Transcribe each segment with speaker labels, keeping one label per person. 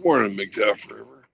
Speaker 1: Morning, MGTOW forever.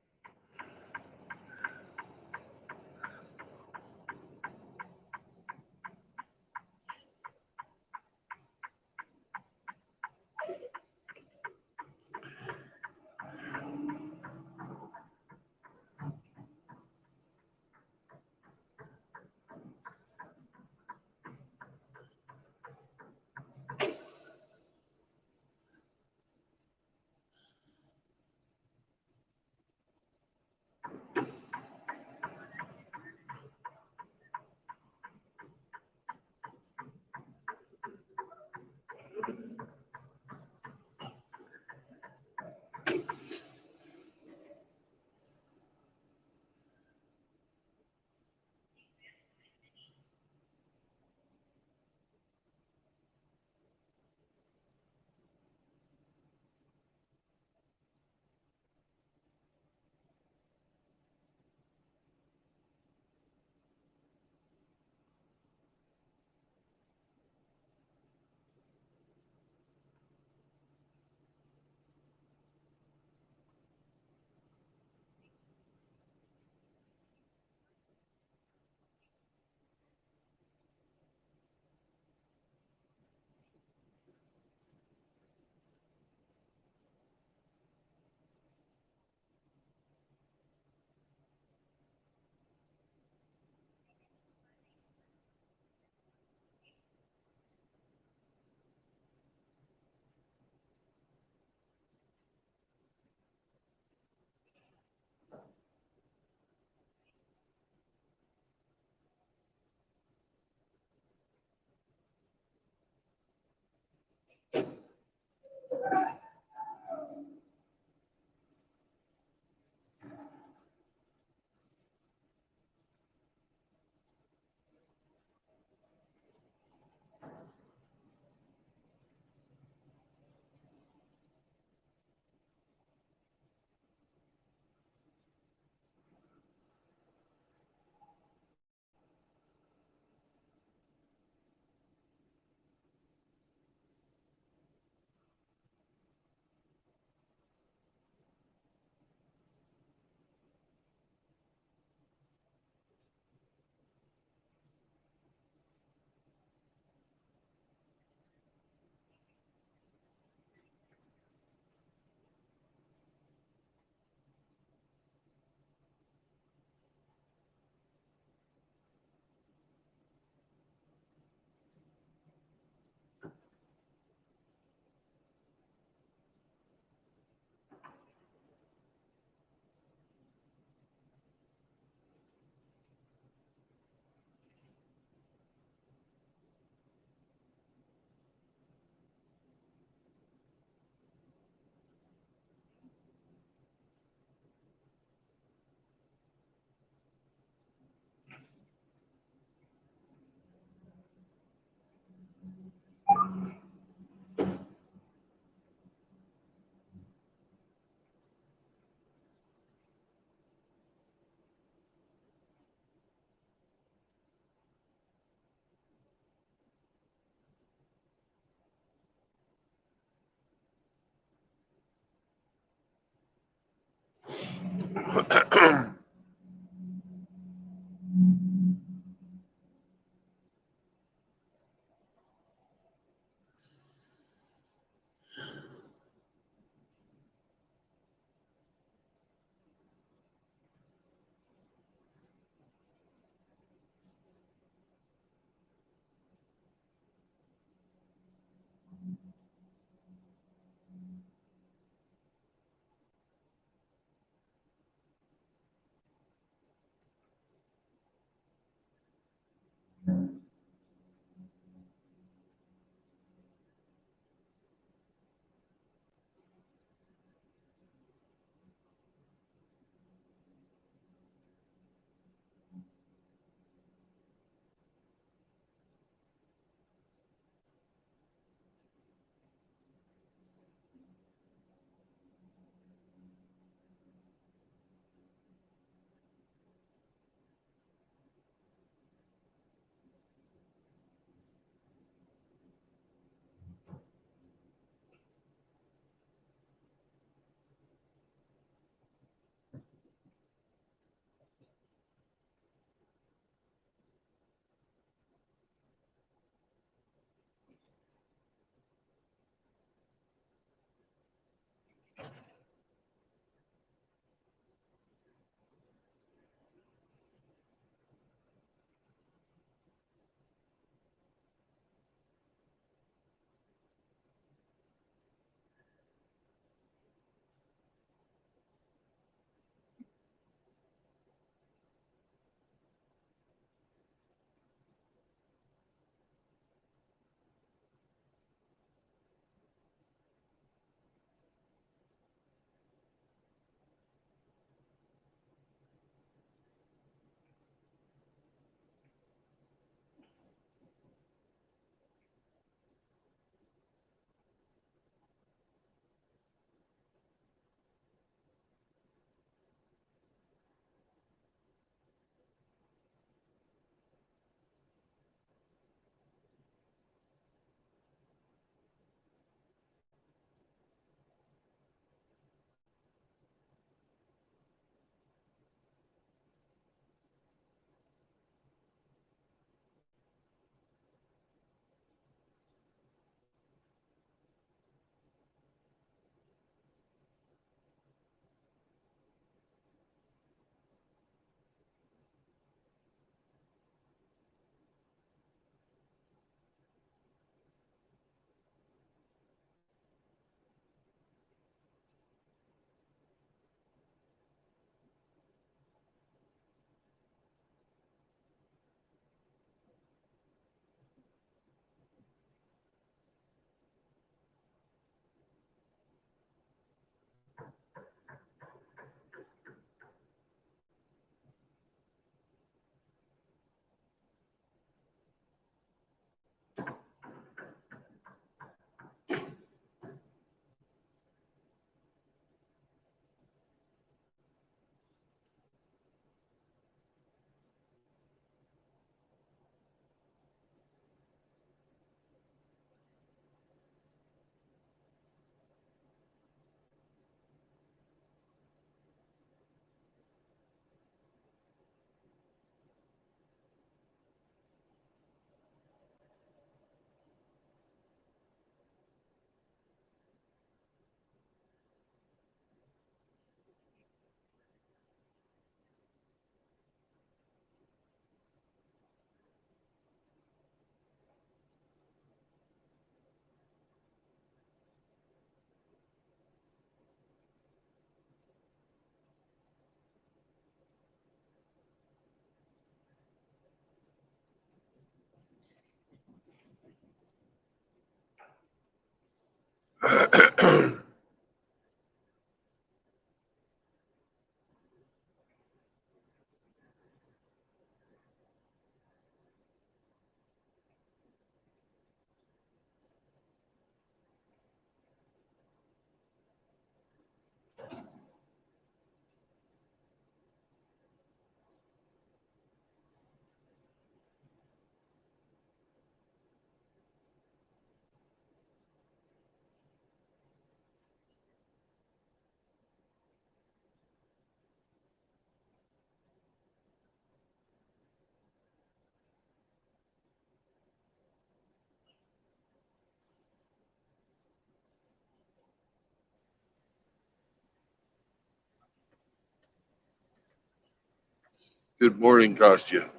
Speaker 1: Good morning, Kostya.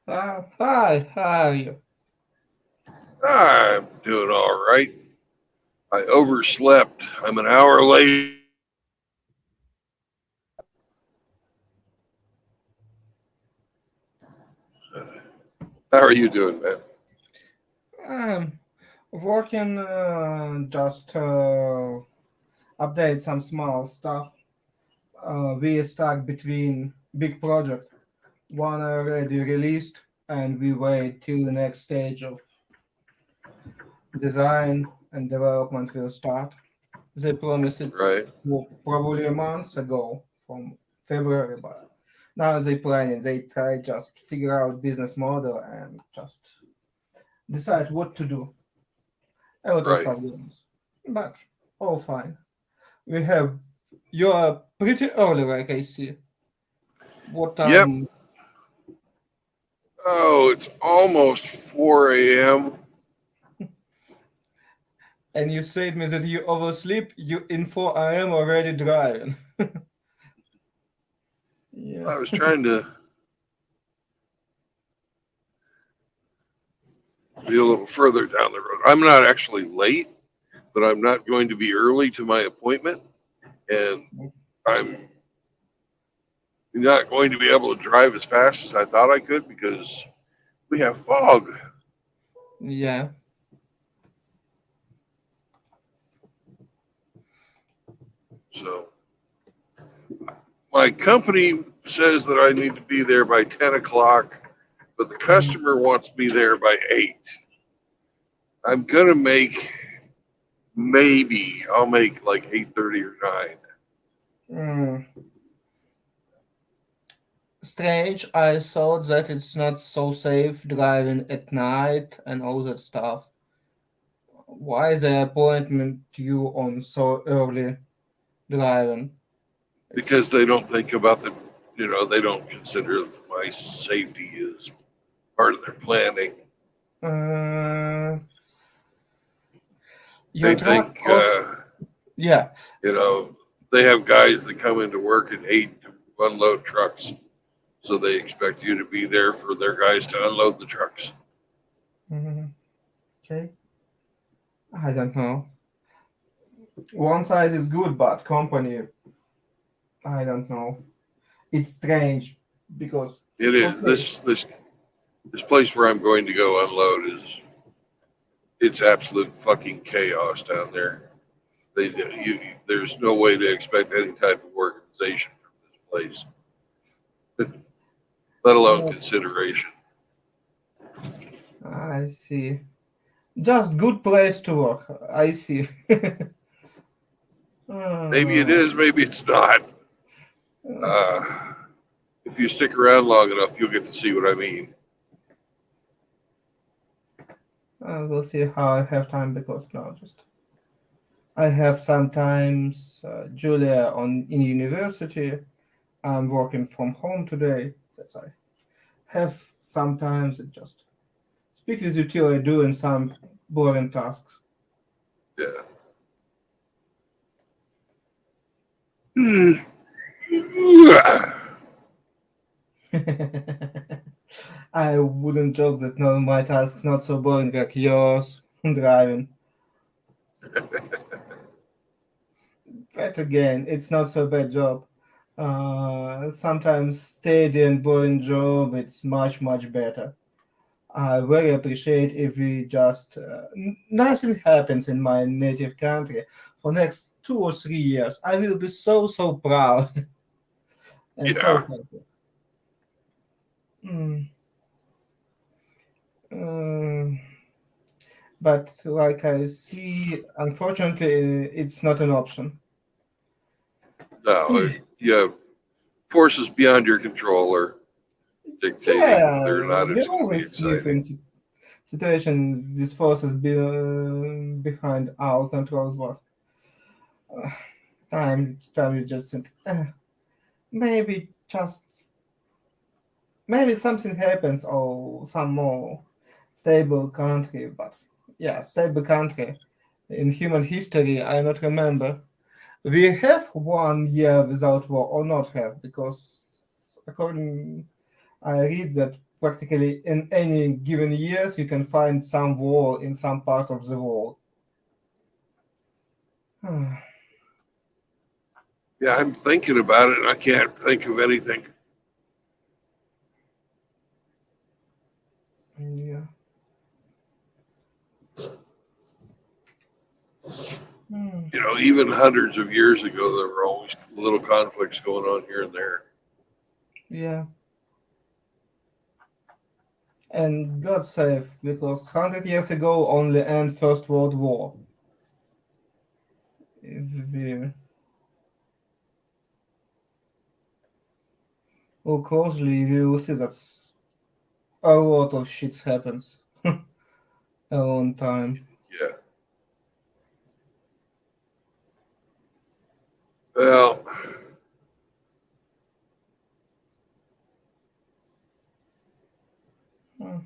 Speaker 2: Hi, how are you?
Speaker 1: I'm doing all right. I overslept. I'm an hour late. How are you doing, man?
Speaker 2: I'm working, just update some small stuff. We stuck between big project, one already released, and we wait till the next stage of design and development will start. They promised it
Speaker 1: Right,
Speaker 2: probably a month ago from February, but now they planning. They try just figure out business model and just decide what to do. A lot of
Speaker 1: right.
Speaker 2: stuff going on. But all fine. We have you're pretty early, like I see. What
Speaker 1: Yep.
Speaker 2: time?
Speaker 1: Oh, it's almost 4 a.m.
Speaker 2: And you said me that you oversleep. You in 4 a.m. already driving. Yeah.
Speaker 1: I was trying to be a little further down the road. I'm not actually late, but I'm not going to be early to my appointment, and I'm not going to be able to drive as fast as I thought I could because we have fog.
Speaker 2: Yeah.
Speaker 1: So my company says that I need to be there by 10 o'clock, but the
Speaker 2: Mhm.
Speaker 1: customer wants me there by 8. I'm going to make maybe I'll make like 8:30 or 9.
Speaker 2: Mm. Strange. I thought that it's not so safe driving at night and all that stuff. Why the appointment you on so early driving?
Speaker 1: Because
Speaker 2: It's
Speaker 1: they don't think about they don't consider my safety as part of their planning.
Speaker 2: uh, your
Speaker 1: They
Speaker 2: truck
Speaker 1: think,
Speaker 2: costs. Yeah.
Speaker 1: you know, they have guys that come into work at 8 to unload trucks. So they expect you to be there for their guys to unload the trucks.
Speaker 2: Mhm. Okay. I don't know. One side is good, but company, I don't know. It's strange because
Speaker 1: It is
Speaker 2: okay.
Speaker 1: this place where I'm going to go unload is it's absolute fucking chaos down there. There's no way to expect any type of organization from this place, let alone
Speaker 2: Oh,
Speaker 1: consideration.
Speaker 2: I see. Just good place to work. I see.
Speaker 1: Maybe it
Speaker 2: uh,
Speaker 1: is, maybe it's not. Uh, if you stick around long enough, you'll get to see what I mean.
Speaker 2: we'll see how I have time because now just I have sometimes Julia on in university. I'm working from home today. That's I have sometimes it just speak with you till I doing some boring tasks.
Speaker 1: Yeah.
Speaker 2: I wouldn't joke that no, my task's not so boring like yours driving. But again, it's not so bad job. Sometimes steady and boring job, it's much better. I very appreciate if we just nothing happens in my native country for next 2 or 3 years. I will be so proud and so
Speaker 1: Yeah.
Speaker 2: happy. Mm, um, but like I see, unfortunately, it's not an option.
Speaker 1: No, you have forces beyond your control are dictating whether or
Speaker 2: Yeah,
Speaker 1: not
Speaker 2: we
Speaker 1: it's going to be
Speaker 2: always live
Speaker 1: exciting.
Speaker 2: in situation with forces behind our controls, but uh, time you just think, maybe just maybe something happens or some more stable country, but yeah, stable country in human history, I not remember. We have 1 year without war or not have because according I read that practically in any given years you can find some war in some part of the world.
Speaker 1: Yeah, I'm thinking about it and I can't think of anything.
Speaker 2: Yeah. Hmm.
Speaker 1: You know, even hundreds of years ago, there were always little conflicts going on here and there.
Speaker 2: Yeah. And God save, because 100 years ago only end First World War. If we look closely, we will see that a lot of shit happens a long time.
Speaker 1: Yeah. Well,
Speaker 2: Hmm.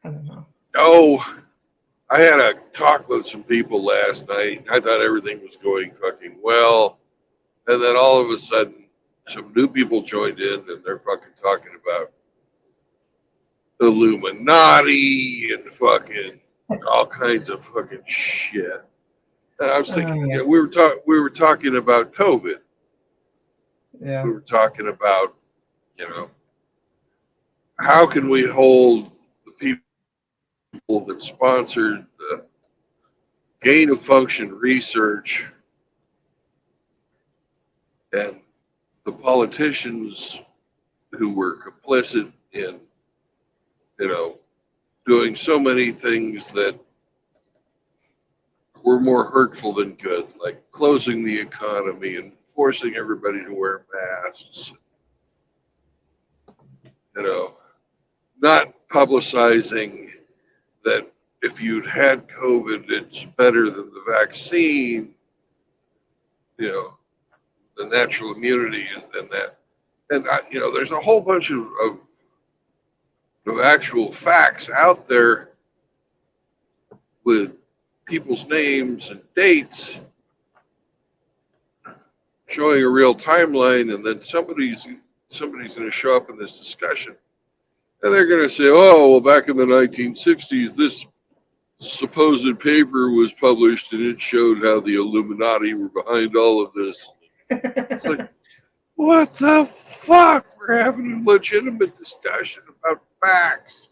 Speaker 2: I don't know.
Speaker 1: oh, I had a talk with some people last night. I thought everything was going fucking well. And then all of a sudden, some new people joined in and they're fucking talking about Illuminati and fucking all kinds of fucking shit. And I was thinking,
Speaker 2: Uh,
Speaker 1: yeah, we were talking about COVID.
Speaker 2: yeah.
Speaker 1: We were talking about, you know, how can we hold the people that sponsored the gain of function research and the politicians who were complicit in, you know, doing so many things that were more hurtful than good, like closing the economy and forcing everybody to wear masks, you know, not publicizing that if you'd had COVID, it's better than the vaccine, you know, the natural immunity and that. And, you know, there's a whole bunch of actual facts out there with people's names and dates showing a real timeline, and then somebody's going to show up in this discussion, and they're going to say, "Oh, well, back in the 1960s, this supposed paper was published, and it showed how the Illuminati were behind all of this." It's like, what the fuck? We're having a legitimate discussion about facts.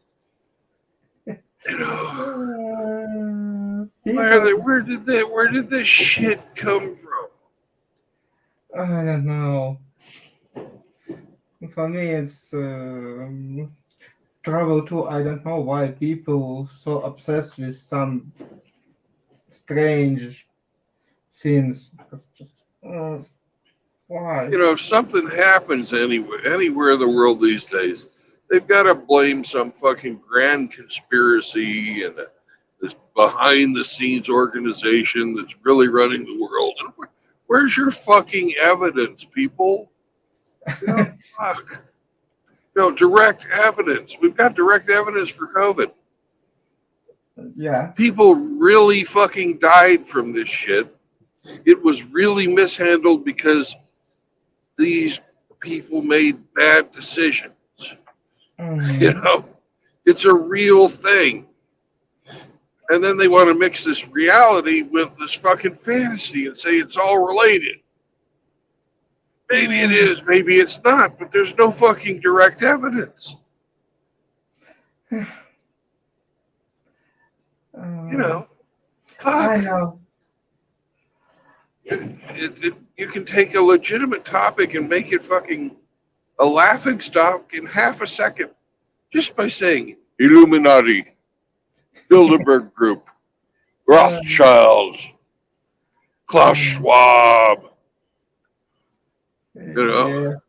Speaker 1: You know,
Speaker 2: People,
Speaker 1: where did this shit come from?
Speaker 2: I don't know. For me, it's trouble too. I don't know why people so obsessed with some strange things. Because just why?
Speaker 1: You know, if something happens anywhere in the world these days, they've got to blame some fucking grand conspiracy and this behind the scenes organization that's really running the world. And where's your fucking evidence, people? You know, fuck. You know, direct evidence. We've got direct evidence for COVID.
Speaker 2: Yeah.
Speaker 1: People really fucking died from this shit. It was really mishandled because these people made bad decisions. You
Speaker 2: Mhm.
Speaker 1: know, it's a real thing. And then they want to mix this reality with this fucking fantasy and say it's all related. Maybe it is, maybe it's not, but there's no fucking direct evidence. You
Speaker 2: Uh,
Speaker 1: know,
Speaker 2: I
Speaker 1: fuck.
Speaker 2: know.
Speaker 1: You can take a legitimate topic and make it fucking a laughing stock in half a second just by saying Illuminati, Bilderberg Group,
Speaker 2: Uh,
Speaker 1: Rothschilds, Klaus
Speaker 2: mm,
Speaker 1: Schwab. You know,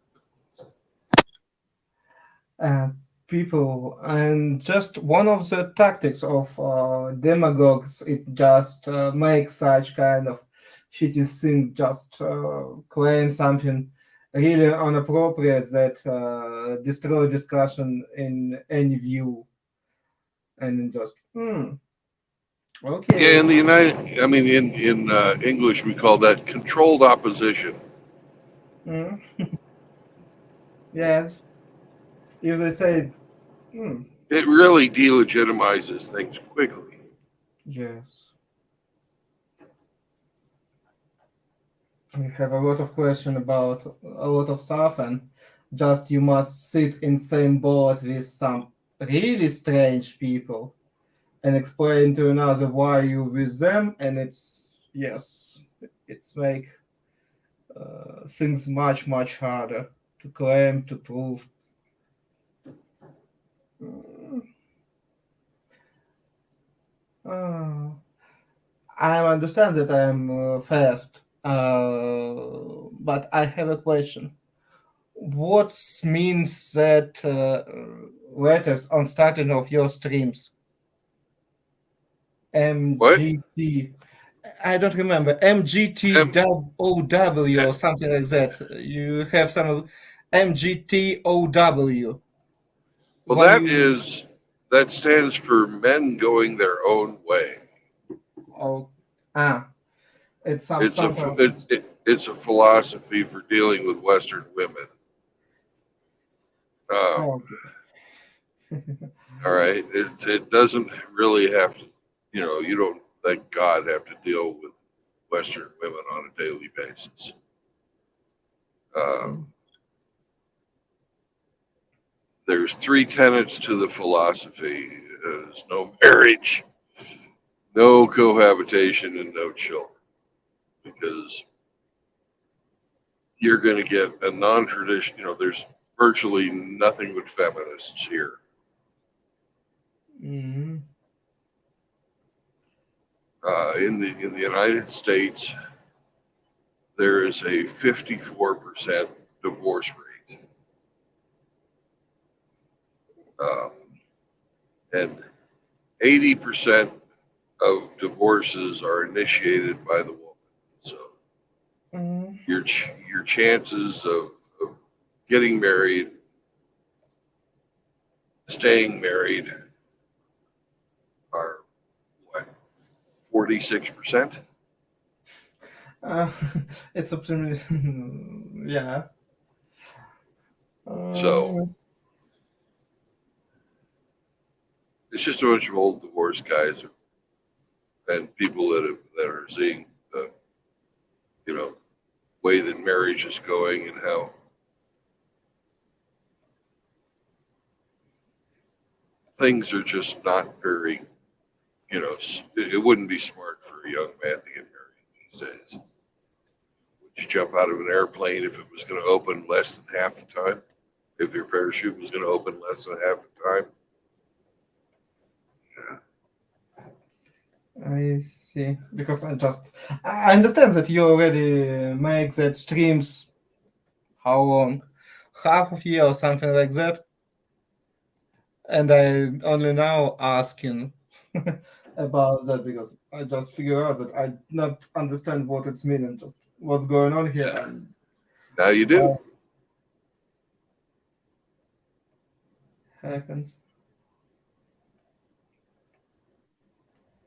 Speaker 2: yeah. Uh, People, and just one of the tactics of demagogues, it just makes such kind of shitty thing, just claim something really inappropriate that destroy discussion in any view, and just
Speaker 1: yeah.
Speaker 2: okay.
Speaker 1: In the United, I mean, in English, we call that controlled opposition.
Speaker 2: Hmm. Yes, if they say hmm,
Speaker 1: It really delegitimizes things quickly.
Speaker 2: yes. We have a lot of question about a lot of stuff, and just you must sit in same boat with some really strange people and explain to another why you with them, and it's yes, it's make things much harder to claim to prove. Mm, uh, I understand that I am fast, but I have a question. What means that letters on starting of your streams?
Speaker 1: What?
Speaker 2: MGT. I don't remember.
Speaker 1: Um,
Speaker 2: MGTOW
Speaker 1: uh,
Speaker 2: or something like that. You have some MGTOW.
Speaker 1: well,
Speaker 2: When you
Speaker 1: that stands for men going their own way.
Speaker 2: oh ah, it's some
Speaker 1: It's a
Speaker 2: sort of
Speaker 1: it's a philosophy for dealing with Western women. Um,
Speaker 2: oh,
Speaker 1: all right, it doesn't really have to. You don't, thank God, have to deal with Western women on a daily basis.
Speaker 2: okay.
Speaker 1: There's three tenets to the philosophy: there's no marriage, no cohabitation, and no children, because you're going to get a non-traditional. There's virtually nothing but feminists here.
Speaker 2: Mm-hmm.
Speaker 1: In the United States, there is a 54% divorce rate, um, and 80% of divorces are initiated by the woman. So
Speaker 2: Mm-hmm.
Speaker 1: your chances of getting married, staying married, are what, 46%.
Speaker 2: Uh, it's optimism. Yeah.
Speaker 1: So
Speaker 2: Uh,
Speaker 1: it's just a bunch of old divorced guys and people that are seeing the you know way that marriage is going and how things are just not very, it wouldn't be smart for a young man to get married these days. Would you jump out of an airplane if it was going to open less than half the time? If your parachute was going to open less than half the time? Yeah.
Speaker 2: I see. Because I understand that you already make that streams. How long? Half of year or something like that. And I only now asking about that because I just figure out that I not understand what it's meaning, just what's going on here
Speaker 1: Yeah.
Speaker 2: and
Speaker 1: Now you do.
Speaker 2: how it happens.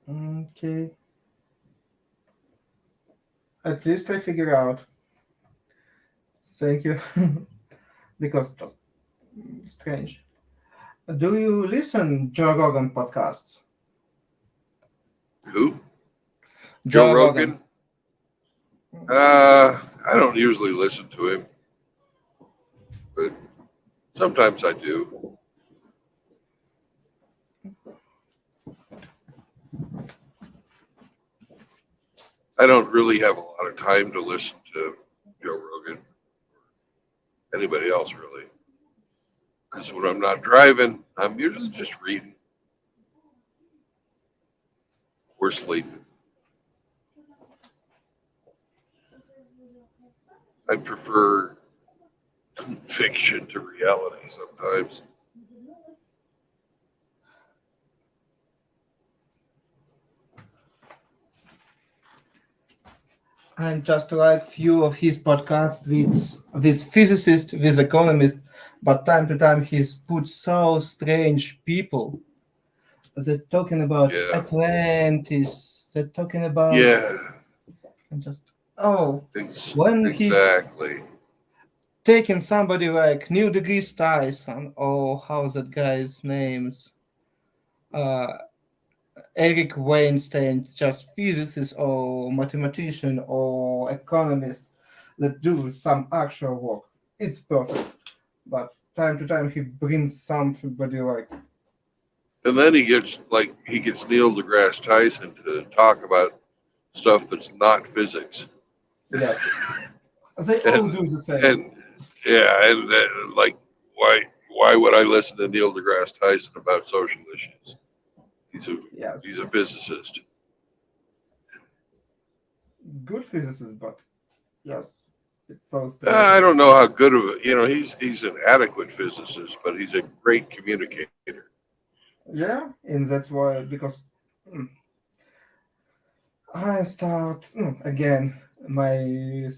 Speaker 2: Okay. At least I figure out. Thank you. Because just strange. Do you listen Joe Rogan podcasts?
Speaker 1: Who? Joe
Speaker 2: Joe Rogan.
Speaker 1: Rogan? I don't usually listen to him. but sometimes I do. I don't really have a lot of time to listen to Joe Rogan, anybody else really, because when I'm not driving, I'm usually just reading or sleeping. I prefer fiction to reality sometimes.
Speaker 2: And just like few of his podcasts with physicists, with economists, but time to time he's put so strange people. They're talking about
Speaker 1: Yeah,
Speaker 2: Atlantis. They're talking about
Speaker 1: yeah,
Speaker 2: and just oh, when he
Speaker 1: exactly.
Speaker 2: taking somebody like Neil deGrasse Tyson or how's that guy's names, uh, Eric Weinstein, just physicist or mathematician or economist that do some actual work. It's perfect. But time to time he brings somebody like
Speaker 1: And then he gets Neil deGrasse Tyson to talk about stuff that's not physics,
Speaker 2: yes. They all
Speaker 1: and
Speaker 2: do the same.
Speaker 1: and yeah, and like why would I listen to Neil deGrasse Tyson about social issues? He's a
Speaker 2: Yes.
Speaker 1: he's a physicist.
Speaker 2: Good physicist, but yes. It's so
Speaker 1: I
Speaker 2: strange.
Speaker 1: don't know how good of a he's an adequate physicist, but he's a great communicator.
Speaker 2: Yeah, and that's why because mm, I start again my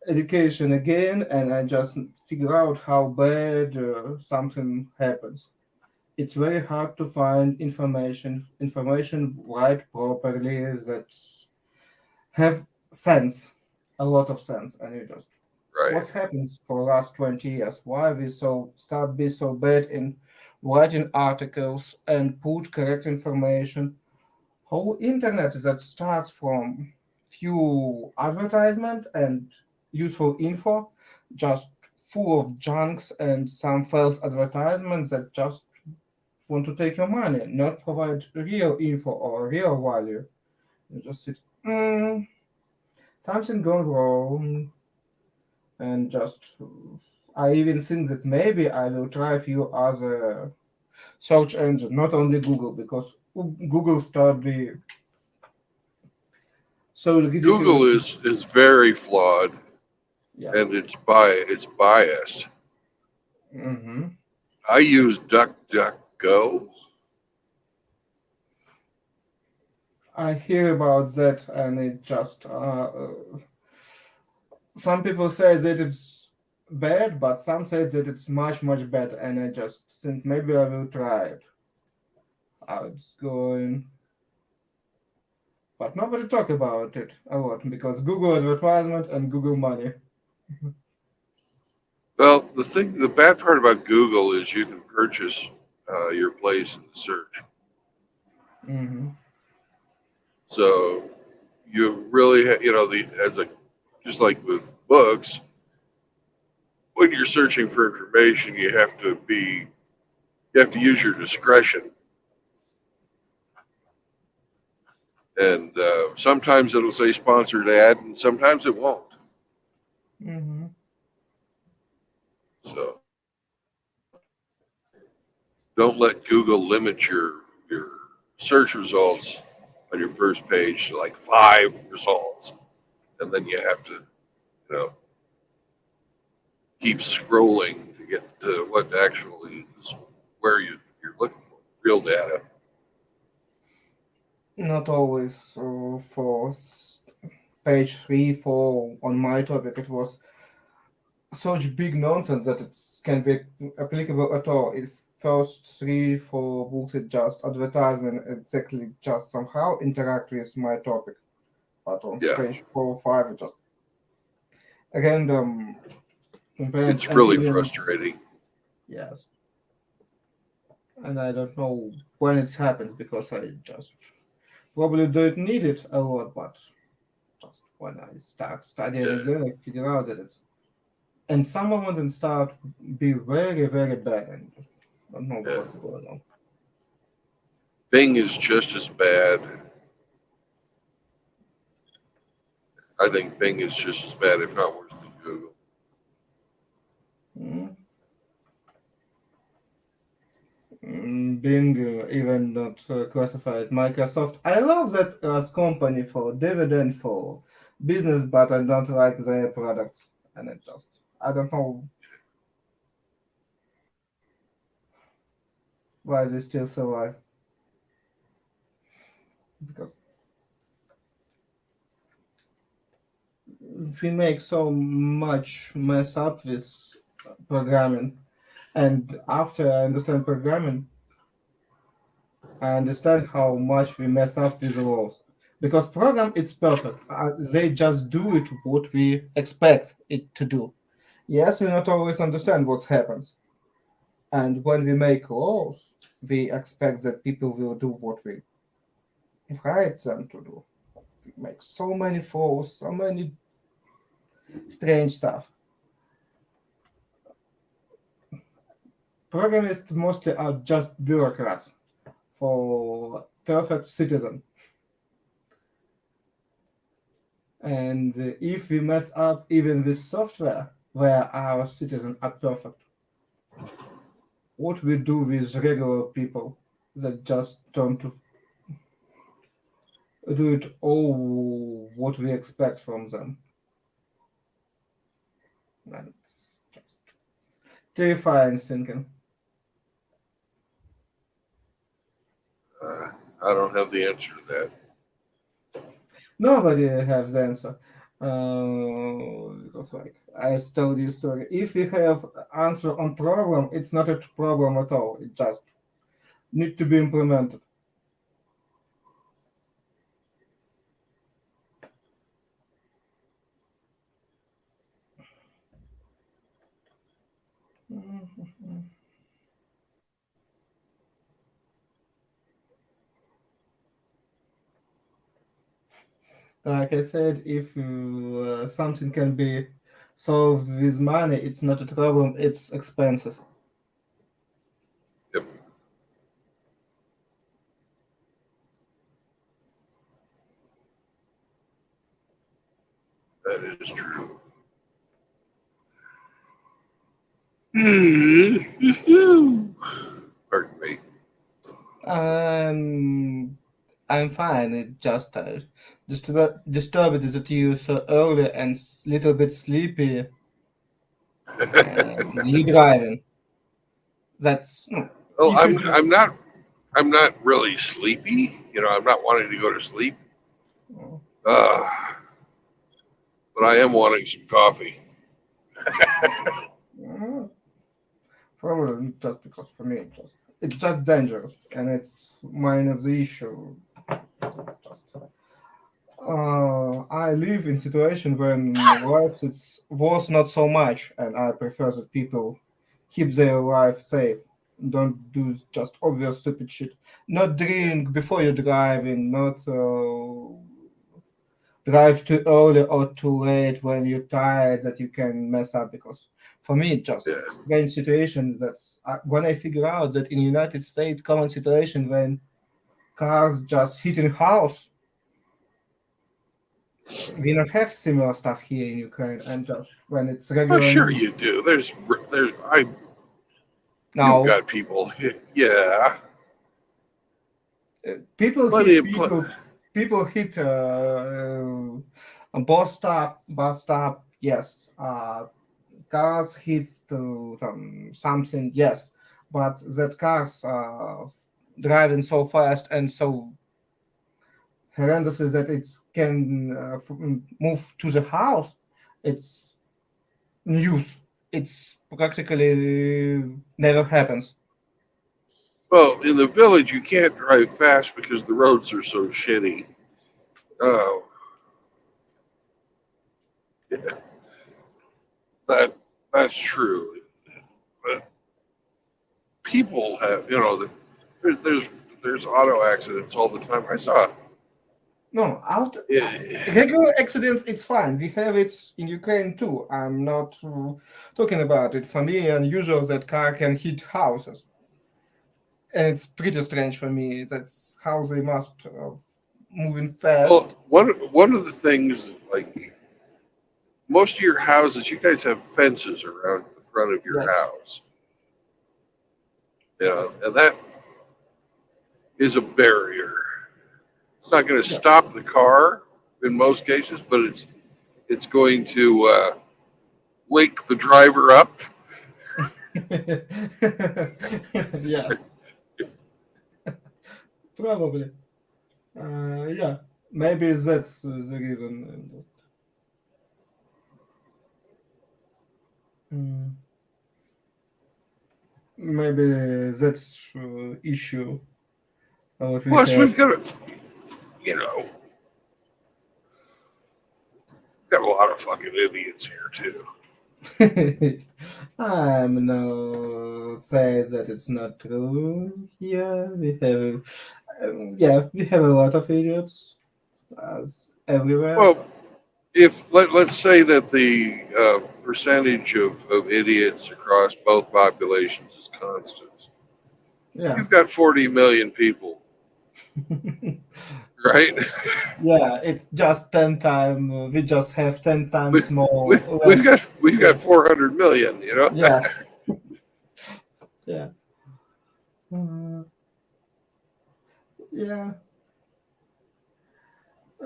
Speaker 2: education again, and I just figure out how bad something happens. It's very hard to find information right properly that have sense, a lot of sense, and you just
Speaker 1: Right.
Speaker 2: what happens for last 20 years? Why we so start be so bad in writing articles and put correct information? Whole internet that starts from few advertisement and useful info, just full of junks and some false advertisements that just want to take your money, not provide real info or real value. You just sit, something gone wrong, and just I even think that maybe I will try a few other search engines, not only Google, because Google start be so
Speaker 1: Google
Speaker 2: ridiculous.
Speaker 1: is very flawed
Speaker 2: Yes.
Speaker 1: and it's biased.
Speaker 2: Hmm.
Speaker 1: I use DuckDuckGo.
Speaker 2: I hear about that, and it just some people say that it's bad, but some say that it's much better, and I just think maybe I will try it. How it's going, but nobody talk about it a lot because Google advertisement and Google money.
Speaker 1: Well, the bad part about Google is you can purchase your place in the search.
Speaker 2: Hmm.
Speaker 1: So you really, the as a just like with books, when you're searching for information, you have to use your discretion, and sometimes it'll say sponsored ad, and sometimes it won't.
Speaker 2: Hmm.
Speaker 1: So don't let Google limit your search results on your first page to like 5 results, and then you have to you know keep scrolling to get to what actually is where you're looking for real data.
Speaker 2: Not always. So for page 3, 4 on my topic, it was such big nonsense that it can be applicable at all. If first 3, 4 books it just advertisement exactly just somehow interact with my topic, but on
Speaker 1: Yeah,
Speaker 2: page 4 or 5 it just random components
Speaker 1: it's
Speaker 2: and
Speaker 1: really
Speaker 2: even
Speaker 1: frustrating.
Speaker 2: yes, and I don't know when it happens because I just probably don't need it a lot, but just when I start studying
Speaker 1: Yeah.
Speaker 2: again, I figure out that it's and some moment and start be very, very bad, and just don't know
Speaker 1: Yeah.
Speaker 2: what's going on.
Speaker 1: Bing is just as bad. I think Bing is just as bad, if not worse than Google.
Speaker 2: Mm. Being even not classified Microsoft. I love that as company for dividend for business, but I don't like their products, and it just I don't know why they still survive because we make so much mess up with programming, and after I understand programming, I understand how much we mess up with rules. Because program it's perfect. They just do it what we expect it to do. Yes, we not always understand what happens. And when we make rules, we expect that people will do what we invite them to do. We make so many rules, so many strange stuff. Programists mostly are just bureaucrats for perfect citizen. And if we mess up even with software where our citizens are perfect, what we do with regular people that just don't do it all what we expect from them? And it's just terrifying thinking.
Speaker 1: Uh, I don't have the answer to that.
Speaker 2: Nobody has the answer. Because like I told you story. If we have answer on problem, it's not a problem at all. It just need to be implemented. Like I said, if something can be solved with money, it's not a problem. It's expenses.
Speaker 1: Yep, that is true. Pardon me.
Speaker 2: Um, I'm fine. It just disturbed that you so early and little bit sleepy and you driving. That's no.
Speaker 1: Well,
Speaker 2: If you just
Speaker 1: I'm not really sleepy. I'm not wanting to go to sleep.
Speaker 2: oh,
Speaker 1: Uh, but I am wanting some coffee.
Speaker 2: uh, probably just because for me it's just dangerous and it's mine of the issue. Just I live in situation when life it's was not so much, and I prefer that people keep their life safe. Don't do just obvious stupid shit. Not drink before you're driving. Not drive too early or too late when you're tired that you can mess up. Because for me, it's just
Speaker 1: Yeah.
Speaker 2: strange situation. That's when I figure out that in United States, common situation when cars just hitting house. We don't have similar stuff here in Ukraine, and just when it's
Speaker 1: Oh,
Speaker 2: regular
Speaker 1: sure
Speaker 2: news.
Speaker 1: you do. There's you've
Speaker 2: Now,
Speaker 1: got people. Yeah,
Speaker 2: people
Speaker 1: plenty
Speaker 2: hit
Speaker 1: of
Speaker 2: people. People hit a bus stop. Yes. Cars hits to something. Yes, but that cars driving so fast and so horrendously that it can move to the house. It's news. It's practically never happens.
Speaker 1: well, in the village you can't drive fast because the roads are so shitty. Oh, yeah, that that's true. But people have, there's there's auto accidents all the time.
Speaker 2: No,
Speaker 1: Yeah.
Speaker 2: regular accidents, it's fine. We have it in Ukraine too. I'm not talking about it. For me, unusual that car can hit houses. And it's pretty strange for me. That's how they must moving fast.
Speaker 1: Well, one of the things, like most of your houses, you guys have fences around the front of your
Speaker 2: Yes.
Speaker 1: house. Yeah, and that is a barrier. It's not going to
Speaker 2: Yeah.
Speaker 1: stop the car in most cases, but it's going to wake the driver up.
Speaker 2: Yeah, probably. Yeah, maybe that's the reason. Mm, maybe that's issue what we
Speaker 1: Plus,
Speaker 2: have.
Speaker 1: we've got you know got a lot of fucking idiots here too.
Speaker 2: I'm no say that it's not true. Here we have, yeah, we have a lot of idiots as everywhere.
Speaker 1: Well, if let's say that the percentage of idiots across both populations is constant,
Speaker 2: Yeah.
Speaker 1: you've got 40 million people, right?
Speaker 2: Yeah, it's just 10 times. We just have 10
Speaker 1: we,
Speaker 2: times
Speaker 1: we,
Speaker 2: more
Speaker 1: we've
Speaker 2: less.
Speaker 1: got we've got
Speaker 2: Yes.
Speaker 1: 400 million. You know.
Speaker 2: Yeah. Yeah. Uh, yeah.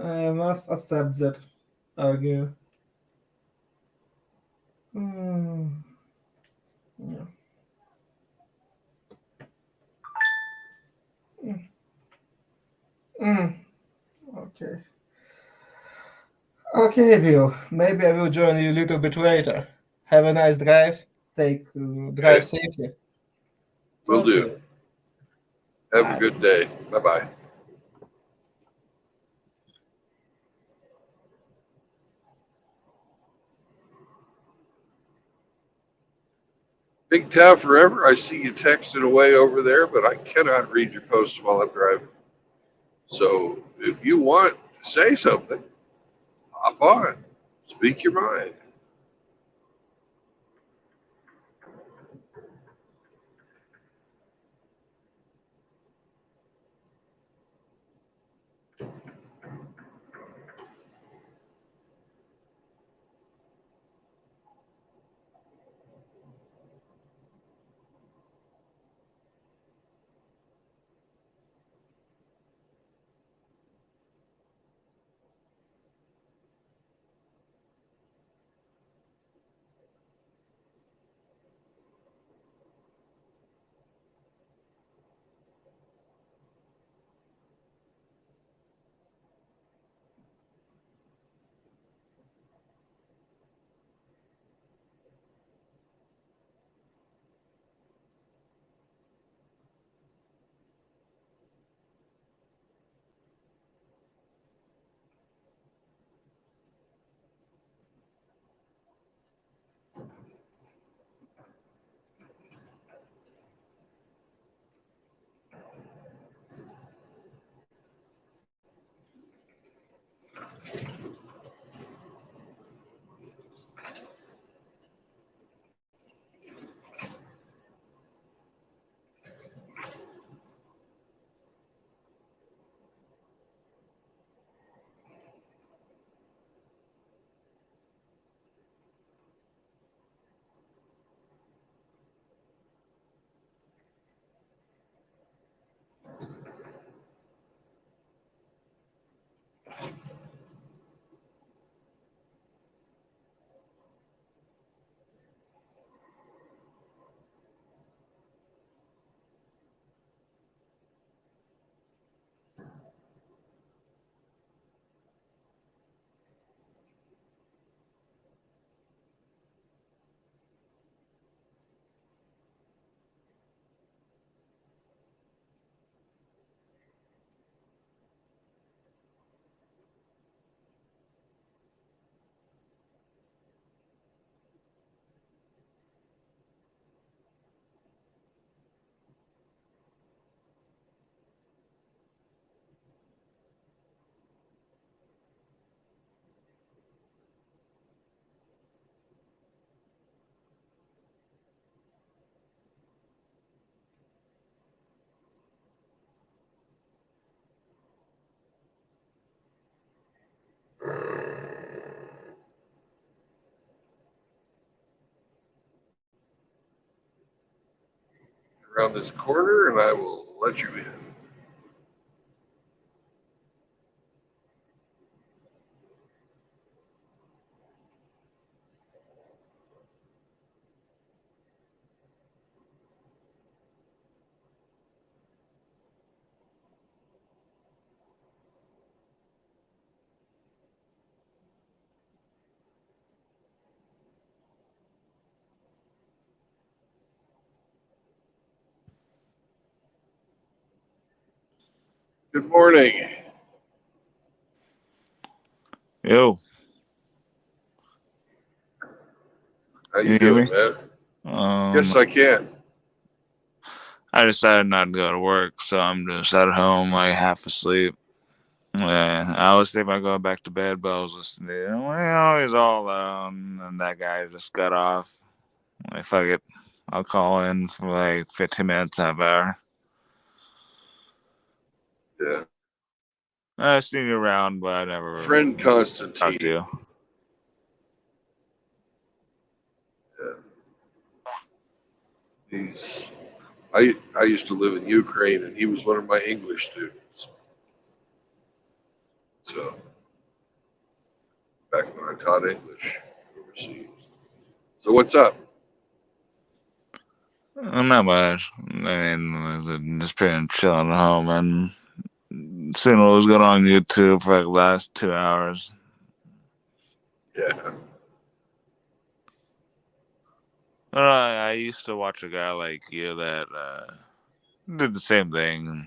Speaker 2: I must accept that argue. Mm, yeah. Mm, okay. Okay, Bill. Maybe I will join you a little bit later. Have a nice drive. Drive
Speaker 1: Okay,
Speaker 2: safely.
Speaker 1: we'll
Speaker 2: Talk to
Speaker 1: do.
Speaker 2: you.
Speaker 1: Have a
Speaker 2: Bye.
Speaker 1: good day. Bye bye. Big Town Forever. I see you texting away over there, but I cannot read your posts while I'm driving. So if you want to say something, hop on. Speak your mind. around this corner and I will let you in. Good morning.
Speaker 3: Yo,
Speaker 1: How
Speaker 3: can
Speaker 1: you
Speaker 3: you hear me?
Speaker 1: doing, man? Yes, I can.
Speaker 3: I decided not to go to work, so I'm just at home, like half asleep. I was thinking about going back to bed, but I was listening to, well, he's all alone, and that guy just got off. Like, fuck it, I'll call in for like 15 minutes, half hour.
Speaker 1: Yeah.
Speaker 3: I've seen you around, but I never
Speaker 1: Friend
Speaker 3: talked to
Speaker 1: Constantine.
Speaker 3: you.
Speaker 1: Yeah. He's I used to live in Ukraine and he was one of my English students. So back when I taught English overseas. So what's up?
Speaker 3: Not much. I mean, just pretty chilling at home and seeing what was going on YouTube for like the last 2 hours.
Speaker 1: Yeah.
Speaker 3: I used to watch a guy like you that did the same thing,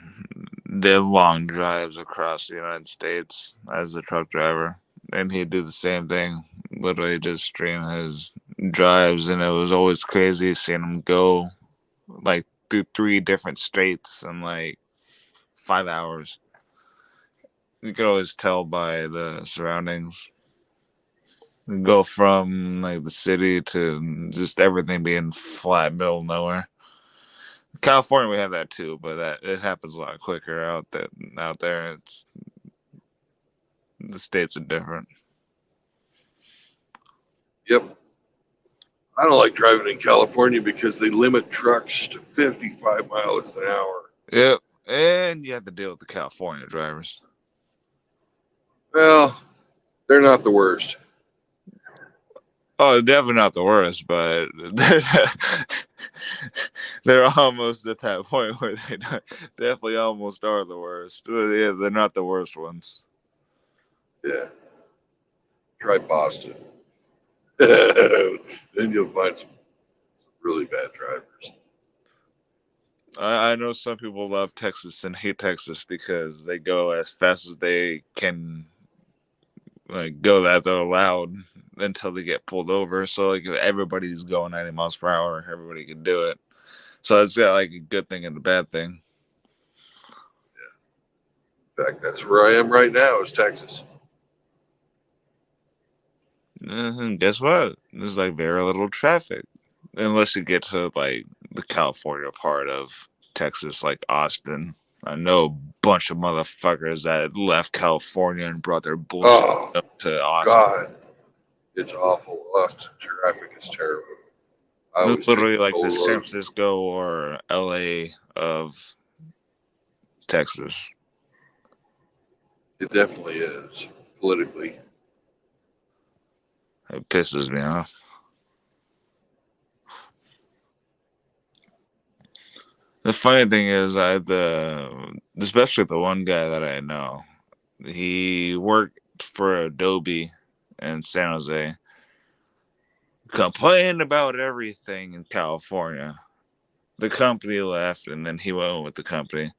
Speaker 3: did long drives across the United States as a truck driver, and he'd do the same thing. Literally, just stream his drives, and it was always crazy seeing him go like through 3 different states in like 5 hours. You could always tell by the surroundings. Go from like the city to just everything being flat, middle of nowhere. California, we have that too, but that it happens a lot quicker out there. It's the states are different.
Speaker 1: Yep. I don't like driving in California because they limit trucks to 55 miles an hour.
Speaker 3: Yep, and you have to deal with the California drivers.
Speaker 1: Well, they're not the worst.
Speaker 3: Oh, definitely not the worst, but they're almost at that point where they definitely almost are the worst. Yeah, they're not the worst ones.
Speaker 1: Yeah. Try Boston. Then you'll find some really bad drivers.
Speaker 3: I know some people love Texas and hate Texas because they go as fast as they can, like go that they're allowed until they get pulled over. So like if everybody's going 90 miles per hour, everybody can do it. So it's got like a good thing and a bad thing.
Speaker 1: In fact, that's where I am right now is Texas.
Speaker 3: And guess what? There's like very little traffic, unless you get to like the California part of Texas, like Austin. I know a bunch of motherfuckers that left California and brought their bullshit
Speaker 1: Oh,
Speaker 3: up to Austin.
Speaker 1: God. It's awful. Austin traffic is terrible. I
Speaker 3: It's
Speaker 1: always take
Speaker 3: literally
Speaker 1: the
Speaker 3: like the
Speaker 1: toll
Speaker 3: San
Speaker 1: road.
Speaker 3: Francisco or LA of Texas.
Speaker 1: It definitely is politically.
Speaker 3: It pisses me off. The funny thing is, especially the one guy that I know, he worked for Adobe in San Jose, complained about everything in California. The company left, and then he went with the company.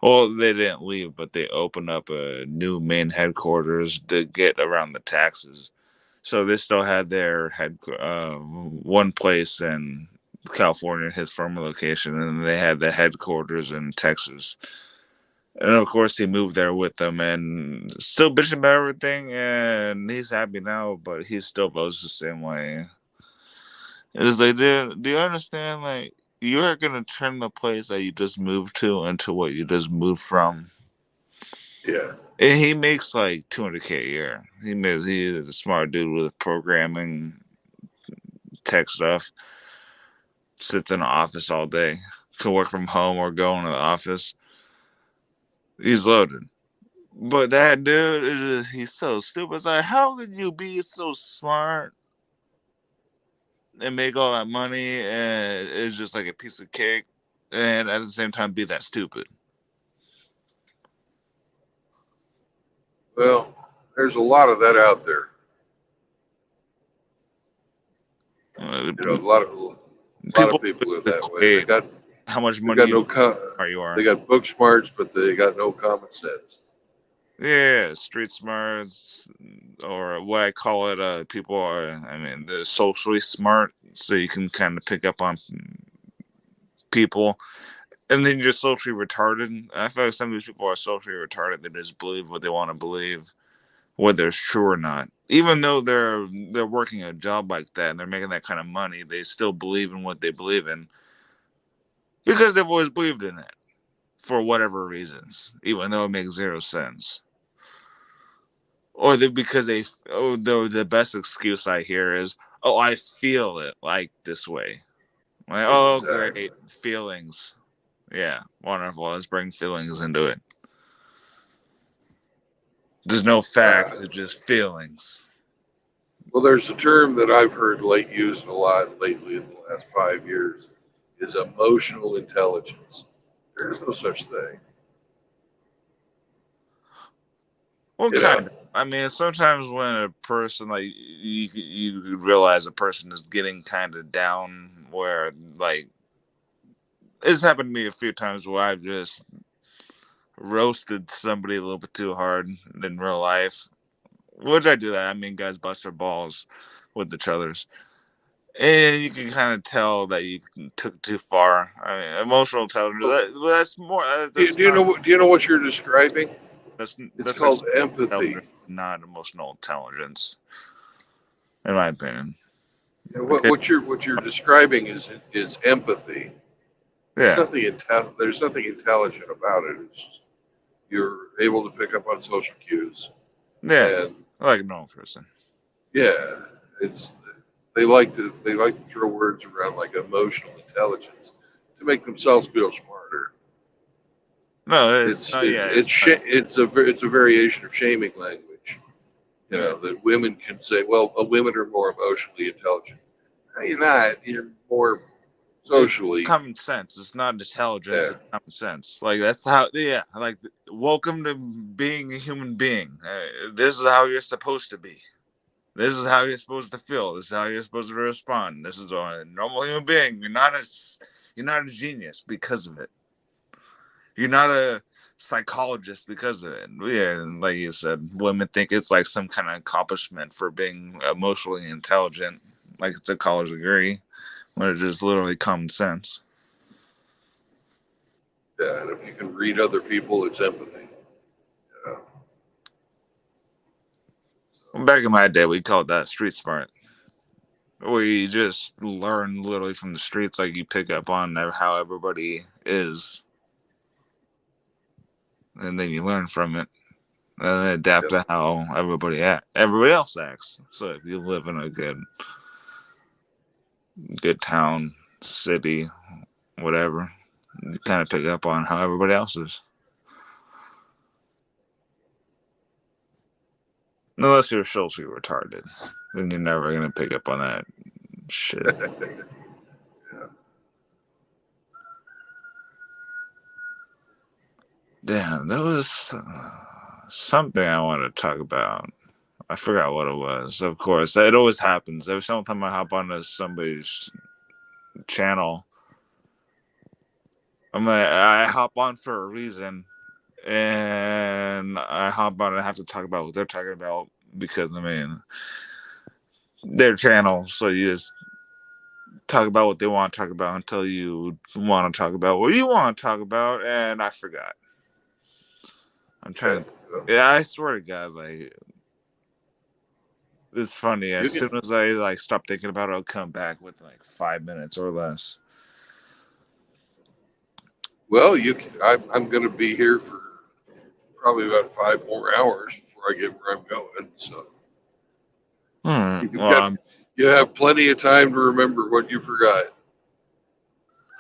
Speaker 3: Well, they didn't leave, but they opened up a new main headquarters to get around the taxes. So they still had their one place in California, his former location, and they had the headquarters in Texas. And of course, he moved there with them and still bitching about everything. And he's happy now, but he still votes the same way. It's like, do you understand? Like, you're gonna turn the place that you just moved to into what you just moved from.
Speaker 1: Yeah.
Speaker 3: And he makes like 200K a year. He's a smart dude with programming, tech stuff. Sits in an office all day can work from home or go into the office. He's loaded. But that dude, he's so stupid. It's like, how could you be so smart and make all that money and it's just like a piece of cake and at the same time be that stupid?
Speaker 1: Well, there's a lot of that out there. You know, a lot of people are that way. They got
Speaker 3: how much
Speaker 1: they
Speaker 3: money
Speaker 1: got
Speaker 3: you
Speaker 1: no
Speaker 3: are.
Speaker 1: they got book smarts, but they got no common sense.
Speaker 3: Yeah, street smarts, or what I call it. People are, I mean, they're socially smart, so you can kind of pick up on people. And then you're socially retarded. I feel like some of these people are socially retarded. They just believe what they want to believe, whether it's true or not. Even though they're working a job like that and they're making that kind of money, they still believe in what they believe in because they've always believed in it for whatever reasons, even though it makes zero sense. Or because the best excuse I hear is, oh, I feel it like this way. Like, oh,
Speaker 1: Exactly.
Speaker 3: great feelings. Yeah, wonderful. Let's bring feelings into it. There's no facts, it's just feelings.
Speaker 1: Well, there's a term that I've heard used a lot lately in the last 5 years is emotional intelligence. There's no such thing.
Speaker 3: Well,
Speaker 1: You
Speaker 3: kind
Speaker 1: know,
Speaker 3: of. I mean, sometimes when a person like you realize a person is getting kind of down, where like it's happened to me a few times where I've just roasted somebody a little bit too hard in real life. Would I do that? I mean, guys bust their balls with each other's, and you can kind of tell that you took it too far. I mean, emotional intelligence. That's more. That's
Speaker 1: do you
Speaker 3: not.
Speaker 1: know what? Do you know what you're describing? It's
Speaker 3: That's actually
Speaker 1: called empathy.
Speaker 3: intelligence, not emotional intelligence, in my opinion.
Speaker 1: And
Speaker 3: Okay.
Speaker 1: what you're describing is empathy.
Speaker 3: Yeah.
Speaker 1: There's nothing intelligent about it. It's just, you're able to pick up on social cues,
Speaker 3: Yeah.
Speaker 1: and
Speaker 3: Like a normal person.
Speaker 1: yeah, it's they like to throw words around like emotional intelligence to make themselves feel smarter.
Speaker 3: No, it's not. Yeah, it's not.
Speaker 1: It's a variation of shaming language. You
Speaker 3: Yeah.
Speaker 1: know that women can say, well, women are more emotionally intelligent. No, you're not. You're more
Speaker 3: It's
Speaker 1: socially.
Speaker 3: common sense. It's not intelligence.
Speaker 1: Yeah,
Speaker 3: It's common sense. Like that's how. Yeah. Like welcome to being a human being. This is how you're supposed to be. This is how you're supposed to feel. This is how you're supposed to respond. This is a normal human being. You're not a genius because of it. You're not a psychologist because of it. Yeah, and like you said, women think it's like some kind of accomplishment for being emotionally intelligent, like it's a college degree, when it's just literally common sense.
Speaker 1: yeah. And if you can read other people, it's empathy. You know?
Speaker 3: Back in my day, we called that street smart. Where you just learn literally from the streets, like you pick up on how everybody is, and then you learn from it, and then adapt
Speaker 1: Yep.
Speaker 3: to how everybody else acts. So if you live in a good town, city, whatever, you kind of pick up on how everybody else is. Unless you're socially retarded, then you're never gonna pick up on that shit.
Speaker 1: Yeah.
Speaker 3: Damn, there was something I wanted to talk about. I forgot what it was. Of course, it always happens. Every single time I hop onto somebody's channel, I hop on for a reason, and I hop on and have to talk about what they're talking about because I mean, their channel. So you just talk about what they want to talk about until you want to talk about what you want to talk about, and I forgot. I'm trying
Speaker 1: Okay.
Speaker 3: to.
Speaker 1: Well,
Speaker 3: Yeah, I swear to God, like it's funny.
Speaker 1: you
Speaker 3: As
Speaker 1: can.
Speaker 3: soon as I like stop thinking about it, I'll come back with like 5 minutes or less.
Speaker 1: Well, you can. I'm going to be here for probably about 5 more hours before I get where I'm going. So you've
Speaker 3: Well,
Speaker 1: got you have plenty of time to remember what you forgot.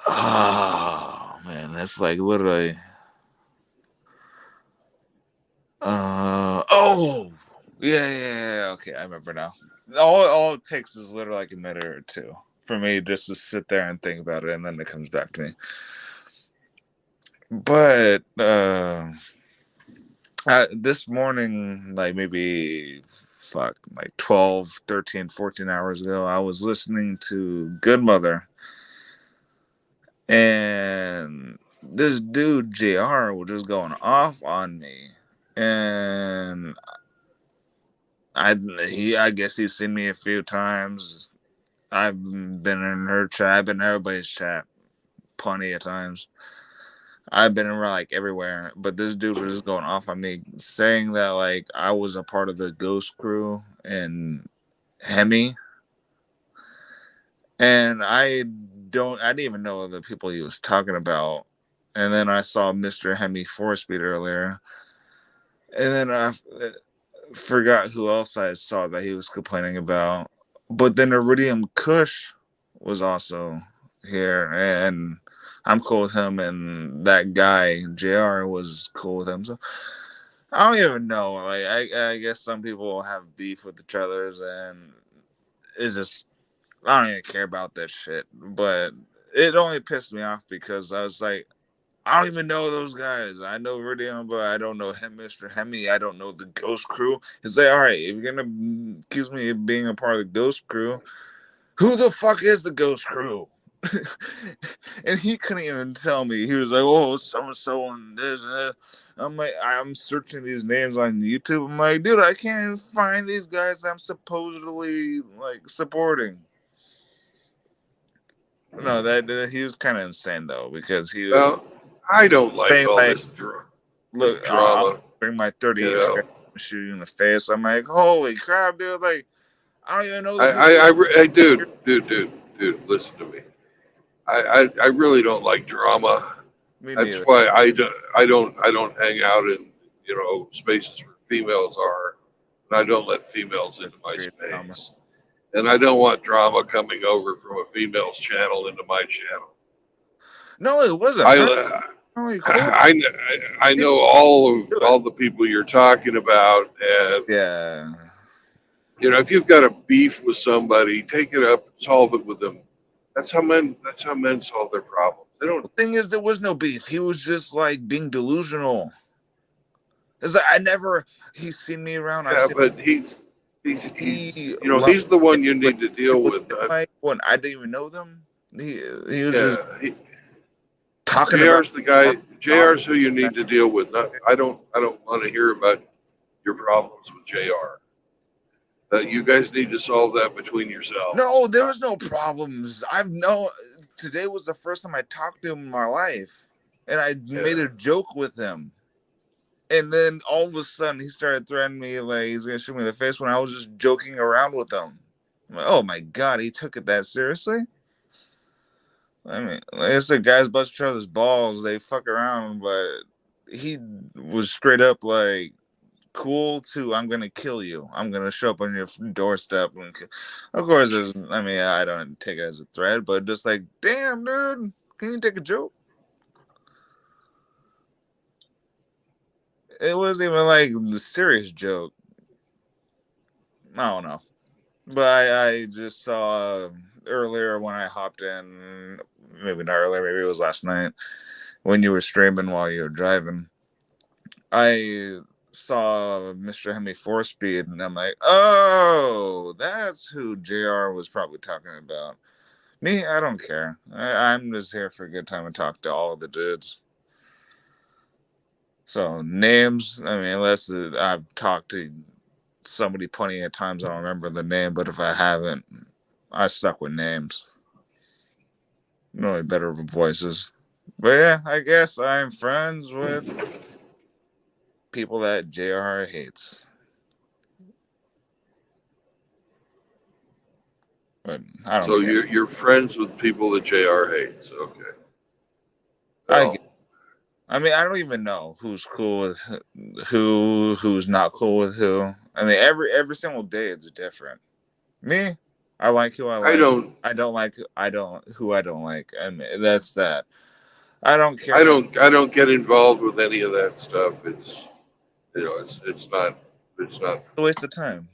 Speaker 3: Oh man, that's like literally. Oh, yeah. Okay, I remember now. All it takes is literally like a minute or two for me just to sit there and think about it, and then it comes back to me. But this morning, like maybe like 12, 13, 14 hours ago, I was listening to Good Mother, and this dude JR was just going off on me, and I guess he's seen me a few times. I've been in her chat. I've been in everybody's chat plenty of times. I've been around like everywhere, but this dude was just going off on me, saying that like I was a part of the Ghost Crew and Hemi, and I didn't even know the people he was talking about. And then I saw Mr. Hemi Force Speed earlier, and then I forgot who else I saw that he was complaining about. But then Iridium Kush was also here, and I'm cool with him, and that guy JR was cool with him. So I don't even know. Like I guess some people have beef with each other's, and it's just I don't even care about that shit. But it only pissed me off because I was like, I don't even know those guys. I know Iridium, but I don't know him, Mr. Hemi. I don't know the Ghost Crew. It's like, all right, if you're gonna accuse me of being a part of the Ghost Crew, who the fuck is the Ghost Crew? And he couldn't even tell me. He was like, oh, so and so and this and that. I'm like, I'm searching these names on YouTube. I'm like, dude, I can't even find these guys I'm supposedly like supporting. No, that he was kind of insane though, because he was
Speaker 1: Well, I don't like
Speaker 3: saying
Speaker 1: all
Speaker 3: like,
Speaker 1: this
Speaker 3: look, I'll
Speaker 1: drama.
Speaker 3: bring my
Speaker 1: You
Speaker 3: 38
Speaker 1: know,
Speaker 3: and shoot you in the face. I'm like, holy crap, dude! Like, I don't even know the
Speaker 1: I,
Speaker 3: people.
Speaker 1: I, I, re- I dude, listen to me. I really don't like drama.
Speaker 3: Me
Speaker 1: That's
Speaker 3: neither.
Speaker 1: why I don't hang out in spaces where females are, and I don't let females into my space. And I don't want drama coming over from a female's channel into my channel.
Speaker 3: No, it wasn't her.
Speaker 1: I
Speaker 3: Holy cool.
Speaker 1: I, I know
Speaker 3: Do it.
Speaker 1: all the people you're talking about, and
Speaker 3: Yeah.
Speaker 1: if you've got a beef with somebody, take it up, solve it with them. That's how men solve their problems. They don't.
Speaker 3: The thing is, there was no beef. He was just like being delusional. It's like I never. He's seen me around. I've
Speaker 1: Yeah,
Speaker 3: seen.
Speaker 1: but
Speaker 3: He
Speaker 1: he's the one you
Speaker 3: like
Speaker 1: need to
Speaker 3: it
Speaker 1: deal
Speaker 3: was
Speaker 1: with.
Speaker 3: like when I didn't even know them. He was just
Speaker 1: Yeah,
Speaker 3: talking about
Speaker 1: JR's the guy.
Speaker 3: dog.
Speaker 1: JR's who you need to deal with. Not, I don't want to hear about your problems with JR. You guys need to solve that between yourselves.
Speaker 3: No, there was no problems. Today was the first time I talked to him in my life, and I made
Speaker 1: Yeah.
Speaker 3: a joke with him. And then all of a sudden, he started threatening me like he's gonna shoot me in the face when I was just joking around with him. I'm like, oh my god, he took it that seriously. I mean, like I said, guys bust each other's balls. They fuck around, but he was straight up like cool to I'm gonna kill you. I'm gonna show up on your doorstep. Of course, I mean, I don't take it as a threat, but just like, damn, dude, can you take a joke? It wasn't even like the serious joke. I don't know, but I just saw earlier when I hopped in, maybe not earlier, maybe it was last night when you were streaming while you were driving. I saw Mr. Hemi Four Speed, and I'm like, oh, that's who JR was probably talking about. Me, I don't care. I'm just here for a good time and talk to all of the dudes. So names, I mean, unless I've talked to somebody plenty of times, I don't remember the name. But if I haven't, I stuck with names. Really better with voices. But yeah, I guess I'm friends with people that JR hates. But I don't
Speaker 1: So
Speaker 3: care.
Speaker 1: you're friends with people that JR hates. Okay.
Speaker 3: I get.
Speaker 1: Well,
Speaker 3: I mean, I don't even know who's cool with who's not cool with who. I mean, every single day it's different. Me, I like who I
Speaker 1: I
Speaker 3: like.
Speaker 1: don't.
Speaker 3: I don't like who I don't like. I mean, that's that. I don't care.
Speaker 1: I don't get involved with any of that stuff. It's it's not
Speaker 3: It's a waste of time.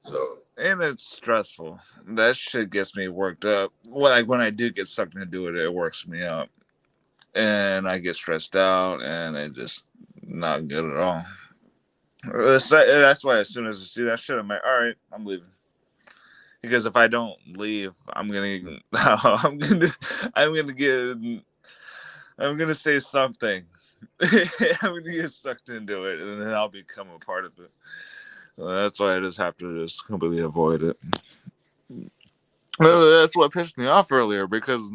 Speaker 1: so.
Speaker 3: And it's stressful. That shit gets me worked up. Like when I do get sucked into it, it works me up, and I get stressed out, and it just not good at all. That's why as soon as I see that shit, I'm like, all right, I'm leaving. Because if I don't leave, I'm gonna, I'm gonna get, I'm gonna say something. I'm gonna get sucked into it, and then I'll become a part of it. So that's why I just have to just completely avoid it. That's what pissed me off earlier because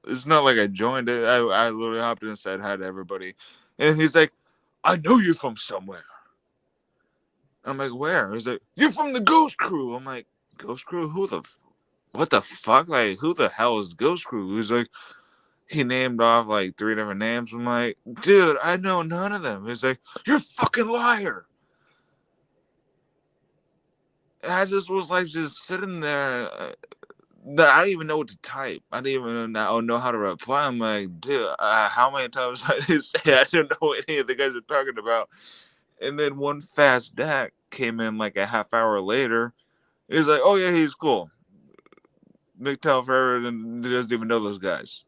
Speaker 3: it's not like I joined it. I literally hopped in and said hi to everybody, and he's like, "I know you from somewhere." I'm like, "Where?" He's like, "You're from the Ghost Crew." I'm like, "Ghost Crew? What the fuck? Like, who the hell is Ghost Crew?" He's like, he named off like 3 different names. I'm like, "Dude, I know none of them." He's like, "You're a fucking liar." And I just was like, just sitting there. I didn't even know what to type. I didn't even know how to reply. I'm like, dude, how many times I did say I didn't know what any of the guys are talking about? And then one fast Dak came in like a half hour later. He's like, oh yeah, he's cool. MGTOW forever and doesn't even know those guys.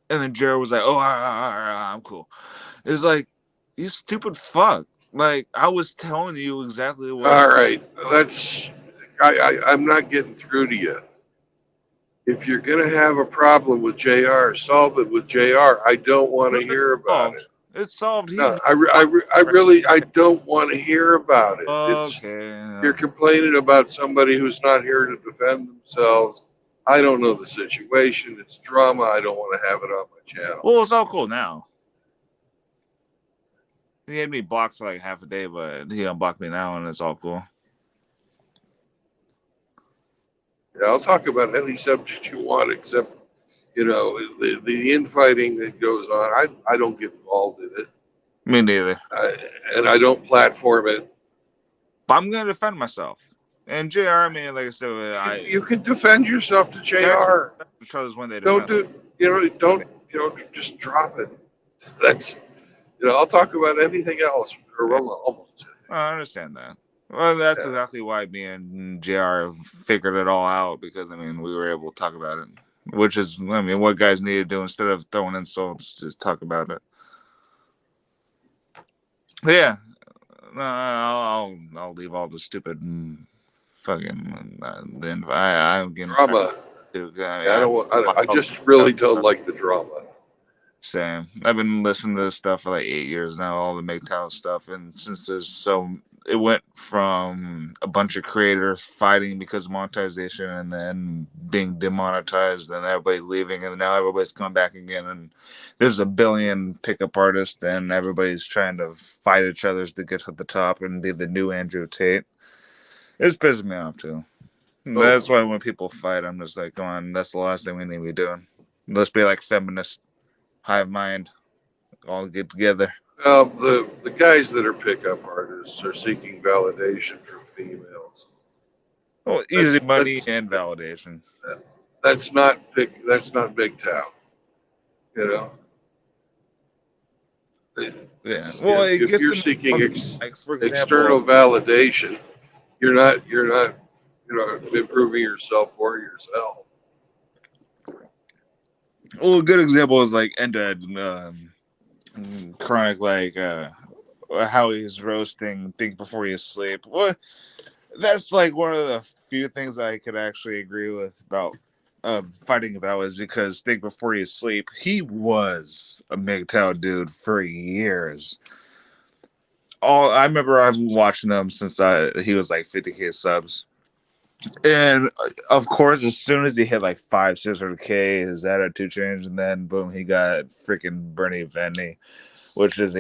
Speaker 3: And then Jared was like, oh, I'm cool. It's like, you stupid fuck. Like, I was telling you exactly what.
Speaker 1: All right, that's. I'm not getting through to you. If you're going to have a problem with JR, solve it with JR. I don't want
Speaker 3: No,
Speaker 1: to
Speaker 3: it's
Speaker 1: hear about
Speaker 3: solved.
Speaker 1: it.
Speaker 3: It's solved. He.
Speaker 1: No, I really, I don't want to hear about it.
Speaker 3: Okay.
Speaker 1: You're complaining about somebody who's not here to defend themselves. I don't know the situation. It's drama. I don't want to have it on my channel.
Speaker 3: Well, it's all cool now. He had me blocked for like half a day, but he unblocked me now, and it's all cool.
Speaker 1: Yeah, I'll talk about any subject you want, except the infighting that goes on. I don't get involved in it.
Speaker 3: Me neither.
Speaker 1: And I don't platform it.
Speaker 3: But I'm gonna defend myself. And JR, I mean, like I said,
Speaker 1: You can defend yourself to
Speaker 3: guys
Speaker 1: JR.
Speaker 3: each other's when they
Speaker 1: Don't
Speaker 3: defend.
Speaker 1: don't just drop it. That's I'll talk about anything else or
Speaker 3: Yeah,
Speaker 1: almost.
Speaker 3: I understand that. Well, that's
Speaker 1: Yeah.
Speaker 3: exactly why me and JR figured it all out because I mean we were able to talk about it, which is I mean what guys need to do instead of throwing insults, just talk about it. But yeah, no, I'll leave all the stupid fucking then I'm getting tired.
Speaker 1: Drama.
Speaker 3: Too.
Speaker 1: Yeah, I just really don't like the drama.
Speaker 3: Same. I've been listening to this stuff for like 8 years now, all the MGTOW stuff, and since it went from a bunch of creators fighting because of monetization and then being demonetized and everybody leaving and now everybody's coming back again and there's a billion pickup artists and everybody's trying to fight each other to get to the top and be the new Andrew Tate. It's pissing me off too. That's why when people fight, I'm just like, come on, that's the last thing we need to be doing. Let's be like feminists. Hive mind, all get together.
Speaker 1: The guys that are pickup artists are seeking validation from females.
Speaker 3: Oh, easy money and validation.
Speaker 1: That's not MGTOW. You know.
Speaker 3: Yeah. Well, it
Speaker 1: If
Speaker 3: gets
Speaker 1: you're
Speaker 3: to
Speaker 1: seeking
Speaker 3: like for
Speaker 1: external
Speaker 3: example,
Speaker 1: validation, you're not improving yourself or yourself.
Speaker 3: well, a good example is like Chronic, like how he's roasting Think Before You Sleep. Well, that's like one of the few things I could actually agree with about fighting about is because Think Before You Sleep, he was a MGTOW dude for years. I remember I've been watching him since he was like 50K subs. And of course, as soon as he hit like 600K, his attitude changed, and then boom, he got freaking Bernie Venny, which is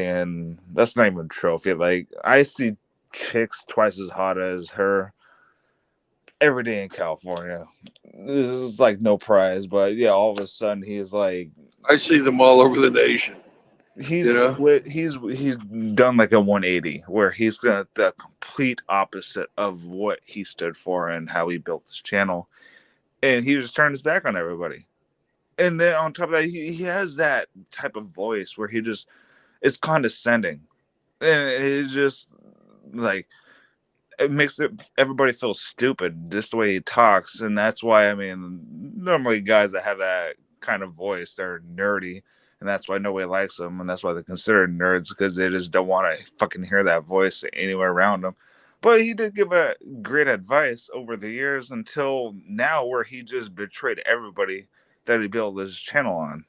Speaker 3: that's not even a trophy. Like I see chicks twice as hot as her every day in California. This is like no prize, but yeah, all of a sudden he's like,
Speaker 1: I see them all over the nation.
Speaker 3: He's
Speaker 1: You know?
Speaker 3: he's done like a 180 where he's the complete opposite of what he stood for and how he built his channel, and he just turned his back on everybody. And then on top of that, he has that type of voice where he just it's condescending, and it's just like it makes everybody feel stupid just the way he talks. And that's why, I mean, normally guys that have that kind of voice, they're nerdy, and that's why nobody likes them, and that's why they're considered nerds, because they just don't want to fucking hear that voice anywhere around them. But he did give a great advice over the years until now, where he just betrayed everybody that he built his channel on.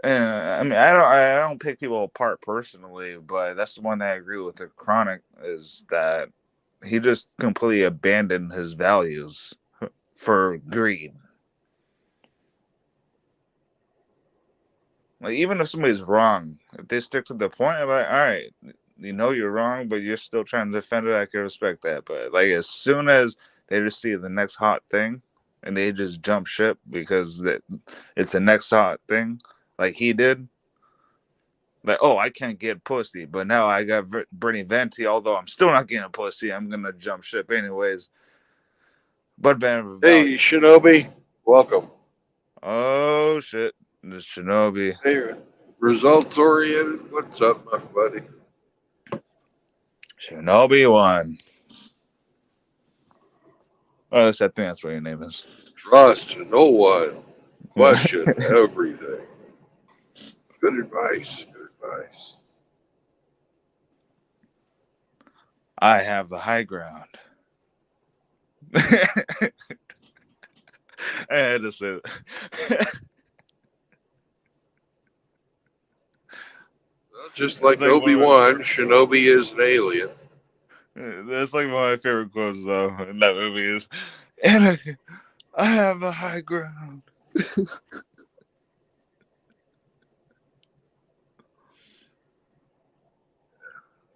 Speaker 3: And I mean, I don't pick people apart personally, but that's the one that I agree with the Chronic, is that he just completely abandoned his values for greed. Like, even if somebody's wrong, if they stick to the point, I'm like, all right, you know you're wrong, but you're still trying to defend it, I can respect that. But like, as soon as they just see the next hot thing and they just jump ship because it's the next hot thing, like he did, like, oh, I can't get pussy, but now I got Brittany Venti, although I'm still not getting pussy, I'm gonna jump ship anyways. But Ben Valley.
Speaker 1: Hey, Shinobi, welcome.
Speaker 3: Oh shit, the Shinobi.
Speaker 1: Hey, results oriented. What's up, my buddy?
Speaker 3: Shinobi 1. Oh, I think that's what your name is.
Speaker 1: Trust no one. Question everything. Good advice. Good advice.
Speaker 3: I have the high ground. I had to say that.
Speaker 1: Well, just like
Speaker 3: Like
Speaker 1: Obi-Wan, Shinobi is an alien.
Speaker 3: that's like one of my favorite quotes, though, in that movie is, and I have the high ground.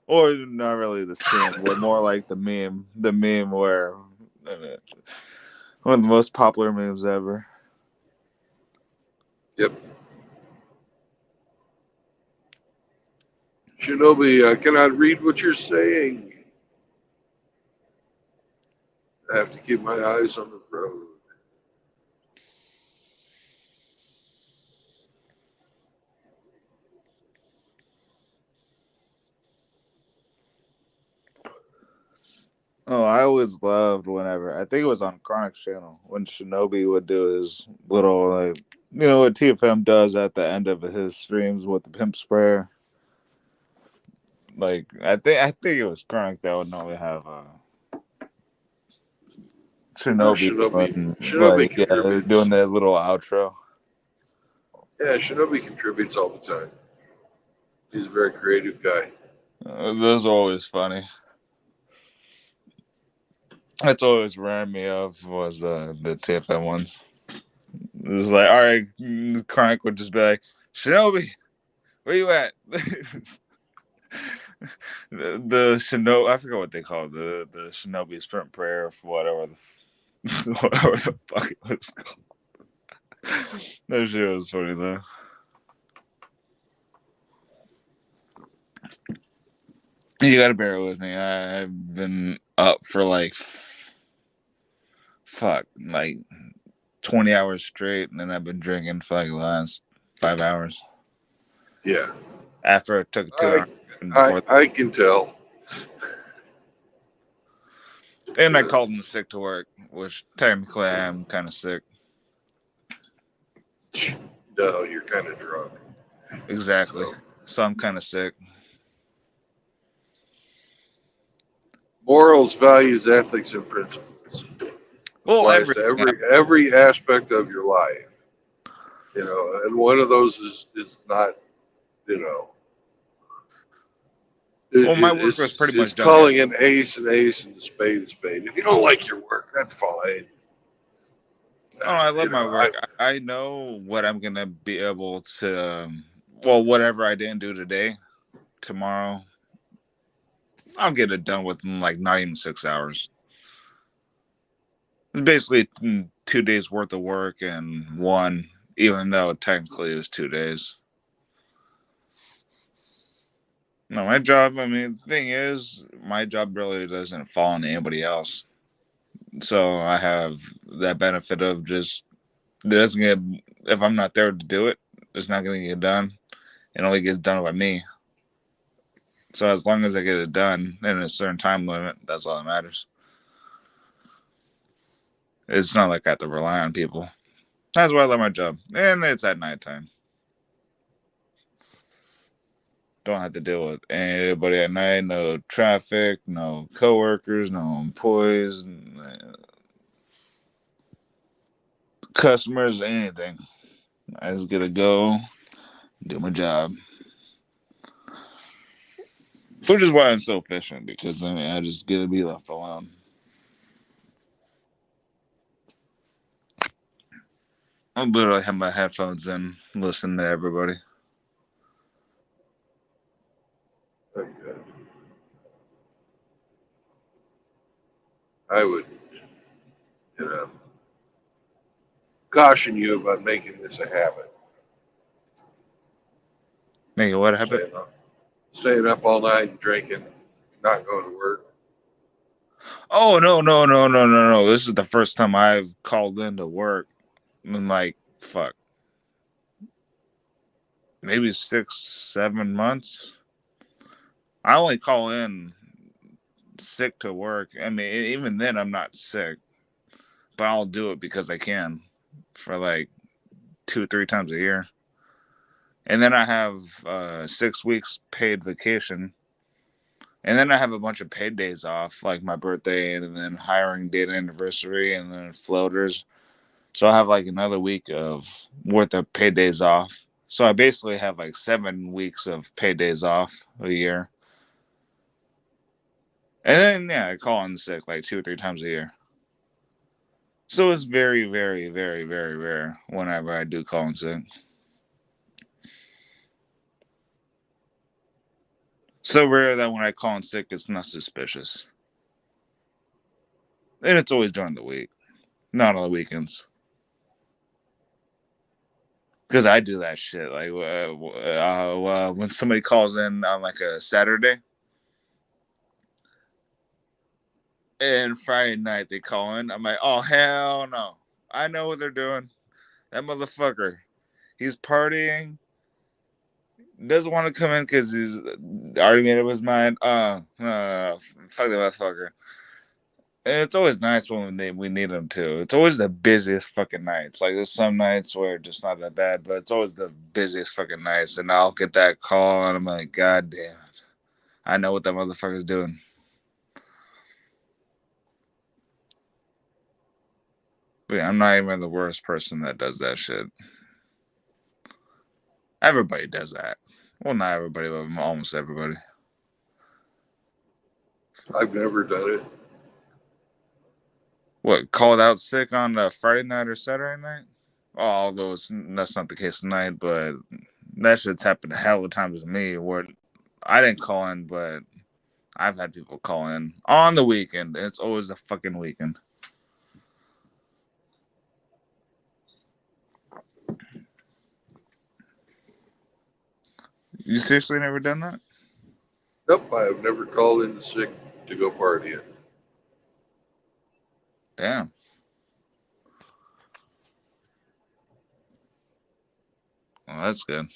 Speaker 3: Or not really the scene, but more like the meme where one of the most popular memes ever.
Speaker 1: Yep. Shinobi, I cannot read what you're saying. I have to keep my eyes on the road.
Speaker 3: Oh, I always loved whenever, I think it was on Chronic's channel, when Shinobi would do his little, like, you know what TFM does at the end of his streams with the pimp sprayer. Like, I think it was Chronic that would normally have Shinobi doing,
Speaker 1: Shinobi
Speaker 3: like, yeah,
Speaker 1: contributes.
Speaker 3: doing that little outro.
Speaker 1: Yeah, Shinobi contributes all the time. He's a very creative guy.
Speaker 3: Those are always funny. That's always reminded me of was the TFM ones. It was like, all right, Chronic would just be like, Shinobi, where you at? the Shinobi, I forget what they call it, the Shinobi sprint prayer for whatever whatever the fuck it was called. That shit was funny though. You gotta bear with me. I've been up for like 20 hours straight, and then I've been drinking for like the last 5 hours.
Speaker 1: Yeah.
Speaker 3: After it took 2 hours before.
Speaker 1: I can tell.
Speaker 3: And I called in sick to work, which technically I am kind of sick.
Speaker 1: No, you're kind of drunk.
Speaker 3: Exactly. So I'm kind of sick.
Speaker 1: Morals, values, ethics, and principles.
Speaker 3: Well,
Speaker 1: Applies to every aspect of your life. You know, and one of those is not, you know.
Speaker 3: Well, my work was pretty much done.
Speaker 1: Calling an ace and a spade. If you don't like your work, that's fine.
Speaker 3: Oh, I love my work. I know what I'm gonna be able to. Well, whatever I didn't do today, tomorrow, I'll get it done within like not even 6 hours. It's basically 2 days worth of work in one even though technically it was 2 days. No, my job, I mean, the thing is, my job really doesn't fall on anybody else. So I have that benefit of just, it doesn't get, if I'm not there to do it, it's not going to get done. It only gets done by me. So as long as I get it done in a certain time limit, that's all that matters. It's not like I have to rely on people. That's why I love my job. And it's at nighttime. Don't have to deal with anybody at night. No traffic, no coworkers, no employees, customers, anything. I just gotta go do my job. Which is why I'm so efficient, because I mean I just gotta be left alone. I literally have my headphones in, listen to everybody.
Speaker 1: Okay. I would, caution you about making this a habit.
Speaker 3: Make it what happened?
Speaker 1: Staying up all night and drinking, not going to work.
Speaker 3: Oh no. This is the first time I've called into work in like maybe 6-7 months. I only call in sick to work. I mean, even then I'm not sick, but I'll do it because I can for like 2-3 times a year. And then I have 6 weeks paid vacation. And then I have a bunch of paid days off, like my birthday and then hiring date anniversary and then floaters. So I have like another week of worth of paid days off. So I basically have like 7 weeks of paid days off a year. And then, yeah, I call in sick like 2 or 3 times a year. So it's very, very, very, very rare whenever I do call in sick. So rare that when I call in sick, it's not suspicious. And it's always during the week, not on the weekends. Because I do that shit. Like when somebody calls in on like a Saturday, and Friday night they call in, I'm like, oh, hell no. I know what they're doing. That motherfucker, he's partying. Doesn't want to come in because he's already made up his mind. Fuck that motherfucker. And it's always nice when we need them to. It's always the busiest fucking nights. Like there's some nights where it's just not that bad, but it's always the busiest fucking nights. And I'll get that call and I'm like, God damn it. I know what that motherfucker's doing. But yeah, I'm not even the worst person that does that shit. Everybody does that. Well, not everybody, but almost everybody.
Speaker 1: I've never done it.
Speaker 3: What, called out sick on Friday night or Saturday night? Oh, although that's not the case tonight, but that shit's happened a hell of times to me where I didn't call in, but I've had people call in on the weekend. It's always the fucking weekend. You seriously never done that?
Speaker 1: Nope, I have never called in sick to go partying.
Speaker 3: Damn. Well, that's good.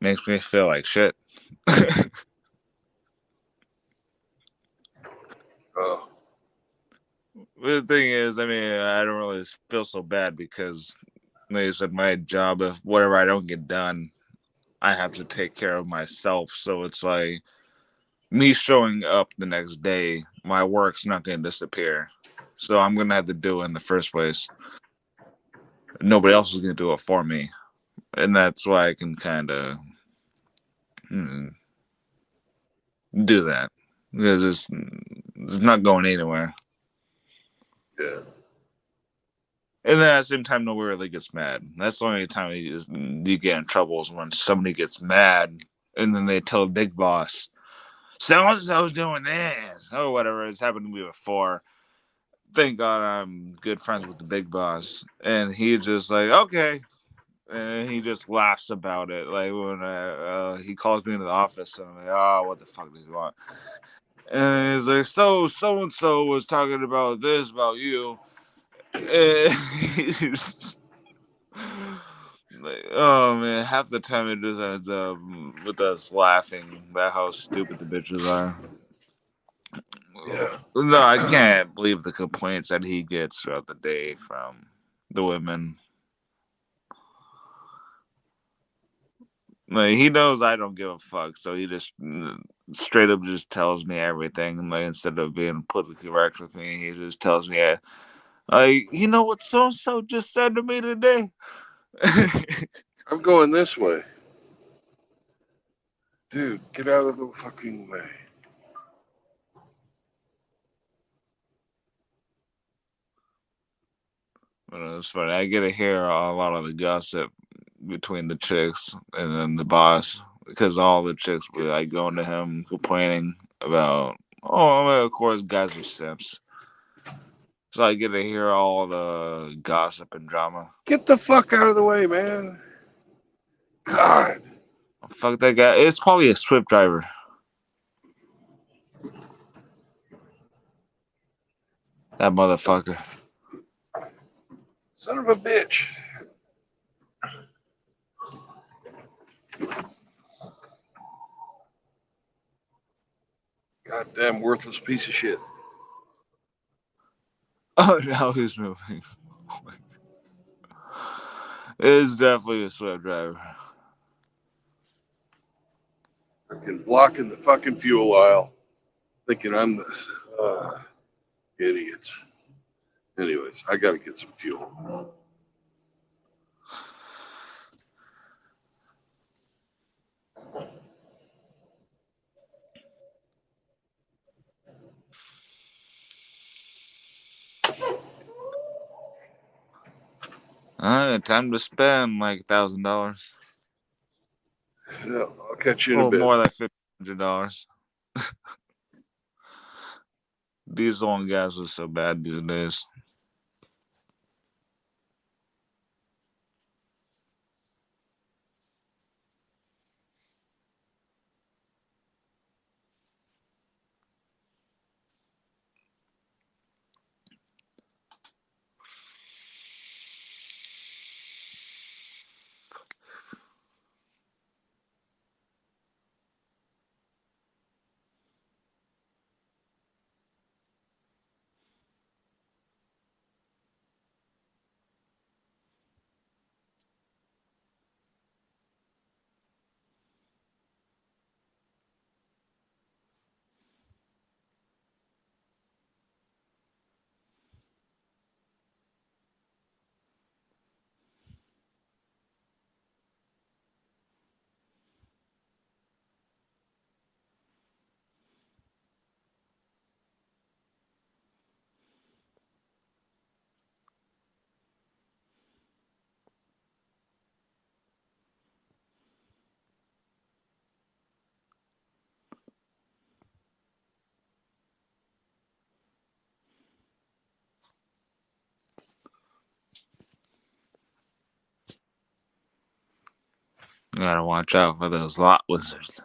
Speaker 3: Makes me feel like shit.
Speaker 1: Oh,
Speaker 3: The thing is, I mean, I don't really feel so bad because, like I said, my job, if whatever I don't get done, I have to take care of myself. So it's like me showing up the next day, my work's not going to disappear. So I'm going to have to do it in the first place. Nobody else is going to do it for me. And that's why I can kind of do that. Because it's not going anywhere.
Speaker 1: yeah.
Speaker 3: And then at the same time, nobody really gets mad. That's the only time you get in trouble is when somebody gets mad and then they tell a big boss, so-and-so's doing this or whatever. It's happened to me before. thank God I'm good friends with the big boss, and he just like okay, and he just laughs about it. Like when he calls me into the office, and I'm like, oh, what the fuck does he want? And he's like, so and so was talking about this about you. And like, oh man, half the time it just ends up with us laughing about how stupid the bitches are.
Speaker 1: Yeah.
Speaker 3: No, I can't believe the complaints that he gets throughout the day from the women. Like he knows I don't give a fuck, so he just straight up just tells me everything. Like instead of being politically correct with me, he just tells me, like, you know what so and so just said to me today.
Speaker 1: I'm going this way. Dude, get out of the fucking way.
Speaker 3: But it's funny. I get to hear a lot of the gossip between the chicks and then the boss because all the chicks were like going to him complaining about. Oh, well, of course, guys are simps. So I get to hear all the gossip and drama.
Speaker 1: Get the fuck out of the way, man. God.
Speaker 3: Oh, fuck that guy. It's probably a Swift driver. That motherfucker.
Speaker 1: Son of a bitch. Goddamn worthless piece of shit.
Speaker 3: Oh, now he's moving. It's definitely a Swift driver.
Speaker 1: Fucking blocking the fucking fuel aisle. Thinking I'm the idiots. Anyways, I gotta get some fuel.
Speaker 3: Time to spend like $1,000.
Speaker 1: Yeah, I'll catch you in a
Speaker 3: Well,
Speaker 1: bit.
Speaker 3: more like $1,500. Diesel and gas is so bad these days. You gotta watch out for those lot wizards.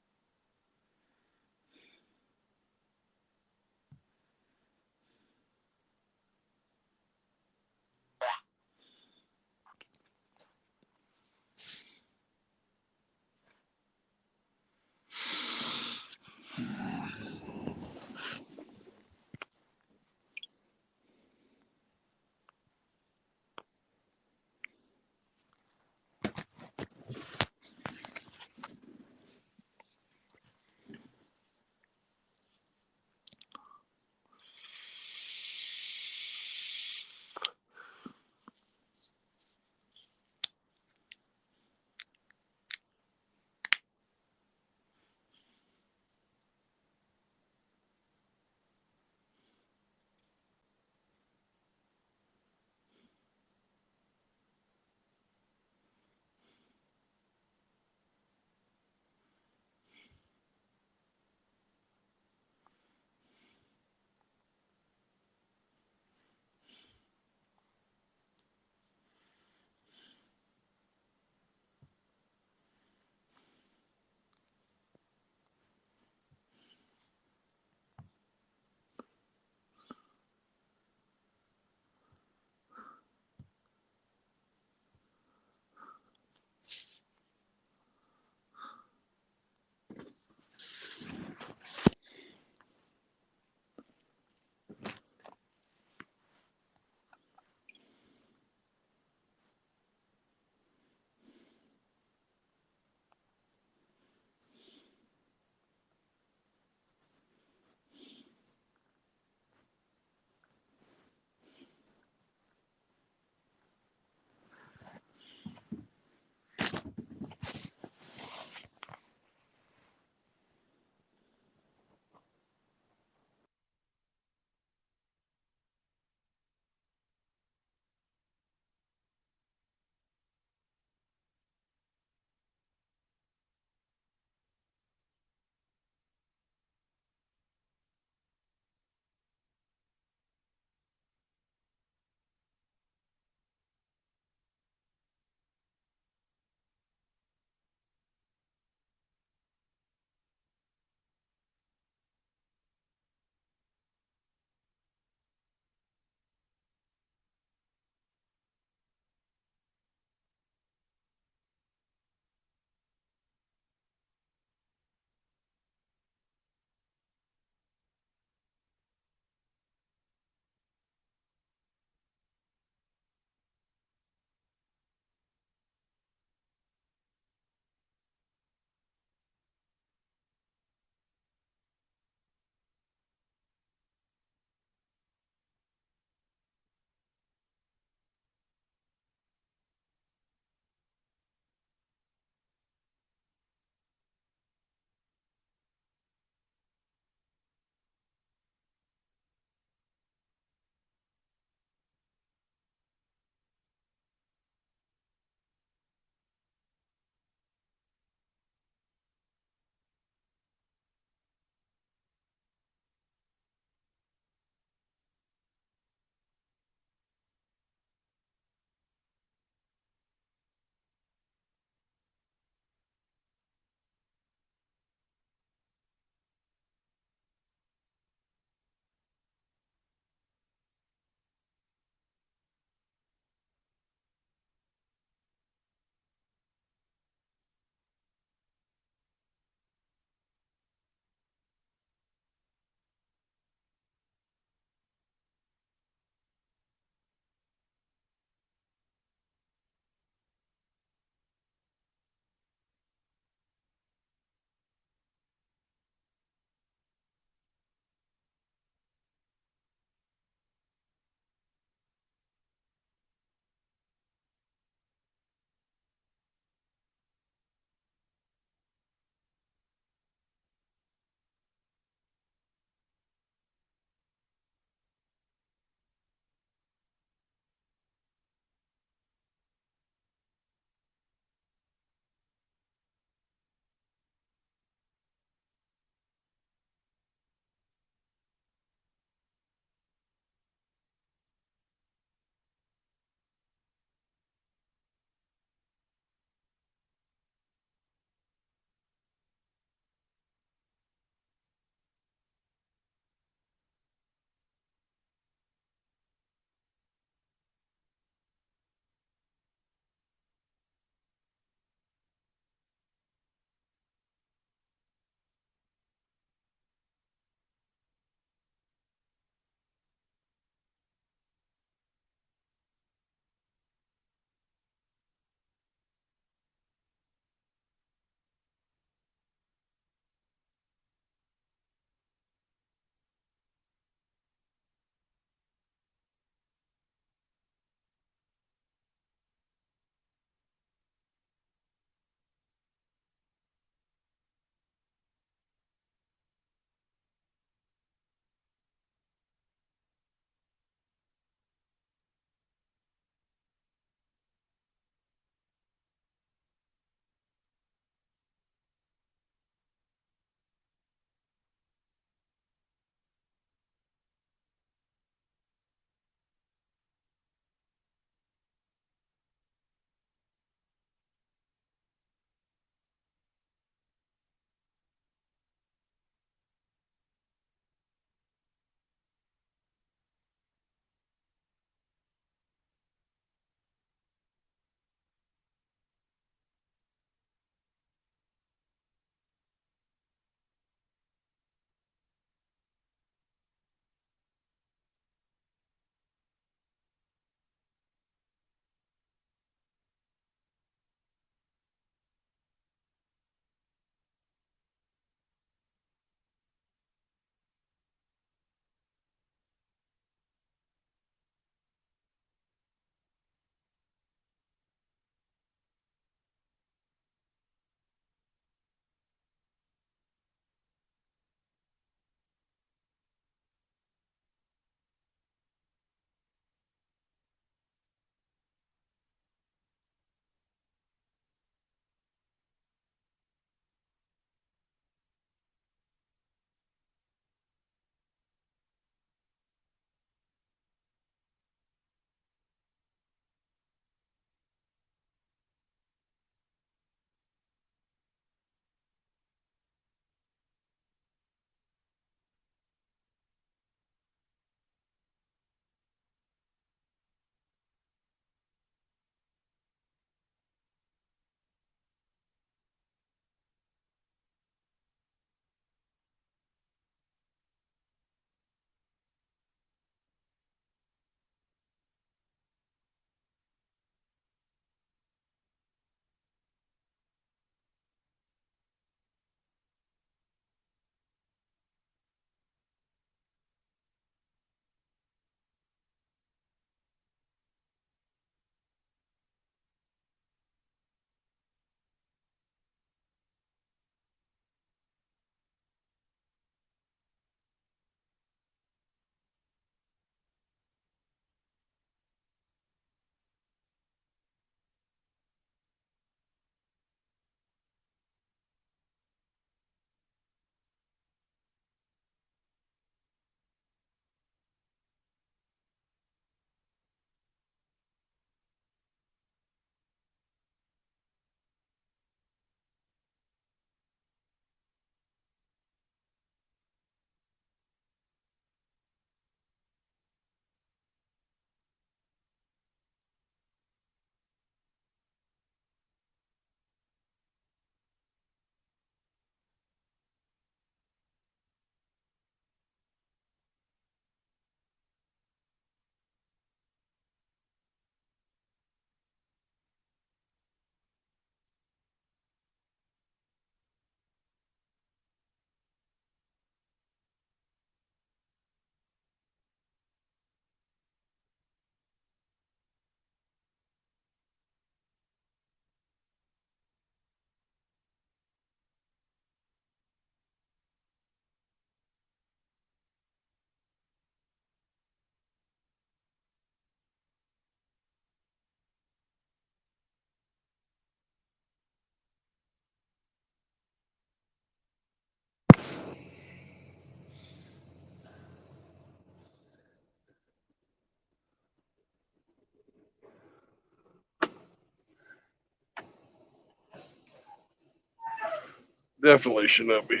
Speaker 1: Definitely Shinobi.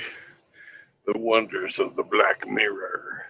Speaker 1: The wonders of the Black Mirror.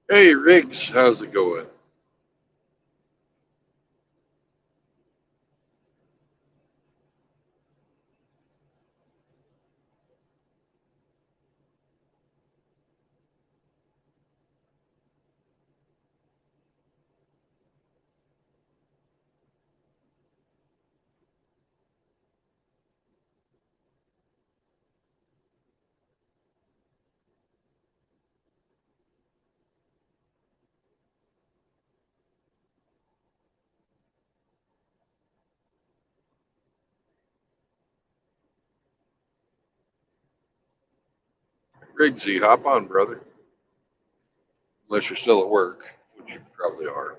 Speaker 1: Hey, Riggs, how's it going? Riggsy, hop on, brother. Unless you're still at work, which you probably are.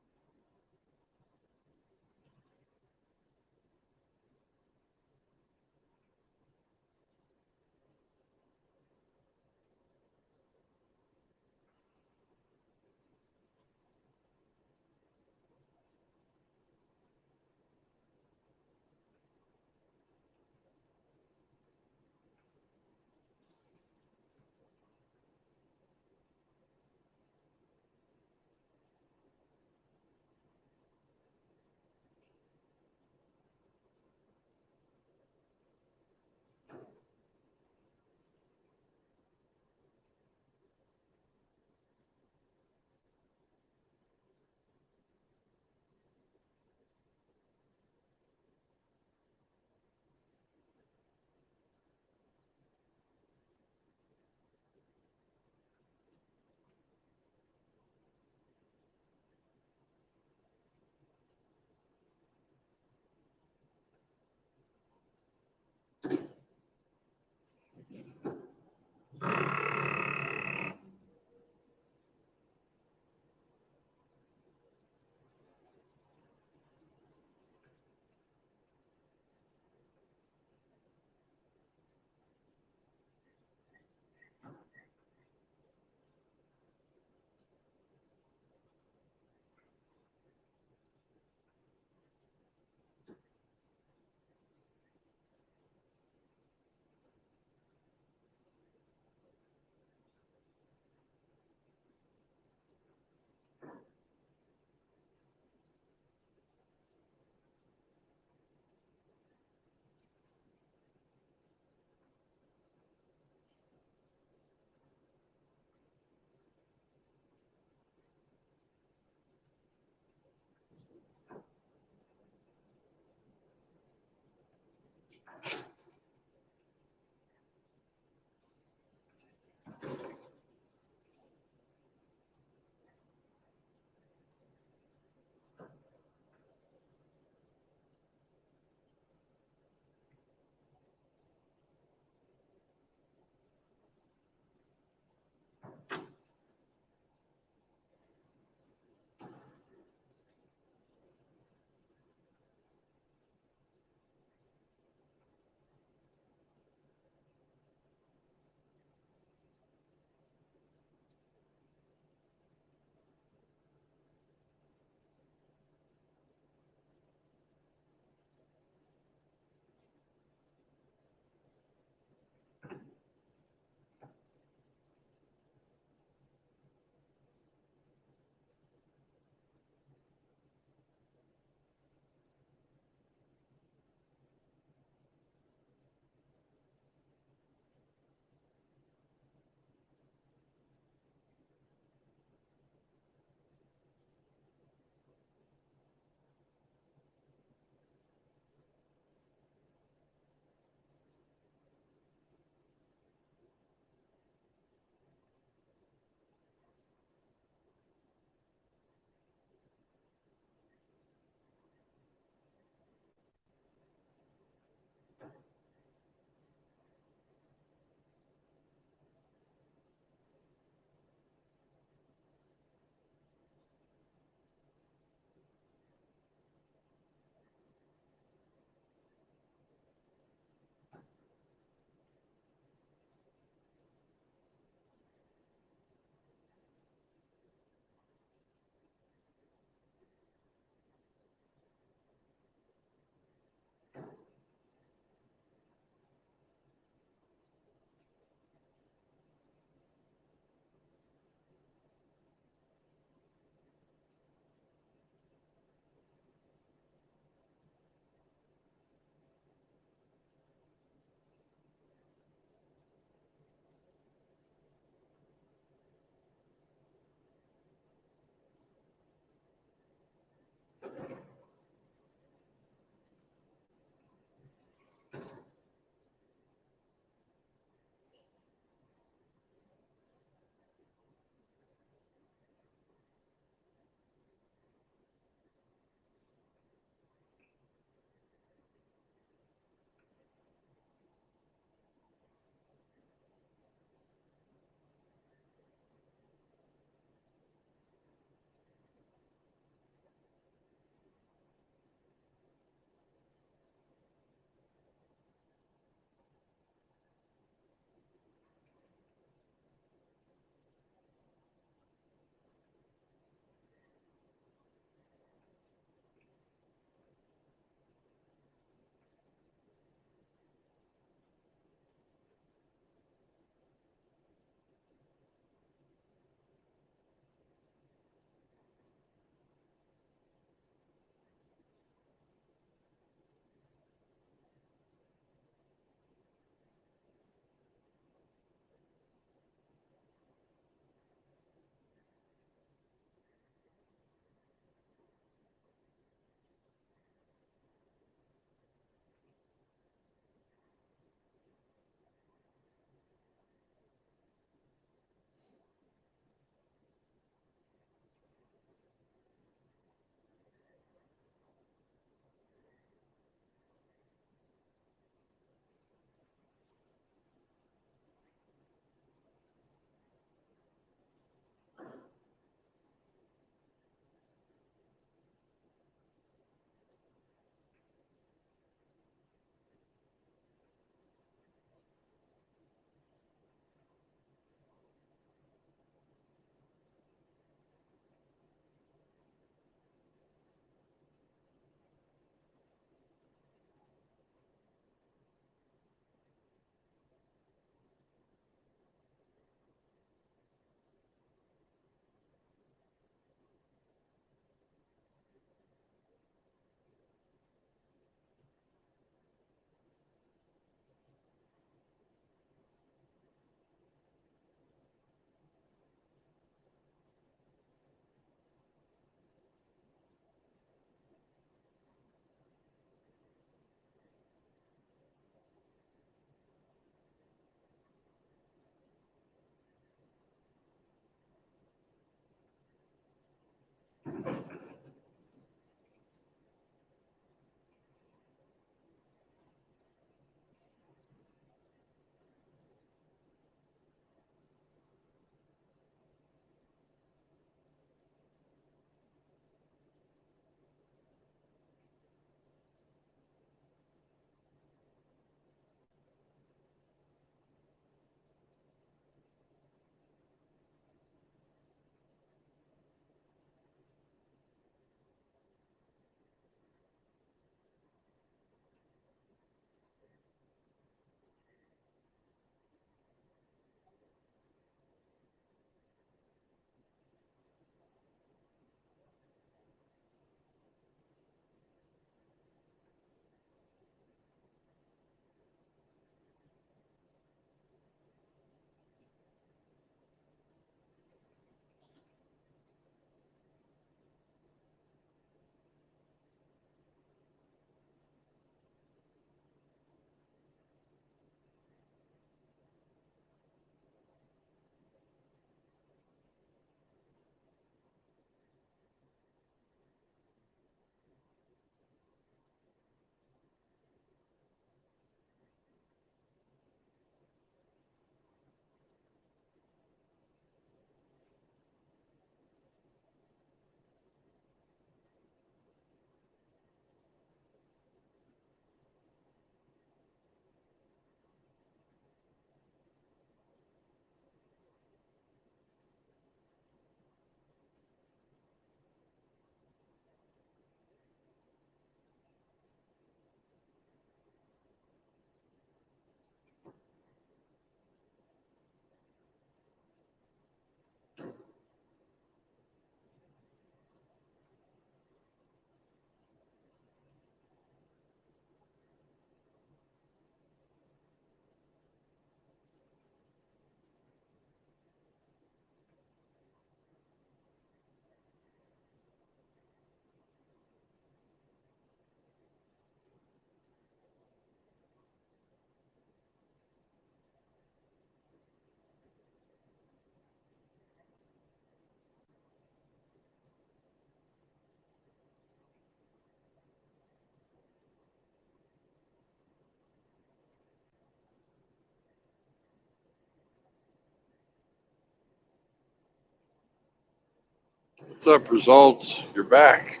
Speaker 1: What's up, results? You're back.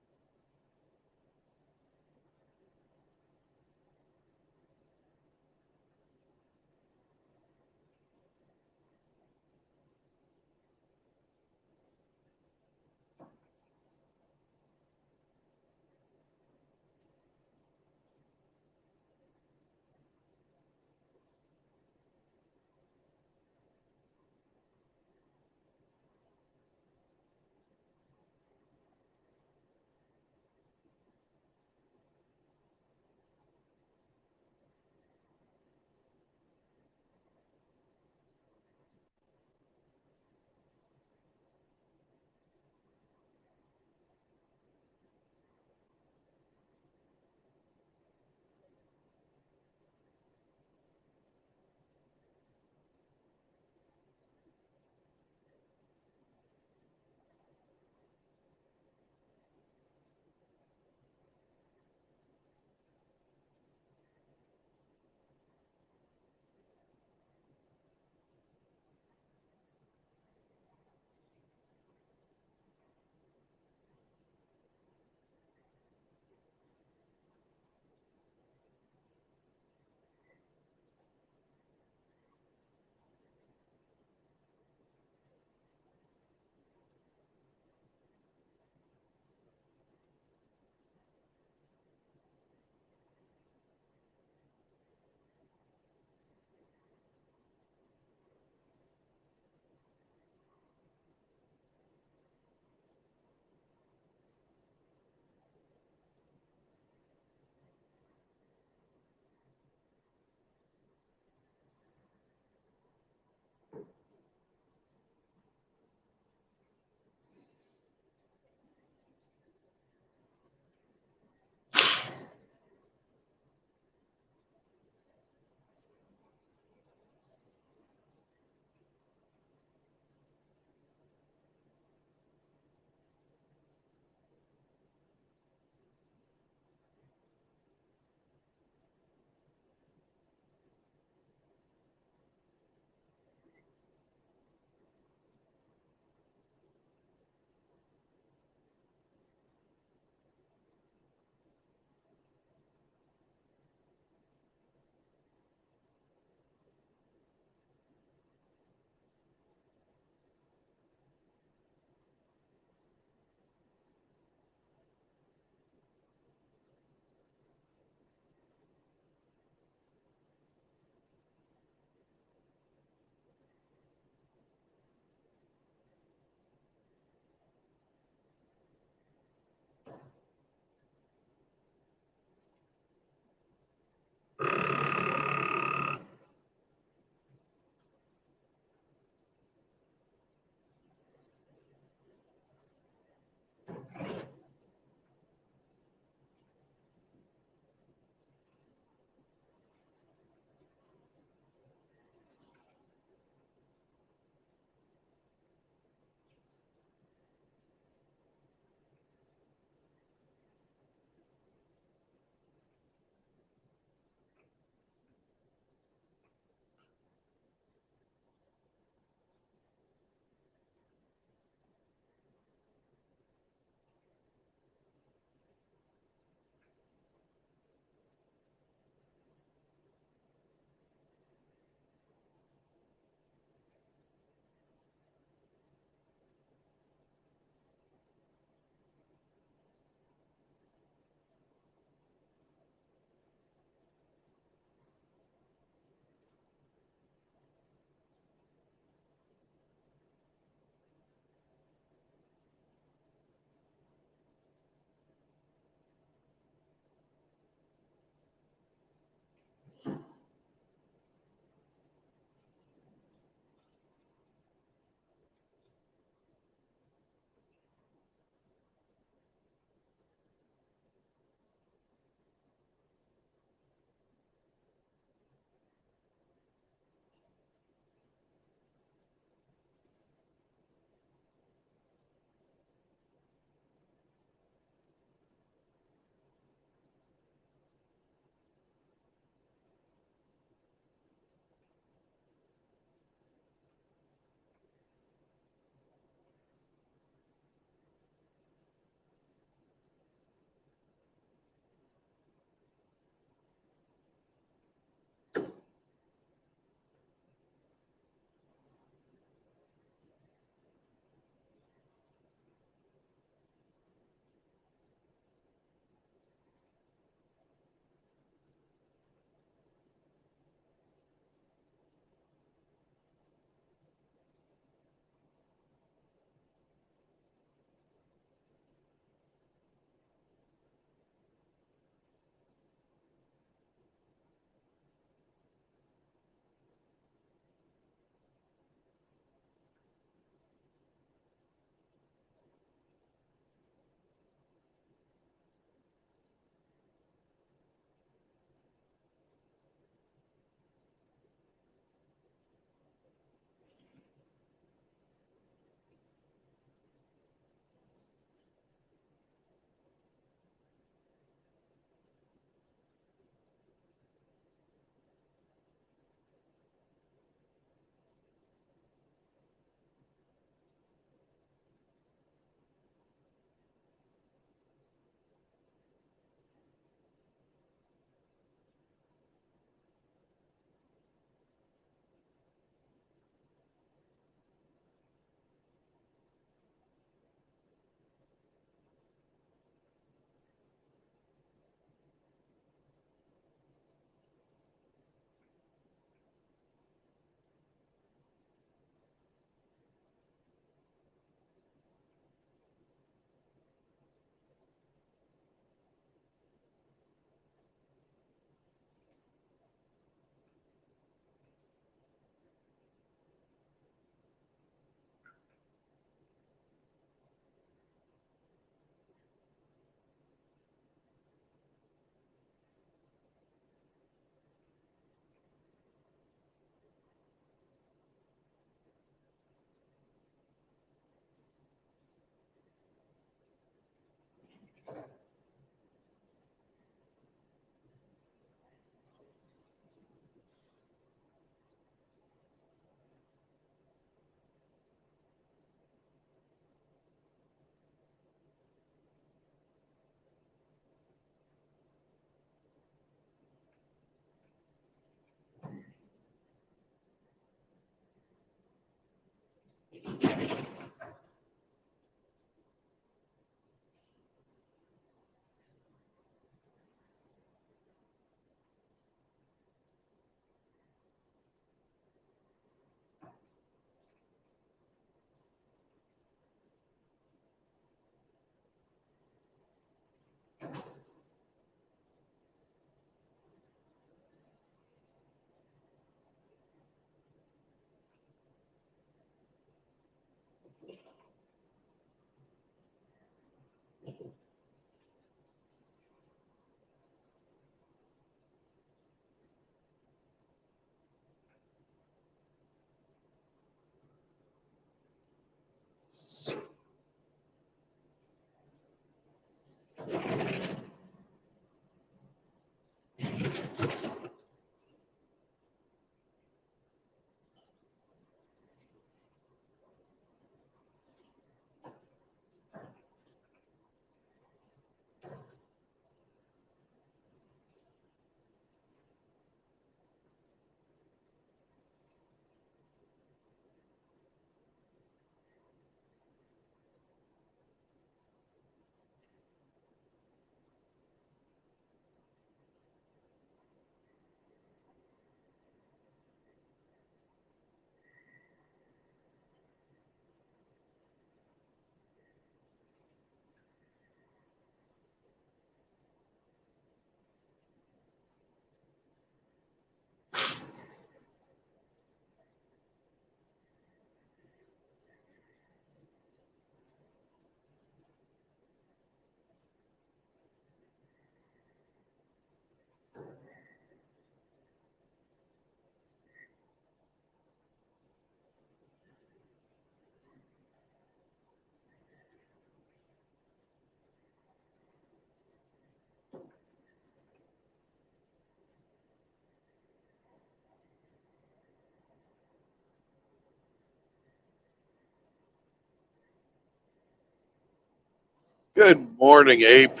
Speaker 1: Good morning, Ape.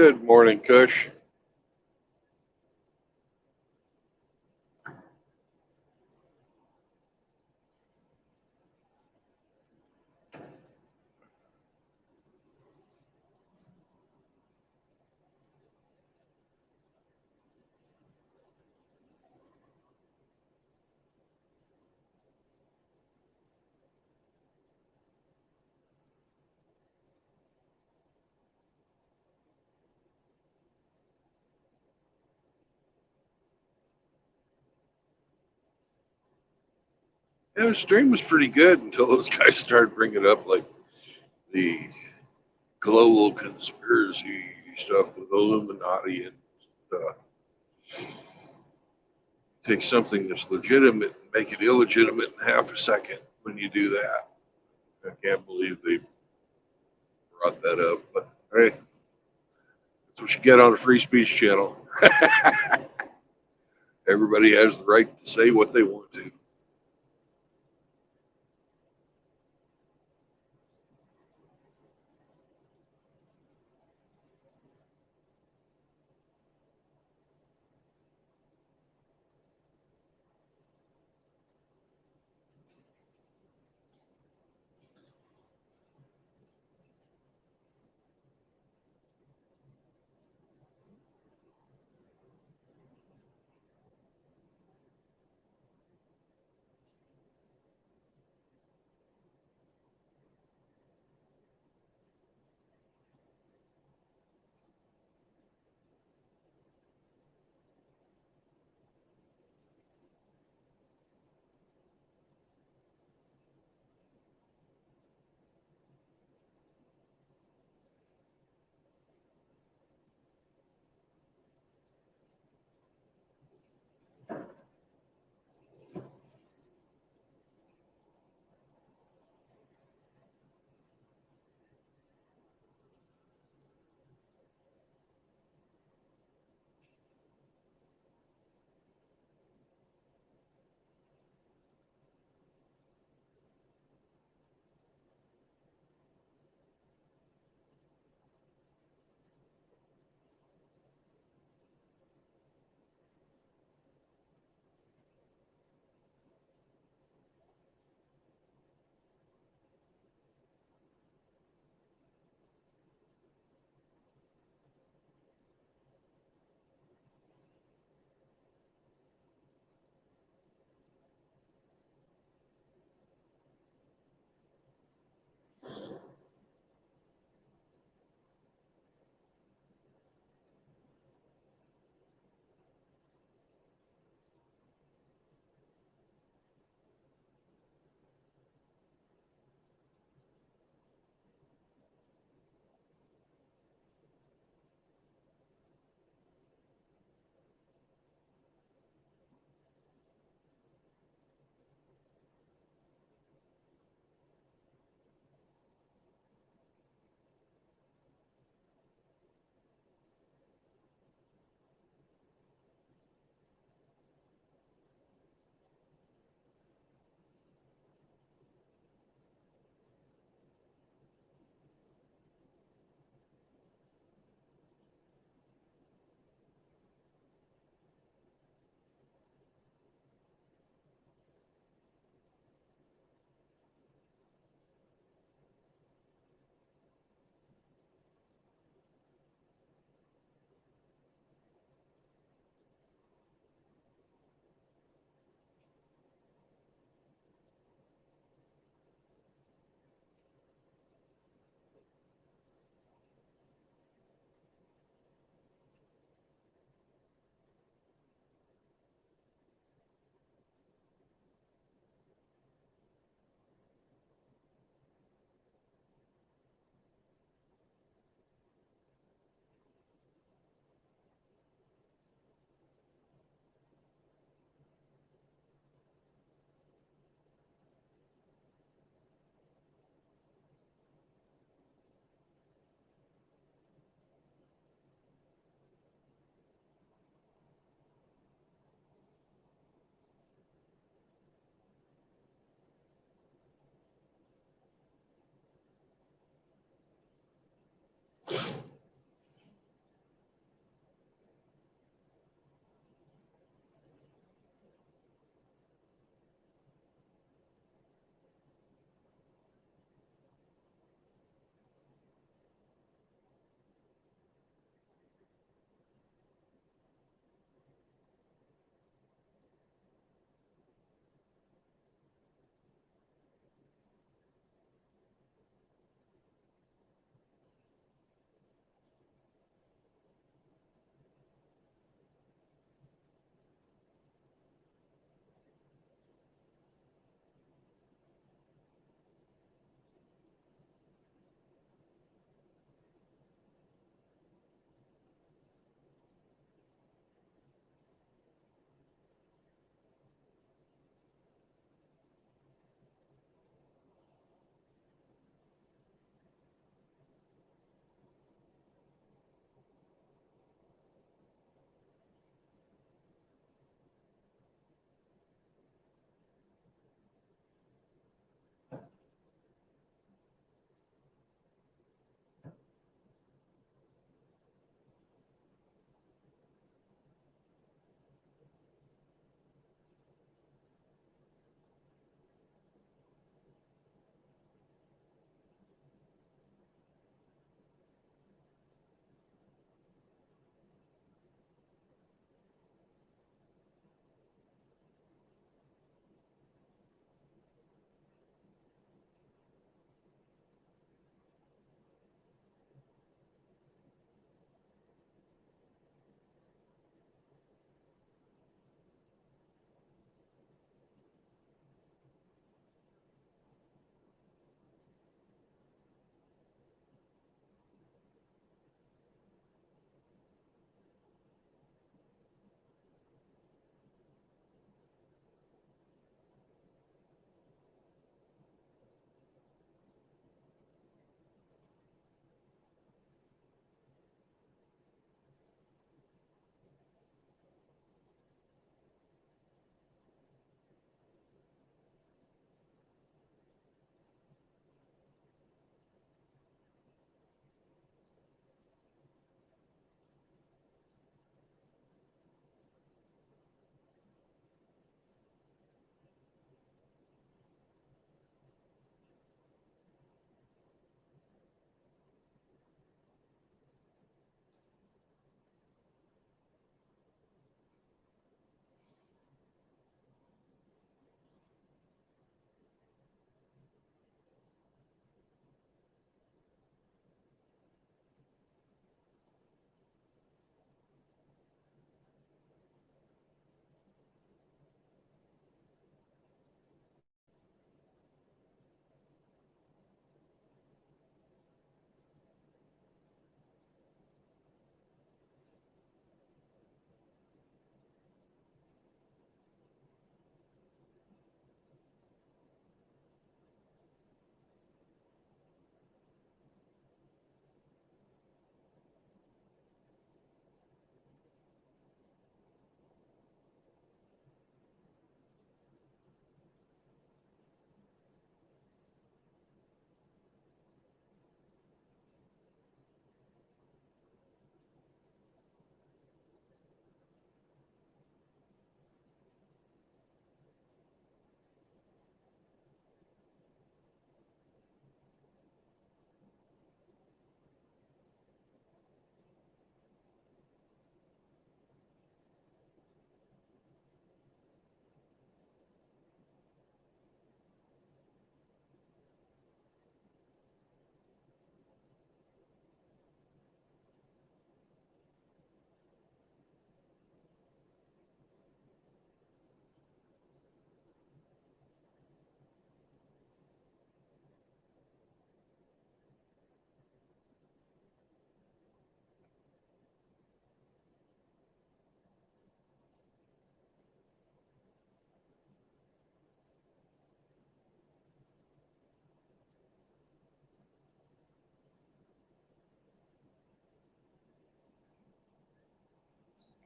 Speaker 1: Good morning, Kush. Yeah, the stream was pretty good until those guys started bringing up like the global conspiracy stuff with Illuminati and take something that's legitimate and make it illegitimate in half a second when you do that. I can't believe they brought that up, but hey, that's what you get on a free speech channel. Everybody has the right to say what they want to.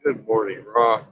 Speaker 1: Good morning, Raw.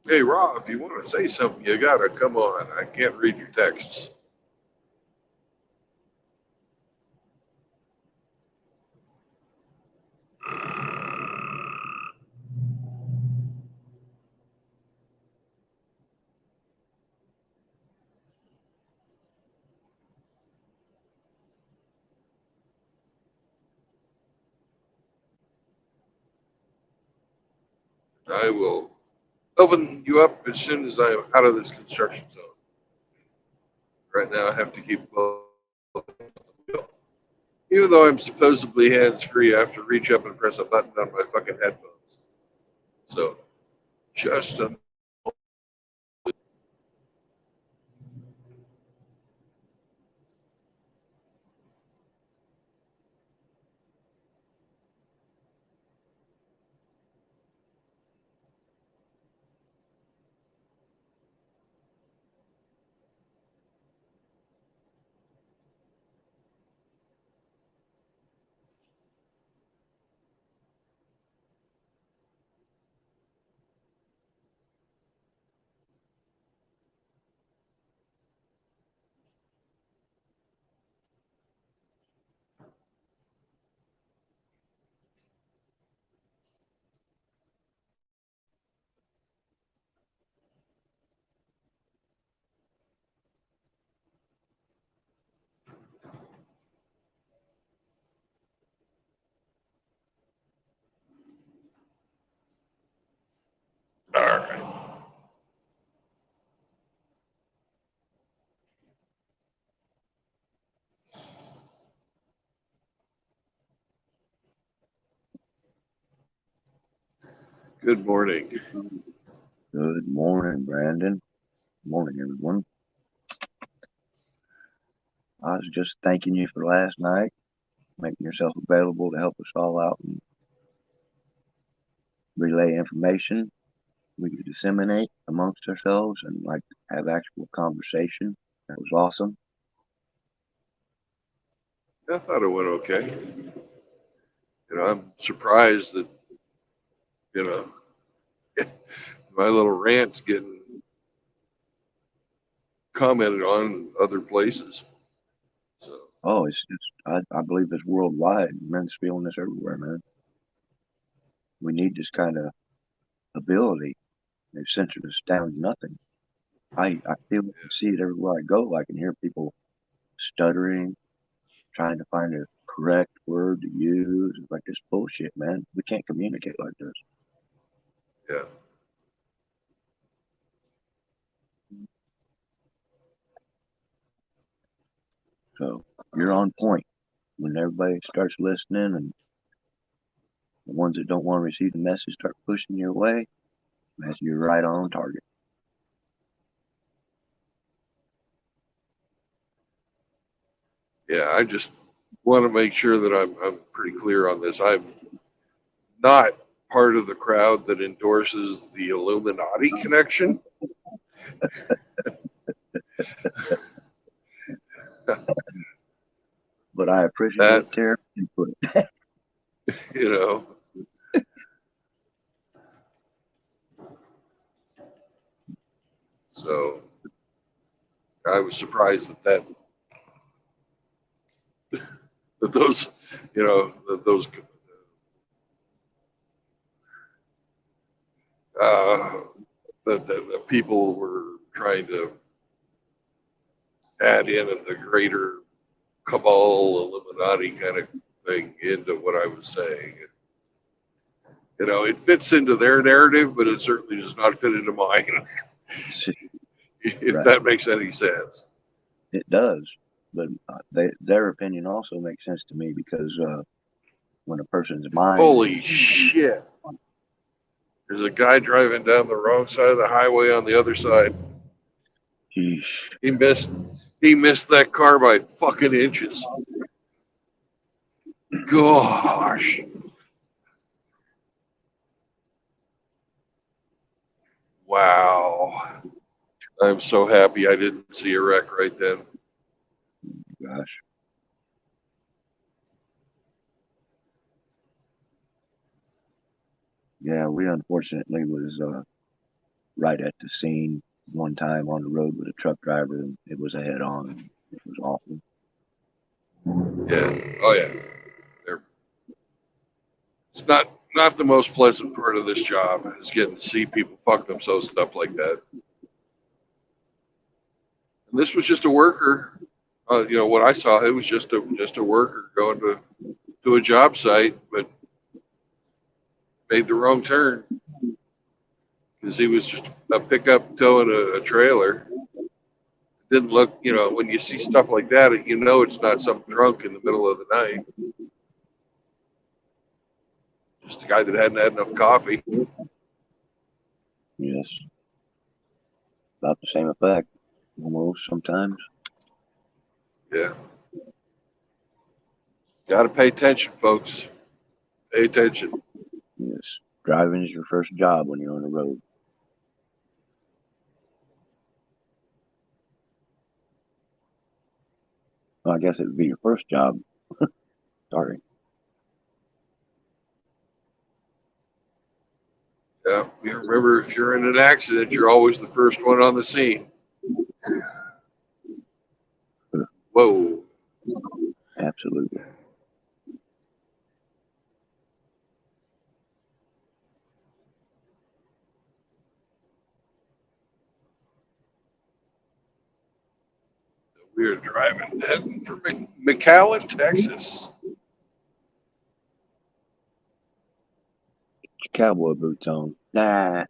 Speaker 1: Hey, Raw, if you want to say something, you got to come on. I can't read your texts. I will open you up as soon as I'm out of this construction zone. Right now, I have to keep both. Even though I'm supposedly hands free, I have to reach up and press a button on my fucking headphones. So, just a all right. Good morning.
Speaker 4: Good morning, Brandon. Morning, everyone. I was just thanking you for last night, making yourself available to help us all out and relay information we could disseminate amongst ourselves and like have actual conversation. That was awesome.
Speaker 1: I thought it went okay. I'm surprised that you know my little rant's getting commented on in other places. So,
Speaker 4: Oh, I believe it's worldwide. Men's feeling this everywhere, man. We need this kind of ability. They've censored us down to nothing. I feel and see it everywhere I go. I can hear people stuttering, trying to find a correct word to use. It's like this bullshit, man. We can't communicate like this.
Speaker 1: Yeah.
Speaker 4: So you're on point. When everybody starts listening and the ones that don't want to receive the message start pushing your way, you're right on target.
Speaker 1: Yeah, I just want to make sure that I'm pretty clear on this. I'm not part of the crowd that endorses the Illuminati connection.
Speaker 4: But I appreciate
Speaker 1: That,
Speaker 4: their input.
Speaker 1: you know, so I was surprised that those, you know, that those that people were trying to add in the greater cabal Illuminati kind of thing into what I was saying. You know, it fits into their narrative, but it certainly does not fit into mine. If
Speaker 4: Right.
Speaker 1: that makes any sense.
Speaker 4: It does, but their opinion also makes sense to me because when a person's mind
Speaker 1: Holy shit. There's a guy driving down the wrong side of the highway on the other side.
Speaker 4: Sheesh.
Speaker 1: He missed that car by fucking inches. Gosh. Wow. I'm so happy I didn't see a wreck right then.
Speaker 4: Gosh. Yeah, we unfortunately was right at the scene one time on the road with a truck driver, and it was a head-on. It was awful.
Speaker 1: Yeah. Oh yeah. It's not the most pleasant part of this job is getting to see people fuck themselves up like that. And this was just a worker. You know what I saw? It was just a worker going to a job site, but made the wrong turn because he was just a pickup towing a trailer. Didn't look, you know, when you see stuff like that, you know it's not some drunk in the middle of the night. Just a guy that hadn't had enough coffee.
Speaker 4: Yes. About the same effect, almost sometimes.
Speaker 1: Yeah. Got to pay attention, folks. Pay attention.
Speaker 4: Yes. Driving is your first job when you're on the road. Well, I guess it would be your first job. Sorry.
Speaker 1: Yeah. You remember, if you're in an accident, you're always the first one on the scene. Whoa.
Speaker 4: Absolutely.
Speaker 1: We were driving heading for McAllen, Texas.
Speaker 4: Cowboy boots on. Nah.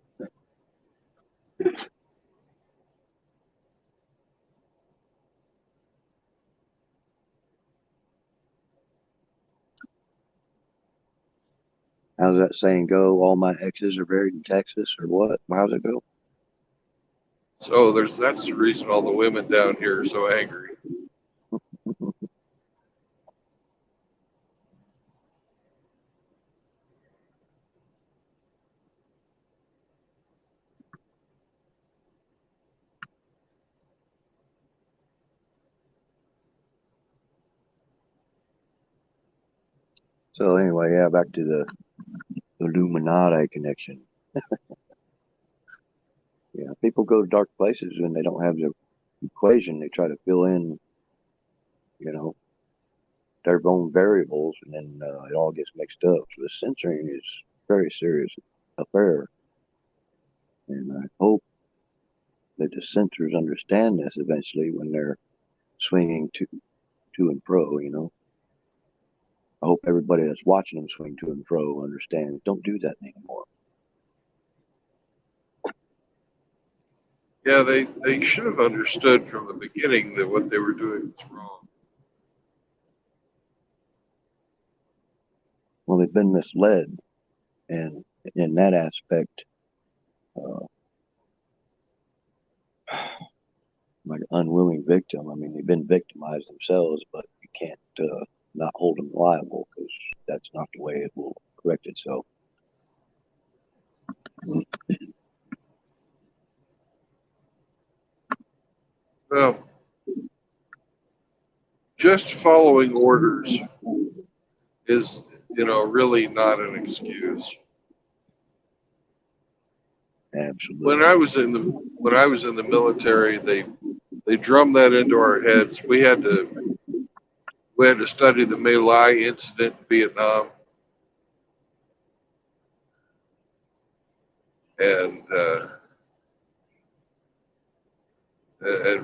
Speaker 4: How's that saying go? All my exes are buried in Texas, or what? How's it go?
Speaker 1: So that's the reason all the women down here are so angry.
Speaker 4: So anyway, yeah, back to the Illuminati connection. Yeah, people go to dark places when they don't have the equation. They try to fill in, you know, their own variables, and then it all gets mixed up. So the censoring is a very serious affair, and I hope that the censors understand this eventually when they're swinging to and fro. You know, I hope everybody that's watching them swing to and fro understands. Don't do that anymore.
Speaker 1: Yeah, they should have understood from the beginning that what they were doing was wrong.
Speaker 4: Well, they've been misled, and in that aspect, uh, like unwilling victim. I mean, they've been victimized themselves, but you can't not hold them liable because that's not the way it will correct itself.
Speaker 1: Well, just following orders is, really not an excuse.
Speaker 4: Absolutely.
Speaker 1: When I was in the military, they drummed that into our heads. We had to study the My Lai incident in Vietnam, and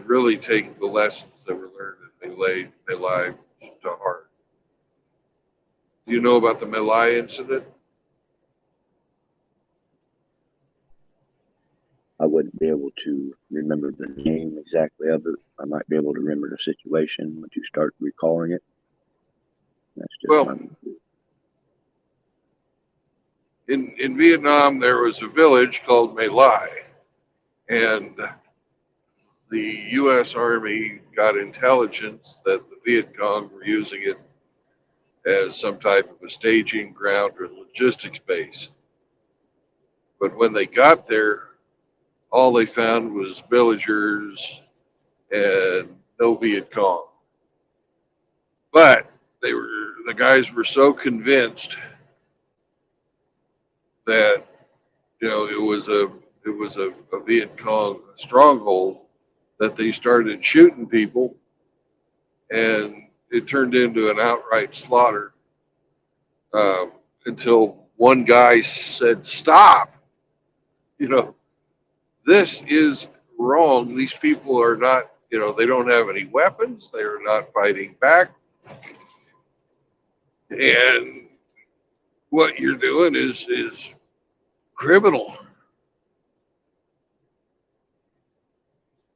Speaker 1: really take the lessons that were learned in My Lai to heart. Do you know about the My Lai incident?
Speaker 4: I wouldn't be able to remember the name exactly of it. I might be able to remember the situation once you start recalling it. That's just
Speaker 1: Well, in Vietnam, there was a village called My Lai, and the U.S. Army got intelligence that the Viet Cong were using it as some type of a staging ground or logistics base. But when they got there, all they found was villagers and no Viet Cong. But the guys were so convinced that it was a Viet Cong stronghold that they started shooting people, and it turned into an outright slaughter until one guy said, "Stop! You know, this is wrong. These people are not. They don't have any weapons. They are not fighting back, and what you're doing is criminal."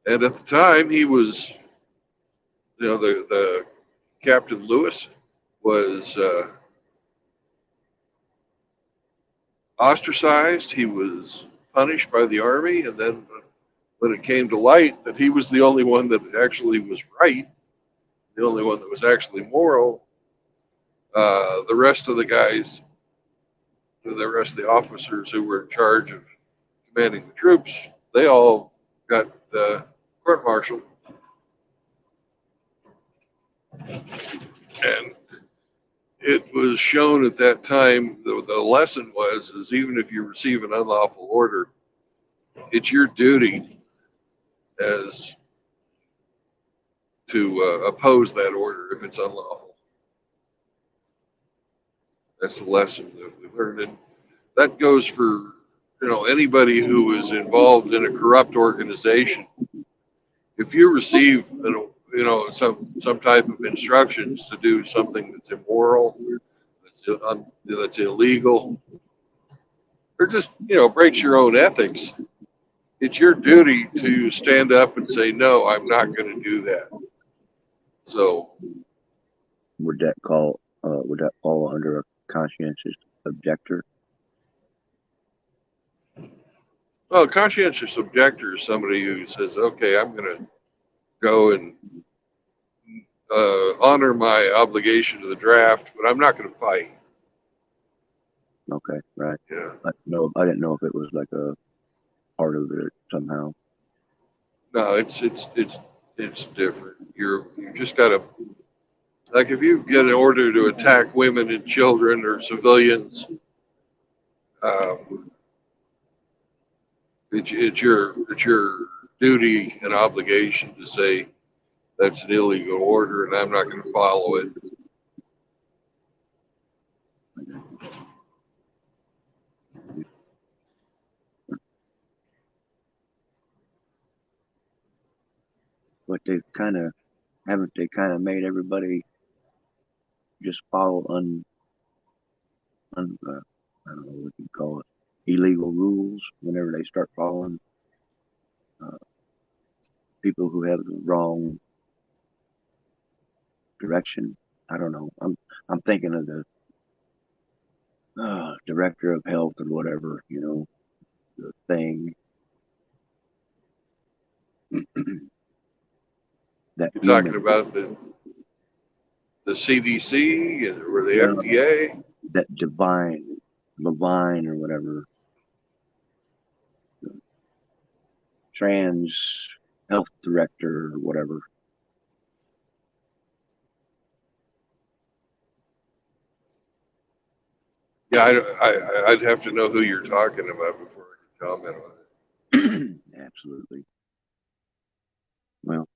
Speaker 1: And at the time, he was, the Captain Lewis was ostracized. He was punished by the army, and then when it came to light that he was the only one that actually was right, the only one that was actually moral, the rest of the guys, the rest of the officers who were in charge of commanding the troops, they all got court-martialed. And it was shown at that time, the lesson is even if you receive an unlawful order, it's your duty as to oppose that order if it's unlawful. That's the lesson that we learned. And that goes for anybody who is involved in a corrupt organization. If you receive some type of instructions to do something that's immoral, that's illegal, or just breaks your own ethics, it's your duty to stand up and say, "No, I'm not going to do that." So,
Speaker 4: would that fall under a conscientious objector?
Speaker 1: well, a conscientious objector is somebody who says, "Okay, I'm going to go and honor my obligation to the draft, but I'm not going to fight."
Speaker 4: Okay, right.
Speaker 1: Yeah.
Speaker 4: I didn't know if it was like a part of it somehow.
Speaker 1: No, it's different. You just got to, like, if you get an order to attack women and children or civilians, it's your duty and obligation to say that's an illegal order and I'm not going to follow it.
Speaker 4: But haven't they kind of made everybody just follow I don't know what you call it, illegal rules whenever they start following people who have the wrong direction. I don't know. I'm thinking of the director of health or whatever, the thing that
Speaker 1: You're
Speaker 4: human,
Speaker 1: talking about the CDC or the
Speaker 4: well,
Speaker 1: FDA?
Speaker 4: that Levine or whatever, trans health director or whatever.
Speaker 1: Yeah, I'd have to know who you're talking about before I can comment on it.
Speaker 4: Absolutely. Well,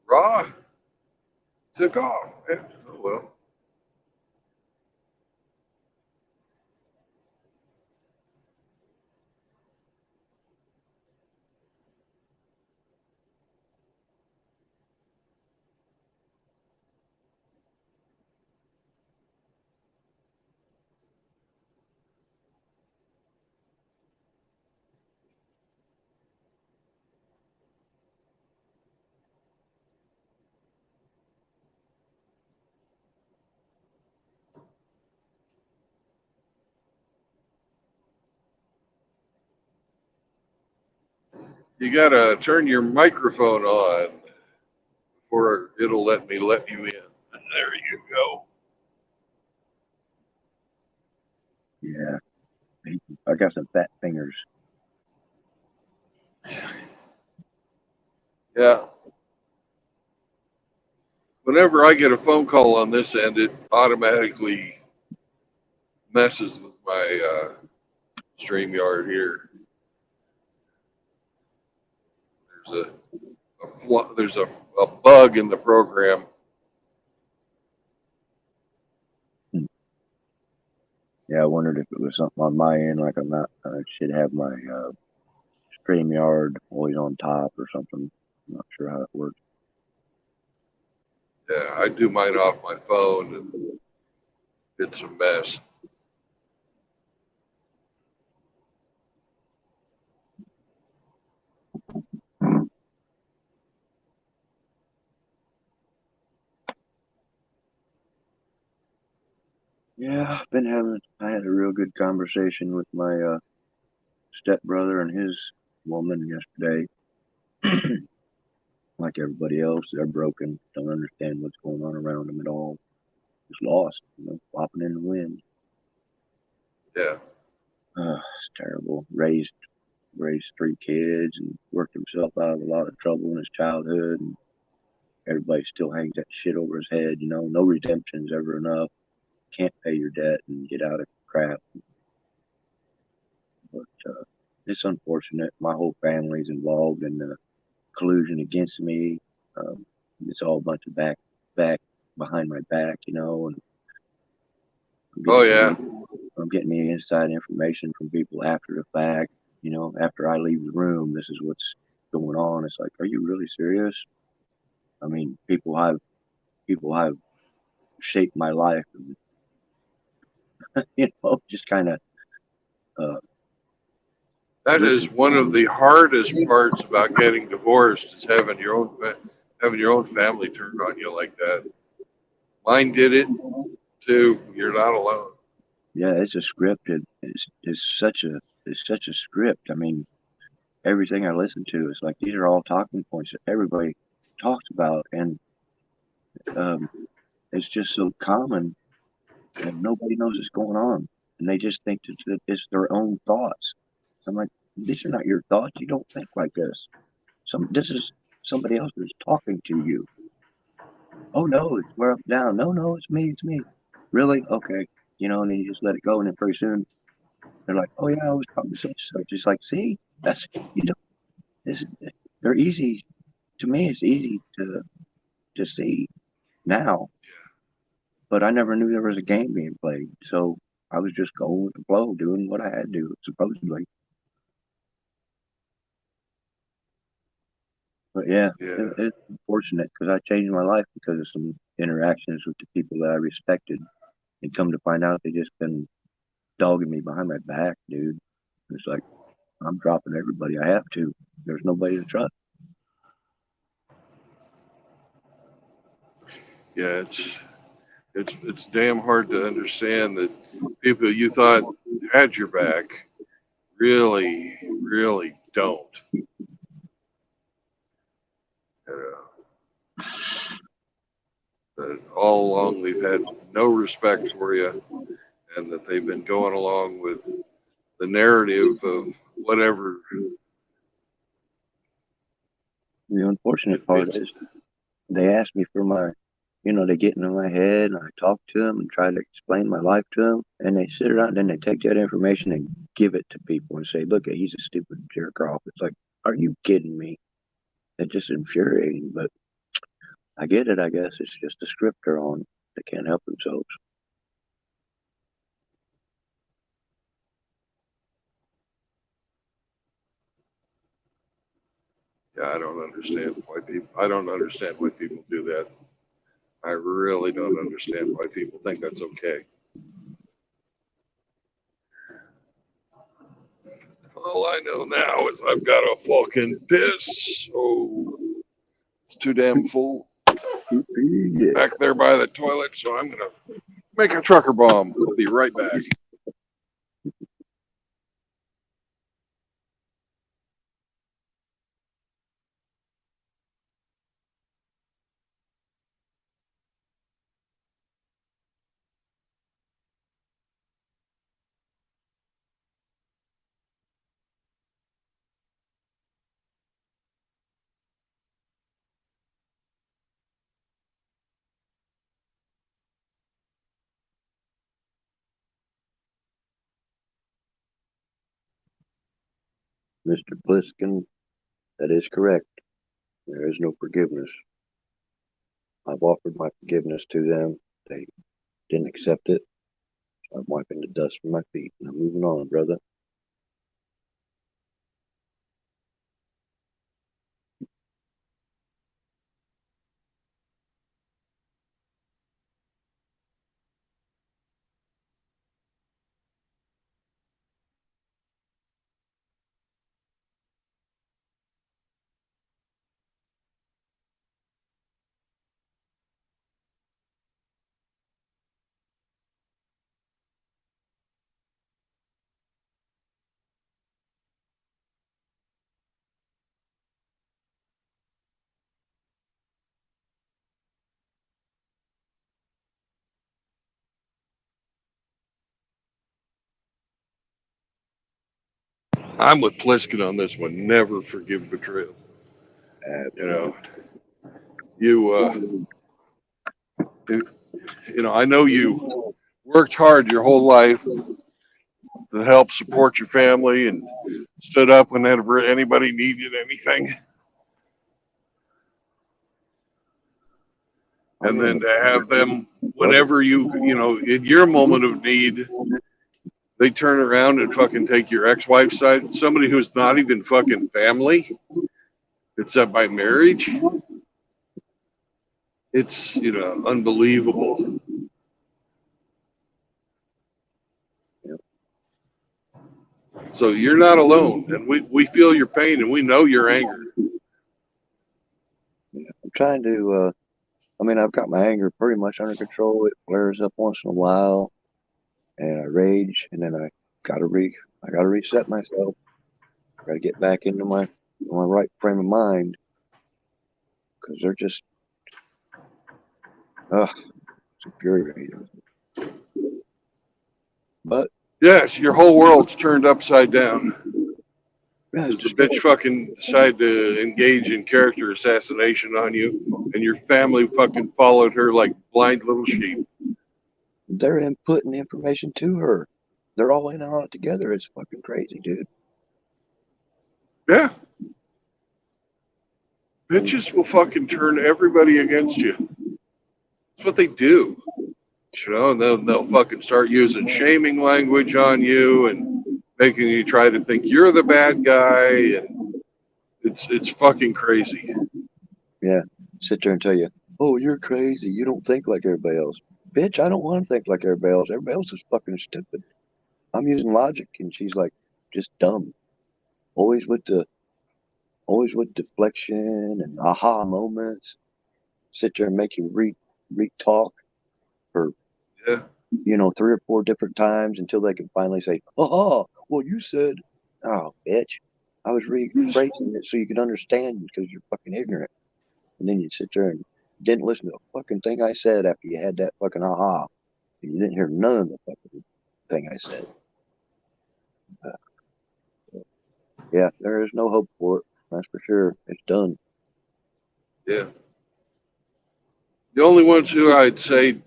Speaker 1: Raw took off. Yeah. Oh well. You gotta turn your microphone on before it'll let me let you in. There you go.
Speaker 4: yeah, I got some fat fingers.
Speaker 1: Yeah. Whenever I get a phone call on this end, it automatically messes with my StreamYard here. There's there's a bug in the program.
Speaker 4: Yeah, I wondered if it was something on my end, like I should have my StreamYard always on top or something. I'm not sure how it works.
Speaker 1: Yeah, I do mine off my phone, and it's a mess.
Speaker 4: Yeah, I had a real good conversation with my stepbrother and his woman yesterday. Like everybody else, they're broken, don't understand what's going on around them at all. Just lost, flopping in the wind.
Speaker 1: Yeah.
Speaker 4: It's terrible. Raised three kids and worked himself out of a lot of trouble in his childhood, and everybody still hangs that shit over his head. No redemption's ever enough. Can't pay your debt and get out of crap. But it's unfortunate. My whole family's involved in the collusion against me. Um, it's all a bunch of back behind my back, and
Speaker 1: Oh yeah.
Speaker 4: I'm getting the inside information from people after the fact. After I leave the room, this is what's going on. It's like, are you really serious? I mean, people have shaped my life, just kind of uh,
Speaker 1: That is
Speaker 4: listen.
Speaker 1: one of the hardest parts about getting divorced is having your own family turn on you like that. Mine did it too. You're not alone.
Speaker 4: Yeah, it's a script. It's such a script. I mean, everything I listen to is like these are all talking points that everybody talks about, and um, it's just so common, and nobody knows what's going on, and they just think that it's their own thoughts. I'm like, these are not your thoughts. You don't think like this. This is somebody else who's talking to you. Oh no, we're up down. No, it's me. It's me. Really? Okay. And then you just let it go, and then pretty soon they're like, oh yeah, I was talking to such and such. It's like, see, that's you know, this, they're easy to me. It's easy to see now, but I never knew there was a game being played. So I was just going with the flow, doing what I had to do, supposedly. But yeah,
Speaker 1: Yeah.
Speaker 4: it's unfortunate because I changed my life because of some interactions with the people that I respected, and come to find out they just been dogging me behind my back, dude. It's like I'm dropping everybody I have to. There's nobody to trust.
Speaker 1: Yeah, it's damn hard to understand that people you thought had your back really, really don't. That all along they've had no respect for you, and that they've been going along with the narrative of whatever.
Speaker 4: The unfortunate part
Speaker 1: It's
Speaker 4: is they ask me for they get into my head, and I talk to them and try to explain my life to them, and they sit around and then they take that information and give it to people and say, look, he's a stupid jerk off. It's like, are you kidding me? It's just infuriating, but I get it, I guess. It's just a script they're on. They can't help themselves.
Speaker 1: yeah, I don't understand why people do that. I really don't understand why people think that's okay. All I know now is I've got a fucking piss. Oh, it's too damn full
Speaker 4: Yeah.
Speaker 1: back there by the toilet, so I'm gonna make a trucker bomb. I'll be right back.
Speaker 4: Mr. Pliskin, that is correct. There is no forgiveness. I've offered my forgiveness to them. They didn't accept it. I'm wiping the dust from my feet and I'm moving on, brother.
Speaker 1: I'm with Pliskin on this one. Never forgive betrayal. You know, you, I know you worked hard your whole life to help support your family and stood up whenever anybody needed anything. And then to have them, whenever in your moment of need, they turn around and fucking take your ex-wife's side, somebody who's not even fucking family, except by marriage. It's, unbelievable. So you're not alone, and we feel your pain and we know your anger.
Speaker 4: I'm trying to. I've got my anger pretty much under control. It flares up once in a while, and I rage, and then I gotta reset myself. Gotta get back into my right frame of mind, because they're just, it's infuriating. But
Speaker 1: Yes, your whole world's turned upside down.
Speaker 4: yeah,
Speaker 1: Because the bitch fucking decided to engage in character assassination on you, and your family fucking followed her like blind little sheep.
Speaker 4: they're inputting information to her. They're all in on it together. It's fucking crazy, dude.
Speaker 1: Yeah. Bitches will fucking turn everybody against you. That's what they do. And they'll fucking start using shaming language on you and making you try to think you're the bad guy, and it's fucking crazy.
Speaker 4: Yeah, sit there and tell you, oh, you're crazy. You don't think like everybody else. Bitch, I don't want to think like everybody else. Everybody else is fucking stupid. I'm using logic, and she's like, just dumb. Always with deflection and aha moments. Sit there and make you re-talk for
Speaker 1: Yeah.
Speaker 4: 3 or 4 different times until they can finally say, aha, well, you said, oh, bitch. I was rephrasing it so you could understand because you're fucking ignorant. And then you sit there and didn't listen to a fucking thing I said after you had that fucking aha. And you didn't hear none of the fucking thing I said. Yeah, there is no hope for it. That's for sure. It's done.
Speaker 1: Yeah. The only ones who I'd say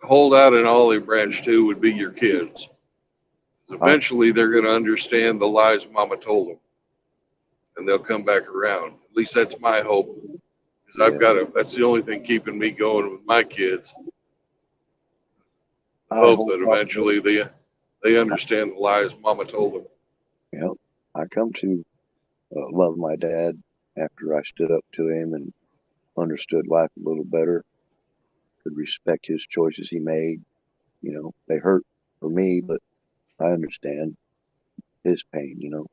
Speaker 1: hold out an olive branch to would be your kids. Eventually, they're going to understand the lies Mama told them, and they'll come back around. At least that's my hope. Because that's the only thing keeping me going with my kids. I hope that eventually they understand the lies Mama told them.
Speaker 4: Yeah, I come to love my dad after I stood up to him and understood life a little better. Could respect his choices he made. They hurt for me, but I understand his pain. So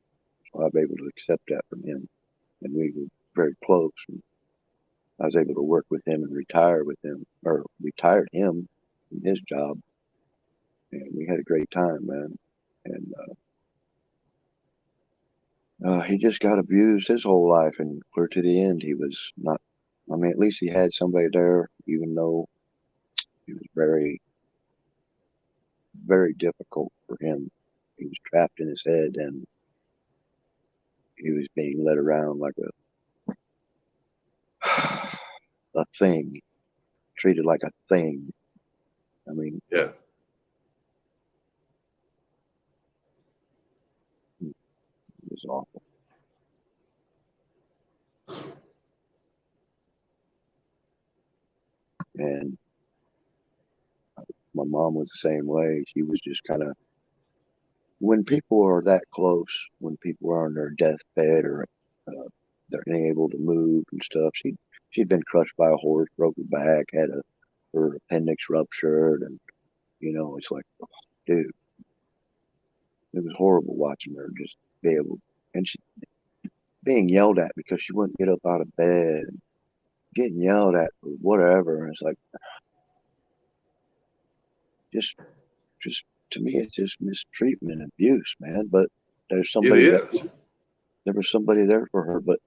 Speaker 4: I was able to accept that from him, and we were very close. And I was able to work with him and retire with him, or retired him from his job, and we had a great time, man. And he just got abused his whole life, and clear to the end, he was not. At least he had somebody there, even though it was very, very difficult for him. He was trapped in his head, and he was being led around like a thing, treated like a thing.
Speaker 1: Yeah.
Speaker 4: It was awful. And my mom was the same way. She was just kind of, when people are that close, when people are on their deathbed or they're unable to move and stuff, she'd been crushed by a horse, broke her back, had her appendix ruptured, and it's like, oh, dude, it was horrible watching her just be able, and she being yelled at because she wouldn't get up out of bed, and getting yelled at for whatever, and it's like, just to me, it's just mistreatment and abuse, man. But there's somebody
Speaker 1: It is.
Speaker 4: there was somebody there for her, but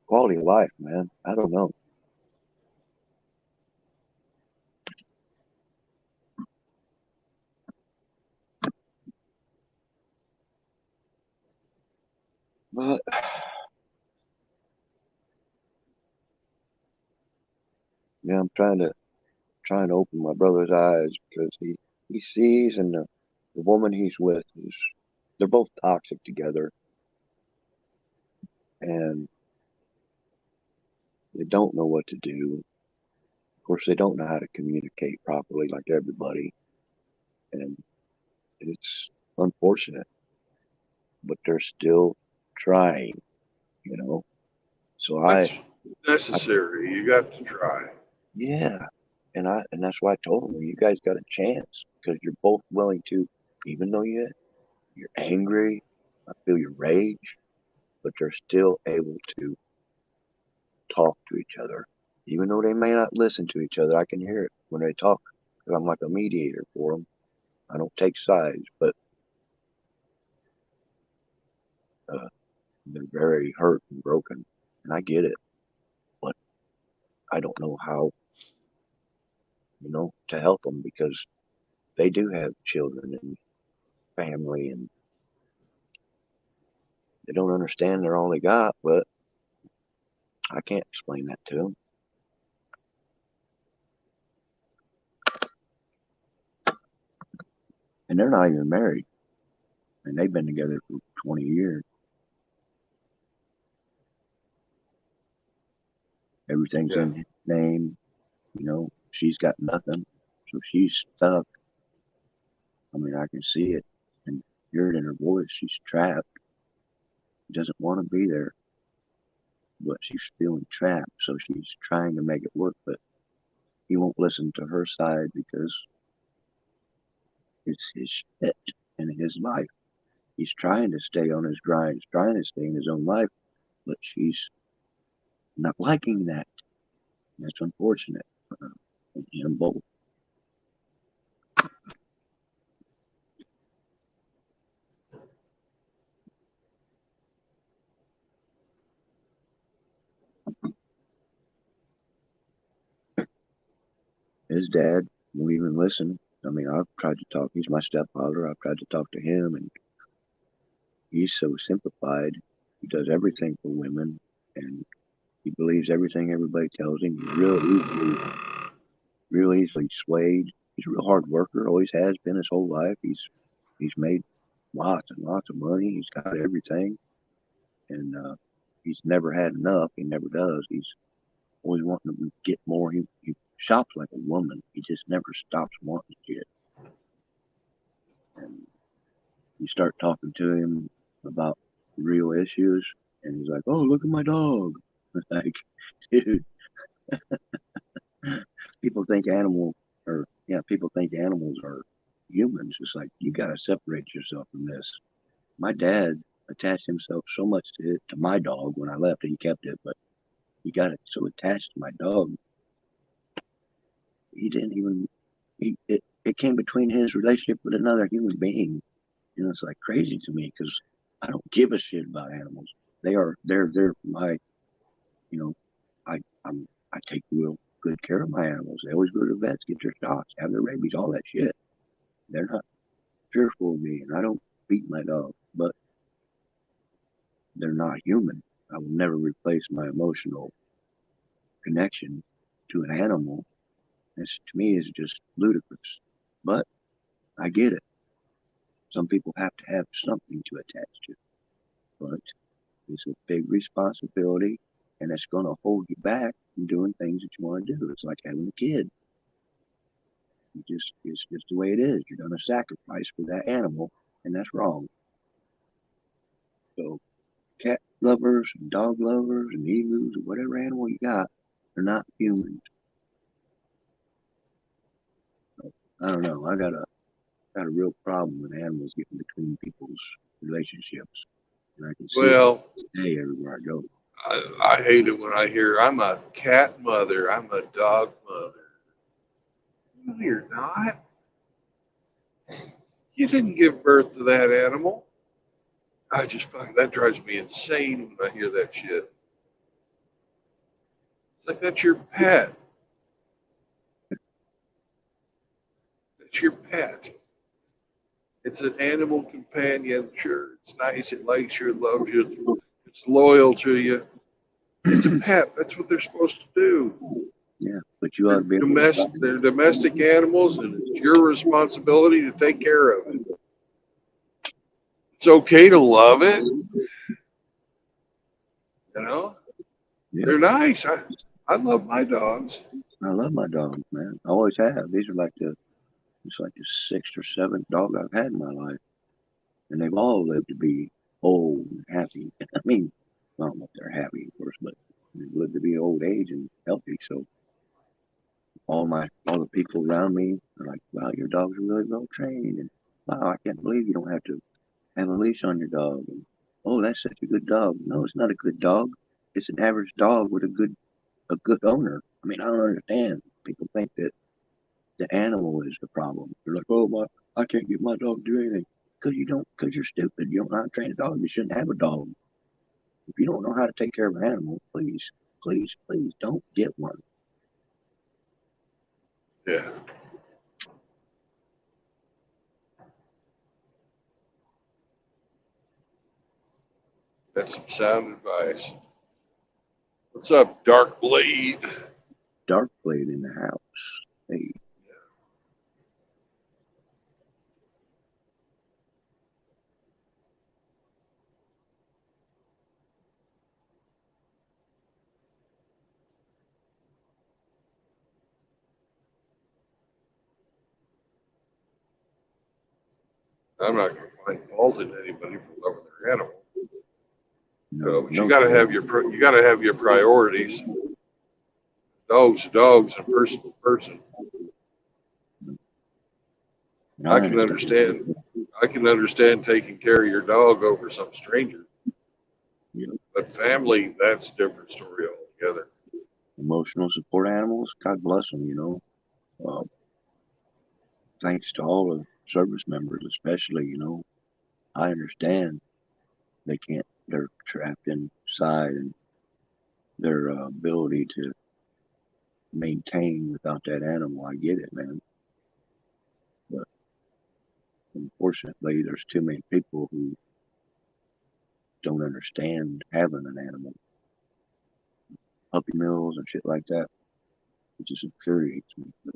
Speaker 4: quality of life, man. I don't know. But yeah, I'm trying to open my brother's eyes because he sees, and the woman he's with is, they're both toxic together, and they don't know what to do. Of course, they don't know how to communicate properly like everybody, and it's unfortunate, but they're still trying, you know. So
Speaker 1: That's
Speaker 4: I
Speaker 1: necessary. You got to try.
Speaker 4: yeah, and that's why I told him, you guys got a chance because you're both willing to, even though you're angry, I feel your rage, but they're still able to talk to each other, even though they may not listen to each other. I can hear it when they talk because I'm like a mediator for them. I don't take sides, but uh, they're very hurt and broken, and I get it, but I don't know how, to help them because they do have children and family, and they don't understand they're all they got, but I can't explain that to them. And they're not even married, and they've been together for 20 years. Everything's
Speaker 1: Yeah.
Speaker 4: in his name, she's got nothing, so she's stuck. I mean, I can see it and hear it in her voice. She's trapped. She doesn't want to be there, but she's feeling trapped, so she's trying to make it work, but he won't listen to her side because it's his shit and his life. He's trying to stay on his grind. He's trying to stay in his own life, but she's not liking that. That's unfortunate for him both. His dad won't even listen. I mean, I've tried to talk. He's my stepfather. I've tried to talk to him, and he's so simplified. He does everything for women, and he believes everything everybody tells him. He's real easily swayed. He's a real hard worker. Always has been his whole life. He's made lots and lots of money. He's got everything, and he's never had enough. He never does. He's always wanting to get more. He shops like a woman. He just never stops wanting shit. And you start talking to him about real issues, and he's like, "Oh, look at my dog." Like, dude, people think people think animals are humans. It's like you got to separate yourself from this. My dad attached himself so much to my dog. When I left, he kept it, but he got it so attached to my dog, he didn't even. It came between his relationship with another human being. It's like crazy to me because I don't give a shit about animals. They're my, you know, I take real good care of my animals. They always go to the vets, get their shots, have their rabies, all that shit. They're not fearful of me, and I don't beat my dog, but they're not human. I will never replace my emotional connection to an animal. This to me is just ludicrous, but I get it. Some people have to have something to attach to, but it's a big responsibility, and it's going to hold you back from doing things that you want to do. It's like having a kid. It's just the way it is. You're going to sacrifice for that animal, and that's wrong. So cat lovers, and dog lovers, and emus, or whatever animal you got, they're not humans. So, I don't know. I got a real problem with animals getting between people's relationships, and I can see it
Speaker 1: Well,
Speaker 4: today everywhere I go.
Speaker 1: I hate it when I hear I'm a cat mother, I'm a dog mother. No, you're not. You didn't give birth to that animal. I just fucking that drives me insane when I hear that shit. It's like that's your pet. That's your pet. It's an animal companion. Sure, it's nice. It likes you. It loves you. It's loyal to you. It's a pet. That's what they're supposed to do.
Speaker 4: Yeah, but you ought to be able
Speaker 1: They're domestic animals, and it's your responsibility to take care of it. It's okay to love it. You know,
Speaker 4: Yeah.
Speaker 1: they're nice. I love my dogs.
Speaker 4: I love my dogs, man. I always have. These are like it's like the sixth or seventh dog I've had in my life, and they've all lived to be old and happy. I mean, I don't know if they're happy, of course, but they've lived to be old age and healthy. So all the people around me are like, "Wow, your dog's really well trained," and "Wow, I can't believe you don't have to have a leash on your dog." And, "Oh, that's such a good dog." No, it's not a good dog. It's an average dog with a good owner. I mean, I don't understand. People think that the animal is the problem. They're like, "Oh, I can't get my dog to do anything." Because you're stupid. You don't know how to train a dog. You shouldn't have a dog. If you don't know how to take care of an animal, please, please, please don't get one.
Speaker 1: Yeah. That's some sound advice. What's up, Dark Blade?
Speaker 4: Dark blade in the house. Hey,
Speaker 1: I'm not going to find fault in anybody for loving their animal. But you
Speaker 4: no,
Speaker 1: got to have your priorities. Dogs to dogs and person to person. I can understand. I can understand taking care of your dog over some stranger.
Speaker 4: Yeah.
Speaker 1: But family, that's a different story altogether.
Speaker 4: Emotional support animals. God bless them. Thanks to all the service members, especially. I understand they're trapped inside, and their ability to maintain without that animal. I get it, man. But unfortunately, there's too many people who don't understand having an animal. Puppy mills and shit like that. It just infuriates me. But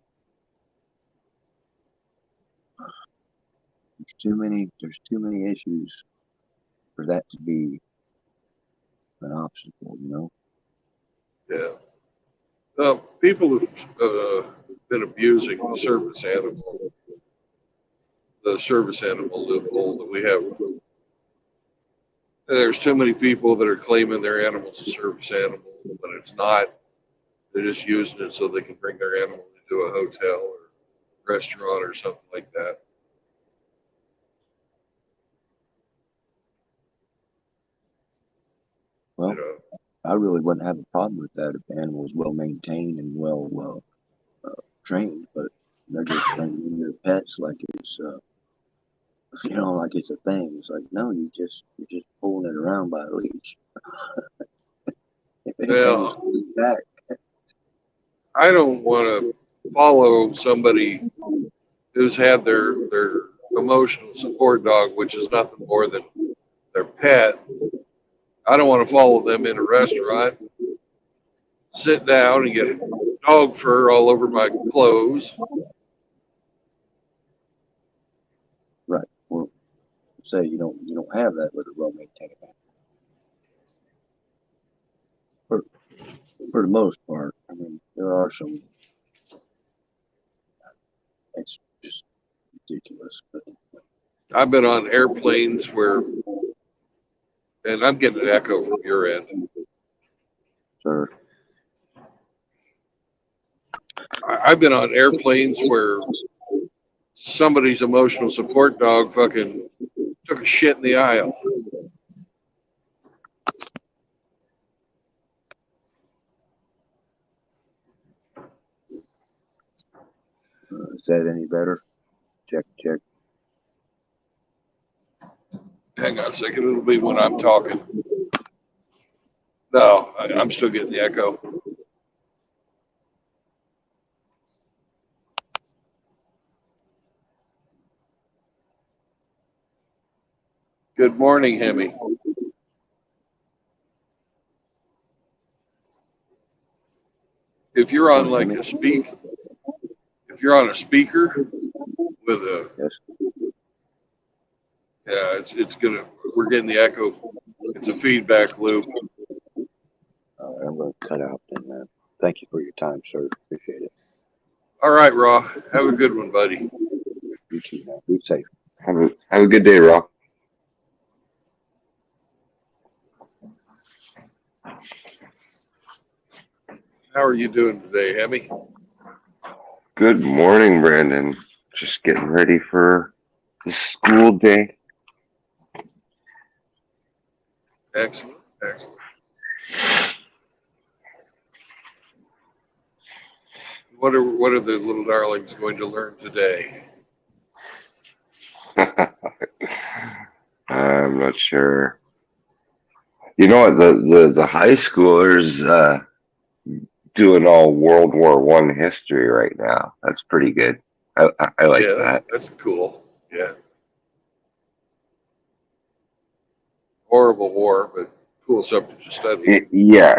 Speaker 4: there's too many issues for that to be an obstacle.
Speaker 1: Yeah. People have been abusing the service animal loophole that we have. There's too many people that are claiming their animal's a service animal, but it's not. They're just using it so they can bring their animal into a hotel or restaurant or something like that.
Speaker 4: Well,
Speaker 1: You know,
Speaker 4: I really wouldn't have a problem with that if the animal was well maintained and well trained, but they're just training their pets like it's like it's a thing. It's like, no, you're just pulling it around by a leash. If anything,
Speaker 1: now,
Speaker 4: it's back.
Speaker 1: I don't want to follow somebody who's had their emotional support dog, which is nothing more than their pet. I don't want to follow them in a restaurant, sit down and get dog fur all over my clothes.
Speaker 4: Right. Well, say you don't have that with a well maintained animal. For the most part. I mean, there are some. It's just ridiculous. But
Speaker 1: I've been on airplanes and I'm getting an echo from your end.
Speaker 4: sir,
Speaker 1: I've been on airplanes where somebody's emotional support dog fucking took a shit in the aisle.
Speaker 4: is that any better? Check, check.
Speaker 1: Hang on a second, it'll be when I'm talking. No, I'm still getting the echo. Good morning, Hemi. if you're on
Speaker 4: Oh,
Speaker 1: like
Speaker 4: Jimmy?
Speaker 1: if you're on a speaker with a,
Speaker 4: Yes.
Speaker 1: yeah, we're getting the echo. It's a feedback loop.
Speaker 4: All right, I'm going to cut out then, man. Thank you for your time, sir. Appreciate it.
Speaker 1: All right, Raw. Have a good one, buddy.
Speaker 4: You too, man. Be safe.
Speaker 5: Have a good day, Rob.
Speaker 1: How are you doing today, Hemi?
Speaker 5: Good morning, Brandon. Just getting ready for the school day.
Speaker 1: Excellent, excellent. What are the little darlings going to learn today?
Speaker 5: I'm not sure. You know what? The high schoolers doing all World War One history right now. That's pretty good. I like
Speaker 1: Yeah,
Speaker 5: that.
Speaker 1: that's cool. Yeah. Horrible war, but cool subject to study.
Speaker 5: Yeah.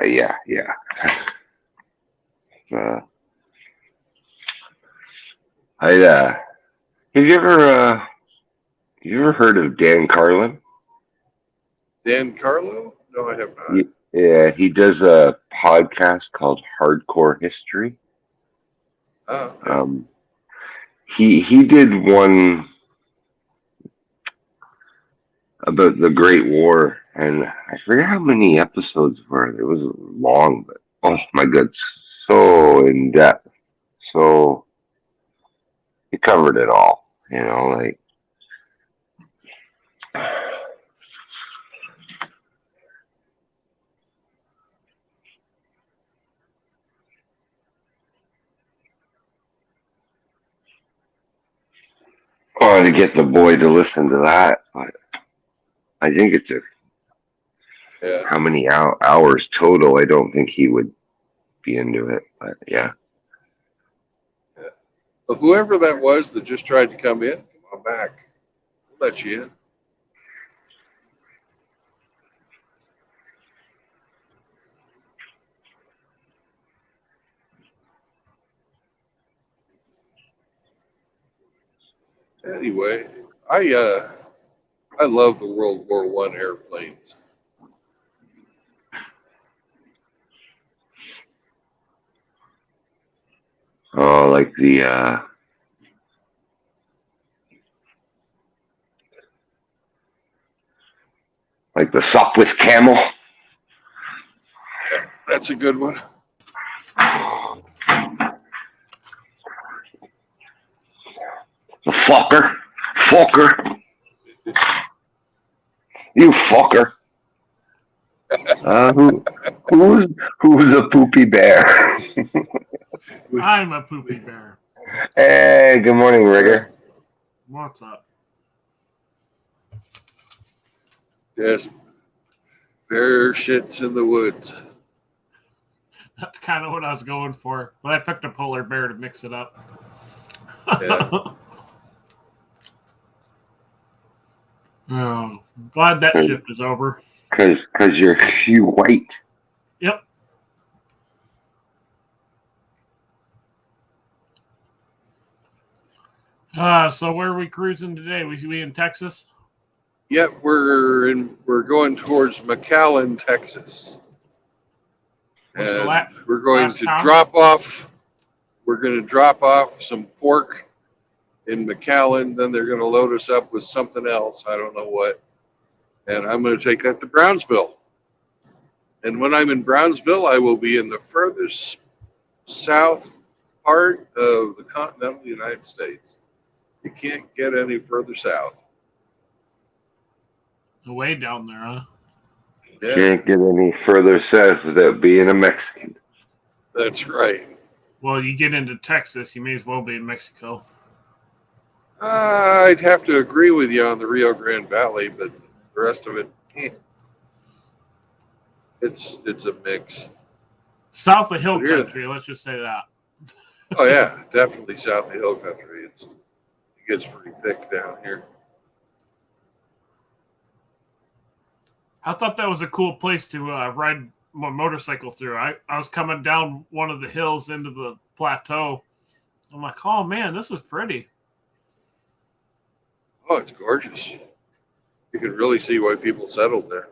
Speaker 5: Uh, have you ever heard of Dan Carlin?
Speaker 1: Dan Carlo? No, I have not.
Speaker 5: Yeah, he does a podcast called Hardcore History.
Speaker 1: Oh, okay.
Speaker 5: He did one about the Great War, and I forget how many episodes were. It was long, but oh my god, so in depth. So he covered it all. Like wanted to get the boy to listen to that, but I think it's
Speaker 1: Yeah.
Speaker 5: how many hours total. I don't think he would be into it, but yeah.
Speaker 1: But whoever that was that just tried to come in, come on back. We'll let you in. Anyway, I love the World War One airplanes.
Speaker 5: Oh, like the sup with camel.
Speaker 1: That's a good one.
Speaker 5: The fucker, you fucker. Who's a poopy bear?
Speaker 6: I'm a poopy bear.
Speaker 5: Hey, good morning, Rigger.
Speaker 6: What's up?
Speaker 1: Yes. Bear shits in the woods.
Speaker 6: That's kind of what I was going for, but I picked a polar bear to mix it up.
Speaker 1: Yeah.
Speaker 6: Oh, glad that shift is over.
Speaker 5: Cause you're Hugh White.
Speaker 6: Yep. So where are we cruising today? We in Texas?
Speaker 1: Yep, we're going towards McAllen, Texas.
Speaker 6: What's the
Speaker 1: And we're going
Speaker 6: last
Speaker 1: to
Speaker 6: town?
Speaker 1: drop off. We're going to drop off some pork in McAllen. Then they're going to load us up with something else. I don't know what. And I'm going to take that to Brownsville. And when I'm in Brownsville, I will be in the furthest south part of the continental United States. You can't get any further south.
Speaker 6: Way down there, huh?
Speaker 1: Yeah,
Speaker 5: Can't get any further south without being a Mexican.
Speaker 1: that's right.
Speaker 6: Well, you get into Texas, you may as well be in Mexico.
Speaker 1: I'd have to agree with you on the Rio Grande Valley, but the rest of it, it's a mix.
Speaker 6: South of Hill
Speaker 1: But here-
Speaker 6: Country, let's just say that.
Speaker 1: Oh yeah, definitely south of hill country. It gets pretty thick down here.
Speaker 6: I thought that was a cool place to ride motorcycle through. I was coming down one of the hills into the plateau. I'm like, oh man, this is pretty.
Speaker 1: Oh, it's gorgeous. You can really see why people settled there.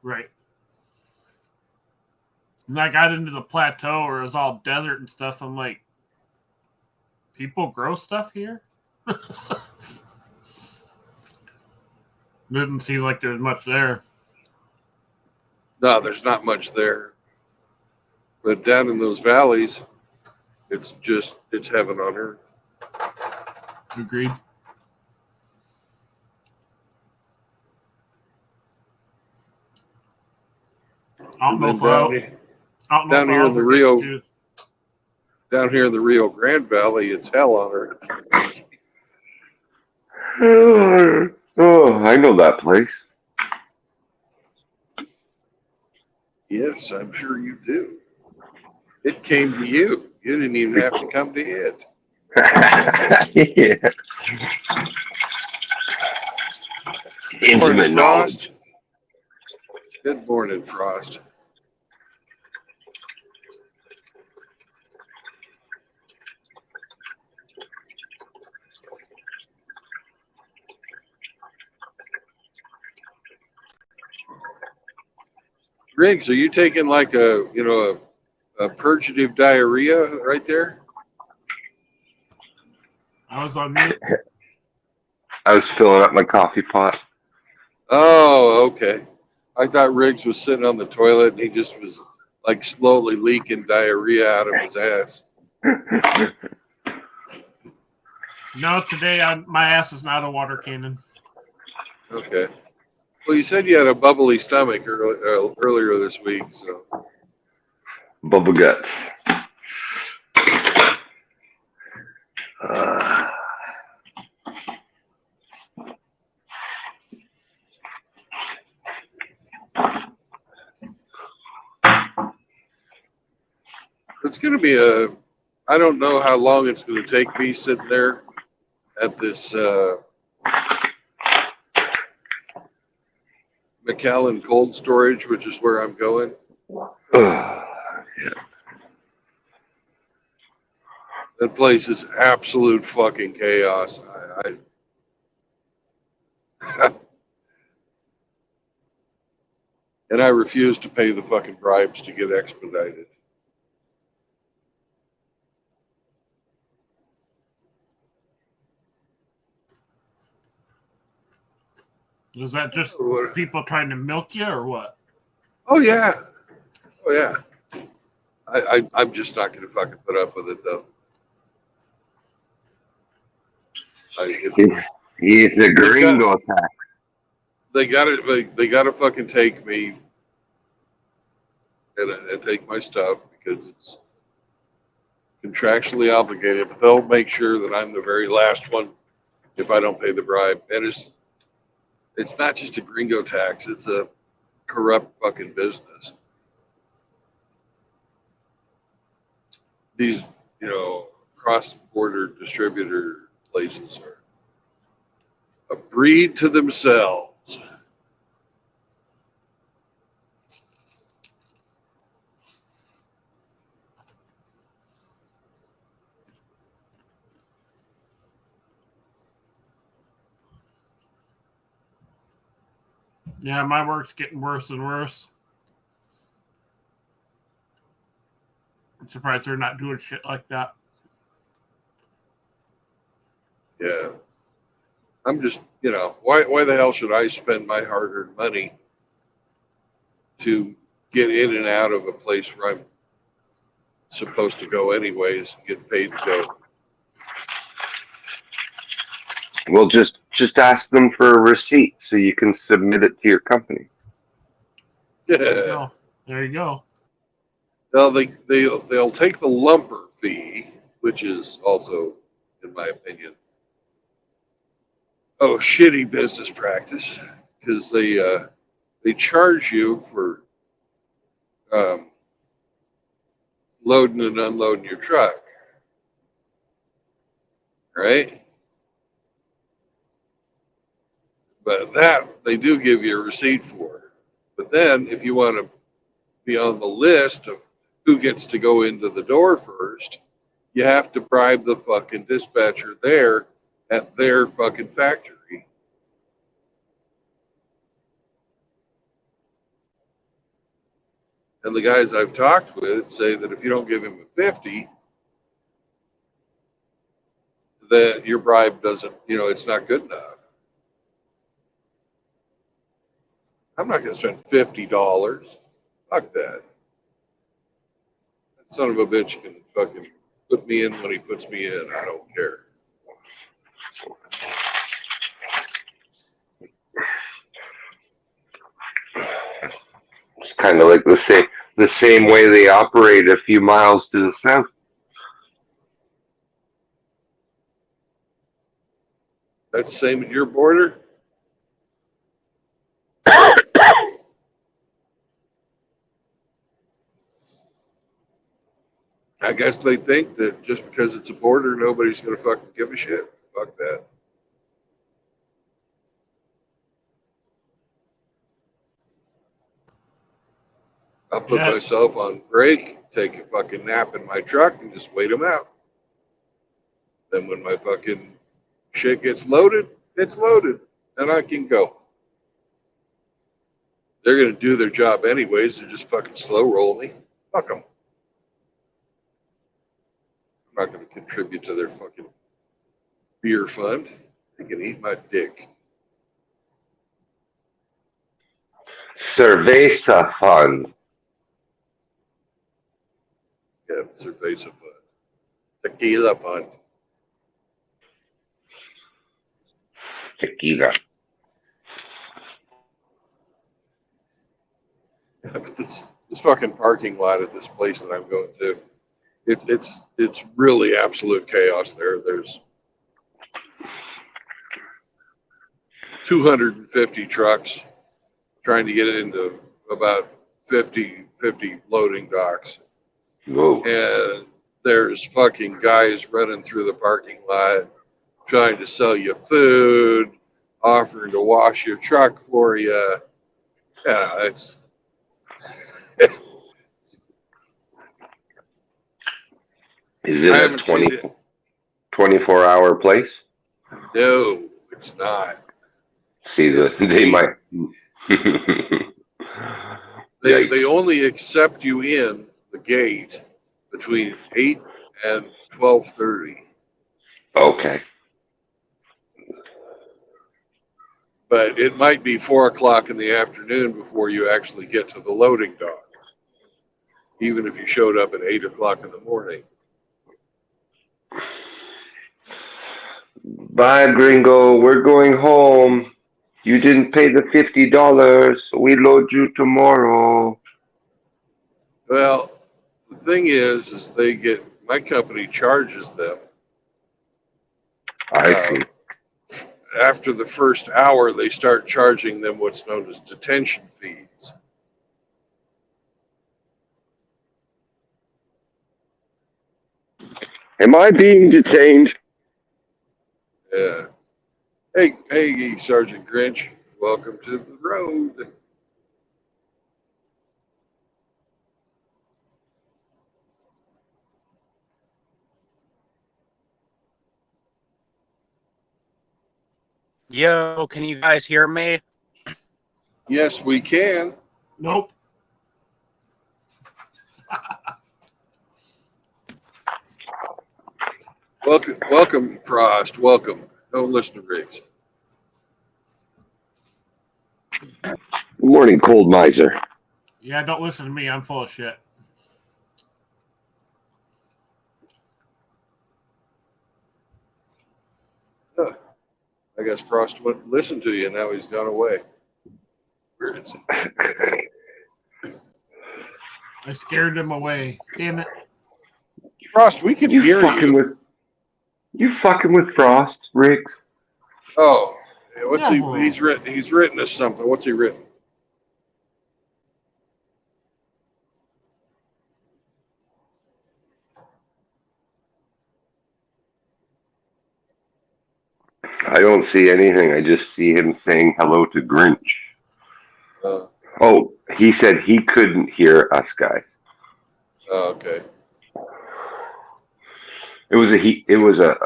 Speaker 6: Right. And I got into the plateau where it was all desert and stuff. I'm like, people grow stuff here? Didn't seem like there's much there.
Speaker 1: No, there's not much there. But down in those valleys, it's heaven on earth.
Speaker 6: Agreed. I don't know if
Speaker 1: down here in the Rio Grande Valley, it's hell on earth.
Speaker 5: Oh, I know that place.
Speaker 1: Yes, I'm sure you do. It came to you. You didn't even have to come to it.
Speaker 5: Yeah. Intimate knowledge.
Speaker 1: Good morning, Frost. Riggs, are you taking like a purgative diarrhea right there?
Speaker 6: I was on mute.
Speaker 5: I was filling up my coffee pot.
Speaker 1: Oh, okay. I thought Riggs was sitting on the toilet and he just was like slowly leaking diarrhea out of his ass.
Speaker 6: No, today my ass is not a water cannon.
Speaker 1: Okay. Well, you said you had a bubbly stomach earlier this week, so.
Speaker 5: Bubble guts.
Speaker 1: It's going to be I don't know how long it's going to take me sitting there at this McAllen cold storage, which is where I'm going.
Speaker 5: Yeah.
Speaker 1: That place is absolute fucking chaos. And I refuse to pay the fucking bribes to get expedited.
Speaker 6: Is that just people trying to milk you or what?
Speaker 1: Oh yeah. Oh yeah. I'm just not going to fucking put up with it though.
Speaker 5: He's a gringo tax.
Speaker 1: They got to fucking take me and take my stuff because it's contractually obligated. But they'll make sure that I'm the very last one if I don't pay the bribe. And it's not just a gringo tax; it's a corrupt fucking business. These, cross-border distributor places are a breed to themselves.
Speaker 6: Yeah, my work's getting worse and worse. I'm surprised they're not doing shit like that.
Speaker 1: Yeah. I'm just, why the hell should I spend my hard-earned money to get in and out of a place where I'm supposed to go anyways and get paid to go?
Speaker 5: Well, just ask them for a receipt so you can submit it to your company.
Speaker 1: Yeah.
Speaker 6: There you go.
Speaker 1: Well, they'll take the lumper fee, which is also, in my opinion, shitty business practice, because they charge you for loading and unloading your truck, right? But that they do give you a receipt for. But then if you want to be on the list of who gets to go into the door first, you have to bribe the fucking dispatcher there at their fucking factory. And the guys I've talked with say that if you don't give him a 50, that your bribe doesn't, it's not good enough. I'm not going to spend $50. Fuck that. That son of a bitch can fucking put me in when he puts me in. I don't care.
Speaker 5: It's kind of like the same way they operate a few miles to the south.
Speaker 1: That's the same at your border? I guess they think that just because it's a border, nobody's going to fucking give a shit. Fuck that. I'll put myself on break, take a fucking nap in my truck, and just wait them out. Then when my fucking shit gets loaded, it's loaded, and I can go. They're going to do their job anyways. They're just fucking slow roll me. Fuck them. I'm not going to contribute to their fucking beer fund. They can eat my dick.
Speaker 5: Cerveza fund.
Speaker 1: Yeah, cerveza fund. Tequila fund.
Speaker 5: Tequila.
Speaker 1: This fucking parking lot at this place that I'm going to, it's really absolute chaos there. There's 250 trucks trying to get into about 50 loading docks.
Speaker 5: Whoa.
Speaker 1: And there's fucking guys running through the parking lot trying to sell you food, offering to wash your truck for you. Yeah, it's
Speaker 5: Is it a 24-hour place?
Speaker 1: No, it's not.
Speaker 5: See, they might.
Speaker 1: They only accept you in the gate between 8 and 12:30.
Speaker 5: Okay.
Speaker 1: But it might be 4 o'clock in the afternoon before you actually get to the loading dock, even if you showed up at 8 o'clock in the morning.
Speaker 5: Bye, gringo. We're going home. You didn't pay the $50. We load you tomorrow.
Speaker 1: Well, the thing is my company charges them.
Speaker 5: I see.
Speaker 1: After the first hour, they start charging them what's known as detention fees.
Speaker 5: Am I being detained?
Speaker 1: Yeah. Hey, Sergeant Grinch. Welcome to the road.
Speaker 7: Yo, can you guys hear me?
Speaker 1: Yes, we can.
Speaker 6: Nope.
Speaker 1: Welcome, Frost. Welcome. Don't listen to Riggs.
Speaker 5: Good morning, cold miser.
Speaker 6: Yeah, don't listen to me. I'm full of shit.
Speaker 1: I guess Frost wouldn't listen to you. Now he's gone away. Where is he?
Speaker 6: I scared him away. Damn it.
Speaker 1: Frost, we can hear you.
Speaker 5: You fucking with Frost, Riggs?
Speaker 1: Oh, what's
Speaker 6: No.
Speaker 1: he's written? He's written us something. What's he written?
Speaker 5: I don't see anything. I just see him saying hello to Grinch.
Speaker 1: Uh,
Speaker 5: Oh, he said he couldn't hear us guys.
Speaker 1: Oh, okay.
Speaker 5: It was a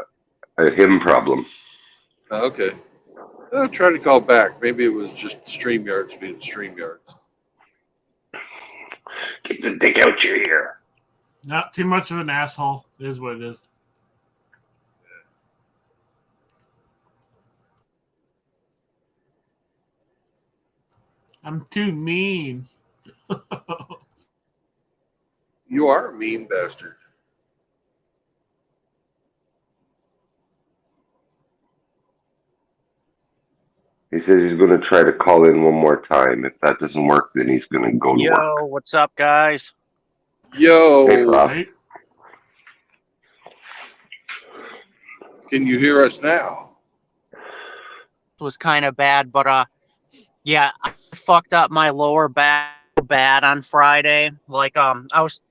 Speaker 5: him problem.
Speaker 1: Oh, okay. I'll try to call back. Maybe it was just StreamYards being StreamYards.
Speaker 5: Get the dick out your ear.
Speaker 6: Not too much of an asshole is what it is. I'm too mean.
Speaker 1: You are a mean bastard.
Speaker 5: He says he's going to try to call in one more time. If that doesn't work, then he's going to go to work.
Speaker 7: Yo, what's up, guys?
Speaker 1: Yo,
Speaker 5: Hey, Frost.
Speaker 6: Right?
Speaker 1: can you hear us now?
Speaker 7: It was kind of bad, but yeah, I fucked up my lower back bad on Friday. Like I was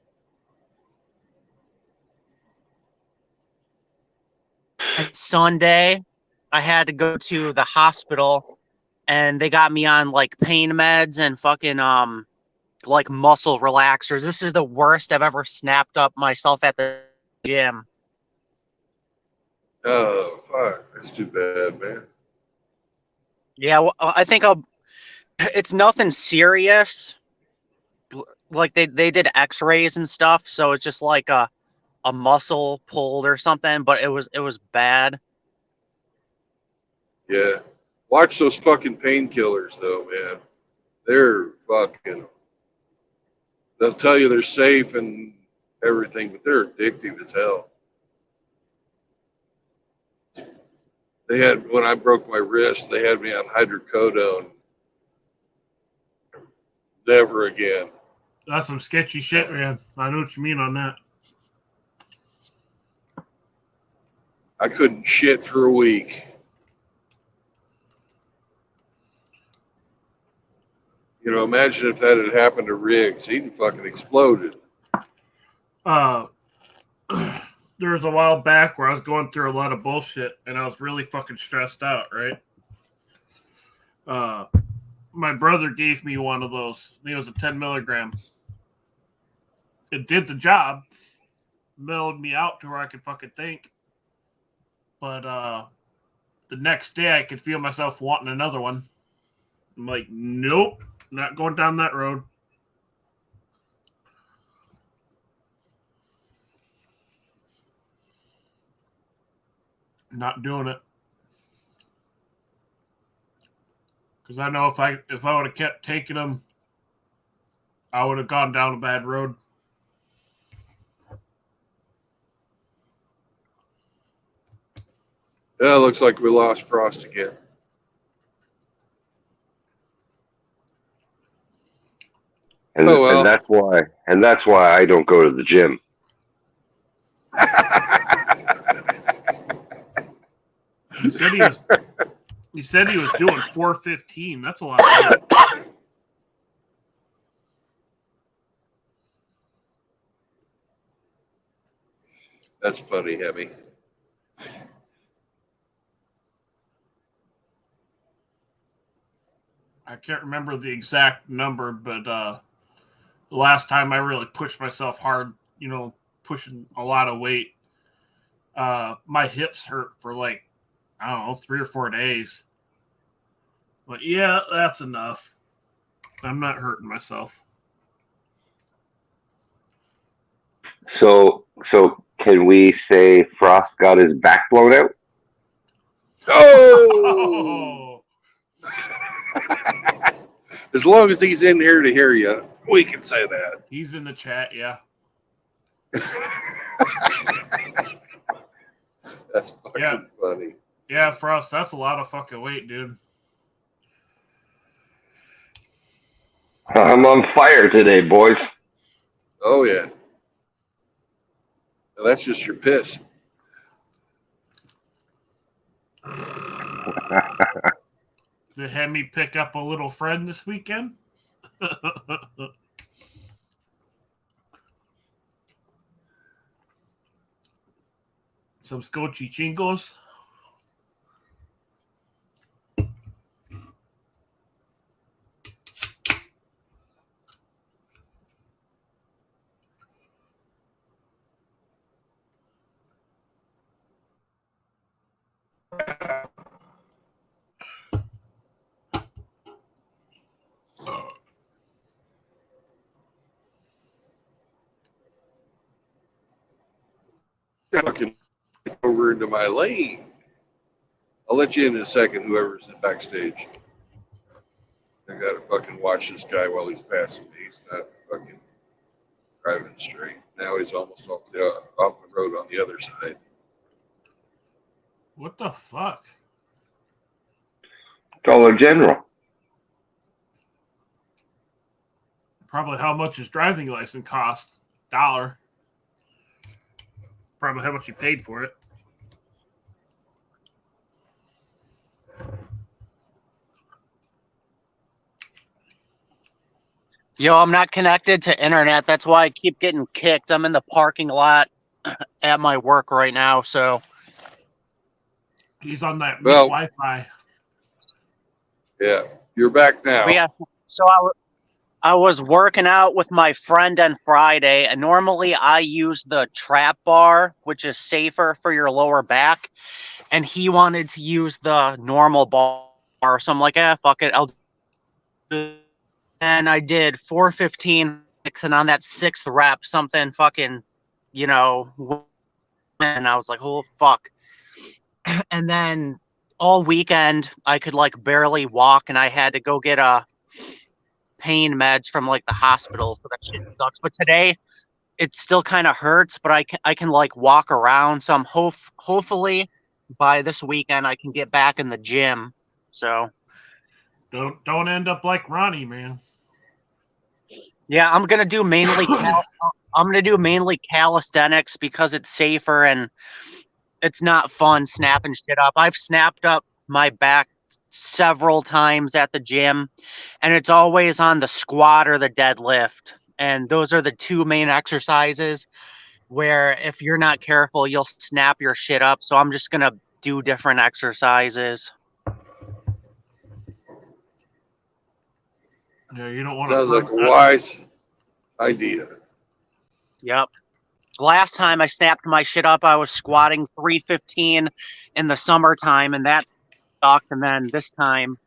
Speaker 7: on Sunday, I had to go to the hospital, and they got me on like pain meds and fucking like muscle relaxers. This is the worst I've ever snapped up myself at the gym.
Speaker 1: Oh, fuck. That's too bad, man.
Speaker 7: Yeah, well, I think it's nothing serious. Like they did X-rays and stuff, so it's just like a muscle pulled or something. But it was bad.
Speaker 1: Yeah. Watch those fucking painkillers, though, man. They're fucking. They'll tell you they're safe and everything, but they're addictive as hell. They had, when I broke my wrist, they had me on hydrocodone. Never again.
Speaker 6: That's some sketchy shit, man. I know what you mean on that.
Speaker 1: I couldn't shit for a week. You know, imagine if that had happened to Riggs. He'd fucking exploded.
Speaker 6: There was a while back where I was going through a lot of bullshit and I was really fucking stressed out, right? My brother gave me one of those. I think it was a 10 milligram. It did the job. Mellowed me out to where I could fucking think. But the next day I could feel myself wanting another one. I'm like, nope, not going down that road. Not doing it. Because I know if I would have kept taking them, I would have gone down a bad road.
Speaker 1: Yeah, looks like we lost Frost again.
Speaker 5: And,
Speaker 1: Oh, well.
Speaker 5: and that's why I don't go to the gym.
Speaker 6: He said he was doing 415. That's a lot. Of
Speaker 1: That's funny, Hemi.
Speaker 6: I can't remember the exact number, but the last time I really pushed myself hard, pushing a lot of weight, my hips hurt for like, I don't know, 3 or 4 days. But yeah, that's enough. I'm not hurting myself.
Speaker 5: So can we say Frost got his back blown out?
Speaker 1: Oh! As long as he's in here to hear you, we can say that.
Speaker 6: He's in the chat, yeah.
Speaker 1: That's fucking funny.
Speaker 6: Yeah, Frost, that's a lot of fucking weight, dude.
Speaker 5: I'm on fire today, boys.
Speaker 1: Oh, yeah. Now, that's just your piss.
Speaker 6: Did Hemi pick up a little friend this weekend? Some scotchy chingos.
Speaker 1: fucking over into my lane. I'll let you in a second, whoever's in backstage. I gotta fucking watch this guy while he's passing me. He's not fucking driving straight. Now he's almost off the road on the other side.
Speaker 6: What the fuck?
Speaker 5: Dollar General.
Speaker 6: Probably how much his driving license cost. $1. Probably how much he paid for it.
Speaker 7: Yo, I'm not connected to internet. That's why I keep getting kicked. I'm in the parking lot at my work right now, so
Speaker 6: He's on that
Speaker 1: Well-
Speaker 6: Wi-Fi.
Speaker 1: Yeah, you're back now.
Speaker 7: but yeah. So I was working out with my friend on Friday, and normally I use the trap bar, which is safer for your lower back, and he wanted to use the normal bar. So I'm like, fuck it, I'll do it. And I did 415, and on that 6th rep, something fucking, and I was like, oh fuck. And then all weekend I could like barely walk, and I had to go get pain meds from like the hospital, so that shit sucks. But today it still kind of hurts, but I can like walk around, so I'm hopefully by this weekend I can get back in the gym. So
Speaker 6: Don't end up like Ronnie, man.
Speaker 7: yeah, I'm gonna do mainly calisthenics because it's safer and it's not fun snapping shit up. I've snapped up my back several times at the gym, and it's always on the squat or the deadlift. And those are the two main exercises where if you're not careful, you'll snap your shit up. So I'm just gonna do different exercises.
Speaker 6: Yeah, you don't want
Speaker 1: Sounds
Speaker 6: to.
Speaker 1: like a wise idea.
Speaker 7: Yep. Last time I snapped my shit up, I was squatting 315 in the summertime, and that sucked. And then this time,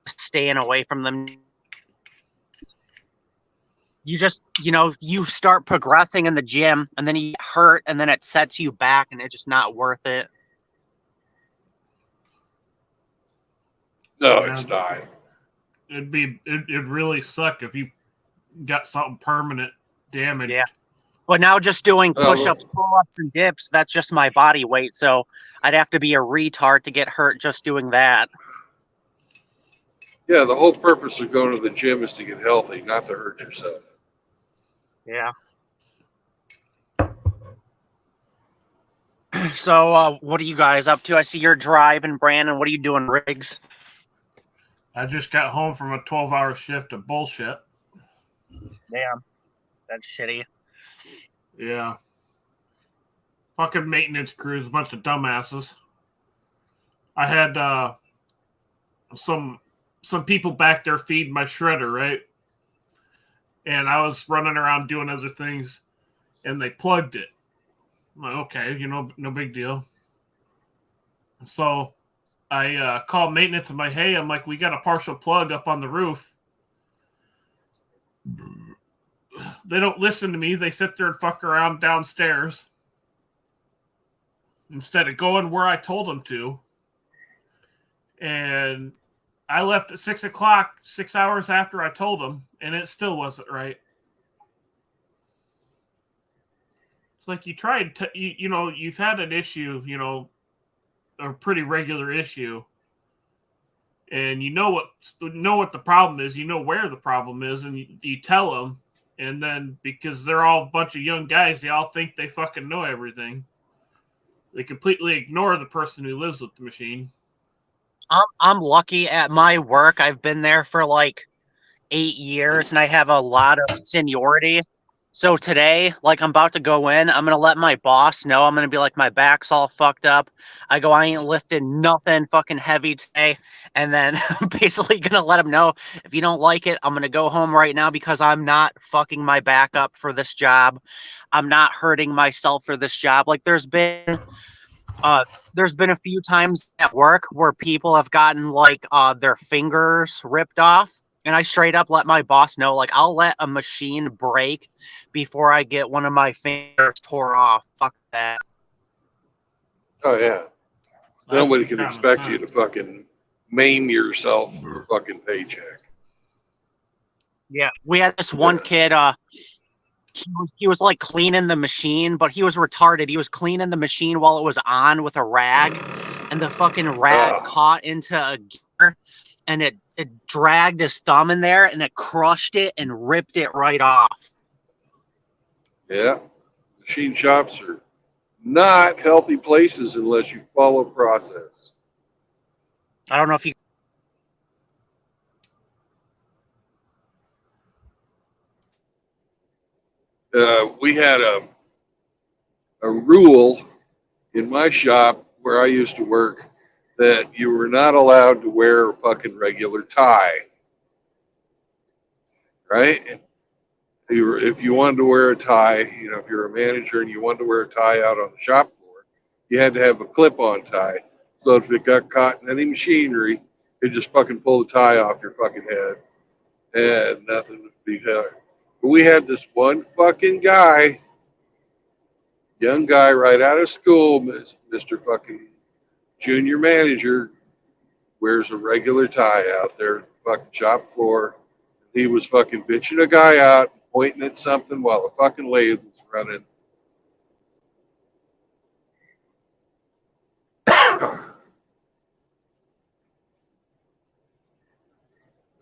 Speaker 7: staying away from them. You just, you start progressing in the gym, and then you get hurt, and then it sets you back, and it's just not worth it.
Speaker 1: No, it's not.
Speaker 6: It'd really suck if you got something permanent damage.
Speaker 7: Yeah. But now just doing push-ups, pull-ups, and dips, that's just my body weight. So I'd have to be a retard to get hurt just doing that.
Speaker 1: Yeah, the whole purpose of going to the gym is to get healthy, not to hurt yourself.
Speaker 7: Yeah. So what are you guys up to? I see you're driving, Brandon. What are you doing, Riggs?
Speaker 6: I just got home from a 12-hour shift of bullshit.
Speaker 7: Damn. That's shitty.
Speaker 6: Yeah. Fucking maintenance crews, a bunch of dumbasses. I had some people back there feeding my shredder, right? And I was running around doing other things, and they plugged it. I'm like, okay, no big deal. So I called maintenance. I'm like, hey, we got a partial plug up on the roof. They don't listen to me. They sit there and fuck around downstairs instead of going where I told them to. And I left at 6 o'clock, 6 hours after I told them, and it still wasn't right. It's like you tried to, you've had an issue, a pretty regular issue, and you know what the problem is, where the problem is, and you tell them, and then because they're all a bunch of young guys, they all think they fucking know everything. They completely ignore the person who lives with the machine.
Speaker 7: I'm lucky at my work. I've been there for like 8 years, and I have a lot of seniority. So today, like I'm about to go in, I'm going to let my boss know. I'm going to be like, my back's all fucked up. I ain't lifting nothing fucking heavy today. And then I'm basically going to let him know, if you don't like it, I'm going to go home right now because I'm not fucking my back up for this job. I'm not hurting myself for this job. Like there's been a few times at work where people have gotten like their fingers ripped off And I straight up let my boss know, like, I'll let a machine break before I get one of my fingers tore off. Fuck that.
Speaker 1: Oh yeah.
Speaker 6: That's
Speaker 1: Nobody can
Speaker 6: common
Speaker 1: expect you to
Speaker 6: sense.
Speaker 1: fucking maim yourself for a fucking paycheck.
Speaker 7: Yeah, we had this one kid. He was like cleaning the machine, but he was retarded. He was cleaning the machine while it was on with a rag, and the fucking rag
Speaker 1: Oh.
Speaker 7: caught into a gear, and it dragged his thumb in there, and it crushed it and ripped it right off.
Speaker 1: Yeah. Machine shops are not healthy places unless you follow process.
Speaker 7: I don't know if you.
Speaker 1: We had a rule in my shop where I used to work that you were not allowed to wear a fucking regular tie. Right? If you wanted to wear a tie, you know, if you're a manager and you wanted to wear a tie out on the shop floor, you had to have a clip-on tie. So if it got caught in any machinery, it just fucking pull the tie off your fucking head, and nothing would be done. But we had this one fucking guy, young guy right out of school, Mr. fucking junior manager, wears a regular tie out there at the fucking shop floor. He was fucking bitching a guy out, pointing at something while the fucking lathe was running.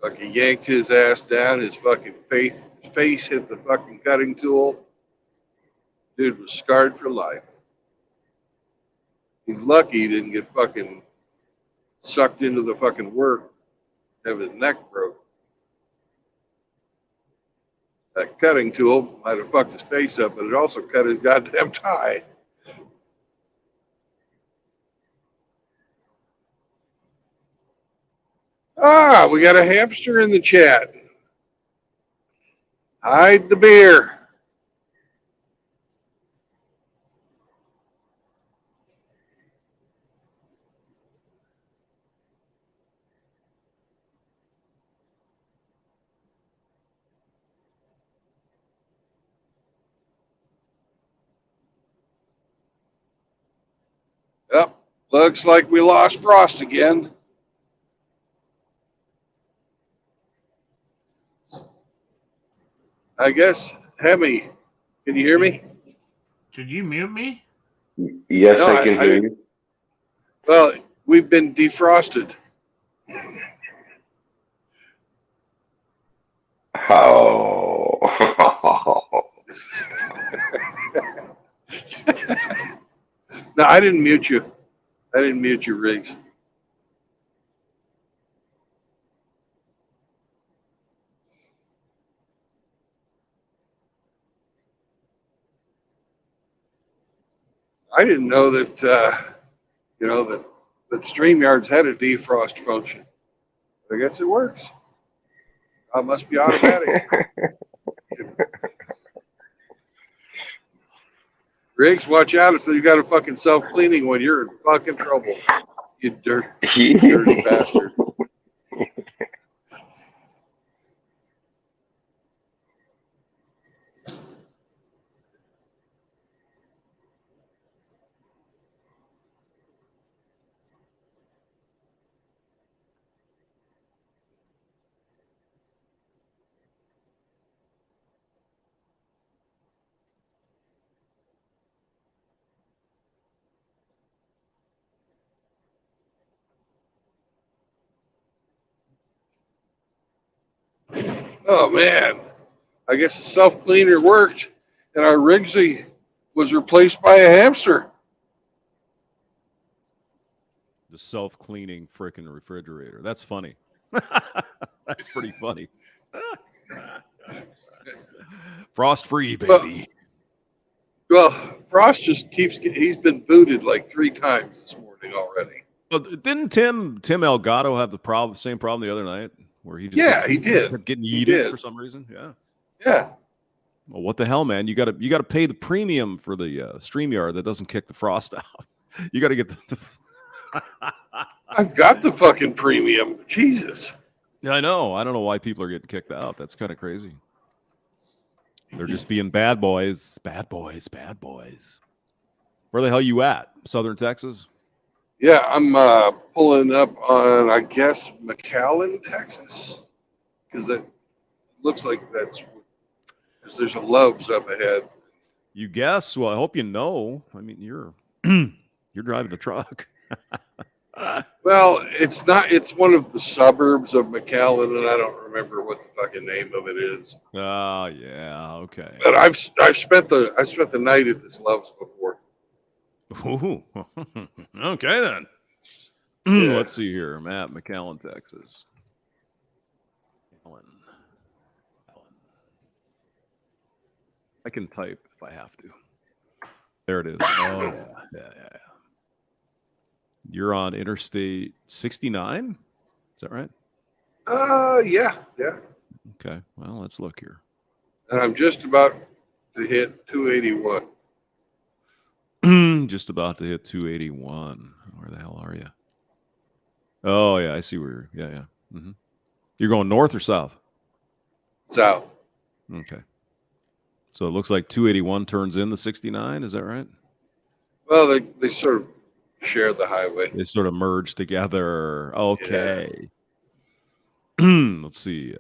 Speaker 1: Fucking yanked his ass down. His fucking face hit the fucking cutting tool. Dude was scarred for life. He's lucky he didn't get fucking sucked into the fucking work, have his neck broke. That cutting tool might have fucked his face up, but it also cut his goddamn tie. Ah, we got a hamster in the chat. Hide the beer. Yep, looks like we lost Frost again. I guess, Hemi, can you hear me?
Speaker 6: Did you mute me?
Speaker 5: Yes,
Speaker 1: No,
Speaker 5: I can hear you.
Speaker 1: Well, we've been defrosted.
Speaker 5: Oh.
Speaker 1: No, I didn't mute you. I didn't mute you, Riggs. I didn't know that, you know, that StreamYards had a defrost function. I guess it works. It must be automatic. Riggs, watch out if you got a fucking self-cleaning one. You're in fucking trouble. You dirty bastard. Oh, man. I guess the self-cleaner worked, and our Riggsy was replaced by a hamster.
Speaker 8: The self-cleaning frickin' refrigerator. That's funny. That's pretty funny. Frost-free, baby.
Speaker 1: Well, Frost just he's been booted like 3 times this morning already.
Speaker 8: Well, didn't Tim Elgato have the same problem the other night where he just
Speaker 1: he did.
Speaker 8: kept getting
Speaker 1: He
Speaker 8: yeeted
Speaker 1: did.
Speaker 8: for some reason? Yeah.
Speaker 1: Yeah.
Speaker 8: Well, what the hell, man? You gotta pay the premium for the StreamYard that doesn't kick the frost out. You gotta get the
Speaker 1: I've got the fucking premium. Jesus.
Speaker 8: Yeah, I know. I don't know why people are getting kicked out. That's kind of crazy. They're just being bad boys. Bad boys. Bad boys. Where the hell you at? Southern Texas?
Speaker 1: Yeah, I'm pulling up on, I guess, McAllen, Texas, because it looks like that's because there's a Love's up ahead.
Speaker 8: You guess? Well, I hope you know. I mean, you're you're driving the truck.
Speaker 1: Well, it's not. It's one of the suburbs of McAllen, and I don't remember what the fucking name of it is.
Speaker 8: Oh, yeah. Okay.
Speaker 1: But I've spent the night at this Love's before.
Speaker 8: Ooh. Okay, then.
Speaker 1: Yeah.
Speaker 8: Let's see here. I'm at McAllen, Texas. McAllen. I can type if I have to. There it is. Oh, yeah. You're on Interstate 69? Is that right?
Speaker 1: Yeah.
Speaker 8: Okay. Well, let's look here.
Speaker 1: And I'm just about to hit 281.
Speaker 8: Just about to hit 281. Where the hell are you? Oh, yeah. I see where you're. Yeah. Mm-hmm. You're going north or south?
Speaker 1: South.
Speaker 8: Okay. So it looks like 281 turns in the 69. Is that right?
Speaker 1: Well, they sort of share the highway.
Speaker 8: They sort of merge together. Okay. Yeah. Let's see.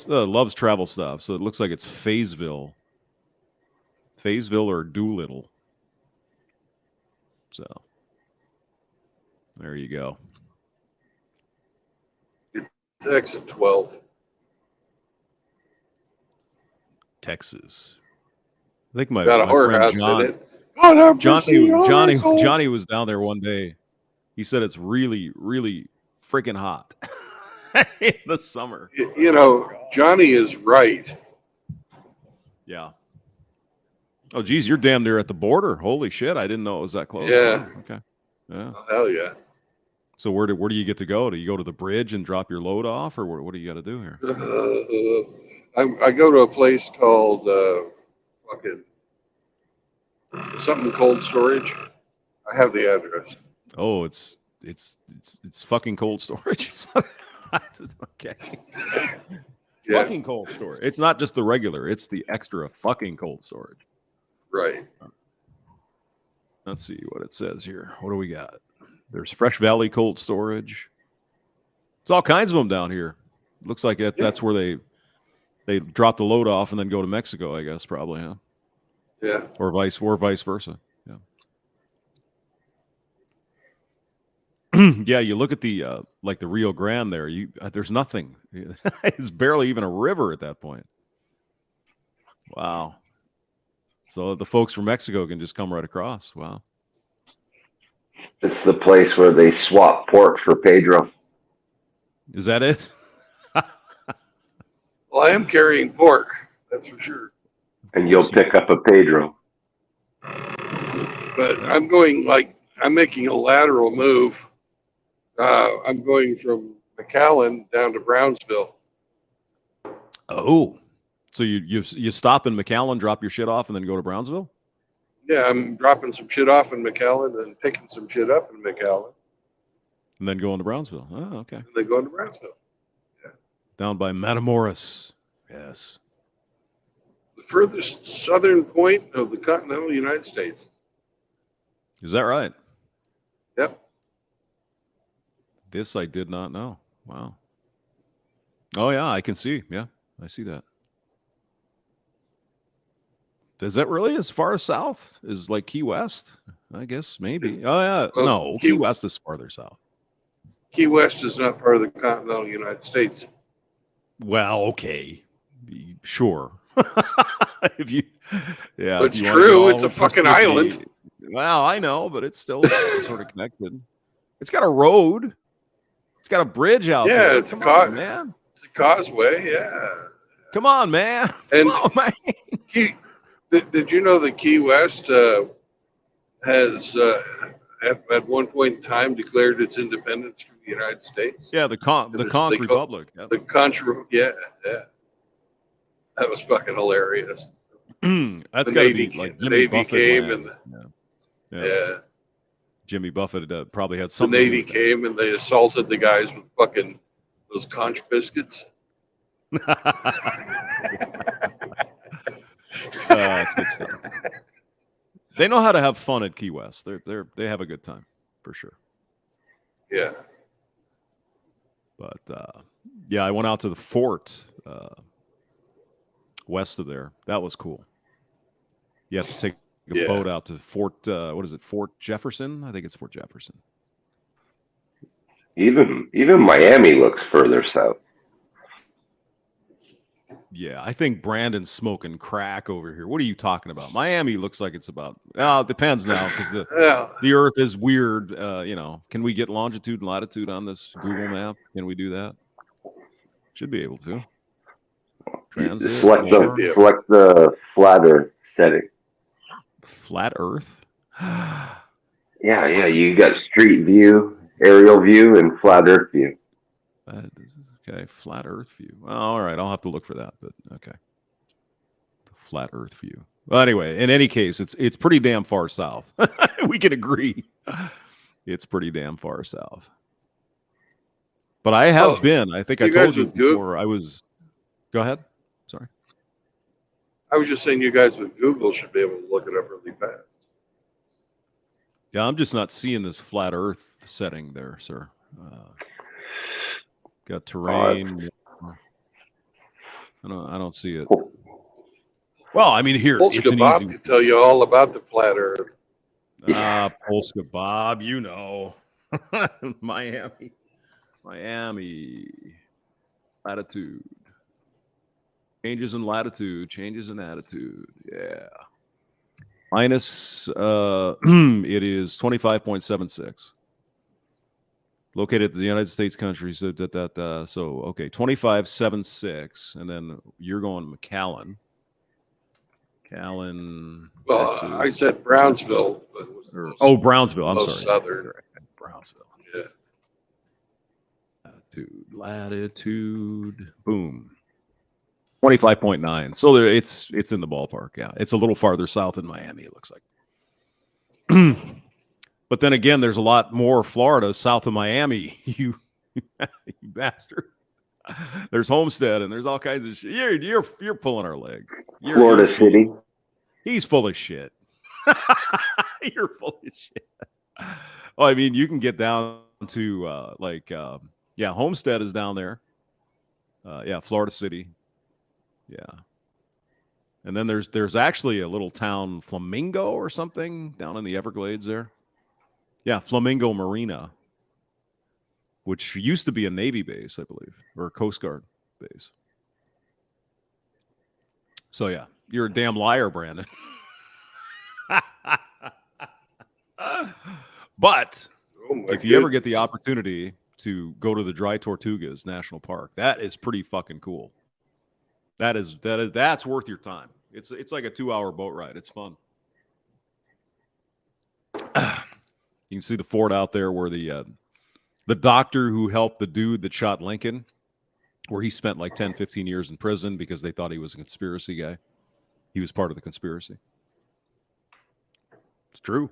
Speaker 8: Love's travel stop. So it looks like it's Fayetteville or Doolittle. So there you go.
Speaker 1: It's exit 12.
Speaker 8: Texas. I think my
Speaker 1: Got a
Speaker 8: friend
Speaker 1: whorehouse
Speaker 8: John,
Speaker 1: in it. God have mercy on our souls.
Speaker 8: Johnny was down there one day. He said it's really, really freaking hot in the summer.
Speaker 1: You know, Johnny is right.
Speaker 8: Yeah. Oh, geez, you're damn near at the border. Holy shit! I didn't know it was that close.
Speaker 1: Yeah.
Speaker 8: Wow, okay. Yeah.
Speaker 1: Oh, hell yeah.
Speaker 8: So where do you get to go? Do you go to the bridge and drop your load off, or what do you got to do here?
Speaker 1: I go to a place called fucking something cold storage. I have the address.
Speaker 8: Oh, it's fucking cold storage. Okay.
Speaker 1: Yeah.
Speaker 8: Fucking cold storage. It's not just the regular. It's the extra fucking cold storage.
Speaker 1: Right.
Speaker 8: Let's see what it says here. What do we got? There's Fresh Valley Cold Storage. It's all kinds of them down here. Looks like that's where they drop the load off and then go to Mexico, I guess, probably, huh?
Speaker 1: Yeah.
Speaker 8: Or vice versa. Yeah. Yeah, you look at the like the Rio Grande there. There's nothing. It's barely even a river at that point. Wow. So the folks from Mexico can just come right across. Wow.
Speaker 5: It's the place where they swap pork for Pedro.
Speaker 8: Is that it?
Speaker 1: Well, I am carrying pork. That's for sure.
Speaker 5: And you'll pick up a Pedro.
Speaker 1: But I'm making a lateral move. I'm going from McAllen down to Brownsville.
Speaker 8: Oh. So you stop in McAllen, drop your shit off, and then go to Brownsville?
Speaker 1: Yeah, I'm dropping some shit off in McAllen and picking some shit up in McAllen.
Speaker 8: And then going to Brownsville. Oh, okay.
Speaker 1: And then going to Brownsville. Yeah.
Speaker 8: Down by Matamoros. Yes.
Speaker 1: The furthest southern point of the continental United States.
Speaker 8: Is that right?
Speaker 1: Yep.
Speaker 8: This I did not know. Wow. Oh, yeah, I can see. Yeah, I see that. Is that really as far south as like Key West? I guess maybe. Oh, yeah.
Speaker 1: Well,
Speaker 8: No, Key West is farther south.
Speaker 1: Key West is not part of the continental United States.
Speaker 8: Well, okay. Sure. If you, yeah.
Speaker 1: It's true. It's a fucking island.
Speaker 8: Well, I know, but it's still sort of connected. It's got a road. It's got a bridge out there.
Speaker 1: Yeah, it's
Speaker 8: man.
Speaker 1: It's a causeway. Yeah.
Speaker 8: Come on, man.
Speaker 1: And
Speaker 8: Come on, man.
Speaker 1: Did you know that Key West has at one point in time declared its independence from the United States?
Speaker 8: Yeah, the Conch Republic. Yeah.
Speaker 1: The Conch, yeah. That was fucking hilarious.
Speaker 8: That's got to be like Jimmy Buffett
Speaker 1: came
Speaker 8: land.
Speaker 1: Yeah.
Speaker 8: Jimmy Buffett probably had
Speaker 1: The
Speaker 8: something.
Speaker 1: Navy came and they assaulted the guys with fucking Those conch biscuits.
Speaker 8: It's good stuff. They know how to have fun at Key West. They have a good time for sure.
Speaker 1: Yeah.
Speaker 8: But yeah, I went out to the fort west of there. That was cool. You have to take a boat out to Fort. What is it? Fort Jefferson? I think it's Fort Jefferson.
Speaker 5: Even Miami looks further south.
Speaker 8: Yeah, I think Brandon's smoking crack over here. What are you talking about? Miami looks like it's about. Well, it depends now because the Earth is weird. Can we get longitude and latitude on this Google map? Can we do that? Should be able to. Transit.
Speaker 5: Select the flat Earth setting.
Speaker 8: Flat Earth.
Speaker 5: Yeah. You got street view, aerial view, and flat Earth view.
Speaker 8: Okay, flat Earth view. Well, all right, I'll have to look for that, but okay. The flat Earth view. Well, anyway, in any case, it's pretty damn far south. We can agree. It's pretty damn far south. But I have been. I think I told you before. Go ahead. Sorry.
Speaker 1: I was just saying you guys with Google should be able to look it up really fast.
Speaker 8: Yeah, I'm just not seeing this flat Earth setting there, sir. Got terrain. I don't see it. Well, I mean, here
Speaker 1: Polska Bob can tell you all about the flat Earth.
Speaker 8: Polska Bob, you know, Miami, latitude, changes in latitude, changes in attitude. Yeah, minus. It is 25.76. Located in the United States country, so okay, 25.76, and then you're going McAllen.
Speaker 1: Well, I said Brownsville.
Speaker 8: Brownsville. I'm sorry.
Speaker 1: Southern.
Speaker 8: Brownsville.
Speaker 1: Yeah.
Speaker 8: Latitude. Boom. 25.9. So it's in the ballpark. Yeah, it's a little farther south than Miami. It looks like. But then again, there's a lot more Florida south of Miami. You bastard. There's Homestead and there's all kinds of shit. You're pulling our leg.
Speaker 5: Florida City.
Speaker 8: He's full of shit. You're full of shit. Oh, I mean, you can get down to Homestead is down there. Florida City. Yeah. And then there's actually a little town, Flamingo or something, down in the Everglades there. Yeah, Flamingo Marina, which used to be a Navy base, I believe, or a Coast Guard base. So, yeah, you're a damn liar, Brandon. But if you ever get the opportunity to go to the Dry Tortugas National Park, that is pretty fucking cool. That's worth your time. It's like a 2-hour boat ride. It's fun. You can see the fort out there where the doctor who helped the dude that shot Lincoln, where he spent like 10, 15 years in prison because they thought he was a conspiracy guy. He was part of the conspiracy. It's true.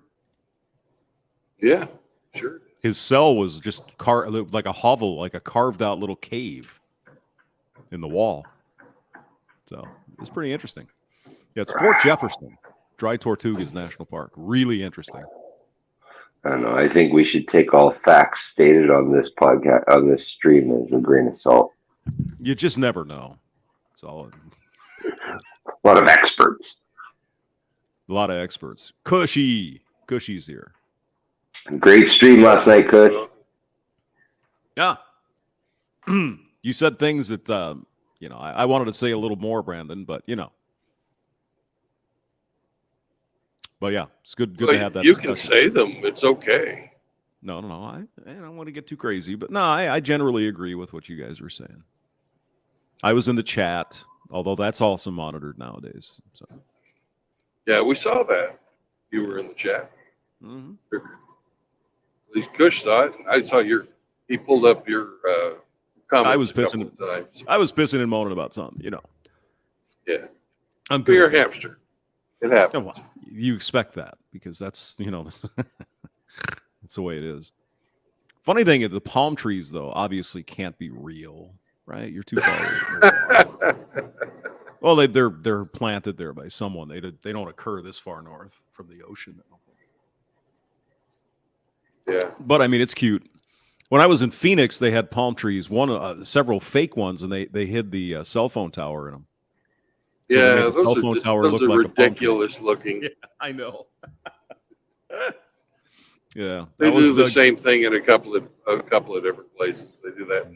Speaker 1: Yeah, sure.
Speaker 8: His cell was just like a hovel, like a carved out little cave in the wall. So it's pretty interesting. Yeah, it's Fort Jefferson, Dry Tortugas National Park. Really interesting.
Speaker 5: I don't know. I think we should take all facts stated on this podcast, on this stream, as a grain of salt.
Speaker 8: You just never know. It's all
Speaker 5: a lot of experts.
Speaker 8: A lot of experts. Cushy's here.
Speaker 5: Great stream last night, Kush.
Speaker 8: Yeah. You said things that I wanted to say a little more, Brandon, but But yeah, it's good to have that discussion.
Speaker 1: You can say them. It's okay.
Speaker 8: No. I don't want to get too crazy, but no, I generally agree with what you guys were saying. I was in the chat, although that's also monitored nowadays. So.
Speaker 1: Yeah, we saw that. You were in the chat.
Speaker 8: Mm-hmm.
Speaker 1: At least Kush saw it. I saw he pulled up your comments.
Speaker 8: I was pissing and moaning about something,
Speaker 1: Yeah.
Speaker 8: I'm good.
Speaker 1: You're a hamster. It happens.
Speaker 8: Well, you expect that because that's, that's the way it is. Funny thing is the palm trees, though, obviously can't be real, right? You're too far away from the water. Well, they're planted there by someone. They don't occur this far north from the ocean.
Speaker 1: Yeah.
Speaker 8: But I mean, it's cute. When I was in Phoenix, they had palm trees, several fake ones, and they hid the cell phone tower in them. So they made the cell phone tower look like a palm tree.
Speaker 1: ridiculous looking.
Speaker 8: Yeah, I know. Yeah,
Speaker 1: They do the same thing in a couple of different places. They do that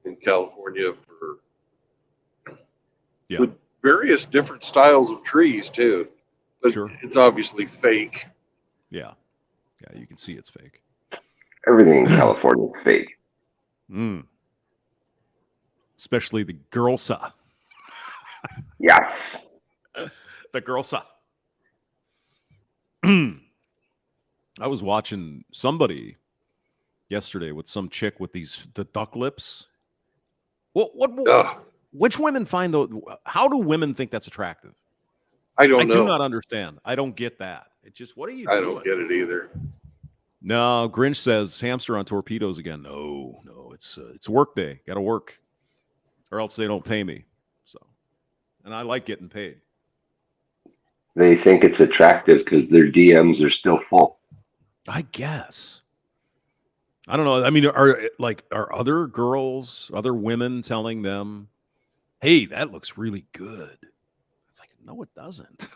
Speaker 1: in California with various different styles of trees too. But
Speaker 8: sure.
Speaker 1: It's obviously fake.
Speaker 8: Yeah, you can see it's fake.
Speaker 5: Everything in California is fake.
Speaker 8: Especially the girlsa.
Speaker 5: Yes.
Speaker 8: The girlsa. I was watching somebody yesterday with some chick with the duck lips. Which women find those? How do women think that's attractive?
Speaker 1: I don't know.
Speaker 8: I do not understand. I don't get that. It's just, what are you doing?
Speaker 1: I don't get it either.
Speaker 8: No, Grinch says hamster on torpedoes again. No, it's work day. Got to work, or else they don't pay me. So, and I like getting paid.
Speaker 5: They think it's attractive because their DMs are still full.
Speaker 8: I guess. I don't know. I mean, are other girls, other women telling them, "Hey, that looks really good"? It's like, no, it doesn't.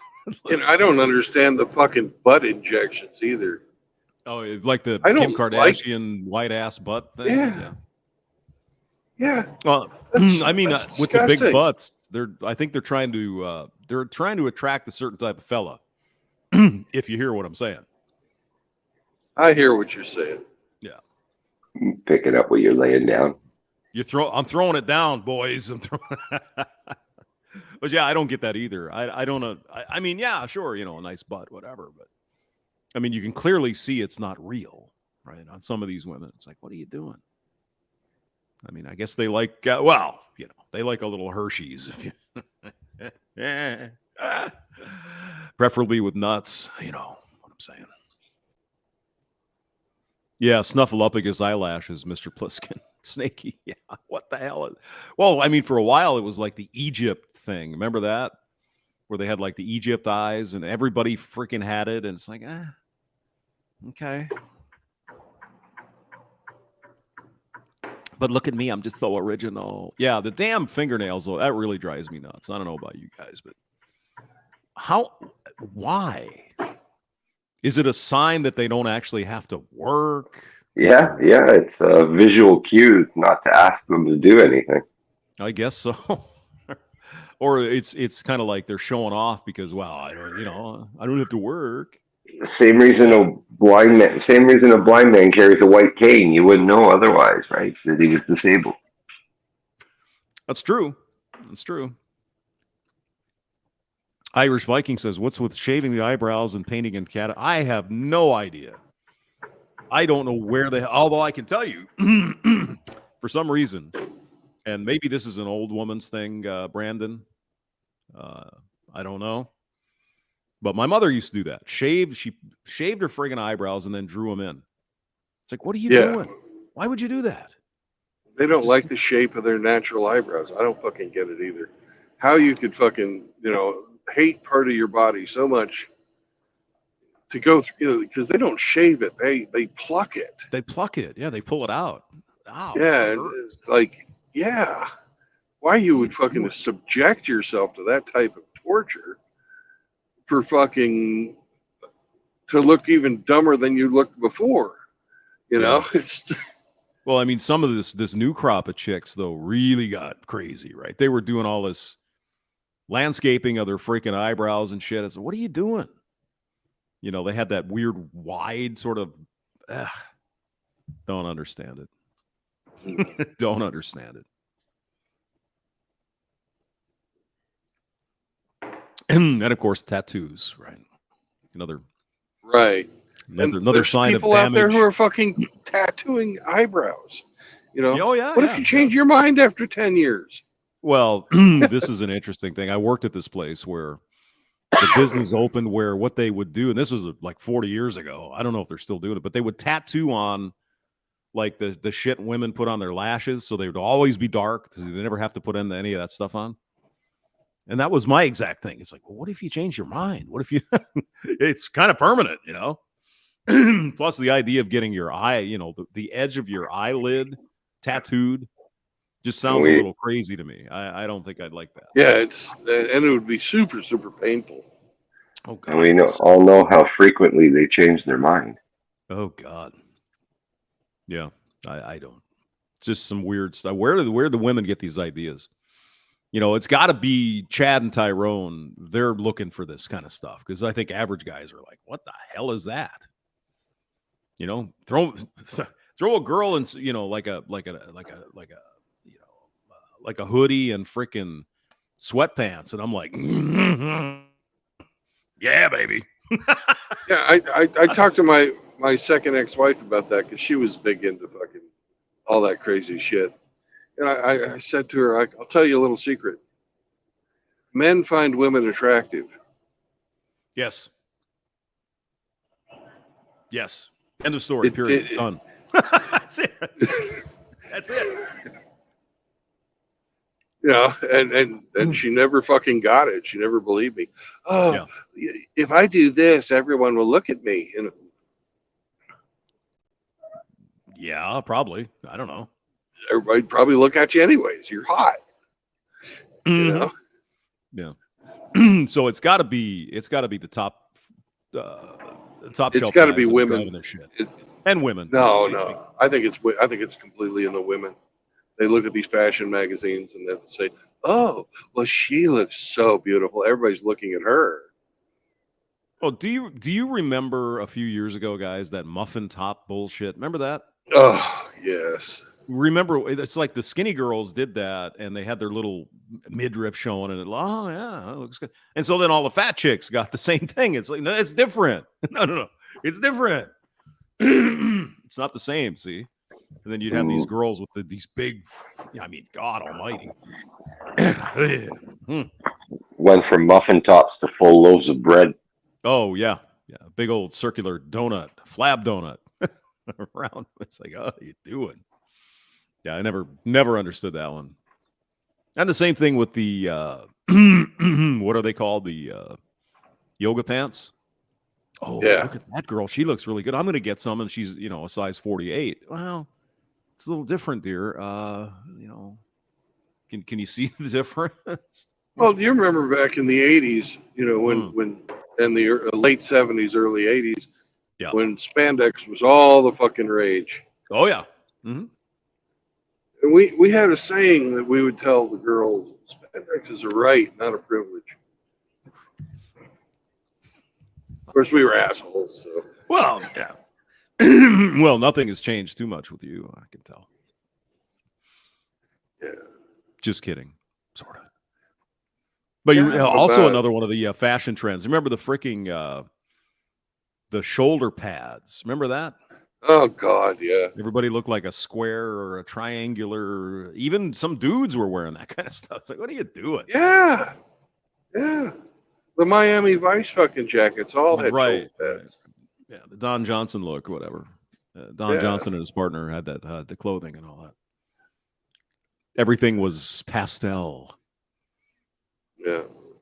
Speaker 1: And I don't understand the fucking butt injections either.
Speaker 8: Oh, it's like the Kim Kardashian white ass butt thing.
Speaker 1: Yeah.
Speaker 8: Well, I mean, with the big butts, I think they're trying to attract a certain type of fella. If you hear what I'm saying.
Speaker 1: I hear what you're saying.
Speaker 8: Yeah.
Speaker 5: Picking up what you're laying down.
Speaker 8: I'm throwing it down, boys. But yeah, I don't get that either. I don't know. I mean, yeah, sure, a nice butt, whatever. But I mean, you can clearly see it's not real, right? On some of these women, it's like, what are you doing? I mean, I guess they like, they like a little Hershey's, preferably with nuts. You know what I'm saying? Yeah, Snuffleupagus eyelashes, Mr. Pliskin. Snaky. Yeah, what the hell? Well, I mean, for a while, it was like the Egypt thing. Remember that? Where they had like the Egypt eyes and everybody freaking had it. And it's like, okay. But look at me. I'm just so original. Yeah, the damn fingernails, though, that really drives me nuts. I don't know about you guys, but why? Is it a sign that they don't actually have to work?
Speaker 5: Yeah, it's a visual cue not to ask them to do anything.
Speaker 8: I guess so. Or it's kind of like they're showing off because, well, I don't have to work.
Speaker 5: Same reason a blind man carries a white cane. You wouldn't know otherwise, right? That he was disabled.
Speaker 8: That's true. Irish Viking says, "What's with shaving the eyebrows and painting in cat?" I have no idea. I don't know where although I can tell you, for some reason, and maybe this is an old woman's thing, Brandon. I don't know. But my mother used to do that. She shaved her friggin' eyebrows and then drew them in. It's like, what are you doing? Why would you do that?
Speaker 1: They don't like the shape of their natural eyebrows. I don't fucking get it either. How you could fucking, hate part of your body so much to go through, because they don't shave it. They pluck it.
Speaker 8: They pluck it. Yeah, they pull it out. Ow,
Speaker 1: yeah, it's like, yeah. Why you would fucking subject yourself to that type of torture for fucking to look even dumber than you looked before? It's.
Speaker 8: Well, I mean, some of this new crop of chicks though really got crazy, right? They were doing all this landscaping of their freaking eyebrows and shit. It's what are you doing? They had that weird wide sort of. Don't understand it. Don't understand it. And of course, tattoos, right? Another sign of damage.
Speaker 1: People out there who are fucking tattooing eyebrows.
Speaker 8: Oh yeah.
Speaker 1: What if you change your mind after 10 years?
Speaker 8: Well, this is an interesting thing. I worked at this place where the business opened where what they would do, and this was like 40 years ago. I don't know if they're still doing it, but they would tattoo on like the shit women put on their lashes, so they would always be dark, so they never have to put in any of that stuff on. And that was my exact thing. It's like, well, what if you change your mind? What if you? It's kind of permanent, you know. Plus, the idea of getting your eye, you know, the edge of your eyelid tattooed, just sounds a little crazy to me. I don't think I'd like that.
Speaker 1: Yeah, and it would be super, super painful.
Speaker 8: Oh God,
Speaker 5: And we all know how frequently they change their mind.
Speaker 8: Oh God. Yeah, I don't. It's just some weird stuff. Where do the women get these ideas? You know, it's got to be Chad and Tyrone. They're looking for this kind of stuff because I think average guys are like, "What the hell is that?" You know, throw a girl in, you know, like a you know, like a hoodie and freaking sweatpants, and I'm like, yeah, baby.
Speaker 1: Yeah, I talked to my second ex-wife about that because she was big into fucking all that crazy shit. And I said to her, I'll tell you a little secret. Men find women attractive.
Speaker 8: Yes. Yes. End of story. Period. Done. That's it. That's it.
Speaker 1: You know, and she never fucking got it. She never believed me. Oh, yeah. If I do this, everyone will look at me. And
Speaker 8: yeah, probably. I don't know.
Speaker 1: Everybody'd probably look at you anyways. You're hot. You know?
Speaker 8: Yeah. So it's got to be the top shelf.
Speaker 1: It's got to be women.
Speaker 8: Driving this shit. And women.
Speaker 1: No. I think it's completely in the women. They look at these fashion magazines and they say, "Oh, well, she looks so beautiful." Everybody's looking at her.
Speaker 8: Oh, do you remember a few years ago, guys, that muffin top bullshit? Remember that?
Speaker 1: Oh, yes.
Speaker 8: Remember, it's like the skinny girls did that, and they had their little midriff showing, and oh yeah, it looks good. And so then all the fat chicks got the same thing. It's like, no, it's different. No, it's different. It's not the same. See, and then you'd have these girls with these big. I mean, God Almighty.
Speaker 5: Went from muffin tops to full loaves of bread.
Speaker 8: Oh yeah, big old circular donut, flab donut around. It's like, oh, what are you doing? Yeah, I never understood that one. And the same thing with the what are they called? The yoga pants. Oh,
Speaker 1: yeah.
Speaker 8: Look at that girl. She looks really good. I'm going to get some, and she's, you know, a size 48. Well, it's a little different, dear. You know, can you see the difference?
Speaker 1: Well, do you remember back in the 80s, you know, when in the late 70s, early 80s, when spandex was all the fucking rage?
Speaker 8: Oh, yeah. Mm-hmm.
Speaker 1: And we had a saying that we would tell the girls, spandex is a right, not a privilege. Of course, we were assholes. So.
Speaker 8: Well, yeah. Well, nothing has changed too much with you, I can tell.
Speaker 1: Yeah.
Speaker 8: Just kidding, sort of. But you also another one of the fashion trends. Remember the freaking the shoulder pads? Remember that?
Speaker 1: Oh God, yeah.
Speaker 8: Everybody looked like a square or a triangular. Even some dudes were wearing that kind of stuff. It's like, what are you doing?
Speaker 1: Yeah. The Miami Vice fucking jackets all had shoulder pads.
Speaker 8: Yeah, the Don Johnson look, whatever. Don Johnson and his partner had that the clothing and all that. Everything was pastel.
Speaker 1: Yeah.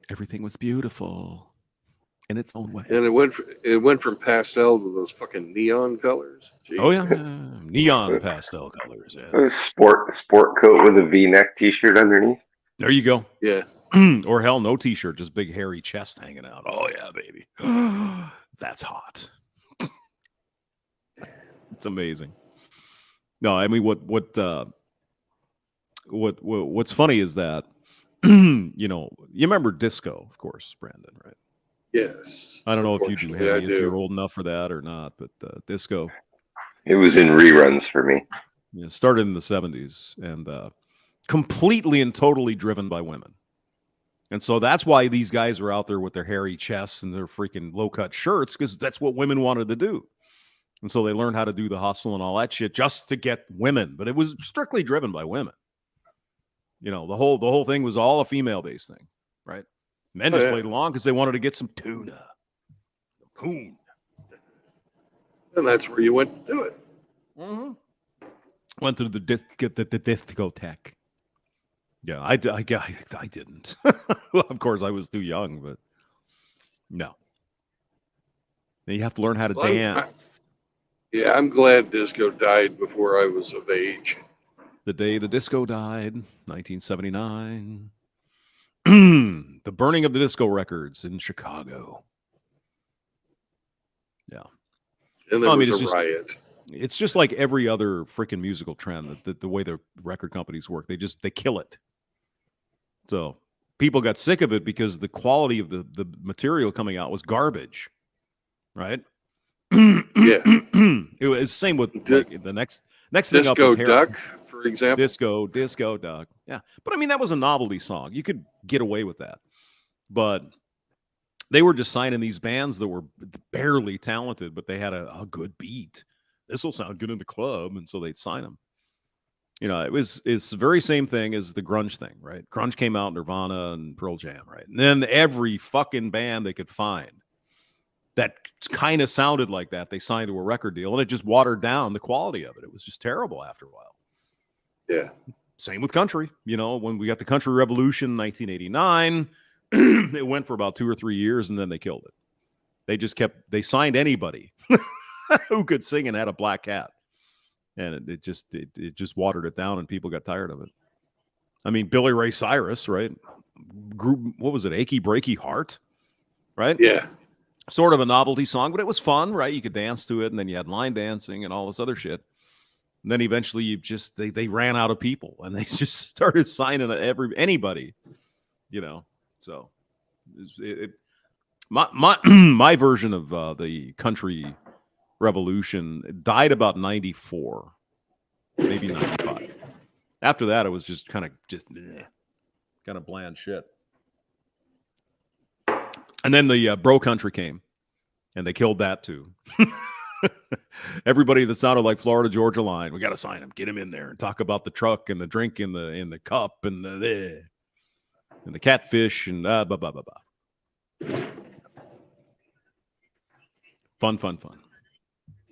Speaker 8: Everything was beautiful in its own way.
Speaker 1: And it went from pastel to those fucking neon colors. Jeez.
Speaker 8: Oh yeah, neon pastel colors. Yeah.
Speaker 5: A sport coat with a V-neck T-shirt underneath.
Speaker 8: There you go.
Speaker 1: Yeah.
Speaker 8: Or hell, no T-shirt, just big hairy chest hanging out. Oh yeah, baby. That's hot. It's amazing. No, I mean what's funny is that you know, you remember disco, of course, Brandon, right?
Speaker 1: Yes.
Speaker 8: I don't know if you do,
Speaker 1: Yeah,
Speaker 8: if you're old enough for that or not, but disco.
Speaker 5: It was in reruns for me.
Speaker 8: Yeah, started in the 70s and completely and totally driven by women. And so that's why these guys are out there with their hairy chests and their freaking low-cut shirts, because that's what women wanted to do. And so they learned how to do the hustle and all that shit just to get women. But it was strictly driven by women. You know, the whole thing was all a female-based thing, right? Men just played along because they wanted to get some tuna. Coon.
Speaker 1: And that's where you went to do it.
Speaker 8: Mm-hmm. Went to the discotheque. Yeah, I didn't. Well, of course, I was too young, but no. You have to learn how to
Speaker 1: Well,
Speaker 8: dance.
Speaker 1: Yeah, I'm glad disco died before I was of age.
Speaker 8: The day the disco died, 1979. The burning of the disco records in Chicago. Yeah.
Speaker 1: And there
Speaker 8: I mean,
Speaker 1: was a riot.
Speaker 8: it's just like every other freaking musical trend, the way the record companies work. They kill it. So people got sick of it because the quality of the material coming out was garbage, right?
Speaker 1: Yeah.
Speaker 8: It was same with like the next thing up
Speaker 1: Disco
Speaker 8: was
Speaker 1: Duck, for example.
Speaker 8: Disco Duck. Yeah. But I mean, that was a novelty song. You could get away with that. But they were just signing these bands that were barely talented, but they had a good beat. This will sound good in the club. And so they'd sign them. You know, it's the very same thing as the grunge thing, right? Grunge came out, Nirvana and Pearl Jam, right? And then every fucking band they could find that kind of sounded like that, they signed to a record deal, and it just watered down the quality of it. It was just terrible after a while.
Speaker 1: Yeah.
Speaker 8: Same with country. You know, when we got the Country Revolution in 1989, it went for about 2 or 3 years, and then they killed it. They signed anybody who could sing and had a black hat. And it just watered it down, and people got tired of it. I mean, Billy Ray Cyrus, right? Group, what was it? Achy Breaky Heart, right?
Speaker 1: Yeah.
Speaker 8: Sort of a novelty song, but it was fun, right? You could dance to it, and then you had line dancing and all this other shit. And then eventually they ran out of people, and they just started signing anybody, you know. So my version of the country revolution died about 94, maybe 95. After that, it was just kind of bland shit. And then the bro country came, and they killed that too. Everybody that sounded like Florida Georgia Line, we got to sign him, get him in there, and talk about the truck and the drink in the cup and the catfish and blah blah blah blah. Fun.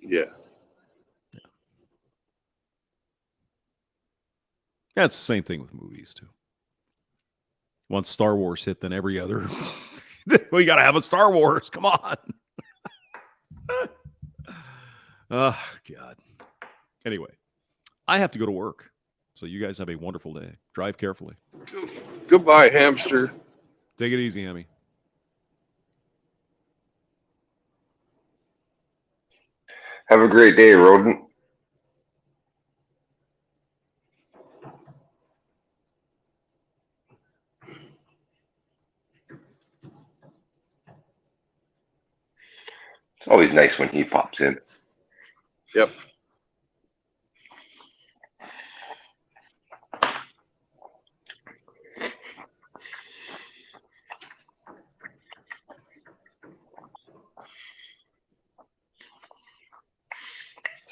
Speaker 1: Yeah.
Speaker 8: That's the same thing with movies too. Once Star Wars hit, then every other we got to have a Star Wars. Come on. Oh, God. Anyway, I have to go to work. So you guys have a wonderful day. Drive carefully.
Speaker 1: Goodbye, hamster.
Speaker 8: Take it easy, Hammy.
Speaker 5: Have a great day, rodent. It's always nice when he pops in.
Speaker 1: Yep.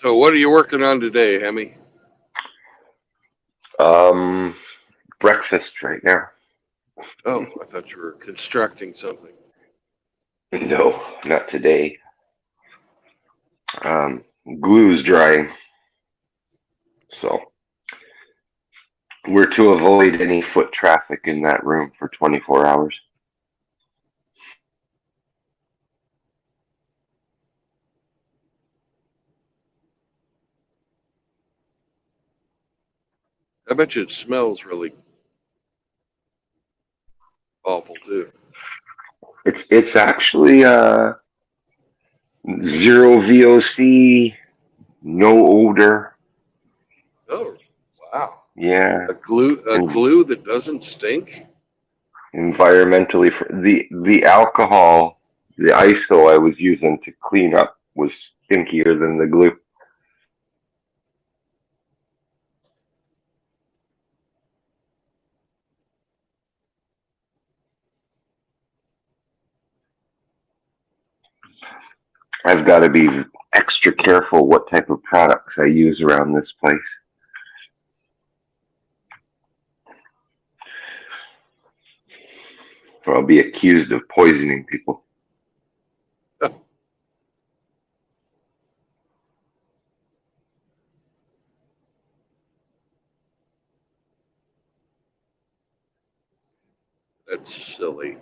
Speaker 1: So what are you working on today, Hemi?
Speaker 5: Breakfast right now.
Speaker 1: Oh, I thought you were constructing something.
Speaker 5: No, not today. Glue's drying. So we're to avoid any foot traffic in that room for 24 hours.
Speaker 1: I bet you it smells really awful too.
Speaker 5: It's actually zero VOC, no odor.
Speaker 1: Oh, wow.
Speaker 5: Yeah.
Speaker 1: A glue that doesn't stink?
Speaker 5: Environmentally the alcohol, the ISO I was using to clean up was stinkier than the glue. I've got to be extra careful what type of products I use around this place. Or I'll be accused of poisoning people.
Speaker 1: That's silly.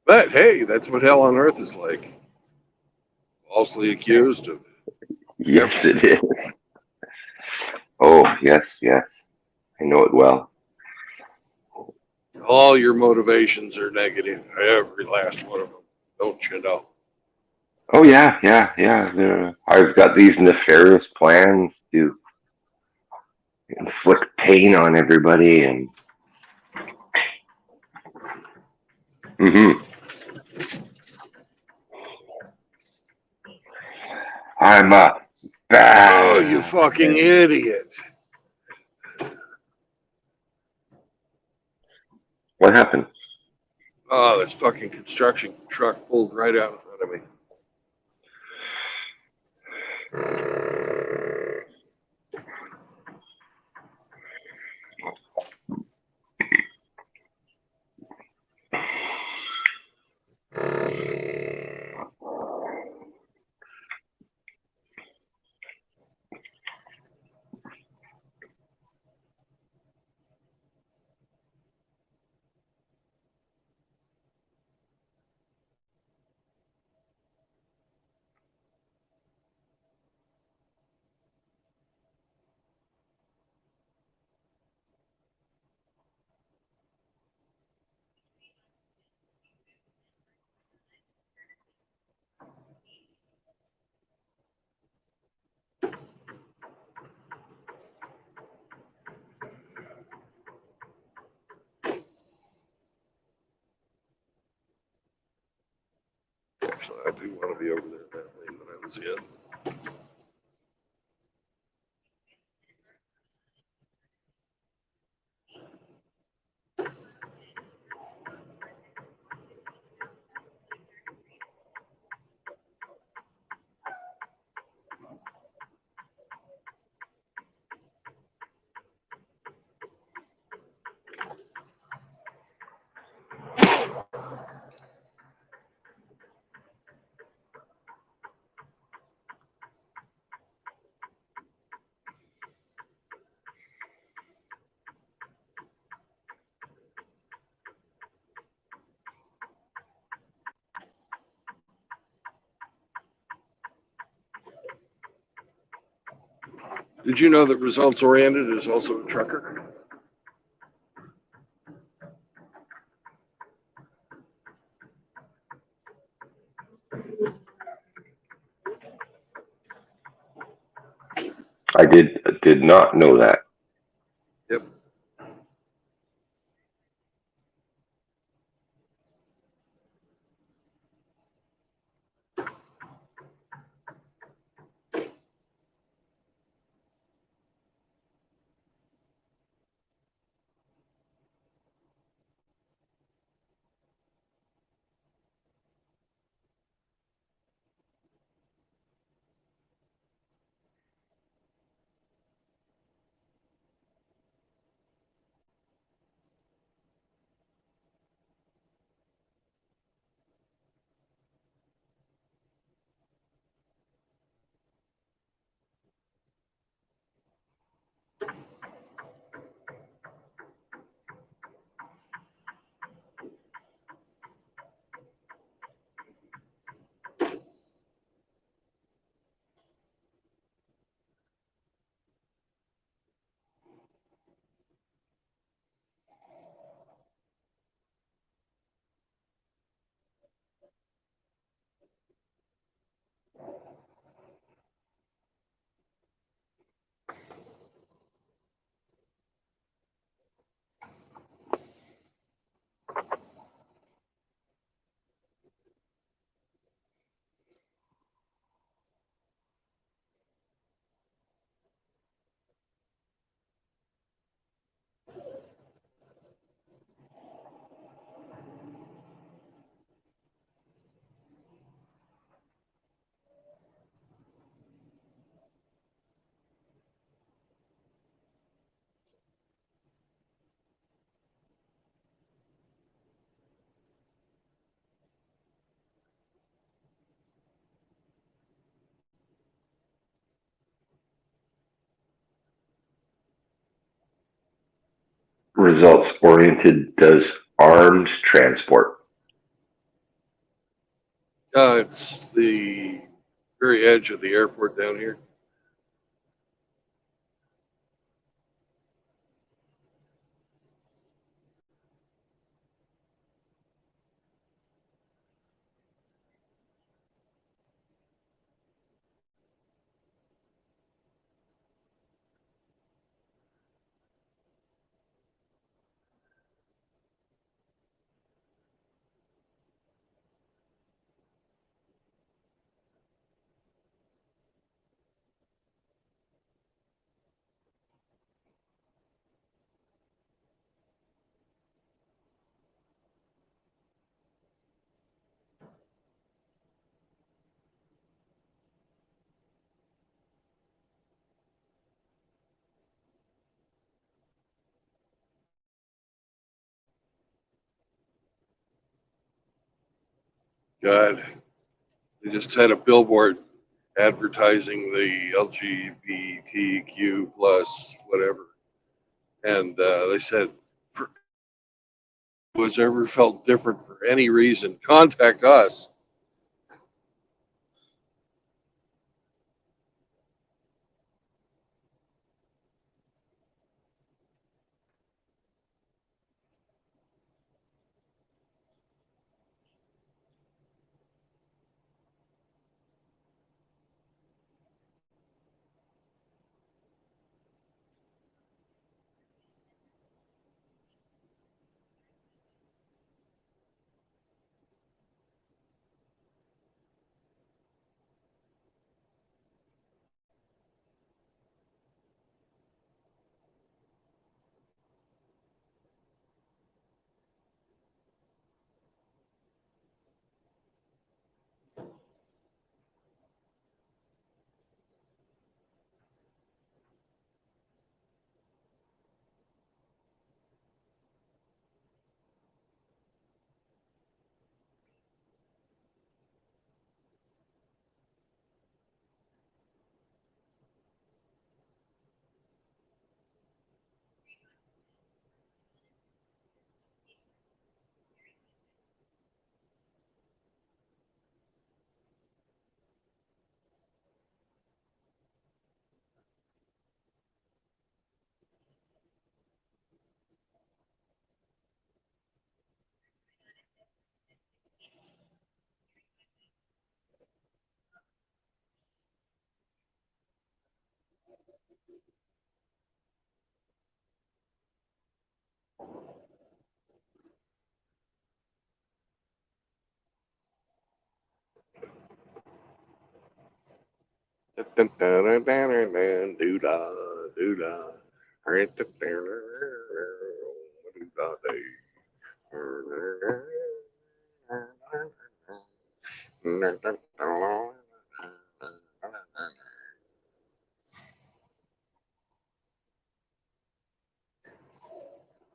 Speaker 1: But hey, that's what hell on earth is like. Falsely accused of
Speaker 5: Yes, it
Speaker 1: everything.
Speaker 5: is. Oh, yes, yes. I know it well.
Speaker 1: All your motivations are negative. Every last one of them. Don't you know?
Speaker 5: Oh, yeah, yeah, yeah. I've got these nefarious plans to inflict pain on everybody, and hmm I'm a
Speaker 1: Oh, you
Speaker 5: bad
Speaker 1: fucking
Speaker 5: man.
Speaker 1: idiot.
Speaker 5: What happened?
Speaker 1: Oh, this fucking construction truck pulled right out in front of me. Actually, I do want to be over there that lane that I was in. Did you know that results oriented is also a trucker?
Speaker 5: I did not know that.
Speaker 1: Yep.
Speaker 5: results oriented does armed transport?
Speaker 1: It's the very edge of the airport down here. God, they just had a billboard advertising the LGBTQ plus whatever, and they said, "Was ever felt different for any reason? Contact us."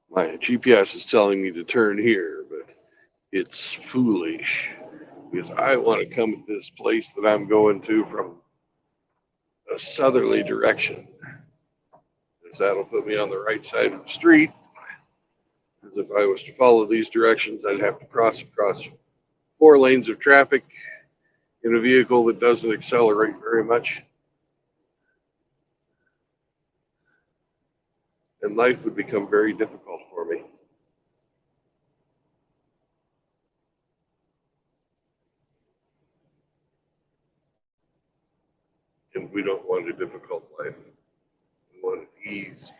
Speaker 1: My GPS is telling me to turn here, but it's foolish because I want to come at this place that I'm going to from a southerly direction. Because that'll put me on the right side of the street. Because if I was to follow these directions, I'd have to cross across 4 lanes of traffic in a vehicle that doesn't accelerate very much. And life would become very difficult for me. And we don't want a difficult life. We want it easy.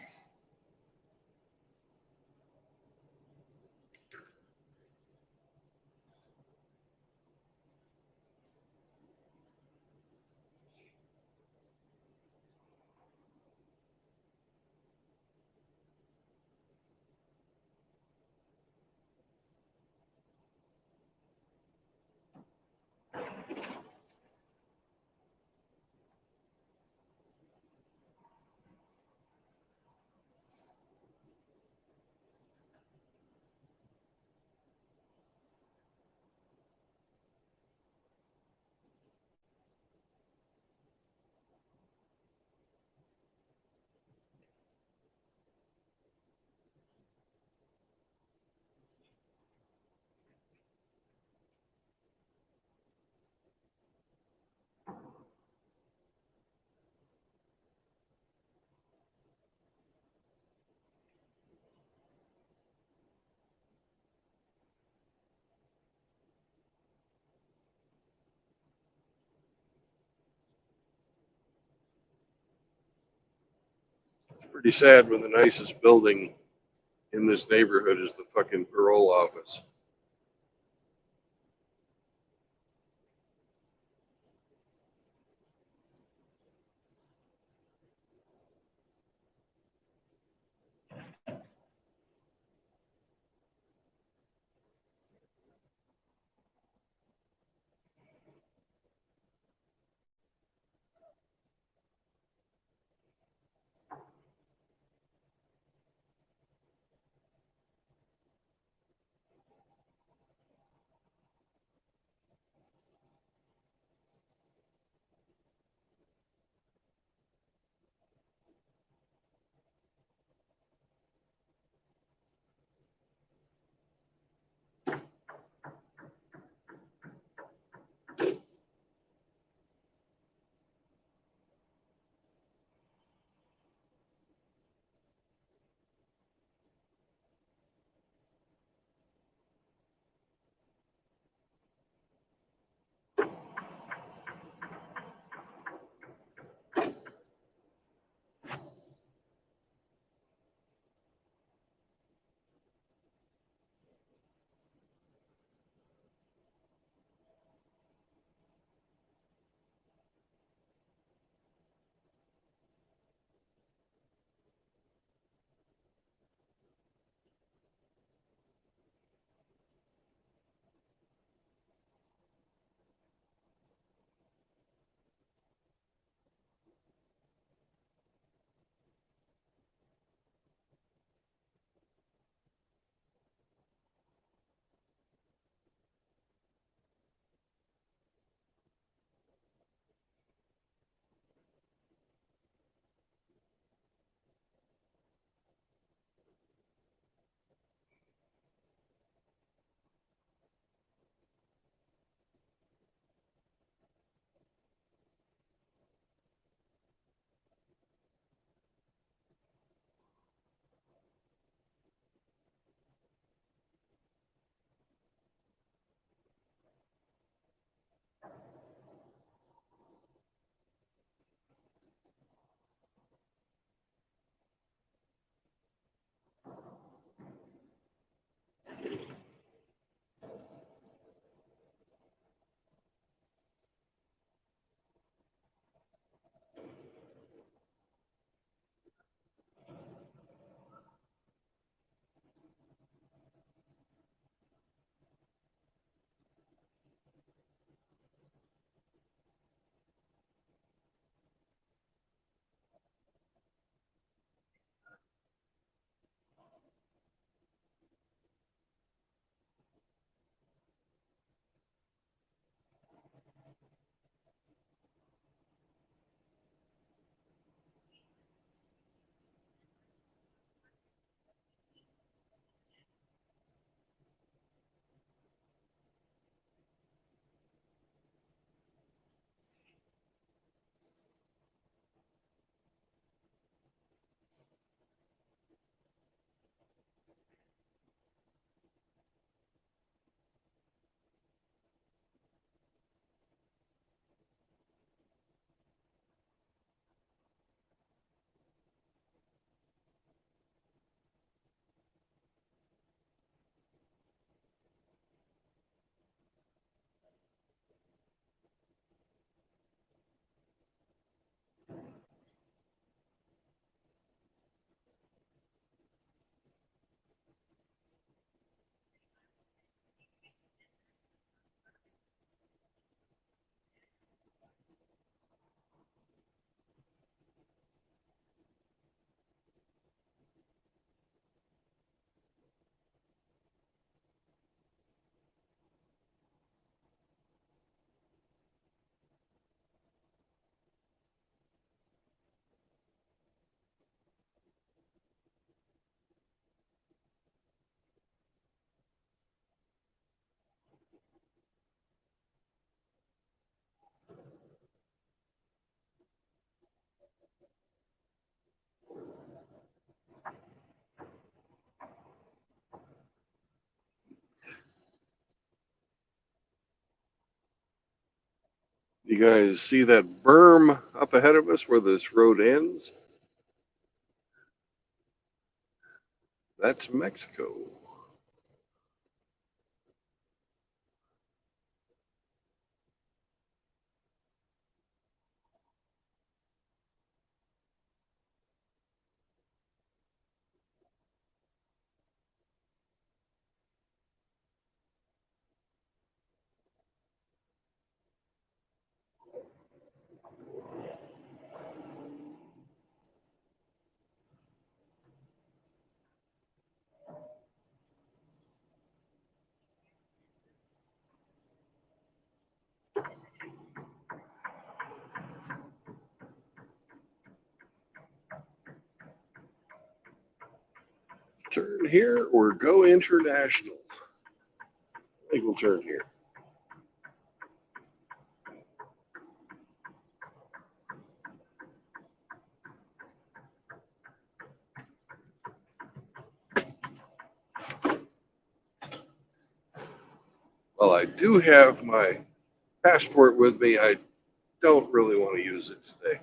Speaker 1: pretty sad when the nicest building in this neighborhood is the fucking parole office. You guys see that berm up ahead of us where this road ends? That's Mexico. Turn here or go international. I think we'll turn here. Well, I do have my passport with me. I don't really want to use it today.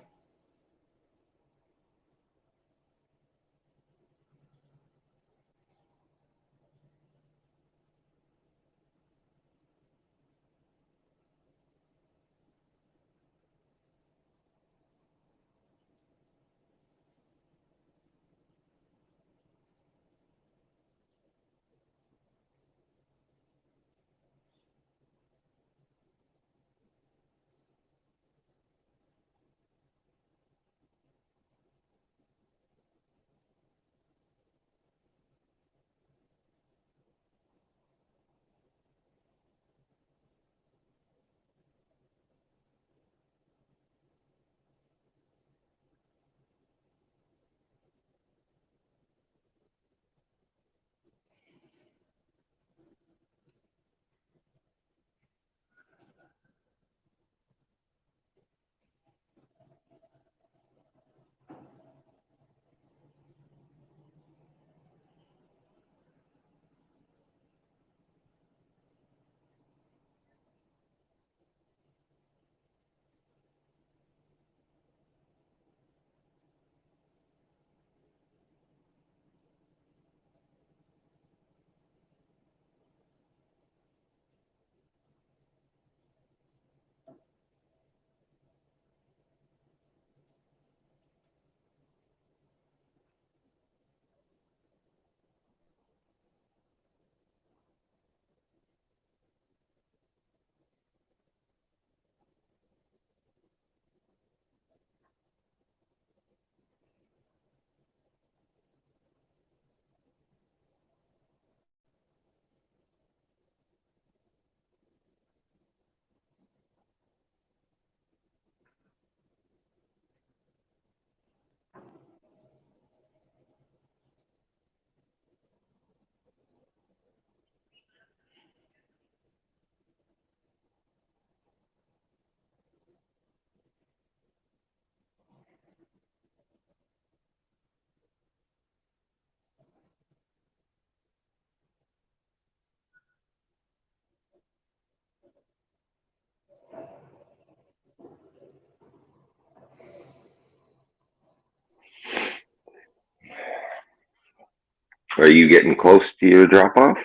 Speaker 5: Are you getting close to your drop off?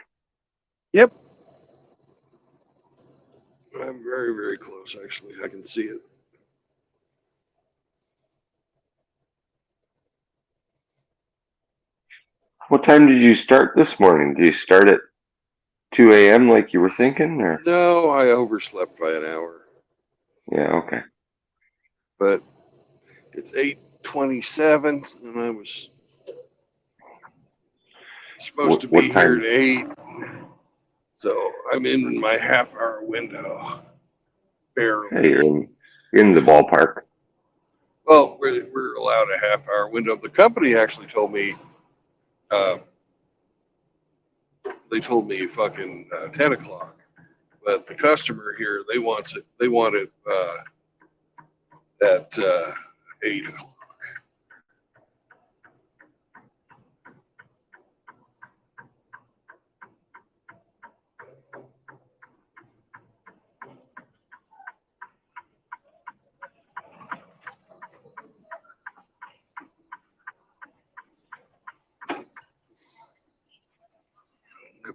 Speaker 1: Yep. I'm very, very close, actually. I can see it.
Speaker 5: What time did you start this morning? Did you start at 2 a.m. like you were thinking, or?
Speaker 1: No, I overslept by an hour.
Speaker 5: Yeah, okay.
Speaker 1: But it's 8:27, and I was supposed to
Speaker 5: What
Speaker 1: be here
Speaker 5: time?
Speaker 1: at 8. So I'm in my half-hour window,
Speaker 5: Hey,
Speaker 1: barely.
Speaker 5: you're in the ballpark.
Speaker 1: Well, we're allowed a half-hour window. The company actually told me, uh, they told me fucking 10 o'clock. But the customer here, they want it at 8 o'clock.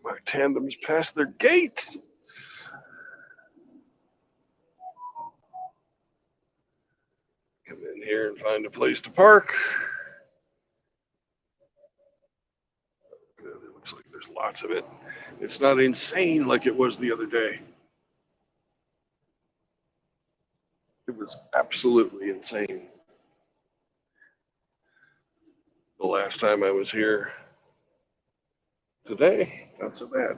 Speaker 1: my tandems past their gates. Come in here and find a place to park. Good, it looks like there's lots of it. It's not insane like it was the other day. It was absolutely insane the last time I was here. Today, not so bad.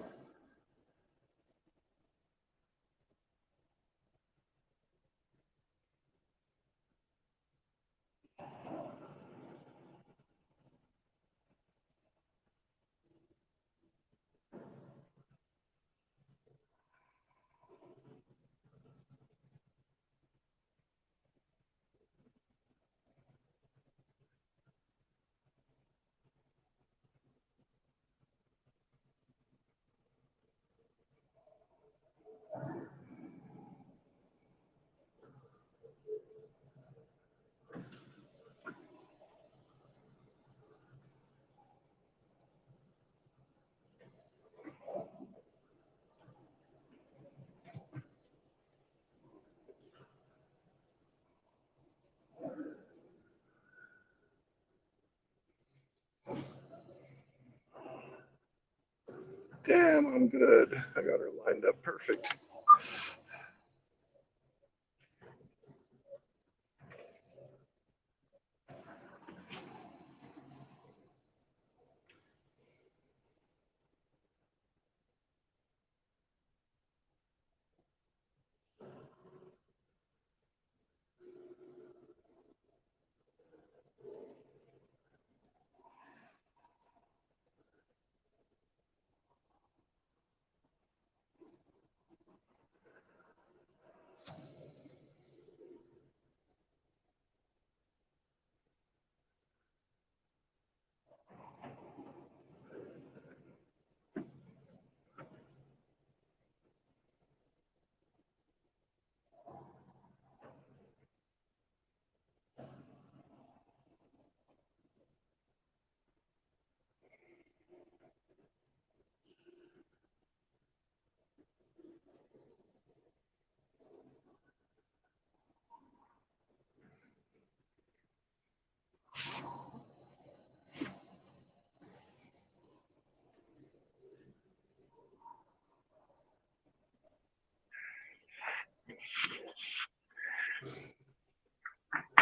Speaker 1: Damn, I'm good. I got her lined up perfect.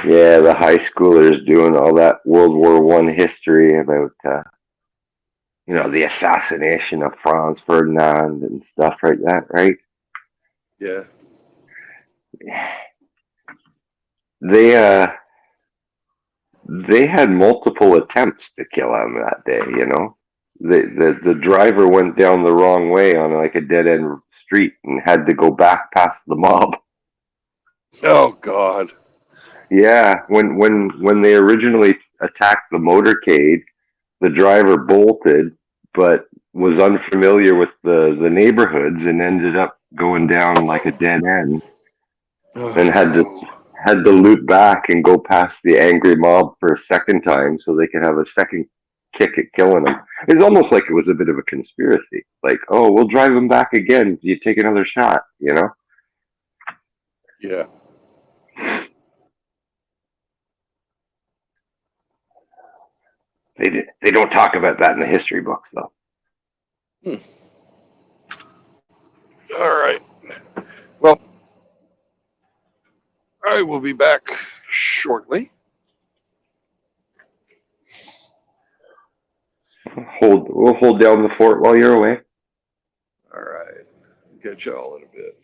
Speaker 5: Yeah, the high schoolers doing all that World War One history about the assassination of Franz Ferdinand and stuff like that, right?
Speaker 1: Yeah.
Speaker 5: They they had multiple attempts to kill him that day, you know. The driver went down the wrong way on like a dead end street and had to go back past the mob.
Speaker 1: Oh God.
Speaker 5: Yeah, when they originally attacked the motorcade, the driver bolted, but was unfamiliar with the neighborhoods and ended up going down like a dead end, and had to loop back and go past the angry mob for a second time so they could have a second kick at killing him. It's almost like it was a bit of a conspiracy. Like, oh, we'll drive him back again. You take another shot, you know?
Speaker 1: Yeah.
Speaker 5: They don't talk about that in the history books though.
Speaker 1: All right. Well, I will be back shortly.
Speaker 5: We'll hold down the fort while you're away.
Speaker 1: All right. Catch y'all in a bit.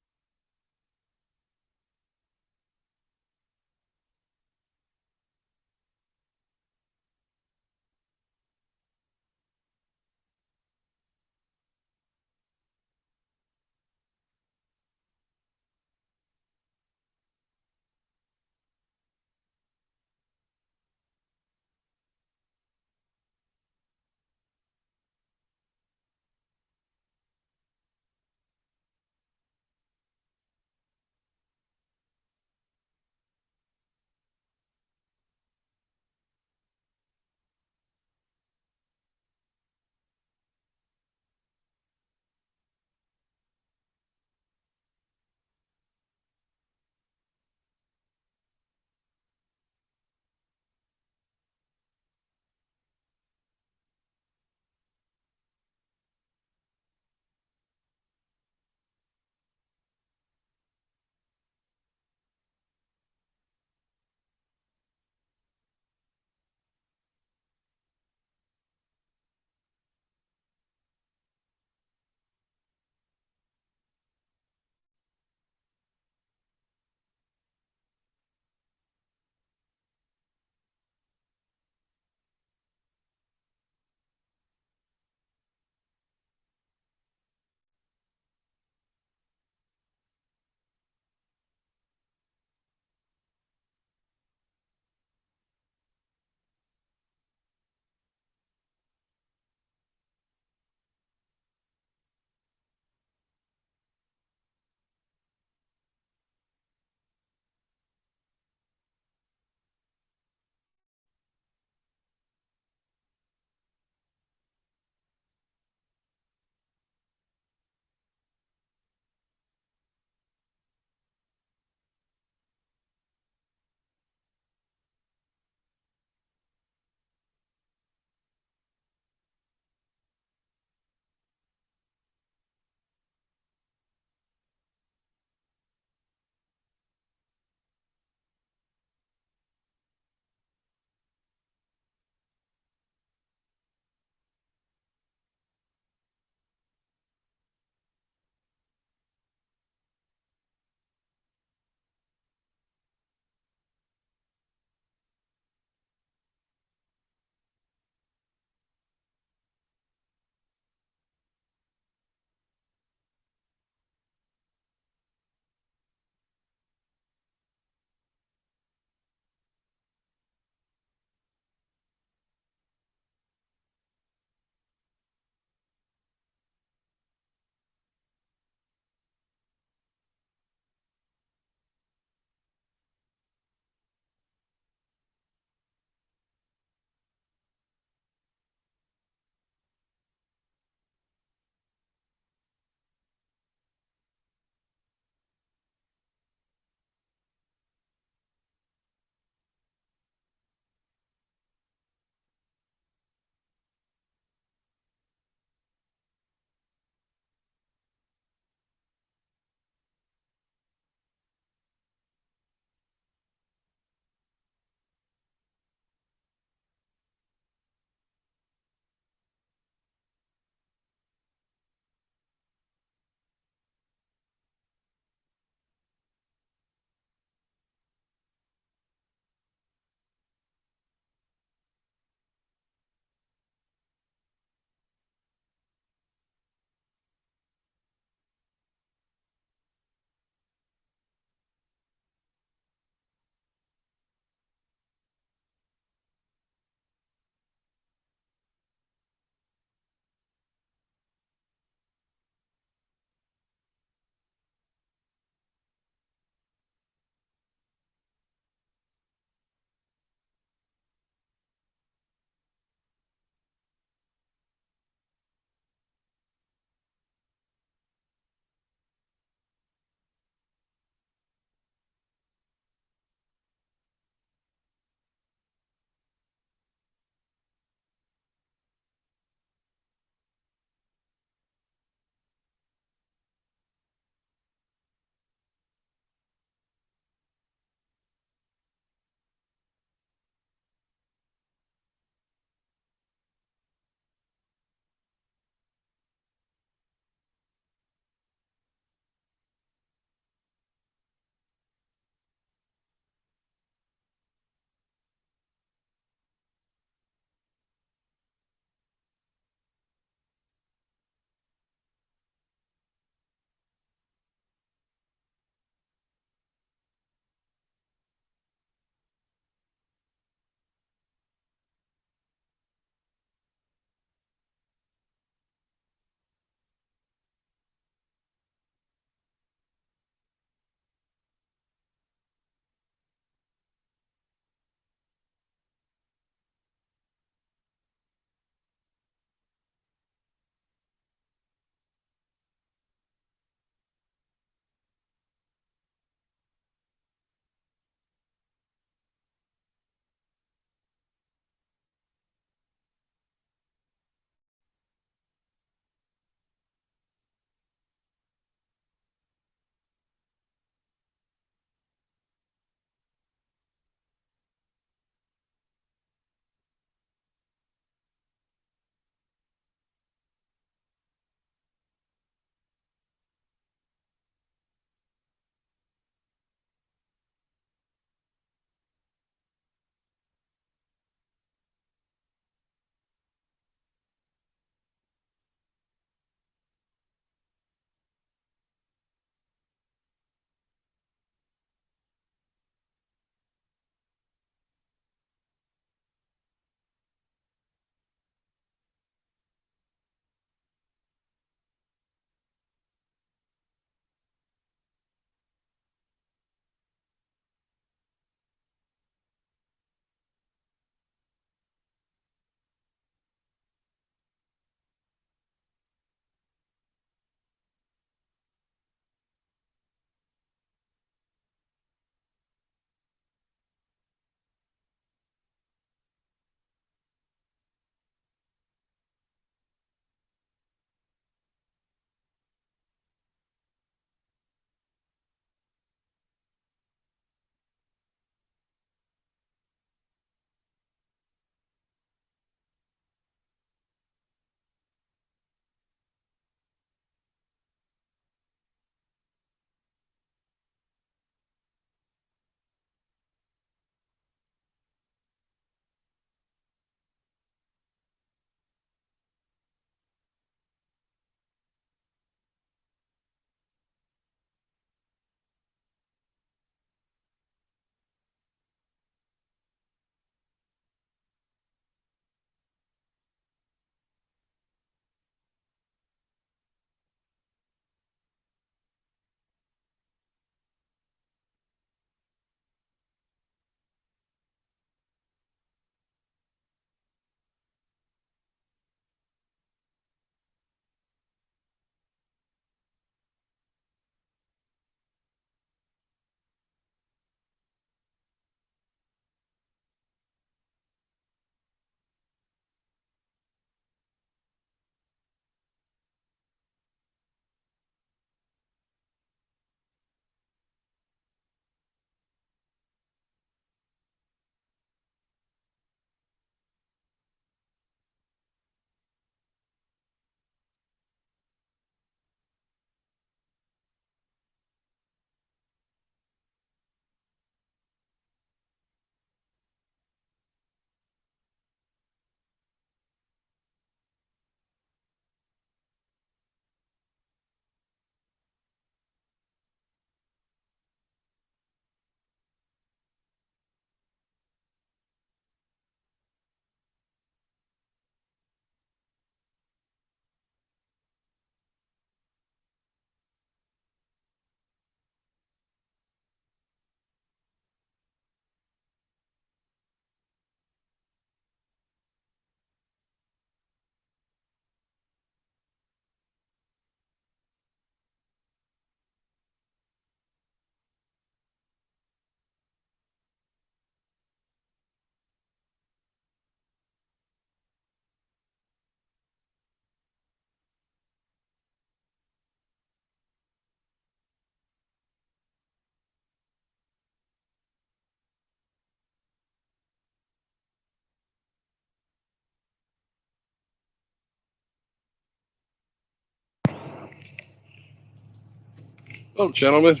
Speaker 1: Well, gentlemen,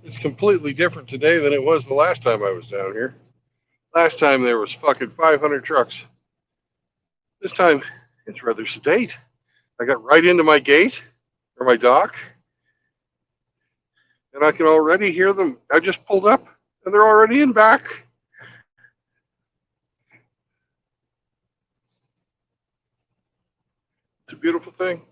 Speaker 1: it's completely different today than it was the last time I was down here. Last time there was fucking 500 trucks. This time it's rather sedate. I got right into my gate or my dock, and I can already hear them. I just pulled up, and they're already in back. It's a beautiful thing.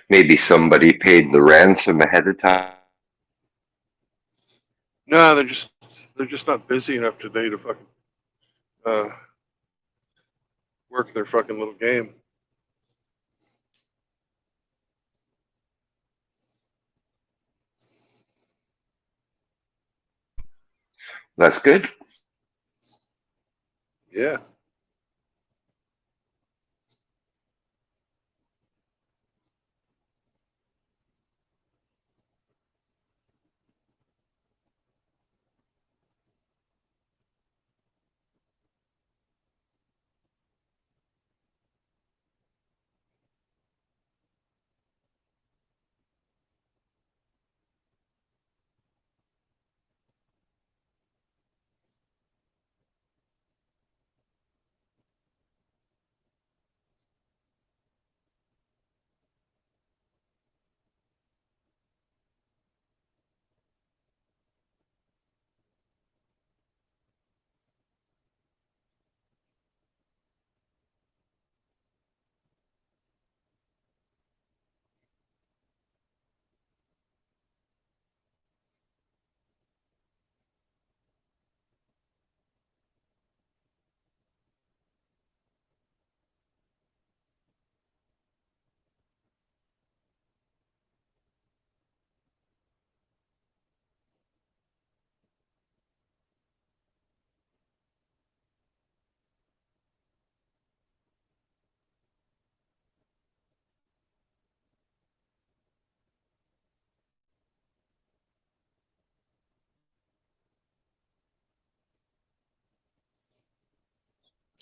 Speaker 5: Maybe somebody paid the ransom ahead of time.
Speaker 1: No, they're just not busy enough today to fucking uh, work their fucking little game.
Speaker 5: That's good.
Speaker 1: Yeah.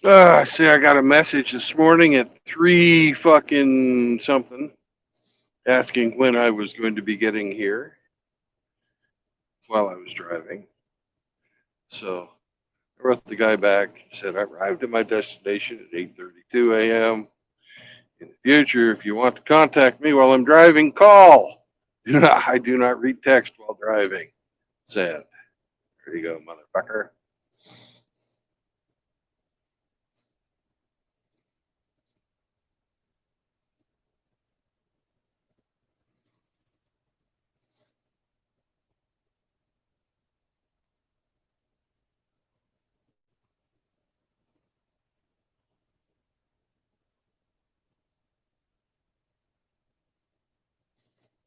Speaker 1: See, I got a message this morning at 3 fucking something asking when I was going to be getting here while I was driving. So I wrote the guy back, said I arrived at my destination at 8:32 a.m. In the future, if you want to contact me while I'm driving, call. I do not read text while driving. Send. There you go, motherfucker.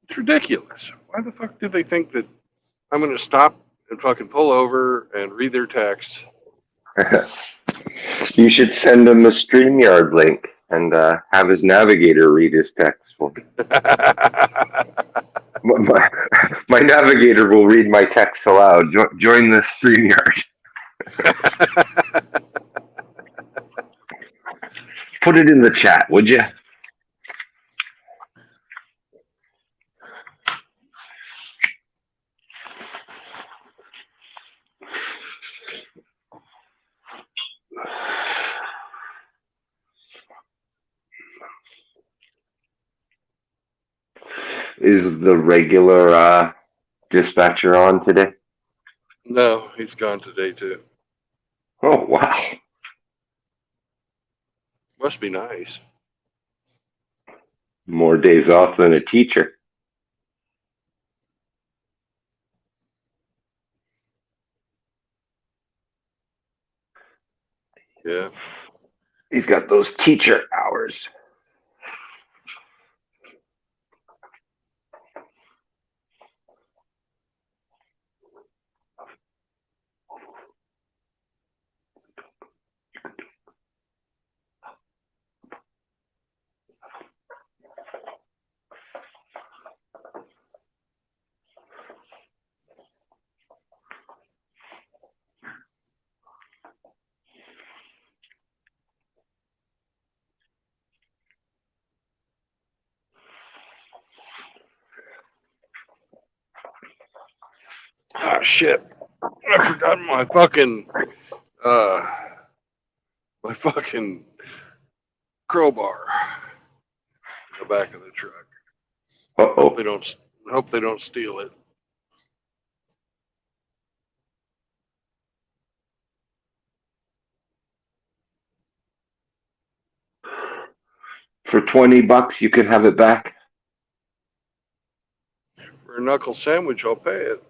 Speaker 1: It's ridiculous. Why the fuck do they think that I'm going to stop and fucking pull over and read their text?
Speaker 5: You should send him a StreamYard link and have his navigator read his text for me. My navigator will read my text aloud. Join the StreamYard. Put it in the chat, would you? Is the regular dispatcher on today?
Speaker 1: No, he's gone today too.
Speaker 5: Oh, wow.
Speaker 1: Must be nice.
Speaker 5: More days off than a teacher.
Speaker 1: Yeah.
Speaker 5: He's got those teacher hours.
Speaker 1: Ah, shit. I forgot my fucking crowbar in the back of the truck.
Speaker 5: Uh-oh.
Speaker 1: Hope they don't steal it.
Speaker 5: For $20, you could have it back.
Speaker 1: For a knuckle sandwich, I'll pay it.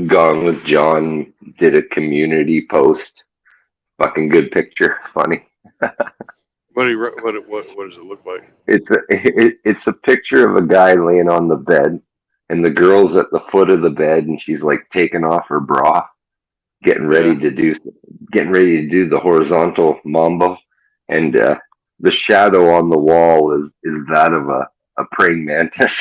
Speaker 5: Gone with John did a community post. Fucking good picture. Funny.
Speaker 1: What does it look like?
Speaker 5: It's a picture of a guy laying on the bed, and the girl's at the foot of the bed, and she's like taking off her bra, getting ready
Speaker 1: Yeah.
Speaker 5: to do the horizontal mambo, and the shadow on the wall is that of a praying mantis.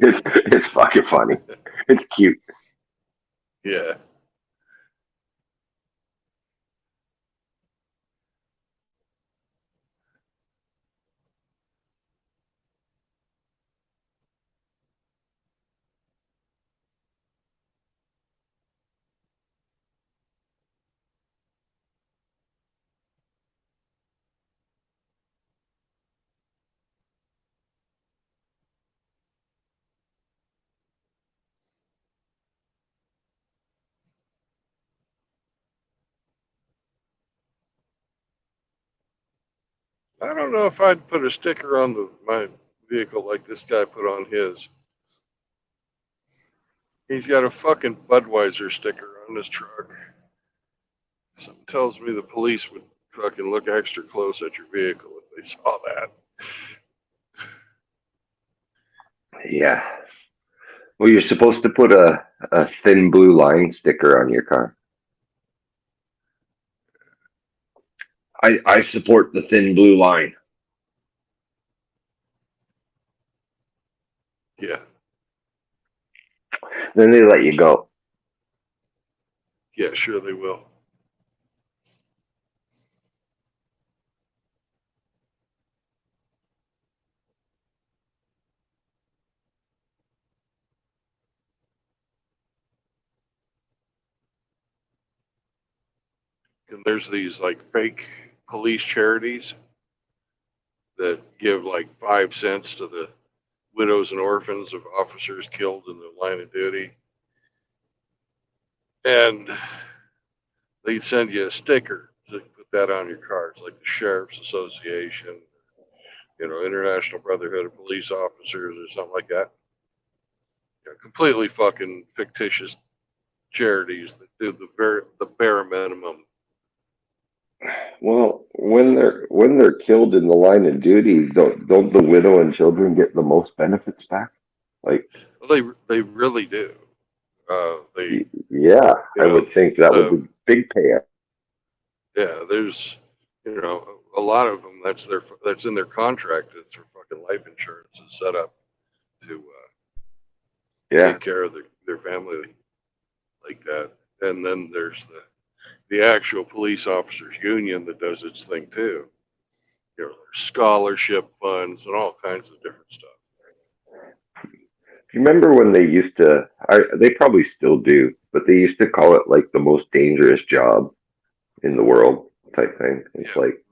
Speaker 5: It's fucking funny. It's cute.
Speaker 1: Yeah. I don't know if I'd put a sticker on my vehicle like this guy put on his. He's got a fucking Budweiser sticker on his truck. Something tells me the police would fucking look extra close at your vehicle if they saw that.
Speaker 5: Yeah. Well, you're supposed to put a thin blue line sticker on your car. I support the thin blue line.
Speaker 1: Yeah.
Speaker 5: Then they let you go.
Speaker 1: Yeah, sure they will. And there's these like fake police charities that give like 5 cents to the widows and orphans of officers killed in the line of duty. And they send you a sticker to put that on your cars, like the Sheriff's Association, International Brotherhood of Police Officers or something like that. Completely fucking fictitious charities that do the bare minimum.
Speaker 5: Well, when they're killed in the line of duty, don't the widow and children get the most benefits back? Like,
Speaker 1: They really do. They
Speaker 5: yeah,
Speaker 1: you
Speaker 5: I
Speaker 1: know
Speaker 5: would think that would
Speaker 1: the
Speaker 5: be big payout.
Speaker 1: yeah there's a lot of them that's in their contract. It's their fucking life insurance is set up to
Speaker 5: Yeah,
Speaker 1: take care of their family like that. And then there's the actual police officers union that does its thing too. There's scholarship funds and all kinds of different stuff.
Speaker 5: you remember when they used to? They probably still do, but they used to call it like the most dangerous job in the world type thing. It's
Speaker 1: Yeah,
Speaker 5: like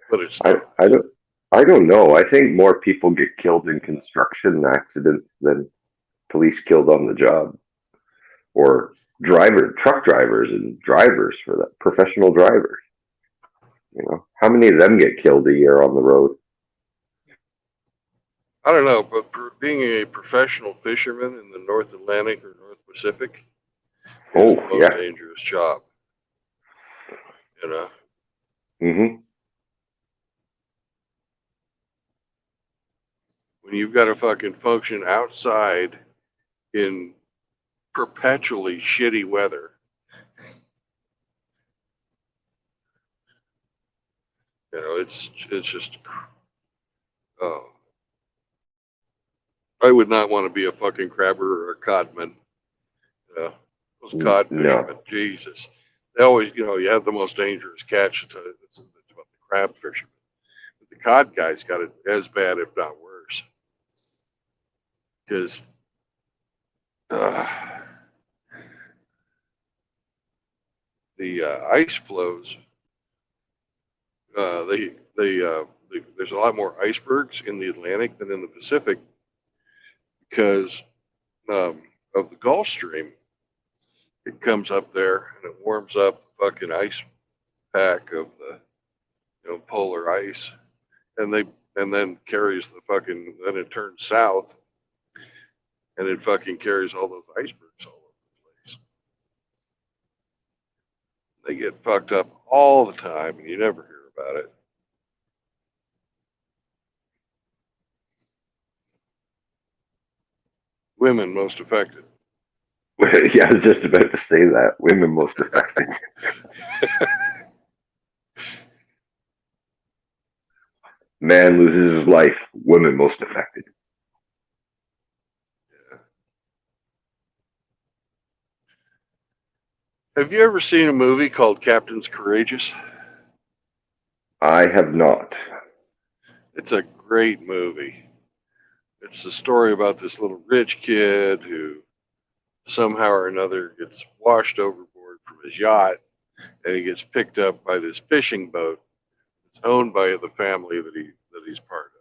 Speaker 1: but it's
Speaker 5: I
Speaker 1: not.
Speaker 5: I don't I don't know. I think more people get killed in construction accidents than police killed on the job, or truck drivers and drivers for that, professional drivers. How many of them get killed a year on the road?
Speaker 1: I don't know, but being a professional fisherman in the North Atlantic or North Pacific is
Speaker 5: Oh
Speaker 1: the most
Speaker 5: yeah.
Speaker 1: dangerous job. You know,
Speaker 5: Hmm.
Speaker 1: when you've got to fucking function outside in perpetually shitty weather. It's just. Oh, I would not want to be a fucking crabber or a codman. Those cod fishermen,
Speaker 5: No.
Speaker 1: Jesus. They always, you have the most dangerous catch. It's about the crab fishermen. But the cod guys got it as bad, if not worse. Because the ice flows, there's a lot more icebergs in the Atlantic than in the Pacific because of the Gulf Stream. It comes up there and it warms up the fucking ice pack of the polar ice, and then carries then it turns south, and it fucking carries all those icebergs all over the place. They get fucked up all the time, and you never hear about it. Women most affected.
Speaker 5: Yeah, I was just about to say that. Women most affected. Man loses his life. Women most affected.
Speaker 1: Have you ever seen a movie called Captain's Courageous?
Speaker 5: I have not.
Speaker 1: It's a great movie. It's a story about this little rich kid who somehow or another gets washed overboard from his yacht, and he gets picked up by this fishing boat. It's owned by the family that he's part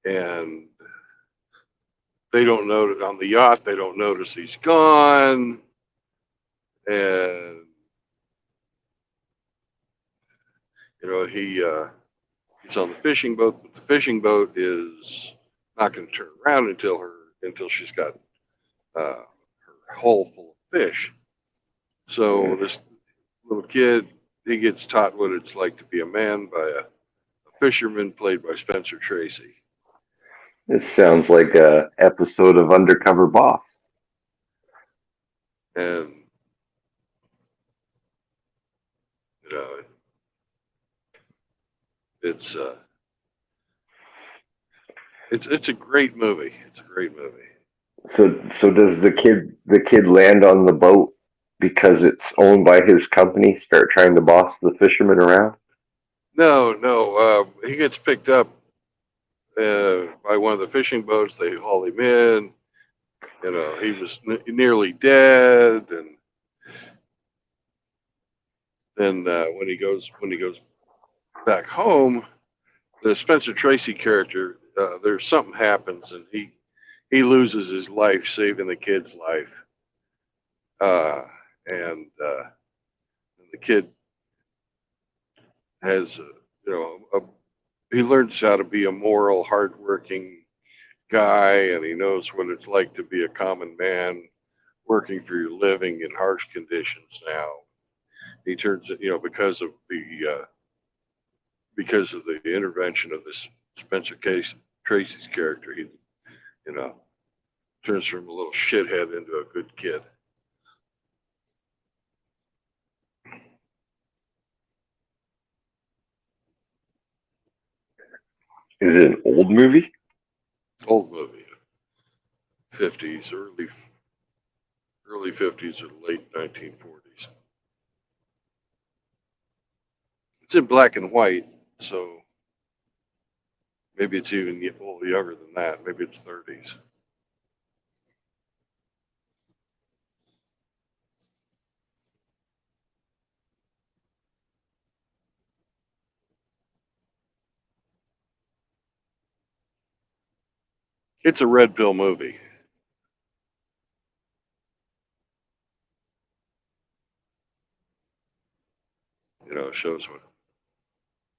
Speaker 1: of, and they don't know on the yacht. They don't notice he's gone, and he's on the fishing boat, but the fishing boat is not going to turn around until she's got her hull full of fish. So this little kid, he gets taught what it's like to be a man by a fisherman played by Spencer Tracy.
Speaker 5: This sounds like a episode of Undercover Boss.
Speaker 1: And you know, it's it's a great movie. It's a great movie.
Speaker 5: So does the kid land on the boat because it's owned by his company? Start trying to boss the fishermen around?
Speaker 1: No. He gets picked up by one of the fishing boats. They haul him in. He was nearly dead, and then when he goes back home, the Spencer Tracy character, there's something happens, and he loses his life saving the kid's life, and the kid has he learns how to be a moral, hardworking guy, and he knows what it's like to be a common man working for your living in harsh conditions. Now he turns because of the intervention of this Tracy's character, he you know turns from a little shithead into a good kid.
Speaker 5: Is it an old movie?
Speaker 1: Old movie, 50s, early 50s or late 1940s. It's in black and white, so maybe it's even a little younger than that. Maybe it's 30s. It's a red pill movie. It shows what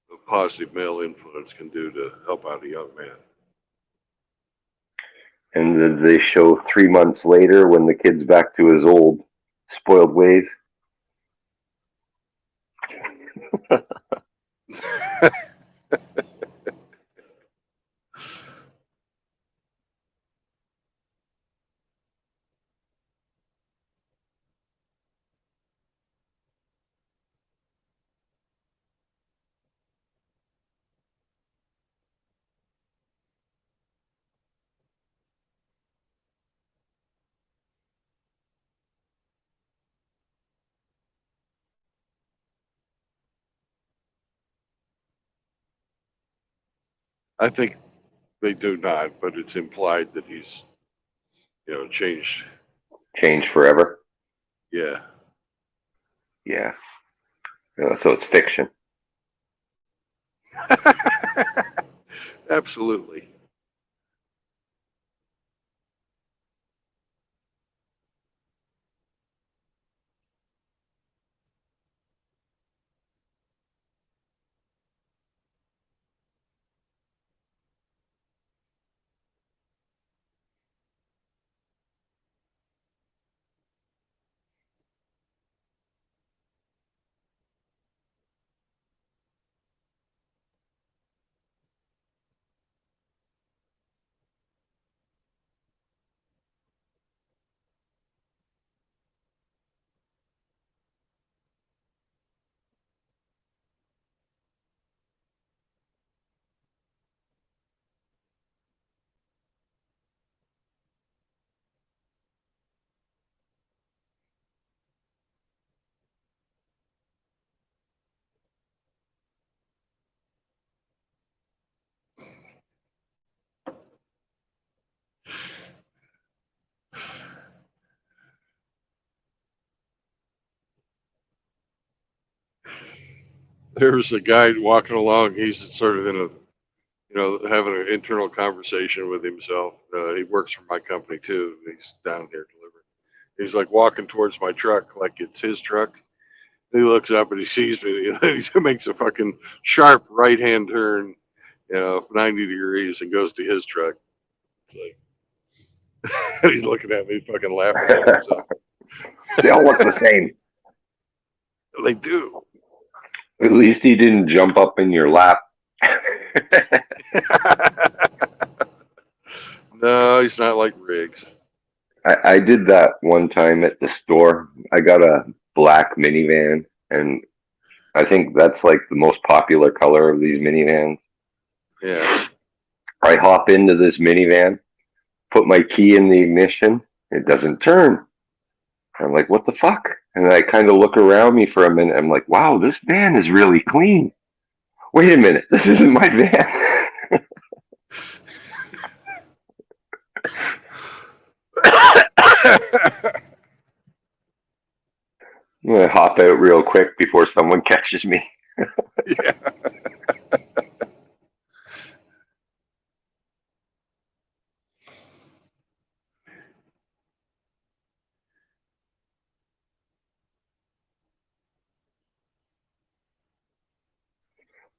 Speaker 1: a positive male influence can do to help out a young man.
Speaker 5: And then they show 3 months later when the kid's back to his old spoiled ways.
Speaker 1: I think they do not, but it's implied that he's, changed.
Speaker 5: Changed forever.
Speaker 1: Yeah.
Speaker 5: Yeah. So it's fiction.
Speaker 1: Absolutely. There was a guy walking along. He's sort of in a, having an internal conversation with himself. He works for my company too. He's down here delivering. He's like walking towards my truck like it's his truck. He looks up and he sees me. He makes a fucking sharp right hand turn, 90 degrees and goes to his truck. It's like, and he's looking at me, fucking laughing at himself.
Speaker 5: They all look the same.
Speaker 1: They do.
Speaker 5: At least he didn't jump up in your lap.
Speaker 1: No, he's not like Riggs.
Speaker 5: I did that one time at the store. I got a black minivan, and I think that's like the most popular color of these minivans.
Speaker 1: Yeah.
Speaker 5: I hop into this minivan, put my key in the ignition, it doesn't turn. I'm like, what the fuck? And I kind of look around me for a minute. I'm like, wow, this van is really clean. Wait a minute, this isn't my van. I'm gonna hop out real quick before someone catches me.
Speaker 1: Yeah.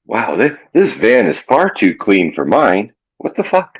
Speaker 5: Wow, this van is far too clean for mine. What the fuck?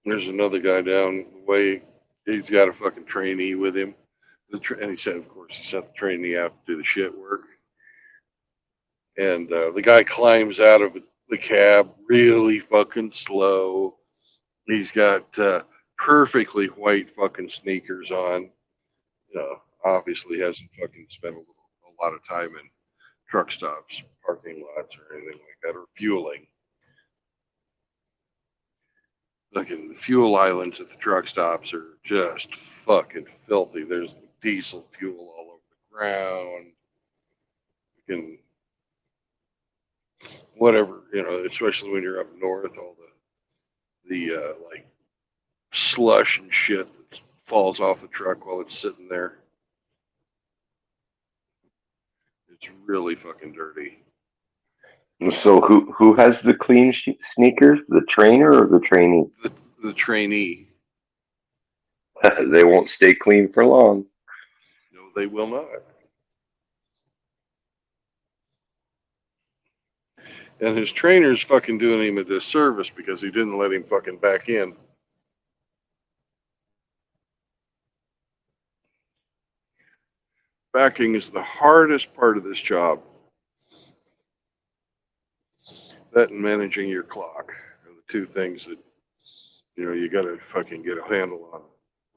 Speaker 1: There's another guy down the way. He's got a fucking trainee with him. And he said, of course, he sent the trainee out to do the shit work. And the guy climbs out of the cab really fucking slow. He's got perfectly white fucking sneakers on. Obviously hasn't fucking spent a lot of time in truck stops, parking lots, or anything like that, or fueling. Fucking fuel islands at the truck stops are just fucking filthy. There's diesel fuel all over the ground. Fucking whatever, especially when you're up north, all the like slush and shit that falls off the truck while it's sitting there. It's really fucking dirty.
Speaker 5: So who has the clean sneakers? The trainer or the trainee?
Speaker 1: The trainee.
Speaker 5: They won't stay clean for long.
Speaker 1: No, they will not. And his trainer's fucking doing him a disservice because he didn't let him fucking back in. Backing is the hardest part of this job. That and managing your clock are the two things that, you gotta fucking get a handle on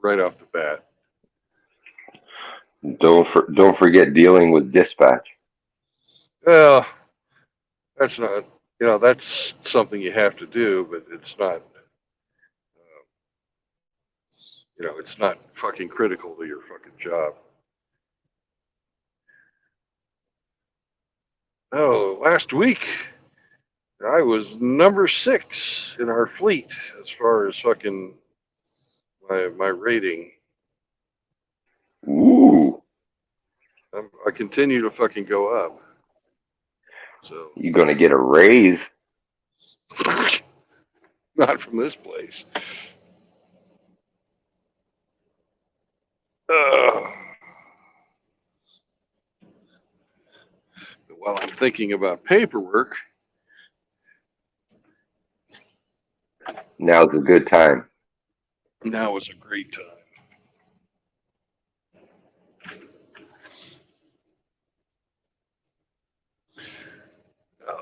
Speaker 1: right off the bat.
Speaker 5: Don't forget dealing with dispatch.
Speaker 1: Well, that's not, that's something you have to do, but it's not, it's not fucking critical to your fucking job. Oh, last week I was number 6 in our fleet as far as fucking my rating.
Speaker 5: Ooh,
Speaker 1: I continue to fucking go up. So
Speaker 5: you're gonna get a raise.
Speaker 1: not from this place. While I'm thinking about paperwork,
Speaker 5: Now's a good time.
Speaker 1: now is a great time.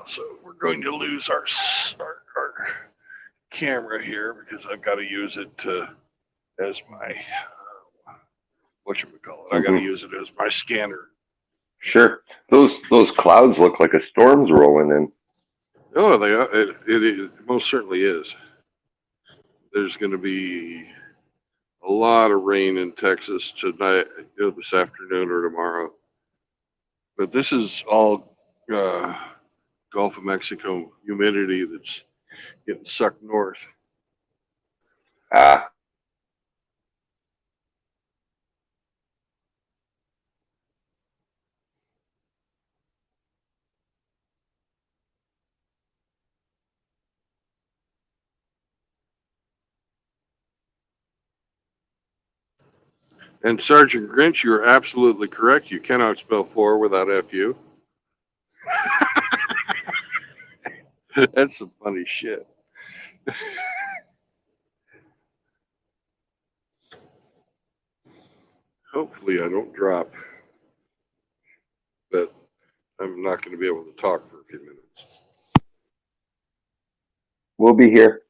Speaker 1: So we're going to lose our camera here because I've got to use it as my whatchamacallit. I got to use it as my scanner.
Speaker 5: Sure. Those clouds look like a storm's rolling in.
Speaker 1: Oh, they are. It most certainly is. There's going to be a lot of rain in Texas tonight, this afternoon or tomorrow. But this is all Gulf of Mexico humidity that's getting sucked north.
Speaker 5: Ah,
Speaker 1: And Sergeant Grinch, you're absolutely correct. You cannot spell "for" without "fu." That's some funny shit. Hopefully, I don't drop, but I'm not going to be able to talk for a few minutes.
Speaker 5: we'll be here.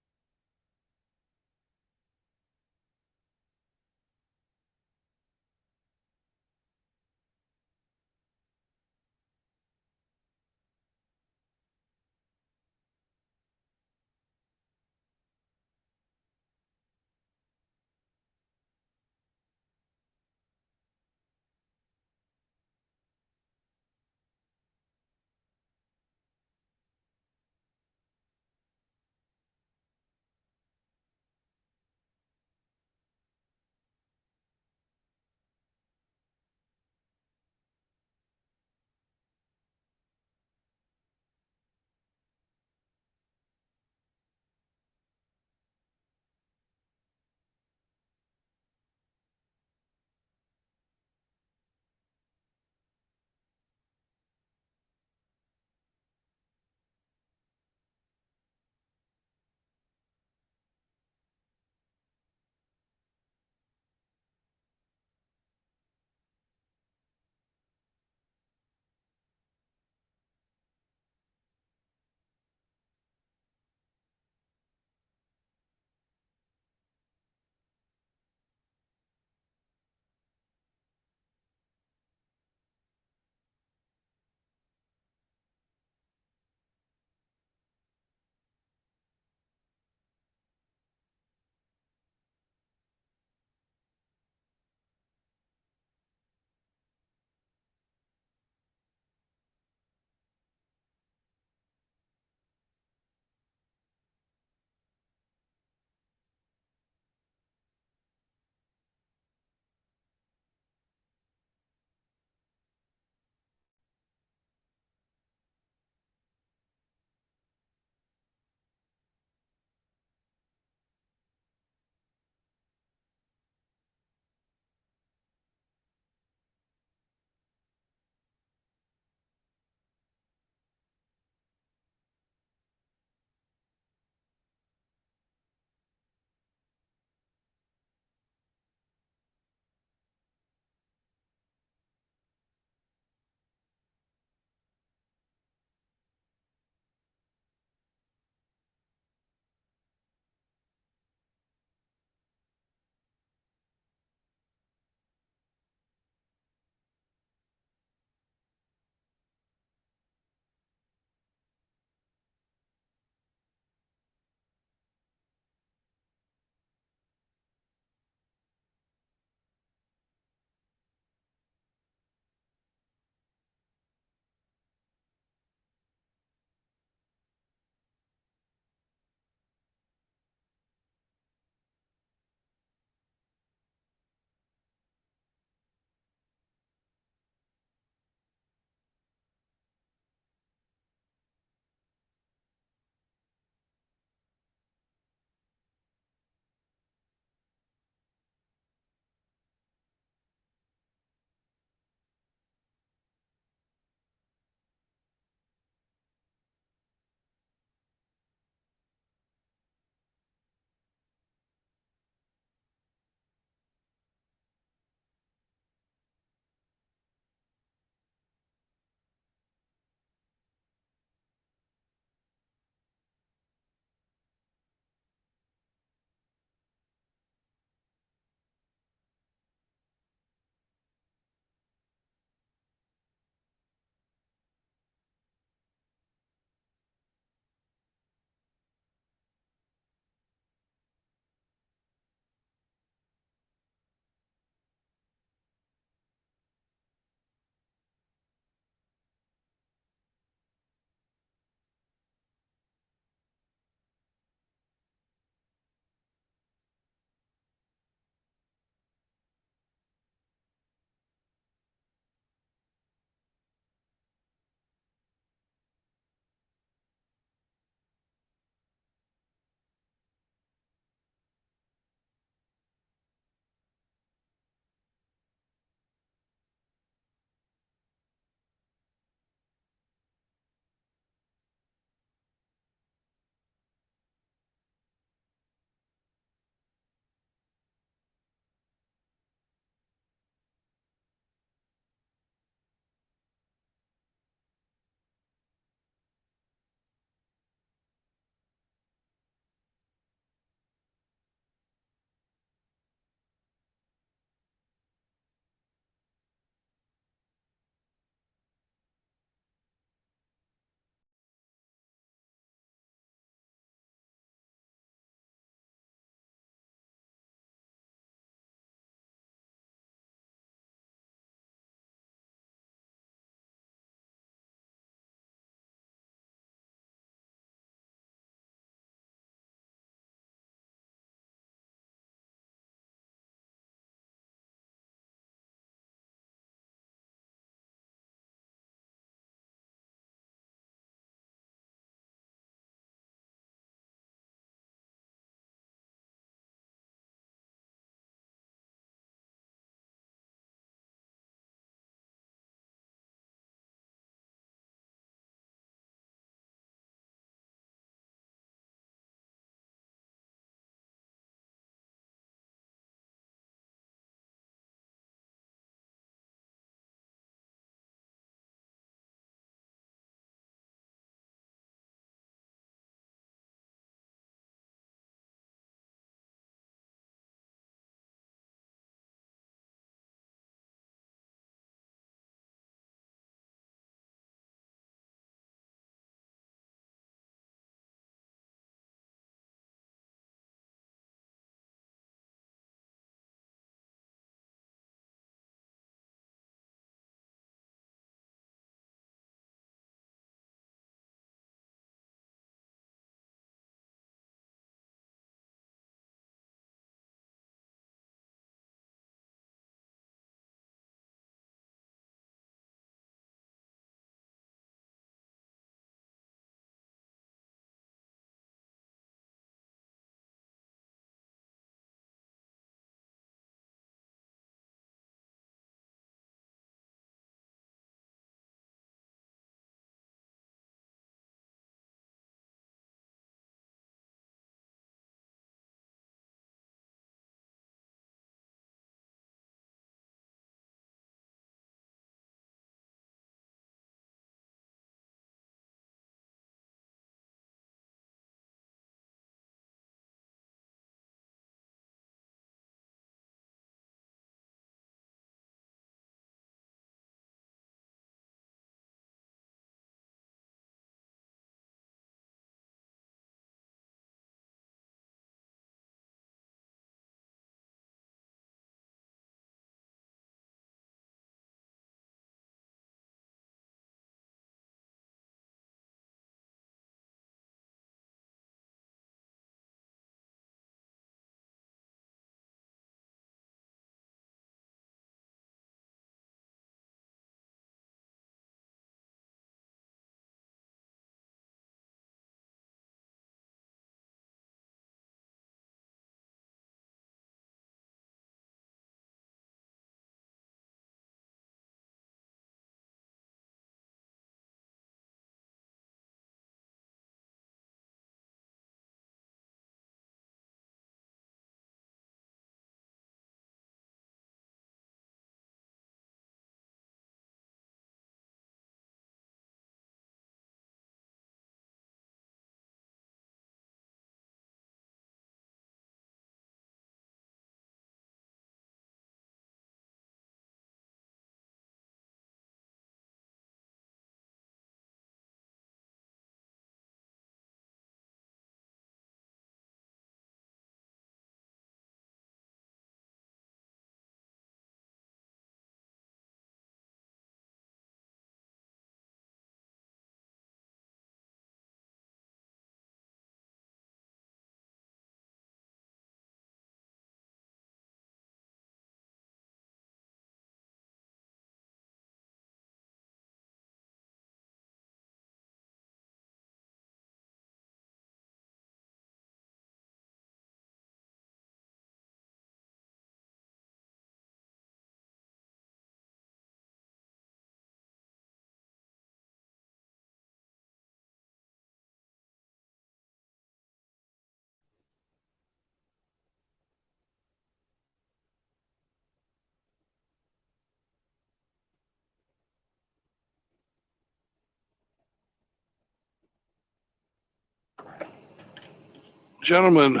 Speaker 1: Gentlemen,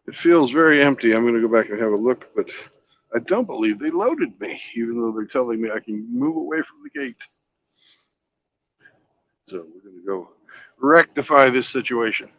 Speaker 1: it feels very empty. I'm going to go back and have a look, but I don't believe they loaded me, even though they're telling me I can move away from the gate. So we're going to go rectify this situation.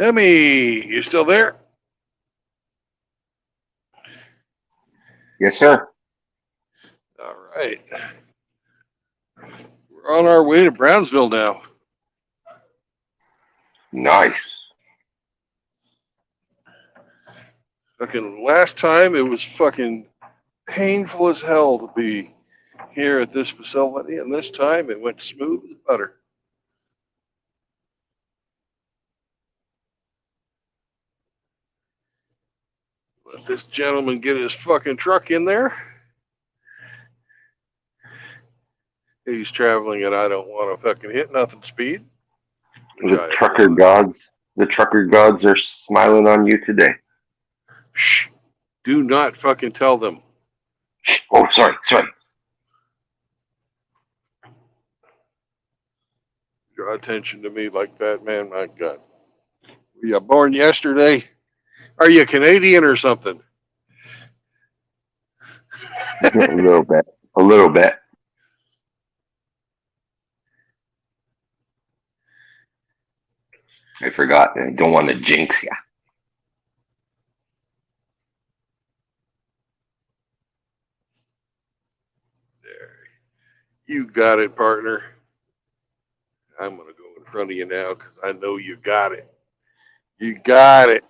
Speaker 1: Emmy, you still there?
Speaker 5: Yes, sir.
Speaker 1: All right. We're on our way to Brownsville now.
Speaker 5: Nice.
Speaker 1: Fucking last time it was fucking painful as hell to be here at this facility, and this time it went smooth as butter. Let this gentleman get his fucking truck in there. He's traveling at I don't want to fucking hit nothing speed.
Speaker 5: The trucker gods are smiling on you today.
Speaker 1: Shh. Do not fucking tell them.
Speaker 5: Oh, sorry.
Speaker 1: Draw attention to me like that, man. My God. Were you born yesterday? Are you Canadian or something?
Speaker 5: A little bit. A little bit. I forgot. I don't want to jinx you.
Speaker 1: There. You got it, partner. I'm going to go in front of you now because I know you got it. You got it.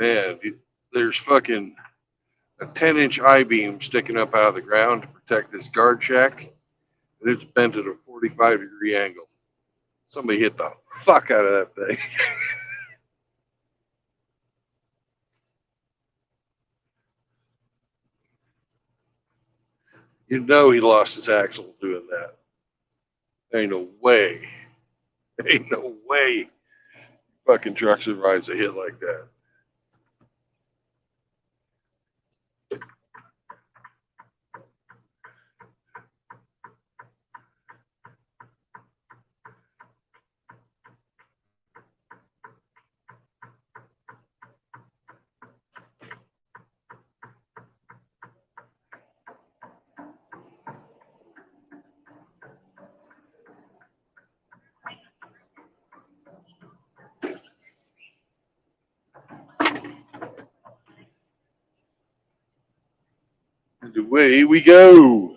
Speaker 1: Man, there's fucking a 10-inch I-beam sticking up out of the ground to protect this guard shack, and it's bent at a 45-degree angle. Somebody hit the fuck out of that thing. You know he lost his axle doing that. Ain't no way. Ain't no way fucking truck survives a hit like that. And away we go.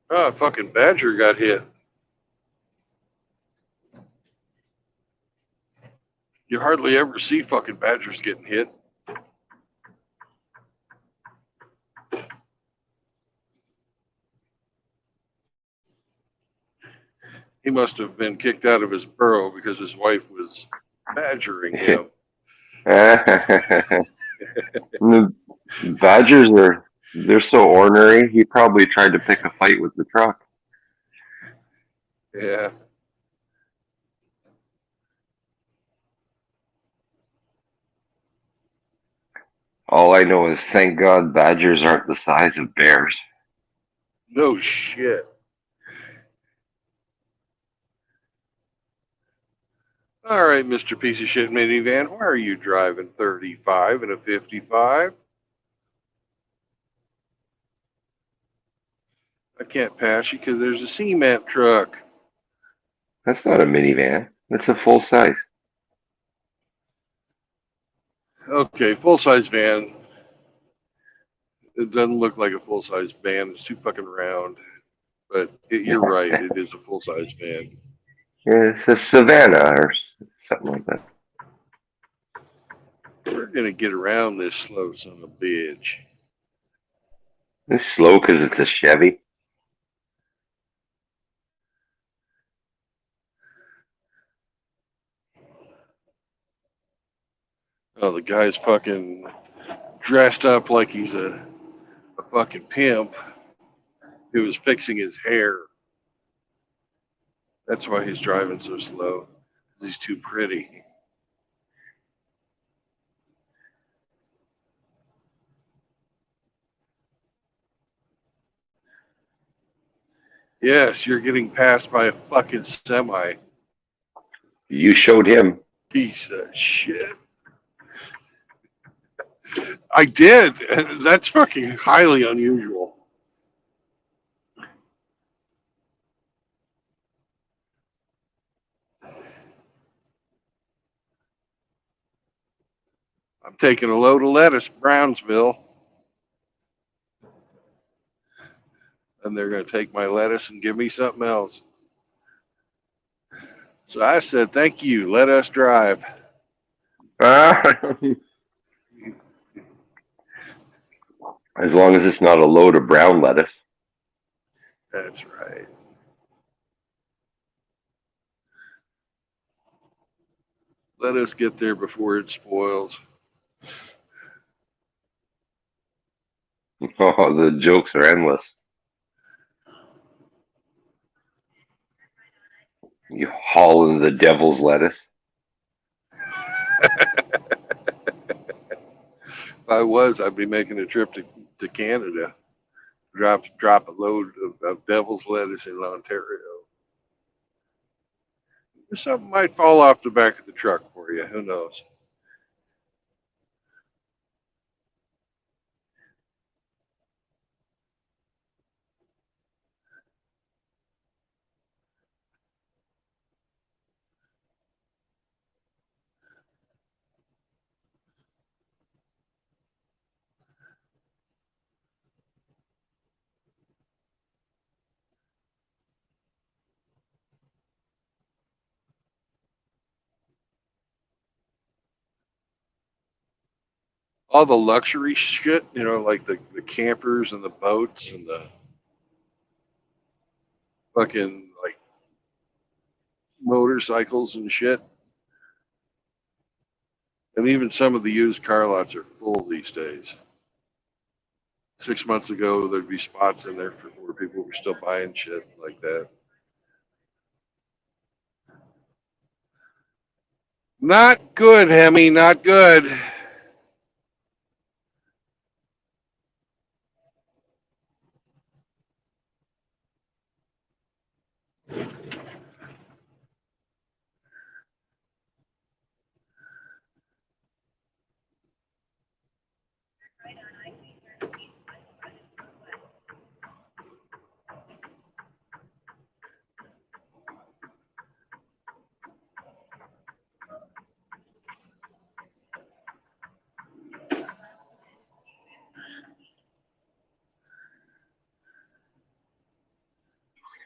Speaker 1: Oh, fucking Badger got hit. You hardly ever see fucking Badgers getting hit. He must have been kicked out of his burrow because his wife was badgering him.
Speaker 5: The Badgers they're so ornery. He probably tried to pick a fight with the truck.
Speaker 1: Yeah.
Speaker 5: All I know is thank God Badgers aren't the size of bears.
Speaker 1: No shit. All right, Mr. Piece of Shit minivan, why are you driving 35 and a 55? I can't pass you because there's a cement truck.
Speaker 5: That's not a minivan. That's a full size.
Speaker 1: Okay, full-size van. It doesn't look like a full-size van. It's too fucking round. But you're right. It is a full-size van.
Speaker 5: It's a Savannah or something like that.
Speaker 1: We're going to get around this slow son of a bitch.
Speaker 5: It's slow because it's a Chevy.
Speaker 1: Oh, the guy's fucking dressed up like he's a fucking pimp who was fixing his hair. That's why he's driving so slow. Because he's too pretty. Yes, you're getting passed by a fucking semi.
Speaker 5: You showed him.
Speaker 1: Piece of shit. I did. That's fucking highly unusual. I'm taking a load of lettuce, Brownsville. And they're going to take my lettuce and give me something else. So I said, thank you. Let us drive.
Speaker 5: As long as it's not a load of brown lettuce.
Speaker 1: That's right. Let us get there before it spoils.
Speaker 5: Oh, the jokes are endless. You haul in the devil's lettuce.
Speaker 1: If I was, I'd be making a trip to Canada. Drop a load of devil's lettuce in Ontario. Something might fall off the back of the truck for you. Who knows? All the luxury shit, like the campers and the boats and the fucking like motorcycles and shit. And even some of the used car lots are full these days. 6 months ago, there'd be spots in there where people were still buying shit like that. Not good, Hemi, not good.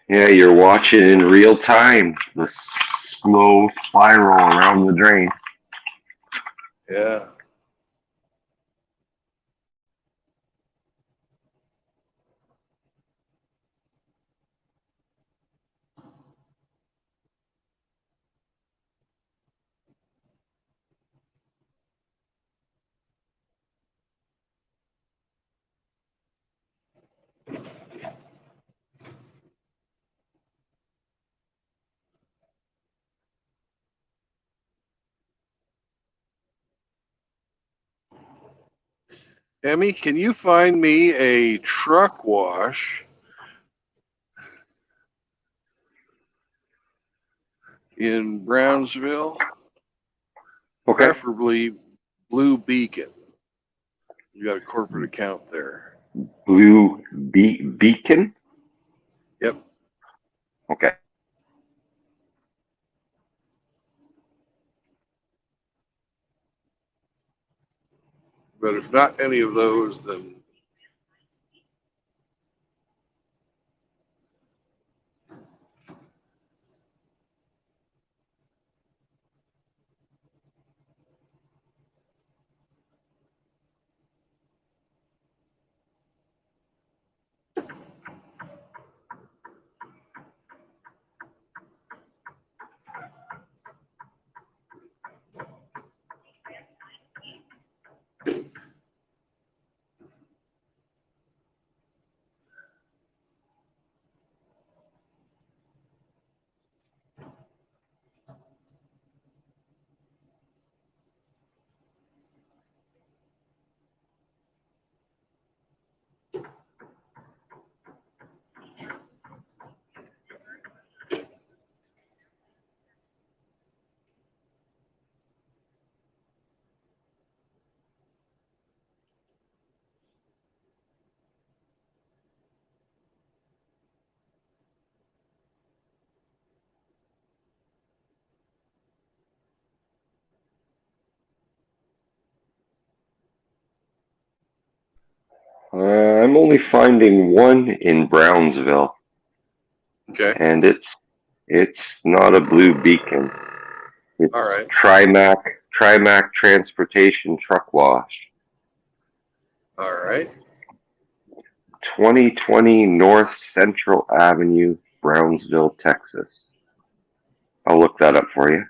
Speaker 5: Yeah, you're watching in real time the slow spiral around the drain.
Speaker 1: Yeah. Hemi, can you find me a truck wash in Brownsville,
Speaker 5: Okay.
Speaker 1: preferably Blue Beacon. You got a corporate account there.
Speaker 5: Blue Beacon.
Speaker 1: Yep.
Speaker 5: Okay.
Speaker 1: But if not any of those, then
Speaker 5: I'm only finding one in Brownsville,
Speaker 1: okay.
Speaker 5: and it's not a Blue Beacon. It's
Speaker 1: All right.
Speaker 5: Trimac Transportation Truck Wash.
Speaker 1: All right.
Speaker 5: 2020 North Central Avenue, Brownsville, Texas. I'll look that up for you.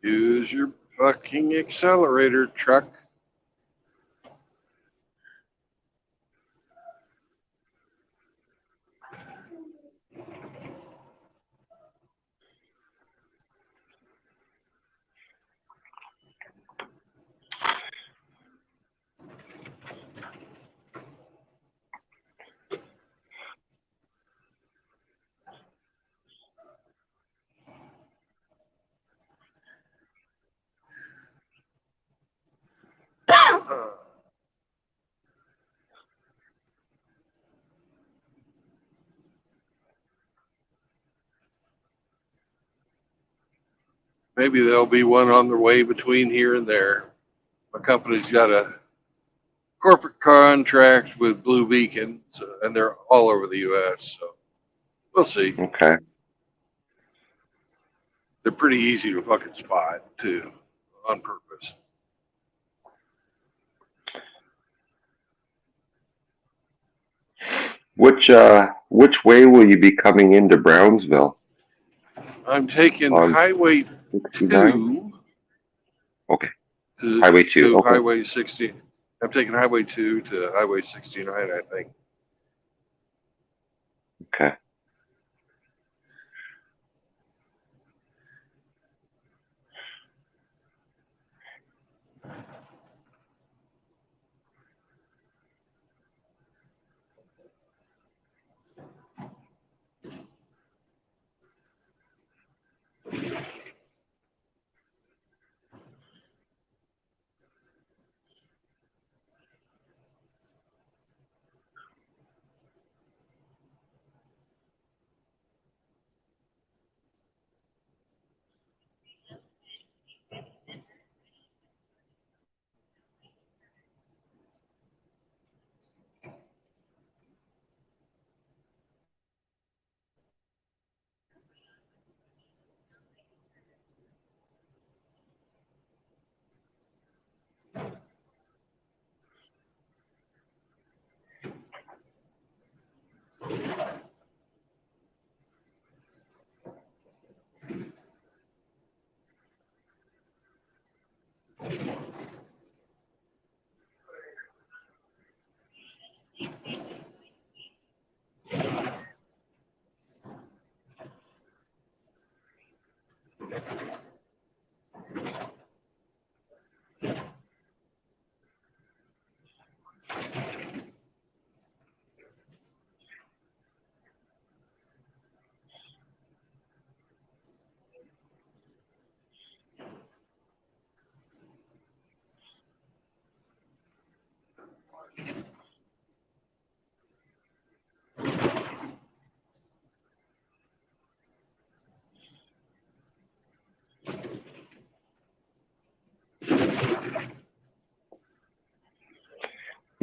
Speaker 1: Use your fucking accelerator, truck. Maybe there'll be one on the way between here and there. My company's got a corporate contract with Blue Beacon, and they're all over the U.S. So we'll see.
Speaker 5: Okay.
Speaker 1: They're pretty easy to fucking spot too, on purpose.
Speaker 5: Which way will you be coming into Brownsville?
Speaker 1: I'm taking
Speaker 5: On
Speaker 1: Highway
Speaker 5: 69?
Speaker 1: 2
Speaker 5: Okay.
Speaker 1: to
Speaker 5: Highway 2.
Speaker 1: to
Speaker 5: Okay.
Speaker 1: Highway 60. I'm taking Highway 2 to Highway 69, I think.
Speaker 5: Okay.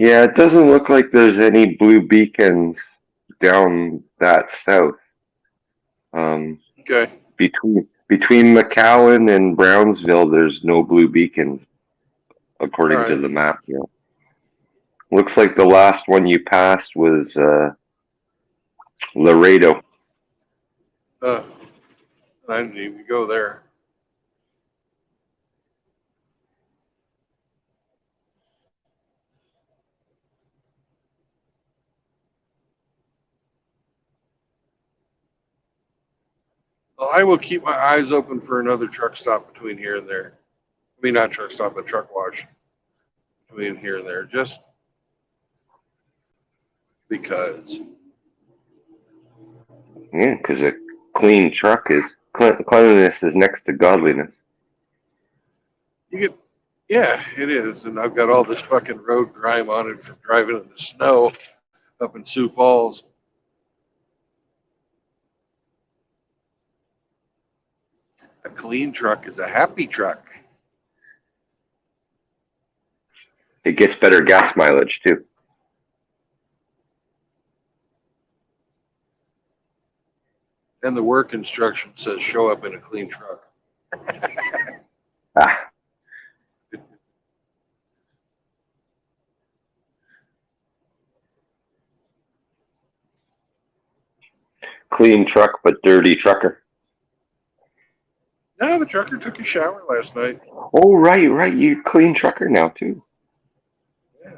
Speaker 5: Yeah, it doesn't look like there's any blue beacons down that south.
Speaker 1: Okay.
Speaker 5: Between McAllen and Brownsville, there's no blue beacons according to
Speaker 1: Alright.
Speaker 5: the map. Yeah, looks like the last one you passed was Laredo.
Speaker 1: I didn't even go there. Well, I will keep my eyes open for another truck stop between here and there. I mean, not truck stop, but truck wash between here and there, just because.
Speaker 5: Yeah, because a clean truck is cleanliness is next to godliness.
Speaker 1: You get, yeah, it is, and I've got all this fucking road grime on it from driving in the snow up in Sioux Falls. A clean truck is a happy truck.
Speaker 5: It gets better gas mileage too.
Speaker 1: And the work instruction says show up in a clean truck.
Speaker 5: Ah, clean truck but dirty trucker.
Speaker 1: No, the trucker took a shower last night.
Speaker 5: Oh, right. You clean trucker now too.
Speaker 1: Yeah.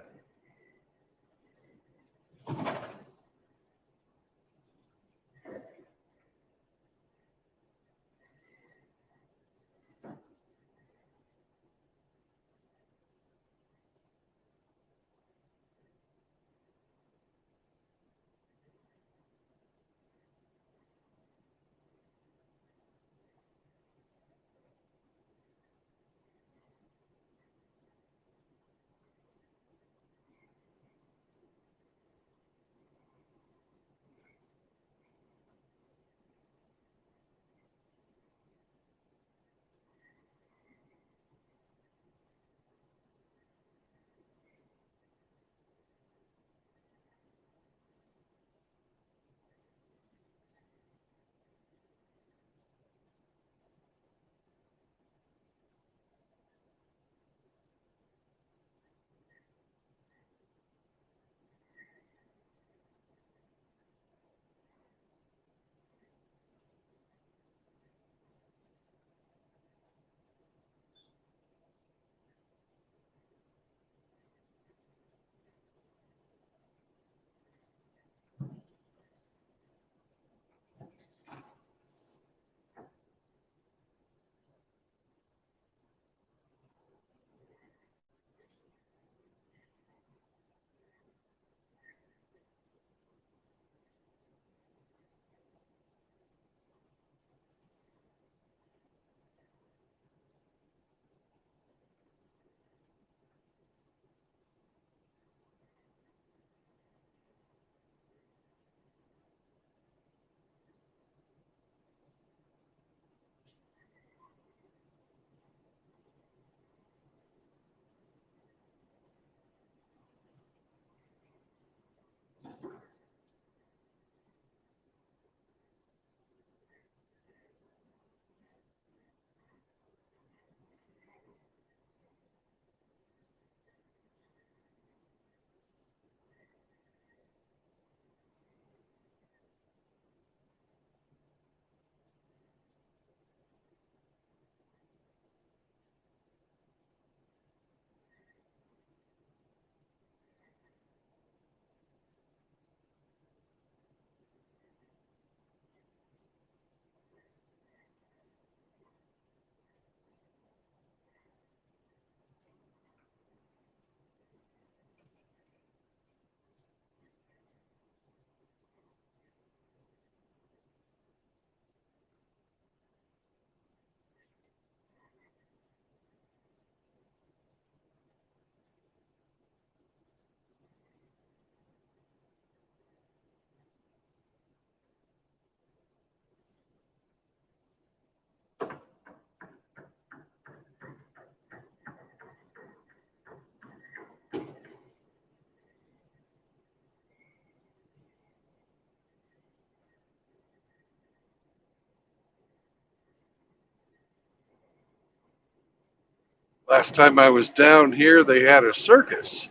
Speaker 1: Last time I was down here, they had a circus.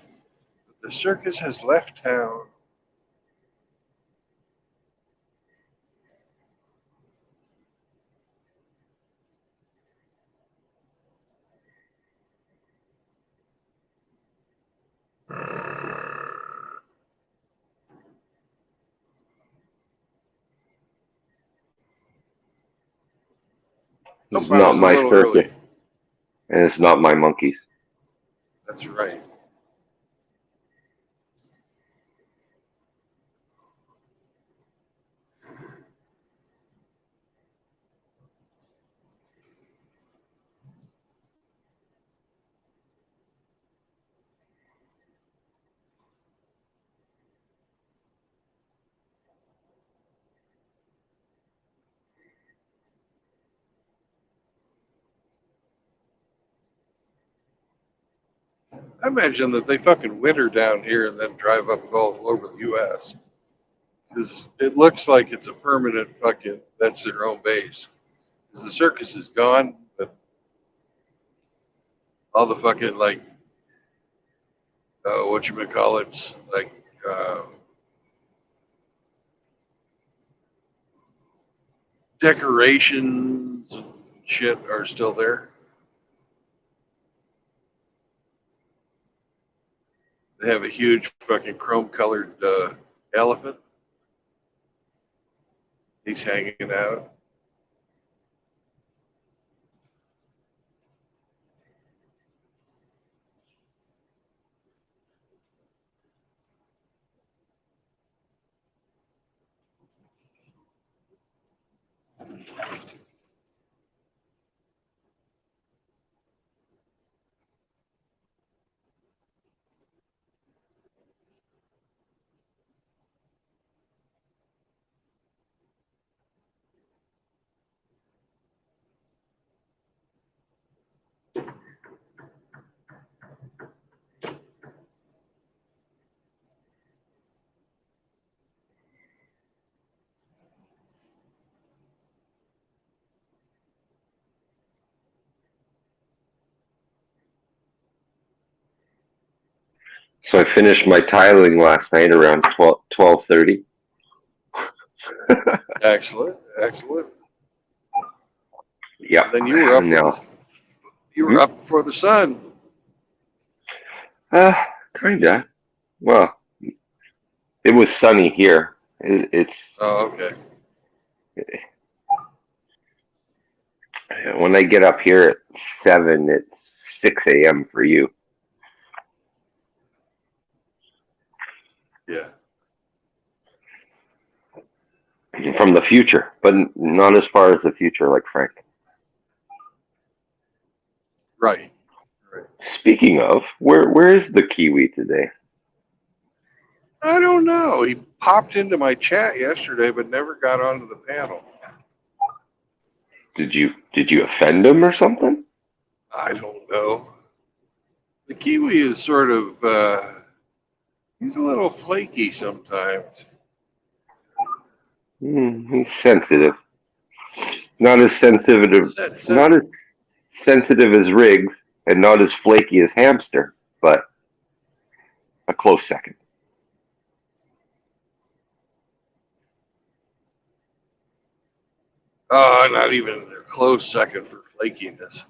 Speaker 1: But the circus has left town.
Speaker 5: It's
Speaker 1: Hope I
Speaker 5: not
Speaker 1: was a
Speaker 5: my
Speaker 1: little
Speaker 5: circus,
Speaker 1: early.
Speaker 5: and it's not my monkeys.
Speaker 1: That's right. I imagine that they fucking winter down here and then drive up all over the U.S. Because it looks like it's a permanent fucking, that's their own base. Because the circus is gone, but all the fucking, like, whatchamacallits, like, decorations and shit are still there. They have a huge fucking chrome colored elephant. He's hanging out.
Speaker 5: So I finished my tiling last night around 12:30.
Speaker 1: Excellent, excellent.
Speaker 5: Yep.
Speaker 1: Then you were up.
Speaker 5: Now,
Speaker 1: You were up before the sun.
Speaker 5: uh, kinda. Well, it was sunny here. It's
Speaker 1: Oh, okay.
Speaker 5: when I get up here at 7, it's 6 a.m. for you.
Speaker 1: Yeah.
Speaker 5: From the future, but not as far as the future like Frank.
Speaker 1: Right. Right.
Speaker 5: Speaking of, where is the Kiwi today?
Speaker 1: I don't know. He popped into my chat yesterday, but never got onto the panel.
Speaker 5: Did you offend him or something?
Speaker 1: I don't know. The Kiwi is sort of, he's a little flaky sometimes.
Speaker 5: He's sensitive. Not as sensitive, not as sensitive as Riggs, and not as flaky as Hamster, but a close second.
Speaker 1: Oh, not even a close second for flakiness.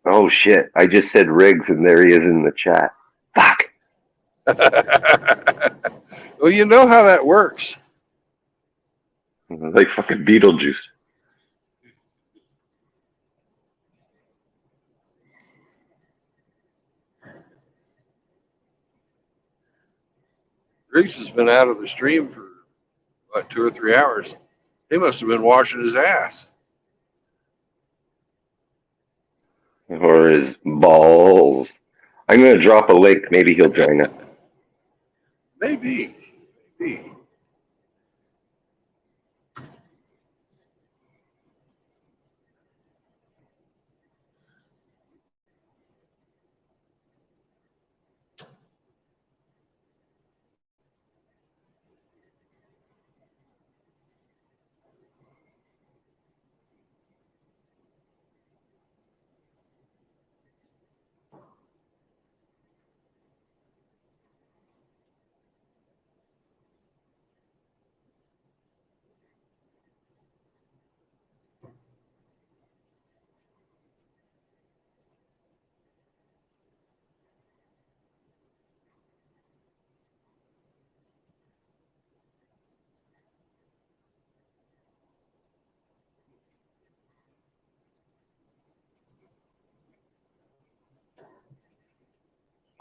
Speaker 5: Oh shit! I just said Riggs, and there he is in the chat. Fuck.
Speaker 1: Well, you know how that works.
Speaker 5: Like fucking Beetlejuice.
Speaker 1: Reese has been out of the stream for, what, 2 or 3 hours. He must have been washing his ass.
Speaker 5: Or his balls. I'm gonna drop a link. Maybe he'll join us.
Speaker 1: Maybe. Maybe.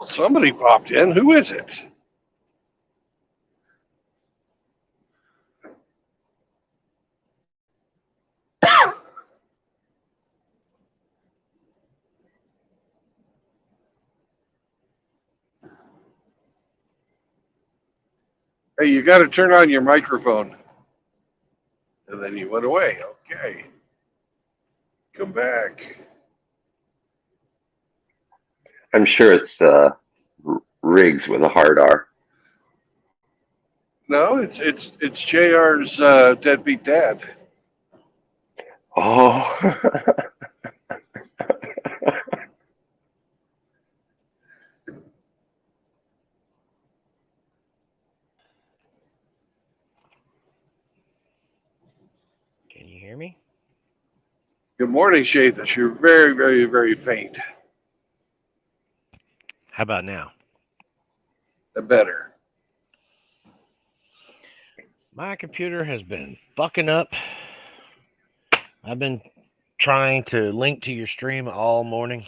Speaker 1: Well, somebody popped in. Who is it? Hey, you got to turn on your microphone. And then you went away. Okay. Come back.
Speaker 5: I'm sure it's Riggs with a hard R.
Speaker 1: No, it's JR's deadbeat dad.
Speaker 5: Oh.
Speaker 9: Can you hear me?
Speaker 1: Good morning, Shathis. You're very, very, very faint.
Speaker 9: How about now?
Speaker 1: Better.
Speaker 9: My computer has been fucking up. I've been trying to link to your stream all morning.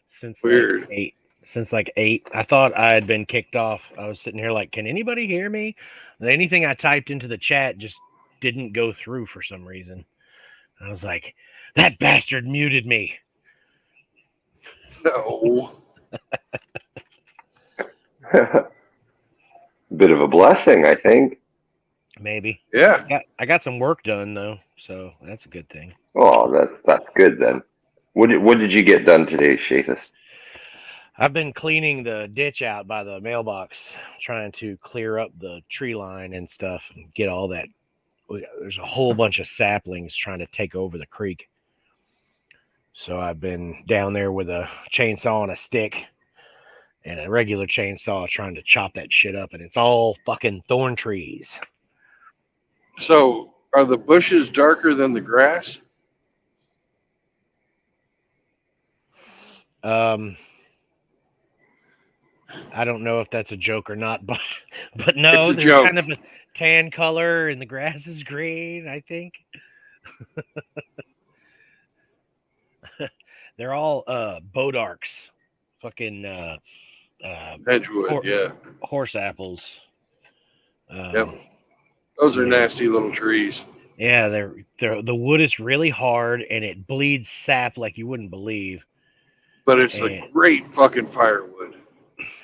Speaker 9: Since
Speaker 1: Weird.
Speaker 9: like 8. Since like 8. I thought I had been kicked off. I was sitting here like, can anybody hear me? And anything I typed into the chat just didn't go through for some reason. I was like, that bastard muted me.
Speaker 1: No.
Speaker 5: Bit of a blessing, I think.
Speaker 9: Maybe.
Speaker 1: Yeah.
Speaker 9: I got some work done though, so that's a good thing.
Speaker 5: Oh, that's good then. What did you get done today, Shathis?
Speaker 9: I've been cleaning the ditch out by the mailbox, trying to clear up the tree line and stuff and get all that. There's a whole bunch of saplings trying to take over the creek. So I've been down there with a chainsaw and a stick and a regular chainsaw trying to chop that shit up, and it's all fucking thorn trees.
Speaker 1: So, are the bushes darker than the grass?
Speaker 9: I don't know if that's a joke or not, but no,
Speaker 1: It's a
Speaker 9: there's
Speaker 1: joke.
Speaker 9: kind of a tan color and the grass is green, I think. They're all bodarks, fucking
Speaker 1: Edgewood, yeah.
Speaker 9: horse apples.
Speaker 1: Yep. Those are nasty little trees.
Speaker 9: Yeah, they're the wood is really hard and it bleeds sap like you wouldn't believe.
Speaker 1: But it's a great fucking firewood.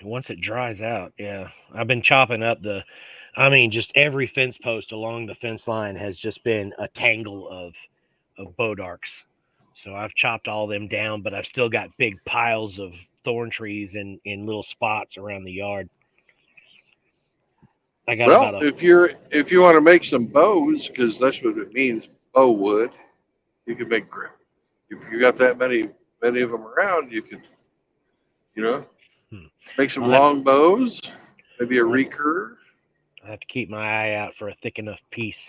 Speaker 9: Once it dries out, yeah. I've been chopping up just every fence post along the fence line has just been a tangle of bodarks. So I've chopped all them down, but I've still got big piles of thorn trees in little spots around the yard. I got
Speaker 1: if you want to make some bows, because that's what it means, bow wood, you can make grip. If you got that many of them around, you could, make some long bows, maybe a recurve.
Speaker 9: I have to keep my eye out for a thick enough piece.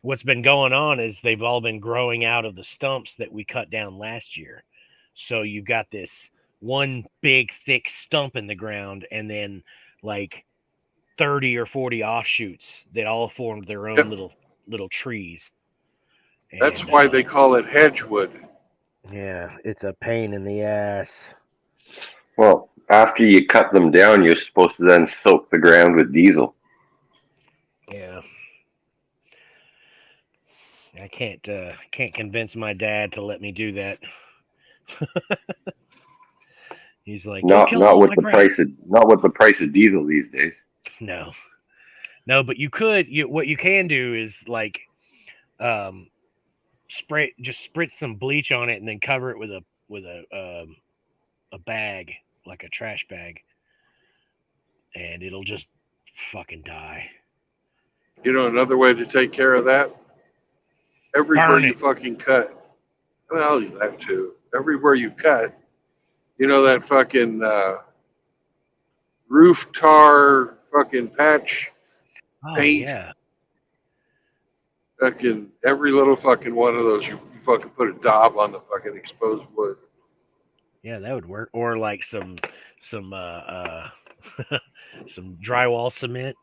Speaker 9: What's been going on is they've all been growing out of the stumps that we cut down last year. So you've got this one big thick stump in the ground and then like 30 or 40 offshoots that all formed their own little trees.
Speaker 1: That's why they call it hedgewood.
Speaker 9: Yeah, it's a pain in the ass.
Speaker 5: Well, after you cut them down, you're supposed to then soak the ground with diesel.
Speaker 9: Yeah. I can't convince my dad to let me do that. He's like,
Speaker 5: not with the price of diesel these days.
Speaker 9: No, but what you can do is like spritz some bleach on it and then cover it with a bag, like a trash bag, and it'll just fucking die.
Speaker 1: Another way to take care of that, everywhere you fucking cut, well, that too, everywhere you cut, that fucking roof tar fucking patch paint.
Speaker 9: Yeah.
Speaker 1: Fucking every little fucking one of those, you fucking put a daub on the fucking exposed wood.
Speaker 9: Yeah, that would work. Or like some some drywall cement,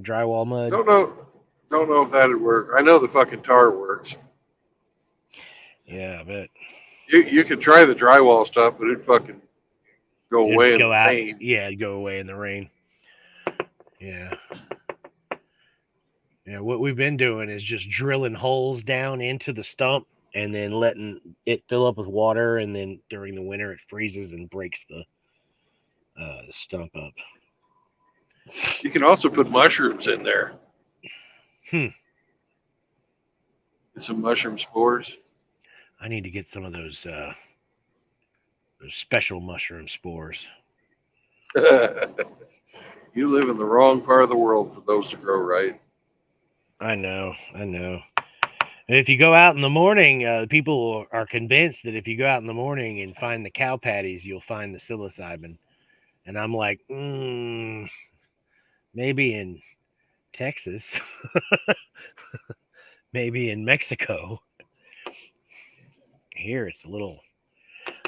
Speaker 9: drywall mud.
Speaker 1: Don't know if that'd work. I know the fucking tar works.
Speaker 9: Yeah, I bet.
Speaker 1: You could try the drywall stuff, but it'd fucking go away in
Speaker 9: Go
Speaker 1: the
Speaker 9: out.
Speaker 1: rain.
Speaker 9: Yeah, it'd go away in the rain. Yeah. Yeah, what we've been doing is just drilling holes down into the stump and then letting it fill up with water, and then during the winter it freezes and breaks the stump up.
Speaker 1: You can also put mushrooms in there.
Speaker 9: Hmm.
Speaker 1: Get some mushroom spores.
Speaker 9: I need to get some of those special mushroom spores.
Speaker 1: You live in the wrong part of the world for those to grow right.
Speaker 9: I know. And if you go out in the morning, people are convinced that if you go out in the morning and find the cow patties, you'll find the psilocybin. And I'm like, maybe in Texas, maybe in Mexico. Here it's a little.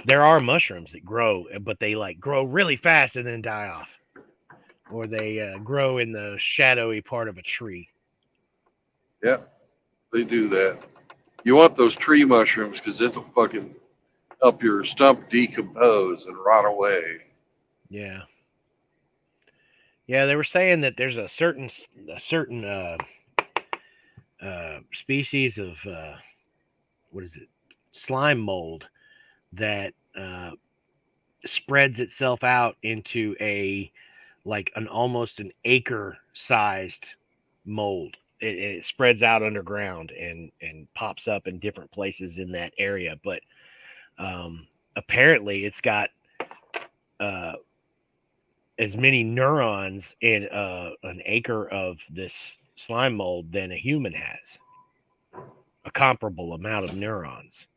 Speaker 9: There are mushrooms that grow, but they like grow really fast and then die off, or they grow in the shadowy part of a tree.
Speaker 1: Yeah, they do that. You want those tree mushrooms because it'll fucking help your stump decompose and rot away.
Speaker 9: Yeah. Yeah, they were saying that there's a certain species of what is it, slime mold that spreads itself out into an almost an acre sized mold. It spreads out underground and pops up in different places in that area, but apparently it's got as many neurons in an acre of this slime mold than a human has. A comparable amount of neurons.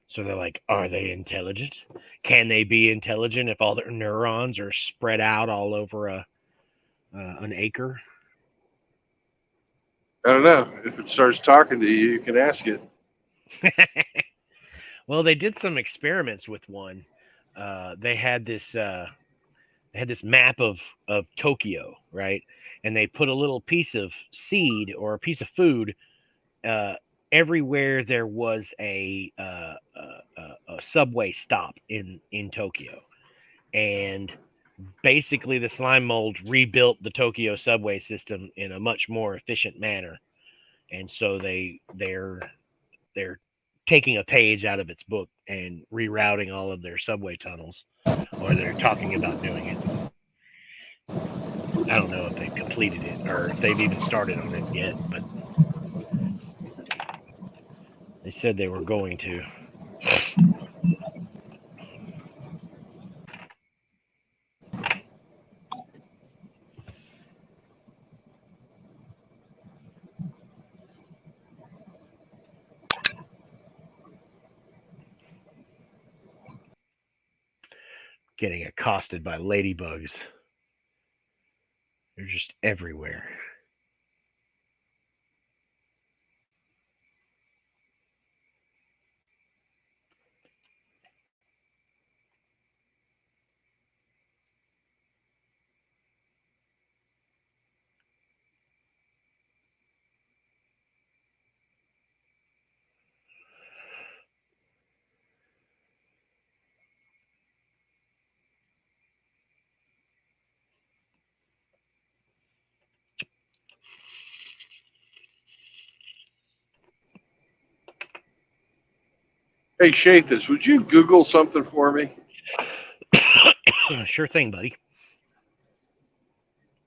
Speaker 9: So they're like, are they intelligent? Can they be intelligent if all their neurons are spread out all over an acre?
Speaker 1: I don't know. If it starts talking to you, you can ask it.
Speaker 9: Well, they did some experiments with one. They had this map of Tokyo, right? And they put a little piece of seed or a piece of food everywhere there was a subway stop in Tokyo, and basically the slime mold rebuilt the Tokyo subway system in a much more efficient manner, and so they're taking a page out of its book and rerouting all of their subway tunnels, or they're talking about doing it. I don't know if they've completed it or if they've even started on it yet, but they said they were going to. Getting accosted by ladybugs. They're just everywhere.
Speaker 1: Hey, Shathis, would you Google something for me?
Speaker 9: Sure thing, buddy.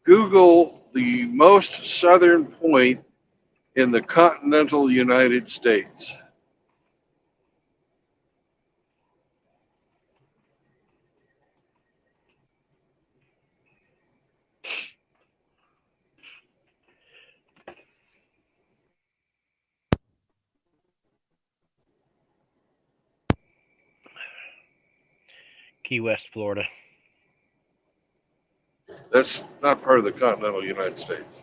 Speaker 1: Google the most southern point in the continental United States.
Speaker 9: Key West, Florida.
Speaker 1: That's not part of the continental United States.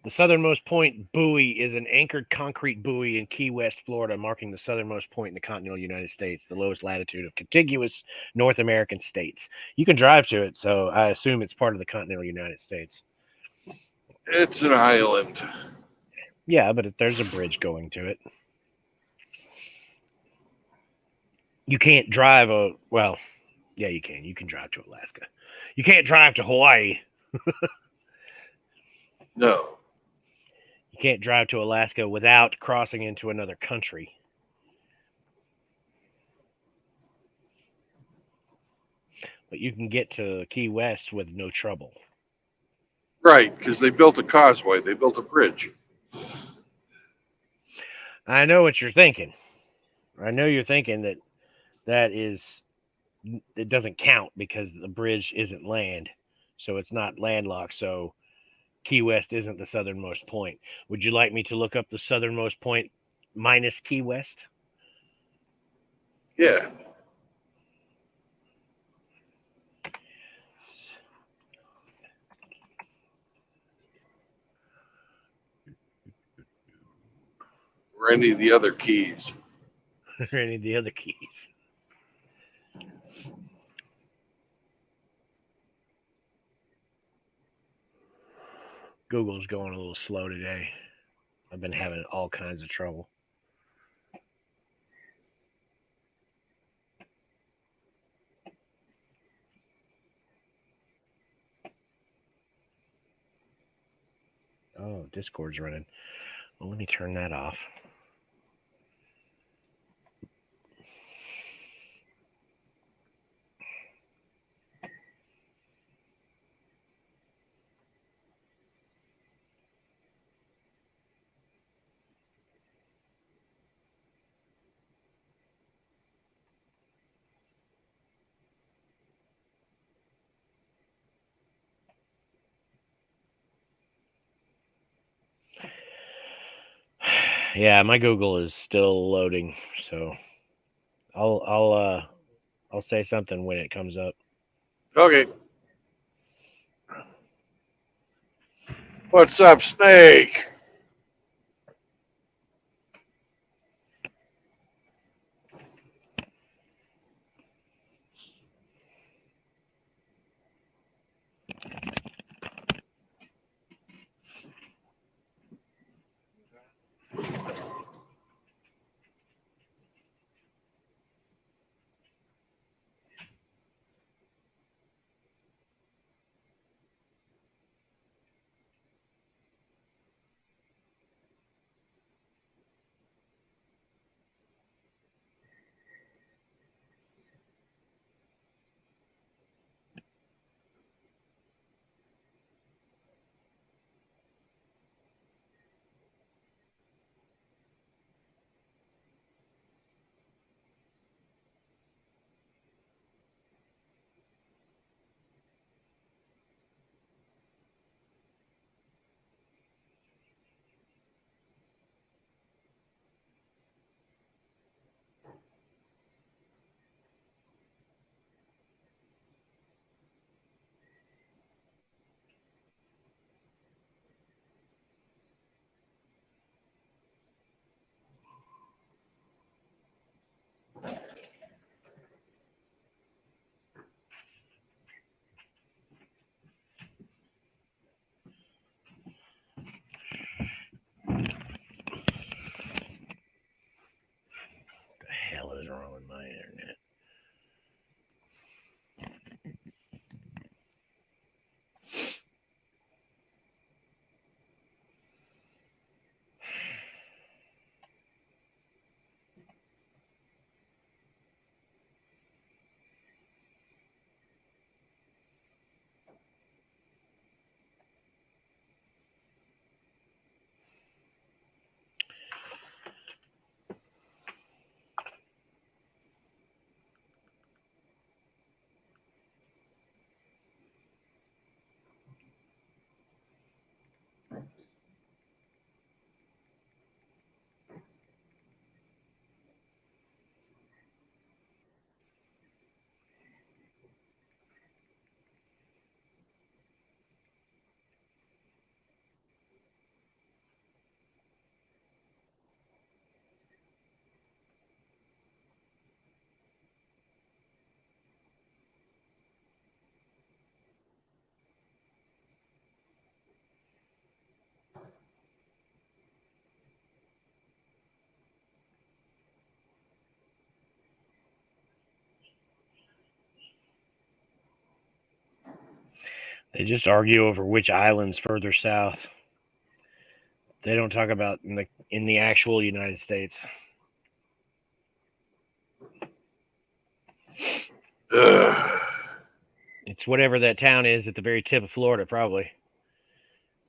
Speaker 9: The southernmost point buoy is an anchored concrete buoy in Key West, Florida, marking the southernmost point in the continental United States, the lowest latitude of contiguous North American states. You can drive to it, so I assume it's part of the continental United States.
Speaker 1: It's an island.
Speaker 9: Yeah, but there's a bridge going to it. You can't drive yeah, you can. You can drive to Alaska. You can't drive to Hawaii.
Speaker 1: No.
Speaker 9: You can't drive to Alaska without crossing into another country. But you can get to Key West with no trouble.
Speaker 1: Right, because they built a causeway. They built a bridge.
Speaker 9: I know what you're thinking. I know you're thinking that it doesn't count because the bridge isn't land, so it's not landlocked. So Key West isn't the southernmost point. Would you like me to look up the southernmost point minus Key West?
Speaker 1: Yeah. Or any of the other keys.
Speaker 9: Or any of the other keys? Google's going a little slow today. I've been having all kinds of trouble. Oh, Discord's running. Well, let me turn that off. Yeah, my Google is still loading, so I'll say something when it comes up.
Speaker 1: Okay. What's up, Snake?
Speaker 9: They just argue over which island's further south. They don't talk about in the actual United States.
Speaker 1: Ugh.
Speaker 9: It's whatever that town is at the very tip of Florida, probably.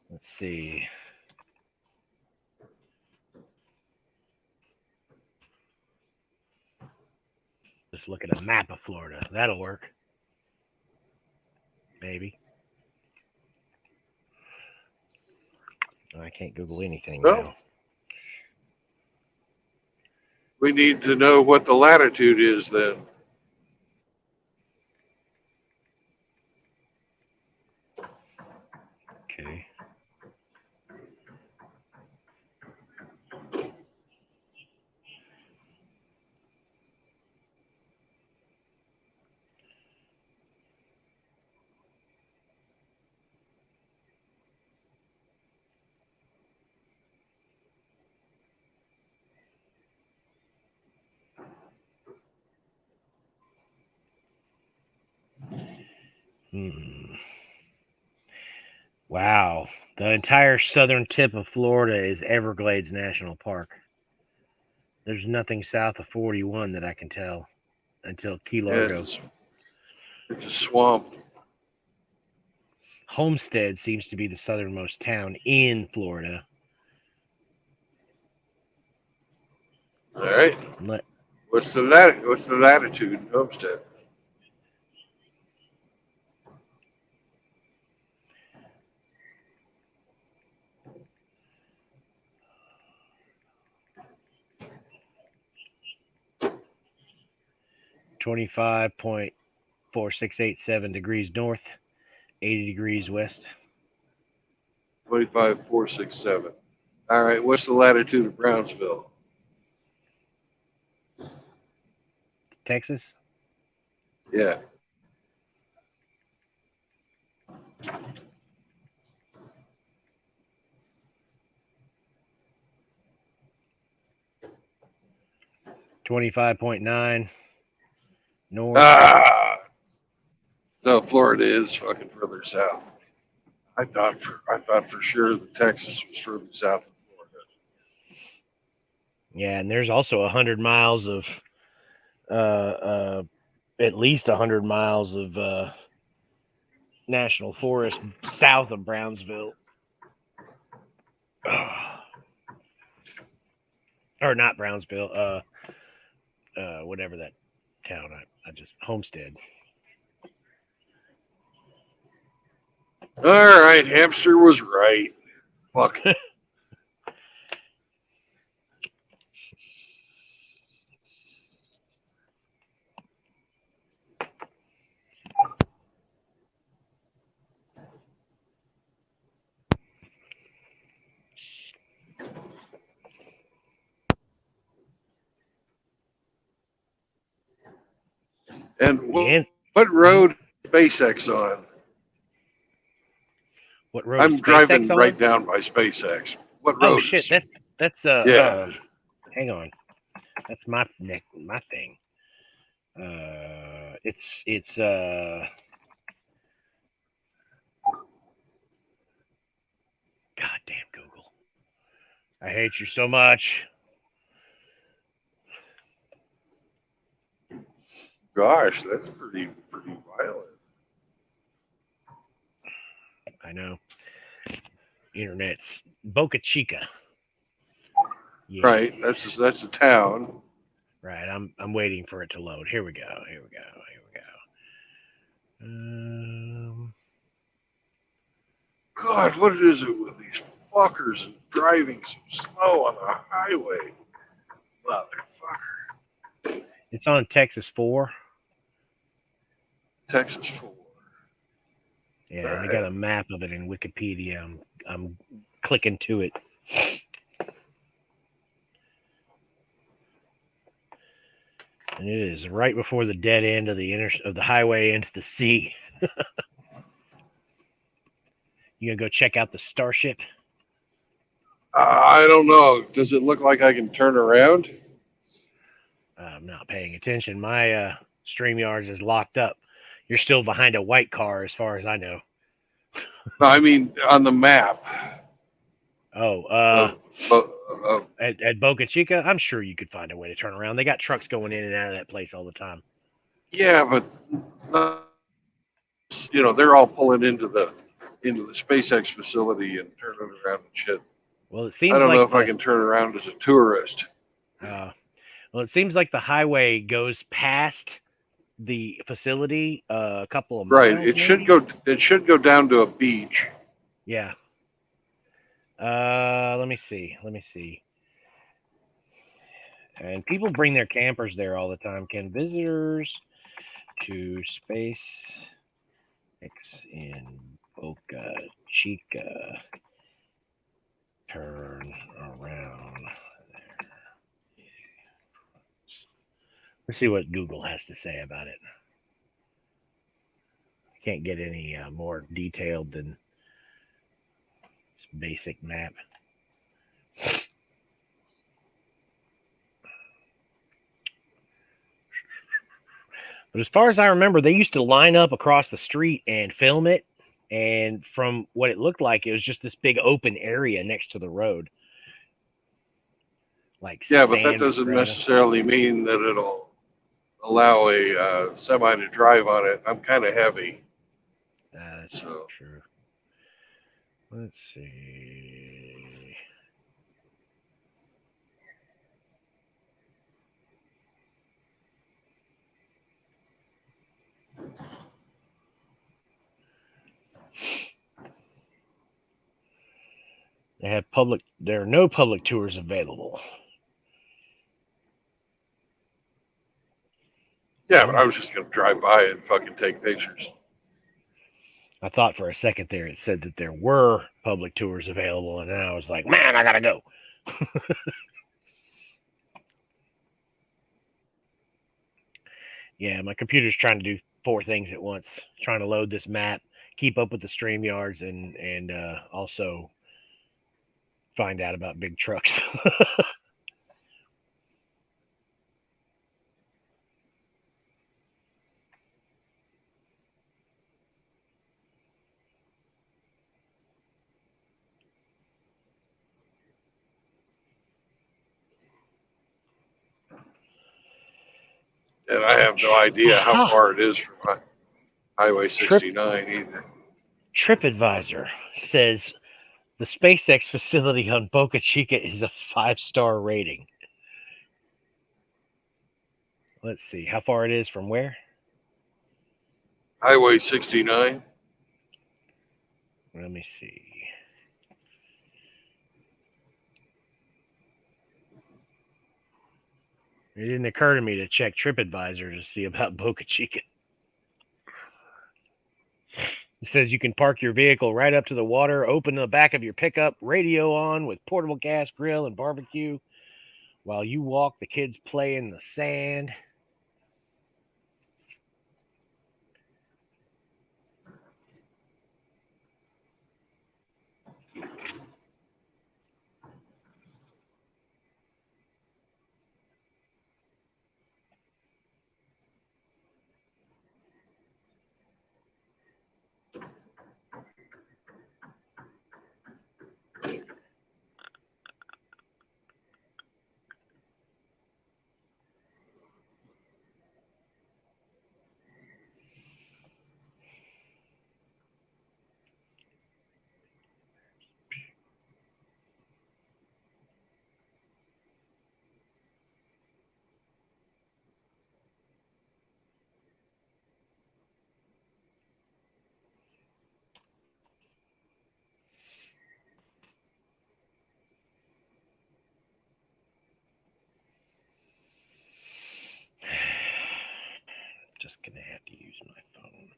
Speaker 9: Let's see. Just look at a map of Florida. That'll work. Maybe. I can't Google anything
Speaker 1: Well,
Speaker 9: now.
Speaker 1: we need to know what the latitude is then.
Speaker 9: Okay. Wow. The entire southern tip of Florida is Everglades National Park. There's nothing south of 41 that I can tell until Key Largo.
Speaker 1: It's a swamp.
Speaker 9: Homestead seems to be the southernmost town in Florida.
Speaker 1: All right. What's the latitude in Homestead?
Speaker 9: .4687 degrees north, 80 degrees west.
Speaker 1: 25,467. All right. What's the latitude of Brownsville?
Speaker 9: Texas?
Speaker 1: Yeah.
Speaker 9: .59 north.
Speaker 1: Ah. So Florida is fucking further south. I thought for sure that Texas was further south than Florida.
Speaker 9: Yeah, and there's also 100 miles of at least 100 miles of national forest south of Brownsville. Or not Brownsville, whatever that town I just Homestead.
Speaker 1: All right, hamster was right. Fuck. And what road is SpaceX on?
Speaker 9: What road?
Speaker 1: I'm
Speaker 9: is
Speaker 1: driving
Speaker 9: SpaceX on?
Speaker 1: right down by SpaceX. What road?
Speaker 9: Oh shit!
Speaker 1: is-
Speaker 9: That's
Speaker 1: Yeah.
Speaker 9: hang on, that's my thing. It's goddamn Google. I hate you so much.
Speaker 1: Gosh, that's pretty violent.
Speaker 9: I know. Internet's Boca Chica. Yeah.
Speaker 1: Right. That's a town.
Speaker 9: Right. I'm waiting for it to load. Here we go.
Speaker 1: God, what is it with these fuckers driving so slow on the highway? Motherfucker.
Speaker 9: It's on Texas 4.
Speaker 1: Texas 4.
Speaker 9: Yeah, and they got a map of it in Wikipedia. I'm clicking to it. And it is right before the dead end of the highway into the sea. You gonna go check out the Starship?
Speaker 1: I don't know. Does it look like I can turn around?
Speaker 9: I'm not paying attention. My StreamYards is locked up. You're still behind a white car, as far as I know.
Speaker 1: No, I mean on the map.
Speaker 9: Oh,
Speaker 1: Of, of,
Speaker 9: at Boca Chica, I'm sure you could find a way to turn around. They got trucks going in and out of that place all the time.
Speaker 1: yeah, but they're all pulling into the SpaceX facility and turning around and shit.
Speaker 9: Well, it
Speaker 1: I
Speaker 9: seems
Speaker 1: don't know
Speaker 9: like
Speaker 1: if I can turn around as a tourist.
Speaker 9: Well, it seems like the highway goes past the facility a couple of
Speaker 1: Right.
Speaker 9: miles.
Speaker 1: It should go. It should go down to a beach.
Speaker 9: Yeah. Let me see. And people bring their campers there all the time. Can visitors to SpaceX in Boca Chica turn around there? Let's see what Google has to say about it. Can't get any more detailed than this basic map. But as far as I remember, they used to line up across the street and film it. And from what it looked like, it was just this big open area next to the road. Like
Speaker 1: Yeah, but that doesn't necessarily mean that it'll allow a semi to drive on it. I'm kind of heavy.
Speaker 9: That's true. Let's see. There are no public tours available.
Speaker 1: Yeah, but I was just going to drive by and fucking take pictures.
Speaker 9: I thought for a second there it said that there were public tours available, and then I was like, man, I gotta go. Yeah, my computer's trying to do 4 things at once. Trying to load this map, keep up with the StreamYards, and also find out about big trucks.
Speaker 1: And I have no idea how far it is from Highway 69 either.
Speaker 9: TripAdvisor says the SpaceX facility on Boca Chica is a 5-star rating. Let's see how far it is from where?
Speaker 1: Highway 69.
Speaker 9: Let me see. It didn't occur to me to check TripAdvisor to see about Boca Chica. It says you can park your vehicle right up to the water, open the back of your pickup, radio on with portable gas grill and barbecue. While you walk, the kids play in the sand. Just gonna have to use my phone.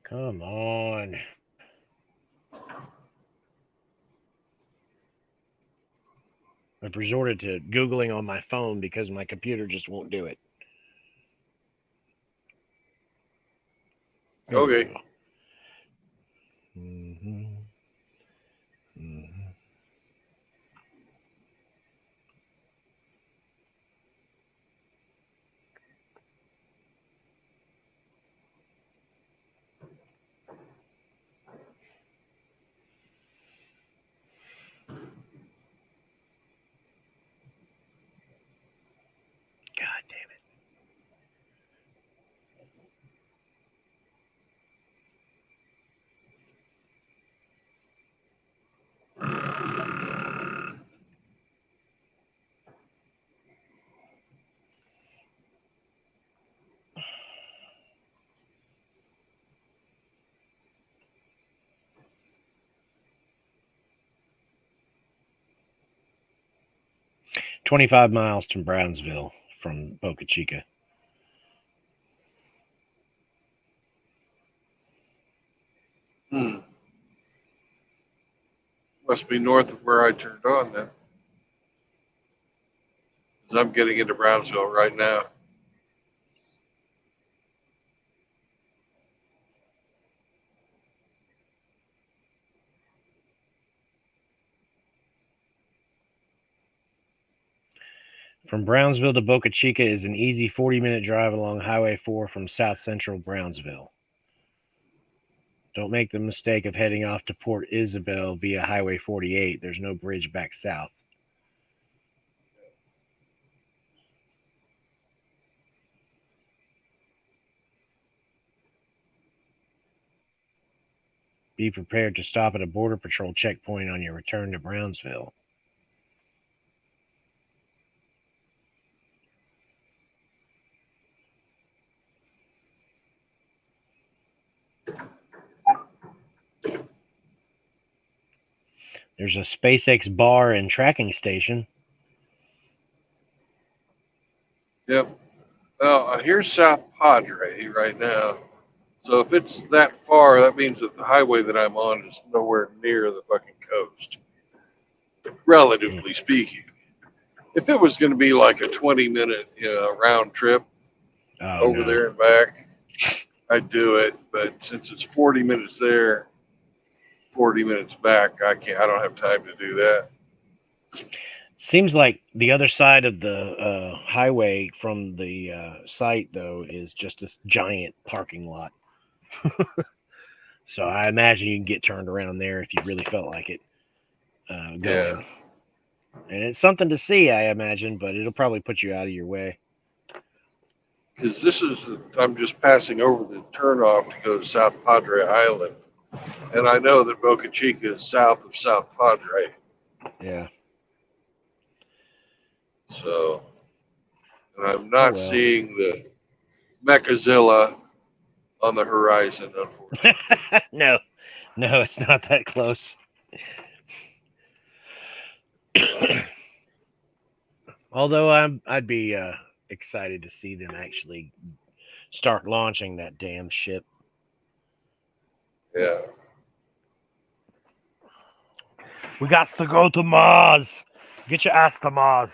Speaker 9: Come on. I've resorted to Googling on my phone because my computer just won't do it.
Speaker 1: Okay.
Speaker 9: Mm-hmm. Mm-hmm. God damn it. $25 miles from Brownsville from Boca Chica.
Speaker 1: Must be north of where I turned on then. 'Cause I'm getting into Brownsville right now.
Speaker 9: From Brownsville to Boca Chica is an easy 40-minute drive along Highway 4 from south central Brownsville. Don't make the mistake of heading off to Port Isabel via Highway 48. There's no bridge back south. Be prepared to stop at a Border Patrol checkpoint on your return to Brownsville. There's a SpaceX bar and tracking station.
Speaker 1: Yep. Well, here's South Padre right now. So if it's that far, that means that the highway that I'm on is nowhere near the fucking coast, relatively speaking. If it was going to be like a 20-minute round trip over there and back, I'd do it. But since it's 40 minutes there, 40 minutes back, I don't have time to do that.
Speaker 9: Seems like the other side of the highway from the site, though, is just this giant parking lot. So I imagine you can get turned around there if you really felt like it going.
Speaker 1: Yeah.
Speaker 9: And it's something to see, I imagine, but it'll probably put you out of your way.
Speaker 1: Because I'm just passing over the turnoff to go to South Padre Island. And I know that Boca Chica is south of South Padre.
Speaker 9: Yeah.
Speaker 1: So, and I'm not seeing the Mechazilla on the horizon, unfortunately.
Speaker 9: No, it's not that close. Although I'd be excited to see them actually start launching that damn ship.
Speaker 1: Yeah.
Speaker 9: We got to go to Mars. Get your ass to Mars.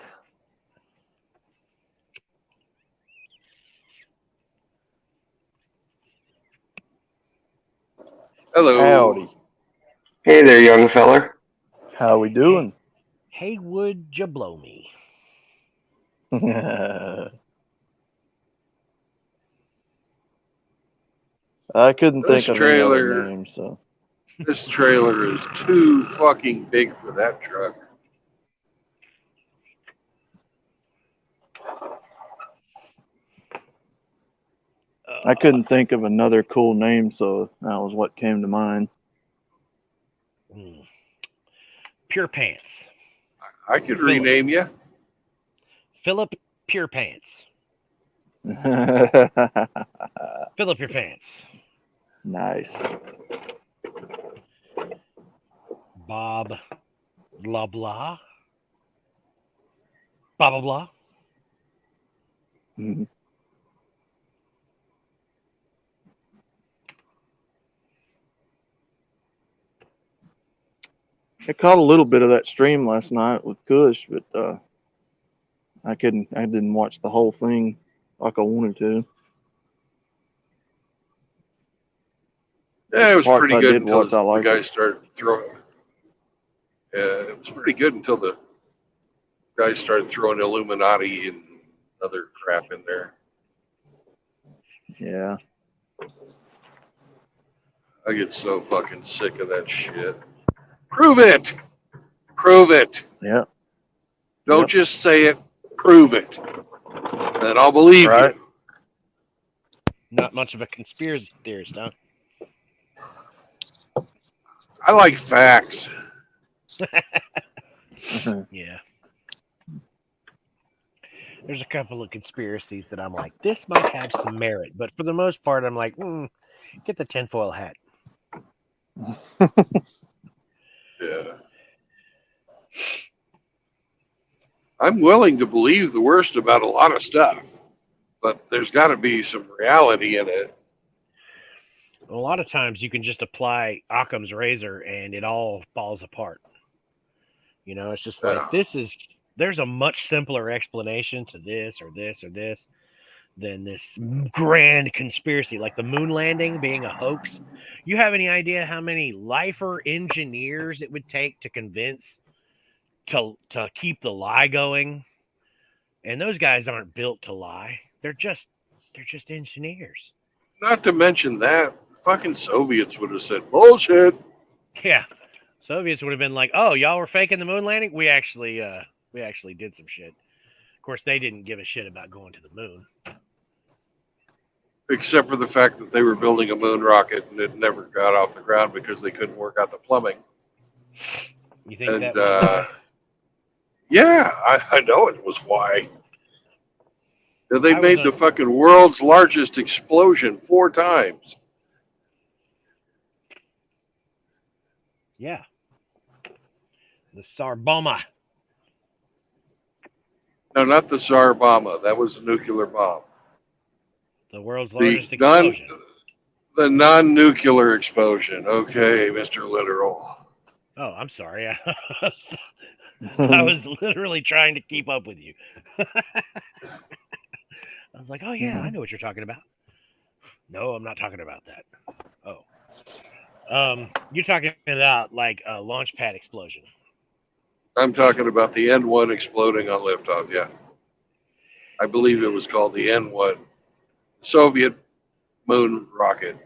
Speaker 1: Hello.
Speaker 10: Howdy.
Speaker 5: Hey there, young feller.
Speaker 10: How we doing?
Speaker 9: Hey, would you blow me?
Speaker 10: I couldn't
Speaker 1: This
Speaker 10: think of
Speaker 1: trailer-
Speaker 10: another name, so.
Speaker 1: This trailer is too fucking big for that truck.
Speaker 10: I couldn't think of another cool name, so that was what came to mind.
Speaker 9: Pure Pants.
Speaker 1: I could rename you.
Speaker 9: Philip Pure Pants. Philip Pure Pants.
Speaker 10: Nice.
Speaker 9: Bob blah blah. Blah blah blah.
Speaker 10: Mhm. I caught a little bit of that stream last night with Kush, but I didn't watch the whole thing like I wanted to.
Speaker 1: Yeah, it was
Speaker 10: Parts
Speaker 1: pretty
Speaker 10: I
Speaker 1: good
Speaker 10: did
Speaker 1: until
Speaker 10: watch, I
Speaker 1: the
Speaker 10: liked
Speaker 1: guy
Speaker 10: it.
Speaker 1: started throwing. Yeah, it was pretty good until the guys started throwing Illuminati and other crap in there.
Speaker 10: Yeah.
Speaker 1: I get so fucking sick of that shit. Prove it! Prove it!
Speaker 10: Yeah.
Speaker 1: Don't
Speaker 10: Yep.
Speaker 1: just say it, prove it. And I'll believe
Speaker 10: Right.
Speaker 1: you.
Speaker 9: Not much of a conspiracy theorist, huh?
Speaker 1: I like facts.
Speaker 9: Yeah. There's a couple of conspiracies that I'm like, this might have some merit, but for the most part, I'm like, get the tinfoil hat.
Speaker 1: Yeah. I'm willing to believe the worst about a lot of stuff, but there's got to be some reality in it.
Speaker 9: A lot of times you can just apply Occam's razor and it all falls apart. You know, it's just like, there's a much simpler explanation to this or this or this than this grand conspiracy, like the moon landing being a hoax. You have any idea how many lifer engineers it would take to convince to keep the lie going? And those guys aren't built to lie. They're just engineers.
Speaker 1: Not to mention that fucking Soviets would have said bullshit.
Speaker 9: Yeah. Soviets would have been like, "Oh, y'all were faking the moon landing? We actually did some shit." Of course, they didn't give a shit about going to the moon.
Speaker 1: Except for the fact that they were building a moon rocket and it never got off the ground because they couldn't work out the plumbing.
Speaker 9: You think that was why?
Speaker 1: Yeah, I know it was why. They
Speaker 9: I
Speaker 1: made
Speaker 9: was
Speaker 1: the fucking world's largest explosion 4 times.
Speaker 9: Yeah. The Tsar bomba.
Speaker 1: No, not the Tsar bomba. That was a nuclear bomb.
Speaker 9: The world's largest explosion.
Speaker 1: The non-nuclear explosion. Okay, Mr. Literal.
Speaker 9: Oh, I'm sorry. I was literally trying to keep up with you. I was like, oh, yeah, I know what you're talking about. No, I'm not talking about that. Oh. You're talking about like a launch pad explosion.
Speaker 1: I'm talking about the N1 exploding on liftoff, yeah. I believe it was called the N1 Soviet moon rocket.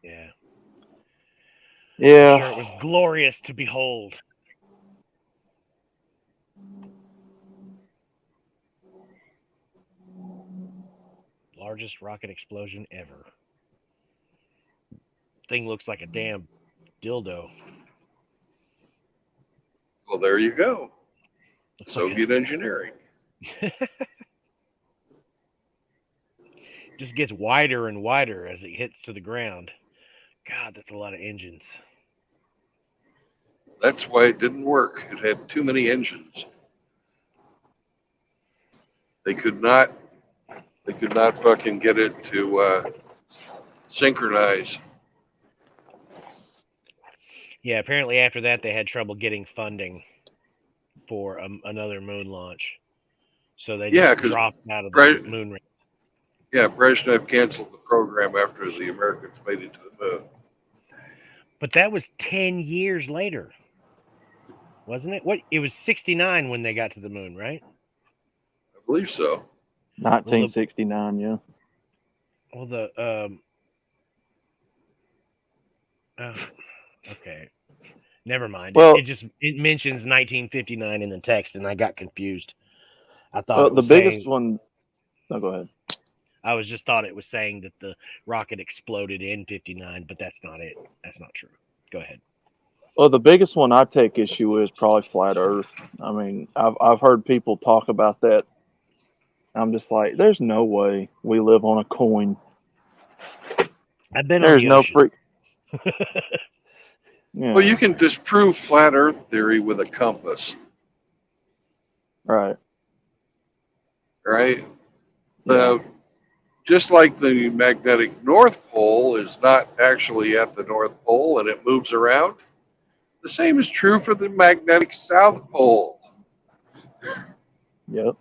Speaker 9: Yeah.
Speaker 10: Yeah.
Speaker 9: Sure, it was glorious to behold. Largest rocket explosion ever. Thing looks like a damn dildo.
Speaker 1: Well, there you go. Soviet engineering.
Speaker 9: Just gets wider and wider as it hits to the ground. God, that's a lot of engines.
Speaker 1: That's why it didn't work. It had too many engines. They could not fucking get it to synchronize.
Speaker 9: Yeah, apparently after that they had trouble getting funding for another moon launch. So they just dropped out of the moon race.
Speaker 1: Yeah, Brezhnev canceled the program after the Americans made it to the moon.
Speaker 9: But that was 10 years later, wasn't it? What? It was 69 when they got to the moon, right?
Speaker 1: I believe so.
Speaker 10: 1969, yeah.
Speaker 9: Well, okay. Never mind.
Speaker 10: Well,
Speaker 9: it mentions 1959 in the text, and I got confused. I thought
Speaker 10: the biggest one. No, go ahead.
Speaker 9: I was just thought it was saying that the rocket exploded in 59, but that's not it. That's not true. Go ahead.
Speaker 10: Well, the biggest one I take issue with is probably flat Earth. I mean, I've heard people talk about that. I'm just like, there's no way we live on a coin.
Speaker 9: I've been
Speaker 10: There's
Speaker 9: on the
Speaker 10: no
Speaker 9: ocean.
Speaker 10: freak. Yeah.
Speaker 1: Well, you can disprove flat Earth theory with a compass,
Speaker 10: Right.
Speaker 1: right? Just like the magnetic North Pole is not actually at the North Pole and it moves around, the same is true for the magnetic South Pole.
Speaker 10: Yep.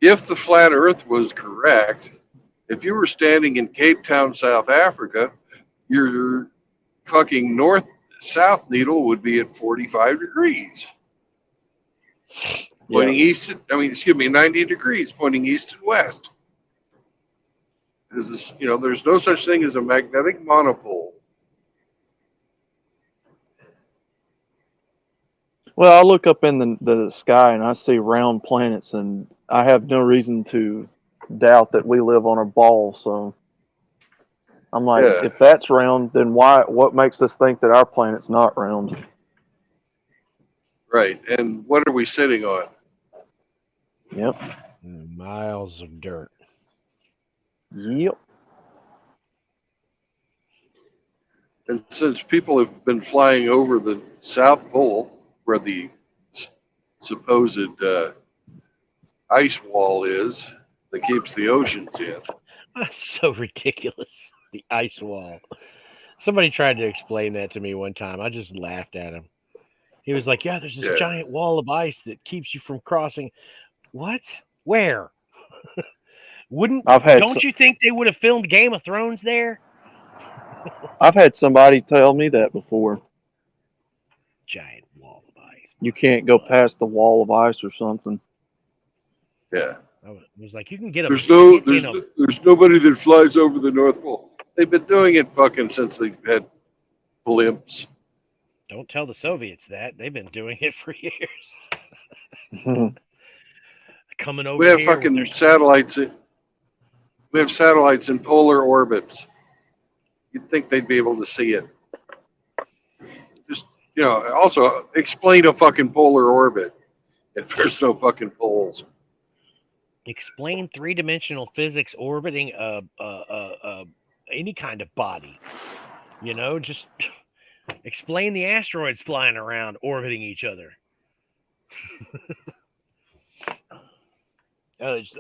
Speaker 1: If the flat Earth was correct, if you were standing in Cape Town, South Africa, your fucking north-south needle would be at 45 degrees. Pointing east, 90 degrees, pointing east and west. There's no such thing as a magnetic monopole.
Speaker 10: Well, I look up in the sky and I see round planets, and I have no reason to doubt that we live on a ball. So I'm like, if that's round, then what makes us think that our planet's not round?
Speaker 1: Right. And what are we sitting on?
Speaker 10: Yep.
Speaker 9: Miles of dirt.
Speaker 10: Yep.
Speaker 1: And since people have been flying over the South Pole, where the supposed ice wall is that keeps the oceans in.
Speaker 9: That's so ridiculous. The ice wall. Somebody tried to explain that to me one time. I just laughed at him. He was like, yeah, there's this giant wall of ice that keeps you from crossing. What? Where? Don't you think they would have filmed Game of Thrones there?
Speaker 10: I've had somebody tell me that before.
Speaker 9: Giant wall of ice.
Speaker 10: You can't go past the wall of ice or something.
Speaker 1: Yeah.
Speaker 9: I was like, you can get a.
Speaker 1: There's nobody that flies over the North Pole. They've been doing it fucking since they've had blimps.
Speaker 9: Don't tell the Soviets that. They've been doing it for years. Coming over.
Speaker 1: We have fucking satellites. We have satellites in polar orbits. You'd think they'd be able to see it. Just, also explain a fucking polar orbit if there's no fucking poles.
Speaker 9: Explain three-dimensional physics orbiting any kind of body. Just explain the asteroids flying around orbiting each other.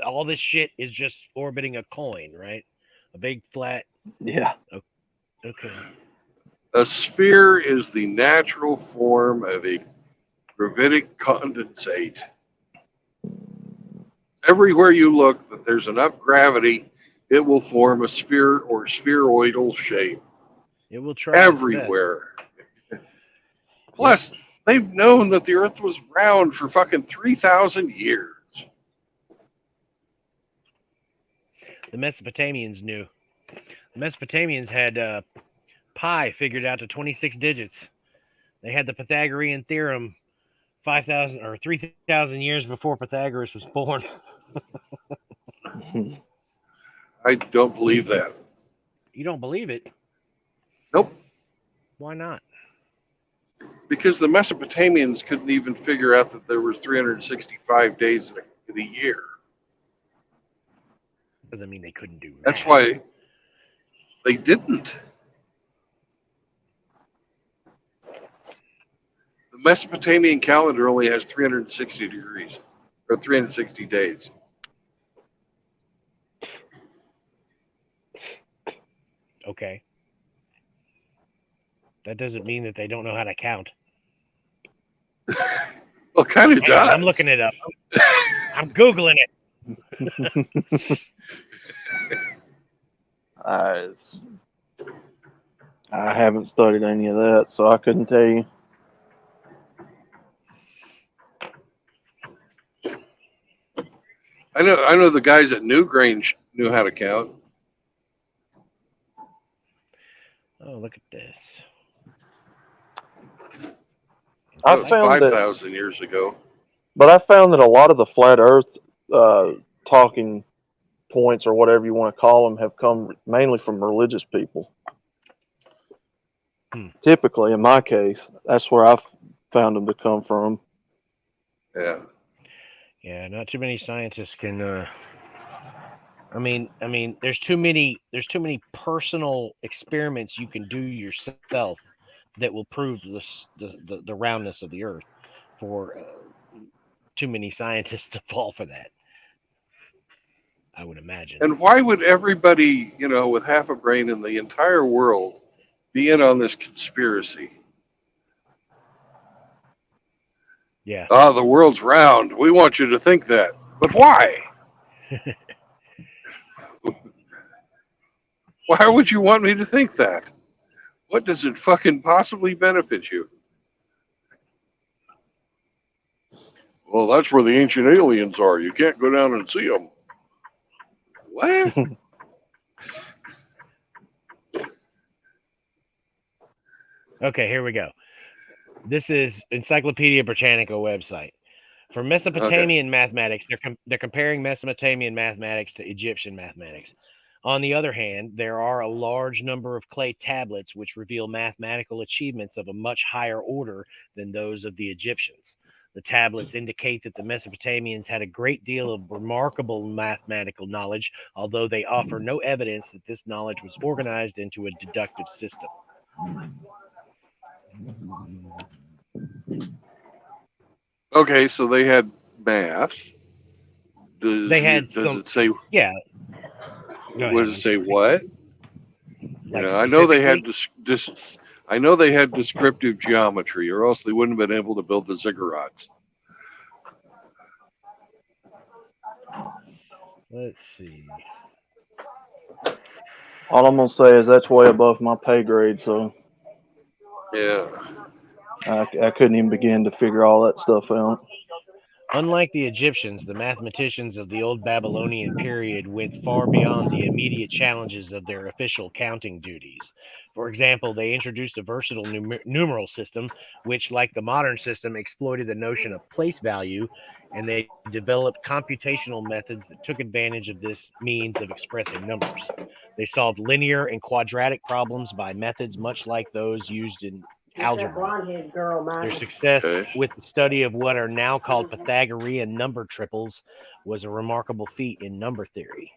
Speaker 9: All this shit is just orbiting a coin, right? A big flat.
Speaker 10: Yeah.
Speaker 9: Okay.
Speaker 1: A sphere is the natural form of a gravitic condensate. Everywhere you look that there's enough gravity, it will form a sphere or spheroidal shape.
Speaker 9: It will try
Speaker 1: everywhere. Plus, they've known that the Earth was round for fucking 3,000 years.
Speaker 9: The Mesopotamians knew. The Mesopotamians had pi figured out to 26 digits. They had the Pythagorean theorem 5,000 or 3,000 years before Pythagoras was born.
Speaker 1: I don't believe that.
Speaker 9: You don't believe it?
Speaker 1: Nope.
Speaker 9: Why not?
Speaker 1: Because the Mesopotamians couldn't even figure out that there were 365 days in a year.
Speaker 9: Doesn't mean they couldn't do that.
Speaker 1: That's why they didn't. The Mesopotamian calendar only has 360 degrees, or 360 days.
Speaker 9: Okay. That doesn't mean that they don't know how to count.
Speaker 1: Well, kind of does.
Speaker 9: I'm looking it up. I'm Googling it.
Speaker 10: I haven't studied any of that, so I couldn't tell you.
Speaker 1: I know the guys at Newgrange knew how to count.
Speaker 9: Oh, look at this.
Speaker 1: That was 5,000 years ago.
Speaker 10: But I found that a lot of the flat Earth talking points, or whatever you want to call them, have come mainly from religious people. Typically, in my case, that's where I've found them to come from.
Speaker 1: Yeah.
Speaker 9: Yeah, not too many scientists can. I mean, there's too many personal experiments you can do yourself that will prove the roundness of the Earth for too many scientists to fall for that. I would imagine.
Speaker 1: And why would everybody, with half a brain in the entire world be in on this conspiracy?
Speaker 9: Yeah.
Speaker 1: The world's round. We want you to think that. But why? Why would you want me to think that? What does it fucking possibly benefit you? Well, that's where the ancient aliens are. You can't go down and see them. What?
Speaker 9: Okay, here we go. This is Encyclopedia Britannica website. For Mesopotamian mathematics, they're comparing Mesopotamian mathematics to Egyptian mathematics. On the other hand, there are a large number of clay tablets which reveal mathematical achievements of a much higher order than those of the Egyptians. The tablets indicate that the Mesopotamians had a great deal of remarkable mathematical knowledge, although they offer no evidence that this knowledge was organized into a deductive system.
Speaker 1: Okay, so they had math. Does it say?
Speaker 9: Yeah.
Speaker 1: Does it say what?
Speaker 9: Like
Speaker 1: I know they had
Speaker 9: specifically?
Speaker 1: I know they had descriptive geometry, or else they wouldn't have been able to build the ziggurats.
Speaker 9: Let's see.
Speaker 10: All I'm gonna say is that's way above my pay grade, so
Speaker 1: Yeah.
Speaker 10: I couldn't even begin to figure all that stuff out.
Speaker 9: Unlike the Egyptians, the mathematicians of the old Babylonian period went far beyond the immediate challenges of their official counting duties. For example, they introduced a versatile numeral system, which, like the modern system, exploited the notion of place value, and they developed computational methods that took advantage of this means of expressing numbers. They solved linear and quadratic problems by methods much like those used in algebra. Their success with the study of what are now called Pythagorean number triples was a remarkable feat in number theory.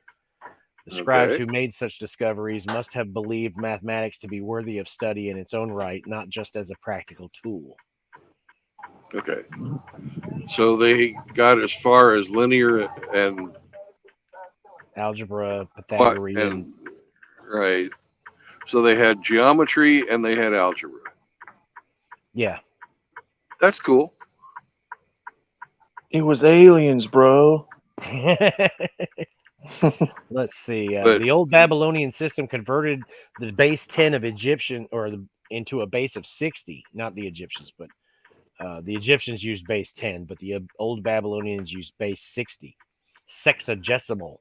Speaker 9: The scribes who made such discoveries must have believed mathematics to be worthy of study in its own right, not just as a practical tool.
Speaker 1: Okay. So they got as far as linear and
Speaker 9: algebra, Pythagorean.
Speaker 1: Right. So they had geometry and they had algebra.
Speaker 9: Yeah.
Speaker 1: That's cool.
Speaker 10: It was aliens, bro.
Speaker 9: Let's see. The old Babylonian system converted the base 10 of Egyptian into a base of 60. Not the Egyptians, but the Egyptians used base 10, but the old Babylonians used base 60. Sexagesimal.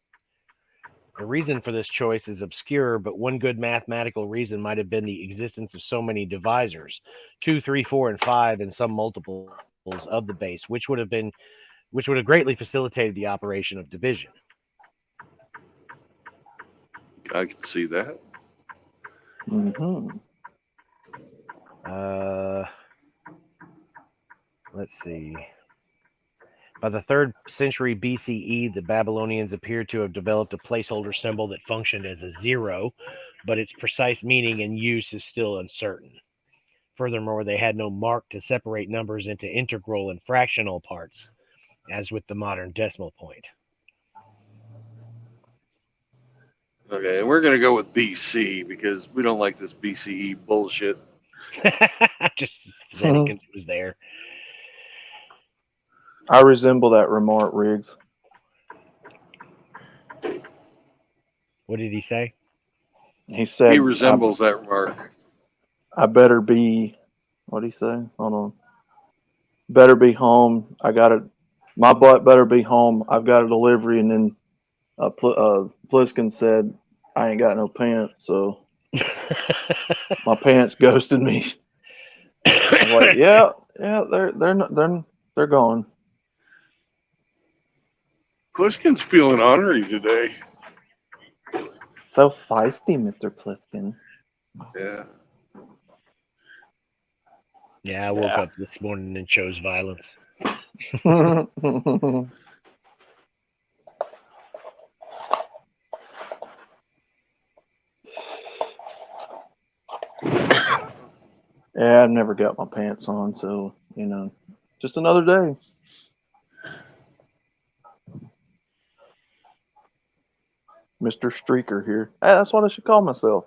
Speaker 9: The reason for this choice is obscure, but one good mathematical reason might have been the existence of so many divisors, 2, 3, 4, and 5, and some multiples of the base, which would have greatly facilitated the operation of division.
Speaker 1: I can see that.
Speaker 10: Mm-hmm.
Speaker 9: Let's see. By the 3rd century BCE, the Babylonians appear to have developed a placeholder symbol that functioned as a 0, but its precise meaning and use is still uncertain. Furthermore, they had no mark to separate numbers into integral and fractional parts, as with the modern decimal point.
Speaker 1: Okay, and we're going to go with BC because we don't like this BCE bullshit.
Speaker 9: Just said it because it was there.
Speaker 10: I resemble that remark, Riggs.
Speaker 9: What did he say?
Speaker 10: He said
Speaker 1: he resembles that remark.
Speaker 10: I better be. What did he say? Hold on. Better be home. I got it. My butt better be home. I've got a delivery, and then Pliskin said, "I ain't got no pants, so my pants ghosted me." I'm like, yeah, they're gone.
Speaker 1: Pliskin's feeling ornery today.
Speaker 10: So feisty, Mr. Pliskin.
Speaker 1: Yeah.
Speaker 9: Yeah, I woke up this morning and chose violence.
Speaker 10: Yeah, I've never got my pants on, so, just another day. Mr. Streaker here. Hey, that's what I should call myself.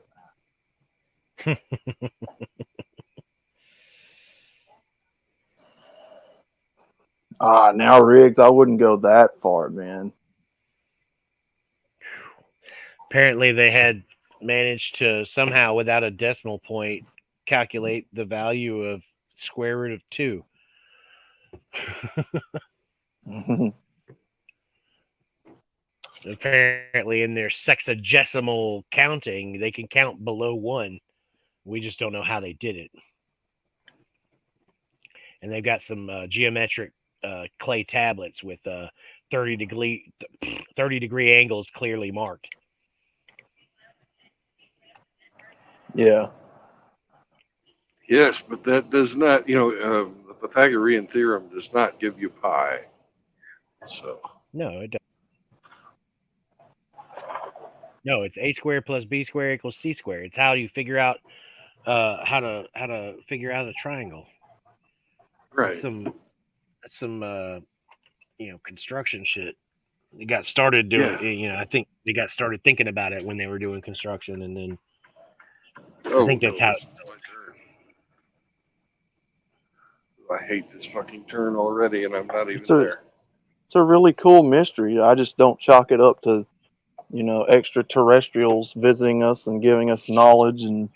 Speaker 10: Now, Riggs, I wouldn't go that far, man.
Speaker 9: Apparently, they had managed to somehow, without a decimal point, calculate the value of square root of 2. Apparently, in their sexagesimal counting, they can count below 1. We just don't know how they did it. And they've got some geometric clay tablets with 30-degree angles clearly marked.
Speaker 10: Yeah.
Speaker 1: Yes, but that does not, the Pythagorean theorem does not give you pi. So
Speaker 9: No, it doesn't. No, it's a squared plus b squared equals c squared. It's how you figure out how to figure out a triangle.
Speaker 1: right.
Speaker 9: That's some construction shit. They got started doing. I think they got started thinking about it when they were doing construction, and then I think that's how.
Speaker 1: I hate this fucking turn already, and I'm not even there.
Speaker 10: It's a really cool mystery. I just don't chalk it up to, extraterrestrials visiting us and giving us knowledge. And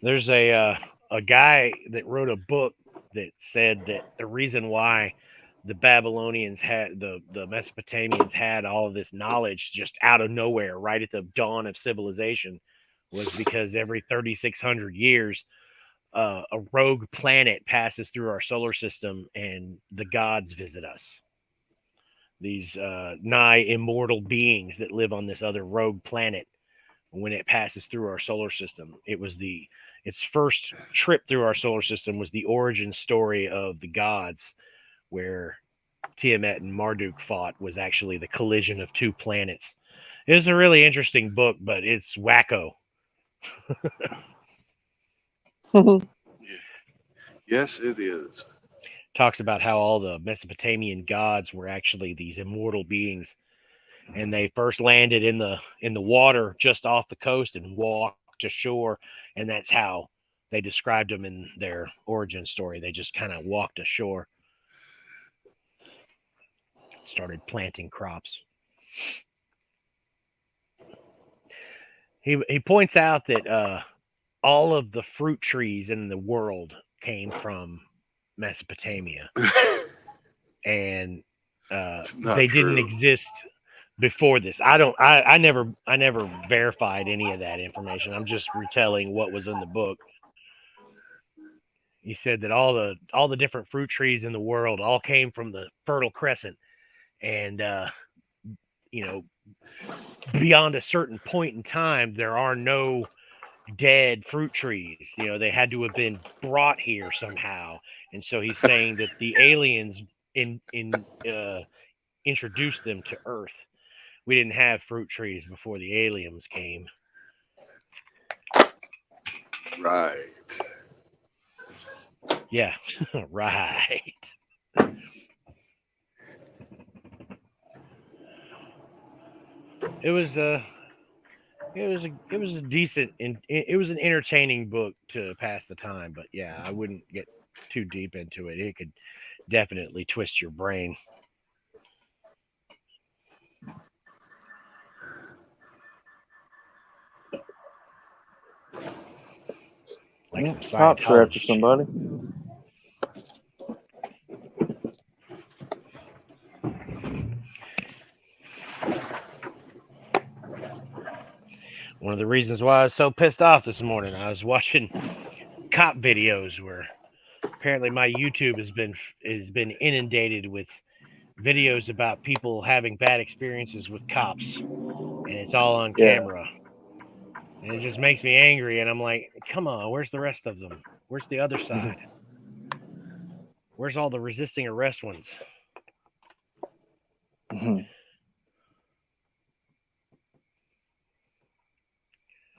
Speaker 9: there's a guy that wrote a book that said that the reason why the Babylonians had the Mesopotamians had all of this knowledge just out of nowhere right at the dawn of civilization was because every 3,600 years a rogue planet passes through our solar system and the gods visit us. These nigh immortal beings that live on this other rogue planet. When it passes through our solar system, its first trip through our solar system was the origin story of the gods, where Tiamat and Marduk fought was actually the collision of 2 planets. It was a really interesting book, but it's wacko.
Speaker 1: Yes, it is.
Speaker 9: Talks about how all the Mesopotamian gods were actually these immortal beings, and they first landed in the water just off the coast and walked ashore, and that's how they described them in their origin story. They just kind of walked ashore, started planting crops. He points out that all of the fruit trees in the world came from Mesopotamia, and they didn't exist before this. I never verified any of that information. I'm just retelling what was in the book. He said that all the different fruit trees in the world all came from the Fertile Crescent, and beyond a certain point in time, there are no dead fruit trees. They had to have been brought here somehow, and so he's saying that the aliens introduced them to Earth. We didn't have fruit trees before the aliens came.
Speaker 1: Right.
Speaker 9: Yeah, right. It was a decent and it was an entertaining book to pass the time, but yeah, I wouldn't get too deep into it. It could definitely twist your brain. Like some
Speaker 10: cops are after
Speaker 9: Scientology
Speaker 10: somebody.
Speaker 9: One of the reasons why I was so pissed off this morning, I was watching cop videos where apparently my YouTube has been inundated with videos about people having bad experiences with cops, and it's all on camera. And it just makes me angry, and I'm like, come on, where's the rest of them? Where's the other side? Where's all the resisting arrest ones?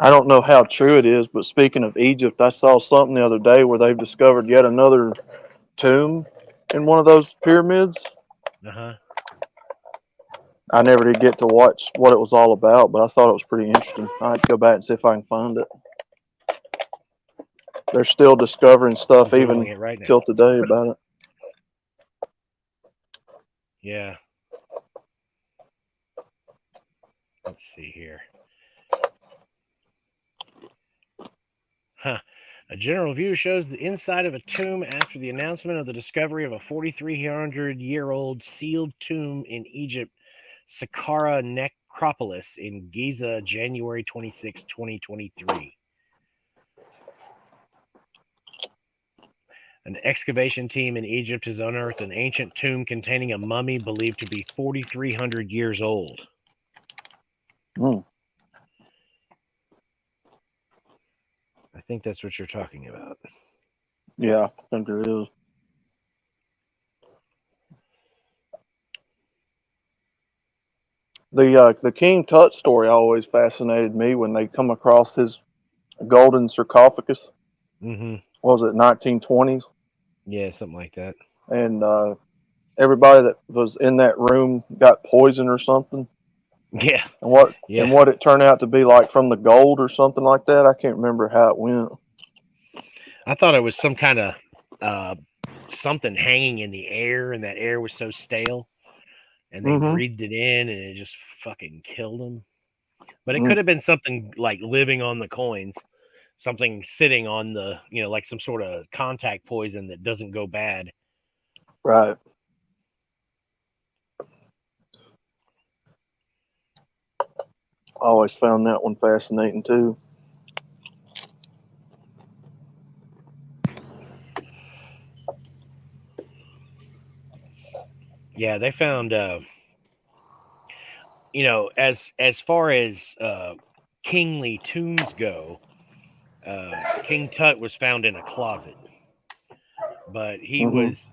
Speaker 10: I don't know how true it is, but speaking of Egypt, I saw something the other day where they've discovered yet another tomb in one of those pyramids.
Speaker 9: Uh-huh.
Speaker 10: I never did get to watch what it was all about, but I thought it was pretty interesting. I had to go back and see if I can find it. They're still discovering stuff
Speaker 9: I'm
Speaker 10: even
Speaker 9: Googling it right now.
Speaker 10: till today about it.
Speaker 9: Yeah. Let's see here. Huh. A general view shows the inside of a tomb after the announcement of the discovery of a 4,300-year-old sealed tomb in Egypt, Saqqara Necropolis in Giza, January 26, 2023. An excavation team in Egypt has unearthed an ancient tomb containing a mummy believed to be 4,300 years old.
Speaker 10: Hmm.
Speaker 9: I think that's what you're talking about.
Speaker 10: Yeah, I think there is. The King Tut story always fascinated me when they come across his golden sarcophagus.
Speaker 9: Mm-hmm.
Speaker 10: What was it, 1920s?
Speaker 9: Yeah, something like that.
Speaker 10: And everybody that was in that room got poisoned or something.
Speaker 9: Yeah.
Speaker 10: And what
Speaker 9: Yeah.
Speaker 10: it turned out to be like from the gold or something like that. I can't remember how it went.
Speaker 9: I thought it was some kind of something hanging in the air, and that air was so stale, and they breathed it in, and it just fucking killed them. But it could have been something like living on the coins, something sitting on the, like some sort of contact poison that doesn't go bad.
Speaker 10: Right. I always found that one fascinating too.
Speaker 9: Yeah, they found, as far as kingly tombs go, King Tut was found in a closet, but he was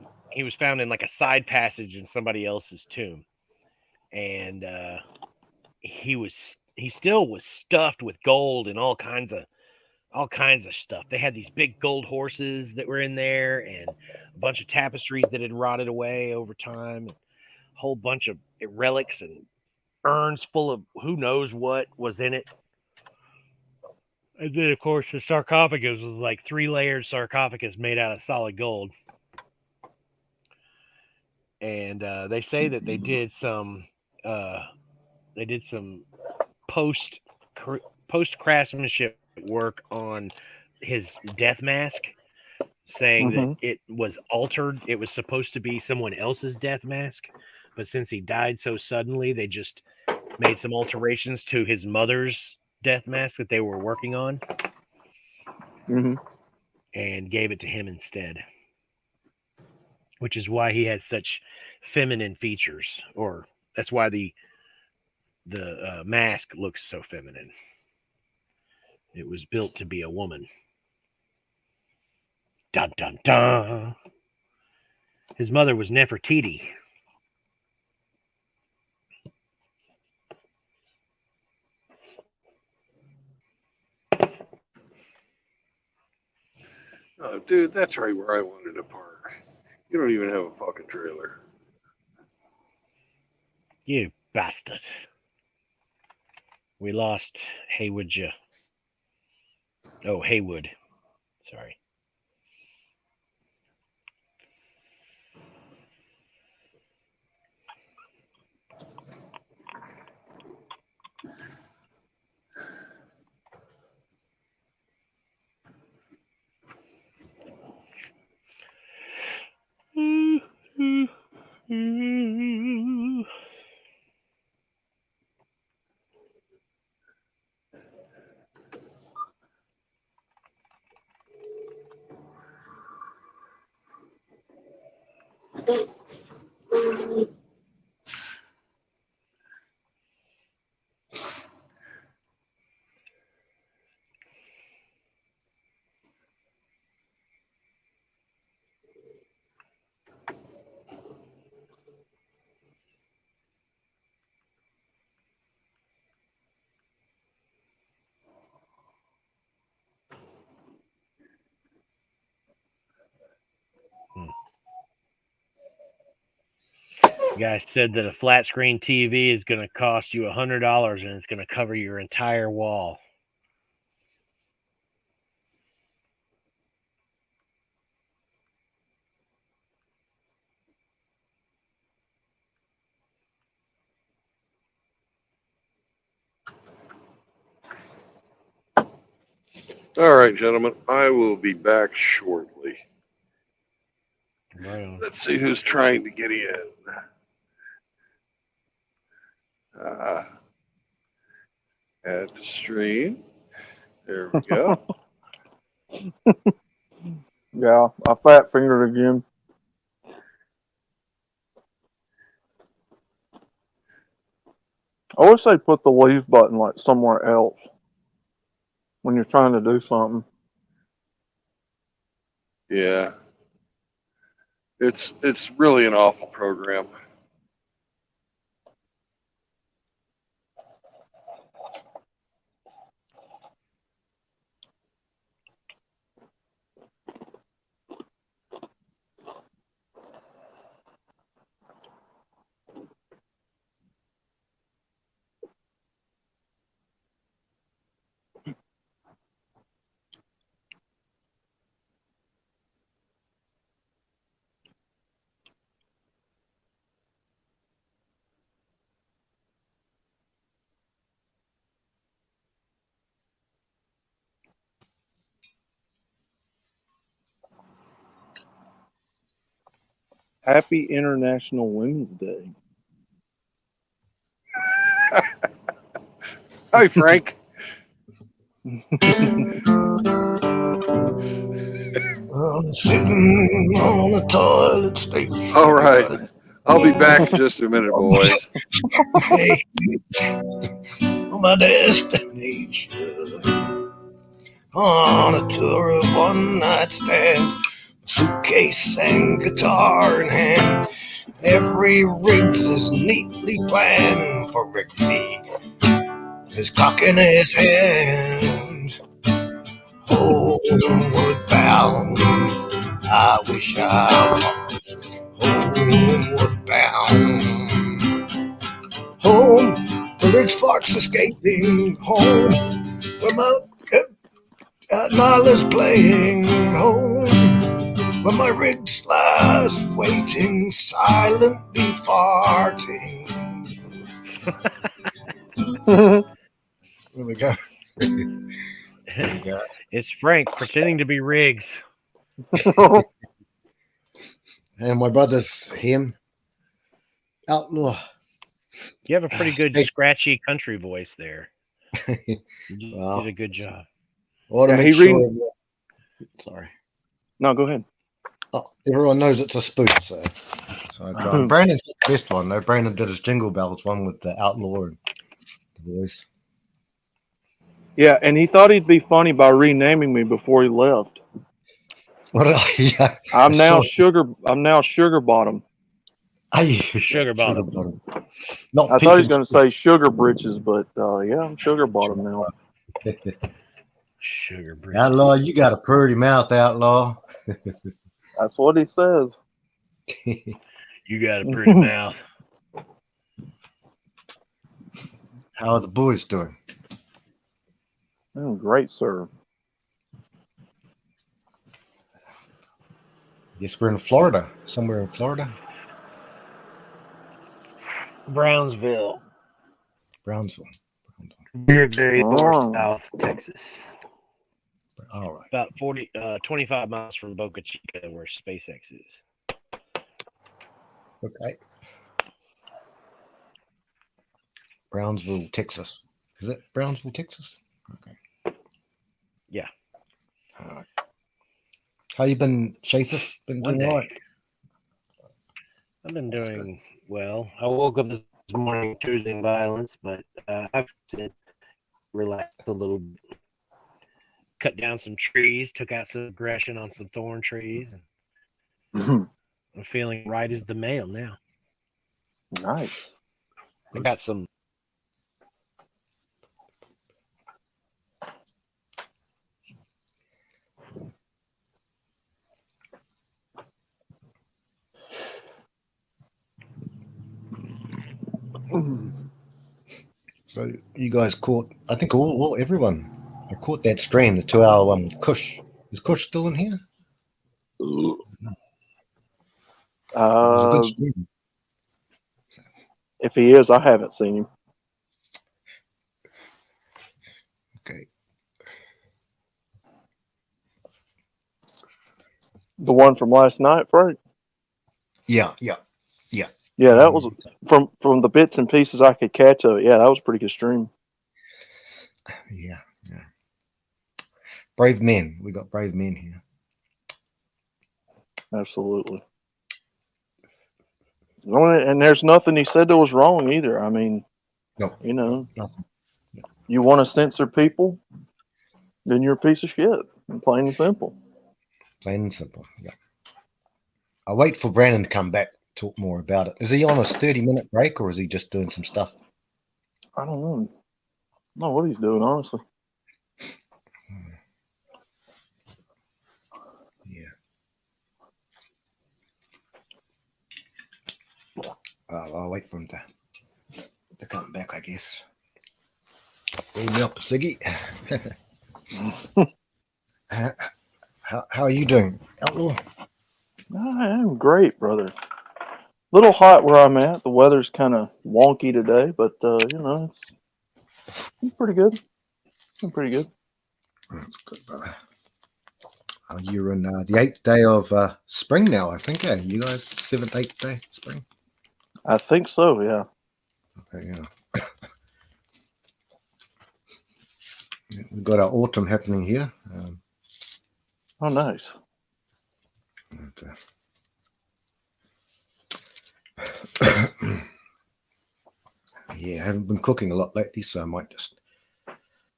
Speaker 9: found in like a side passage in somebody else's tomb, and he still was stuffed with gold and all kinds of stuff. They had these big gold horses that were in there, and a bunch of tapestries that had rotted away over time, and a whole bunch of relics and urns full of who knows what was in it. And then, of course, the sarcophagus was like 3-layered sarcophagus made out of solid gold. And they say that they did some post craftsmanship work on his death mask, saying that it was altered. It was supposed to be someone else's death mask, but since he died so suddenly, they just made some alterations to his mother's death mask that they were working on, and gave it to him instead, which is why he has such feminine features, or that's why the mask looks so feminine. It was built to be a woman. Dun dun dun. His mother was Nefertiti.
Speaker 1: Oh, dude, that's right where I wanted to park. You don't even have a fucking trailer.
Speaker 9: You bastard. We lost Haywood. Haywood. Sorry. The guy said that a flat screen TV is going to cost you $100 and it's going to cover your entire wall.
Speaker 1: All right, gentlemen, I will be back shortly.
Speaker 9: Right on.
Speaker 1: Let's see who's trying to get in. Add to stream. There we go.
Speaker 10: Yeah, I fat fingered again. I wish they put the leave button like somewhere else when you're trying to do something.
Speaker 1: Yeah. It's really an awful program.
Speaker 10: Happy International Women's Day.
Speaker 1: Hi, Frank.
Speaker 11: I'm sitting on a toilet station.
Speaker 1: All right. I'll be back in just a minute, boys.
Speaker 11: Hey, on my destination. On a tour of one night stands, suitcase and guitar in hand. Every rig's is neatly planned for Rigsy. His cock in his hand. Homeward bound, I wish I was homeward bound. Home, where its sparks escaping. Home, where my Nyla's playing. Home, where my rig lies waiting, silently farting. There we go. There we go.
Speaker 9: It's Frank pretending to be Riggs.
Speaker 11: And my brother's him. Outlaw.
Speaker 9: You have a pretty good scratchy country voice there. You
Speaker 11: Well,
Speaker 9: did a good job.
Speaker 11: I want to
Speaker 10: Yeah,
Speaker 11: make
Speaker 10: he
Speaker 11: sure. Sorry.
Speaker 10: No, go ahead.
Speaker 11: Oh, everyone knows it's a spoof, so I try. Brandon's the best one, though. Brandon did his Jingle Bells one with the outlaw and the voice.
Speaker 10: Yeah, and he thought he'd be funny by renaming me before he left.
Speaker 11: What? Yeah,
Speaker 10: I'm now Sugar Bottom.
Speaker 9: Sugar bottom.
Speaker 11: Not
Speaker 10: I thought he was
Speaker 11: Pekin.
Speaker 10: going to say Sugar Britches, but yeah, I'm Sugar Bottom now.
Speaker 9: Sugar bridge.
Speaker 11: Outlaw, you got a pretty mouth, Outlaw.
Speaker 10: That's what he says.
Speaker 9: You got a pretty mouth.
Speaker 11: How are the boys doing?
Speaker 10: Oh, great, sir.
Speaker 11: Guess we're in Florida. Somewhere in Florida.
Speaker 9: Brownsville.
Speaker 11: Brownsville.
Speaker 7: Very
Speaker 10: Oh.
Speaker 7: north, south Texas.
Speaker 11: All right.
Speaker 9: About 25 miles from Boca Chica, where SpaceX is.
Speaker 11: Okay. Brownsville, Texas. Is it Brownsville, Texas? Okay.
Speaker 9: Yeah.
Speaker 11: All right. How you been, Shafis? Been
Speaker 9: One
Speaker 11: doing all
Speaker 9: day.
Speaker 11: right?
Speaker 9: I've been doing well. I woke up this morning choosing violence, but I've relaxed a little bit. Cut down some trees, took out some aggression on some thorn trees, and I'm feeling right as the mail now.
Speaker 10: Nice.
Speaker 9: I got some.
Speaker 11: So you guys caught, I think everyone. I caught that stream, the 2 hour Kush. Is Kush still in here? It was a good stream.
Speaker 10: If he is, I haven't seen him.
Speaker 11: Okay.
Speaker 10: The one from last night, Frank?
Speaker 11: Yeah.
Speaker 10: Yeah, that was from the bits and pieces I could catch of it. Yeah, that was a pretty good stream.
Speaker 11: Yeah. Brave men. We got brave men here.
Speaker 10: Absolutely. And there's nothing he said that was wrong either. I mean,
Speaker 11: No,
Speaker 10: you know,
Speaker 11: nothing.
Speaker 10: you want to censor people, then you're a piece of shit. Plain and simple.
Speaker 11: Plain and simple. Yeah. I'll wait for Brandon to come back, talk more about it. Is he on a 30-minute break or is he just doing some stuff?
Speaker 10: I don't know. I don't know what he's doing, honestly.
Speaker 11: Yeah. I'll wait for him to come back, I guess. Roll me up, Siggy. How are you doing, Outlaw?
Speaker 10: I am great, brother. Little hot where I'm at. The weather's kind of wonky today, but you know, it's pretty good. It's pretty good.
Speaker 11: That's good, brother. You're in the 8th day of spring now, I think. You guys, 7th, 8th day spring.
Speaker 10: I think so. Yeah.
Speaker 11: Okay, yeah. We've got our autumn happening here.
Speaker 10: Oh, nice.
Speaker 11: Yeah, I haven't been cooking a lot lately, so I might just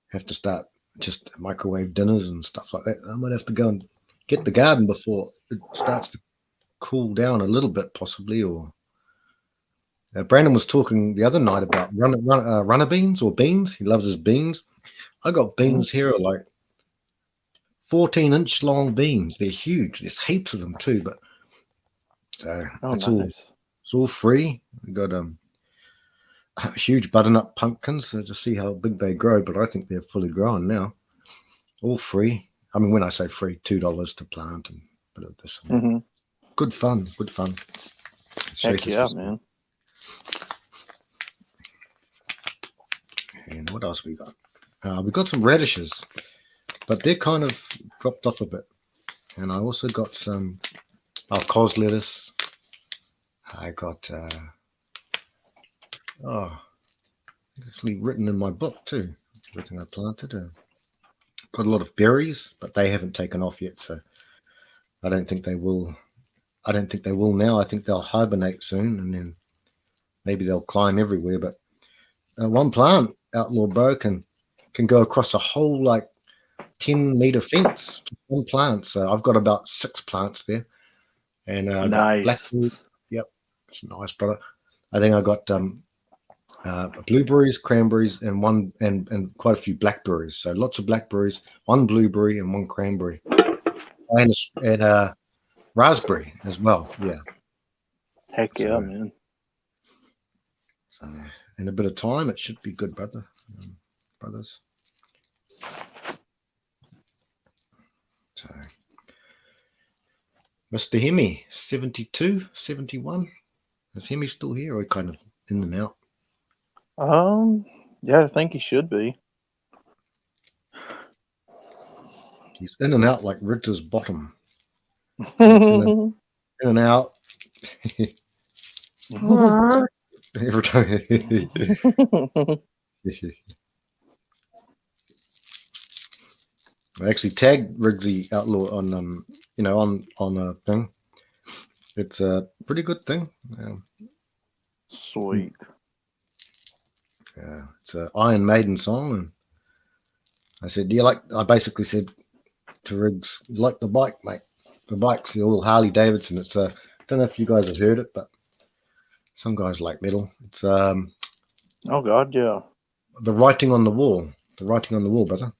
Speaker 11: have to start just microwave dinners and stuff like that. I might have to go and get the garden before it starts to cool down a little bit, possibly. Or Brandon was talking the other night about runner beans or beans. He loves his beans. I got beans here, like 14-inch long beans. They're huge. There's heaps of them too, but it's all free. We got huge butternut pumpkins to see how big they grow, but I think they're fully grown now. All free. I mean, when I say free, $2 to plant and a bit of this. Good fun.
Speaker 10: Heck yeah, man.
Speaker 11: And what else we got? We got some radishes, but they're kind of dropped off a bit. And I also got some cos lettuce. I got actually written in my book too. Everything I planted. Got a lot of berries, but they haven't taken off yet, so I don't think they will. I don't think they will now. I think they'll hibernate soon, and then maybe they'll climb everywhere. But one plant, Outlaw Bro, can go across a whole 10-meter fence. One plant. So I've got about 6 plants there, and I got blackberry. Yep, it's a nice product. I think I got blueberries, cranberries, and quite a few blackberries. So lots of blackberries, 1 blueberry and 1 cranberry, and raspberry as well. Yeah.
Speaker 10: Heck yeah, man.
Speaker 11: So in a bit of time, it should be good, brothers. So Mr. Hemi, 72, 71. Is Hemi still here or kind of in and out?
Speaker 10: Yeah, I think he should be.
Speaker 11: He's in and out like Ritter's bottom. in and out. Every time. I actually tagged Riggsy Outlaw on on a thing. It's a pretty good thing.
Speaker 10: Sweet.
Speaker 11: It's an Iron Maiden song, and I said, "Do you like?" I basically said to Riggs, "You like the bike, mate? The bike's the all Harley Davidson. It's I don't know if you guys have heard it, but some guys like metal. It's
Speaker 10: oh God, yeah.
Speaker 11: The writing on the wall. The writing on the wall, brother.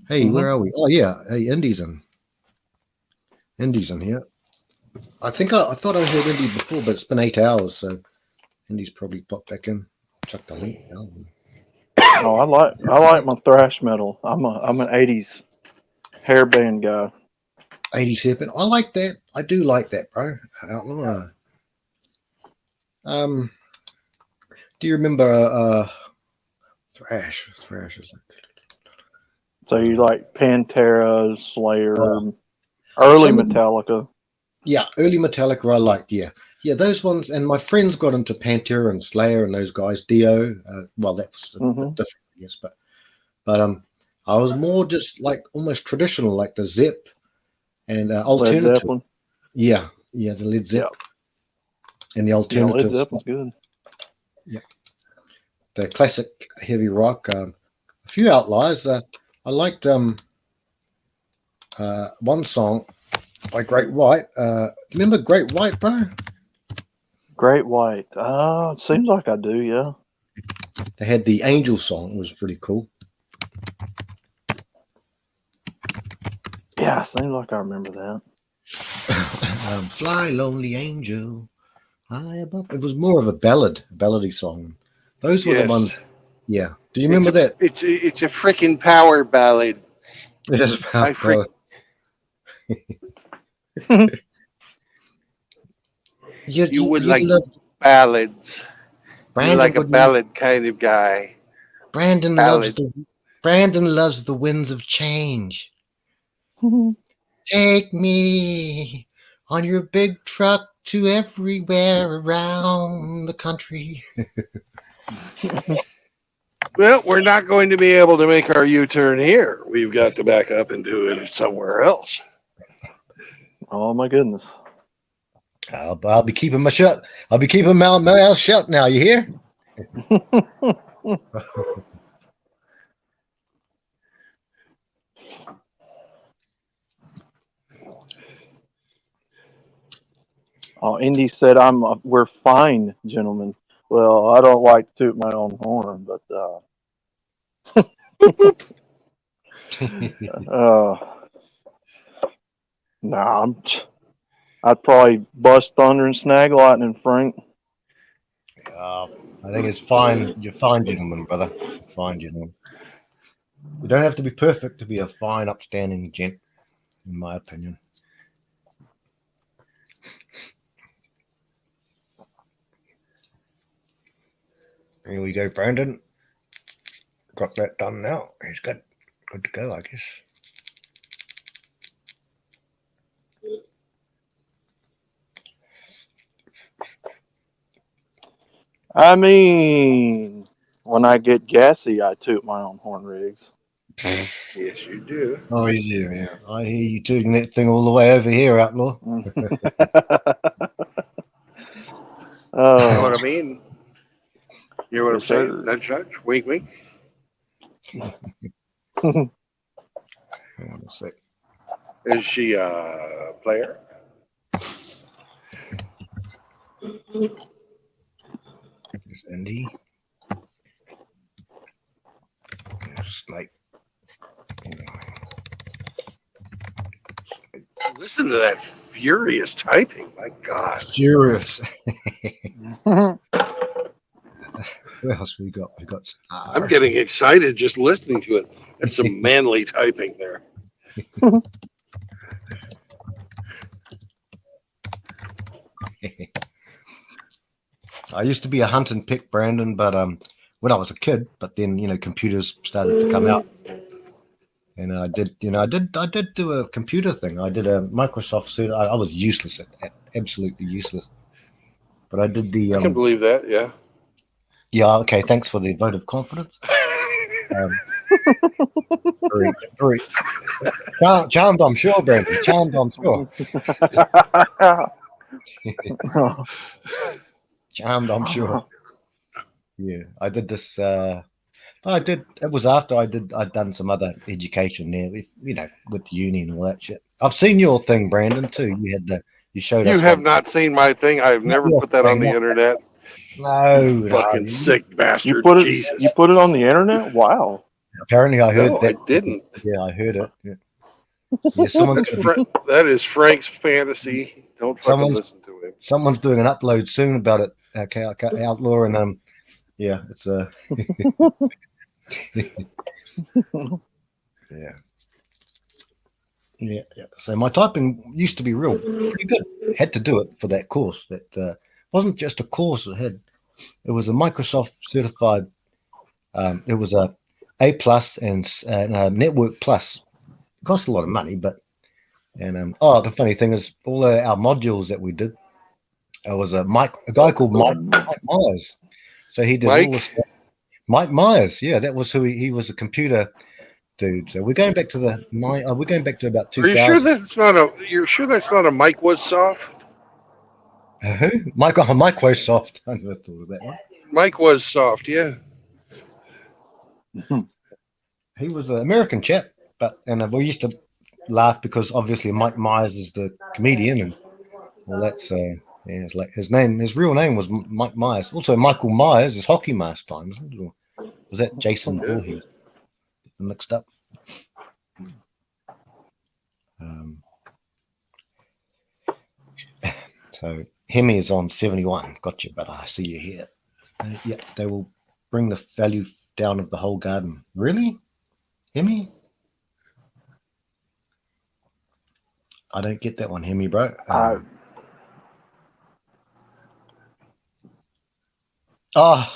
Speaker 11: Hey, where are we? Oh yeah, hey, Indy's in here. I thought I heard Indy before, but it's been 8 hours, so Indy's probably popped back in. Chuck the link down.
Speaker 10: Oh, I like my thrash metal. I'm an '80s hair band guy.
Speaker 11: 87. I like that. I do like that, bro. Outlaw. Do you remember thrash? Thrash is like.
Speaker 10: So you like Pantera, Slayer, early
Speaker 11: some of-
Speaker 10: Metallica.
Speaker 11: Yeah, early Metallica I liked, yeah. Yeah, those ones, and my friends got into Pantera and Slayer and those guys, Dio. Well, that was a bit different, I guess, but I was more just like almost traditional, like the Zep and
Speaker 10: Led
Speaker 11: alternative.
Speaker 10: Zeppelin.
Speaker 11: Yeah, the Led Zepp and the
Speaker 10: Yeah,
Speaker 11: alternative.
Speaker 10: Led Zeppelin's good.
Speaker 11: Yeah, the classic heavy rock. A few outliers. I liked one song by Great White. Remember Great White, bro?
Speaker 10: Great White. It seems like I do. Yeah.
Speaker 11: They had the Angel song. It was pretty cool.
Speaker 10: Yeah, seems like I remember that.
Speaker 11: Fly, lonely angel, high above. It was more of a ballady song. Those were the ones. Yeah. Do you remember that?
Speaker 1: It's a freaking power ballad.
Speaker 11: It is
Speaker 1: I freak. You would like ballads. You're like a ballad kind of guy.
Speaker 11: Brandon loves the winds of change. Take me on your big truck to everywhere around the country.
Speaker 1: Well, we're not going to be able to make our U-turn here. We've got to back up and do it somewhere else.
Speaker 10: Oh my goodness!
Speaker 11: I'll be keeping my shut. I'll be keeping my mouth shut now. You hear?
Speaker 10: Oh, Indy said we're fine, gentlemen. Well, I don't like to toot my own horn, but I'd probably bust thunder and snag lightning, Frank.
Speaker 11: I think it's fine. You're fine, gentlemen, brother. Fine, gentlemen. You don't have to be perfect to be a fine, upstanding gent, in my opinion. Here we go, Brandon. Got that done now. He's good. Good to go, I guess.
Speaker 10: I mean, when I get gassy, I toot my own horn, Riggs.
Speaker 1: Yes, you do.
Speaker 11: Oh, he's here, yeah. I hear you tooting that thing all the way over here, Outlaw.
Speaker 1: You know what I mean? You know what I'm saying? Nudge, nudge, wink, wink.
Speaker 11: Hang on a sec.
Speaker 1: Is she a player?
Speaker 11: There's Andy. Snake.
Speaker 1: Listen to that furious typing. My God.
Speaker 11: Furious. Who else we got? We got Star.
Speaker 1: I'm getting excited just listening to it. That's some manly typing there.
Speaker 11: I used to be a hunt and pick, Brandon, but when I was a kid, but then computers started to come out, and I did do a computer thing. I did a Microsoft suit. I was useless at that, absolutely useless. But I did the.
Speaker 1: I can believe that. Yeah.
Speaker 11: Yeah. Okay. Thanks for the vote of confidence. Very charmed, I'm sure, Brandon. Charmed, I'm sure. Charmed, I'm sure. Yeah, I did this. It was after I'd done some other education there, with the uni and all that shit. I've seen your thing, Brandon, too. You showed us.
Speaker 1: You have not seen my thing. I've never put that on the internet.
Speaker 11: No,
Speaker 1: fucking sick bastard.
Speaker 10: You put it on the internet? Wow.
Speaker 11: Apparently, I heard that.
Speaker 1: I didn't.
Speaker 11: Yeah, I heard it. Yeah.
Speaker 1: That is Frank's fantasy. Don't fucking listen to him.
Speaker 11: Someone's doing an upload soon about it. Okay, Outlaw, and Yeah, it's yeah. Yeah. So my typing used to be pretty good. Had to do it for that course. That wasn't just a course. It was a Microsoft certified. It was A plus and Network Plus. It cost a lot of money, but the funny thing is, all our modules that we did, it was a guy called Mike Myers. So he did all the stuff. Mike Myers, yeah, that was who he was, a computer dude. So we're going back to we're going back to about 2000.
Speaker 1: Are you sure that's not a? You're sure that's not a Mike was soft?
Speaker 11: Who? Mike was soft. I never thought of that one.
Speaker 1: Mike was soft, yeah.
Speaker 11: He was an American chap, and we used to laugh because obviously Mike Myers is the comedian, and well, that's it's like his real name was Mike Myers. Also, Michael Myers is Hockey Mask time, isn't it? Or was that Jason Voorhees? Mixed up. So Hemi is on 71. Gotcha, but I see you here. Yeah, they will bring the value down of the whole garden. Really? Hemi? I don't get that one, Hemi, bro.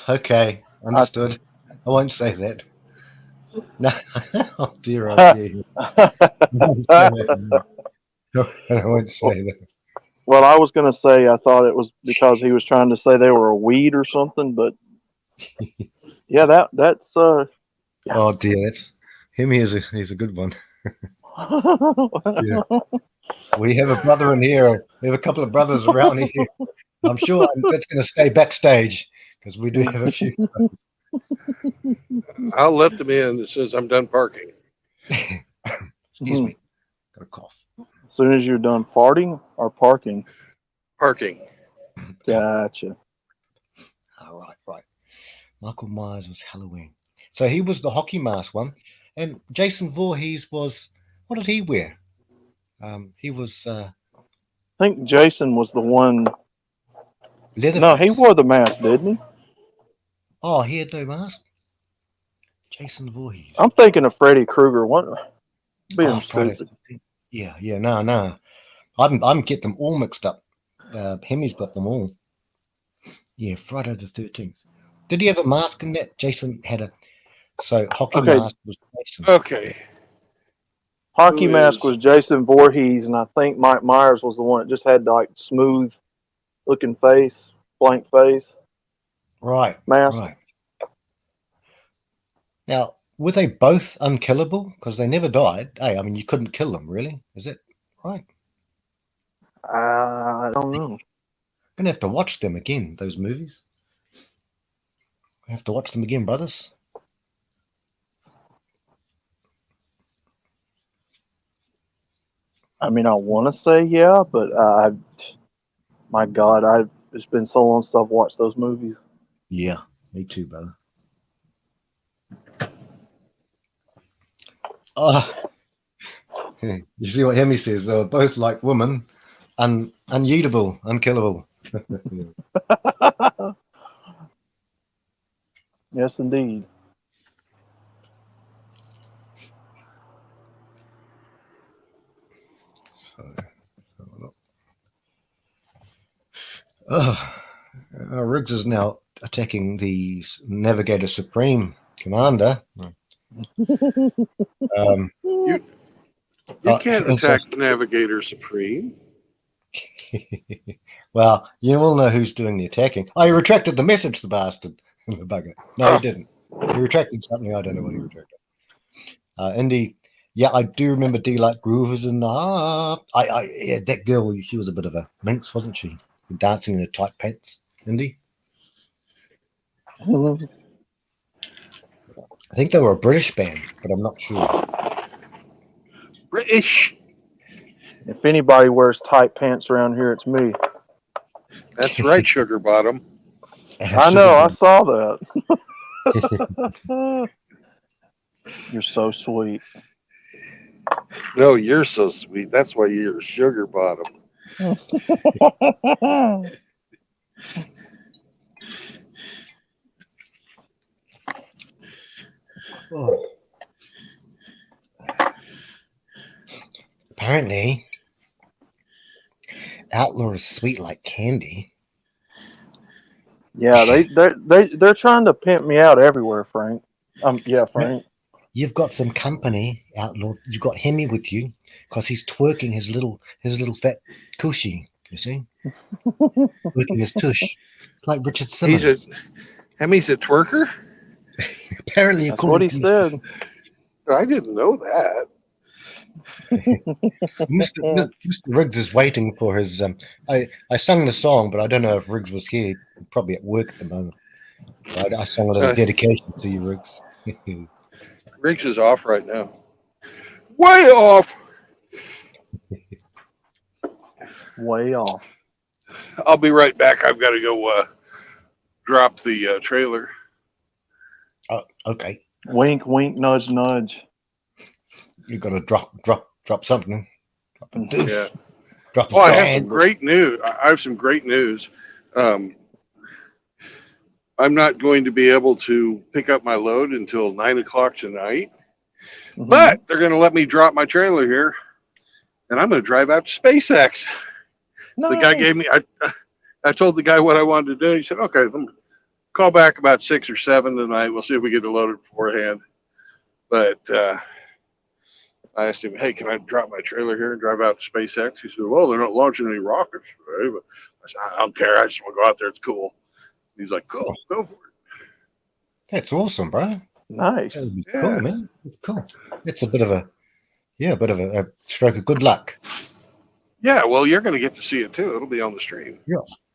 Speaker 11: Okay. Understood. I won't say that. No. Oh, dear. I won't say that.
Speaker 10: Well, I was going to say I thought it was because he was trying to say they were a weed or something, but yeah, that's
Speaker 11: yeah. Oh dear, Hemi he's a good one. Yeah. We have a brother in here. We have a couple of brothers around here. I'm sure that's going to stay backstage because we do have a few.
Speaker 1: I'll let them in as soon as I'm done parking.
Speaker 11: Excuse me. Got a cough.
Speaker 10: As soon as you're done farting or parking?
Speaker 1: Parking.
Speaker 10: Gotcha.
Speaker 11: All right. Michael Myers was Halloween. So he was the Hockey Mask one. And Jason Voorhees was, what did he wear? He was...
Speaker 10: I think Jason was the one...
Speaker 11: Leatherface.
Speaker 10: No, he wore the mask, didn't he?
Speaker 11: Oh, he had no mask? Jason Voorhees.
Speaker 10: I'm thinking of Freddy Krueger.
Speaker 11: Friday. Yeah, no. I'm getting them all mixed up. Hemi's got them all. Yeah, Friday the 13th. Did he have a mask in that? Jason had a... So Hockey Mask was Jason.
Speaker 1: Okay.
Speaker 10: Hockey Mask was Jason Voorhees, and I think Mike Myers was the one that just had like smooth looking face, blank face.
Speaker 11: Right.
Speaker 10: Mask.
Speaker 11: Right. Now, were they both unkillable? Because they never died. Hey, I mean, you couldn't kill them, really. Is it right?
Speaker 10: I don't know.
Speaker 11: I'm gonna have to watch them again. Those movies. I have to watch them again, brothers.
Speaker 10: I mean, I want to say yeah, but my God, it's been so long since I've watched those movies.
Speaker 11: Yeah, me too, brother. You see what Hemi says? They were both like women, uneatable, unkillable.
Speaker 10: Yes, indeed.
Speaker 11: Riggs is now attacking the Navigator Supreme Commander.
Speaker 1: You can't attack the Navigator Supreme.
Speaker 11: Well, you all know who's doing the attacking. Oh, he retracted the message, the bastard. The bugger. No, he didn't. He retracted something. I don't know what he retracted. Indy, yeah, I do remember D-Light Groove was in yeah, that girl, she was a bit of a minx, wasn't she? Dancing in her tight pants. Indy? I think they were a British band, but I'm not sure.
Speaker 1: British.
Speaker 10: If anybody wears tight pants around here, it's me.
Speaker 1: That's right, Sugar Bottom.
Speaker 10: I know, I saw that. You're so sweet.
Speaker 1: No, you're so sweet. That's why you're Sugar Bottom.
Speaker 11: Oh. Apparently, Outlaw is sweet like candy.
Speaker 10: Yeah, they're trying to pimp me out everywhere, Frank. Yeah, Frank.
Speaker 11: You've got some company, Outlaw. You've got Hemi with you because he's twerking his little fat cushy. You see, twerking his tush. It's like Richard Simmons.
Speaker 1: Hemi's a twerker?
Speaker 11: Apparently,
Speaker 10: That's what
Speaker 11: according
Speaker 10: he
Speaker 11: to
Speaker 10: said.
Speaker 1: I didn't know that.
Speaker 11: Mr. Riggs is waiting for his. I sang the song, but I don't know if Riggs was here. Probably at work at the moment. But I sang a little dedication to you, Riggs.
Speaker 1: Riggs is off right now. Way off.
Speaker 10: Way off.
Speaker 1: I'll be right back. I've got to go drop the trailer.
Speaker 11: Oh, okay.
Speaker 10: Wink, wink, nudge, nudge.
Speaker 11: You got to drop something. Drop a deuce.
Speaker 1: Yeah.
Speaker 11: Drop a
Speaker 1: Oh, I have some great news. I have some great news. I'm not going to be able to pick up my load until 9 o'clock tonight, but they're going to let me drop my trailer here, and I'm going to drive out to SpaceX.
Speaker 10: Nice.
Speaker 1: The guy gave me. I told the guy what I wanted to do. He said, "Okay, call back about 6 or 7 tonight. We'll see if we get it loaded beforehand." But I asked him, "Hey, can I drop my trailer here and drive out to SpaceX?" He said, "Well, they're not launching any rockets today." But I said, "I don't care. I just want to go out there. It's cool." He's like, "Cool, go for it."
Speaker 11: That's awesome, bro.
Speaker 10: Nice.
Speaker 11: That would be cool, man. It's cool. It's a bit of a stroke of good luck.
Speaker 1: Yeah, well, you're going to get to see it too. It'll be on the stream.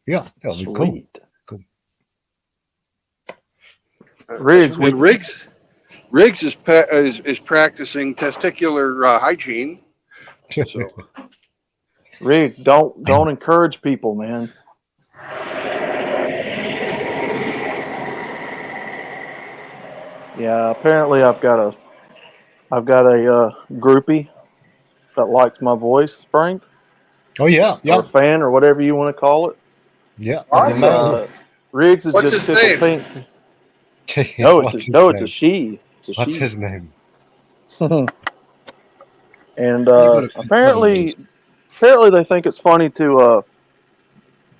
Speaker 11: Yeah, that'll be cool. Cool.
Speaker 1: Riggs is practicing testicular hygiene. So,
Speaker 10: Riggs, don't encourage people, man. Yeah, apparently I've got a groupie that likes my voice, Frank.
Speaker 11: Oh yeah.
Speaker 10: Or a fan, or whatever you want to call it.
Speaker 11: Yeah.
Speaker 10: Riggs is
Speaker 1: what's
Speaker 10: just
Speaker 1: his name?
Speaker 10: Pink. No, it's a she.
Speaker 11: What's his name?
Speaker 10: And apparently they think it's funny to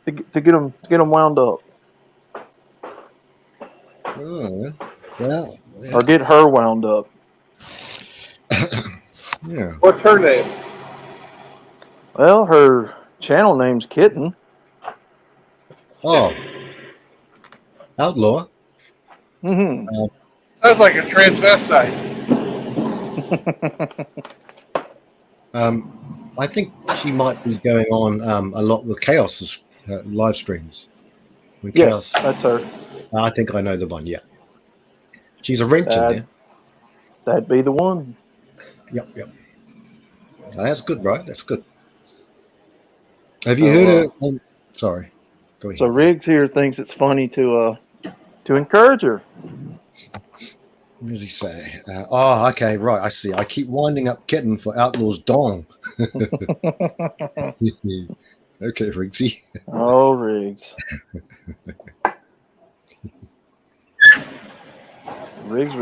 Speaker 10: get them wound up.
Speaker 11: Oh, well, yeah.
Speaker 10: Or get her wound up.
Speaker 11: Yeah.
Speaker 1: What's her name?
Speaker 10: Well, her channel name's Kitten.
Speaker 11: Oh, Outlaw.
Speaker 1: Sounds like a transvestite.
Speaker 11: I think she might be going on a lot with Chaos's live streams.
Speaker 10: Yes, that's her.
Speaker 11: I think I know the one. Yeah, she's a wrench in there.
Speaker 10: That'd be the one.
Speaker 11: Yep. That's good, right? That's good. Have you heard her? Sorry. Go ahead.
Speaker 10: So Riggs here thinks it's funny to encourage her.
Speaker 11: What does he say? Okay, right. I see. I keep winding up Kitten for Outlaw's dong. Okay, Riggsy.
Speaker 10: Oh, Riggs. Riggs.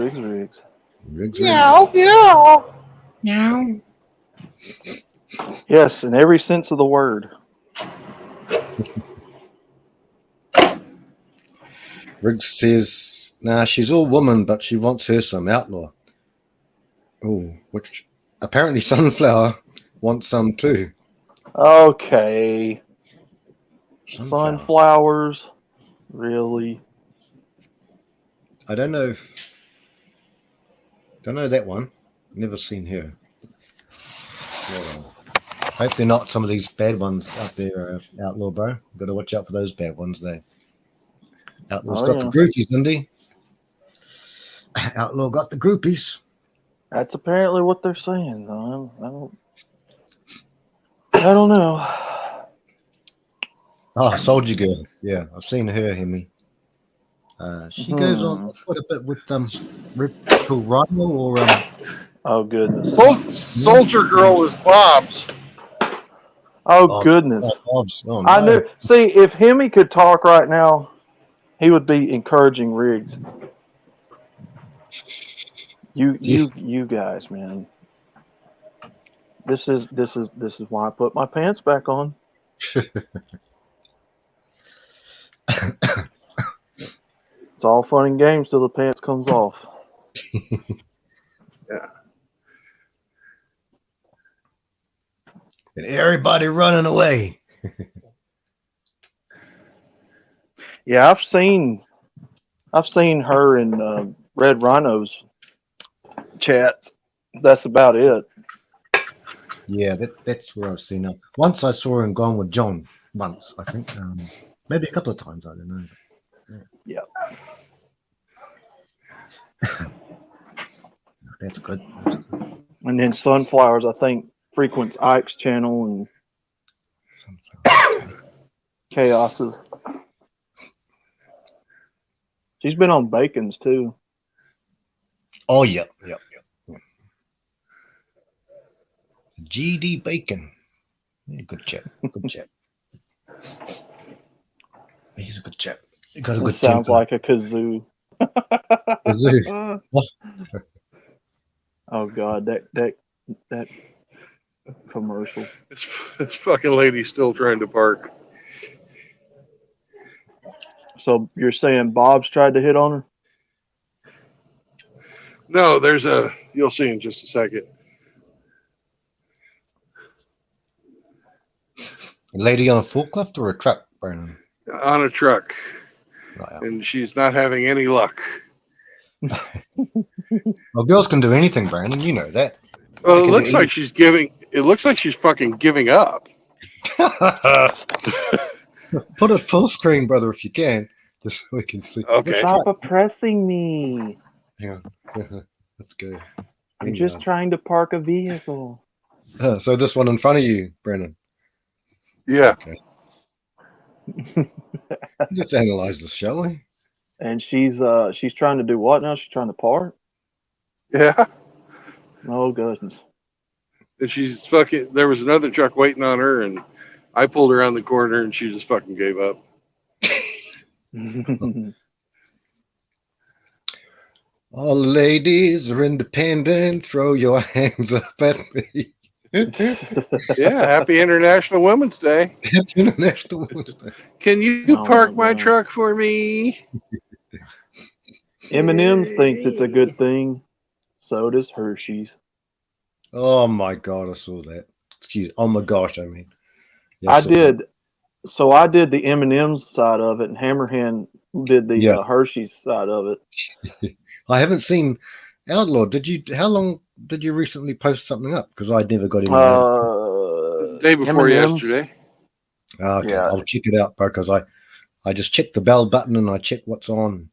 Speaker 1: Meow.
Speaker 10: Yes, in every sense of the word.
Speaker 11: Riggs says, "Nah, she's all woman, but she wants her some Outlaw." Oh, which apparently Sunflower wants some too.
Speaker 10: Okay. Sunflowers, really?
Speaker 11: I don't know. Don't know that one. Never seen her. Hope they're not some of these bad ones out there, Outlaw, bro. Got to watch out for those bad ones there. Outlaw's got the groupies, Indy. Outlaw got the groupies.
Speaker 10: That's apparently what they're saying. I don't know.
Speaker 11: Oh, Soldier Girl. Yeah, I've seen her, Hemi. She goes on quite a bit with Ripple Rhino or
Speaker 10: Oh goodness.
Speaker 1: Soldier Girl is Bob's.
Speaker 10: Oh goodness.
Speaker 11: Bob's. Oh, no.
Speaker 10: I knew. See, if Hemi could talk right now, he would be encouraging Riggs. You guys, man. This is why I put my pants back on. It's all fun and games till the pants comes off.
Speaker 1: Yeah.
Speaker 11: And everybody running away.
Speaker 10: Yeah, I've seen her in Red Rhino's chat. That's about it.
Speaker 11: Yeah, that's where I've seen her. Once I saw her in Gone with John. Once, I think. Maybe a couple of times, I don't know.
Speaker 10: Yeah.
Speaker 11: That's good.
Speaker 10: And then Sunflowers, I think, frequents Ike's channel and Chaos's. She's been on Bacon's too.
Speaker 11: Oh, yep. GD Bacon. Yeah, good chap. Good chap. He's a good chap. He got a good
Speaker 10: Sounds
Speaker 11: temper.
Speaker 10: like a kazoo.
Speaker 11: Kazoo.
Speaker 10: Oh God, that commercial.
Speaker 1: This fucking lady's still trying to park.
Speaker 10: So you're saying Bob's tried to hit on her?
Speaker 1: No, you'll see in just a second.
Speaker 11: A lady on a forklift or a truck, Brandon?
Speaker 1: On a truck.
Speaker 11: Right.
Speaker 1: And she's not having any luck.
Speaker 11: Well, girls can do anything, Brandon. You know that.
Speaker 1: Well,
Speaker 11: They
Speaker 1: it
Speaker 11: can
Speaker 1: looks
Speaker 11: do
Speaker 1: like she's fucking giving up.
Speaker 11: Put it full screen, brother, if you can, just so we can see.
Speaker 1: Okay.
Speaker 10: Stop oppressing me.
Speaker 11: Hang on. Let's go.
Speaker 10: I'm just trying to park a vehicle.
Speaker 11: So this one in front of you, Brandon.
Speaker 1: Yeah.
Speaker 11: Okay. Let's analyze this, shall we?
Speaker 10: And she's trying to do what now? She's trying to park?
Speaker 1: Yeah.
Speaker 10: Oh goodness.
Speaker 1: And she's fucking. There was another truck waiting on her, and I pulled around the corner, and she just fucking gave up.
Speaker 11: All ladies are independent. Throw your hands up at me.
Speaker 1: Yeah. Happy International Women's Day.
Speaker 11: It's International Women's Day.
Speaker 1: Can you
Speaker 10: Oh,
Speaker 1: park
Speaker 10: my
Speaker 1: my
Speaker 10: God.
Speaker 1: truck for me?
Speaker 10: M&M's thinks it's a good thing. So does Hershey's.
Speaker 11: Oh my God, I saw that. Excuse. Oh my gosh, I mean. Yeah,
Speaker 10: I
Speaker 11: saw that.
Speaker 10: did. So I did the M&M's side of it, and Hammerhand did the
Speaker 11: Yeah.
Speaker 10: Hershey's side of it.
Speaker 11: I haven't seen Outlaw. How long did you recently post something up? Because I never got any notification.
Speaker 1: Day before
Speaker 10: M&M's.
Speaker 1: yesterday.
Speaker 11: Okay,
Speaker 10: Yeah.
Speaker 11: I'll check it out, bro, because I just check the bell button and I check what's on.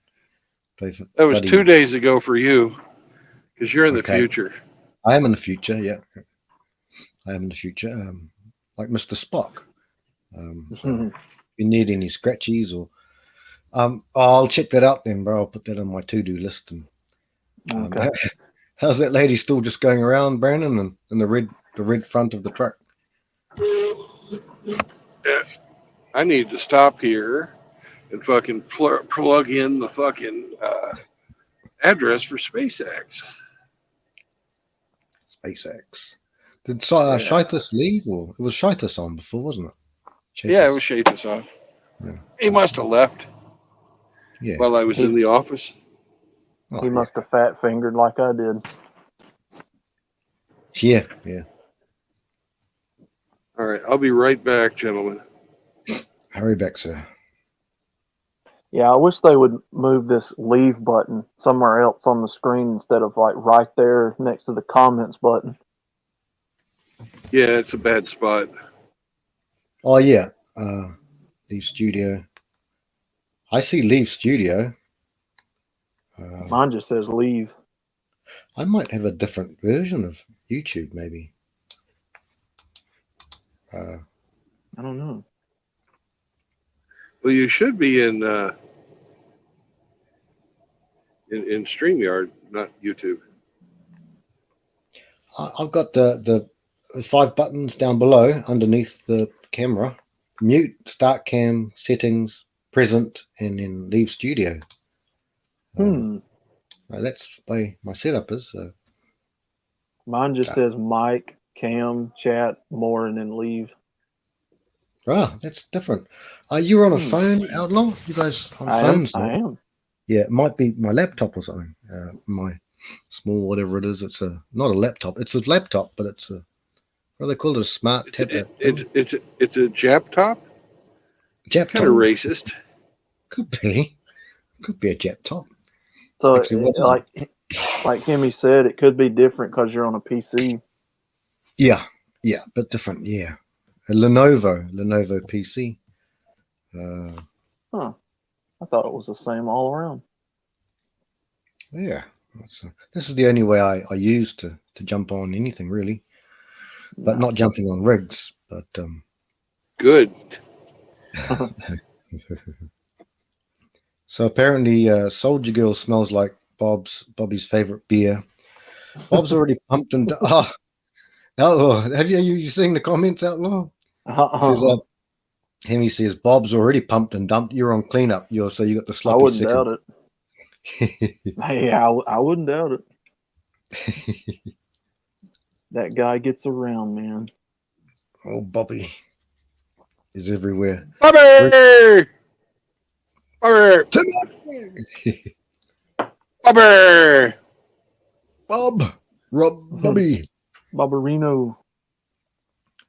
Speaker 1: That was 2 days ago for you, because you're in the
Speaker 11: Okay.
Speaker 1: future.
Speaker 11: I am in the future, yeah. I am in the future, like Mr. Spock. So if you need any scratchies or... I'll check that out then, bro. I'll put that on my to-do list. And
Speaker 10: Okay.
Speaker 11: how's that lady still just going around, Brandon, and in the red front of the truck?
Speaker 1: Yeah. I need to stop here and fucking plug in the fucking address for SpaceX.
Speaker 11: SpaceX. Did Shithus leave? Or it was Shithus on before, wasn't it?
Speaker 1: Yeah, it was Shatus on.
Speaker 11: Yeah.
Speaker 1: He must have left
Speaker 11: Yeah.
Speaker 1: while I was in the office.
Speaker 11: Oh,
Speaker 10: He must have fat fingered like I did.
Speaker 11: Yeah, yeah.
Speaker 1: All right, I'll be right back, gentlemen.
Speaker 11: Hurry back, sir.
Speaker 10: Yeah, I wish they would move this leave button somewhere else on the screen instead of like right there next to the comments button.
Speaker 1: Yeah, it's a bad spot.
Speaker 11: Oh yeah. Leave studio. I see leave studio.
Speaker 10: Mine just says leave.
Speaker 11: I might have a different version of YouTube, maybe.
Speaker 10: I don't know.
Speaker 1: Well, you should be in StreamYard, not YouTube.
Speaker 11: I've got the 5 buttons down below underneath the camera: mute, start cam, settings, present, and then leave studio. That's my setup is.
Speaker 10: Mine just says Mike, Cam, chat, more, and then leave.
Speaker 11: That's different. You're on a phone, Outlaw? You guys on phones?
Speaker 10: I am.
Speaker 11: Yeah, it might be my laptop or something. My small whatever it is. It's not a laptop. It's a laptop, but it's a what do they call it? A smart tablet.
Speaker 1: It's a Jap top.
Speaker 11: Jap
Speaker 1: Kind of
Speaker 11: top.
Speaker 1: racist.
Speaker 11: Could be a Jap top.
Speaker 10: So
Speaker 11: Actually,
Speaker 10: like Hemi said, it could be different because you're on a PC.
Speaker 11: Yeah, but different. Yeah, a Lenovo PC.
Speaker 10: Huh. I thought it was the same all around.
Speaker 11: Yeah, this is the only way I use to jump on anything really, but not jumping on rigs. But
Speaker 1: Good.
Speaker 11: So apparently, Soldier Girl smells like Bobby's favorite beer. Bob's already pumped and Outlaw. Have you seen the comments, Outlaw? Says Hemi says Bob's already pumped and dumped. You're on cleanup. So you got the sloppy.
Speaker 10: I wouldn't
Speaker 11: seconds.
Speaker 10: doubt it. Hey, I wouldn't doubt it. That guy gets around, man.
Speaker 11: Oh, Bobby is everywhere.
Speaker 1: Bobby! Bobby! Bobby!
Speaker 11: Bob! Bobby!
Speaker 10: Bobberino.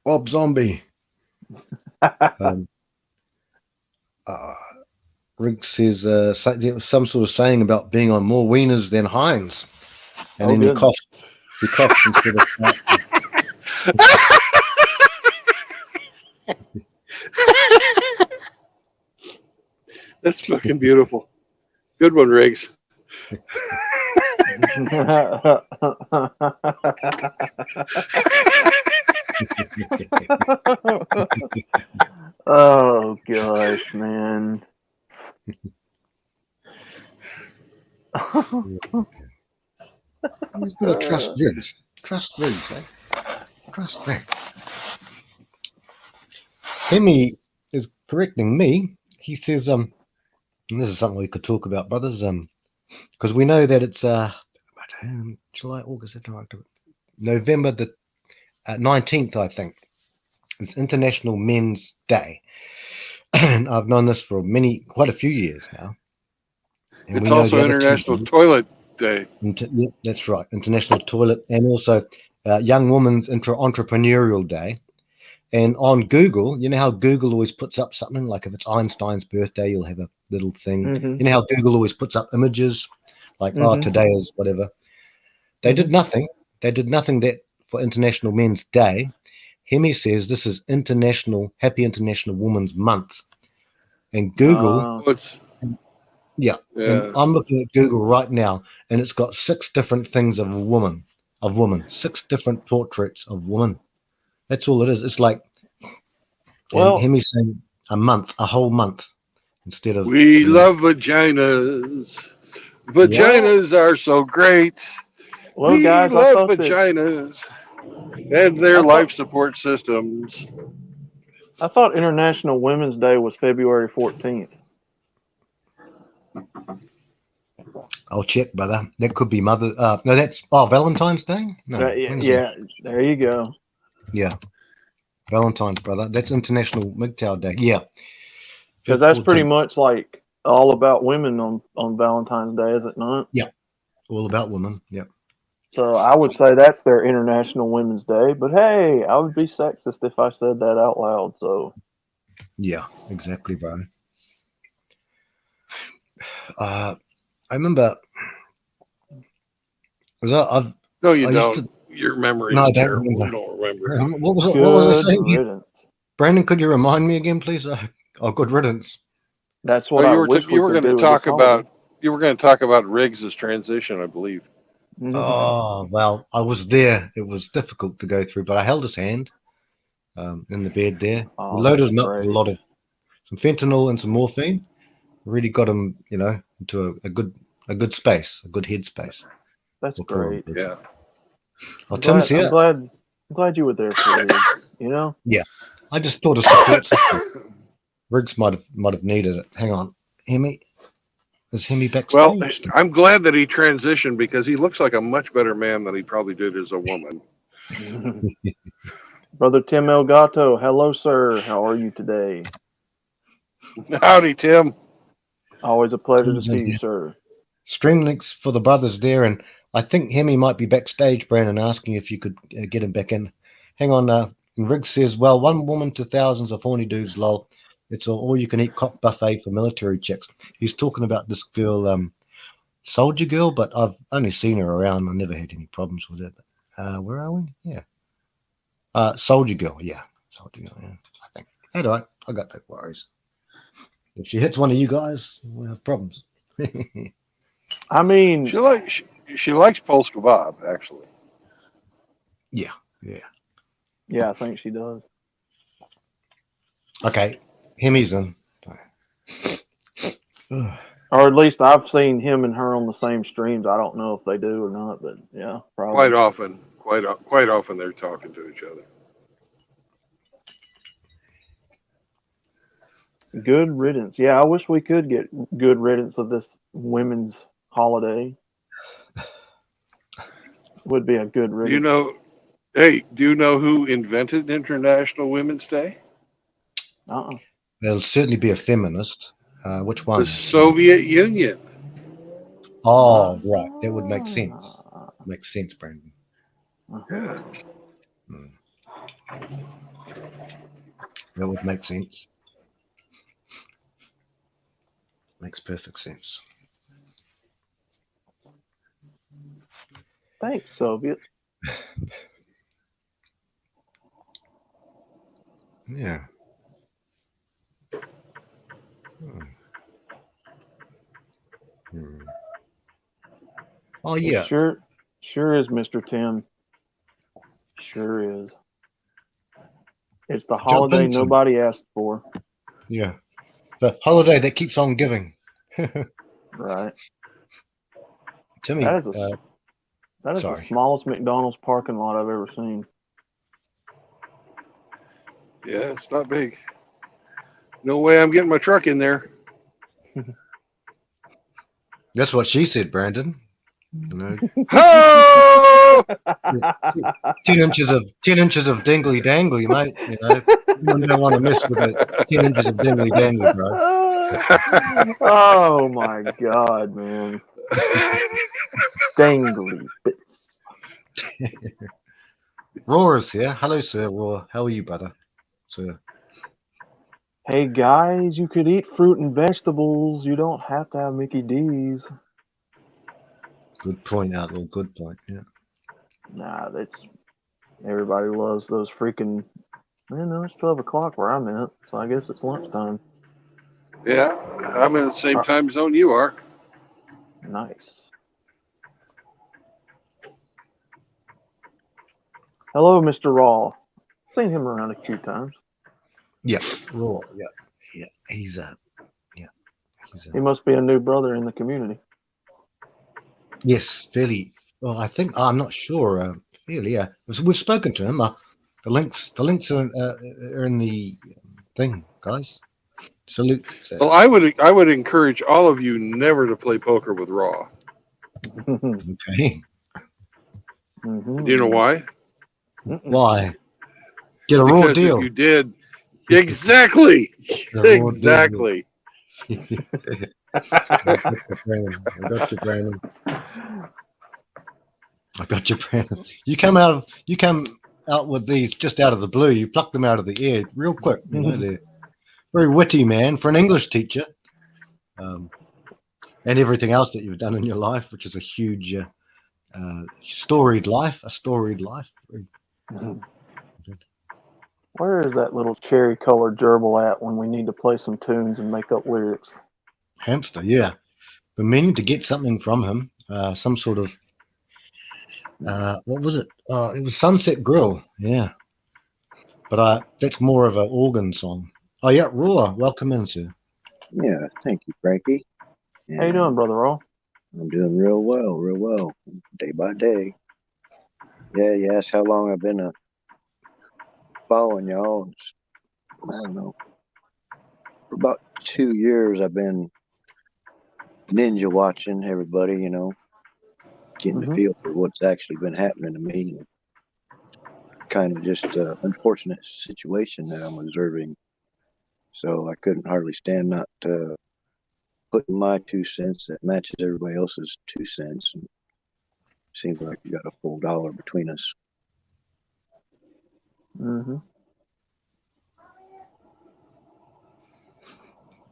Speaker 11: Bob Zombie. Rick says some sort of saying about being on more wieners than Heinz. And then he coughs instead of
Speaker 1: That's fucking beautiful. Good one, Riggs.
Speaker 10: Oh gosh, man.
Speaker 11: He's got to trust Riggs. Trust Riggs, eh? Trust Riggs. Hemi is correcting me. He says, and this is something we could talk about, brothers, because we know that it's July, August, September, October, November the 19th, I think. It's International Men's Day. And I've known this for quite a few years now. And
Speaker 1: it's also International Toilet Day.
Speaker 11: Yeah, that's right. International Toilet, and also Young Women's Entrepreneurial Day. And on Google, you know how Google always puts up something, like if it's Einstein's birthday, you'll have a little thing.
Speaker 10: Mm-hmm.
Speaker 11: You know how Google always puts up images, like, today is whatever. They did nothing. They did nothing that for International Men's Day. Hemi says this is Happy International Women's Month. And Google... Yeah. And I'm looking at Google right now, and it's got 6 different things of women, 6 different portraits of women. That's all it is. It's like, and Hemi's saying a whole month instead of.
Speaker 1: We love vaginas. Vaginas are so great.
Speaker 10: Well,
Speaker 1: we
Speaker 10: guys,
Speaker 1: love vaginas and their life support systems.
Speaker 10: I thought International Women's Day was February 14th.
Speaker 11: I'll check, brother. That could be no, that's Valentine's Day. No,
Speaker 10: yeah, there you go.
Speaker 11: Yeah, Valentine's, brother. That's International MGTOW Day. Yeah,
Speaker 10: because that's pretty much like all about women on Valentine's Day, is it not?
Speaker 11: Yeah, all about women. Yeah.
Speaker 10: So I would say that's their International Women's Day. But hey, I would be sexist if I said that out loud. So.
Speaker 11: Yeah, exactly, bro. I remember.
Speaker 1: No, you don't. Your memory is terrible. You don't remember.
Speaker 11: What was I saying? Brandon, could you remind me again, please? Good riddance.
Speaker 10: That's what
Speaker 1: you were going to talk about. You were going to talk about Riggs's transition, I believe.
Speaker 11: Oh well, I was there. It was difficult to go through, but I held his hand in the bed there. We loaded him up with a lot of some fentanyl and some morphine. Really got him, into a good space, a good head space.
Speaker 10: That's great.
Speaker 1: Yeah.
Speaker 10: I'm glad you were there for Riggs,
Speaker 11: Yeah. I just thought a support system. Riggs might have needed it. Hang on. Hear me? Is Hemi
Speaker 1: Well,
Speaker 11: backstage?
Speaker 1: I'm glad that he transitioned because he looks like a much better man than he probably did as a woman.
Speaker 10: Brother Tim Elgato, hello, sir. How are you today?
Speaker 1: Howdy, Tim.
Speaker 10: Always a pleasure to
Speaker 11: Tim's in
Speaker 10: see you,
Speaker 11: here.
Speaker 10: sir.
Speaker 11: Stream links for the brothers there, and I think Hemi might be backstage, Brandon, asking if you could get him back in. Hang on. And Riggs says, well, one woman to thousands of horny dudes, lol. It's an all-you-can-eat cock buffet for military chicks. He's talking about this girl, Soldier Girl, but I've only seen her around. I never had any problems with it. Where are we? Yeah. Soldier Girl, yeah. Soldier Girl, yeah. I think. Hey, all right. I got no worries. If she hits one of you guys, we'll have problems.
Speaker 10: I mean,
Speaker 1: She likes Pulse Kebab, actually.
Speaker 11: Yeah.
Speaker 10: yeah, I think she does.
Speaker 11: Okay. Hemi's in.
Speaker 10: Or at least I've seen him and her on the same streams. I don't know if they do or not, but yeah, probably.
Speaker 1: Quite often they're talking to each other.
Speaker 10: Good riddance. Yeah, I wish we could get good riddance of this women's holiday. Would be a good riddance.
Speaker 1: Do you know who invented International Women's Day?
Speaker 11: There'll certainly be a feminist. Which one?
Speaker 1: The Soviet Union.
Speaker 11: Oh, right. That would make sense. Makes sense, Brandon.
Speaker 1: Yeah.
Speaker 11: That would make sense. Makes perfect sense.
Speaker 10: Thanks, Soviet.
Speaker 11: Yeah. Oh, yeah.
Speaker 10: It sure is, Mr. Tim. Sure is. It's the holiday nobody asked for.
Speaker 11: Yeah. The holiday that keeps on giving.
Speaker 10: Right.
Speaker 11: Timmy,
Speaker 10: That is the smallest McDonald's parking lot I've ever seen.
Speaker 1: Yeah, it's not big. No way I'm getting my truck in there.
Speaker 11: That's what she said, Brandon. You know,
Speaker 1: Oh!
Speaker 11: 10 inches of dingly dangly, mate. You know, you don't want to mess with it. 10 inches of dingly dangly, bro.
Speaker 10: Oh my god, man. Dangly bits.
Speaker 11: Roar's here. Hello, sir. Roar. How are you, brother? Sir.
Speaker 10: Hey guys, you could eat fruit and vegetables. You don't have to have Mickey D's.
Speaker 11: Good point, Outlaw. Good point. Yeah.
Speaker 10: Nah, everybody loves those freaking. No, it's 12 o'clock where I'm at, so I guess it's lunchtime.
Speaker 1: Yeah, I'm in the same time zone you are.
Speaker 10: Nice. Hello, Mr. Raw. Seen him around a few times.
Speaker 11: Yeah, Raw. Yeah. He's
Speaker 10: He must be a new brother in the community.
Speaker 11: Yes, fairly. Well, I think I'm not sure. Fairly, yeah. We've spoken to him. The links are in the thing, guys. Salute.
Speaker 1: Well, I would encourage all of you never to play poker with Raw.
Speaker 11: Okay.
Speaker 1: Do you know why?
Speaker 11: Why? Get a raw
Speaker 1: Because
Speaker 11: deal.
Speaker 1: if you did, exactly. Exactly.
Speaker 11: I got you, Brandon. I got you, Brandon. You come out with these just out of the blue. You pluck them out of the air real quick. You know, they're very witty, man, for an English teacher, and everything else that you've done in your life, which is a huge storied life.
Speaker 10: Where is that little cherry-colored gerbil at when we need to play some tunes and make up lyrics?
Speaker 11: Hamster, yeah. Been meaning to get something from him, some sort of what was it? It was Sunset Grill, yeah. But that's more of an organ song. Oh yeah, Roar, welcome in, sir.
Speaker 4: Yeah, thank you, Frankie.
Speaker 10: How you doing, Brother Raw?
Speaker 4: I'm doing real well, day by day. Yeah, you asked how long I've been following y'all. I don't know. For about 2 years, I've been ninja watching everybody, you know, getting
Speaker 10: Mhm.
Speaker 4: a feel for what's actually been happening to me. Kind of just an unfortunate situation that I'm observing. So I couldn't hardly stand not putting my 2 cents that matches everybody else's 2 cents. And seems like we got a full dollar between us.
Speaker 10: Mhm.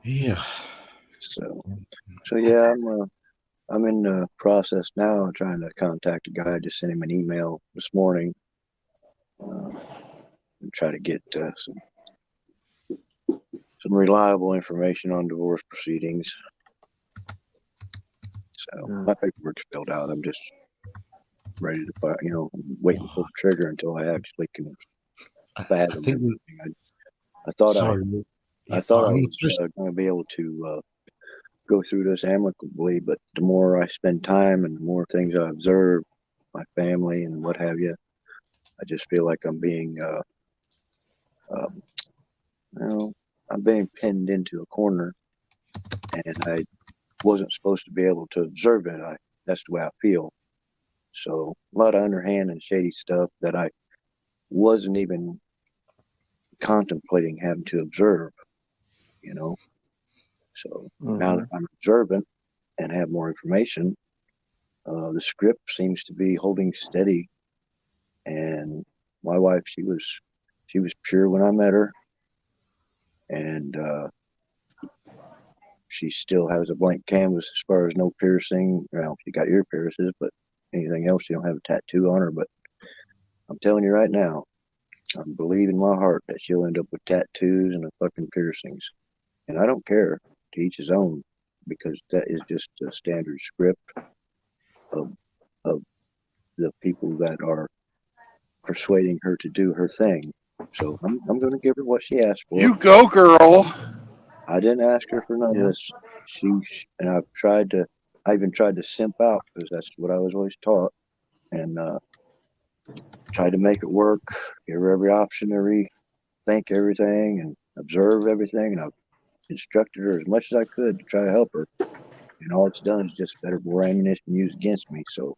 Speaker 11: Yeah.
Speaker 4: So yeah, I'm in the process now trying to contact a guy. I just sent him an email this morning and try to get some reliable information on divorce proceedings. So my paperwork's filled out. I'm just ready to fire, you know, waiting to pull the trigger until I actually can fathom
Speaker 11: I think we.
Speaker 4: everything. I thought
Speaker 11: Sorry.
Speaker 4: I
Speaker 11: Yeah,
Speaker 4: thought I
Speaker 11: I'm
Speaker 4: was going to be able to go through this amicably, but the more I spend time and the more things I observe, my family and what have you, I just feel like I'm being, um, you know, I'm being pinned into a corner, and I wasn't supposed to be able to observe it. That's the way I feel. So a lot of underhand and shady stuff that I wasn't even contemplating having to observe, you know. So now that I'm observant and have more information, the script seems to be holding steady. And my wife, she was pure when I met her, and she still has a blank canvas as far as no piercing. Well, she got ear piercings, but anything else, she don't have a tattoo on her. But I'm telling you right now, I believe in my heart that she'll end up with tattoos and fucking piercings. And I don't care, to each his own, because that is just a standard script of of the people that are persuading her to do her thing. So I'm going to give her what she asked for.
Speaker 1: You go, girl.
Speaker 4: I didn't ask her for none of this. And I even tried to simp out because that's what I was always taught, and tried to make it work, give her every option, think everything, and observe everything, and I've instructed her as much as I could to try to help her. And all it's done is just better more ammunition used against me. So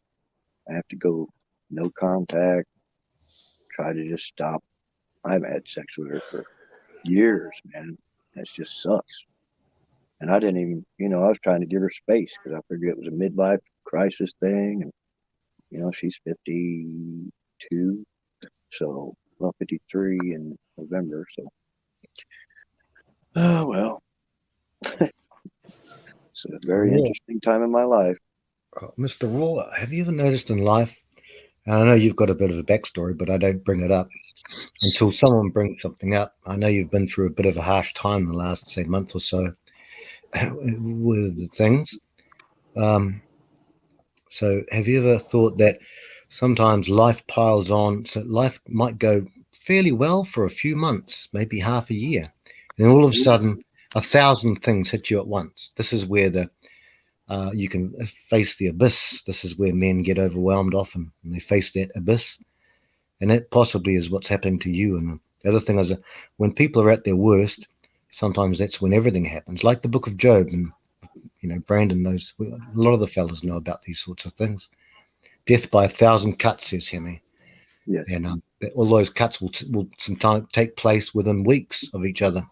Speaker 4: I have to go no contact, try to just stop. I haven't had sex with her for years, man. That just sucks. And I didn't even, I was trying to give her space because I figured it was a midlife crisis thing. And, she's 52. So, well, 53 in November. So, oh, well, it's a very interesting time in my life.
Speaker 11: Mr. Raw, have you ever noticed in life? And I know you've got a bit of a backstory, but I don't bring it up until someone brings something up. I know you've been through a bit of a harsh time the last, say, month or so with the things. So have you ever thought that sometimes life piles on? So life might go fairly well for a few months, maybe half a year. And then all of a sudden, 1,000 things hit you at once. This is where you can face the abyss. This is where men get overwhelmed often, and they face that abyss. And that possibly is what's happening to you. And the other thing is that when people are at their worst, sometimes that's when everything happens. Like the Book of Job, and Brandon knows. A lot of the fellas know about these sorts of things. Death by 1,000 cuts, says Hemi.
Speaker 4: Yes.
Speaker 11: And all those cuts will sometimes take place within weeks of each other.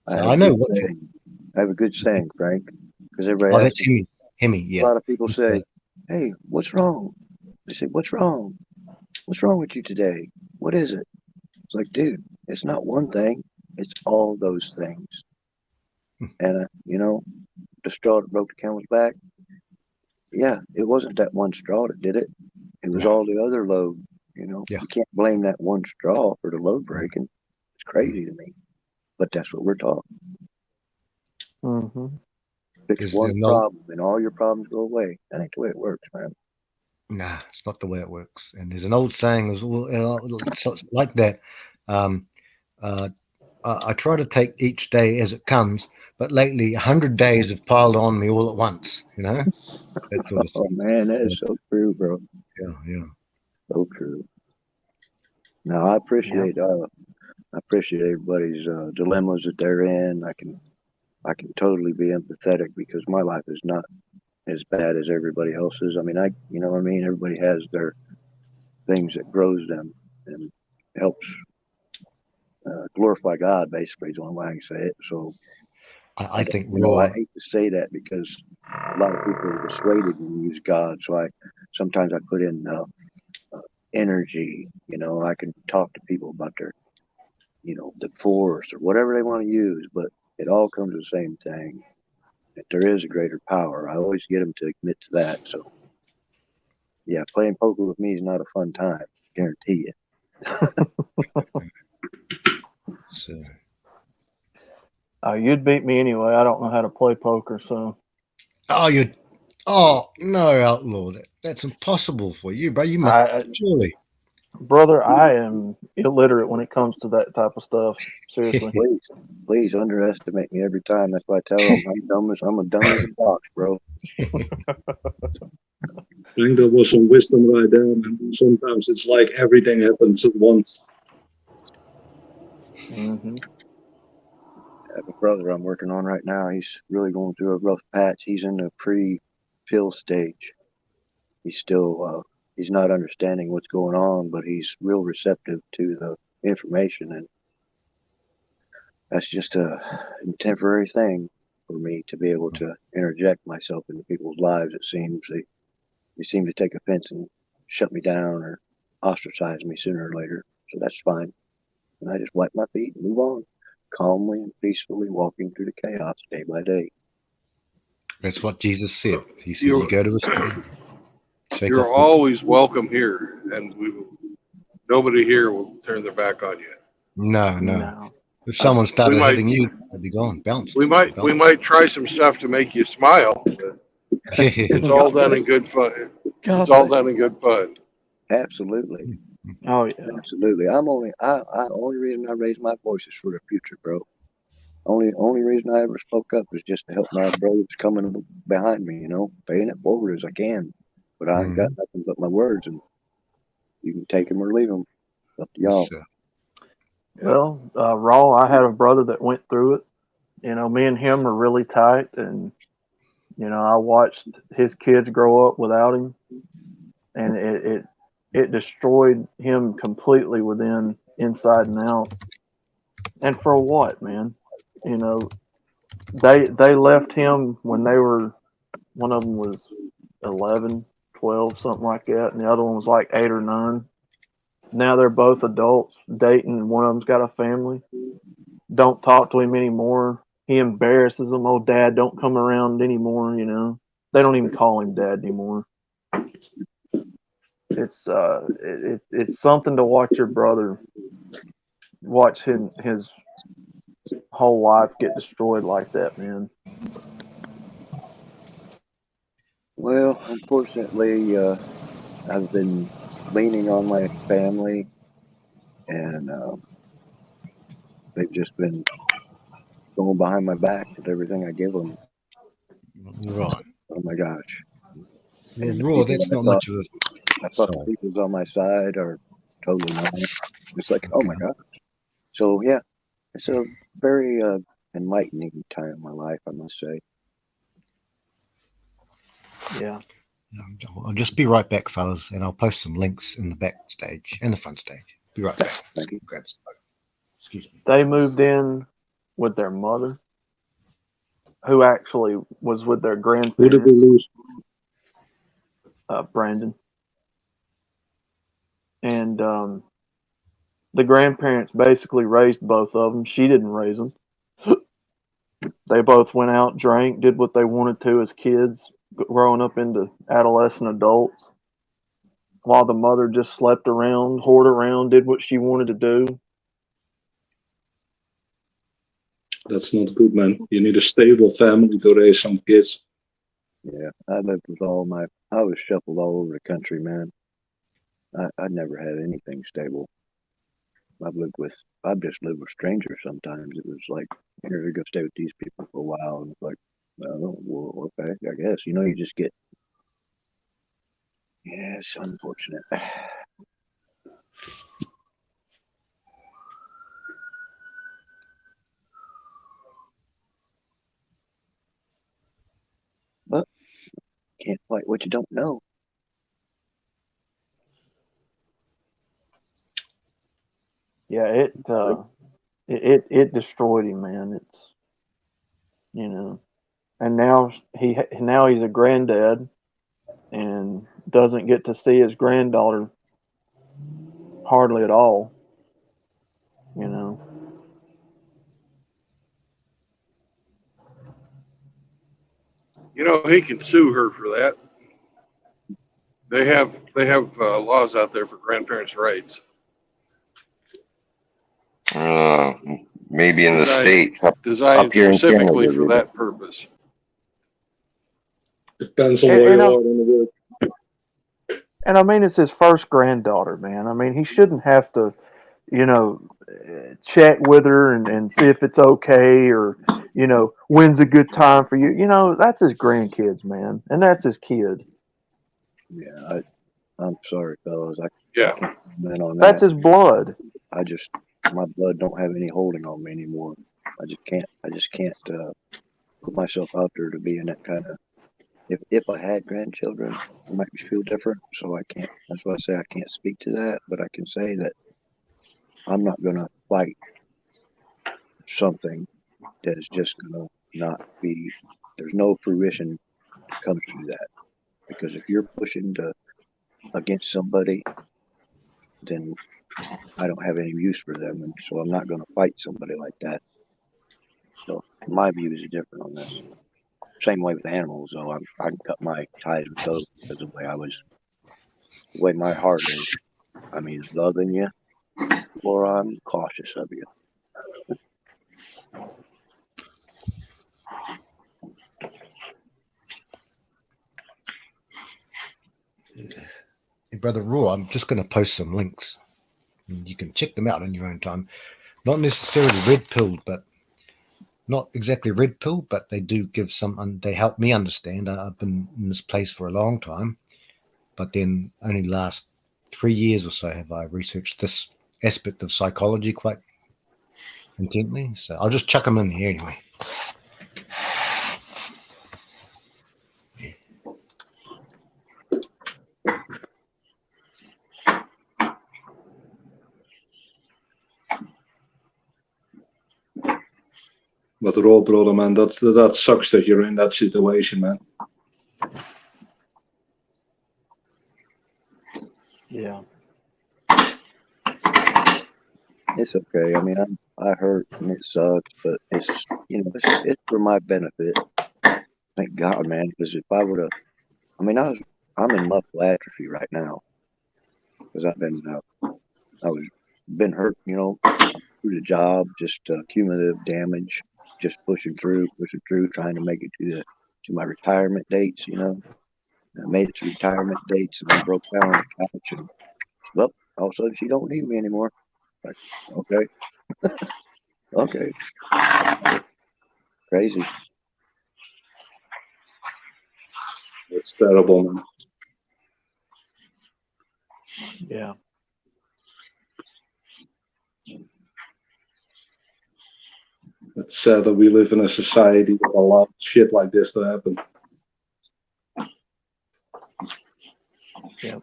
Speaker 11: So
Speaker 4: I
Speaker 11: know what.
Speaker 4: I have a good saying, Frank, because everybody.
Speaker 11: Oh, that's Hemi. Yeah.
Speaker 4: A lot of people say, "Hey, what's wrong?" They say, "What's wrong? What's wrong with you today? What is it?" It's like, dude, it's not one thing. It's all those things. And the straw that broke the camel's back. Yeah, it wasn't that one straw that did it. It was all the other load. You can't blame that one straw for the load breaking. It's crazy to me, but that's what we're taught.
Speaker 10: Mm-hmm.
Speaker 4: Fix one problem and all your problems go away. That ain't the way it works, man.
Speaker 11: Nah, it's not the way it works. And there's an old saying, it's like that. I try to take each day as it comes, but lately 100 days have piled on me all at once. That sort of thing.
Speaker 4: Oh man, that is so true, bro.
Speaker 11: Yeah.
Speaker 4: So true. Now I appreciate everybody's dilemmas that they're in. I can totally be empathetic because my life is not as bad as everybody else's. I mean, you know what I mean? Everybody has their things that grows them and helps glorify God, basically, is the only way I can say it. So,
Speaker 11: I think
Speaker 4: I
Speaker 11: raw.
Speaker 4: hate to say that because a lot of people are persuaded when you use God. So sometimes I put in energy. I can talk to people about their, the force or whatever they want to use, but it all comes to the same thing. That there is a greater power. I always get them to admit to that. So, yeah, playing poker with me is not a fun time. Guarantee you.
Speaker 11: So,
Speaker 10: You'd beat me anyway. I don't know how to play poker, so.
Speaker 11: oh no, outlaw! That's impossible for you, bro. You must surely.
Speaker 10: Brother, I am illiterate when it comes to that type of stuff. Seriously.
Speaker 4: Please underestimate me every time. That's why I tell them I'm a dumb as a box, bro.
Speaker 12: I think there was some wisdom right there, and sometimes it's like everything happens at once.
Speaker 10: Mm-hmm.
Speaker 4: I have a brother I'm working on right now. He's really going through a rough patch. He's in the pre-fill stage. He's still he's not understanding what's going on, but he's real receptive to the information, and that's just a temporary thing for me to be able to interject myself into people's lives. It seems they seem to take offense and shut me down or ostracize me sooner or later. So that's fine. And I just wipe my feet and move on, calmly and peacefully walking through the chaos day by day.
Speaker 11: That's what Jesus said. He said, "You go to a city,
Speaker 1: you're always welcome here, and nobody here will turn their back on you.
Speaker 11: No. If someone started hitting you, I'd be gone, bounced.
Speaker 1: We might try some stuff to make you smile. But it's all done in good fun. It's all done in good fun.
Speaker 4: Absolutely.
Speaker 10: Oh yeah.
Speaker 4: Absolutely. Only reason I raise my voice is for the future, bro. Only reason I ever spoke up was just to help my brothers coming behind me, paying it forward as I can. But I ain't got nothing but my words, and you can take them or leave them. Up to y'all.
Speaker 10: Well, Raw, I had a brother that went through it. Me and him are really tight, and I watched his kids grow up without him, and it destroyed him completely within, inside and out. And for what, man? They left him when they were, one of them was 11, 12, something like that, and the other one was like 8 or 9. Now they're both adults dating, and one of them's got a family. Don't talk to him anymore. He embarrasses them. Oh, Dad, don't come around anymore. They don't even call him Dad anymore. It's something to watch your brother watch his whole life get destroyed like that, man.
Speaker 4: Well, unfortunately, I've been leaning on my family, and they've just been going behind my back with everything I give them.
Speaker 11: Right.
Speaker 4: Oh my gosh.
Speaker 11: Raw, that's not much of
Speaker 4: I thought the people's on my side are totally not. It's like, oh my gosh. So yeah, it's a very enlightening time in my life, I must say.
Speaker 10: Yeah.
Speaker 11: I'll just be right back, fellas, and I'll post some links in the backstage and the front stage. Be right back.
Speaker 4: Thank you.
Speaker 11: Excuse me.
Speaker 10: They moved in with their mother, who actually was with their grandparents.
Speaker 12: Who did we lose?
Speaker 10: Brandon. And the grandparents basically raised both of them. She didn't raise them. They both went out, drank, did what they wanted to as kids, growing up into adolescent adults, while the mother just slept around, whored around, did what she wanted to do.
Speaker 12: That's not good, man. You need a stable family to raise some kids.
Speaker 4: Yeah, I was shuffled all over the country, man. I never had anything stable. I've just lived with strangers sometimes. It was like, here, go stay with these people for a while. And it's like, well, okay, I guess. You just get, yeah, it's unfortunate. But can't fight what you don't know.
Speaker 10: Yeah, it destroyed him, man. It's, you know, and now he's a granddad and doesn't get to see his granddaughter hardly at all. You know.
Speaker 1: You know, he can sue her for that. They have laws out there for grandparents' rights.
Speaker 5: Maybe in the States, up
Speaker 1: Designed
Speaker 5: here in
Speaker 1: specifically
Speaker 5: Canada.
Speaker 1: for that purpose.
Speaker 12: Depends on where you are in the world.
Speaker 10: And I mean, it's his first granddaughter, man. I mean, he shouldn't have to, you know, chat with her and see if it's okay, or, you know, when's a good time for you. You know, that's his grandkids, man, and that's his kid.
Speaker 4: Yeah, I'm sorry, fellas. I
Speaker 1: Yeah,
Speaker 4: can't comment on
Speaker 10: That's
Speaker 4: that.
Speaker 10: his blood.
Speaker 4: My blood don't have any holding on me anymore. I just can't put myself out there to be in that kind of. If I had grandchildren, it might feel different. So I can't. That's why I say I can't speak to that. But I can say that I'm not gonna fight something that is just gonna not be. There's no fruition to come to that, because if you're pushing against somebody, then I don't have any use for them, and so I'm not gonna fight somebody like that. So my views are different on this. Same way with animals, though. I can cut my ties with those because of the way my heart is. I'm either loving you or I'm cautious of you.
Speaker 11: Hey, Brother Raw, I'm just going to post some links. You can check them out in your own time. Not necessarily red pilled, but not exactly red pilled, but they do give some. They help me understand. I've been in this place for a long time, but then only last 3 years or so have I researched this aspect of psychology quite intently. So I'll just chuck them in here anyway.
Speaker 12: But raw, brother, man, that sucks that you're in that situation, man.
Speaker 10: Yeah.
Speaker 4: It's okay. I mean, I hurt and it sucks, but it's it's for my benefit. Thank God, man. Because if I would have, I mean, I'm in muscle atrophy right now because I was been hurt, through the job, just cumulative damage, just pushing through, trying to make it to my retirement dates. I made it to retirement dates and I broke down on the couch and well, all of a sudden she don't need me anymore. Like, okay, okay, crazy.
Speaker 12: It's terrible, man.
Speaker 10: Yeah.
Speaker 12: It's sad that we live in a society that allows shit like this to happen.
Speaker 10: Yeah.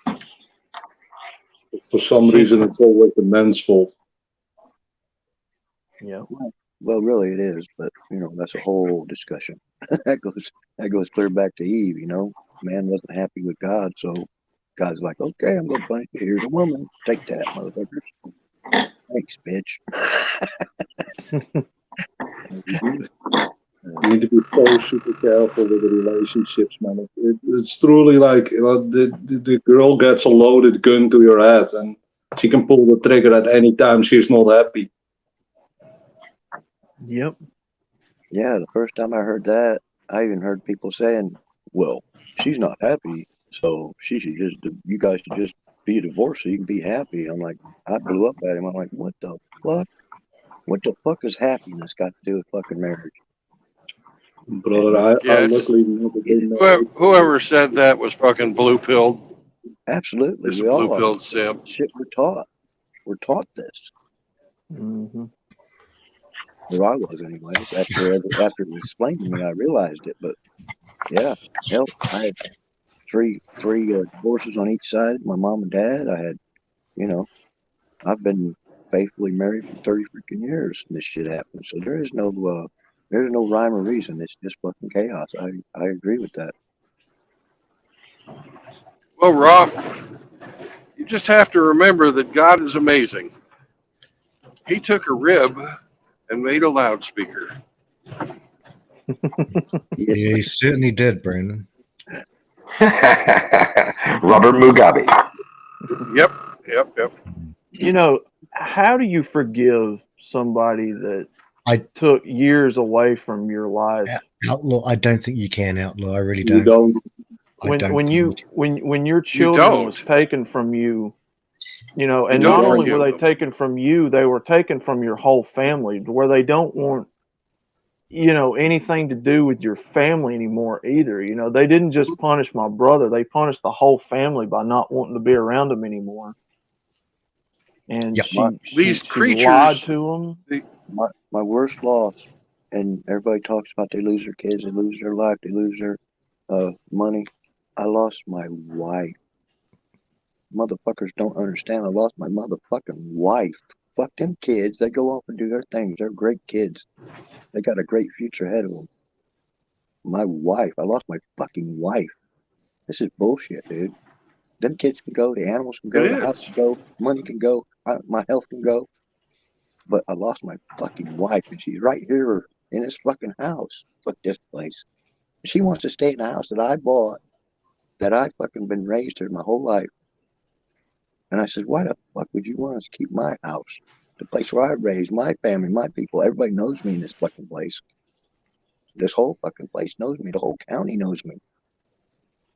Speaker 12: But for some reason, it's always the man's fault.
Speaker 10: Yeah.
Speaker 4: Well, really it is, but that's a whole discussion. that goes clear back to Eve. Man wasn't happy with God, so God's like, okay, I'm gonna punish you. Here's a woman. Take that, motherfuckers. Thanks, bitch.
Speaker 12: You need to be so super careful with the relationships, man. It's truly like the girl gets a loaded gun to your head and she can pull the trigger at any time she's not happy.
Speaker 10: Yep.
Speaker 4: Yeah, the first time I heard that, I even heard people saying, well, she's not happy, so you guys should just be divorced so you can be happy. I'm like, I blew up at him. I'm like, what the fuck? What the fuck has happiness got to do with fucking marriage?
Speaker 12: Brother, I luckily never been married.
Speaker 1: Whoever said that was fucking blue pilled.
Speaker 4: Absolutely.
Speaker 1: It's a
Speaker 4: We all
Speaker 1: blue
Speaker 4: are.
Speaker 1: pilled simp.
Speaker 4: Shit, we're taught. We're taught this.
Speaker 10: Mm-hmm.
Speaker 4: Where I was, anyways. After it was explained to me, I realized it. But yeah, hell, I had three divorces on each side. My mom and dad. I had, I've been faithfully married for 30 freaking years, and this shit happened. So there's no rhyme or reason. It's just fucking chaos. I agree with that.
Speaker 1: Well, Rob, you just have to remember that God is amazing. He took a rib and made a loudspeaker.
Speaker 11: Yeah, he certainly did, Brandon.
Speaker 5: Robert Mugabe.
Speaker 1: Yep.
Speaker 10: How do you forgive somebody that took years away from your life?
Speaker 11: Outlaw, I don't think you can, Outlaw. I really
Speaker 12: You
Speaker 11: don't.
Speaker 12: don't.
Speaker 10: When your children was taken from you, and not only were they taken from you, they were taken from your whole family, where they don't want anything to do with your family anymore either. They didn't just punish my brother, they punished the whole family by not wanting to be around him anymore. And
Speaker 1: these creatures
Speaker 10: lied to them.
Speaker 4: My worst loss, and everybody talks about they lose their kids, they lose their life, they lose their money. I lost my wife. Motherfuckers don't understand. I lost my motherfucking wife. Fuck them kids. They go off and do their things. They're great kids. They got a great future ahead of them. My wife. I lost my fucking wife. This is bullshit, dude. Them kids can go. The animals can go. The house can go. Money can go. My health can go. But I lost my fucking wife, and she's right here in this fucking house. Fuck this place. She wants to stay in the house that I bought, that I fucking been raised here my whole life. And I said, why the fuck would you want us to keep my house? The place where I raised my family, my people. Everybody knows me in this fucking place. This whole fucking place knows me. The whole county knows me.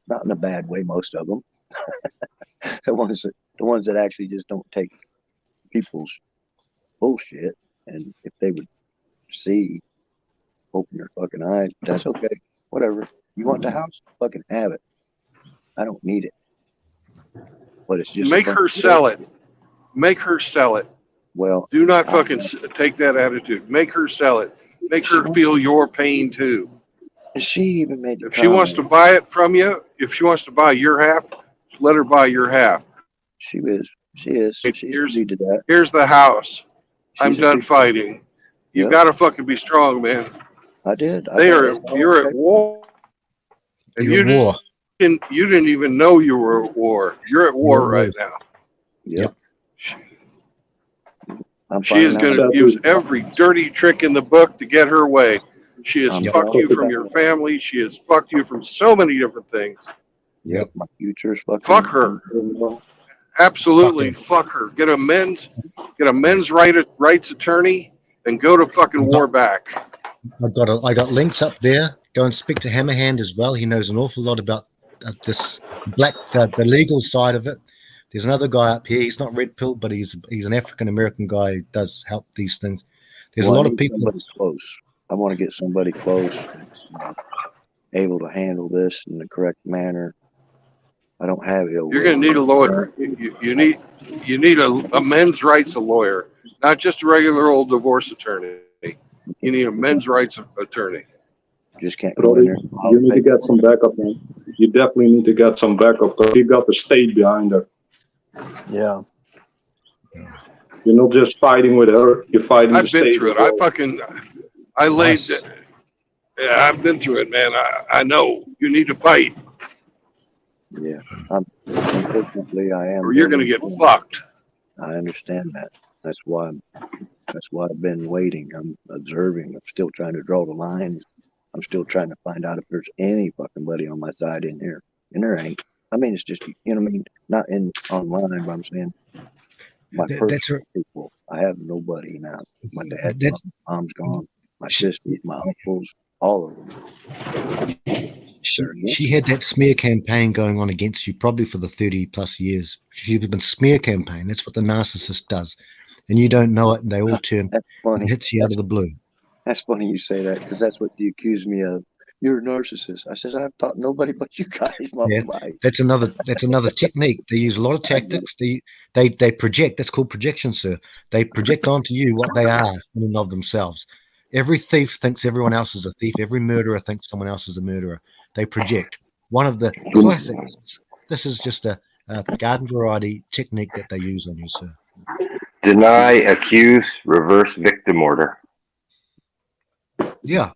Speaker 4: Not in a bad way, most of them. the ones that actually just don't take people's bullshit. And if they would see, open their fucking eyes, that's okay. Whatever. You want the house? Fucking have it. I don't need it. But it's just
Speaker 1: make her sell it. Make her sell it.
Speaker 4: Well,
Speaker 1: do not fucking take that attitude. Make her sell it. Make her feel your pain too.
Speaker 4: She even made the
Speaker 1: if she wants to buy it from you, if she wants to buy your half, let her buy your half.
Speaker 4: She is. Here's
Speaker 1: the house. I'm done fighting. You gotta fucking be strong, man.
Speaker 4: I did.
Speaker 1: You're at war. And you didn't even know you were at war. You're at war right now.
Speaker 4: Yep.
Speaker 1: She is going to use every dirty trick in the book to get her way. She has fucked you from your family. She has fucked you from so many different things.
Speaker 4: Yep. My future is fucking.
Speaker 1: Fuck her. Absolutely fuck her. Get a men's rights attorney and go to fucking war back.
Speaker 11: I got links up there. Go and speak to Hammerhand as well. He knows an awful lot about this the legal side of it. There's another guy up here. He's not red pill, but he's an African American guy who does help these things. There's a lot of people
Speaker 4: close. I want to get somebody close, able to handle this in the correct manner. I don't have ill will.
Speaker 1: You're going to need a lawyer. You need a men's rights lawyer, not just a regular old divorce attorney. You need a men's rights attorney.
Speaker 4: Just can't go in there.
Speaker 12: You need to get some backup, man. You definitely need to get some backup. You got the state behind her.
Speaker 10: Yeah.
Speaker 12: You're not just fighting with her. You're fighting the state.
Speaker 1: I've been through it. I've been through it, man. I know. You need to fight.
Speaker 4: Yeah. Unfortunately, I am.
Speaker 1: Or you're going to get fucked.
Speaker 4: I understand that. That's why I've been waiting. I'm observing. I'm still trying to draw the lines. I'm still trying to find out if there's any fucking buddy on my side in here. And there ain't. I mean, it's just, you know what I mean? Not in online, but I'm saying my personal people. I have nobody now. My dad, my mom's gone. My sisters, my uncles, all of them.
Speaker 11: She had that smear campaign going on against you probably for the 30 plus years. She's been smear campaign. That's what the narcissist does. And you don't know it, and they all turn. It hits you out of the blue.
Speaker 4: That's funny you say that, because that's what you accuse me of. You're a narcissist. I said, I've taught nobody but you guys my life.
Speaker 11: That's another technique. They use a lot of tactics. They project. That's called projection, sir. They project onto you what they are in and of themselves. Every thief thinks everyone else is a thief. Every murderer thinks someone else is a murderer. They project. One of the classics. This is just a garden variety technique that they use on you, sir.
Speaker 5: Deny, accuse, reverse victim order.
Speaker 11: Yeah.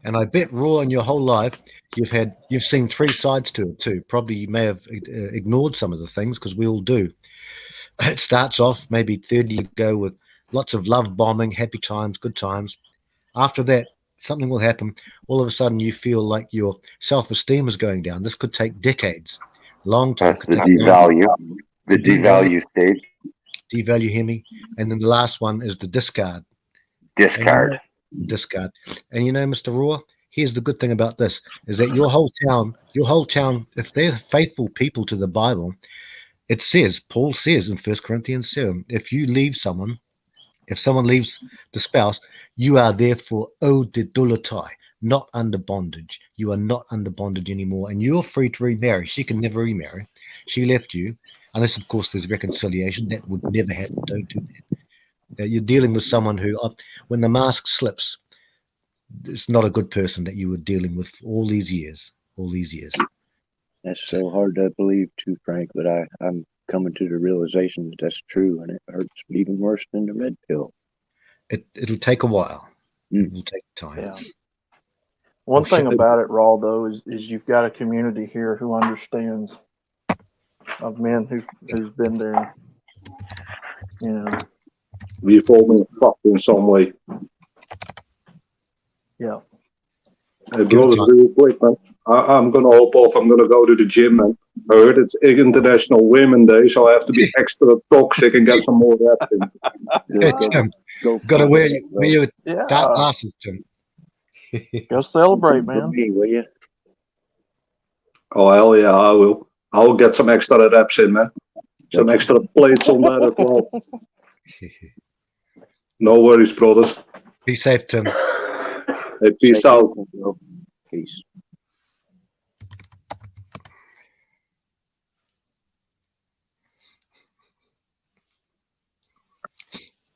Speaker 11: And I bet, Raw, in your whole life, you've seen three sides to it too. Probably you may have ignored some of the things, because we all do. It starts off maybe 30 years ago with lots of love bombing, happy times, good times. After that, something will happen. All of a sudden, you feel like your self-esteem is going down. This could take decades, long time.
Speaker 5: That's the devalue. The devalue stage.
Speaker 11: Devalue Hemi. And then the last one is the discard.
Speaker 5: Discard.
Speaker 11: Discard. And you know, Mr. Raw, here's the good thing about this, is that your whole town, if they're faithful people to the Bible, it says, Paul says in 1 Corinthians 7, if someone leaves the spouse, you are therefore odidulatai, not under bondage. You are not under bondage anymore, and you're free to remarry. She can never remarry. She left you, unless, of course, there's reconciliation. That would never happen. Don't do that. You're dealing with someone who, when the mask slips, it's not a good person that you were dealing with for all these years.
Speaker 4: That's so hard to believe too, Frank, but I'm coming to the realization that that's true, and it hurts even worse than the red pill.
Speaker 11: It'll take a while. It will take time.
Speaker 10: Yeah. One thing about it, Raw, though, is you've got a community here who understands, of men who's been there. You know,
Speaker 12: We've all been fucked in some way.
Speaker 10: yeah.
Speaker 12: Hey, brothers, real quick, man. I'm gonna hop off. I'm gonna go to the gym, man. I heard it's International Women Day, so I have to be extra toxic and get some more reps in.
Speaker 11: Hey, Tim, gotta wear your dark glasses, Tim.
Speaker 10: Go celebrate, man.
Speaker 4: Me, will you?
Speaker 12: Oh hell yeah, I will. I will get some extra reps in, man. Some extra plates on that as well. No worries, brothers.
Speaker 11: Be safe, Tim.
Speaker 12: Hey, peace out.
Speaker 4: Peace.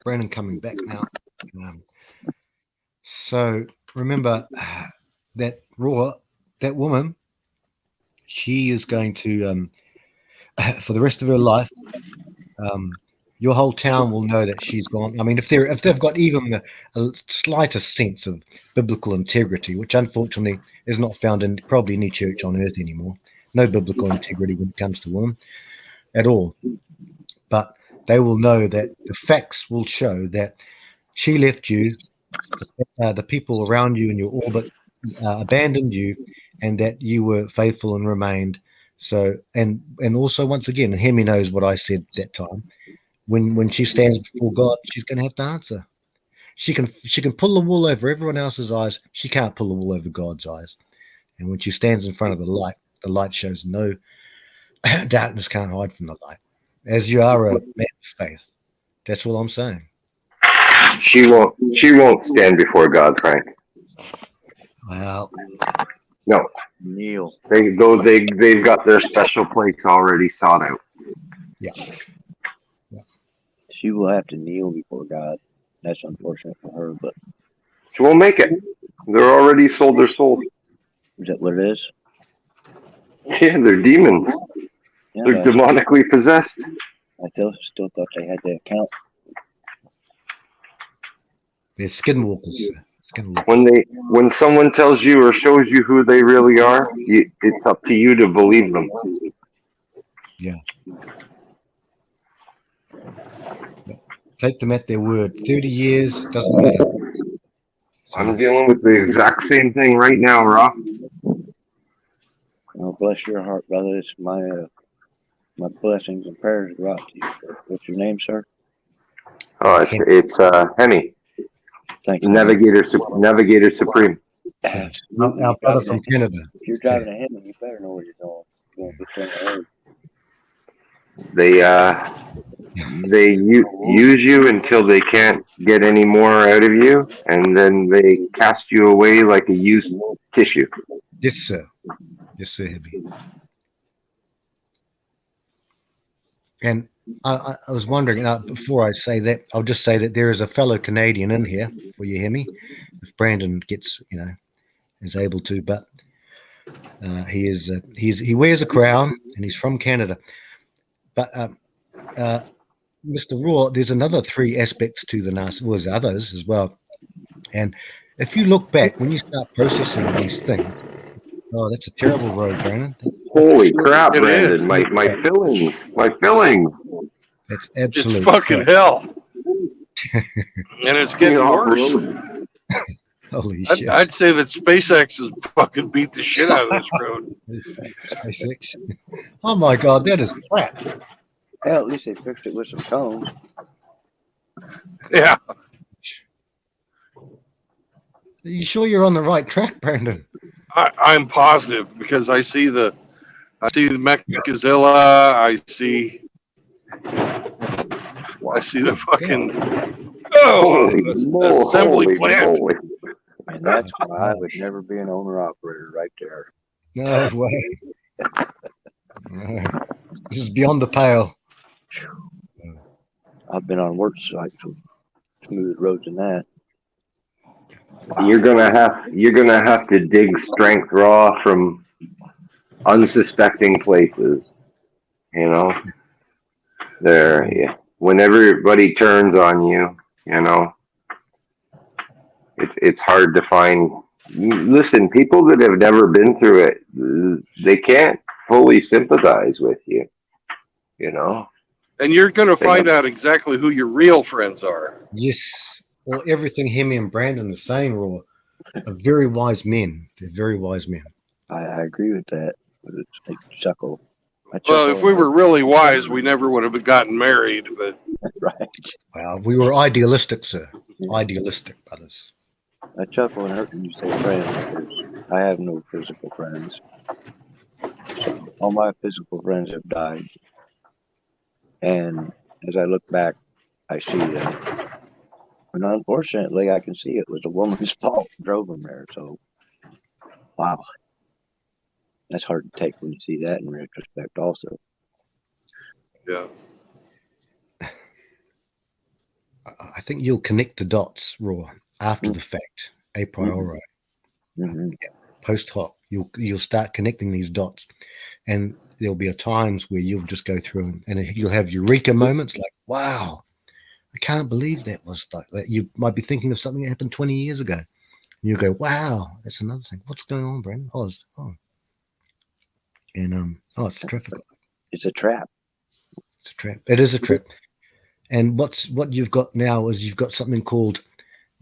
Speaker 11: Brandon coming back now. So remember that that woman, she is going to, for the rest of her life, your whole town will know that she's gone. I mean, if they've got even a slightest sense of biblical integrity, which unfortunately is not found in probably any church on earth anymore. No biblical integrity when it comes to women at all. But they will know that the facts will show that she left you, the people around you in your orbit abandoned you, and that you were faithful and remained. So, and also, once again, and Hemi knows what I said that time, when she stands before God, she's going to have to answer. She can pull the wool over everyone else's eyes. She can't pull the wool over God's eyes. And when she stands in front of the light shows no darkness can't hide from the light. As you are a man of faith, that's all I'm saying.
Speaker 5: She won't stand before God, Frank.
Speaker 11: Well,
Speaker 5: no.
Speaker 4: Kneel.
Speaker 5: They've got their special place already sought out.
Speaker 11: Yeah.
Speaker 4: She will have to kneel before God. That's unfortunate for her, but
Speaker 5: she won't make it. They're already sold their soul.
Speaker 4: Is that what it is?
Speaker 5: Yeah, they're demons.
Speaker 4: Yeah,
Speaker 5: they're demonically possessed.
Speaker 4: I still thought they had the account.
Speaker 11: They're skinwalkers.
Speaker 5: When someone tells you or shows you who they really are, it's up to you to believe them.
Speaker 11: Yeah. Take them at their word. 30 years doesn't matter. So,
Speaker 5: I'm dealing with the exact same thing right now, Rob.
Speaker 4: Oh, bless your heart, brother. It's my blessings and prayers go out to you. What's your name, sir?
Speaker 5: Oh, it's Hemi.
Speaker 4: Thanks.
Speaker 5: Navigator Supreme.
Speaker 11: Our brother from Canada.
Speaker 4: If you're driving a Hemi, you better know where you're going. You're going to be turning
Speaker 5: They use you until they can't get any more out of you, and then they cast you away like a used tissue.
Speaker 11: Yes, sir. Yes, sir, Heavy. And I was wondering, before I say that, I'll just say that there is a fellow Canadian in here for you, Hemi, if Brandon gets, is able to. But he wears a crown and he's from Canada. But Mr. Raw, there's another 3 aspects to the narcissist. Well, there's others as well. And if you look back, when you start processing these things, oh, that's a terrible road, Brandon.
Speaker 5: Holy crap,
Speaker 1: It
Speaker 5: Brandon!
Speaker 1: is.
Speaker 5: My fillings.
Speaker 11: That's
Speaker 1: It's
Speaker 11: absolute
Speaker 1: fucking
Speaker 11: crap.
Speaker 1: hell. And it's getting worse.
Speaker 11: Holy shit.
Speaker 1: I'd say that SpaceX has fucking beat the shit out of this road.
Speaker 11: SpaceX. Oh my God, that is crap.
Speaker 4: Hell, at least they fixed it with some cones.
Speaker 1: Yeah.
Speaker 11: Are you sure you're on the right track, Brandon?
Speaker 1: I'm positive because I see the Mechazilla, I see the fucking assembly plant.
Speaker 5: Holy.
Speaker 4: And that's why I would never be an owner-operator right there.
Speaker 11: No way. No. This is beyond the pale.
Speaker 4: I've been on work sites with smooth roads and that.
Speaker 5: You're gonna have to dig strength raw from unsuspecting places. When everybody turns on you, it's hard to find. Listen, people that have never been through it, they can't fully sympathize with you.
Speaker 1: And you're going to find out exactly who your real friends are.
Speaker 11: Yes. Well, everything Hemi and Brandon are saying, Raw, are very wise men. They're very wise men.
Speaker 4: I agree with that. But it's like chuckle.
Speaker 1: Well, if we were really wise, we never would have gotten married. But
Speaker 4: right.
Speaker 11: Well, we were idealistic, sir. Idealistic, brothers.
Speaker 4: I chuckle and hurt when you say friends because I have no physical friends. So all my physical friends have died. And as I look back, I see them. And unfortunately, I can see it was a woman's fault that drove them there. So, wow. That's hard to take when you see that in retrospect also.
Speaker 1: Yeah.
Speaker 11: I think you'll connect the dots, Raw, after the fact, a priori. Post hoc, you'll start connecting these dots. And there'll be times where you'll just go through and you'll have eureka moments like, wow, I can't believe that was like that. You might be thinking of something that happened 20 years ago. And you go, wow, that's another thing. What's going on, Brandon? It's a trap.
Speaker 4: It's a trap.
Speaker 11: It's a trap. It is a trap. And what you've got now is you've got something called,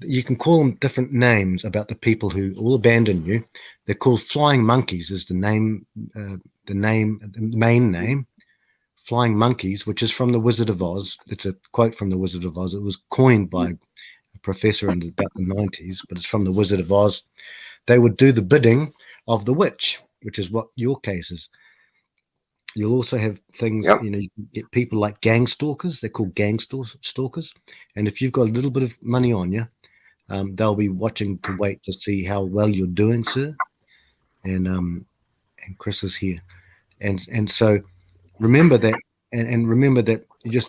Speaker 11: you can call them different names about the people who all abandon you. They're called flying monkeys is the main name. Flying monkeys, which is from the Wizard of Oz. It's a quote from the Wizard of Oz. It was coined by a professor in about the 90s, but it's from the Wizard of Oz. They would do the bidding of the witch, which is what your case is. You'll also have things, you can get people like gang stalkers. They're called gang stalkers. And if you've got a little bit of money on you, they'll be watching to wait to see how well you're doing, sir. And Chris is here. And so remember that, and remember that you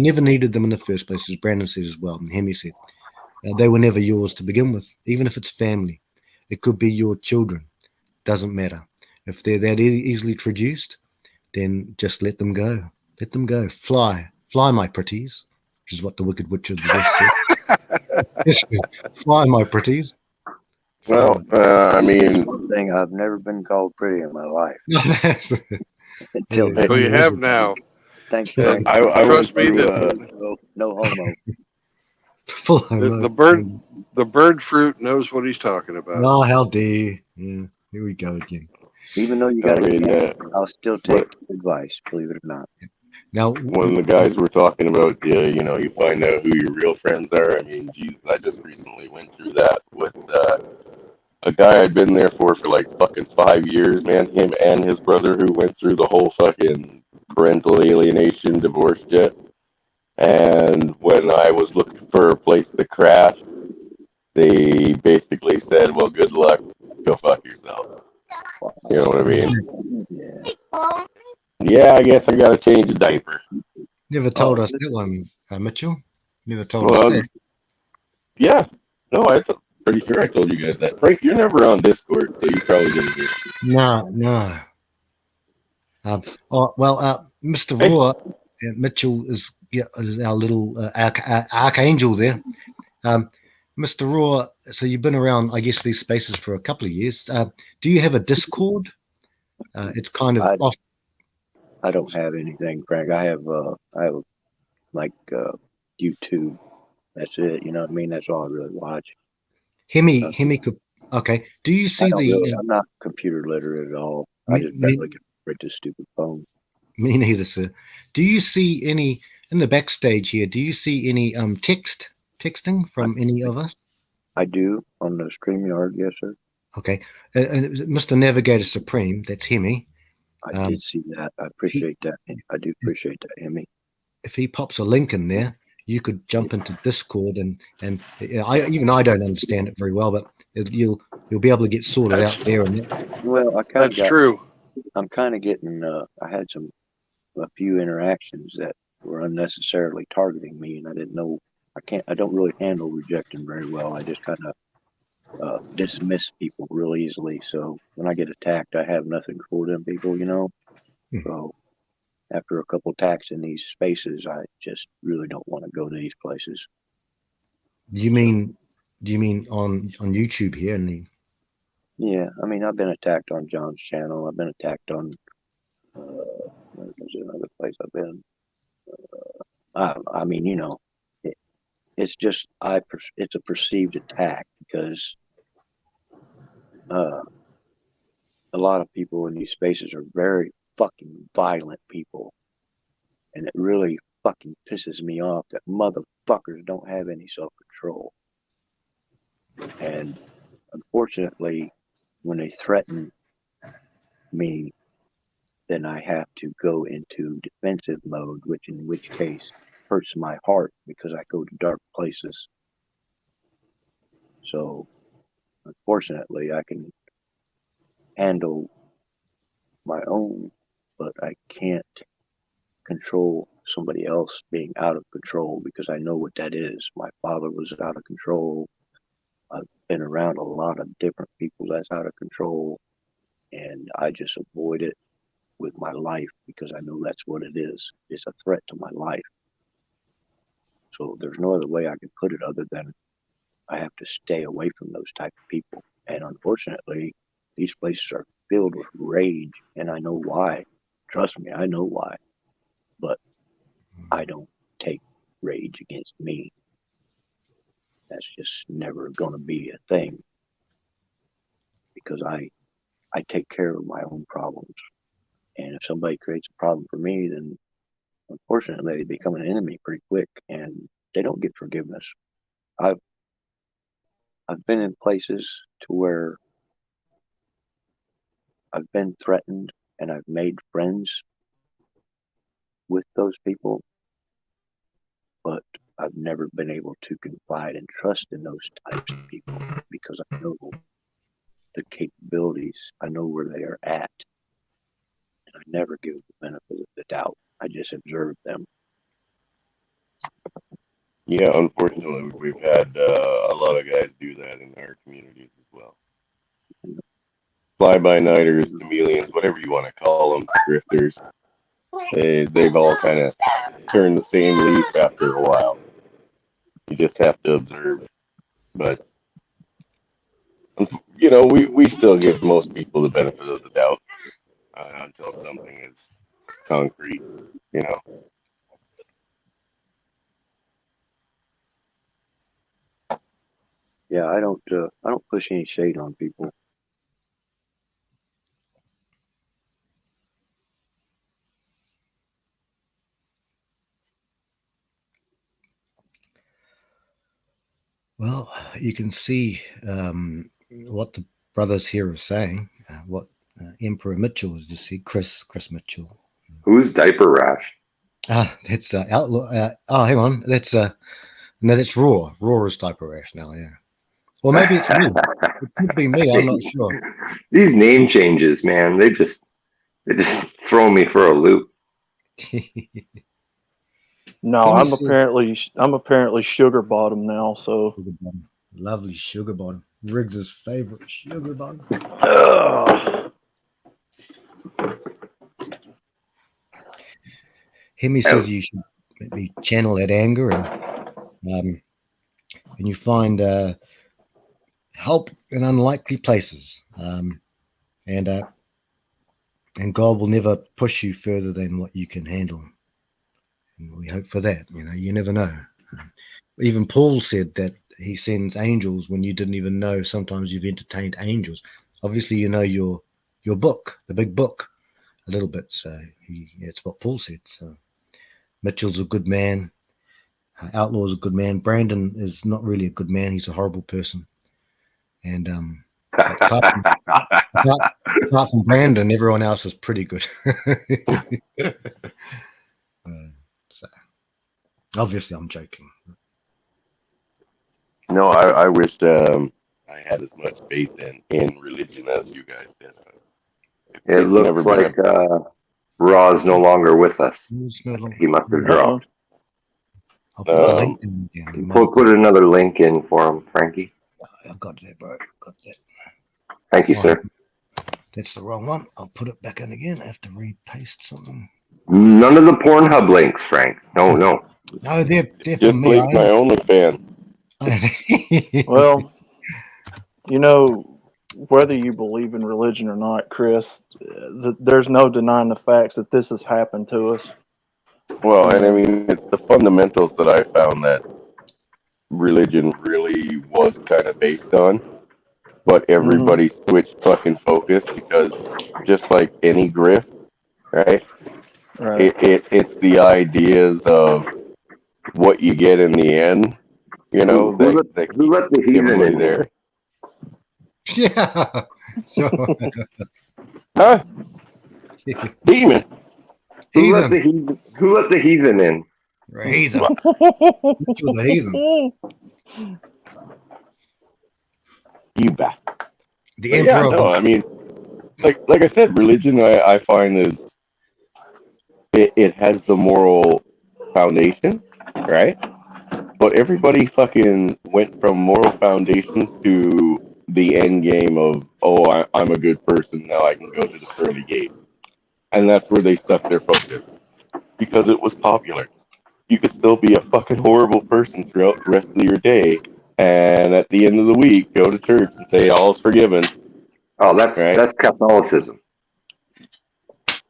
Speaker 11: never needed them in the first place, as Brandon said as well, and Hemi said. They were never yours to begin with, even if it's family. It could be your children. Doesn't matter. If they're that easily traduced, then just let them go. Let them go. Fly, my pretties, which is what the Wicked Witch of the West said. Fly, my pretties.
Speaker 5: Well, I mean,
Speaker 4: one thing, I've never been called pretty in my life.
Speaker 1: Until well, you have now.
Speaker 4: Thanks,
Speaker 5: I trust me
Speaker 4: that no homo.
Speaker 1: The bird fruit knows what he's talking about.
Speaker 11: Oh, how dare you? Yeah, here we go again.
Speaker 4: Even though you got I'll still take advice, believe it or not.
Speaker 11: Now,
Speaker 5: when the guys were talking about, you find out who your real friends are. I mean, geez, I just recently went through that with a guy I'd been there for like fucking 5 years, man. Him and his brother who went through the whole fucking parental alienation divorce shit. And when I was looking for a place to crash, they basically said, well, good luck, go fuck yourself. You know what I mean?
Speaker 13: Yeah, I guess I got to change a diaper.
Speaker 11: Never told us that one, Mitchell. Never told
Speaker 13: Well,
Speaker 11: us that.
Speaker 13: yeah. No, I'm pretty sure I told you guys that. Frank, you're never on Discord, so you probably didn't hear.
Speaker 11: No. Mr.
Speaker 13: Hey.
Speaker 11: Raw, Mitchell is our little archangel there. Mr. Raw, so you've been around, I guess, these spaces for a couple of years. Do you have a Discord? It's kind of off.
Speaker 4: I don't have anything, Frank. I have like YouTube. That's it. You know what I mean? That's all I really watch.
Speaker 11: Hemi. Okay. Do you see
Speaker 4: I'm not computer literate at all. I just barely can operate this stupid phone.
Speaker 11: Me neither, sir. Do you see any in the backstage here? Do you see any texting from any of us?
Speaker 4: I do on the StreamYard, yes, sir.
Speaker 11: Okay. Mr. Navigator Supreme, that's Hemi.
Speaker 4: I did see that. I appreciate that. I do appreciate that, Hemi.
Speaker 11: If he pops a link in there, you could jump into Discord and I don't understand it very well, but you'll be able to get sorted out there.
Speaker 4: Well,
Speaker 1: that's true.
Speaker 4: I'm kind of getting. I had a few interactions that were unnecessarily targeting me, and I didn't know. I don't really handle rejection very well. I just kind of dismiss people real easily. So when I get attacked, I have nothing for them people, you know. So after a couple attacks in these spaces, I just really don't want to go to these places.
Speaker 11: Do you mean on YouTube here?
Speaker 4: Yeah, I mean, I've been attacked on John's channel. I've been attacked on there's another place I've been. I mean, you know, it's just it's a perceived attack because a lot of people in these spaces are very fucking violent people, and it really fucking pisses me off that motherfuckers don't have any self-control. And unfortunately, when they threaten me, then I have to go into defensive mode, in which case hurts my heart because I go to dark places. So unfortunately, I can handle my own, but I can't control somebody else being out of control because I know what that is. My father was out of control. I've been around a lot of different people that's out of control, and I just avoid it with my life because I know that's what it is. It's a threat to my life. So there's no other way I can put it other than I have to stay away from those type of people. And unfortunately, these places are filled with rage, and I know why. Trust me, I know why. But I don't take rage against me. That's just never going to be a thing because I take care of my own problems. And if somebody creates a problem for me, then unfortunately they become an enemy pretty quick, and they don't get forgiveness. I've been in places to where I've been threatened, and I've made friends with those people, but I've never been able to confide and trust in those types of people because I know the capabilities, I know where they are at. I never give the benefit of the doubt. I just observe them.
Speaker 13: Yeah, unfortunately, we've had a lot of guys do that in our communities as well. Fly-by-nighters, chameleons, whatever you want to call them, drifters. They've all kind of turned the same leaf after a while. You just have to observe. But, you know, we still give most people the benefit of the doubt until something is concrete, you know.
Speaker 4: Yeah, I don't push any shade on people.
Speaker 11: Well, you can see what the brothers here are saying. What Emperor Mitchell has just said, Chris Mitchell.
Speaker 5: Who's Diaper Rash?
Speaker 11: That's Outlaw. Hang on. That's Raw. Raw is Diaper Rash now. Yeah. Well, maybe it's me. It could be me. I'm not sure.
Speaker 5: These name changes, man. They just throw me for a loop.
Speaker 10: No,
Speaker 11: Timmy
Speaker 10: I'm
Speaker 11: said-
Speaker 10: apparently sugar bottom now. So
Speaker 11: Sugar bottom. Lovely sugar bottom. Riggs's favorite sugar bottom. Hemi says you should maybe channel that anger and you find help in unlikely places, and God will never push you further than what you can handle. And we hope for that. You never know. Even Paul said that he sends angels when you didn't even know. Sometimes you've entertained angels. Obviously, you know your book, the big book, a little bit. So it's what Paul said. So Mitchell's a good man. Outlaw's a good man. Brandon is not really a good man. He's a horrible person. And apart from Brandon, everyone else is pretty good. So obviously, I'm joking.
Speaker 13: No, I wish I had as much faith in religion as you guys did.
Speaker 5: It looks like Ra's no longer with us. He must have dropped.
Speaker 11: I'll put the link in again.
Speaker 5: Put another link in for him, Frankie.
Speaker 11: I've got that, bro. Got that.
Speaker 5: Thank you, sir.
Speaker 11: That's the wrong one. I'll put it back in again. I have to repaste something.
Speaker 5: None of the Pornhub links, Frank. No.
Speaker 11: No, they're
Speaker 13: Just
Speaker 11: from me.
Speaker 13: link my OnlyFans.
Speaker 10: well, whether you believe in religion or not, Chris, there's no denying the facts that this has happened to us.
Speaker 13: Well, and I mean, it's the fundamentals that I found that religion really was kind of based on, but everybody switched fucking focus because just like any grift, right? It's the ideas of what you get in the end,
Speaker 5: Who let the heathen in
Speaker 13: there?
Speaker 11: Yeah.
Speaker 13: Huh? Demon.
Speaker 5: Who let the heathen in?
Speaker 11: Heathen. The heathen.
Speaker 13: You bastard.
Speaker 11: The
Speaker 13: But
Speaker 11: emperor.
Speaker 13: yeah, no, I mean, like I said, religion I find is it has the moral foundation, right? But everybody fucking went from moral foundations to the end game of, I'm a good person, now I can go to the pearly gate. And that's where they stuck their focus. Because it was popular. You could still be a fucking horrible person throughout the rest of your day, and at the end of the week, go to church and say, all's forgiven.
Speaker 5: Oh, that's Catholicism.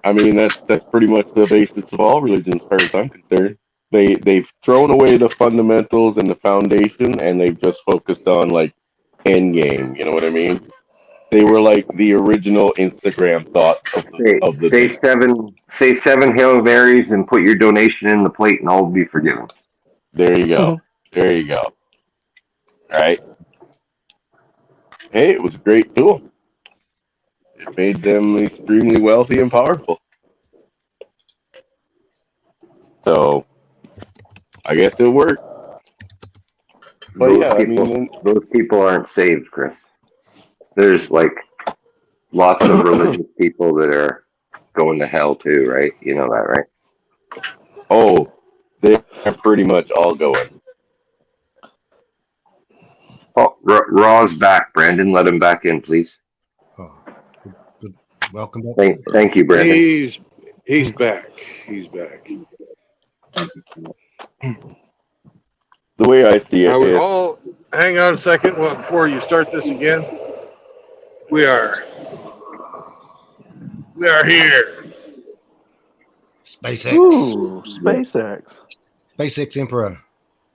Speaker 13: I mean, that's pretty much the basis of all religions, as far as I'm concerned. They've thrown away the fundamentals and the foundation, and they've just focused on, like, end game. You know what I mean? They were like the original Instagram thoughts of the
Speaker 5: say
Speaker 13: day.
Speaker 5: seven Hail Marys and put your donation in the plate, and all will be forgiven.
Speaker 13: There you go. There you go. All right. Hey, it was a great tool. It made them extremely wealthy and powerful. So, I guess it worked. But
Speaker 5: those people aren't saved, Chris. There's like lots of religious people that are going to hell too, right? You know that, right?
Speaker 13: Oh, they're pretty much all going.
Speaker 5: Oh, Raw's back, Brandon. Let him back in, please.
Speaker 11: Oh, good. Welcome back.
Speaker 5: Thank you, Brandon.
Speaker 1: He's back. He's back.
Speaker 13: The way I see it,
Speaker 1: hang on a second before you start this again. We are here.
Speaker 11: SpaceX.
Speaker 10: Ooh, SpaceX.
Speaker 11: SpaceX Emperor.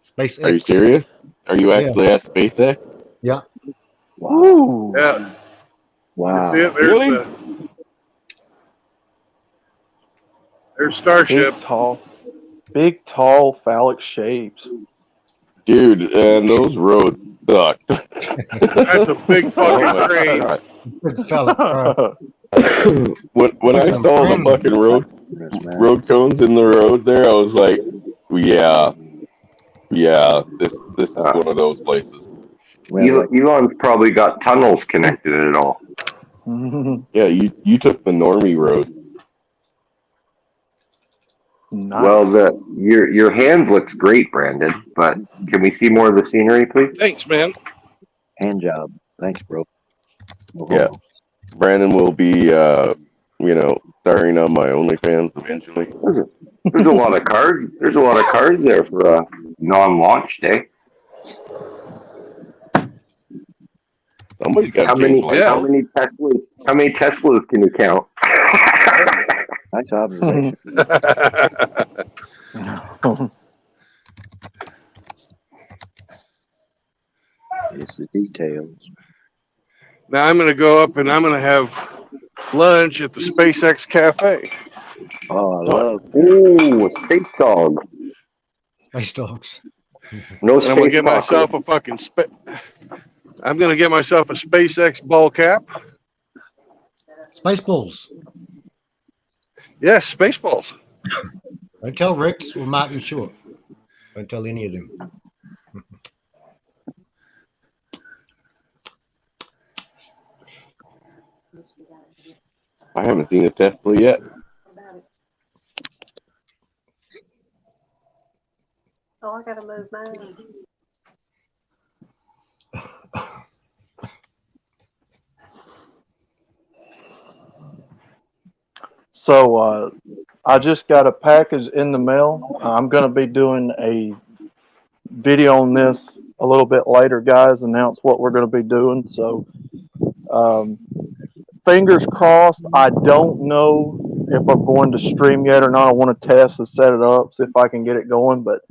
Speaker 11: SpaceX.
Speaker 13: Are you serious? Are you actually at SpaceX?
Speaker 11: Yeah.
Speaker 10: Wow.
Speaker 1: Yeah.
Speaker 4: Wow.
Speaker 1: You see it? There's Starship.
Speaker 10: Big, tall, phallic shapes.
Speaker 13: Dude, and those roads suck.
Speaker 1: That's a big fucking train.
Speaker 11: Big fella.
Speaker 13: When I saw the fucking road cones in the road there, I was like, yeah, this is one of those places.
Speaker 5: Elon's probably got tunnels connected at all.
Speaker 13: Yeah, you took the normie road.
Speaker 10: Nice.
Speaker 5: Well, your hand looks great, Brandon. But can we see more of the scenery, please?
Speaker 1: Thanks, man.
Speaker 4: Hand job. Thanks, bro.
Speaker 13: Yeah. Brandon will be, starring on my OnlyFans eventually.
Speaker 5: There's a lot of cars. There's a lot of cars there for a non-launch day.
Speaker 13: Somebody's got
Speaker 5: How
Speaker 13: to change
Speaker 5: many?
Speaker 13: lights.
Speaker 5: How many Teslas? How many Teslas can you count?
Speaker 4: Nice observation. It's the details.
Speaker 1: Now I'm going to go up and I'm going to have lunch at the SpaceX Cafe.
Speaker 4: Oh, I love.
Speaker 5: Ooh, a space dog.
Speaker 11: Space dogs.
Speaker 5: No
Speaker 1: And I'm going to
Speaker 5: space
Speaker 1: get myself a fucking I'm going to get myself a SpaceX ball cap.
Speaker 11: Spaceballs.
Speaker 1: Yes, Spaceballs.
Speaker 11: Don't tell Rex or Martin Short. Don't tell any of them.
Speaker 13: I haven't seen a Tesla yet.
Speaker 14: Oh, I gotta move mine.
Speaker 10: So I just got a package in the mail. I'm going to be doing a video on this a little bit later, guys. Announce what we're going to be doing. So fingers crossed. I don't know if I'm going to stream yet or not. I want to test and set it up, see if I can get it going. But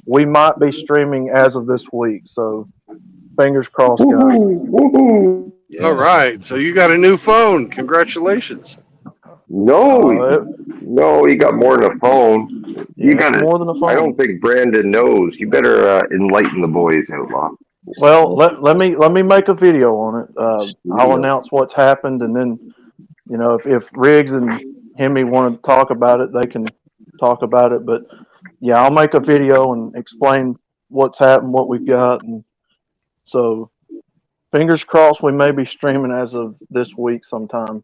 Speaker 10: we might be streaming as of this week. So fingers crossed, guys.
Speaker 11: Yeah.
Speaker 1: All right. So you got a new phone. Congratulations.
Speaker 5: No, no, you got more than a phone. You got
Speaker 10: more than a phone.
Speaker 5: I don't think Brandon knows. You better enlighten the boys, Outlaw.
Speaker 10: Well, let me make a video on it. I'll announce what's happened, and then, if Riggs and Hemi want to talk about it, they can talk about it. But yeah, I'll make a video and explain what's happened, what we've got, and so fingers crossed we may be streaming as of this week sometime.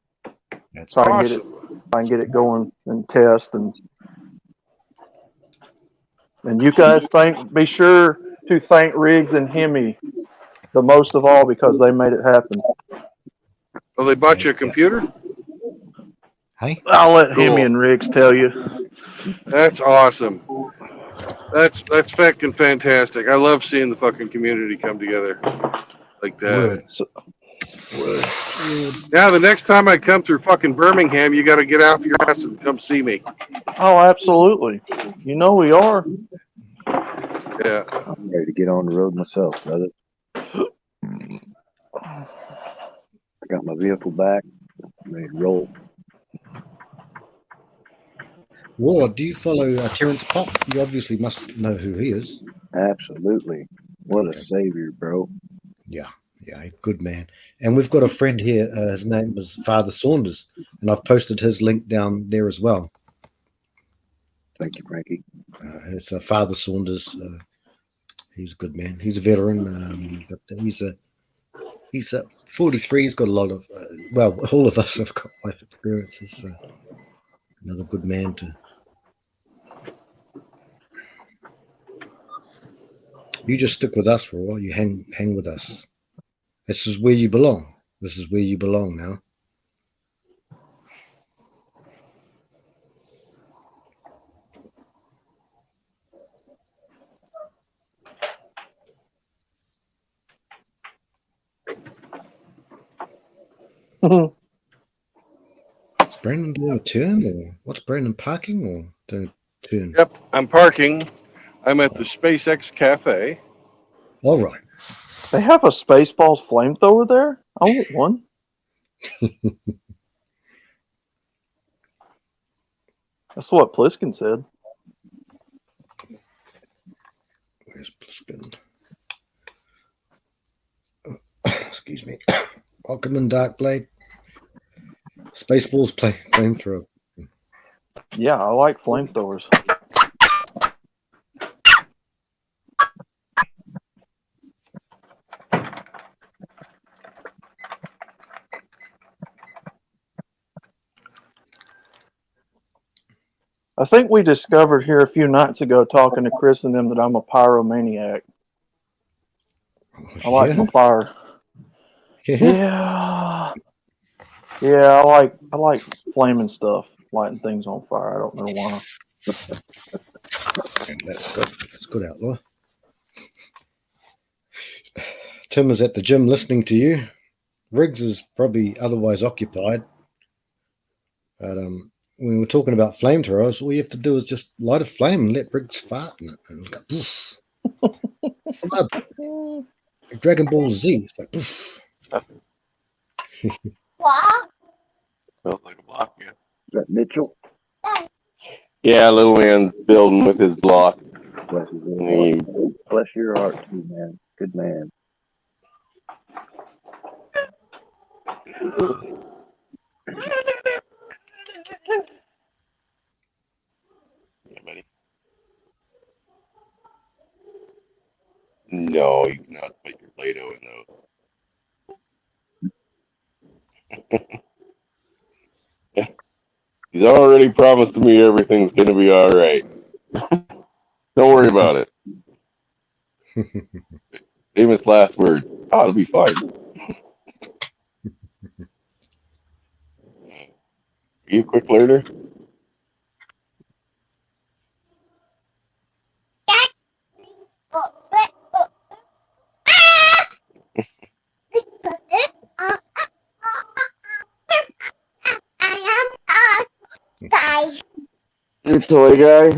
Speaker 11: That's
Speaker 1: awesome.
Speaker 10: If I can get it going and test, and you guys be sure to thank Riggs and Hemi the most of all, because they made it happen.
Speaker 1: Well, they bought you a computer?
Speaker 11: Hey?
Speaker 10: I'll let Hemi and Riggs tell you.
Speaker 1: That's awesome. That's fucking fantastic. I love seeing the fucking community come together like that.
Speaker 11: Word.
Speaker 1: Now, the next time I come through fucking Birmingham, you got to get out of your ass and come see me.
Speaker 10: Oh, absolutely. We are.
Speaker 1: Yeah.
Speaker 4: I'm ready to get on the road myself, brother. I got my vehicle back. I'm ready to roll.
Speaker 11: Ward, do you follow Terrence Pop? You obviously must know who he is.
Speaker 4: Absolutely. What a savior, bro.
Speaker 11: Yeah, good man. And we've got a friend here. His name is Father Saunders, and I've posted his link down there as well.
Speaker 4: Thank you, Frankie.
Speaker 11: It's Father Saunders. He's a good man. He's a veteran, but he's 43. He's got a lot of all of us have got life experiences. So another good man to. You just stick with us for a while. You hang with us. This is where you belong. This is where you belong now. Is Brandon doing a turn, or what's Brandon parking, or doing a turn?
Speaker 1: Yep, I'm parking. I'm at the SpaceX Cafe.
Speaker 11: All right.
Speaker 10: They have a Spaceballs flamethrower there? I want one. That's what Pliskin said.
Speaker 11: Where's Pliskin? Excuse me. Welcome in, Darkblade. Spaceballs flamethrower.
Speaker 10: Yeah, I like flamethrowers. I think we discovered here a few nights ago, talking to Chris and them, that I'm a pyromaniac. I like my fire. Yeah. Yeah, I like flaming stuff, lighting things on fire. I don't know why.
Speaker 11: That's good. That's good, Outlaw. Tim is at the gym listening to you. Riggs is probably otherwise occupied. But when we were talking about flamethrowers, all you have to do is just light a flame and let Riggs fart in it. And it'll go poof. Flub. Like Dragon Ball Z. It's like poof.
Speaker 13: Sounds like a block, yeah.
Speaker 4: Is that Mitchell?
Speaker 13: Yeah, little man's building with his block.
Speaker 4: Bless his little heart. Bless your heart too, man. Good man.
Speaker 13: Yeah, buddy. No, you cannot put your Play-Doh in those. He's already promised me everything's going to be all right. Don't worry about it. Famous last words. Oh, it'll be fine. Are you a quick learner? You're a toy guy?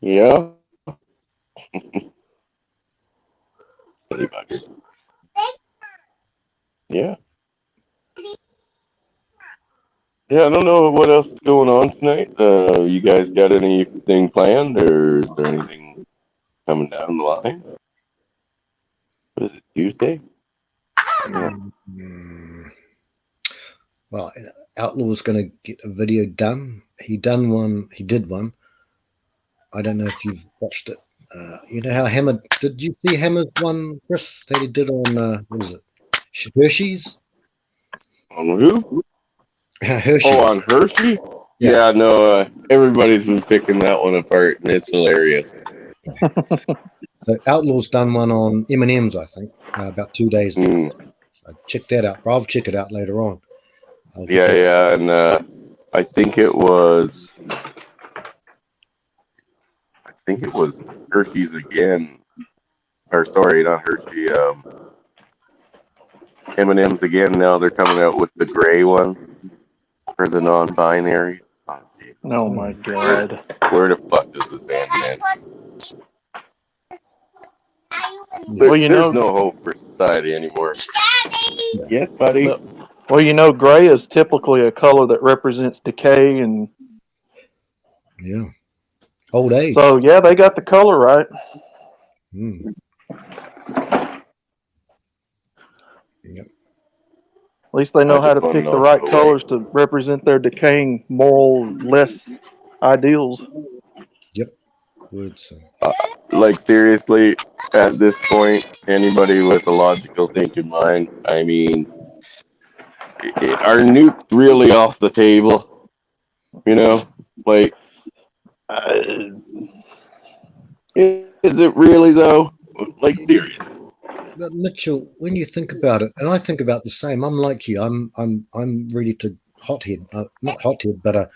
Speaker 13: Yeah? Yeah. Yeah, I don't know what else is going on tonight. You guys got anything planned, or is there anything coming down the line? What is it, Tuesday?
Speaker 11: Well, Outlaw's going to get a video done. He did one. I don't know if you've watched it. You know how Hammer, did you see Hammer's one, Chris, that he did on, what is it, Hershey's?
Speaker 13: On who?
Speaker 11: Hershey's.
Speaker 13: Oh, on Hershey? Yeah, no, everybody's been picking that one apart, and it's hilarious.
Speaker 11: So Outlaw's done one on M&M's, I think, about 2 days ago. So check that out. I'll check it out later on.
Speaker 13: Yeah, and I think it was Hershey's again, or sorry, not Hershey. M&M's again. Now they're coming out with the gray one for the non-binary.
Speaker 10: Oh my god!
Speaker 13: Where the fuck does this end, man?
Speaker 10: Well, you
Speaker 13: There's
Speaker 10: know,
Speaker 13: no hope for society anymore. Yes, buddy.
Speaker 10: Well, you know, gray is typically a color that represents decay and
Speaker 11: old age.
Speaker 10: So yeah, they got the color right.
Speaker 11: Yep.
Speaker 10: At least they know how to pick the right colors to represent their decaying moral less ideals.
Speaker 11: Yep. Would so.
Speaker 13: Like seriously, at this point, anybody with a logical thinking mind, I mean, are nukes really off the table? You know, like, is it really though? Like seriously.
Speaker 11: But Mitchell, when you think about it, and I think about the same, I'm like you. I'm ready to hothead, not hothead, but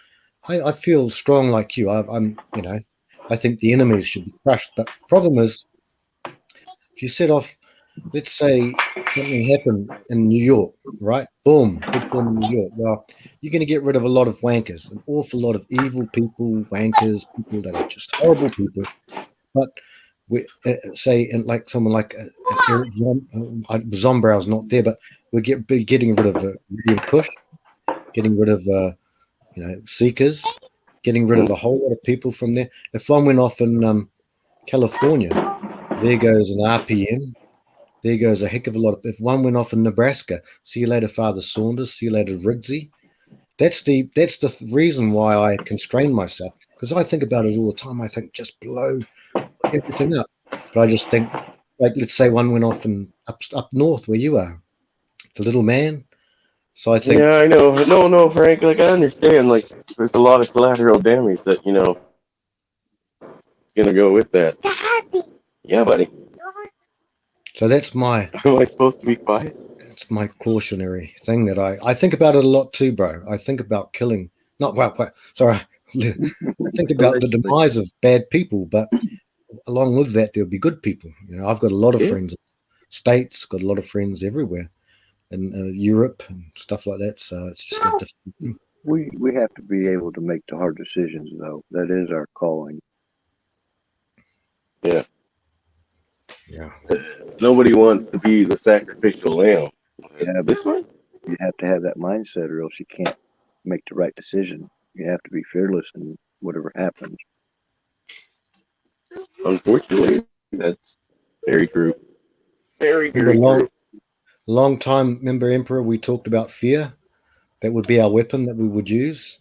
Speaker 11: I feel strong like you. I'm I think the enemies should be crushed. But the problem is, if you set off, let's say something happened in New York, right? Boom, big boom in New York. Well, you're going to get rid of a lot of wankers, an awful lot of evil people, wankers, people that are just horrible people. But we say, and like someone like Eric Zombrow's not there, but we're getting rid of William Cush, getting rid of Seekers, getting rid of a whole lot of people from there. If one went off in California, there goes an RPM. There goes a heck of a lot of. If one went off in Nebraska, see you later, Father Saunders. See you later, Riggsy. That's the reason why I constrain myself, because I think about it all the time. I think just blow everything up. But I just think, like, let's say one went off in up north where you are, the little man. So I think
Speaker 13: Yeah, I know. No, Frank. Like I understand. Like there's a lot of collateral damage that gonna go with that. Yeah, buddy.
Speaker 11: so. That's my
Speaker 13: Am I supposed to be quiet?
Speaker 11: it's my cautionary thing that I think about it a lot too, bro. I think about killing. Not well. Sorry. I think about the
Speaker 4: Allegedly.
Speaker 11: demise of bad people, but along with that, there'll be good people. I've got a lot of
Speaker 13: Yeah.
Speaker 11: friends in the States, got a lot of friends everywhere in Europe and stuff like that. So it's just a different thing.
Speaker 4: We have to be able to make the hard decisions, though. That is our calling.
Speaker 13: Yeah.
Speaker 11: Yeah.
Speaker 13: Nobody wants to be the sacrificial lamb.
Speaker 4: Yeah, but
Speaker 13: This one?
Speaker 4: you have to have that mindset, or else you can't make the right decision. You have to be fearless in whatever happens.
Speaker 13: Unfortunately, that's very true. Very,
Speaker 11: Remember
Speaker 13: very true.
Speaker 11: long time, remember Emperor, we talked about fear. That would be our weapon that we would use.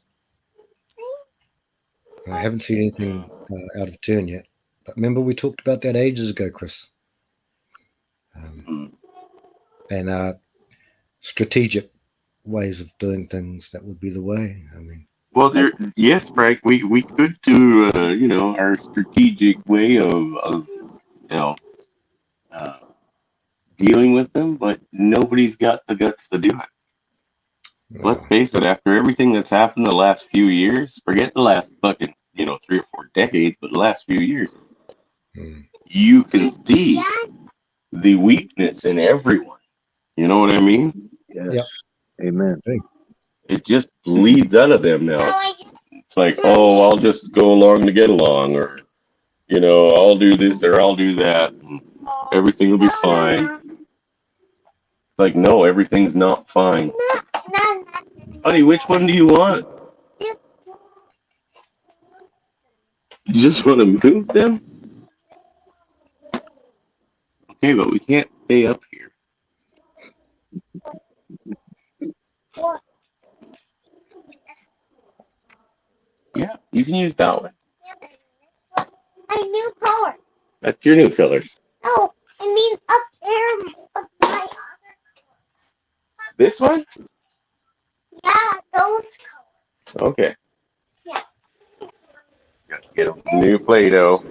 Speaker 11: I haven't seen anything out of turn yet. But remember we talked about that ages ago, Chris. And strategic ways of doing things, that would be the way. I mean,
Speaker 13: Well, yes, Frank, we could do our strategic way of uh, dealing with them, but nobody's got the guts to do it. Let's face it. After everything that's happened the last few years, forget the last fucking 3 or 4 decades, but the last few years, you can see the weakness in everyone. You know what I mean?
Speaker 4: Yes.
Speaker 11: Yep.
Speaker 4: Amen.
Speaker 13: It just bleeds out of them now. It's like, oh, I'll just go along to get along, or I'll do this or I'll do that. And everything will be fine. It's like, no, everything's not fine. Honey, which one do you want? You just want to move them? Okay, but we can't stay up here. Yeah, you can use that one.
Speaker 15: A new color.
Speaker 13: That's your new color.
Speaker 15: No, I mean up there. My other.
Speaker 13: This one?
Speaker 15: Yeah, those colors.
Speaker 13: Okay.
Speaker 15: Yeah.
Speaker 13: Got to get a new Play-Doh.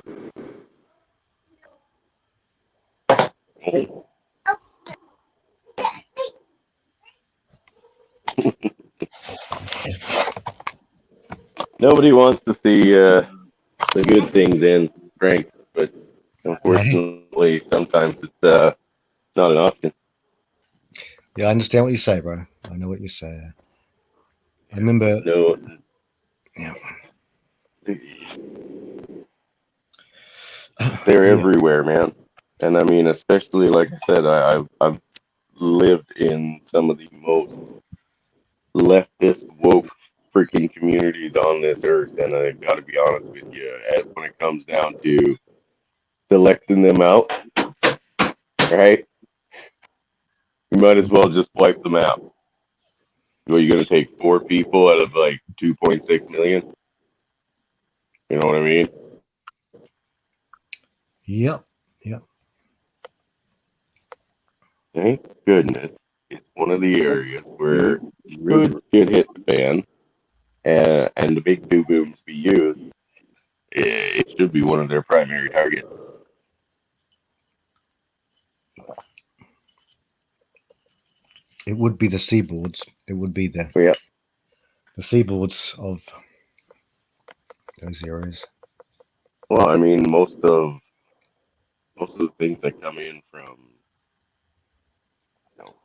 Speaker 13: Oh. Nobody wants to see the good things in, Frank, but unfortunately, sometimes it's not an option.
Speaker 11: yeah, I understand what you say, bro. I know what you say. I remember.
Speaker 13: No.
Speaker 11: Yeah.
Speaker 13: They're
Speaker 11: Yeah.
Speaker 13: everywhere, man. And I mean, especially like I said, I've lived in some of the most leftist woke freaking communities on this earth, and I got to be honest with you, when it comes down to selecting them out, right? You might as well just wipe them out. Well, you're gonna take 4 people out of like 2.6 million. You know what I mean?
Speaker 11: Yep. Yep.
Speaker 13: Thank goodness it's one of the areas where good shit hit the fan, and the big two booms be used. It should be one of their primary targets.
Speaker 11: It would be the seaboards. It would be the seaboards of those areas.
Speaker 13: Well, I mean, most of the things that come in from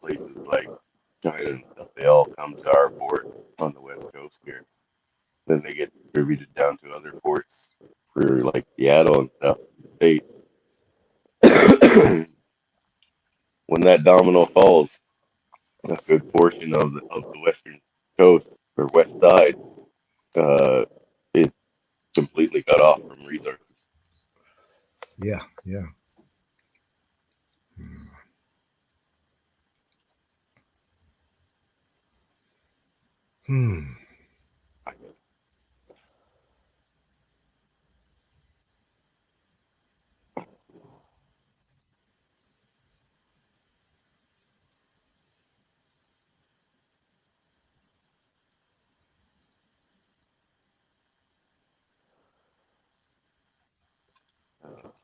Speaker 13: places like China and stuff, they all come to our port on the west coast here. Then they get distributed down to other ports for like Seattle and stuff. When that domino falls, a good portion of the western coast or west side is completely cut off from resources.
Speaker 11: Yeah, yeah. Hmm.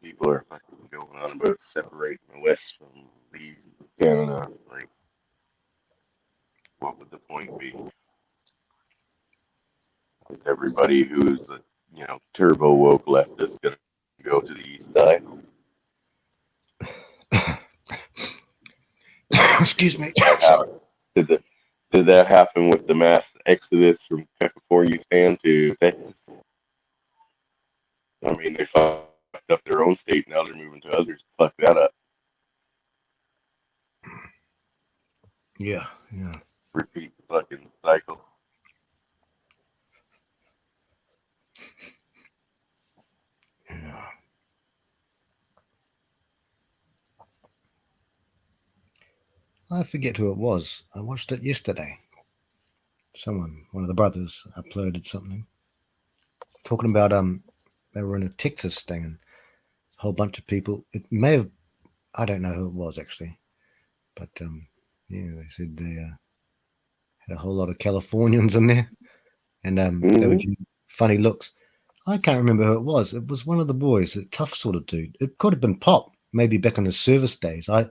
Speaker 13: people are fucking going on about separating the West from the Canada. Like, what would the point be? If everybody who's a turbo woke left is gonna go to the east side.
Speaker 11: Excuse me.
Speaker 13: Did that happen with the mass exodus from California to Texas? I mean, they fucked up their own state. Now they're moving to others to fuck that up.
Speaker 11: Yeah, yeah.
Speaker 13: Repeat the fucking cycle.
Speaker 11: Yeah. I forget who it was. I watched it yesterday. One of the brothers uploaded something talking about they were in a Texas thing and a whole bunch of people. It may have, I don't know who it was actually, but yeah, they said they had a whole lot of Californians in there, and they were getting funny looks. I can't remember who it was. It was one of the boys, a tough sort of dude. It could have been Pop, maybe back in his service days. I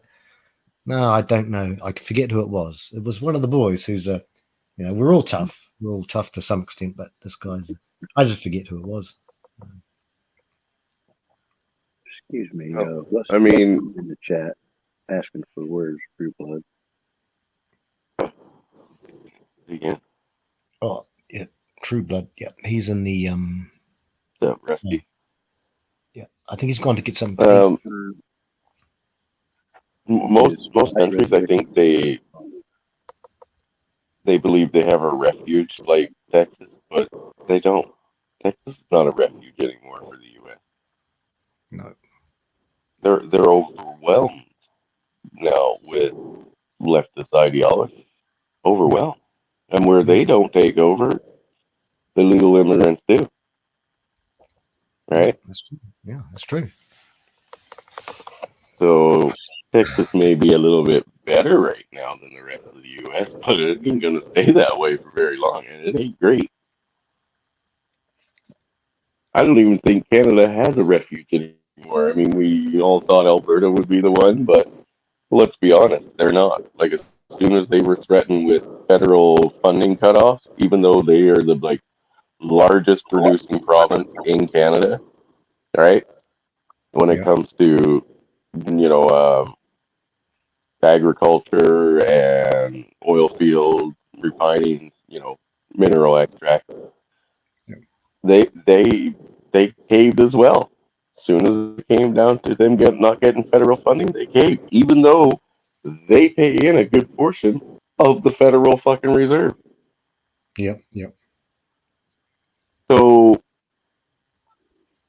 Speaker 11: don't know. I forget who it was. It was one of the boys who's we're all tough. We're all tough to some extent, but this guy's. I just forget who it was.
Speaker 4: Excuse me.
Speaker 13: I mean,
Speaker 4: in the chat asking for words, True Blood.
Speaker 13: Again.
Speaker 11: Oh yeah, True Blood. Yeah, he's in the
Speaker 13: Rusty.
Speaker 11: Yeah, I think he's gone to get some.
Speaker 13: Most countries, I think they believe they have a refuge like Texas, but they don't. Texas is not a refuge anymore for the U.S.
Speaker 11: No,
Speaker 13: they're overwhelmed now with leftist ideology. Overwhelmed, and where they don't take over, the legal immigrants do. Right?
Speaker 11: Yeah, that's true. Yeah, that's true.
Speaker 13: So Texas may be a little bit better right now than the rest of the U.S., but it ain't going to stay that way for very long, and it ain't great. I don't even think Canada has a refuge anymore. I mean, we all thought Alberta would be the one, but let's be honest, they're not. Like, as soon as they were threatened with federal funding cutoffs, even though they are the largest producing province in Canada, right? When it comes to agriculture and oil field refining, mineral extract, they caved as well. As soon as it came down to them not getting federal funding, they caved, even though they pay in a good portion of the federal fucking reserve.
Speaker 11: Yep.
Speaker 13: So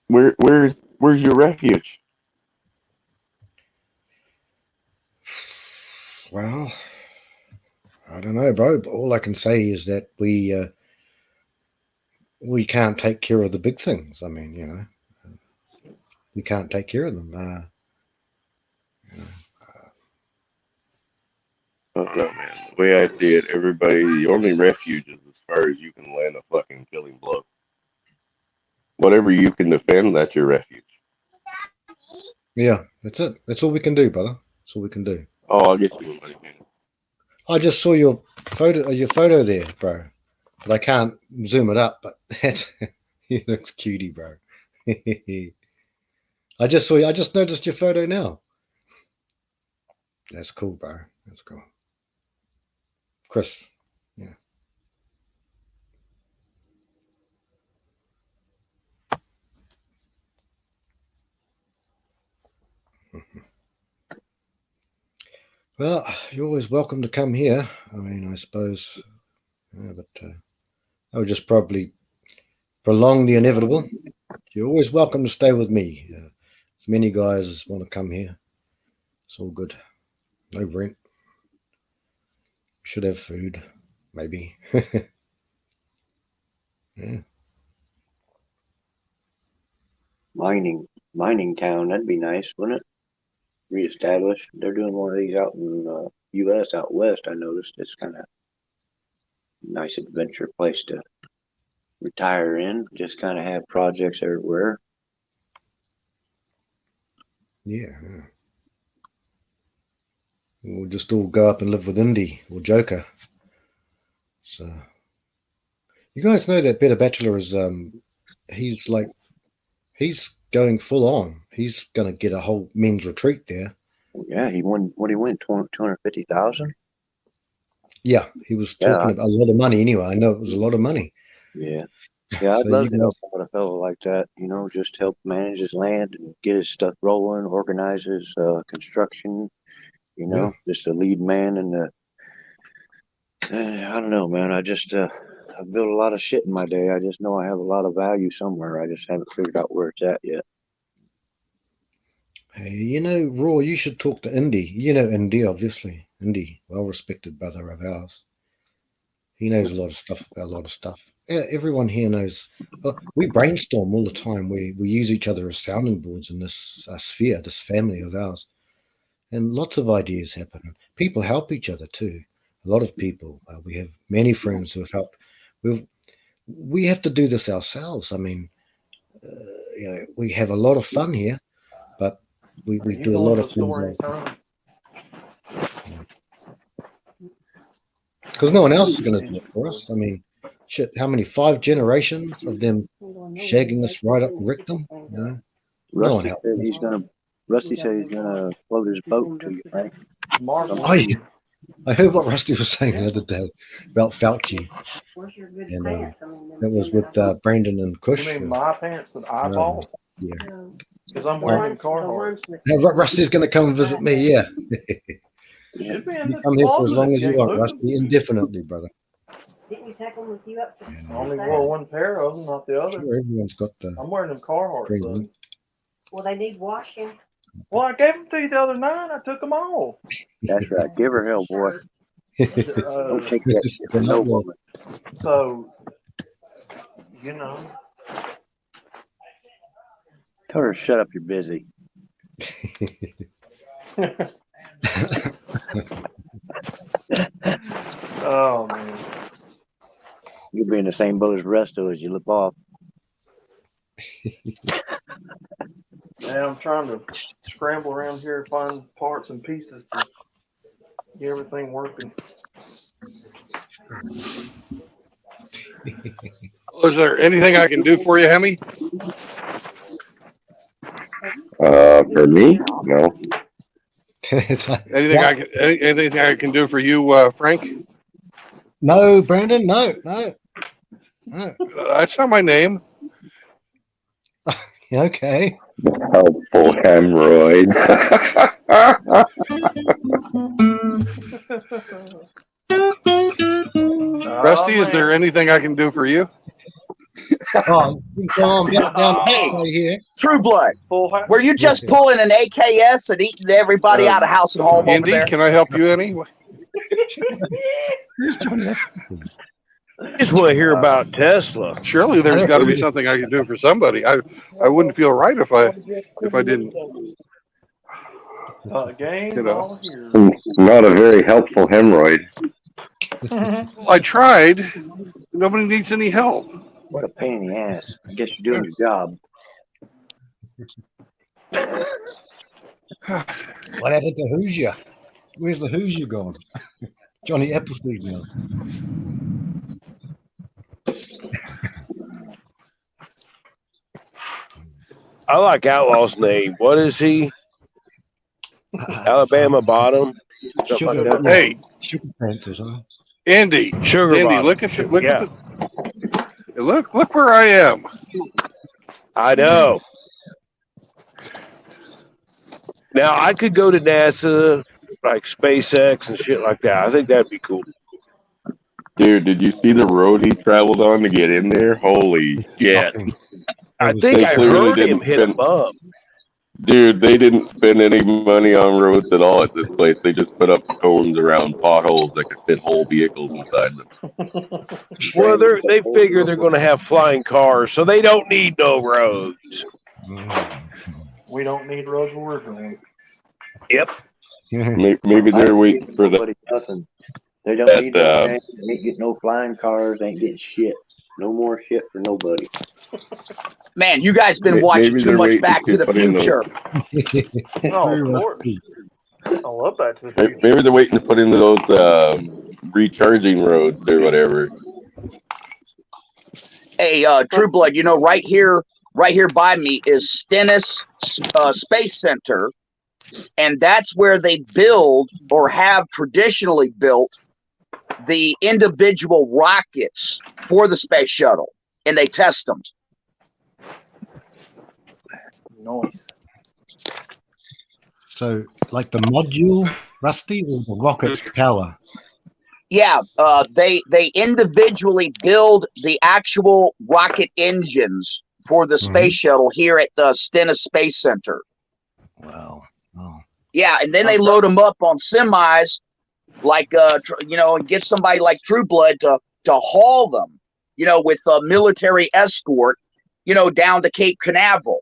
Speaker 13: where's your refuge?
Speaker 11: Well, I don't know, bro. But all I can say is that we can't take care of the big things. I mean, we can't take care of them.
Speaker 13: I don't know, man. The way I see it, the only refuge is as far as you can land a fucking killing blow. Whatever you can defend, that's your refuge.
Speaker 11: Yeah, that's it. That's all we can do, brother. That's all we can do.
Speaker 13: Oh, I'll get you money, man. I
Speaker 11: just saw your photo there, bro. But I can't zoom it up. But he looks cutie, bro. I just noticed your photo now. That's cool, bro. That's cool. Chris. Yeah. Well, you're always welcome to come here. I mean, I suppose, but I would just probably prolong the inevitable. You're always welcome to stay with me. As many guys as want to come here. It's all good. No rent. Should have food, maybe. Yeah.
Speaker 4: Mining town, that'd be nice, wouldn't it? Reestablish. They're doing one of these out in U.S. out west. I noticed it's kind of nice adventure place to retire in. Just kind of have projects everywhere.
Speaker 11: Yeah. We'll just all go up and live with Indy or Joker. So, you guys know that Better Bachelor is he's going full on. He's going to get a whole men's retreat there.
Speaker 4: Yeah, he won. What did he win? 250,000.
Speaker 11: Yeah, he was talking about a lot of money. Anyway, I know it was a lot of money.
Speaker 4: Yeah, yeah. I'd
Speaker 11: So
Speaker 4: love
Speaker 11: you
Speaker 4: to help
Speaker 11: guys,
Speaker 4: out a fellow like that. You know, just help manage his land and get his stuff rolling, organize his construction. You know, just a lead man in the. I don't know, man. I just I've built a lot of shit in my day. I just know I have a lot of value somewhere. I just haven't figured out where it's at yet.
Speaker 11: hey, you know, Raw, you should talk to Indy. You know Indy, obviously. Indy, well-respected brother of ours. He knows a lot of stuff about a lot of stuff. Yeah, everyone here knows. We brainstorm all the time. We use each other as sounding boards in this sphere, this family of ours, and lots of ideas happen. People help each other too. A lot of people. We have many friends who have helped. We have to do this ourselves. I mean, you know, we have a lot of fun here, but we do a lot of things ourselves. Because no one else is going to do it for us. I mean, shit, how many? 5 generations of them shagging us right up the rectum? You know? No one helps us.
Speaker 4: Rusty said he's gonna float his boat to you, right?
Speaker 11: I heard what Rusty was saying the other day about Fauci. And that was with Brandon and Kush.
Speaker 10: You mean my pants that I bought?
Speaker 11: Yeah.
Speaker 10: Because I'm wearing Carhartt.
Speaker 11: Rusty's going to come and visit me, yeah.
Speaker 10: Should be in
Speaker 11: You
Speaker 10: the
Speaker 11: come here for as
Speaker 10: closet
Speaker 11: long
Speaker 10: if
Speaker 11: as
Speaker 10: you
Speaker 11: you
Speaker 10: ain't
Speaker 11: want,
Speaker 10: looking.
Speaker 11: Rusty, indefinitely, brother.
Speaker 14: Didn't you take them with you up to
Speaker 10: I only wore one pair of them, not the other.
Speaker 11: Sure, everyone's got the.
Speaker 10: I'm wearing them Carhartt. So.
Speaker 14: Well, they need washing.
Speaker 10: Well, I gave them to you the other night. I took them off.
Speaker 4: That's right. Give her hell, boy. Don't take that shit from no woman.
Speaker 10: So, you know.
Speaker 4: Tell her to shut up. You're busy.
Speaker 10: Oh man.
Speaker 4: You'll be in the same boat as Resto as you lip off.
Speaker 10: Yeah, I'm trying to scramble around here, find parts and pieces to get everything working.
Speaker 1: Is there anything I can do for you, Hemi?
Speaker 5: For me, no.
Speaker 1: Anything I can do for you, Frank?
Speaker 11: No, Brandon, no.
Speaker 1: That's not my name.
Speaker 11: Okay.
Speaker 5: Helpful hemorrhoid.
Speaker 1: Rusty, is there anything I can do for you?
Speaker 16: Hey, True Blood, were you just pulling an AKS and eating everybody out of house and home over
Speaker 1: Indy,
Speaker 16: there?
Speaker 1: can I help you any?
Speaker 17: I just want to hear about Tesla.
Speaker 1: Surely there's got to be something I can do for somebody. I wouldn't feel right if I didn't.
Speaker 10: Game
Speaker 1: You know.
Speaker 10: all here.
Speaker 5: Not a very helpful hemorrhoid.
Speaker 1: I tried. Nobody needs any help.
Speaker 4: What a pain in the ass. I guess you're doing your job.
Speaker 11: What happened to Hoosier? Where's the Hoosier gone? Johnny Appleseed now.
Speaker 17: I like Outlaw's name. What is he? Alabama Bottom?
Speaker 11: Sugar,
Speaker 17: Like
Speaker 1: Hey,
Speaker 11: Sugar Pants, huh?
Speaker 1: Andy.
Speaker 17: Sugar
Speaker 1: Andy,
Speaker 17: Bottom.
Speaker 1: Look where I am.
Speaker 17: I know. Now I could go to NASA, like SpaceX and shit like that. I think that'd be cool.
Speaker 13: Dude, did you see the road he traveled on to get in there? Holy shit.
Speaker 17: I think I heard him hit a bump.
Speaker 13: Dude, they didn't spend any money on roads at all at this place. They just put up cones around potholes that could fit whole vehicles inside them.
Speaker 17: Well, they figure they're going to have flying cars, so they don't need no roads.
Speaker 10: We don't need roads we're going.
Speaker 17: Yep.
Speaker 13: Maybe they're waiting for
Speaker 4: Nobody, nothing. They don't need no tanks, they ain't getting no flying cars, they ain't getting shit. No more shit for nobody.
Speaker 16: Man, you guys been watching too much Back to the Future.
Speaker 10: Oh, of course. I love Back to the Future.
Speaker 13: Maybe they're waiting to put into those recharging roads or whatever.
Speaker 16: Hey, True Blood, you know, right here by me is Stennis Space Center, and that's where they build or have traditionally built the individual rockets for the space shuttle, and they test them.
Speaker 10: Nice.
Speaker 11: So, like the module, Rusty, or the rocket power?
Speaker 16: Yeah, they individually build the actual rocket engines for the space shuttle here at the Stennis Space Center.
Speaker 11: Wow. Oh.
Speaker 16: Yeah, and then they load them up on semis, like you know, and get somebody like True Blood to haul them, you know, with a military escort, you know, down to Cape Canaveral.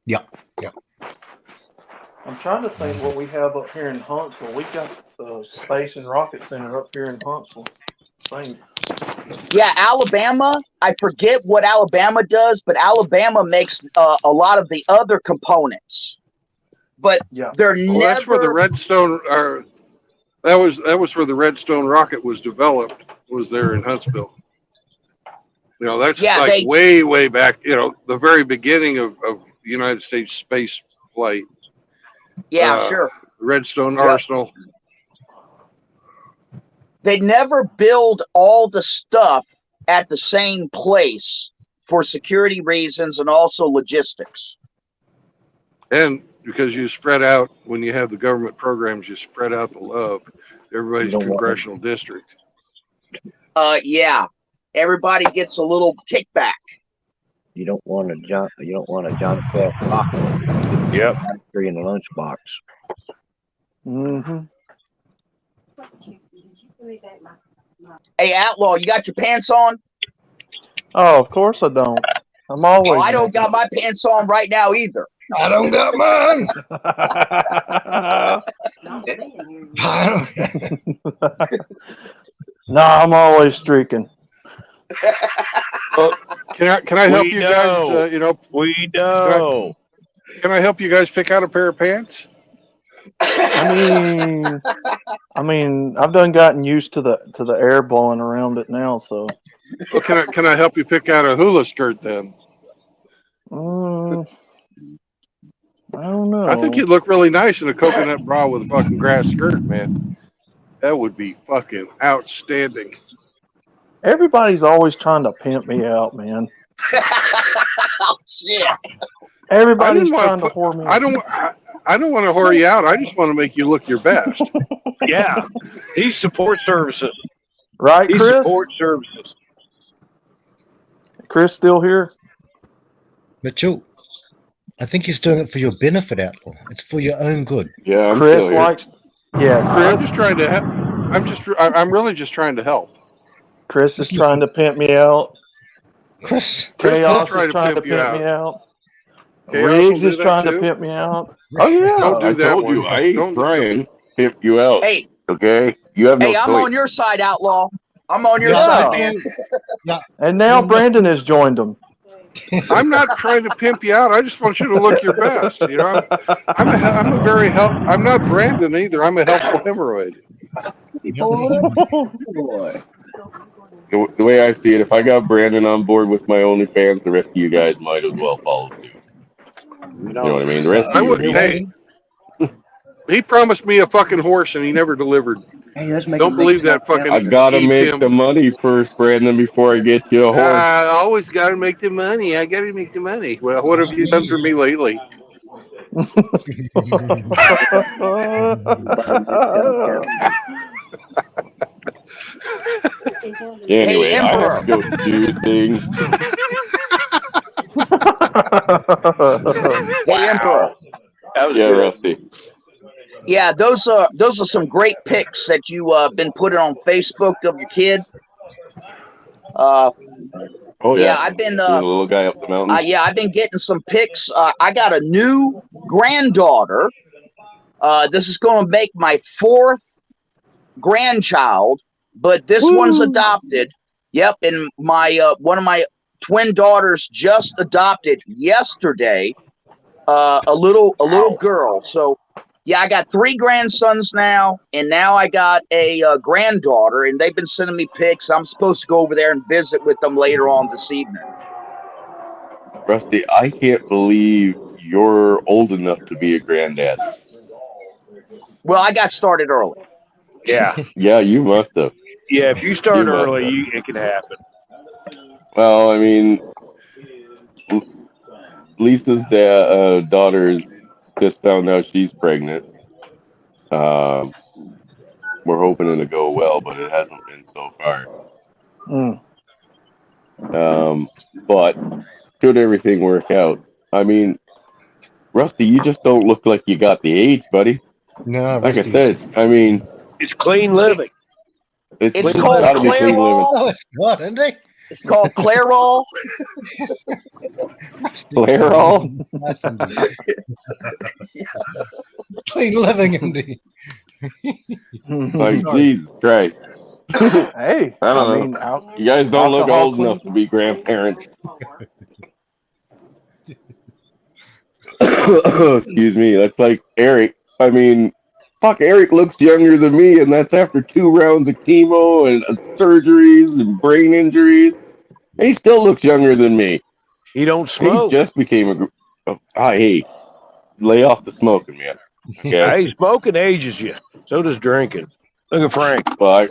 Speaker 11: Yeah, yeah.
Speaker 10: I'm trying to think what we have up here in Huntsville. We got the Space and Rocket Center up here in Huntsville. Same.
Speaker 16: Yeah, Alabama. I forget what Alabama does, but Alabama makes a lot of the other components. But they're never.
Speaker 1: That's where the Redstone. That was where the Redstone rocket was developed. Was there in Huntsville? You know, that's way back. You know, the very beginning of the United States space flight.
Speaker 16: Yeah, sure.
Speaker 1: Redstone Arsenal.
Speaker 16: They never build all the stuff at the same place for security reasons and also logistics.
Speaker 1: And because you spread out, when you have the government programs, you spread out the love. Everybody's congressional district.
Speaker 16: Yeah. Everybody gets a little kickback.
Speaker 4: You don't want a John Fast rocket.
Speaker 17: Yep.
Speaker 4: In the lunchbox.
Speaker 10: Mm-hmm.
Speaker 16: Hey, Outlaw, you got your pants on?
Speaker 10: Oh, of course I don't. I'm always.
Speaker 16: Oh, I don't got my pants on right now either.
Speaker 11: I don't got mine.
Speaker 10: No, I'm always streaking.
Speaker 1: Well, can I help you guys? You know,
Speaker 17: we know.
Speaker 1: Can I help you guys pick out a pair of pants?
Speaker 10: I mean, I've done gotten used to the air blowing around it now. So,
Speaker 1: well, can I help you pick out a hula skirt then?
Speaker 10: I don't know.
Speaker 1: I think you'd look really nice in a coconut bra with a fucking grass skirt, man. That would be fucking outstanding.
Speaker 10: Everybody's always trying to pimp me out, man.
Speaker 16: Oh shit!
Speaker 10: Everybody's trying to whore me out.
Speaker 1: I don't want to whore you out. I just want to make you look your best.
Speaker 17: Yeah, he supports services.
Speaker 10: Right,
Speaker 17: He
Speaker 10: Chris?
Speaker 17: supports services.
Speaker 10: Chris still here?
Speaker 11: Mitchell, I think he's doing it for your benefit, Outlaw. It's for your own good.
Speaker 13: Yeah, I'm
Speaker 10: Chris
Speaker 13: still here.
Speaker 10: likes. Yeah, Chris.
Speaker 1: I'm just trying to help. I'm really just trying to help.
Speaker 10: Chris is trying to pimp me out.
Speaker 11: Chris
Speaker 10: Chaos
Speaker 1: will try
Speaker 10: is
Speaker 1: to
Speaker 10: trying to
Speaker 1: pimp you
Speaker 10: pimp me out.
Speaker 1: Chaos
Speaker 10: Riggs
Speaker 1: will
Speaker 10: is
Speaker 1: do that
Speaker 10: trying to
Speaker 1: too?
Speaker 10: pimp me out. Oh yeah.
Speaker 1: Don't do
Speaker 13: I
Speaker 1: that
Speaker 13: told
Speaker 1: one.
Speaker 13: you, I ain't
Speaker 1: Don't-
Speaker 13: trying to pimp you out.
Speaker 16: Hey,
Speaker 13: Okay? You have no
Speaker 16: hey, I'm
Speaker 13: choice.
Speaker 16: on your side, Outlaw. I'm on your
Speaker 10: Yeah.
Speaker 16: side, man.
Speaker 11: Yeah.
Speaker 10: And now Brandon has joined them.
Speaker 1: I'm not trying to pimp you out. I just want you to look your best. You know, I'm a very I'm not Brandon either. I'm a helpful hemorrhoid.
Speaker 4: Boy.
Speaker 13: The way I see it, if I got Brandon on board with my OnlyFans, the rest of you guys might as well follow suit. You know what I mean? The rest
Speaker 1: I
Speaker 13: of
Speaker 1: would.
Speaker 13: you.
Speaker 1: Hey, he promised me a fucking horse and he never delivered.
Speaker 4: Hey, let's make.
Speaker 1: Don't believe that fucking.
Speaker 13: I gotta make
Speaker 1: pimp.
Speaker 13: the money first, Brandon, before I get you a horse.
Speaker 1: I always got to make the money. I got to make the money. Well, what have you done for me lately?
Speaker 13: Anyway,
Speaker 16: Hey,
Speaker 13: I
Speaker 16: Emperor.
Speaker 13: have to go do this thing.
Speaker 16: Hey, Emperor.
Speaker 17: That was
Speaker 13: Yeah,
Speaker 17: good.
Speaker 13: Rusty.
Speaker 16: Yeah, those are some great pics that you been putting on Facebook of your kid.
Speaker 13: Oh yeah,
Speaker 16: Yeah, I've been
Speaker 13: the little guy up the mountain.
Speaker 16: yeah, I've been getting some pics. I got a new granddaughter. This is going to make my 4th grandchild, but this one's adopted. Yep, and my one of my twin daughters just adopted yesterday a little girl. So yeah, I got 3 grandsons now, and now I got a granddaughter, and they've been sending me pics. I'm supposed to go over there and visit with them later on this evening.
Speaker 13: Rusty, I can't believe you're old enough to be a granddad.
Speaker 16: Well, I got started early.
Speaker 17: Yeah.
Speaker 13: Yeah, you must have.
Speaker 17: Yeah, if you start
Speaker 13: You must
Speaker 17: early,
Speaker 13: have.
Speaker 17: it can happen.
Speaker 13: Well, I mean, Lisa's daughter is just found out she's pregnant. We're hoping it'll go well, but it hasn't been so far. But should everything work out, I mean, Rusty, you just don't look like you got the age, buddy.
Speaker 11: No,
Speaker 13: like
Speaker 11: Rusty's...
Speaker 13: I said, I mean,
Speaker 17: it's clean living.
Speaker 16: It's called Clairol.
Speaker 11: Oh, it's not, isn't it?
Speaker 16: It's called Clairol.
Speaker 13: Clairol.
Speaker 11: That's clean living, indeed.
Speaker 13: Like Jesus Christ.
Speaker 10: Hey,
Speaker 13: I don't know. You guys don't look
Speaker 10: alcohol
Speaker 13: old enough to be grandparents. Excuse me. That's like Eric. I mean, fuck, Eric looks younger than me, and that's after 2 rounds of chemo and surgeries and brain injuries. And he still looks younger than me.
Speaker 17: He don't smoke.
Speaker 13: He just became hey, lay off the smoking, man. Okay?
Speaker 17: Hey, smoking ages you. So does drinking. Look at Frank.
Speaker 13: But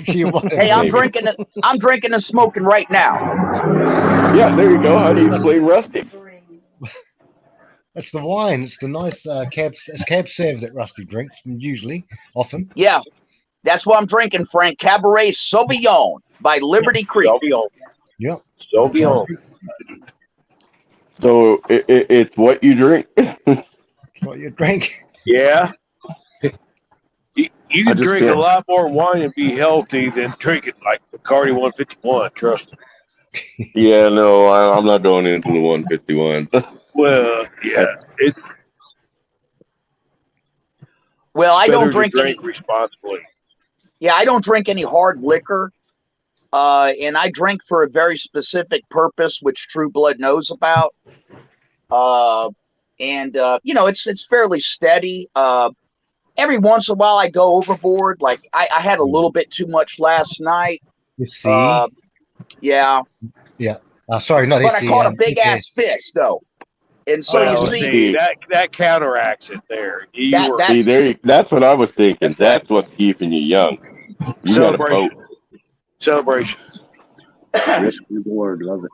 Speaker 16: Hey, I'm drinking and smoking right now.
Speaker 13: Yeah, there you go. How do you explain Rusty?
Speaker 11: That's the wine. It's the nice cab Sav that Rusty drinks usually, often.
Speaker 16: Yeah, that's what I'm drinking, Frank. Cabernet Sauvignon by Liberty Creek.
Speaker 17: Sauvignon.
Speaker 11: Yep.
Speaker 17: Sauvignon.
Speaker 13: So it's what you drink.
Speaker 11: What you drink?
Speaker 17: Yeah. You can drink
Speaker 13: can't.
Speaker 17: a lot more wine and be healthy than drinking like Bacardi 151. Trust me.
Speaker 13: Yeah, no, I'm not going into the 151.
Speaker 17: Well, yeah.
Speaker 16: Well, I don't
Speaker 17: drink
Speaker 16: drink
Speaker 17: responsibly.
Speaker 16: Yeah, I don't drink any hard liquor. And I drink for a very specific purpose, which True Blood knows about. You know, it's fairly steady. Every once in a while I go overboard. Like I had a little bit too much last night.
Speaker 11: You see?
Speaker 16: Yeah.
Speaker 11: Yeah. Sorry, not
Speaker 16: But I caught a big ass fish though. And so you see
Speaker 17: that counteracts it there.
Speaker 13: That's what I was thinking. That's what's keeping you young. You got a boat.
Speaker 17: Celebration.
Speaker 4: Risk reward, love it.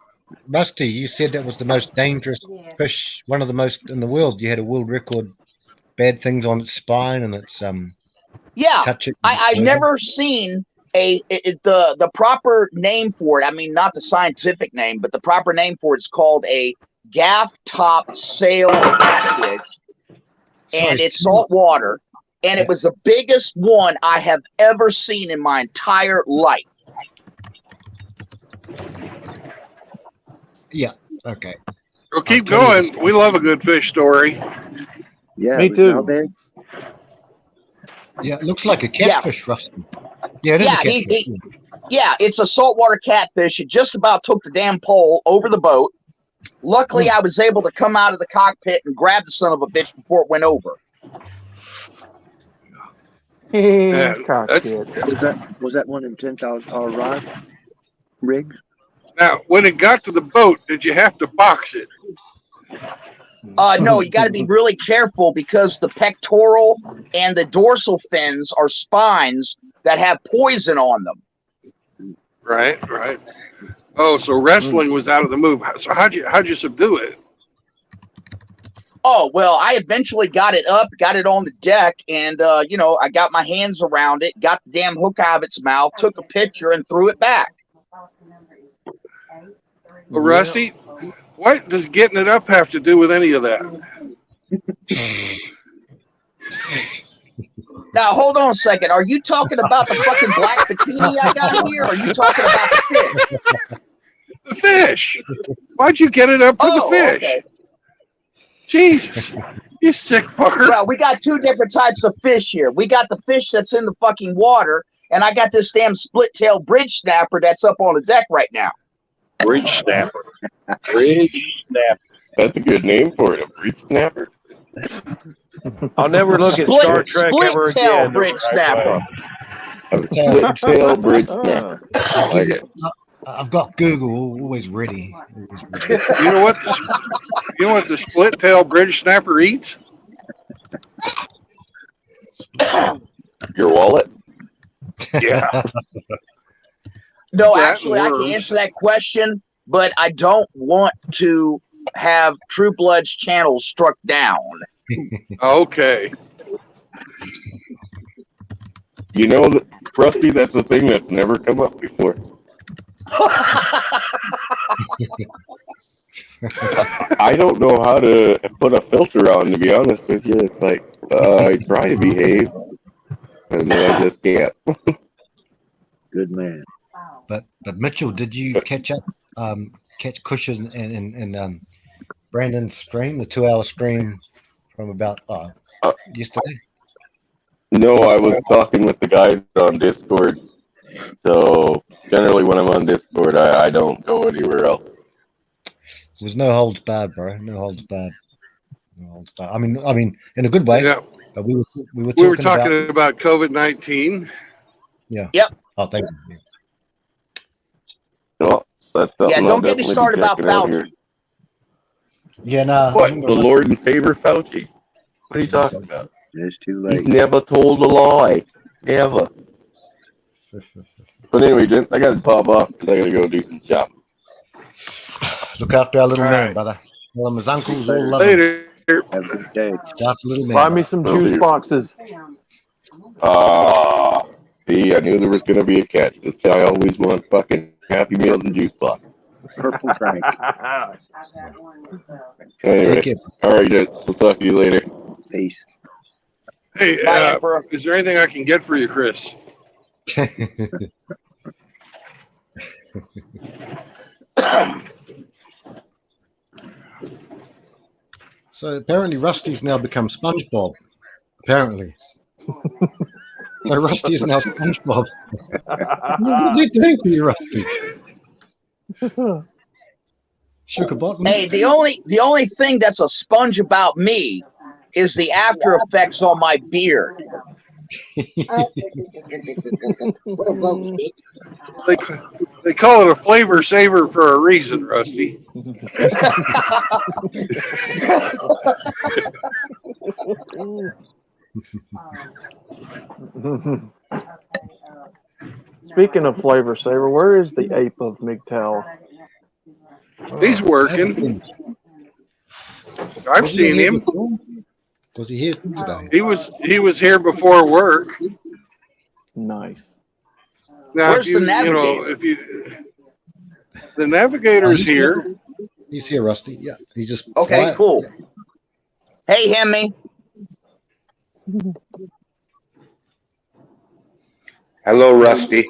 Speaker 11: Rusty, you said that was the most dangerous fish, one of the most in the world. You had a world record, bad things on its spine and its touch it.
Speaker 16: I never seen the proper name for it. I mean, not the scientific name, but the proper name for it's called a gaff top sail catfish, and it's salt water, and it was the biggest one I have ever seen in my entire life.
Speaker 11: Yeah. Okay.
Speaker 1: Well, keep going. We love a good fish story.
Speaker 4: Yeah,
Speaker 10: me too.
Speaker 11: Yeah, it looks like a catfish, Rusty. Yeah, it is a catfish.
Speaker 16: It's a saltwater catfish. It just about took the damn pole over the boat. Luckily, I was able to come out of the cockpit and grab the son of a bitch before it went over.
Speaker 4: Was that one in $10,000 rod rig?
Speaker 1: Now, when it got to the boat, did you have to box it?
Speaker 16: No, you got to be really careful because the pectoral and the dorsal fins are spines that have poison on them.
Speaker 1: Right. Oh, so wrestling was out of the move. So how'd you subdue it?
Speaker 16: Oh, well, I eventually got it up, got it on the deck, and, I got my hands around it, got the damn hook out of its mouth, took a picture, and threw it back.
Speaker 1: Well, Rusty, what does getting it up have to do with any of that?
Speaker 16: Now, hold on a second. Are you talking about the fucking black bikini I got here, or are you talking about the fish?
Speaker 1: The fish. Why'd you get it up to the fish?
Speaker 16: Okay.
Speaker 1: Jesus, you sick fucker.
Speaker 16: Well, we got 2 different types of fish here. We got the fish that's in the fucking water, and I got this damn split tail bridge snapper that's up on the deck right now.
Speaker 17: Bridge snapper. Bridge snapper.
Speaker 13: That's a good name for it, a bridge snapper.
Speaker 17: I'll never look at Star Trek ever
Speaker 16: split tail
Speaker 17: again.
Speaker 16: bridge snapper.
Speaker 13: A split tail bridge snapper. I like it.
Speaker 11: I've got Google always ready.
Speaker 1: You know what? You know what the split tail bridge snapper eats?
Speaker 13: Your wallet?
Speaker 17: Yeah.
Speaker 16: No,
Speaker 1: That
Speaker 16: actually, I can
Speaker 1: worms.
Speaker 16: answer that question, but I don't want to have True Blood's channel struck down.
Speaker 1: Okay.
Speaker 13: You know, Rusty, that's a thing that's never come up before. I don't know how to put a filter on, to be honest with you. It's like, I try to behave, and then I just can't.
Speaker 4: Good man.
Speaker 11: But Mitchell, did you catch Cush's and Brandon's stream, the 2-hour stream from about yesterday?
Speaker 13: No, I was talking with the guys on Discord. So generally when I'm on Discord, I don't go anywhere else.
Speaker 11: There was no holds barred, bro. No holds barred. No holds barred. I mean, in a good way.
Speaker 1: Yeah.
Speaker 11: But we were
Speaker 1: talking about COVID-19.
Speaker 11: Yeah.
Speaker 16: Yep.
Speaker 11: Oh, thank you.
Speaker 13: Well, that's
Speaker 16: Yeah,
Speaker 13: something
Speaker 16: don't
Speaker 13: I'll
Speaker 16: get me
Speaker 13: definitely
Speaker 16: started
Speaker 13: be
Speaker 16: about
Speaker 13: checking out here.
Speaker 16: Fauci.
Speaker 11: Yeah, nah.
Speaker 13: What? The Lord and Savior Fauci? What are you talking about?
Speaker 4: It's too
Speaker 13: He's
Speaker 4: late.
Speaker 13: never told a lie. Ever. But anyway, gents, I gotta pop off because I gotta go do some shopping.
Speaker 11: Look after our little
Speaker 1: All
Speaker 11: man,
Speaker 1: right.
Speaker 11: brother. Tell him his uncles all love him.
Speaker 1: Later.
Speaker 4: Have a good day.
Speaker 11: That's little man.
Speaker 10: Buy me some juice boxes.
Speaker 13: See, I knew there was gonna be a catch. This guy always wants fucking Happy Meals and juice box.
Speaker 4: Purple Frank.
Speaker 13: Anyway,
Speaker 11: Take it.
Speaker 13: all right, guys, we'll talk to you later.
Speaker 4: Peace.
Speaker 1: Hey,
Speaker 16: Bye, Emperor.
Speaker 1: is there anything I can get for you, Chris?
Speaker 11: So apparently Rusty's now become SpongeBob. Apparently. So Rusty is now SpongeBob. What are they doing to you, Rusty? Sugar bottom.
Speaker 16: Hey, the only thing that's a sponge about me is the after effects on my beard.
Speaker 1: They call it a flavor saver for a reason, Rusty.
Speaker 10: Speaking of flavor saver, where is the ape of MGTOW?
Speaker 1: He's working. I've seen him.
Speaker 11: Was he here today?
Speaker 1: He was here before work.
Speaker 10: Nice.
Speaker 1: Now,
Speaker 16: Where's the navigator?
Speaker 1: The navigator's here.
Speaker 11: He's here, Rusty. Yeah, he just.
Speaker 16: Okay,
Speaker 11: quiet.
Speaker 16: cool. Hey, Hemi.
Speaker 5: Hello, Rusty.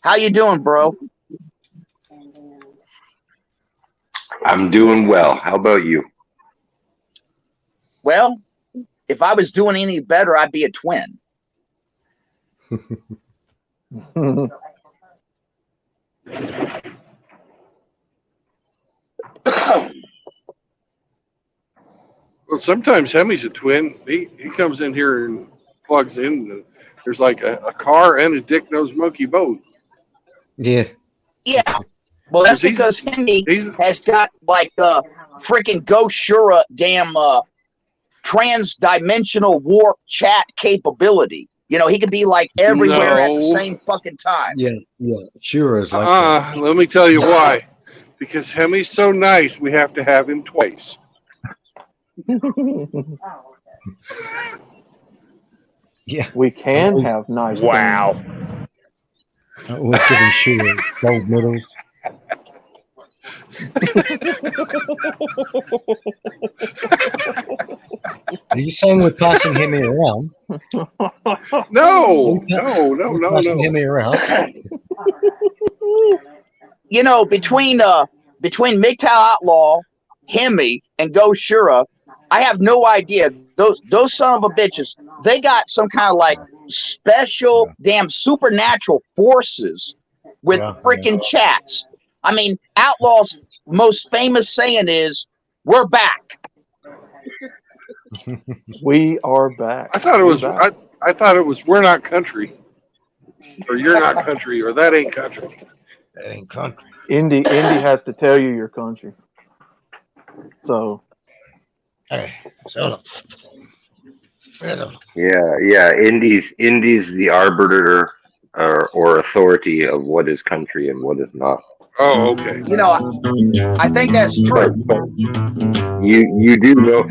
Speaker 16: How you doing, bro?
Speaker 5: I'm doing well. How about you?
Speaker 16: Well, if I was doing any better, I'd be a twin.
Speaker 1: Well, sometimes Hemi's a twin. He comes in here and plugs in. And there's like a car and a Dick Nose Monkey both.
Speaker 11: Yeah.
Speaker 16: Yeah. Well, that's because Hemi has got like freaking Ghost Shura damn trans-dimensional warp chat capability. You know, he could be like everywhere at the same fucking time.
Speaker 11: Yeah, yeah. Sure is like that.
Speaker 1: Let me tell you why. Because Hemi's so nice, we have to have him twice.
Speaker 11: Yeah.
Speaker 10: We can have nice
Speaker 17: Wow.
Speaker 11: We're giving Sure gold medals. Are you saying we're passing Hemi around?
Speaker 1: No.
Speaker 11: Passing Hemi around.
Speaker 16: You know, between MGTOW Outlaw, Hemi, and Ghost Shura, I have no idea. Those son of a bitches, they got some kind of like special damn supernatural forces with freaking chats. I mean, Outlaw's most famous saying is, "We're back."
Speaker 10: We are back.
Speaker 1: I thought it
Speaker 10: We're
Speaker 1: was.
Speaker 10: back.
Speaker 1: I thought it was. We're not country, or you're not country, or that ain't country.
Speaker 11: That ain't country.
Speaker 10: Indy has to tell you your country. So.
Speaker 11: Hey, so
Speaker 5: Yeah. Indy's the arbiter or authority of what is country and what is not.
Speaker 1: Oh, okay.
Speaker 16: You know, I think that's true.
Speaker 5: But you do know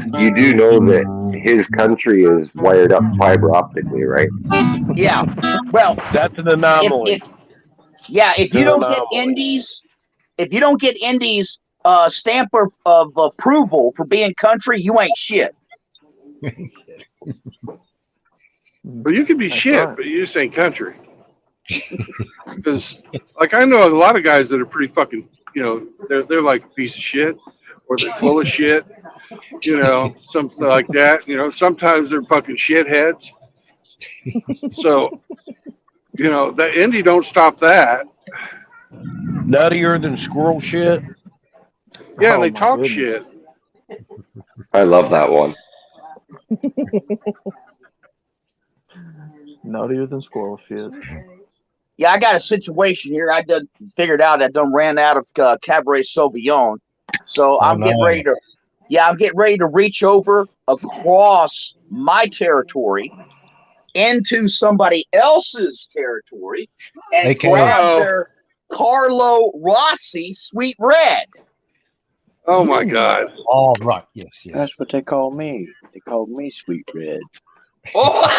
Speaker 5: that his country is wired up fiber optically, right?
Speaker 16: Yeah. Well,
Speaker 17: that's an anomaly.
Speaker 16: If you don't get Indy's, stamp of approval for being country, you ain't shit.
Speaker 1: Well, you can be
Speaker 10: That's
Speaker 1: shit,
Speaker 10: right.
Speaker 1: but you just ain't country. Because, like, I know a lot of guys that are pretty fucking, they're like a piece of shit, or they're full of shit, something like that. Sometimes they're fucking shitheads. So, that Indy don't stop that.
Speaker 17: Nuttier than squirrel shit.
Speaker 1: Yeah,
Speaker 10: Oh,
Speaker 1: they
Speaker 10: my
Speaker 1: talk
Speaker 10: goodness.
Speaker 1: shit.
Speaker 5: I love that one.
Speaker 10: Nuttier than squirrel shit.
Speaker 16: Yeah, I got a situation here. I done figured out I done ran out of Cabernet Sauvignon, so I'm getting ready to. Yeah, I'm getting ready to reach over across my territory into somebody else's territory and grab their Carlo Rossi Sweet Red.
Speaker 1: Oh my God!
Speaker 11: Oh right, yes.
Speaker 4: That's what they call me. They call me Sweet Red.
Speaker 16: Oh.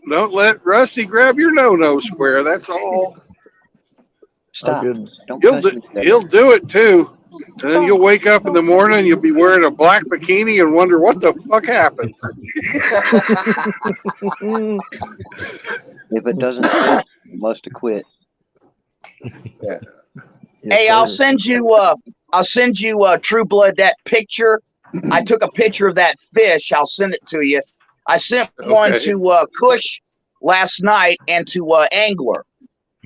Speaker 1: Don't let Rusty grab your no square. That's all.
Speaker 4: Stop!
Speaker 10: Oh,
Speaker 4: Don't
Speaker 1: He'll do it too. And then you'll wake up in the morning and you'll be wearing a black bikini and wonder what the fuck happened.
Speaker 4: If it doesn't fit, you must have quit.
Speaker 1: Yeah.
Speaker 16: Hey, I'll send you True Blood that picture. I took a picture of that fish. I'll send it to you. I sent one to Kush last night and to Angler.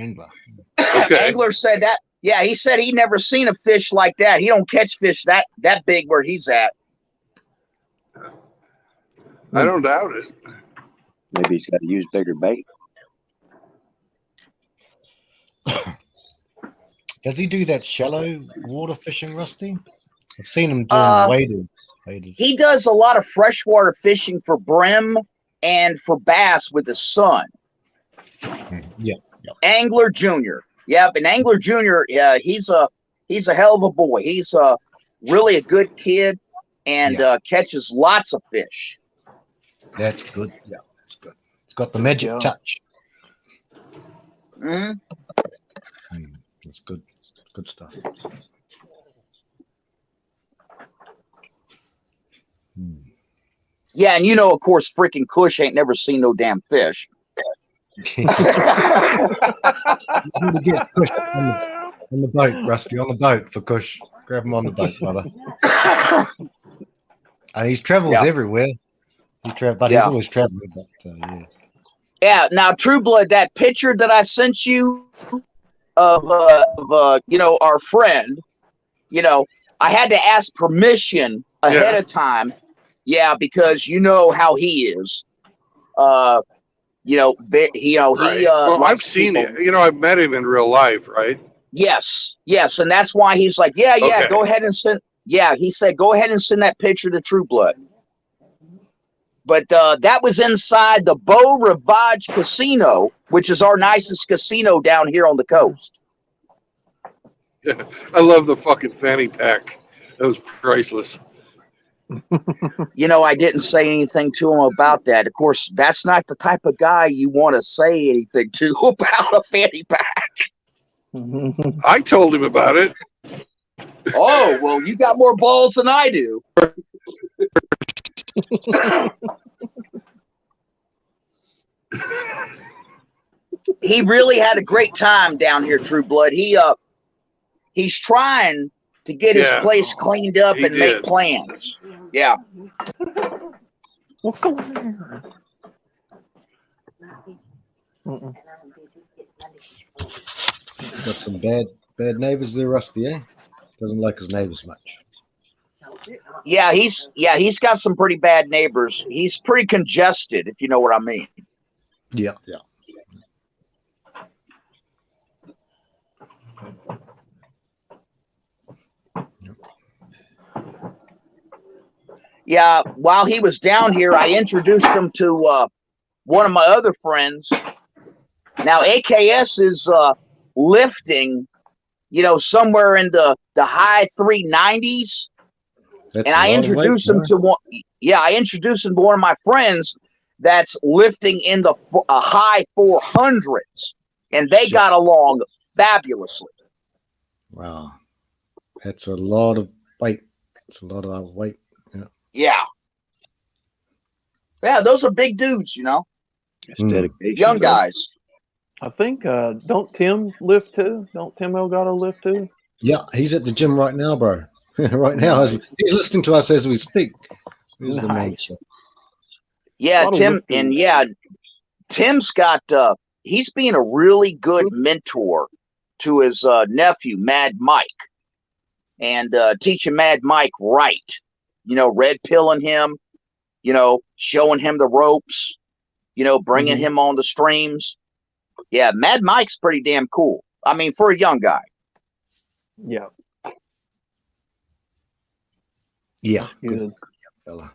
Speaker 1: Okay.
Speaker 16: Angler said that. Yeah, he said he never seen a fish like that. He don't catch fish that big where he's at.
Speaker 1: I don't doubt it.
Speaker 4: Maybe he's got to use bigger bait.
Speaker 11: Does he do that shallow water fishing, Rusty? I've seen him doing waders.
Speaker 16: He does a lot of freshwater fishing for brim and for bass with his son.
Speaker 11: Yeah.
Speaker 16: Angler Junior. Yep, and Angler Junior. He's a hell of a boy. He's really a good kid and catches lots of fish.
Speaker 11: That's good. Yeah, that's good. It's got the magic touch.
Speaker 16: Mm-hmm.
Speaker 11: That's good. Good stuff.
Speaker 16: Yeah, and of course, freaking Kush ain't never seen no damn fish.
Speaker 11: On the boat, Rusty, on the boat for Kush. Grab him on the boat, brother. And he travels everywhere. He's always traveling. But,
Speaker 16: Yeah. Now, True Blood, that picture that I sent you of our friend, I had to ask permission ahead of time. Yeah, because you know how he is.
Speaker 1: Right. I've seen it. I've met him in real life, right?
Speaker 16: Yes, and that's why he's like, go ahead and send. Yeah, he said, go ahead and send that picture to True Blood. But that was inside the Beau Rivage Casino, which is our nicest casino down here on the coast.
Speaker 1: Yeah, I love the fucking fanny pack. That was priceless.
Speaker 16: I didn't say anything to him about that. Of course, that's not the type of guy you want to say anything to about a fanny pack.
Speaker 1: I told him about it.
Speaker 16: Oh, well, you got more balls than I do. He really had a great time down here, True Blood. He he's trying to get his place cleaned up and make plans. Yeah.
Speaker 10: What's going on?
Speaker 11: Got some bad neighbors there, Rusty, eh? Doesn't like his neighbors much.
Speaker 16: Yeah, he's got some pretty bad neighbors. He's pretty congested, if you know what I mean.
Speaker 11: Yeah.
Speaker 16: Yeah, while he was down here, I introduced him to one of my other friends. Now, AKS is lifting, somewhere in the high 390s.
Speaker 11: That's
Speaker 16: and I introduced him to one. Yeah, I introduced him to one of my friends that's lifting in the high 400s, and they got along fabulously.
Speaker 11: Wow, that's a lot of weight. It's a lot of weight.
Speaker 16: Yeah. Yeah, those are big dudes, young guys.
Speaker 10: I think don't Tim lift too? Don't Tim Elgato lift too?
Speaker 11: Yeah, he's at the gym right now, bro. Right now, he's listening to us as we speak. Here's the man.
Speaker 16: Yeah, Tim, and Tim's got. He's being a really good mentor to his nephew, Mad Mike, and teaching Mad Mike right. Red pilling him. Showing him the ropes. Bringing him on the streams. Yeah, Mad Mike's pretty damn cool. I mean, for a young guy.
Speaker 10: Yeah.
Speaker 11: Yeah, good fella.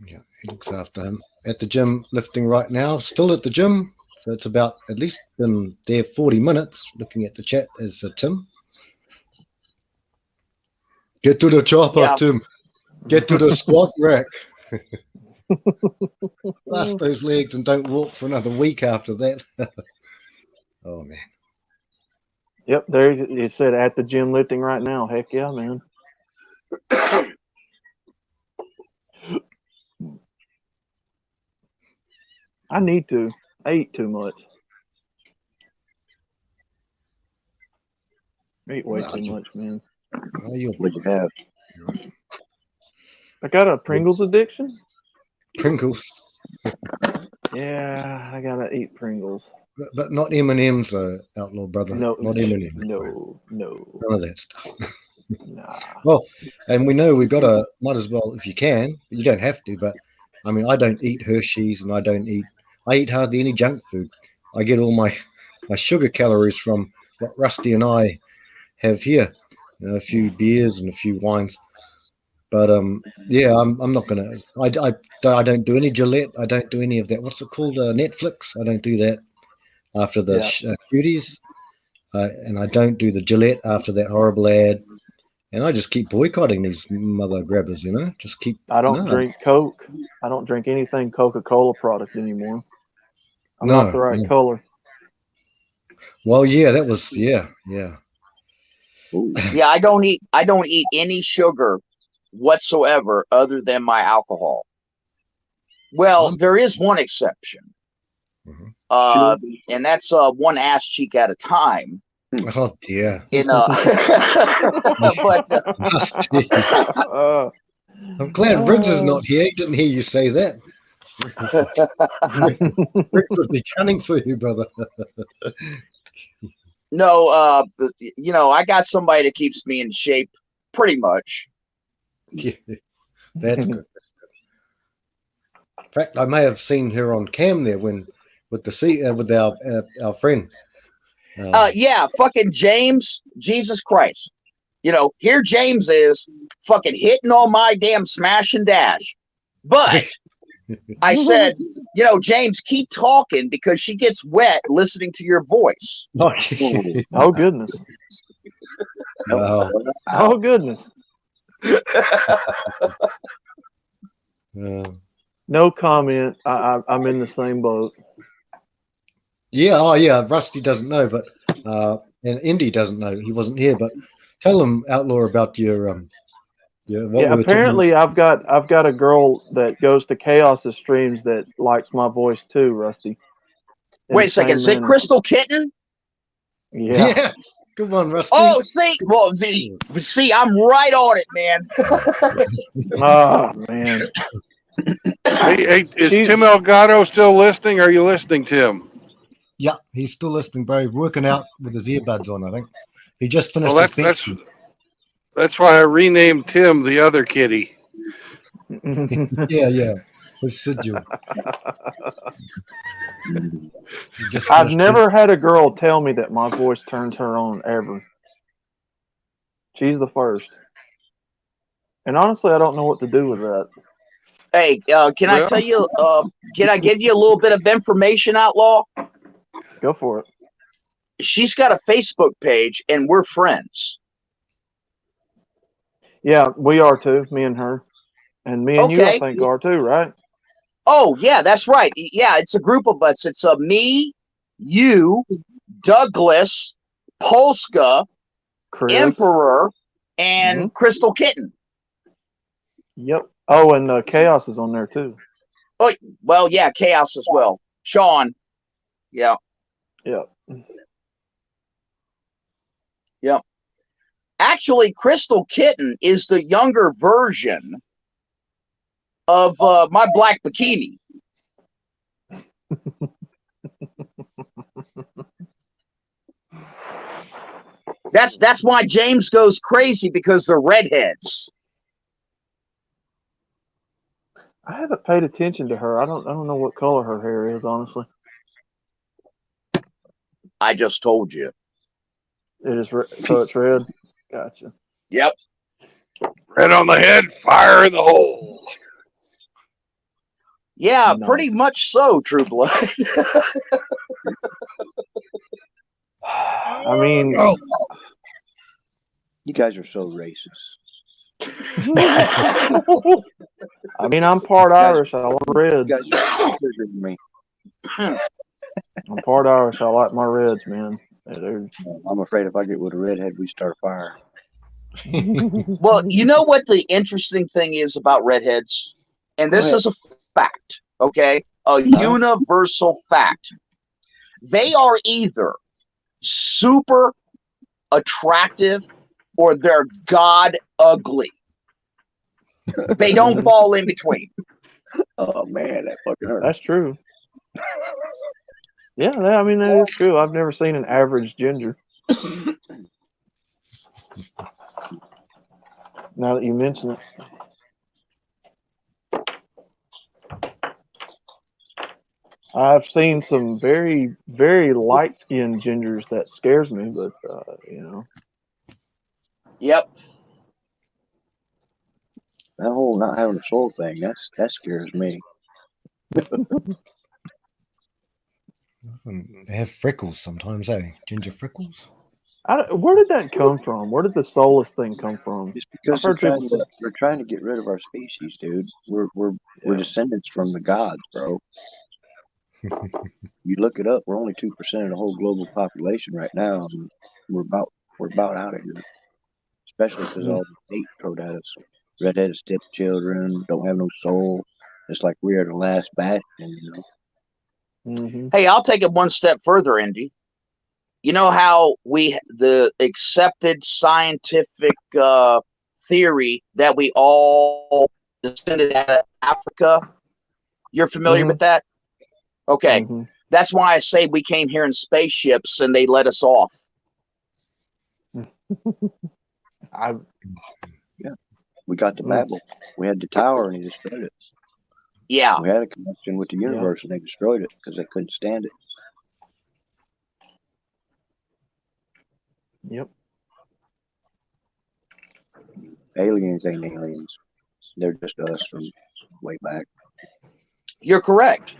Speaker 11: Yeah, he looks after him. At the gym, lifting right now. Still at the gym. So it's about at least been there 40 minutes. Looking at the chat is Tim. Get to the chopper, Tim. Get to the squat rack. Blast those legs and don't walk for another week after that. Oh, man.
Speaker 10: Yep, there it said at the gym lifting right now. Heck yeah, man. I need to. I eat too much. I eat way too much, man.
Speaker 4: What you have?
Speaker 10: I got a Pringles addiction.
Speaker 11: Pringles.
Speaker 10: Yeah, I gotta eat Pringles.
Speaker 11: But not M&M's though, Outlaw brother.
Speaker 10: No,
Speaker 11: not M&M's.
Speaker 10: No.
Speaker 11: None of that stuff.
Speaker 10: Nah.
Speaker 11: Well, and we know we've got to, might as well, if you can, you don't have to, but I mean, I don't eat Hershey's and I eat hardly any junk food. I get all my sugar calories from what Rusty and I have here, a few beers and a few wines. But yeah, I'm not gonna. I don't do any Gillette. I don't do any of that. What's it called? Netflix. I don't do that after the cuties, and I don't do the Gillette after that horrible ad. And I just keep boycotting these mother grabbers. Just keep.
Speaker 10: I don't drink Coke. I don't drink anything Coca-Cola product anymore. I'm
Speaker 11: No,
Speaker 10: not the right
Speaker 11: no.
Speaker 10: color.
Speaker 11: Well, yeah, that was yeah.
Speaker 16: Yeah, I don't eat any sugar whatsoever other than my alcohol. Well, there is one exception. And that's one ass cheek at a time.
Speaker 11: Oh dear.
Speaker 16: But
Speaker 11: I'm glad Riggs is not here. He didn't hear you say that. Riggs would be cunning for you, brother.
Speaker 16: No, I got somebody that keeps me in shape pretty much.
Speaker 11: Yeah, that's good. In fact, I may have seen her on cam there with our friend.
Speaker 16: Yeah, fucking James, Jesus Christ. Here James is fucking hitting on my damn smash and dash. But I said, James, keep talking because she gets wet listening to your voice.
Speaker 10: Oh goodness.
Speaker 11: Wow.
Speaker 10: Oh goodness. No comment. I'm in the same boat.
Speaker 11: Yeah, oh yeah. Rusty doesn't know, but and Indy doesn't know. He wasn't here, but tell him, Outlaw, about your
Speaker 10: apparently I've got a girl that goes to Chaos's streams that likes my voice too, Rusty.
Speaker 16: Wait a second, is it Crystal Kitten?
Speaker 10: Yeah.
Speaker 11: Come on, Rusty.
Speaker 16: Oh, see, I'm right on it, man.
Speaker 10: Oh man.
Speaker 1: Hey, is Tim Elgato still listening? Are you listening, Tim?
Speaker 11: Yeah, he's still listening, bro. He's working out with his earbuds on, I think. He just finished
Speaker 1: Well,
Speaker 11: his bench.
Speaker 1: that's why I renamed Tim the other kitty.
Speaker 11: Yeah. Residual.
Speaker 10: I've never had a girl tell me that my voice turns her on ever. She's the first. And honestly, I don't know what to do with that.
Speaker 16: Hey, can I tell you? Can I give you a little bit of information, Outlaw?
Speaker 10: Go for it.
Speaker 16: She's got a Facebook page, and we're friends.
Speaker 10: Yeah, we are too. Me and her, and me and you, I think, are too, right?
Speaker 16: Oh, yeah, that's right. Yeah, it's a group of us. It's me, you, Douglas, Polska,
Speaker 10: Chris.
Speaker 16: Emperor, and Crystal Kitten.
Speaker 10: Yep. Oh, and Chaos is on there too.
Speaker 16: Oh, well, yeah, Chaos as well. Sean. Yeah.
Speaker 10: Yep.
Speaker 16: Yep. Actually, Crystal Kitten is the younger version of my black bikini. That's why James goes crazy, because they're redheads.
Speaker 10: I haven't paid attention to her. I don't know what color her hair is, honestly.
Speaker 16: I just told you.
Speaker 10: It is so it's red. Gotcha.
Speaker 16: Yep.
Speaker 1: Red on the head, fire in the hole.
Speaker 16: Yeah, pretty much so, True Blood.
Speaker 10: I mean,
Speaker 4: you guys are so racist.
Speaker 10: I mean, I'm part Irish. I like reds.
Speaker 4: You guys are me.
Speaker 10: I'm part Irish. I like my reds, man.
Speaker 4: I'm afraid if I get with a redhead, we start a fire.
Speaker 16: Well, you know what the interesting thing is about redheads? And this is a fact, okay? A universal fact. They are either super attractive or they're god ugly. They don't fall in between.
Speaker 4: Oh, man, that fucking hurts.
Speaker 10: That's true. Yeah, I mean, that is true. I've never seen an average ginger. Now that you mention it. I've seen some very, very light-skinned gingers that scares me, but, you know.
Speaker 16: Yep.
Speaker 4: That whole not having a soul thing, that scares me.
Speaker 11: They have freckles sometimes, eh? Ginger freckles?
Speaker 10: Where did that come from? Where did the soulless thing come from?
Speaker 4: It's because they're trying to get rid of our species, dude. We're descendants from the gods, bro. You look it up. We're only 2% of the whole global population right now, and we're about out of here. Especially because all the hate thrown at us. Redheaded stepchildren, don't have no soul. It's like we are the last bastion, you know.
Speaker 10: Mm-hmm.
Speaker 16: Hey, I'll take it one step further, Indy. You know how the accepted scientific theory that we all descended out of Africa? You're familiar with that? Okay.
Speaker 10: Mm-hmm.
Speaker 16: That's why I say we came here in spaceships and they let us off.
Speaker 4: Yeah. We got to Babel. We had the tower and he destroyed it.
Speaker 16: Yeah.
Speaker 4: We had a connection with the universe and they destroyed it because they couldn't stand it.
Speaker 10: Yep.
Speaker 4: Aliens ain't aliens. They're just us from way back.
Speaker 16: You're correct.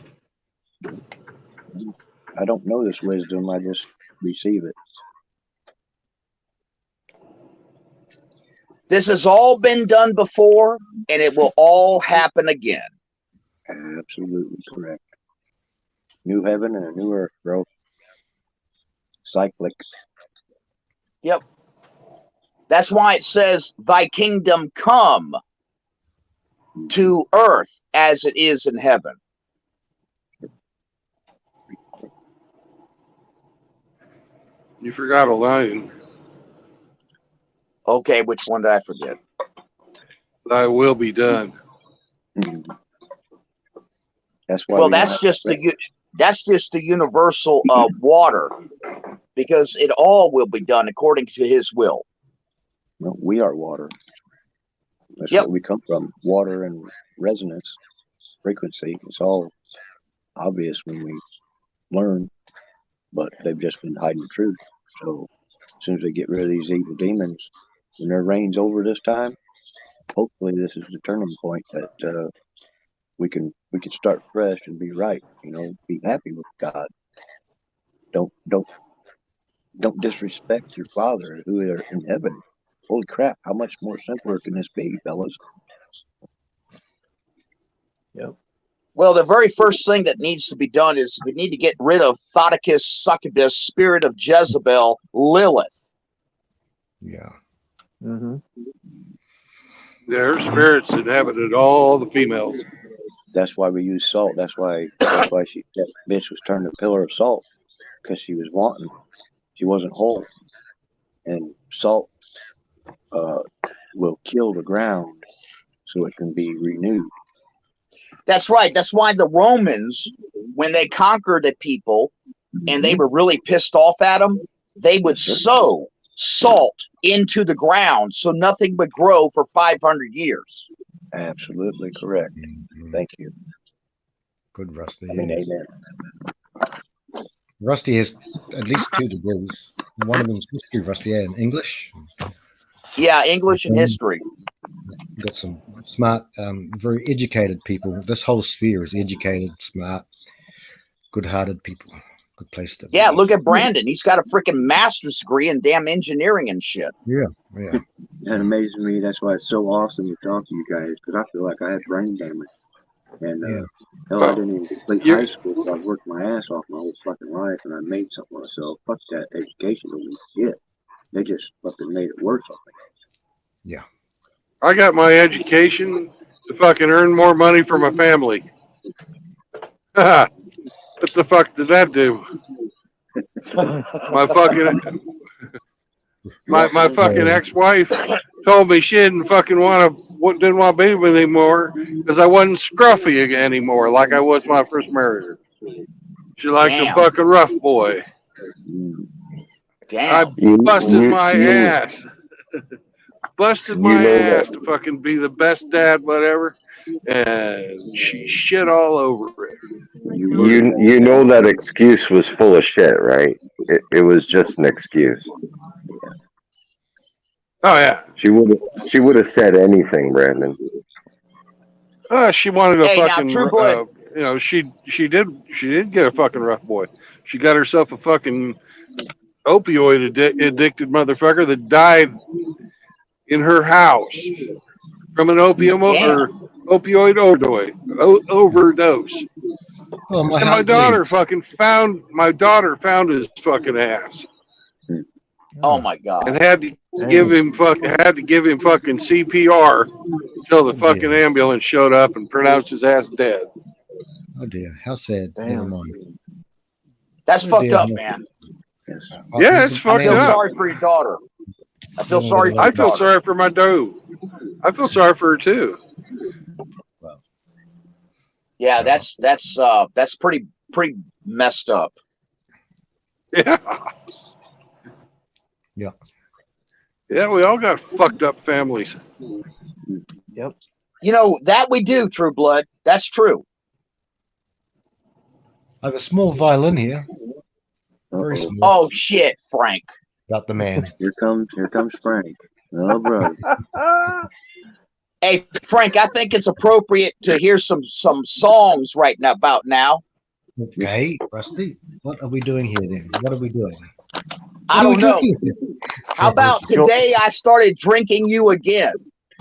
Speaker 4: I don't know this wisdom. I just receive it.
Speaker 16: This has all been done before, and it will all happen again.
Speaker 4: Absolutely correct. New heaven and a new earth, bro. Cyclic.
Speaker 16: Yep. That's why it says, thy kingdom come to earth as it is in heaven.
Speaker 1: You forgot a line.
Speaker 16: Okay, which one did I forget?
Speaker 1: Thy will be done.
Speaker 4: That's why
Speaker 16: Well,
Speaker 4: we don't
Speaker 16: that's
Speaker 4: have
Speaker 16: just the universal water, because it all will be done according to His will.
Speaker 4: no, we are water. That's
Speaker 16: Yep.
Speaker 4: where we come from. Water and resonance, frequency. It's all obvious when we learn, but they've just been hiding the truth. So as soon as they get rid of these evil demons, when their reign's over this time, hopefully this is the turning point that we can start fresh and be right. You know, be happy with God. Don't disrespect your Father who are in heaven. Holy crap! How much more simpler can this be, fellas?
Speaker 10: Yep.
Speaker 16: Well, the very first thing that needs to be done is we need to get rid of Thoticus, Succubus, spirit of Jezebel, Lilith.
Speaker 11: Yeah.
Speaker 10: Mm-hmm.
Speaker 1: Their spirits inhabited all the females.
Speaker 4: That's why we use salt. That's why that bitch was turned a pillar of salt, because she was wanting. She wasn't whole, and salt will kill the ground so it can be renewed.
Speaker 16: That's right. That's why the Romans, when they conquered the people and they were really pissed off at them, they would sow salt into the ground so nothing would grow for 500 years.
Speaker 4: Absolutely correct. Thank you.
Speaker 11: Good, Rusty.
Speaker 4: I mean,
Speaker 11: yeah.
Speaker 4: amen.
Speaker 11: Rusty has at least 2 degrees. One of them's history, Rusty, in English.
Speaker 16: Yeah, English and history.
Speaker 11: Got some smart, very educated people. This whole sphere is educated, smart, good-hearted people. Good place to be.
Speaker 16: Yeah, look at Brandon. He's got a freaking master's degree in damn engineering and shit.
Speaker 11: Yeah.
Speaker 4: That amazes me. That's why it's so awesome to talk to you guys, because I feel like I have brain damage. And hell, I didn't even complete high school, so I've worked my ass off my whole fucking life, and I made something of myself. Fuck that education doesn't shit. They just fucking made it worse on me.
Speaker 11: Yeah.
Speaker 1: I got my education to fucking earn more money for my family. What the fuck did that do? My fucking ex-wife told me she didn't fucking didn't want to be with me anymore because I wasn't scruffy anymore like I was when I first married her. She liked a fucking rough boy.
Speaker 16: Damn.
Speaker 1: I busted my ass. Busted my ass to fucking be the best dad, whatever, and she shit all over it.
Speaker 5: You know that excuse was full of shit, right? It was just an excuse.
Speaker 1: Oh yeah.
Speaker 5: She would have said anything, Brandon.
Speaker 1: She wanted a fucking
Speaker 16: True Blood.
Speaker 1: she did get a fucking rough boy. She got herself a fucking opioid addicted motherfucker that died in her house from an opioid overdose.
Speaker 11: Oh, my
Speaker 1: And my daughter found his fucking ass.
Speaker 16: Oh my god!
Speaker 1: And had to give him fucking CPR until the fucking ambulance showed up and pronounced his ass dead.
Speaker 11: Oh dear, how sad. Never mind.
Speaker 16: That's fucked up, man.
Speaker 1: Yeah, it's fucked up.
Speaker 16: I feel sorry for your daughter. I feel sorry for your daughter.
Speaker 1: I feel sorry for my doe. I feel sorry for her too.
Speaker 16: Yeah, that's pretty messed up.
Speaker 1: Yeah.
Speaker 11: Yeah.
Speaker 1: Yeah, we all got fucked up families.
Speaker 10: Yep.
Speaker 16: You know, that we do, True Blood. That's true.
Speaker 11: I have a small violin here. Very small.
Speaker 16: Oh shit, Frank.
Speaker 11: Got the man.
Speaker 4: Here comes Frank. Oh, brother.
Speaker 16: Hey, Frank, I think it's appropriate to hear some songs right now about now.
Speaker 11: Okay, Rusty. What are we doing here then? What are we doing?
Speaker 16: I don't know. How about today I started drinking you again?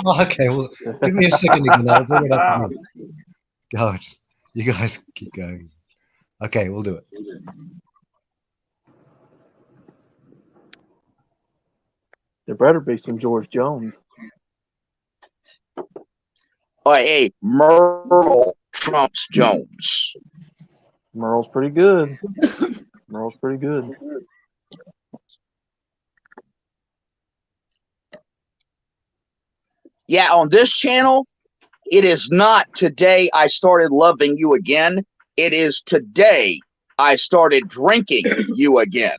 Speaker 11: Oh, okay, well, give me a second again. I'll bring it up. God, you guys keep going. Okay, we'll do it.
Speaker 10: There better be some George Jones.
Speaker 16: Oh, hey, Merle trumps Jones.
Speaker 10: Merle's pretty good. Merle's pretty good.
Speaker 16: Yeah, on this channel, it is not today I started loving you again. It is today I started drinking you again.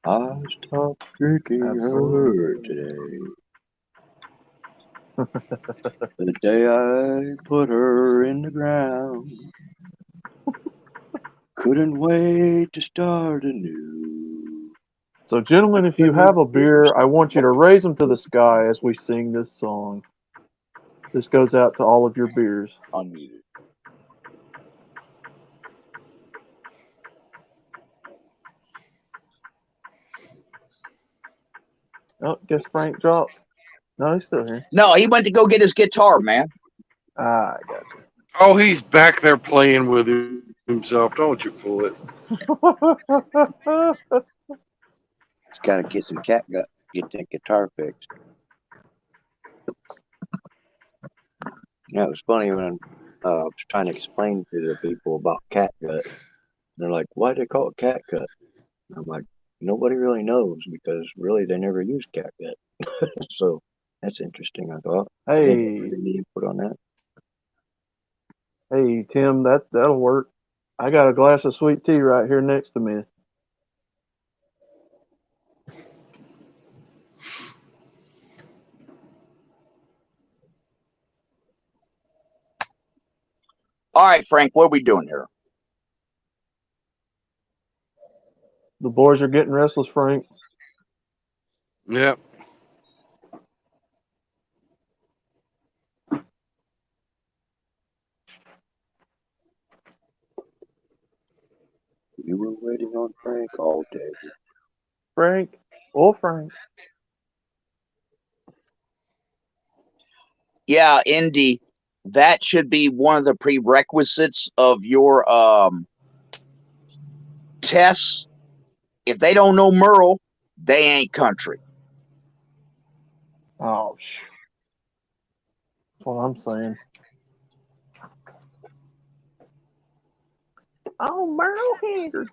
Speaker 4: I stopped drinking her today. The day I put her in the ground. Couldn't wait to start anew.
Speaker 10: So, gentlemen, if you have a beer, I want you to raise them to the sky as we sing this song. This goes out to all of your beers.
Speaker 16: Unmuted.
Speaker 10: Oh, guess Frank dropped. No, he's still here.
Speaker 16: No, he went to go get his guitar, man.
Speaker 10: Ah, I got you.
Speaker 1: Oh, he's back there playing with himself. Don't you fool it.
Speaker 4: He's got to get some cat gut, get that guitar fixed. Yeah, it was funny when I was trying to explain to the people about cat gut. They're like, why do they call it cat gut? And I'm like, nobody really knows because really they never use cat gut. So that's interesting, I thought.
Speaker 10: Hey.
Speaker 4: Any input on that?
Speaker 10: Hey, Tim, that'll work. I got a glass of sweet tea right here next to me.
Speaker 16: All right, Frank, what are we doing here?
Speaker 10: The boys are getting restless, Frank.
Speaker 1: Yep.
Speaker 4: You were waiting on Frank all day.
Speaker 10: Frank. Oh, Frank.
Speaker 16: Yeah, Indy, that should be one of the prerequisites of your tests. If they don't know Merle, they ain't country.
Speaker 10: Oh, that's what I'm saying. Oh, Merle Haggard.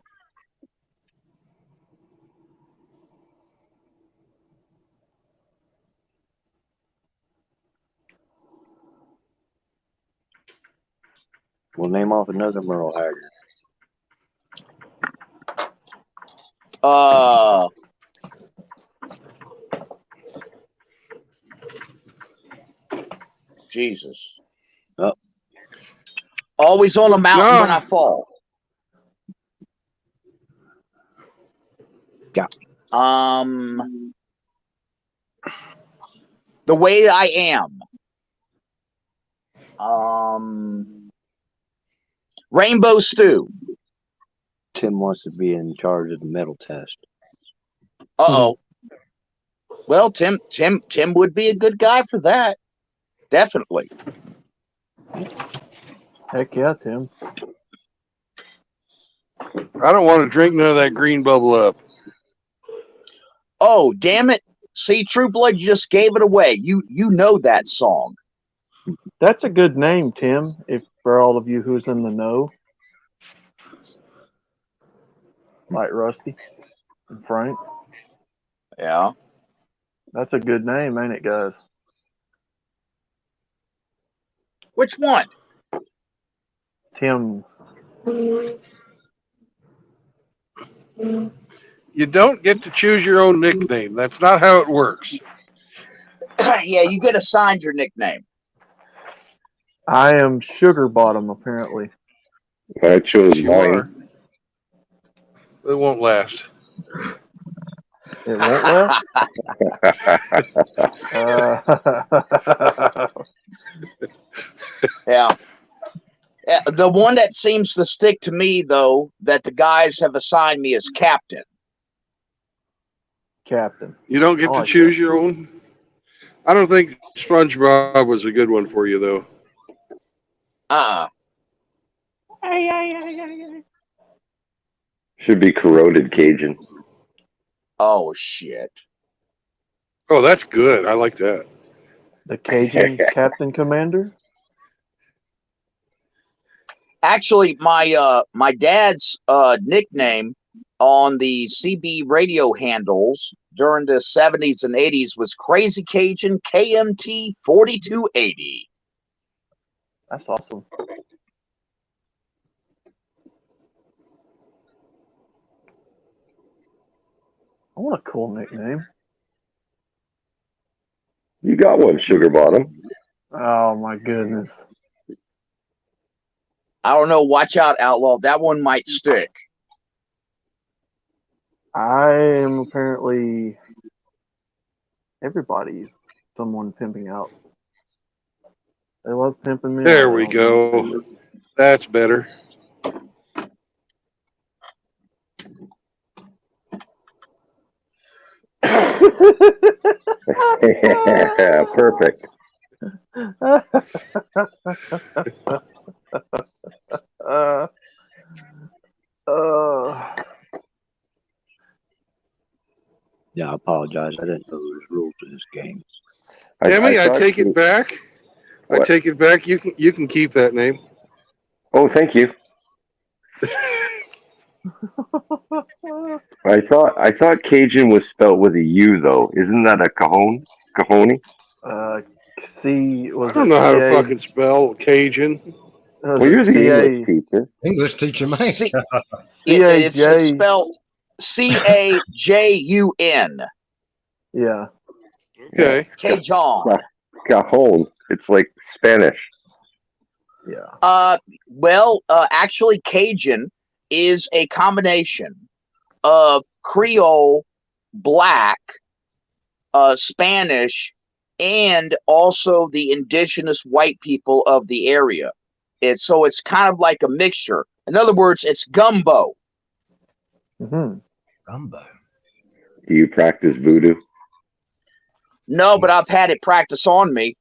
Speaker 4: We'll name off another Merle Haggard.
Speaker 16: Jesus. Always on a mountain when I fall.
Speaker 4: Yeah.
Speaker 16: The Way I Am. Rainbow Stew.
Speaker 4: Tim wants to be in charge of the metal test.
Speaker 16: Uh-oh. Well, Tim would be a good guy for that. Definitely.
Speaker 10: Heck yeah, Tim.
Speaker 1: I don't want to drink none of that green bubble up.
Speaker 16: Oh, damn it. See, True Blood, you just gave it away. You know that song.
Speaker 10: That's a good name, Tim, if for all of you who's in the know. Like Rusty and Frank.
Speaker 16: Yeah.
Speaker 10: That's a good name, ain't it, guys?
Speaker 16: Which one?
Speaker 10: Tim.
Speaker 1: You don't get to choose your own nickname. That's not how it works.
Speaker 16: Yeah, you get assigned your nickname.
Speaker 10: I am Sugar Bottom, apparently.
Speaker 5: I chose
Speaker 1: You
Speaker 5: mine.
Speaker 1: are. It won't last.
Speaker 10: It won't last?
Speaker 16: Yeah. The one that seems to stick to me, though, that the guys have assigned me is Captain.
Speaker 10: Captain.
Speaker 1: You don't get to choose your own? I don't think SpongeBob was a good one for you, though.
Speaker 5: Should be corroded Cajun.
Speaker 16: Oh, shit.
Speaker 1: Oh, that's good. I like that.
Speaker 10: The Cajun Captain Commander?
Speaker 16: Actually, my dad's nickname on the CB radio handles during the 70s and 80s was Crazy Cajun KMT 4280.
Speaker 10: That's awesome. I want a cool nickname.
Speaker 5: You got one, Sugar Bottom.
Speaker 10: Oh my goodness.
Speaker 16: I don't know. Watch out, Outlaw. That one might stick.
Speaker 10: I am apparently everybody's someone pimping out. They love pimping me out.
Speaker 1: There we go. That's better.
Speaker 5: Yeah, perfect.
Speaker 4: Yeah, I apologize. I didn't know there was rules to this game.
Speaker 1: Demi, I
Speaker 5: thought
Speaker 1: take it back. I
Speaker 5: What?
Speaker 1: take it back. You can keep that name.
Speaker 5: Oh, thank you. I thought Cajun was spelled with a U though. Isn't that a cajon? Cajoni?
Speaker 10: C was
Speaker 1: I don't know how to
Speaker 10: CA?
Speaker 1: fucking spell Cajun.
Speaker 5: Well, you're the English teacher.
Speaker 11: English teacher, mate.
Speaker 16: It's spelled CAJUN.
Speaker 10: Yeah.
Speaker 1: Okay.
Speaker 16: Cajun.
Speaker 5: Cajon. It's like Spanish.
Speaker 10: Yeah.
Speaker 16: Actually, Cajun is a combination of Creole, Black, Spanish, and also the indigenous white people of the area. It's kind of like a mixture. In other words, it's gumbo.
Speaker 10: Mm-hmm.
Speaker 11: Gumbo.
Speaker 5: Do you practice voodoo?
Speaker 16: No, but I've had it practice on me.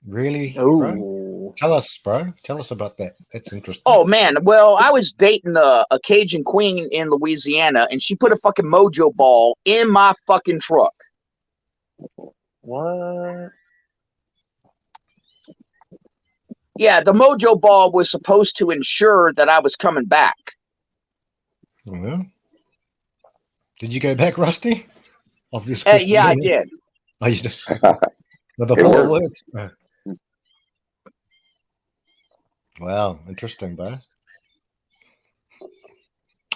Speaker 11: Really?
Speaker 10: Oh.
Speaker 11: Bro? Tell us, bro. Tell us about that. That's interesting.
Speaker 16: Oh man, well, I was dating a Cajun queen in Louisiana, and she put a fucking mojo ball in my fucking truck.
Speaker 10: What?
Speaker 16: Yeah, the mojo ball was supposed to ensure that I was coming back.
Speaker 11: Well, did you go back, Rusty? Obvious question.
Speaker 16: Yeah, I did.
Speaker 11: Oh, you just with the whole works. Wow, interesting, bro.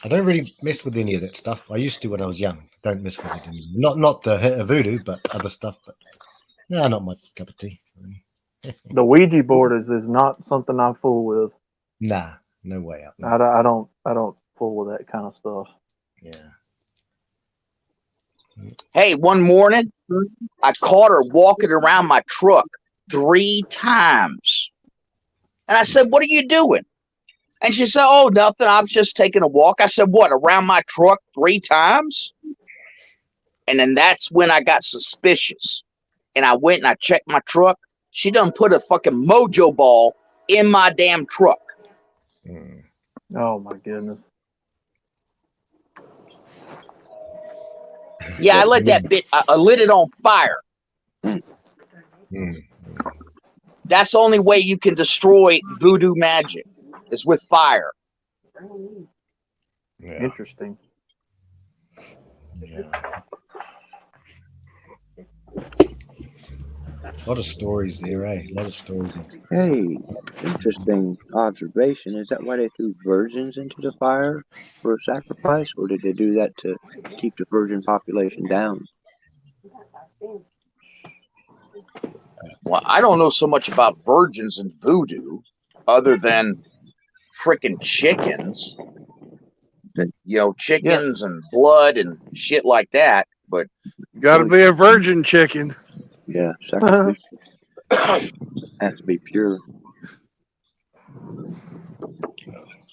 Speaker 11: I don't really mess with any of that stuff. I used to when I was young. Don't mess with it anymore. Not the voodoo, but other stuff. But no, not my cup of tea.
Speaker 10: The Ouija board is not something I fool with.
Speaker 11: Nah, no way out. No.
Speaker 10: I don't fool with that kind of stuff.
Speaker 11: Yeah.
Speaker 16: Hey, one morning, I caught her walking around my truck 3 times. And I said, "What are you doing?" And she said, "Oh, nothing. I was just taking a walk." I said, "What, around my truck 3 times?" And then that's when I got suspicious. And I went and I checked my truck. She done put a fucking mojo ball in my damn truck.
Speaker 10: Oh my goodness.
Speaker 16: Yeah, I let that bit. I lit it on fire. That's the only way you can destroy voodoo magic is with fire.
Speaker 11: Yeah.
Speaker 10: Interesting.
Speaker 11: Yeah. A lot of stories there, eh? A lot of stories.
Speaker 4: Hey, interesting observation. Is that why they threw virgins into the fire for a sacrifice, or did they do that to keep the virgin population down?
Speaker 16: Well, I don't know so much about virgins and voodoo, other than freaking chickens. Chickens and blood and shit like that. But
Speaker 1: got to be a virgin chicken.
Speaker 4: Yeah, sacrificial. Has to be pure.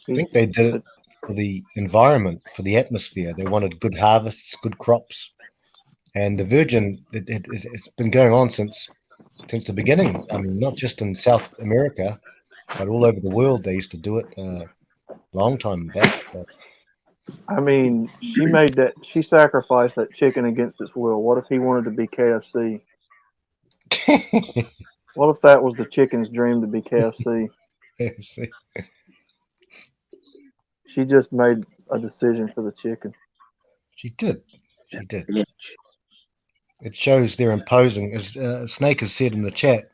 Speaker 11: I think they did it for the environment, for the atmosphere. They wanted good harvests, good crops, and the virgin. It's been going on since the beginning. I mean, not just in South America, but all over the world. They used to do it a long time back.
Speaker 10: I mean, she sacrificed that chicken against its will. What if he wanted to be KFC? What if that was the chicken's dream to be KFC?
Speaker 11: KFC.
Speaker 10: She just made a decision for the chicken.
Speaker 11: She did. She did. It shows they're imposing. As Snake has said in the chat,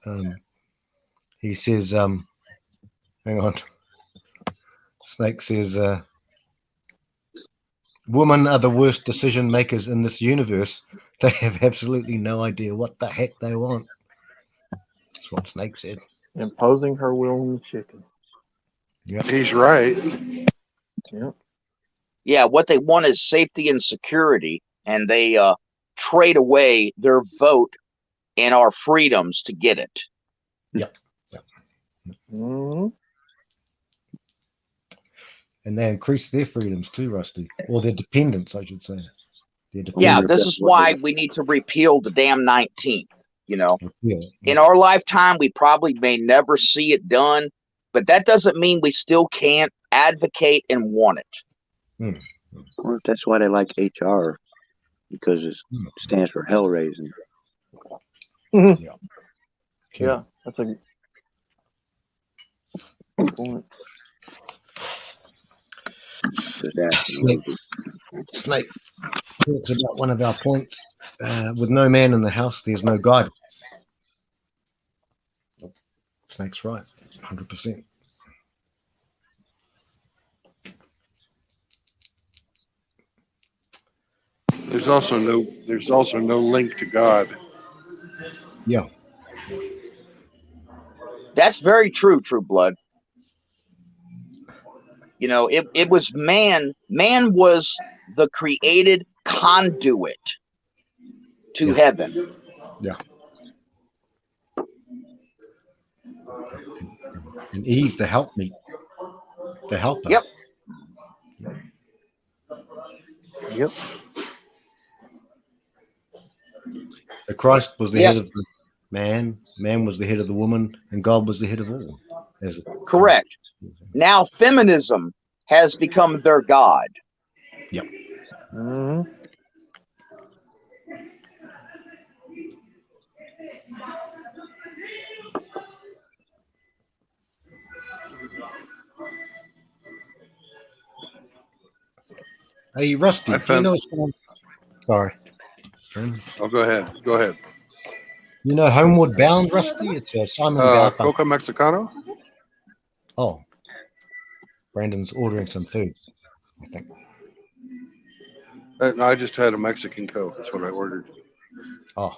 Speaker 11: he says, hang on. Snake says, women are the worst decision makers in this universe. They have absolutely no idea what the heck they want. That's what Snake said.
Speaker 10: Imposing her will on the chicken.
Speaker 11: Yep.
Speaker 1: He's right.
Speaker 10: Yep.
Speaker 16: Yeah, what they want is safety and security, and they trade away their vote and our freedoms to get it.
Speaker 11: Yep. Yep.
Speaker 10: Mm-hmm.
Speaker 11: And they increase their freedoms too, Rusty, or their dependence, I should say.
Speaker 16: Yeah, this is why we need to repeal the damn 19th. You know,
Speaker 11: Yeah.
Speaker 16: in our lifetime, we probably may never see it done, but that doesn't mean we still can't advocate and want it.
Speaker 4: Well, that's why they like HR, because it stands for hell raising.
Speaker 10: Yeah. Yeah, that's a good point.
Speaker 11: Snake talks about one of our points. With no man in the house, there's no guidance. Snake's right, 100%.
Speaker 1: There's also no link to God.
Speaker 11: Yeah.
Speaker 16: That's very true, True Blood. You know, it was man was the created conduit to heaven.
Speaker 11: Yeah. And Eve, the helpmeet, the helper.
Speaker 16: Yep.
Speaker 10: Yep.
Speaker 11: So Christ was the head of the man, man was the head of the woman, and God was the head of all.
Speaker 16: Correct. Now feminism has become their god.
Speaker 11: Yep.
Speaker 10: Mm-hmm.
Speaker 11: Hey, Rusty, do you know someone? Sorry.
Speaker 1: Oh, go ahead. Go ahead.
Speaker 11: You know Homeward Bound, Rusty? It's a Simon Garfunkel.
Speaker 1: Coca Mexicano?
Speaker 11: Oh. Brandon's ordering some food, I think.
Speaker 1: No, I just had a Mexican Coke. That's what I ordered.
Speaker 11: Oh.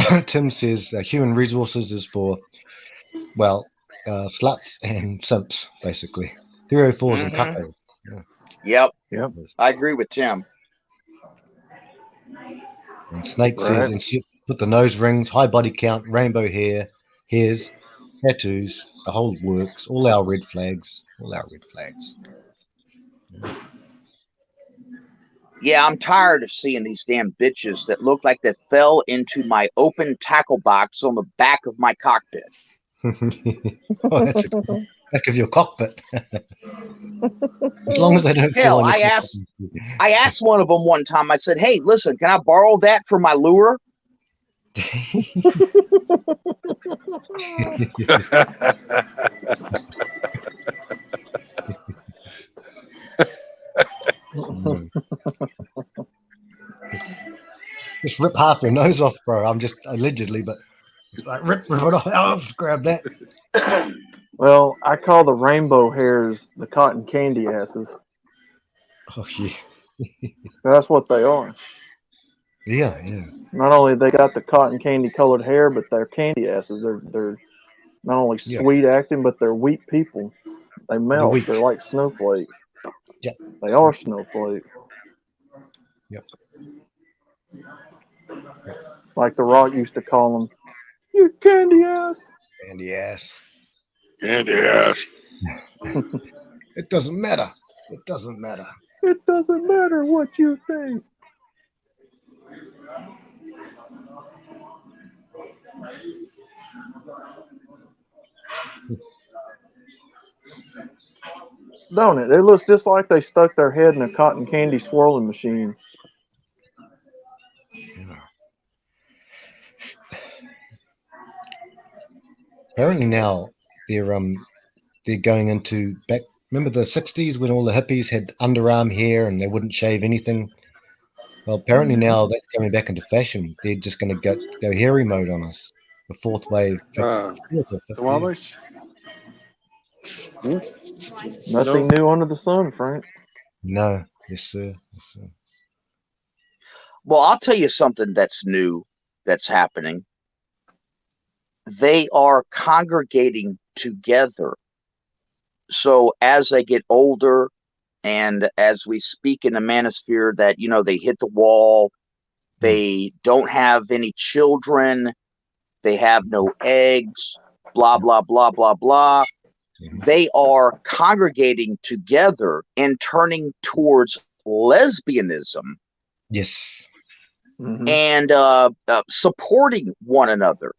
Speaker 11: Okay. Tim says human resources is for, well, sluts and simps, basically. 304s and cuckoos.
Speaker 16: Yep.
Speaker 10: Yep.
Speaker 16: I agree with Tim.
Speaker 11: And Snake says, put the nose rings, high body count, rainbow hair, hairs, tattoos, the whole works, all our red flags.
Speaker 16: Yeah, I'm tired of seeing these damn bitches that look like they fell into my open tackle box on the back of my cockpit.
Speaker 11: Oh, that's the back of your cockpit. As long as they don't
Speaker 16: Hell,
Speaker 11: fall on your
Speaker 16: I asked one of them one time, I said, hey, listen, can I borrow that for my lure?
Speaker 11: Just rip half your nose off, bro. I'm just allegedly, but it's like rip it off. I'll just grab that.
Speaker 10: Well, I call the rainbow hairs the cotton candy asses.
Speaker 11: Oh yeah.
Speaker 10: That's what they are.
Speaker 11: Yeah.
Speaker 10: Not only they got the cotton candy colored hair, but they're candy asses. They're not only sweet acting, but they're weak people. They melt. They're like snowflakes.
Speaker 11: Yep.
Speaker 10: They are snowflakes.
Speaker 11: Yep.
Speaker 10: Like The Rock used to call them, you candy ass.
Speaker 11: Candy ass.
Speaker 1: Candy ass.
Speaker 11: It doesn't matter. It doesn't matter.
Speaker 10: It doesn't matter what you think. Don't it? It looks just like they stuck their head in a cotton candy swirling machine.
Speaker 11: Yeah. Apparently now they're going into remember the 60s when all the hippies had underarm hair and they wouldn't shave anything? Well, apparently now that's coming back into fashion. They're just going to go hairy mode on us. The fourth wave.
Speaker 1: Tamales?
Speaker 10: Nothing new under the sun, Frank.
Speaker 11: No. Yes, sir. Yes, sir.
Speaker 16: Well, I'll tell you something that's new that's happening. They are congregating together. So as they get older and as we speak in the manosphere that, they hit the wall, they don't have any children, they have no eggs, blah, blah, blah, blah, blah. They are congregating together and turning towards lesbianism.
Speaker 11: Yes.
Speaker 16: And supporting one another.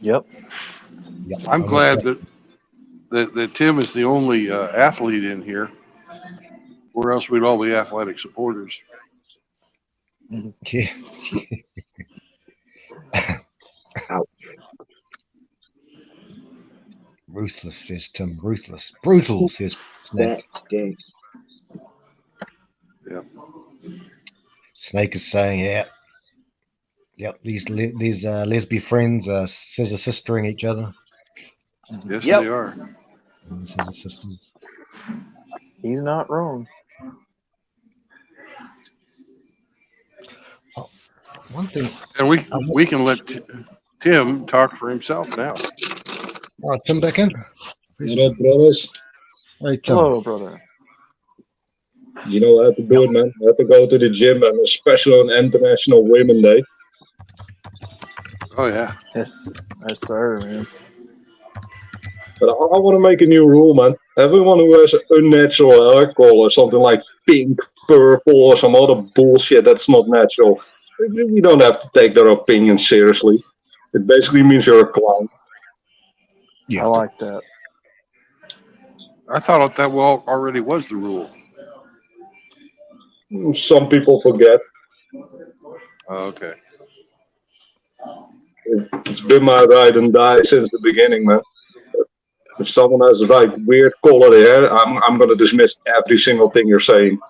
Speaker 10: Yep.
Speaker 1: I'm glad that Tim is the only athlete in here, or else we'd all be athletic supporters.
Speaker 11: Yeah. Ruthless, says Tim. Ruthless. Brutal, says Snake.
Speaker 1: Yeah.
Speaker 11: Snake is saying, yep, these lesbian friends are scissor sistering each other.
Speaker 1: Yes, they are.
Speaker 11: Scissor sisters.
Speaker 10: He's not wrong.
Speaker 11: Oh, one thing.
Speaker 1: And we can let Tim talk for himself now.
Speaker 11: All right, Tim back in.
Speaker 12: What up, brothers?
Speaker 11: Hey, Tim.
Speaker 10: Hello, brother.
Speaker 12: You know, I had to do it, man. I had to go to the gym, and especially on International Women's Day.
Speaker 1: Oh, yeah.
Speaker 10: Yes, sir, man.
Speaker 12: But I want to make a new rule, man. Everyone who has unnatural hair color or something like pink, purple, or some other bullshit that's not natural, we don't have to take their opinion seriously. It basically means you're a clown.
Speaker 11: Yeah.
Speaker 10: I like that.
Speaker 1: I thought that already was the rule.
Speaker 12: Some people forget.
Speaker 1: Oh, okay.
Speaker 12: It's been my ride and die since the beginning, man. If someone has like weird color hair, I'm gonna dismiss every single thing you're saying.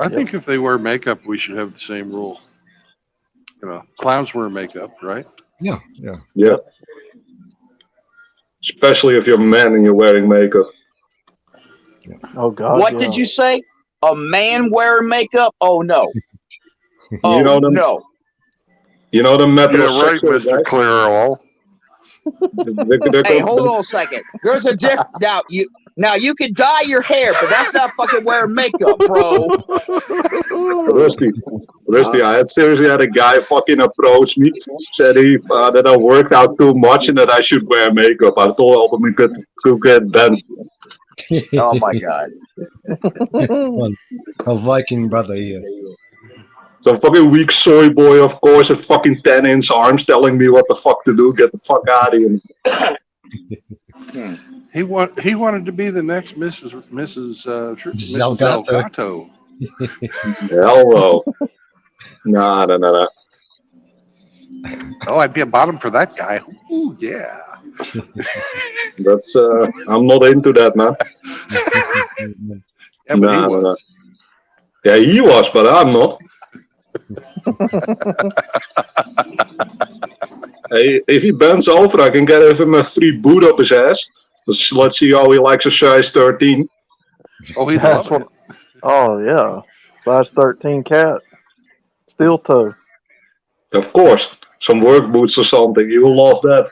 Speaker 1: I think if they wear makeup, we should have the same rule. Clowns wear makeup, right?
Speaker 11: Yeah.
Speaker 12: Especially if you're a man and you're wearing makeup.
Speaker 10: Oh God.
Speaker 16: What did you say? A man wearing makeup? Oh no.
Speaker 12: Oh
Speaker 16: no.
Speaker 12: You know the
Speaker 1: You're right, Mr. Clairol.
Speaker 16: Hey, hold on a second. There's a difference. Now you can dye your hair, but that's not fucking wearing makeup, bro.
Speaker 12: Rusty, I seriously had a guy fucking approach me, said that I worked out too much and that I should wear makeup. I told him he could get banned.
Speaker 16: Oh my God.
Speaker 11: A Viking brother here.
Speaker 12: Some fucking weak soy boy, of course, with fucking 10-inch arms telling me what the fuck to do. Get the fuck out of here.
Speaker 1: He wanted to be the next Mrs. Zelgato.
Speaker 12: Hello. No.
Speaker 1: Oh, I'd be a bottom for that guy. Ooh, yeah.
Speaker 12: That's I'm not into that, man.
Speaker 1: Yeah, but he was.
Speaker 12: Yeah, he was, but I'm not. Hey, if he bends over, I can give him a free boot up his ass. Let's see how he likes a size 13.
Speaker 1: Oh, he loves it.
Speaker 10: Oh yeah, size 13 cat, steel toe.
Speaker 12: Of course, some work boots or something. You will love that.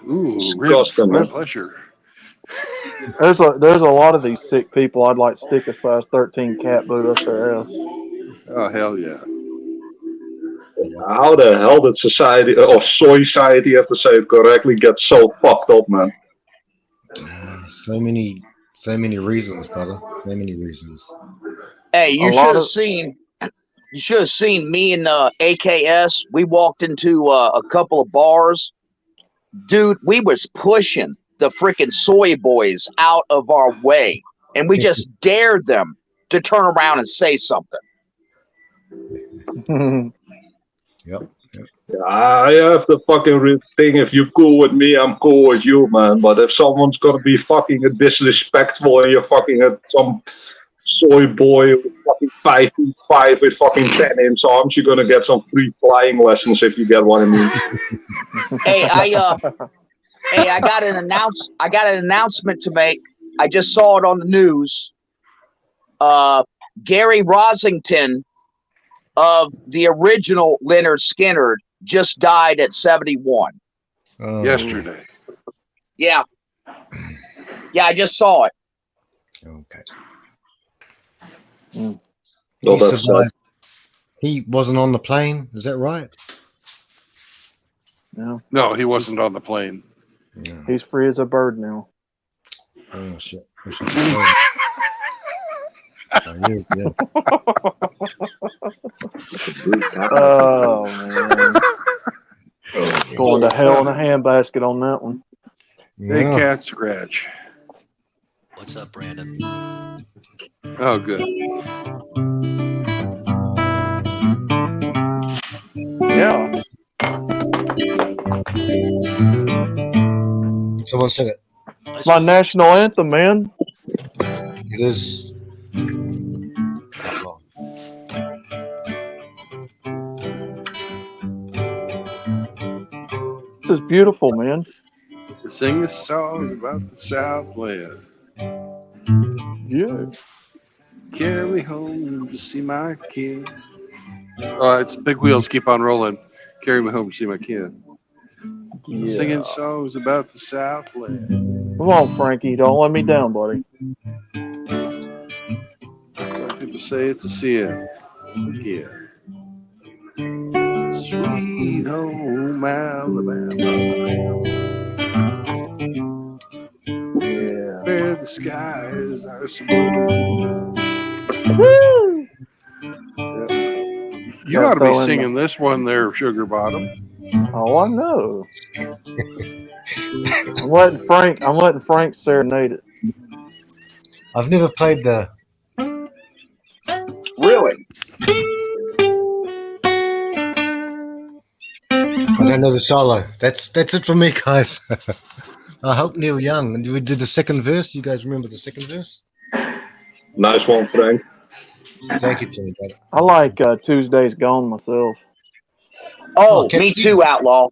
Speaker 1: Ooh,
Speaker 12: disgusting,
Speaker 1: my
Speaker 12: man.
Speaker 1: pleasure.
Speaker 10: There's a lot of these sick people. I'd like to stick a size 13 cat boot up their ass.
Speaker 1: Oh hell yeah!
Speaker 12: How the hell did society or society, have to say it correctly, get so fucked up, man?
Speaker 11: So many reasons, brother. So many reasons.
Speaker 16: Hey, you should have seen me and AKS. We walked into a couple of bars. Dude, we was pushing the freaking soy boys out of our way. And we just dared them to turn around and say something.
Speaker 11: Yep.
Speaker 12: Yeah, I have the fucking thing. If you're cool with me, I'm cool with you, man. But if someone's gonna be fucking disrespectful and you're fucking at some soy boy with fucking 5'5" with fucking 10-inch arms, you're gonna get some free flying lessons if you get what I mean.
Speaker 16: Hey, I got an announcement to make. I just saw it on the news. Gary Rosington of the original Leonard Skinner just died at 71.
Speaker 11: Oh,
Speaker 1: Yesterday.
Speaker 16: Yeah. Yeah, I just saw it.
Speaker 11: okay.
Speaker 12: No,
Speaker 11: He
Speaker 12: that's
Speaker 11: survived. He wasn't on the plane. Is that right?
Speaker 10: No,
Speaker 1: No, he wasn't on the plane.
Speaker 11: Yeah.
Speaker 10: he's free as a bird now.
Speaker 11: Oh shit. I should have told him.
Speaker 10: Oh man. Going to hell in a handbasket on that one.
Speaker 1: Big
Speaker 11: Yeah.
Speaker 1: cat scratch.
Speaker 18: What's up, Brandon?
Speaker 1: Oh, good.
Speaker 10: Yeah.
Speaker 11: Someone said it.
Speaker 10: It's my national anthem, man.
Speaker 11: It is. Outlaw.
Speaker 10: This is beautiful, man.
Speaker 1: To sing a song about the Southland.
Speaker 10: Yeah.
Speaker 1: Carry me home to see my kid. It's Big Wheels Keep on Rolling. Carry me home to see my kid.
Speaker 10: Yeah.
Speaker 1: Singing songs about the Southland.
Speaker 10: Come on, Frankie. Don't let me down, buddy.
Speaker 1: Some people say it's a sin. Yeah. Sweet home Alabama.
Speaker 10: Yeah.
Speaker 1: Where the skies are so blue.
Speaker 10: Woo!
Speaker 1: You ought to be singing this one there, Sugar Bottom.
Speaker 10: Oh, I know. I'm letting Frank serenade it.
Speaker 11: I've never played the.
Speaker 16: Really?
Speaker 11: I don't know the solo. That's it for me, guys. I hope Neil Young. And we did the second verse. You guys remember the second verse?
Speaker 12: Nice one, Frank.
Speaker 11: Thank you, Timmy.
Speaker 10: I like Tuesday's Gone myself.
Speaker 16: Oh,
Speaker 11: Cat
Speaker 16: me
Speaker 11: Stevens.
Speaker 16: too, Outlaw.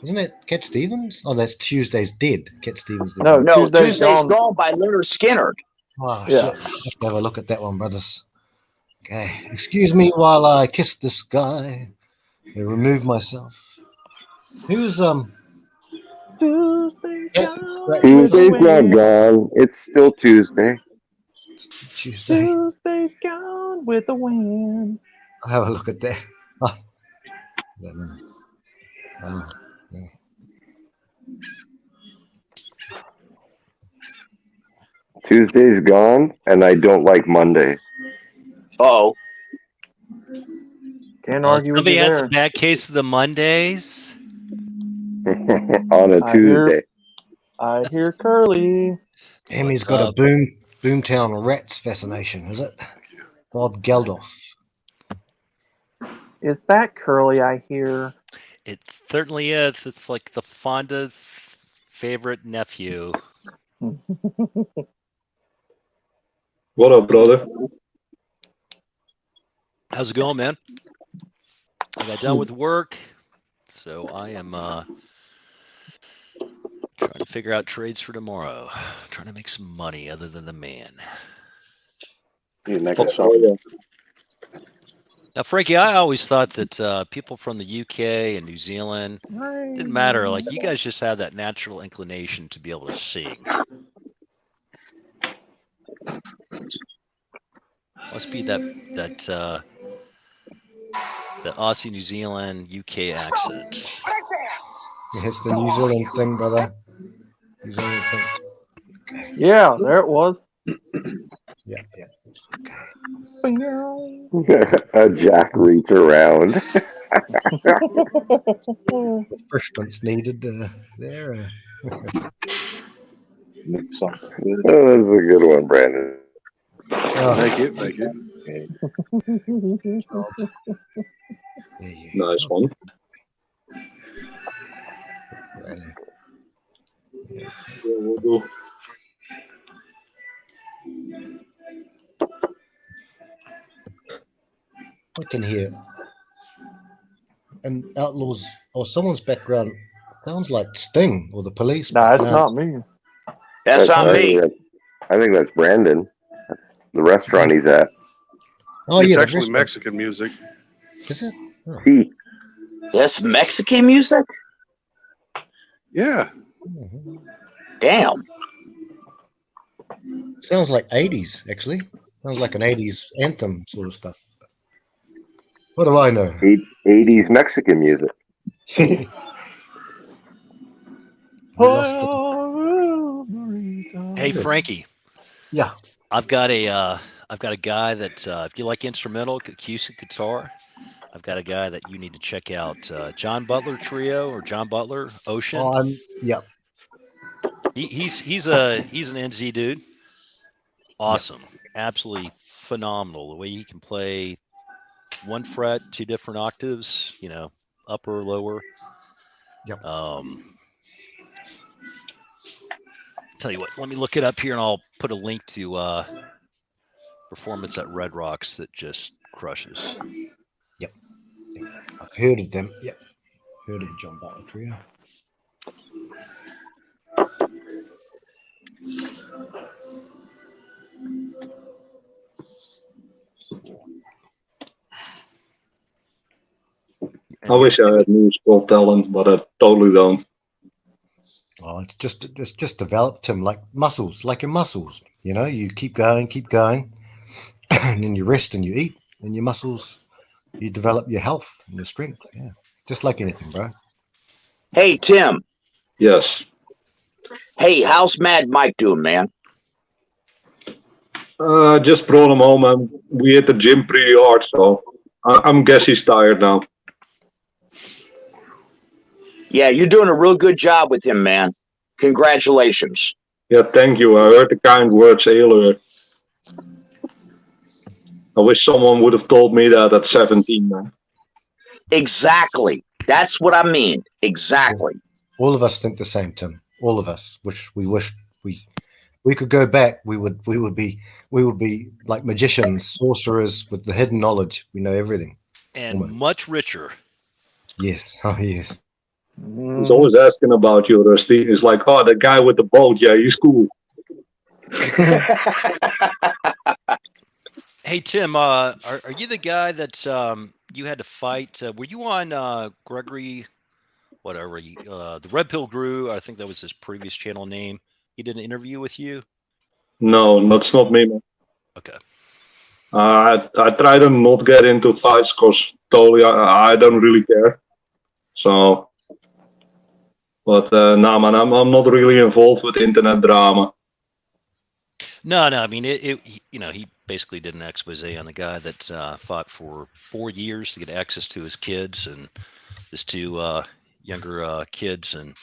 Speaker 11: Isn't it Cat Stevens? Oh, that's Tuesday's Dead. Cat Stevens. Did
Speaker 10: No,
Speaker 11: that.
Speaker 16: No,
Speaker 10: Tuesday's
Speaker 16: Tuesday's
Speaker 10: Gone.
Speaker 16: Gone by Leonard Skinner.
Speaker 11: Oh,
Speaker 10: Yeah.
Speaker 11: shit. I have to have a look at that one, brothers. Okay. Excuse me while I kiss the sky and remove myself. Who's
Speaker 5: Tuesday's not gone. It's still Tuesday.
Speaker 11: Tuesday.
Speaker 10: Tuesday's Gone with the wind.
Speaker 11: I'll have a look at that. Oh. No. Oh, no.
Speaker 5: Tuesday's gone, and I don't like Mondays.
Speaker 16: Oh.
Speaker 10: Can't argue with
Speaker 18: Somebody
Speaker 10: you
Speaker 18: has
Speaker 10: there.
Speaker 18: a bad case of the Mondays.
Speaker 5: On a Tuesday.
Speaker 10: I hear Curly.
Speaker 11: Emmy's
Speaker 18: What's
Speaker 11: got
Speaker 18: up?
Speaker 11: a Boomtown Rats fascination, is it? Bob Geldof.
Speaker 10: Is that Curly I hear?
Speaker 18: It certainly is. It's like the Fonda's favorite nephew.
Speaker 12: What up, brother?
Speaker 18: How's it going, man? I got done with work, so I am trying to figure out trades for tomorrow. Trying to make some money other than the man. Now, Frankie, I always thought that people from the UK and New Zealand didn't matter. Like, you guys just have that natural inclination to be able to sing. Must be that Aussie, New Zealand, UK accent.
Speaker 11: Yeah, it's the New Zealand thing, brother. New Zealand thing.
Speaker 10: Yeah, there it was.
Speaker 11: Yeah.
Speaker 5: A Jack reach around.
Speaker 11: Refreshments needed there.
Speaker 5: Oh, that's a good one, Brandon.
Speaker 11: Oh.
Speaker 1: Thank you.
Speaker 12: Nice one.
Speaker 11: And, yeah.
Speaker 12: Yeah, we'll do.
Speaker 11: I can hear an outlaws or someone's background sounds like Sting or the police.
Speaker 10: Nah,
Speaker 11: But
Speaker 10: it's
Speaker 11: no,
Speaker 10: not me.
Speaker 16: That's
Speaker 5: I
Speaker 16: on me.
Speaker 5: think that's Brandon. The restaurant he's at.
Speaker 11: Oh
Speaker 1: It's
Speaker 11: yeah, the
Speaker 1: actually
Speaker 11: restaurant.
Speaker 1: Mexican music.
Speaker 11: Is it? Oh.
Speaker 5: See,
Speaker 16: That's Mexican music?
Speaker 1: Yeah.
Speaker 16: Damn.
Speaker 11: Sounds like 80s, actually. Sounds like an 80s anthem sort of stuff. What do I know?
Speaker 5: 80s Mexican music.
Speaker 11: We lost it.
Speaker 18: Hey Frankie.
Speaker 11: Yeah.
Speaker 18: I've got a guy that if you like instrumental acoustic guitar, I've got a guy that you need to check out. John Butler Trio or John Butler Ocean.
Speaker 11: Yeah.
Speaker 18: He's an NZ dude. Awesome. Absolutely phenomenal. The way he can play one fret, two different octaves, upper, lower.
Speaker 11: Yep.
Speaker 18: Tell you what, let me look it up here and I'll put a link to performance at Red Rocks that just crushes.
Speaker 11: Yep. I've heard of them. Yep. Heard of the John Butler Trio.
Speaker 12: I wish I had musical talent, but I totally don't.
Speaker 11: Oh, it's just developed him like muscles, like your muscles. You keep going, and then you rest and you eat, and your muscles, you develop your health and your strength. Yeah, just like anything, bro.
Speaker 16: Hey, Tim.
Speaker 12: Yes.
Speaker 16: Hey, how's Mad Mike doing, man?
Speaker 12: Just brought him home, and we hit the gym pretty hard, so I'm guess he's tired now.
Speaker 16: Yeah, you're doing a real good job with him, man. Congratulations.
Speaker 12: Yeah, thank you. I heard the kind words earlier. I wish someone would have told me that at 17, man.
Speaker 16: Exactly. That's what I mean. Exactly.
Speaker 11: All of us think the same, Tim. All of us wish we could go back. We would be like magicians, sorcerers with the hidden knowledge. We know everything.
Speaker 18: And
Speaker 11: Almost.
Speaker 18: much richer.
Speaker 11: Yes. Oh, yes.
Speaker 12: He's always asking about you, Rusty. He's like, oh, the guy with the boat. Yeah, he's cool.
Speaker 18: Hey Tim, are you the guy that you had to fight? Were you on Gregory, whatever? The Red Pill Guru? I think that was his previous channel name. He did an interview with you.
Speaker 12: No, that's not me, man.
Speaker 18: Okay.
Speaker 12: I try to not get into fights because totally I don't really care. So, but no, man, I'm not really involved with internet drama.
Speaker 18: No. I mean, he basically did an expose on the guy that fought for 4 years to get access to his kids and his two younger kids. And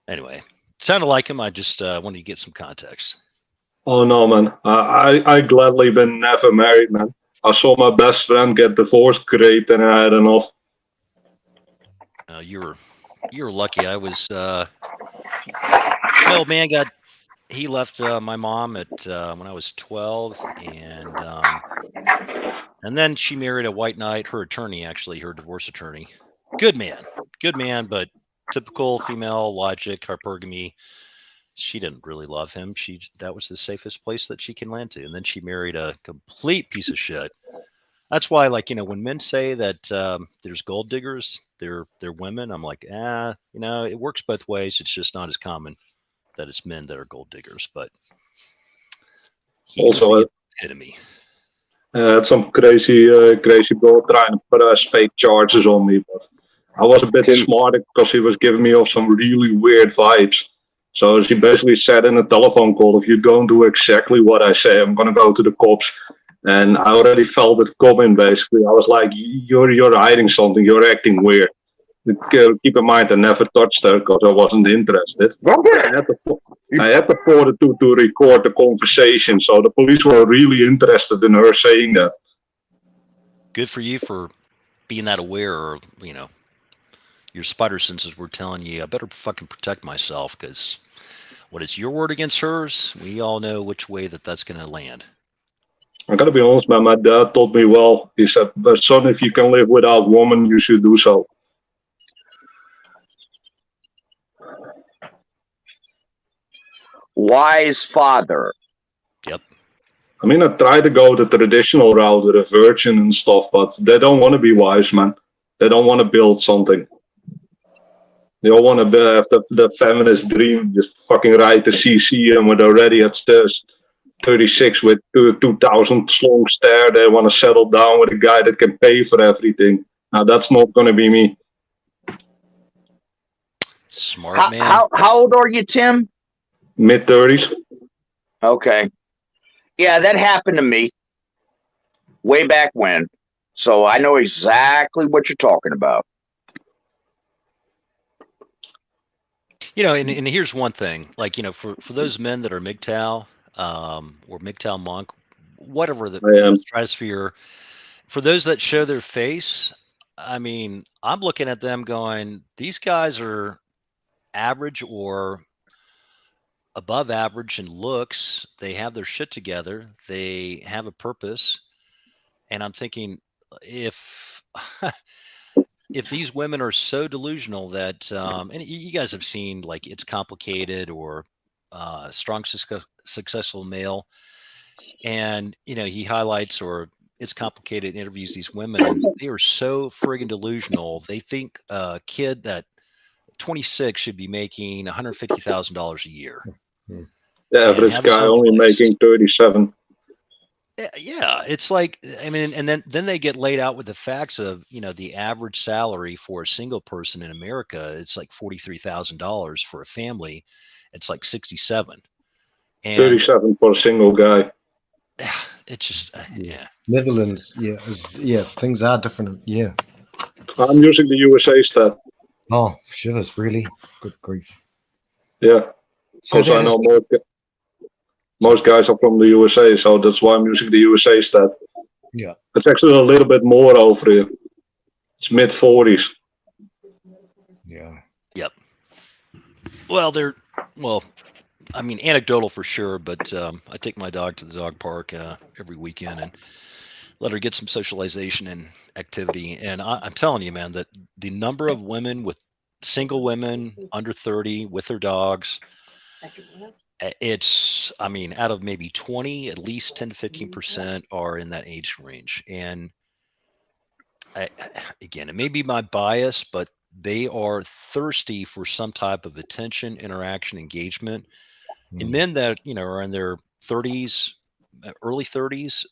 Speaker 18: anyway, it sounded like him. I just wanted to get some context.
Speaker 12: Oh no, man, I gladly been never married, man. I saw my best friend get divorced, great, and I had enough.
Speaker 18: You're lucky. I was old man he left my mom at when I was 12, and then she married a white knight, her attorney, actually, her divorce attorney. Good man, but typical female logic, hypergamy. She didn't really love him. That was the safest place that she can land to. And then she married a complete piece of shit. That's why, when men say that there's gold diggers, they're women. I'm like, it works both ways. It's just not as common that it's men that are gold diggers. But he
Speaker 12: also,
Speaker 18: was the epitome.
Speaker 12: I had some crazy bro trying to press fake charges on me, but I was a bit smart because he was giving me off some really weird vibes. So she basically said in a telephone call, if you don't do exactly what I say, I'm going to go to the cops. And I already felt it coming, basically. I was like, you're hiding something. You're acting weird. Keep in mind, I never touched her because I wasn't interested. I had to forward to record the conversation. So the police were really interested in her saying that.
Speaker 18: Good for you for being that aware, or, your spider senses were telling you, I better fucking protect myself, because when it's your word against hers, we all know which way that's going to land.
Speaker 12: I gotta be honest, man. My dad taught me well. He said, "Son, if you can live without woman, you should do so."
Speaker 16: Wise father.
Speaker 18: Yep.
Speaker 12: I mean, I try to go the traditional route with a virgin and stuff, but they don't want to be wise, man. They don't want to build something. They all want to have the feminist dream, just fucking ride the CC, and when they're ready at 36 with 2,000 long stare, they want to settle down with a guy that can pay for everything. Now, that's not going to be me.
Speaker 18: Smart man.
Speaker 16: How old are you, Tim?
Speaker 12: Mid-30s.
Speaker 16: Okay. Yeah, that happened to me way back when. So I know exactly what you're talking about.
Speaker 18: You know, and here's one thing, like, you know, for those men that are MGTOW, or MGTOW monk, whatever the stratosphere, for those that show their face, I mean, I'm looking at them going, these guys are average or above average in looks. They have their shit together. They have a purpose. And I'm thinking, if if these women are so delusional that, and you guys have seen, like, It's Complicated or Strong Successful Male, and, you know, he highlights, or It's Complicated interviews these women, and they are so friggin' delusional. They think a kid that 26 should be making $150,000 a year.
Speaker 12: The average guy only making 37.
Speaker 18: Yeah, it's like, I mean, and then they get laid out with the facts of, you know, the average salary for a single person in America, it's like $43,000. For a family, it's like 67. And
Speaker 12: 37 for a single guy.
Speaker 18: it's just, yeah.
Speaker 11: Netherlands, yeah, things are different. Yeah.
Speaker 12: I'm using the USA stat.
Speaker 11: Oh, shivers, really? Good grief.
Speaker 12: Yeah.
Speaker 11: So
Speaker 12: Also, I know most guys are from the USA, so that's why I'm using the USA stat.
Speaker 11: Yeah.
Speaker 12: It's actually a little bit more over here. It's mid-40s.
Speaker 11: Yeah.
Speaker 18: Yep. Well, I mean, anecdotal for sure, but I take my dog to the dog park every weekend and let her get some socialization and activity. And I'm telling you, man, that the number of single women under 30 with their dogs, I mean, out of maybe 20, at least 10 to 15% are in that age range. And again, it may be my bias, but they are thirsty for some type of attention, interaction, engagement. And men that, you know, are in their 30s, early 30s,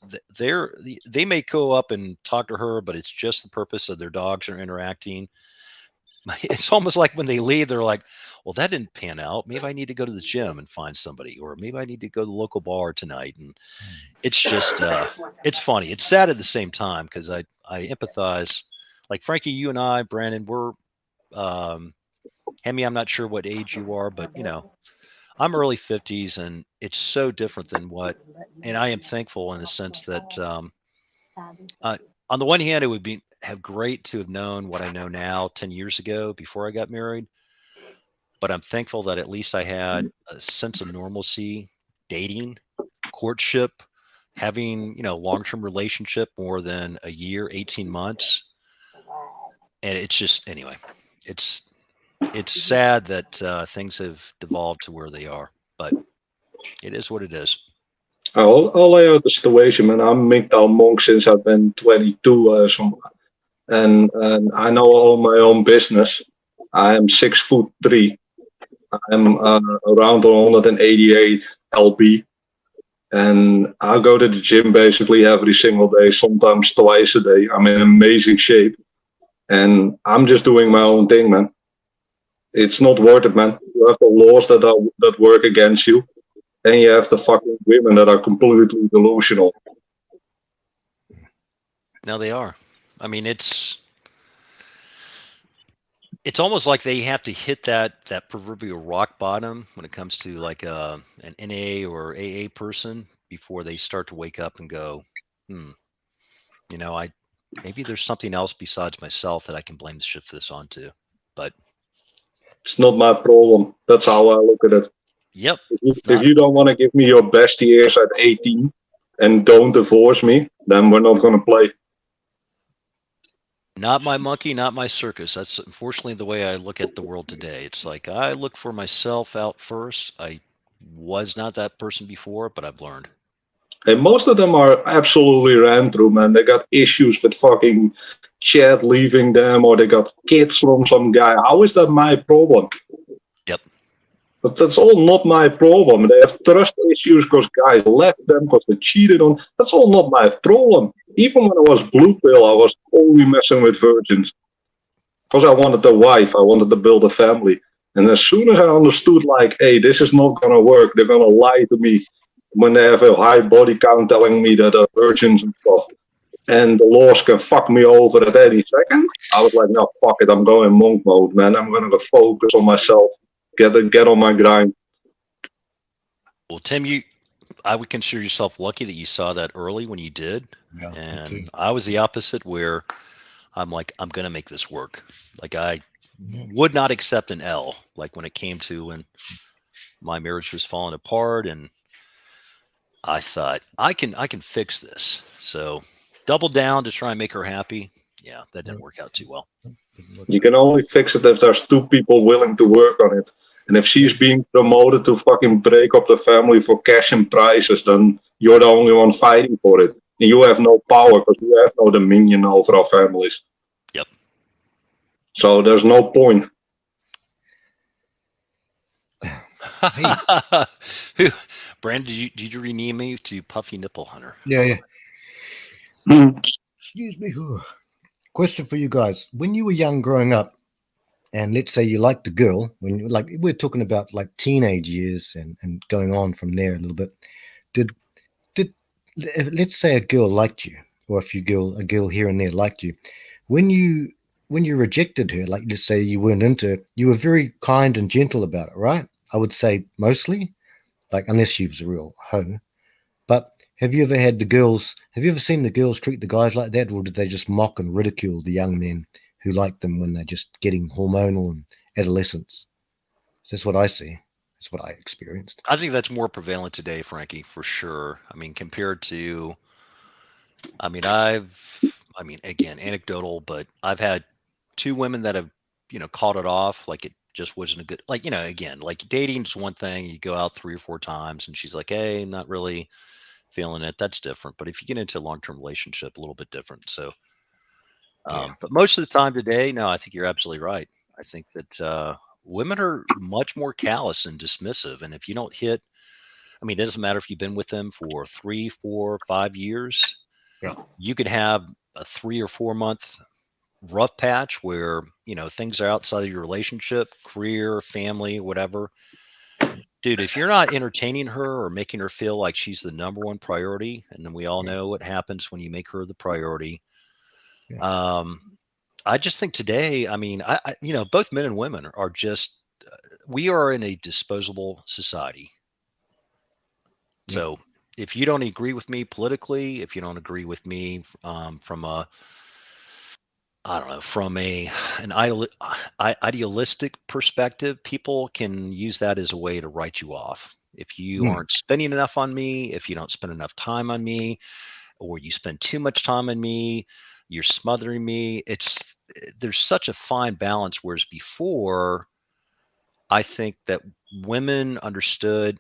Speaker 18: they may go up and talk to her, but it's just the purpose of their dogs are interacting. It's almost like when they leave, they're like, well, that didn't pan out. Maybe I need to go to the gym and find somebody, or maybe I need to go to the local bar tonight. And it's just, it's funny. It's sad at the same time, because I empathize. Like Frankie, you and I, Brandon, we're, Hemi, I'm not sure what age you are, but, you know, I'm early 50s, and it's so different than and I am thankful in the sense that, on the one hand, it would have great to have known what I know now 10 years ago before I got married. But I'm thankful that at least I had a sense of normalcy, dating, courtship, having, you know, long-term relationship more than a year, 18 months. And it's just, anyway, it's sad that things have devolved to where they are, but it is what it is.
Speaker 12: I'll lay out the situation, man. I'm a MGTOW monk since I've been 22, and I know I own my own business. I am 6'3". I'm around 188 lb, and I go to the gym basically every single day, sometimes twice a day. I'm in amazing shape, and I'm just doing my own thing, man. It's not worth it, man. You have the laws that work against you, and you have the fucking women that are completely delusional.
Speaker 18: No, they are. I mean, it's almost like they have to hit that proverbial rock bottom when it comes to like an NA or AA person before they start to wake up and go, you know, maybe there's something else besides myself that I can blame the shit for this onto. But
Speaker 12: it's not my problem. That's how I look at it.
Speaker 18: yep,
Speaker 12: If you don't want to give me your best years at 18 and don't divorce me, then we're not going to play.
Speaker 18: not my monkey, not my circus. That's unfortunately the way I look at the world today. It's like I look for myself out first. I was not that person before, but I've learned.
Speaker 12: And most of them are absolutely ran through, man. They got issues with fucking Chad leaving them, or they got kids from some guy. How is that my problem?
Speaker 18: Yep.
Speaker 12: But that's all not my problem. They have trust issues because guys left them because they cheated on. That's all not my problem. Even when I was blue pill, I was only messing with virgins because I wanted a wife. I wanted to build a family. And as soon as I understood, like, hey, this is not gonna work. They're gonna lie to me when they have a high body count, telling me that they're virgins and stuff. And the laws can fuck me over at any second. I was like, no, fuck it. I'm going monk mode, man. I'm gonna focus on myself. Get on my grind.
Speaker 18: Well, Tim, I would consider yourself lucky that you saw that early when you did.
Speaker 11: Yeah,
Speaker 18: and I was the opposite, where I'm like, I'm going to make this work. Like I would not accept an L, like when it came to when my marriage was falling apart, and I thought I can fix this. So double down to try and make her happy. Yeah, that didn't work out too well.
Speaker 12: You can only fix it if there's two people willing to work on it. And if she's being promoted to fucking break up the family for cash and prizes, then you're the only one fighting for it. And you have no power because you have no dominion over our families.
Speaker 18: Yep.
Speaker 12: So there's no point.
Speaker 18: Brandon, did you rename me to Puffy Nipple Hunter?
Speaker 11: Yeah. Excuse me. Question for you guys: when you were young, growing up, and let's say you liked a girl, when you we're talking about like teenage years and going on from there a little bit, did let's say a girl liked you, or a girl here and there liked you, when you rejected her, like let's say you weren't into her, you were very kind and gentle about it, right? I would say mostly, like unless she was a real hoe. But have you ever seen the girls treat the guys like that, or did they just mock and ridicule the young men who like them when they're just getting hormonal and adolescence? That's what I see. That's what I experienced.
Speaker 18: I think that's more prevalent today, Frankie, for sure. I mean, compared to, again, anecdotal, but I've had two women that have, called it off. Like it just wasn't a good, again, like dating is one thing. You go out 3 or 4 times and she's like, hey, not really feeling it. That's different. But if you get into a long-term relationship, a little bit different. So, but most of the time today, no, I think you're absolutely right. I think that women are much more callous and dismissive. And if you don't hit, it doesn't matter if you've been with them for 3, 4, 5 years.
Speaker 11: Yeah.
Speaker 18: You could have a 3 or 4 month rough patch where, things are outside of your relationship, career, family, whatever. Dude, if you're not entertaining her or making her feel like she's the number one priority, and then we all know what happens when you make her the priority. Yeah. I just think today, I both men and women are just, we are in a disposable society. Yeah. So if you don't agree with me politically, if you don't agree with me from an idealistic perspective, people can use that as a way to write you off. If you aren't spending enough on me, if you don't spend enough time on me, or you spend too much time on me, you're smothering me. There's such a fine balance. Whereas before, I think that women understood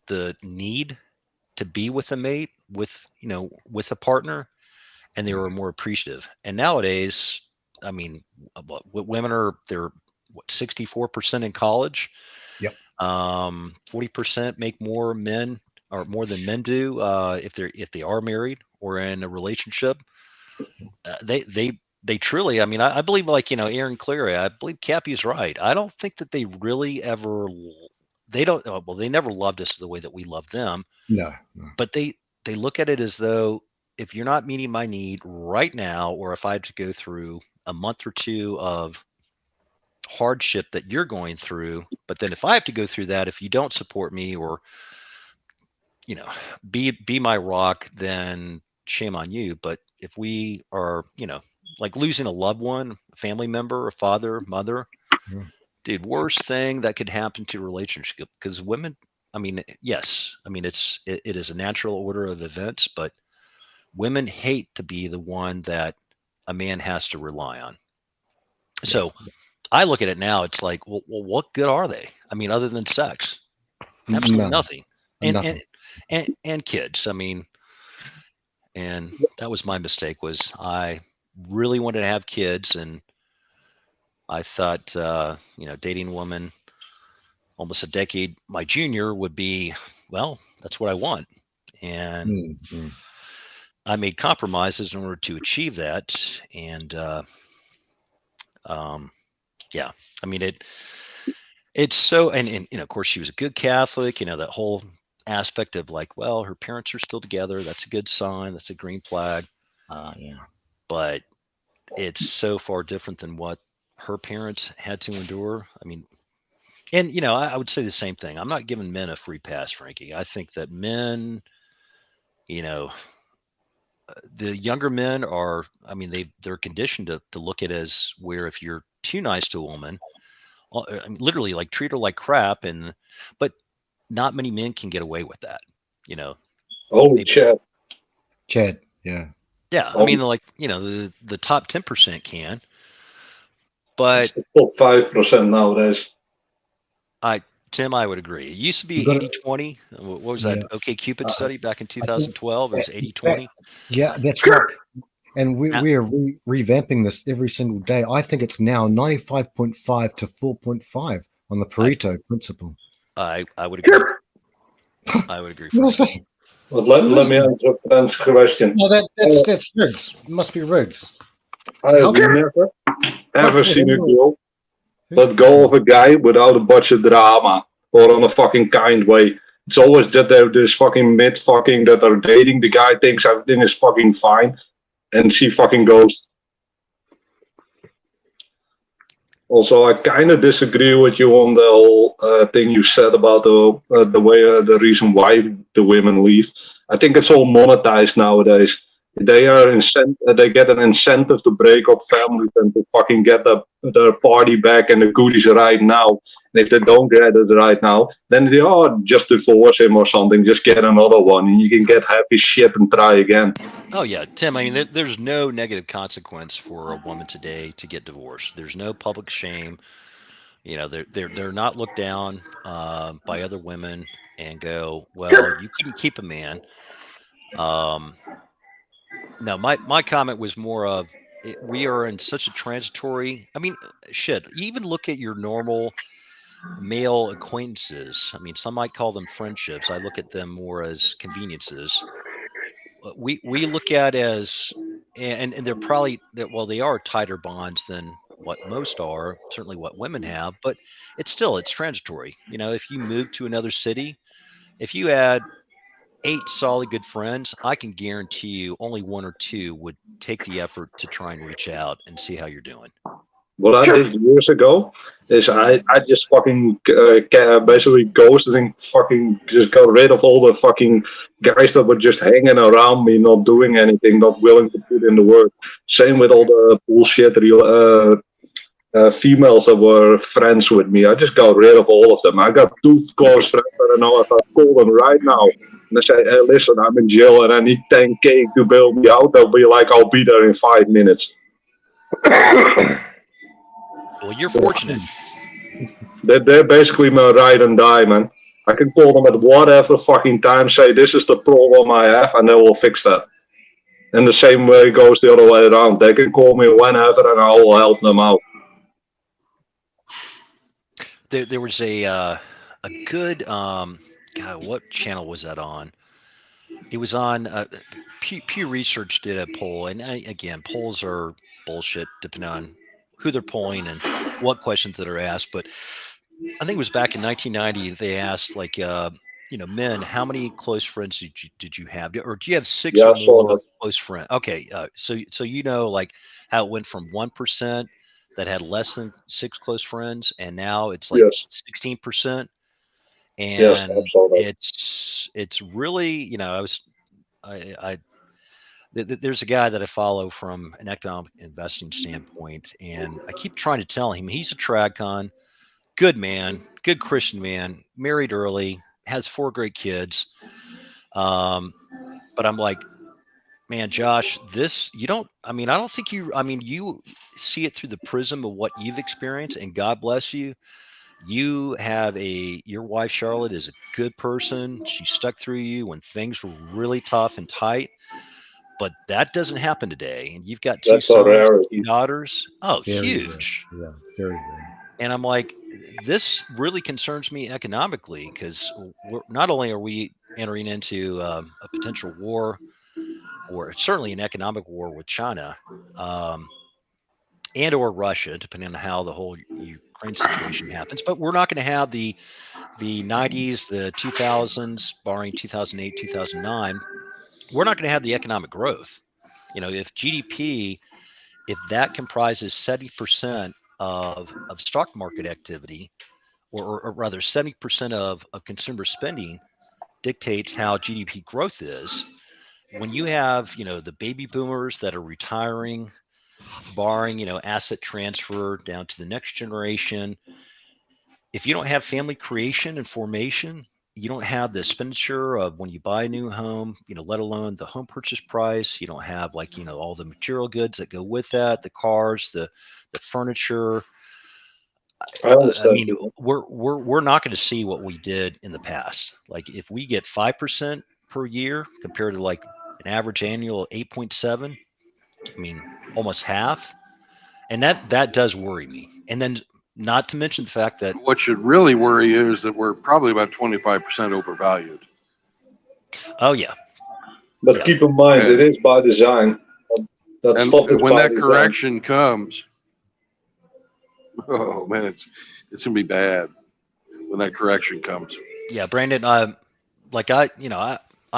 Speaker 18: the need to be with a mate, with a partner, and they were more appreciative. And nowadays, women they're 64% in college.
Speaker 11: Yep.
Speaker 18: 40% make more than men do if they are married or in a relationship. They truly, I believe, Aaron Cleary, I believe Cappy's right. I don't think that they really ever, they never loved us the way that we loved them.
Speaker 11: No.
Speaker 18: But they look at it as though, if you're not meeting my need right now, or if I have to go through a month or 2 of hardship that you're going through, but then if I have to go through that, if you don't support me or, be my rock, then shame on you. But if we are, like losing a loved one, a family member, a father, mother.
Speaker 11: Yeah.
Speaker 18: Dude, worst thing that could happen to a relationship, because women, I mean, yes, I mean it is a natural order of events, but women hate to be the one that a man has to rely on. So I look at it now, it's like, well, what good are they? I mean, other than sex, absolutely
Speaker 11: None.
Speaker 18: nothing. And
Speaker 11: Nothing.
Speaker 18: and kids. I mean, and that was my mistake, was I really wanted to have kids, and I thought dating a woman almost a decade my junior would be, well, that's what I want. And
Speaker 11: Mm-hmm.
Speaker 18: I made compromises in order to achieve that. And yeah, I mean it's so, and of course she was a good Catholic, that whole aspect of like, well, her parents are still together. That's a good sign. That's a green flag.
Speaker 11: Yeah.
Speaker 18: But it's so far different than what her parents had to endure. I mean, and I would say the same thing. I'm not giving men a free pass, Frankie. I think that men, the younger men are, I mean, they're conditioned to look at it as where if you're too nice to a woman, I mean, literally like treat her like crap, but not many men can get away with that.
Speaker 12: Holy shit.
Speaker 11: Chad, yeah.
Speaker 18: Yeah, I mean, like the top 10% can, but
Speaker 12: It's the top 5% nowadays.
Speaker 18: Tim, I would agree. It used to be
Speaker 11: You gotta-
Speaker 18: 80-20. What was
Speaker 11: Yeah.
Speaker 18: that OK Cupid study back in
Speaker 11: I think
Speaker 18: 2012? It was 80-20.
Speaker 11: Yeah, that's right. And we are revamping this every single day. I think it's now 95.5 to 4.5 on the Pareto principle.
Speaker 18: I would agree. I would agree.
Speaker 11: What was that?
Speaker 12: Well, let me answer a French question.
Speaker 11: No, that's rigs. It must be rigs.
Speaker 12: I have never ever seen a girl let go of a guy without a bunch of drama or on a fucking kind way. It's always that they're this fucking mid fucking that are dating. The guy thinks everything is fucking fine, and she fucking goes. Also, I kind of disagree with you on the whole thing you said about the way the reason why the women leave. I think it's all monetized nowadays. They get an incentive to break up families and to fucking get their party back and the goodies right now. And if they don't get it right now, then they just divorce him or something. Just get another one, and you can get half his shit and try again.
Speaker 18: Oh yeah, Tim. I mean, there's no negative consequence for a woman today to get divorced. There's no public shame. They're not looked down by other women and go, well, you couldn't keep a man. No, my comment was more of we are in such a transitory. I mean, shit. You even look at your normal male acquaintances. I mean, some might call them friendships. I look at them more as conveniences. We look at as, and they're probably they are tighter bonds than what most are. Certainly, what women have, but it's transitory. If you move to another city, if you had 8 solid good friends, I can guarantee you only 1 or 2 would take the effort to try and reach out and see how you're doing.
Speaker 12: What I did years ago is I just fucking basically ghosted and fucking just got rid of all the fucking guys that were just hanging around me, not doing anything, not willing to put in the work. Same with all the bullshit females that were friends with me. I just got rid of all of them. I got 2 close friends that I know if I call them right now and I say, hey, listen, I'm in jail and I need 10K to bail me out, they'll be like, I'll be there in 5 minutes.
Speaker 18: Well, you're fortunate.
Speaker 12: They're basically my ride and die, man. I can call them at whatever fucking time, say this is the problem I have, and they will fix that. And the same way goes the other way around. They can call me whenever, and I will help them out.
Speaker 18: There was a good God, what channel was that on? It was on Pew Research did a poll, and again, polls are bullshit depending on who they're polling and what questions that are asked. But I think it was back in 1990. They asked like, men, how many close friends did you have, or do you have 6 or more close friends? Okay, so like how it went from 1% that had less than 6 close friends, and now it's like 16%. And
Speaker 12: yes, I saw that.
Speaker 18: it's really, I there's a guy that I follow from an economic investing standpoint, and I keep trying to tell him he's a TradCon, good man, good Christian man, married early, has 4 great kids. But I'm like, man, Josh, I don't think you see it through the prism of what you've experienced, and God bless you. Your wife, Charlotte, is a good person. She stuck through you when things were really tough and tight, but that doesn't happen today. And you've got 2
Speaker 12: That's a
Speaker 18: sons, 2
Speaker 12: rarity.
Speaker 18: daughters. Oh,
Speaker 11: Very
Speaker 18: huge.
Speaker 11: rare. Yeah, very rare.
Speaker 18: And I'm like, this really concerns me economically, because not only are we entering into a potential war, or certainly an economic war with China, and or Russia, depending on how the whole Ukraine situation happens. But we're not going to have the 90s, the 2000s, barring 2008, 2009. We're not going to have the economic growth. If GDP, if that comprises 70% of stock market activity, or rather 70% of consumer spending dictates how GDP growth is. When you have, the baby boomers that are retiring, barring, asset transfer down to the next generation, if you don't have family creation and formation, you don't have the expenditure of when you buy a new home, let alone the home purchase price. You don't have all the material goods that go with that, the cars, the furniture.
Speaker 12: I understand.
Speaker 18: We're not going to see what we did in the past. Like if we get 5% per year compared to like an average annual 8.7, almost half. And that does worry me. And then not to mention the fact that
Speaker 1: what should really worry you is that we're probably about 25% overvalued.
Speaker 18: Oh yeah.
Speaker 12: But keep in mind, it is by design. That
Speaker 1: and
Speaker 12: stuff is
Speaker 1: when
Speaker 12: by
Speaker 1: that
Speaker 12: design.
Speaker 1: correction comes, oh man, it's gonna be bad when that correction comes.
Speaker 18: Yeah, Brandon, I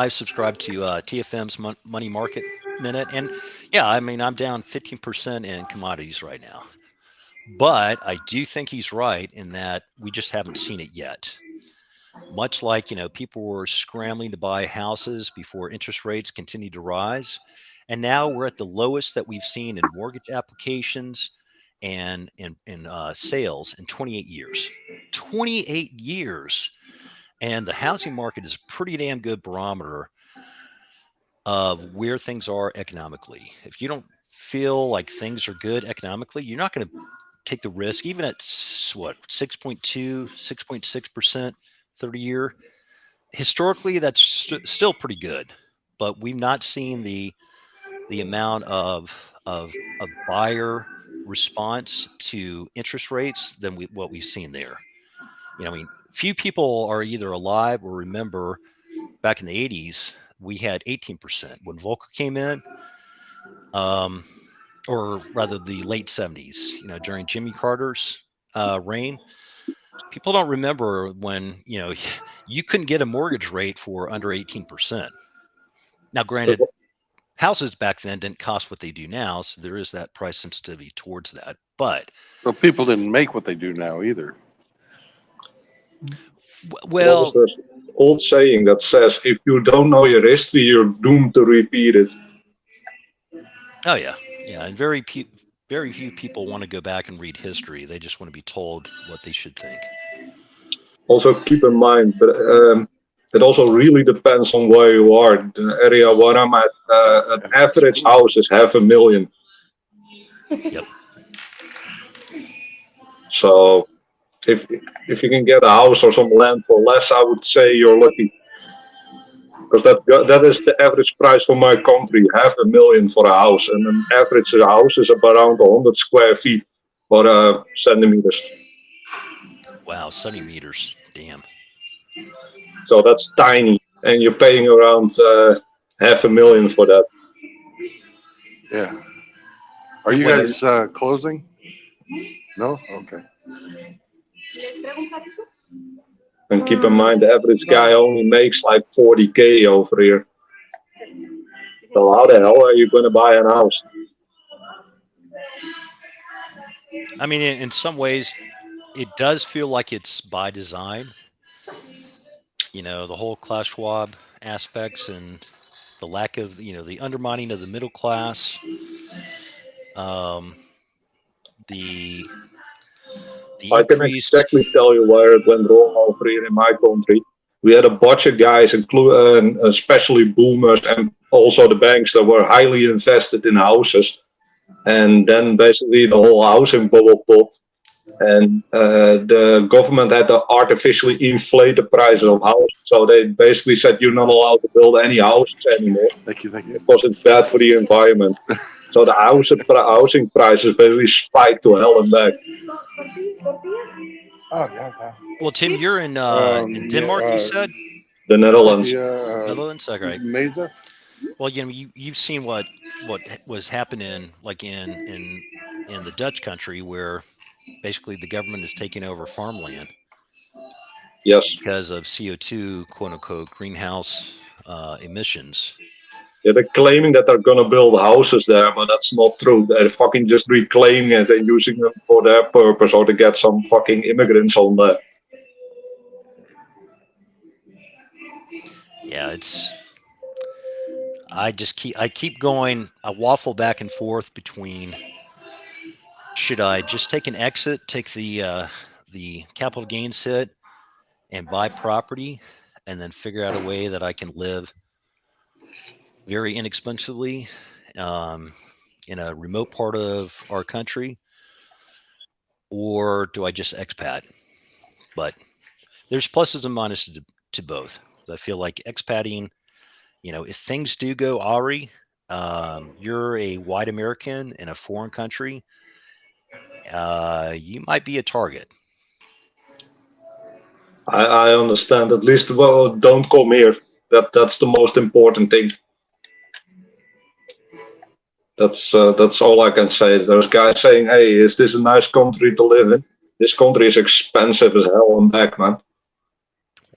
Speaker 18: subscribe to TFM's Money Market Minute, and yeah, I'm down 15% in commodities right now. But I do think he's right in that we just haven't seen it yet. Much like, people were scrambling to buy houses before interest rates continued to rise. And now we're at the lowest that we've seen in mortgage applications and in sales in 28 years. 28 years. And the housing market is a pretty damn good barometer of where things are economically. If you don't feel like things are good economically, you're not going to take the risk, even at 6.2, 6.6% 30-year. Historically, that's still pretty good, but we've not seen the amount of buyer response to interest rates than what we've seen there. Few people are either alive or remember back in the 80s, we had 18% when Volcker came in, or rather the late 70s, during Jimmy Carter's reign. People don't remember when, you couldn't get a mortgage rate for under 18%. Now, granted, houses back then didn't cost what they do now, so there is that price sensitivity towards that. But
Speaker 1: people didn't make what they do now either.
Speaker 12: Well, there's an old saying that says, if you don't know your history, you're doomed to repeat it.
Speaker 18: Oh yeah, and very few people want to go back and read history. They just want to be told what they should think.
Speaker 12: Also, keep in mind, but it also really depends on where you are. The area where I'm at, an average house is $500,000.
Speaker 18: Yep.
Speaker 12: So, if you can get a house or some land for less, I would say you're lucky. Because that is the average price for my country, $500,000 for a house, and an average house is about around 100 square feet or centimeters.
Speaker 18: Wow, centimeters, damn.
Speaker 12: So that's tiny, and you're paying around $500,000 for that.
Speaker 1: Yeah. Are you guys closing? No? Okay.
Speaker 12: And keep in mind, the average guy only makes like 40K over here. So how the hell are you going to buy a house?
Speaker 18: In some ways, it does feel like it's by design. The whole Klaus Schwab aspects and the lack of, the undermining of the middle class, the
Speaker 12: I can
Speaker 18: increased.
Speaker 12: exactly tell you where it went wrong over here in my country. We had a bunch of guys, especially boomers and also the banks that were highly invested in houses. And then basically the whole housing bubble popped. And the government had to artificially inflate the prices of houses. So they basically said you're not allowed to build any houses anymore.
Speaker 1: Thank you.
Speaker 12: Because it's bad for the environment. So the housing prices basically spiked to hell and back.
Speaker 18: Well, Tim, you're in Denmark, you said?
Speaker 12: The Netherlands.
Speaker 18: Netherlands, okay.
Speaker 1: Mesa.
Speaker 18: Well, you've seen what was happening, like in the Dutch country, where basically the government is taking over farmland.
Speaker 12: Yes.
Speaker 18: Because of CO2, quote unquote, greenhouse emissions.
Speaker 12: Yeah, they're claiming that they're gonna build houses there, but that's not true. They're fucking just reclaiming it and using them for their purpose, or to get some fucking immigrants on there.
Speaker 18: Yeah, I keep going. I waffle back and forth between, should I just take an exit, take the capital gains hit, and buy property, and then figure out a way that I can live very inexpensively in a remote part of our country, or do I just expat? But there's pluses and minuses to both. I feel like expatting, if things do go awry, you're a white American in a foreign country, you might be a target.
Speaker 12: I understand. At least, well, don't come here. That's the most important thing. That's all I can say. There's guys saying, "Hey, is this a nice country to live in?" This country is expensive as hell and back, man.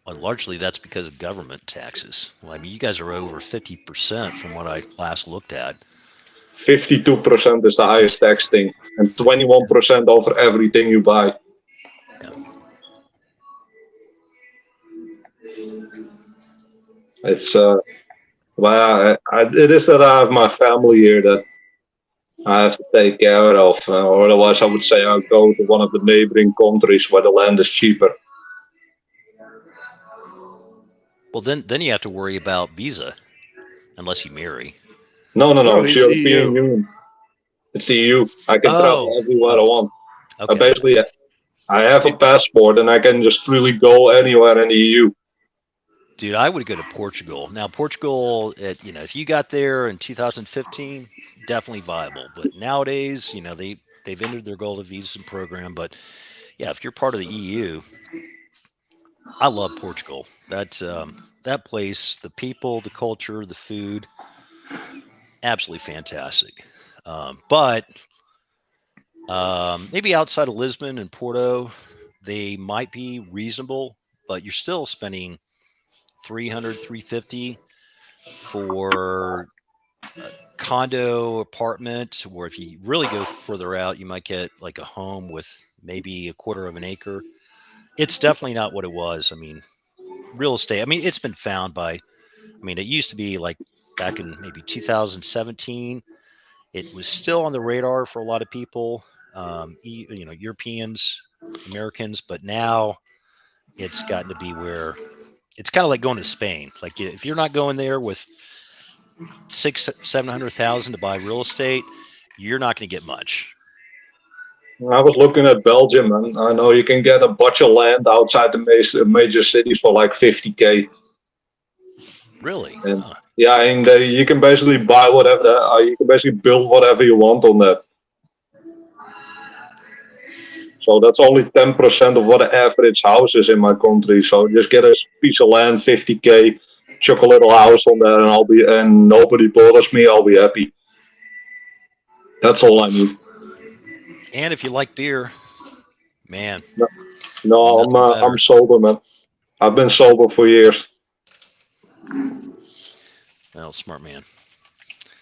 Speaker 18: Well, largely that's because of government taxes. Well, I mean, you guys are over 50% from what I last looked at.
Speaker 12: 52% is the highest tax thing, and 21% over everything you buy.
Speaker 18: Yeah.
Speaker 12: It's well, it is that I have my family here that I have to take care of, or otherwise I would say I'll go to one of the neighboring countries where the land is cheaper.
Speaker 18: Well, then you have to worry about visa, unless you marry.
Speaker 12: No, it's European Union. It's the EU. I can travel everywhere I want.
Speaker 18: Okay.
Speaker 12: I have a passport and I can just freely go anywhere in the EU.
Speaker 18: Dude, I would go to Portugal. Now, Portugal, if you got there in 2015, definitely viable. But nowadays, they've entered their golden visa program. But yeah, if you're part of the EU, I love Portugal. That's that place, the people, the culture, the food, absolutely fantastic. But maybe outside of Lisbon and Porto, they might be reasonable, but you're still spending $300, $350 for a condo apartment, or if you really go further out, you might get like a home with maybe a quarter of an acre. It's definitely not what it was. I mean, real estate, it's been found by, it used to be like back in maybe 2017, it was still on the radar for a lot of people, Europeans, Americans, but now it's gotten to be where it's kind of like going to Spain. Like if you're not going there with $700,000 to buy real estate, you're not going to get much.
Speaker 12: I was looking at Belgium, and I know you can get a bunch of land outside the major cities for like 50K.
Speaker 18: Really?
Speaker 12: And yeah, and you can basically buy whatever. You can basically build whatever you want on that. So that's only 10% of what an average house is in my country. So just get a piece of land, 50K, chuck a little house on there, and nobody bothers me. I'll be happy. That's all I need.
Speaker 18: And if you like beer, man.
Speaker 12: No, I'm sober, man. I've been sober for years.
Speaker 18: Well, smart man.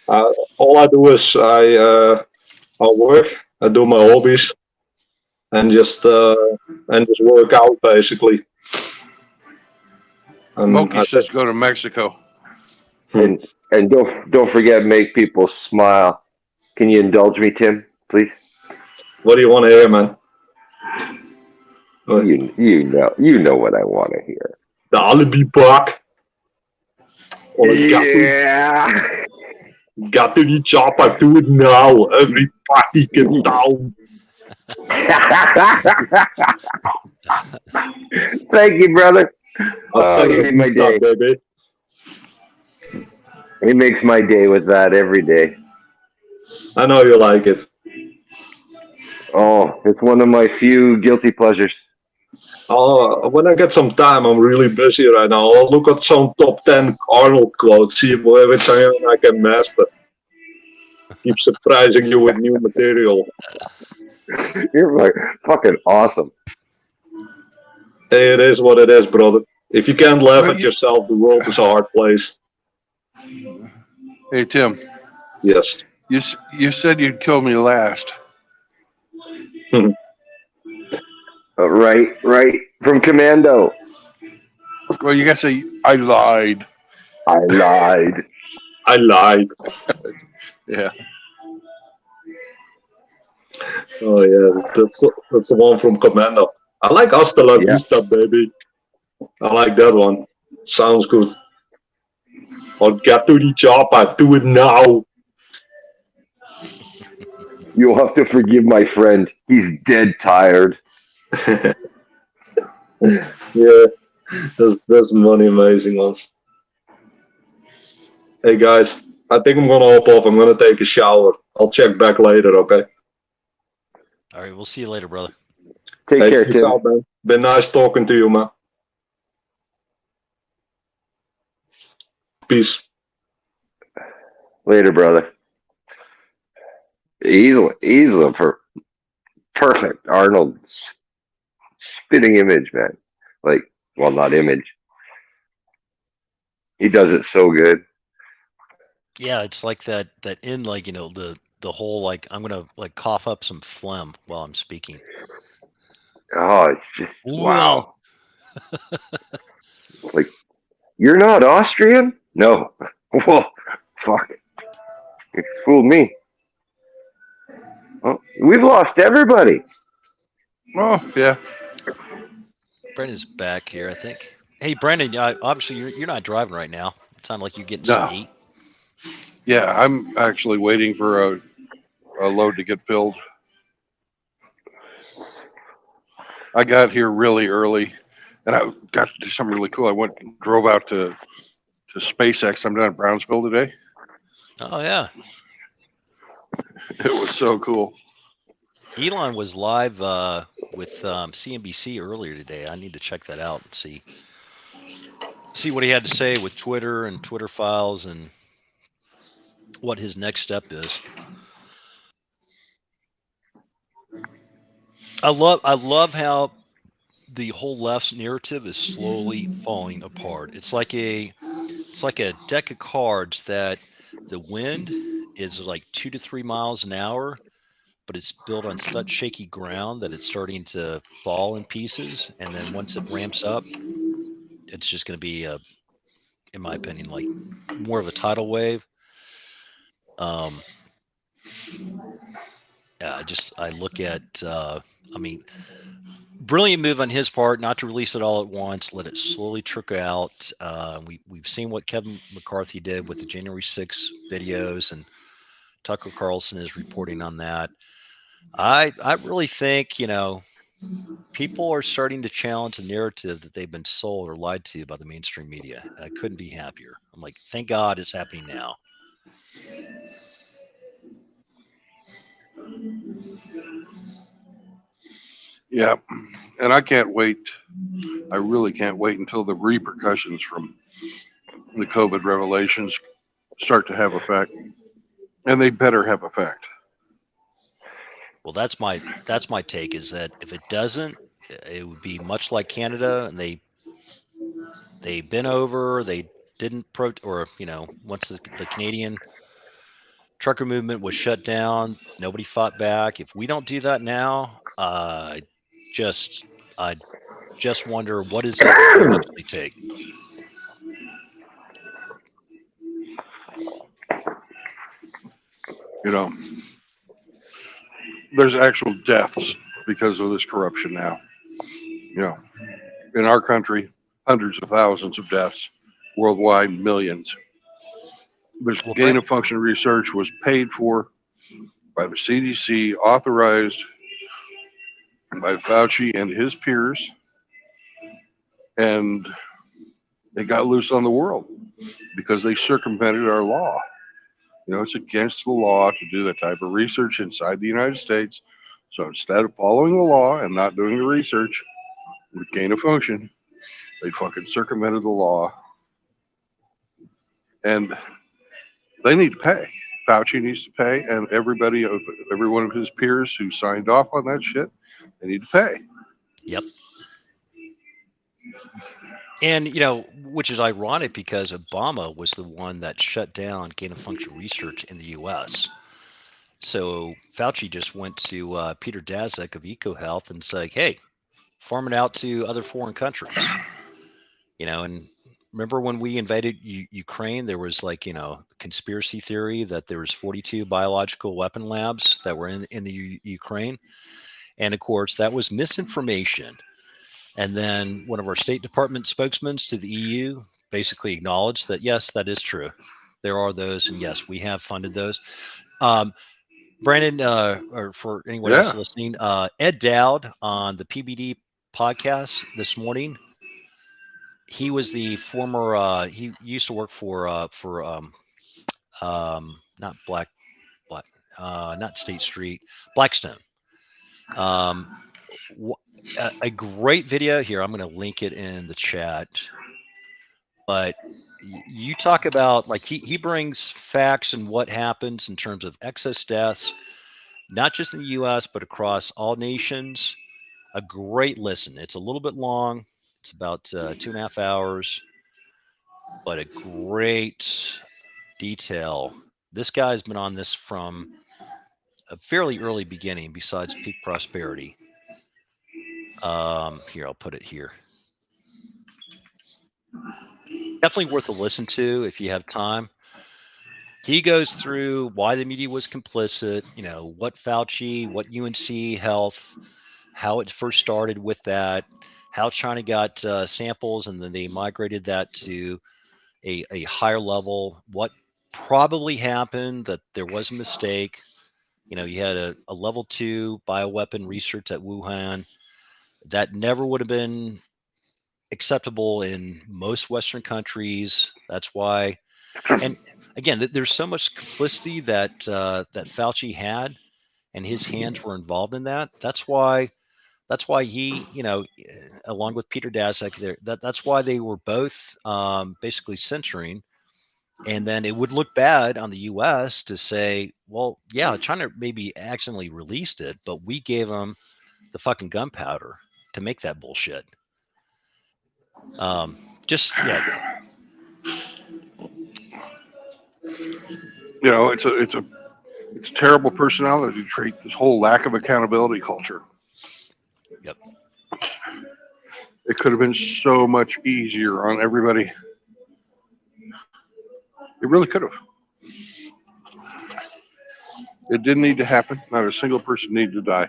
Speaker 12: All I do is I work, I do my hobbies, and just work out basically.
Speaker 1: Moki says go to Mexico.
Speaker 5: And And don't forget, make people smile. Can you indulge me, Tim, please?
Speaker 12: What do you want to hear, man?
Speaker 5: You know what I want to hear.
Speaker 12: The alibi buck.
Speaker 5: Yeah.
Speaker 12: Got to the chopper, do it now. Everybody get down.
Speaker 5: Thank you, brother.
Speaker 12: Hasta
Speaker 5: He
Speaker 12: la
Speaker 5: made my
Speaker 12: vista,
Speaker 5: day.
Speaker 12: baby.
Speaker 5: He makes my day with that every day.
Speaker 12: I know you like it.
Speaker 5: Oh, it's one of my few guilty pleasures.
Speaker 12: When I get some time, I'm really busy right now. I'll look at some top 10 Arnold quotes, see which I can master. Keep surprising you with new material.
Speaker 5: You're like fucking awesome.
Speaker 12: Hey, it is what it is, brother. If you can't laugh at yourself, the world is a hard place.
Speaker 1: Hey, Tim.
Speaker 12: Yes.
Speaker 1: You said you'd kill me last.
Speaker 5: Right. From Commando.
Speaker 1: Well, you gotta say, I lied.
Speaker 5: I lied.
Speaker 12: I lied.
Speaker 1: Yeah.
Speaker 12: Oh, yeah. That's the one from Commando. I like Hasta la Vista, baby. I like that one. Sounds good. I'll get to the job. I do it now.
Speaker 5: You'll have to forgive my friend. He's dead tired.
Speaker 12: Yeah, there's many amazing ones. Hey guys, I think I'm gonna hop off. I'm gonna take a shower. I'll check back later, okay?
Speaker 18: All right, we'll see you later, brother.
Speaker 5: Take care,
Speaker 12: peace
Speaker 5: Tim.
Speaker 12: out, man. Been nice talking to you, man. Peace.
Speaker 5: Later, brother. He's a perfect Arnold spitting image, man. Like, well, not image. He does it so good.
Speaker 18: Yeah, it's like that in like, you know, the whole like I'm gonna like cough up some phlegm while I'm speaking.
Speaker 5: Oh, it's just wow.
Speaker 18: Well.
Speaker 5: Like, you're not Austrian? No. Well, fuck. You fooled me. Oh, we've lost everybody.
Speaker 1: Oh, yeah.
Speaker 18: Brendan's back here, I think. Hey, Brendan, obviously you're not driving right now. It sounded like you're getting some
Speaker 1: No.
Speaker 18: meat.
Speaker 1: Yeah, I'm actually waiting for a load to get filled. I got here really early, and I got to do something really cool. I drove out to SpaceX. I'm down in Brownsville today.
Speaker 18: Oh yeah.
Speaker 1: It was so cool.
Speaker 18: Elon was live with CNBC earlier today. I need to check that out and see what he had to say with Twitter and Twitter files and what his next step is. I love how the whole left's narrative is slowly falling apart. It's like a deck of cards that the wind is like 2 to 3 miles an hour, but it's built on such shaky ground that it's starting to fall in pieces. And then once it ramps up, it's just going to be in my opinion, like more of a tidal wave. Yeah, I look at, I mean, brilliant move on his part not to release it all at once, let it slowly trickle out. We've seen what Kevin McCarthy did with the January 6 videos, and Tucker Carlson is reporting on that. I really think, you know, people are starting to challenge the narrative that they've been sold or lied to by the mainstream media, and I couldn't be happier. I'm like, thank God it's happening now.
Speaker 1: Yeah, and I can't wait. I really can't wait until the repercussions from the COVID revelations start to have effect, and they better have effect.
Speaker 18: Well, that's my take, is that if it doesn't, it would be much like Canada, and they bent over, they didn't or you know, once the Canadian trucker movement was shut down, nobody fought back. If we don't do that now, I just wonder what is it to actually take.
Speaker 1: You know, there's actual deaths because of this corruption now. You know, in our country, hundreds of thousands of deaths, worldwide, millions. This
Speaker 18: Well,
Speaker 1: gain
Speaker 18: Brent,
Speaker 1: of function research was paid for by the CDC, authorized by Fauci and his peers, and they got loose on the world because they circumvented our law. You know, it's against the law to do that type of research inside the United States. So instead of following the law and not doing the research with gain of function, they fucking circumvented the law. And they need to pay. Fauci needs to pay, and every one of his peers who signed off on that shit, they need to pay.
Speaker 18: Yep. And, you know, which is ironic because Obama was the one that shut down gain of function research in the U.S. So Fauci just went to Peter Daszak of EcoHealth and said, hey, farm it out to other foreign countries. You know, and remember when we invaded Ukraine, there was like, you know, conspiracy theory that there was 42 biological weapon labs that were in the Ukraine. And of course, that was misinformation. And then one of our State Department spokesmen to the EU basically acknowledged that, yes, that is true. There are those. And yes, we have funded those. Brandon, or for anyone else listening, Ed Dowd on the PBD podcast this morning, he was the former, he used to work for not not State Street, Blackstone. A great video here. I'm going to link it in the chat. But you talk about, like, he brings facts and what happens in terms of excess deaths, not just in the U.S., but across all nations. A great listen. It's a little bit long. It's about 2.5 hours, but a great detail. This guy's been on this from a fairly early beginning, besides peak prosperity. Here, I'll put it here. Definitely worth a listen to if you have time. He goes through why the media was complicit, you know, what Fauci, what UNC Health, how it first started with that, how China got samples and then they migrated that to a higher level, what probably happened, that there was a mistake. You know, you had a level 2 bioweapon research at Wuhan that never would have been acceptable in most Western countries. That's why, and again, there's so much complicity that that Fauci had, and his hands were involved in that. That's why he, you know, along with Peter Daszak, that's why they were both basically censoring. And then it would look bad on the U.S. to say, well, yeah, China maybe accidentally released it, but we gave them the fucking gunpowder to make that bullshit. Just, yeah.
Speaker 1: You know, it's a terrible personality trait, this whole lack of accountability culture.
Speaker 18: Yep.
Speaker 1: It could have been so much easier on everybody. It really could have. It didn't need to happen. Not a single person needed to die.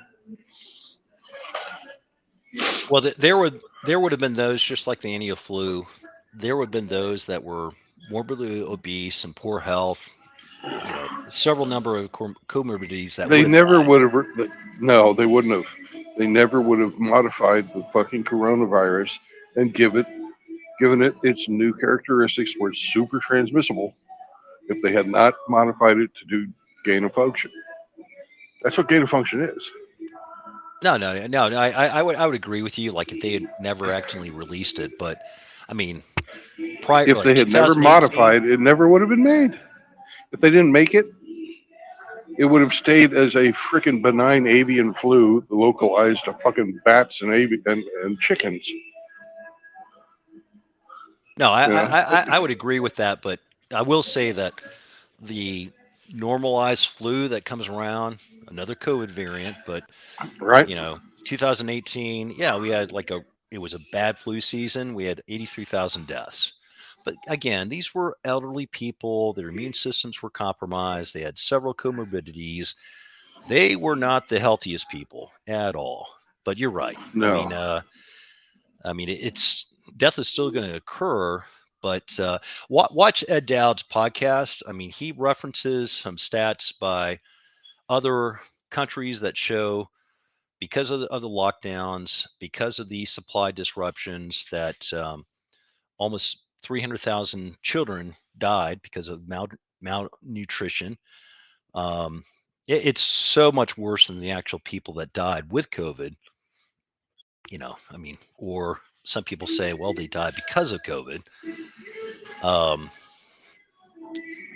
Speaker 18: Well, there would have been those, just like the annual flu. There would have been those that were morbidly obese and poor health. You know, several number of comorbidities that
Speaker 1: they never
Speaker 18: died.
Speaker 1: would have. No, they wouldn't have. They never would have modified the fucking coronavirus and given it its new characteristics where it's super transmissible if they had not modified it to do gain of function. That's what gain of function is.
Speaker 18: No. I would agree with you. Like if they had never actually released it, but I mean, prior,
Speaker 1: If
Speaker 18: like
Speaker 1: they had never
Speaker 18: 2018,
Speaker 1: modified, it never would have been made. If they didn't make it, it would have stayed as a freaking benign avian flu, localized to fucking bats and and chickens.
Speaker 18: No, I would agree with that, but I will say that the normalized flu that comes around, another COVID variant, but
Speaker 1: right,
Speaker 18: you know, 2018, yeah, we had it was a bad flu season. We had 83,000 deaths. But again, these were elderly people. Their immune systems were compromised. They had several comorbidities. They were not the healthiest people at all. But you're right.
Speaker 1: No.
Speaker 18: I mean, it's death is still going to occur. But watch Ed Dowd's podcast. I mean, he references some stats by other countries that show because of the lockdowns, because of the supply disruptions, that almost 300,000 children died because of malnutrition. It's so much worse than the actual people that died with COVID. I mean, or some people say, well, they died because of COVID.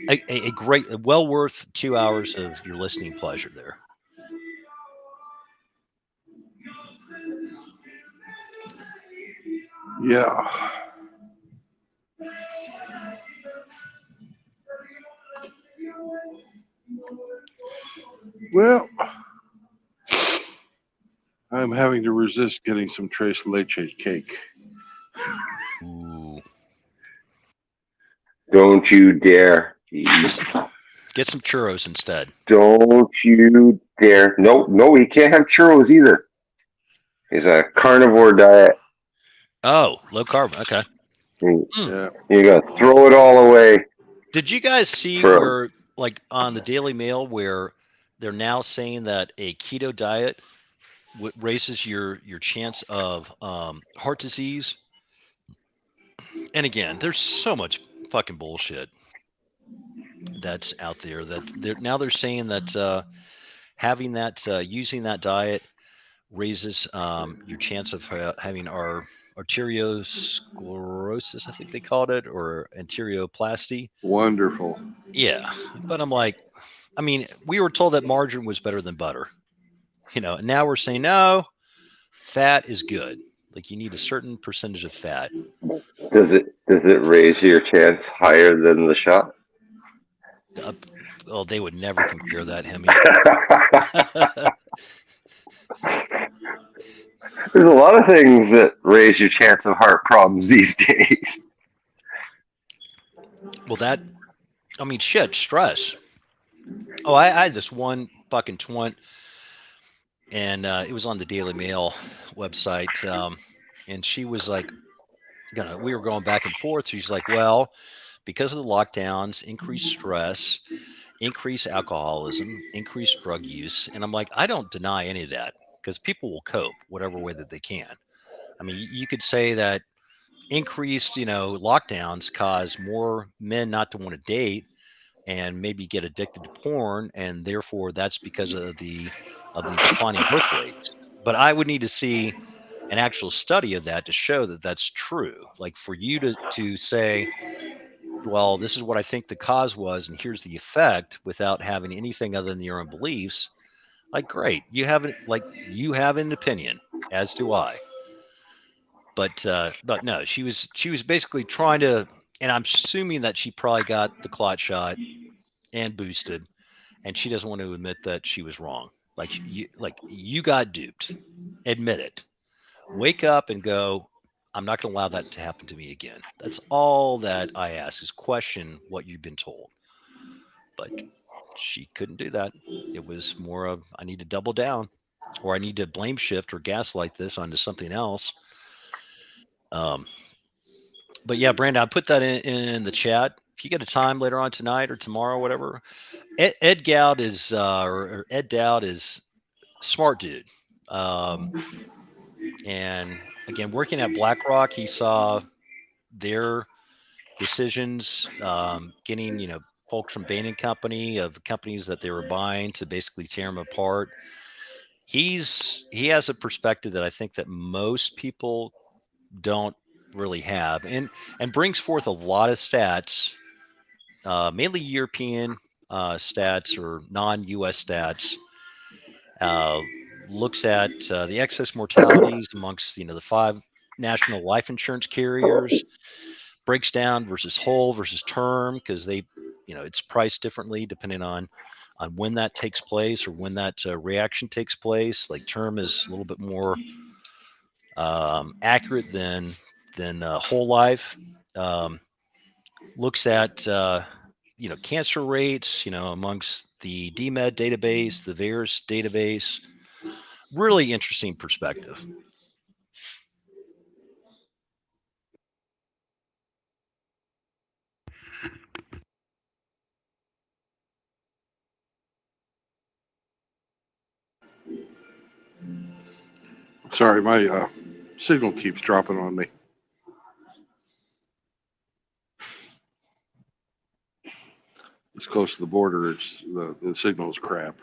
Speaker 18: A great, well worth 2 hours of your listening pleasure there.
Speaker 1: Yeah. Well, I'm having to resist getting some tres leche cake.
Speaker 18: Ooh.
Speaker 5: Don't you dare.
Speaker 18: Get some churros instead.
Speaker 5: Don't you dare. No, he can't have churros either. It's a carnivore diet.
Speaker 18: Oh, low carb. Okay.
Speaker 1: Yeah.
Speaker 5: You gotta throw it all away.
Speaker 18: Did you guys see where, like, on the Daily Mail, where they're now saying that a keto diet raises your chance of heart disease? And again, there's so much fucking bullshit that's out there that they're saying that having that using that diet raises your chance of having arteriosclerosis, I think they called it, or enterioplasty.
Speaker 1: Wonderful.
Speaker 18: Yeah, but I'm like, I mean, we were told that margarine was better than butter, and now we're saying no, fat is good. Like, you need a certain percentage of fat.
Speaker 5: Does it raise your chance higher than the shot?
Speaker 18: Well, they would never compare that, Hemi.
Speaker 5: There's a lot of things that raise your chance of heart problems these days.
Speaker 18: Well, I mean, shit, stress. Oh, I had this one fucking twint, and it was on the Daily Mail website, and she was like, we were going back and forth. She's like, well, because of the lockdowns, increased stress, increased alcoholism, increased drug use. And I'm like, I don't deny any of that, because people will cope whatever way that they can. I mean, you could say that increased, lockdowns cause more men not to want to date and maybe get addicted to porn, and therefore that's because of the declining birth rates. But I would need to see an actual study of that to show that that's true. Like, for you to say, well, this is what I think the cause was, and here's the effect, without having anything other than your own beliefs, like, great, you have an opinion, as do I. But no, she was basically trying to, and I'm assuming that she probably got the clot shot and boosted, and she doesn't want to admit that she was wrong. Like, you got duped. Admit it. Wake up and go, I'm not going to allow that to happen to me again. That's all that I ask, is question what you've been told. But she couldn't do that. It was more of, I need to double down, or I need to blame shift or gaslight this onto something else. But yeah, Brandon, I put that in the chat. If you get a time later on tonight or tomorrow, whatever, Ed Dowd is or Ed Dowd is smart dude. And again, working at BlackRock, he saw their decisions, getting folks from Bain and Company, of companies that they were buying, to basically tear them apart. He has a perspective that I think that most people don't really have, and brings forth a lot of stats, mainly European stats or non-US stats. Looks at the excess mortalities amongst the 5 national life insurance carriers, breaks down versus whole versus term, because they it's priced differently depending on when that takes place, or when that reaction takes place. Like, term is a little bit more accurate than whole life. looks at cancer rates, amongst the DMED database, the VAERS database. Really interesting perspective.
Speaker 1: Sorry, my signal keeps dropping on me. It's close to the border. It's the signal's crap.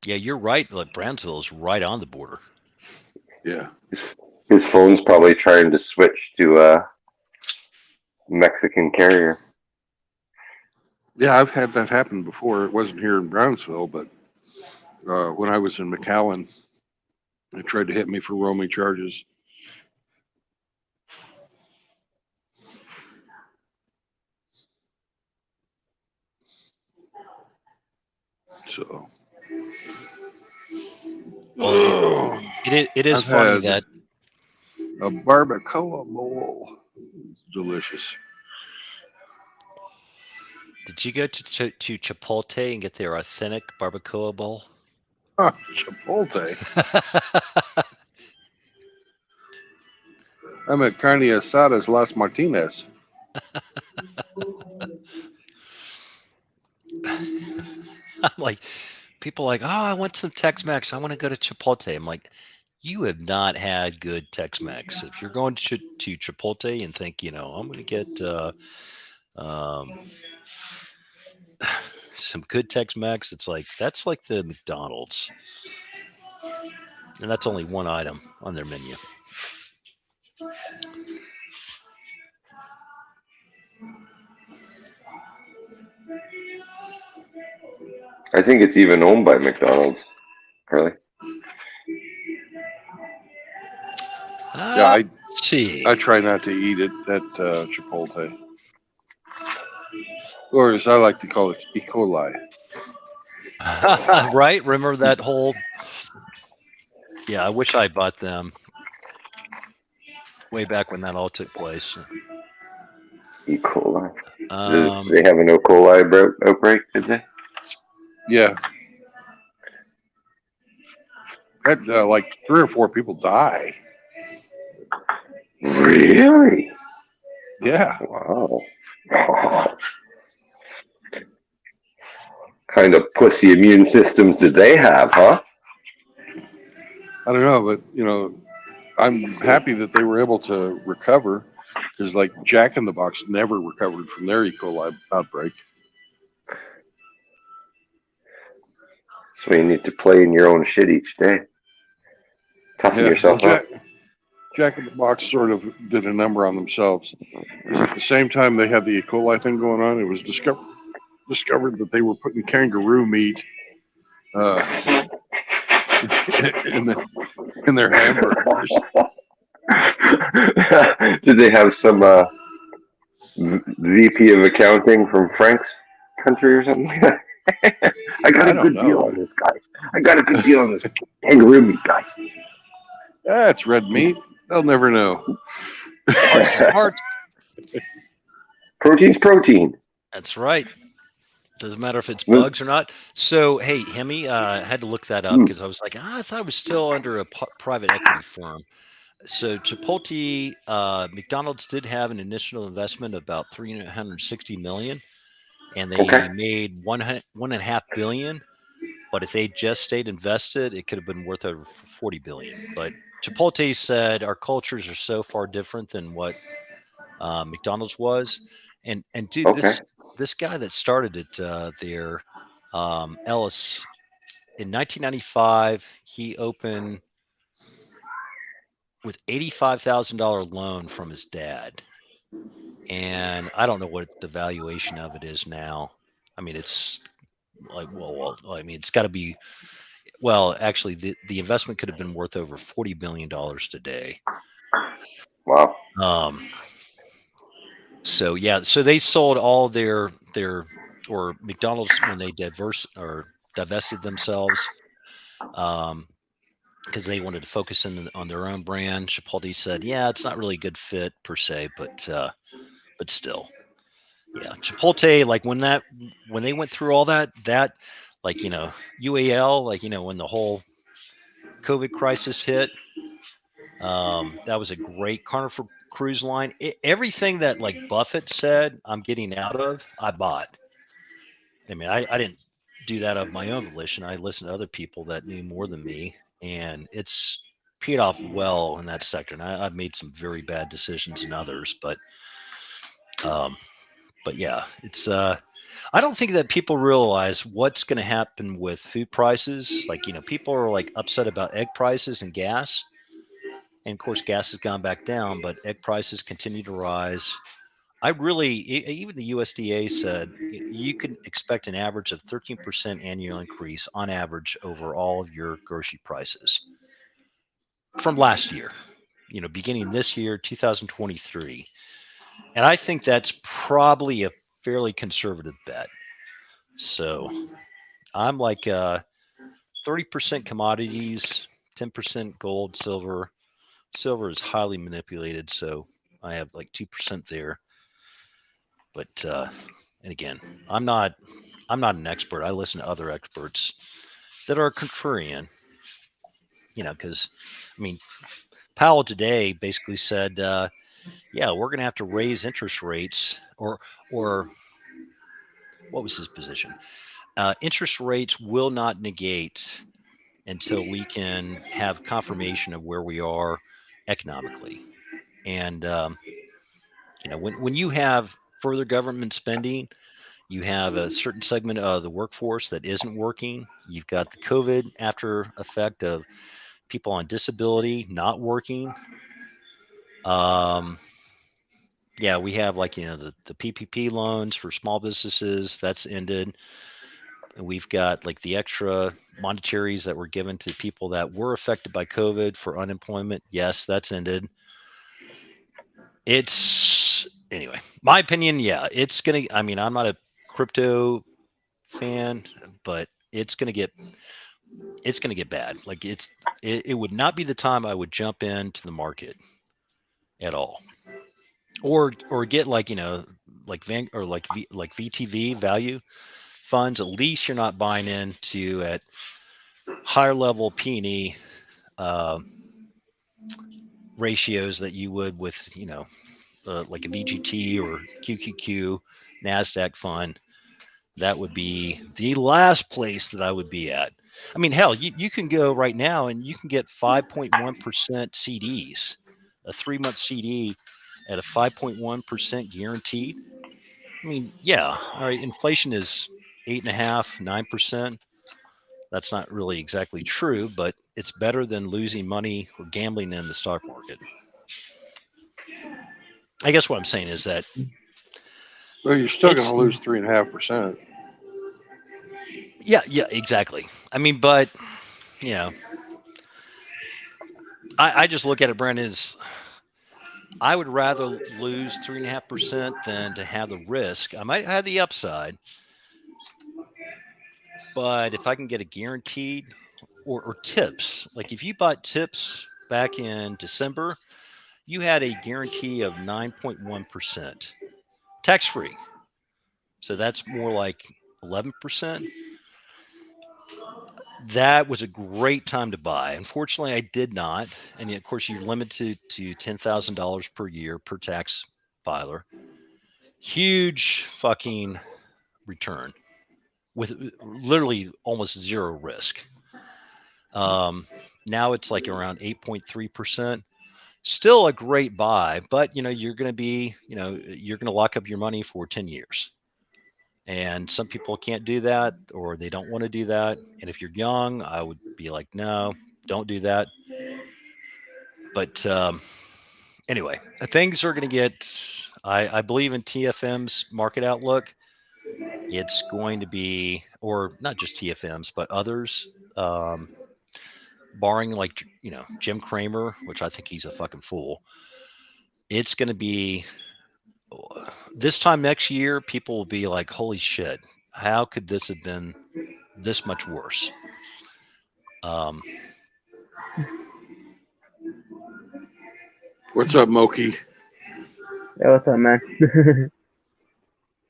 Speaker 18: Yeah, you're right. Like Brownsville is right on the border.
Speaker 1: Yeah.
Speaker 5: His phone's probably trying to switch to a Mexican carrier.
Speaker 1: Yeah, I've had that happen before. It wasn't here in Brownsville, but when I was in McAllen, it tried to hit me for roaming charges. So.
Speaker 18: Well, it is
Speaker 1: I've
Speaker 18: funny
Speaker 1: had
Speaker 18: that
Speaker 1: a barbacoa bowl. It's delicious.
Speaker 18: Did you go to Chipotle and get their authentic barbacoa bowl?
Speaker 1: Chipotle. I'm at Carne Asadas Las Martinez.
Speaker 18: I'm like, people are like, oh, I want some Tex-Mex. I want to go to Chipotle. I'm like, you have not had good Tex-Mex. If you're going to Chipotle and think, I'm going to get some good Tex-Mex, it's like that's like the McDonald's, and that's only one item on their menu.
Speaker 5: I think it's even owned by McDonald's, Carly.
Speaker 1: Yeah,
Speaker 18: see.
Speaker 1: I try not to eat it at Chipotle. Or as I like to call it, E. coli.
Speaker 18: Right? Remember that whole... Yeah, I wish I bought them way back when that all took place.
Speaker 5: E. coli. Did they have an E. coli outbreak, did they?
Speaker 1: Yeah. Had like 3 or 4 people die.
Speaker 5: Really?
Speaker 1: Yeah.
Speaker 5: Wow. Kind of pussy immune systems did they have, huh?
Speaker 1: I don't know, but I'm happy that they were able to recover, because like Jack in the Box never recovered from their E. coli outbreak.
Speaker 5: So you need to play in your own shit each day. Toughen yourself up.
Speaker 1: Jack in the Box sort of did a number on themselves. Because at the same time they had the E. coli thing going on, it was discovered that they were putting kangaroo meat in their hamburgers.
Speaker 5: Did they have some VP of accounting from Frank's country or something? I got a good deal on this, guys. I got a good deal on this kangaroo meat, guys.
Speaker 1: That's red meat. They'll never know.
Speaker 5: Protein's protein.
Speaker 18: That's right. Doesn't matter if it's bugs or not. So, hey, Hemi, I had to look that up because I was like, I thought it was still under a private equity firm. So Chipotle, McDonald's did have an initial investment of about $360 million, and they made $1.5 billion. But if they just stayed invested, it could have been worth over $40 billion. But Chipotle said our cultures are so far different than what McDonald's was, and dude, this guy that started it there, Ellis, in 1995, he opened with $85,000 loan from his dad, and I don't know what the valuation of it is now. I mean, it's like I mean, it's got to be. Well, actually, the investment could have been worth over $40 billion today.
Speaker 5: Wow.
Speaker 18: So yeah, so they sold all their or McDonald's when they divested themselves. because they wanted to focus on their own brand. Chipotle said, "Yeah, it's not really a good fit per se, but still, yeah." Chipotle, like when they went through all that, like UAL, like when the whole COVID crisis hit, that was a great Carnival Cruise Line. Everything that like Buffett said, I'm getting out of, I bought. I mean, I didn't do that of my own volition. I listened to other people that knew more than me, and it's paid off well in that sector. And I've made some very bad decisions in others, but yeah, it's. I don't think that people realize what's going to happen with food prices. Like people are like upset about egg prices and gas, and of course, gas has gone back down, but egg prices continue to rise. I really, even the USDA said you can expect an average of 13% annual increase on average over all of your grocery prices from last year, beginning this year, 2023. And I think that's probably a fairly conservative bet. So I'm like 30% commodities, 10% gold, silver. Silver is highly manipulated, so I have like 2% there. But and again, I'm not an expert. I listen to other experts that are contrarian, because I mean, Powell today basically said, yeah, we're going to have to raise interest rates, or what was his position? Interest rates will not negate until we can have confirmation of where we are economically. And when you have further government spending, you have a certain segment of the workforce that isn't working. You've got the COVID after effect of people on disability not working. Yeah, we have like the PPP loans for small businesses that's ended. And we've got like the extra monetaries that were given to people that were affected by COVID for unemployment. Yes, that's ended. Anyway, my opinion, yeah, it's gonna. I mean, I'm not a crypto fan, but it's gonna get bad. Like it would not be the time I would jump into the market at all, or get like like VTV value funds. At least you're not buying into at higher level P&E ratios that you would with like a VGT or QQQ NASDAQ fund. That would be the last place that I would be at. I mean, hell, you can go right now and you can get 5.1% CDs, a 3-month CD at a 5.1% guaranteed. I mean, yeah, all right, inflation is 8.5%, 9%. That's not really exactly true, but it's better than losing money or gambling in the stock market. I guess what I'm saying is that.
Speaker 1: Well, you're still going to lose 3.5%.
Speaker 18: Yeah, exactly. I mean, but I just look at it, Brandon, as I would rather lose 3.5% than to have the risk. I might have the upside, but if I can get a guaranteed or tips, like if you bought tips back in December, you had a guarantee of 9.1% tax free. So that's more like 11%. That was a great time to buy. Unfortunately, I did not. And of course, you're limited to $10,000 per year per tax filer. Huge fucking return with literally almost zero risk. Now it's like around 8.3%. Still a great buy, but you're going to be, you're going to lock up your money for 10 years. And some people can't do that, or they don't want to do that. And if you're young, I would be like, no, don't do that. But anyway, things are going to get, I believe in TFM's market outlook. It's going to be, or not just TFM's, but others, barring like, Jim Cramer, which I think he's a fucking fool. It's going to be, this time next year, people will be like, holy shit, how could this have been this much worse?
Speaker 1: What's up, Moki?
Speaker 19: Hey, what's up, man?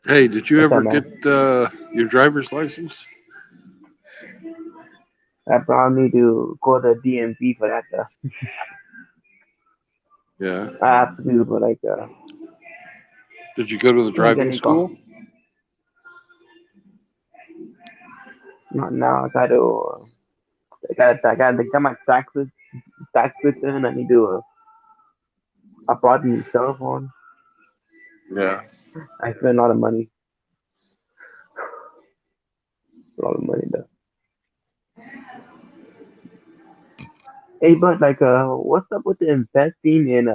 Speaker 1: Hey, did you
Speaker 19: What's up,
Speaker 1: ever
Speaker 19: man?
Speaker 1: get your driver's license?
Speaker 19: I probably need to go to DMV for that.
Speaker 1: Yeah.
Speaker 19: I have to do for like
Speaker 1: Did you go to the driving
Speaker 19: getting car.
Speaker 1: school?
Speaker 19: Not now. I got to. I got my tax return. I need to. I bought a new cell phone.
Speaker 1: Yeah.
Speaker 19: I spent a lot of money. A lot of money though. Hey, but like, what's up with the investing in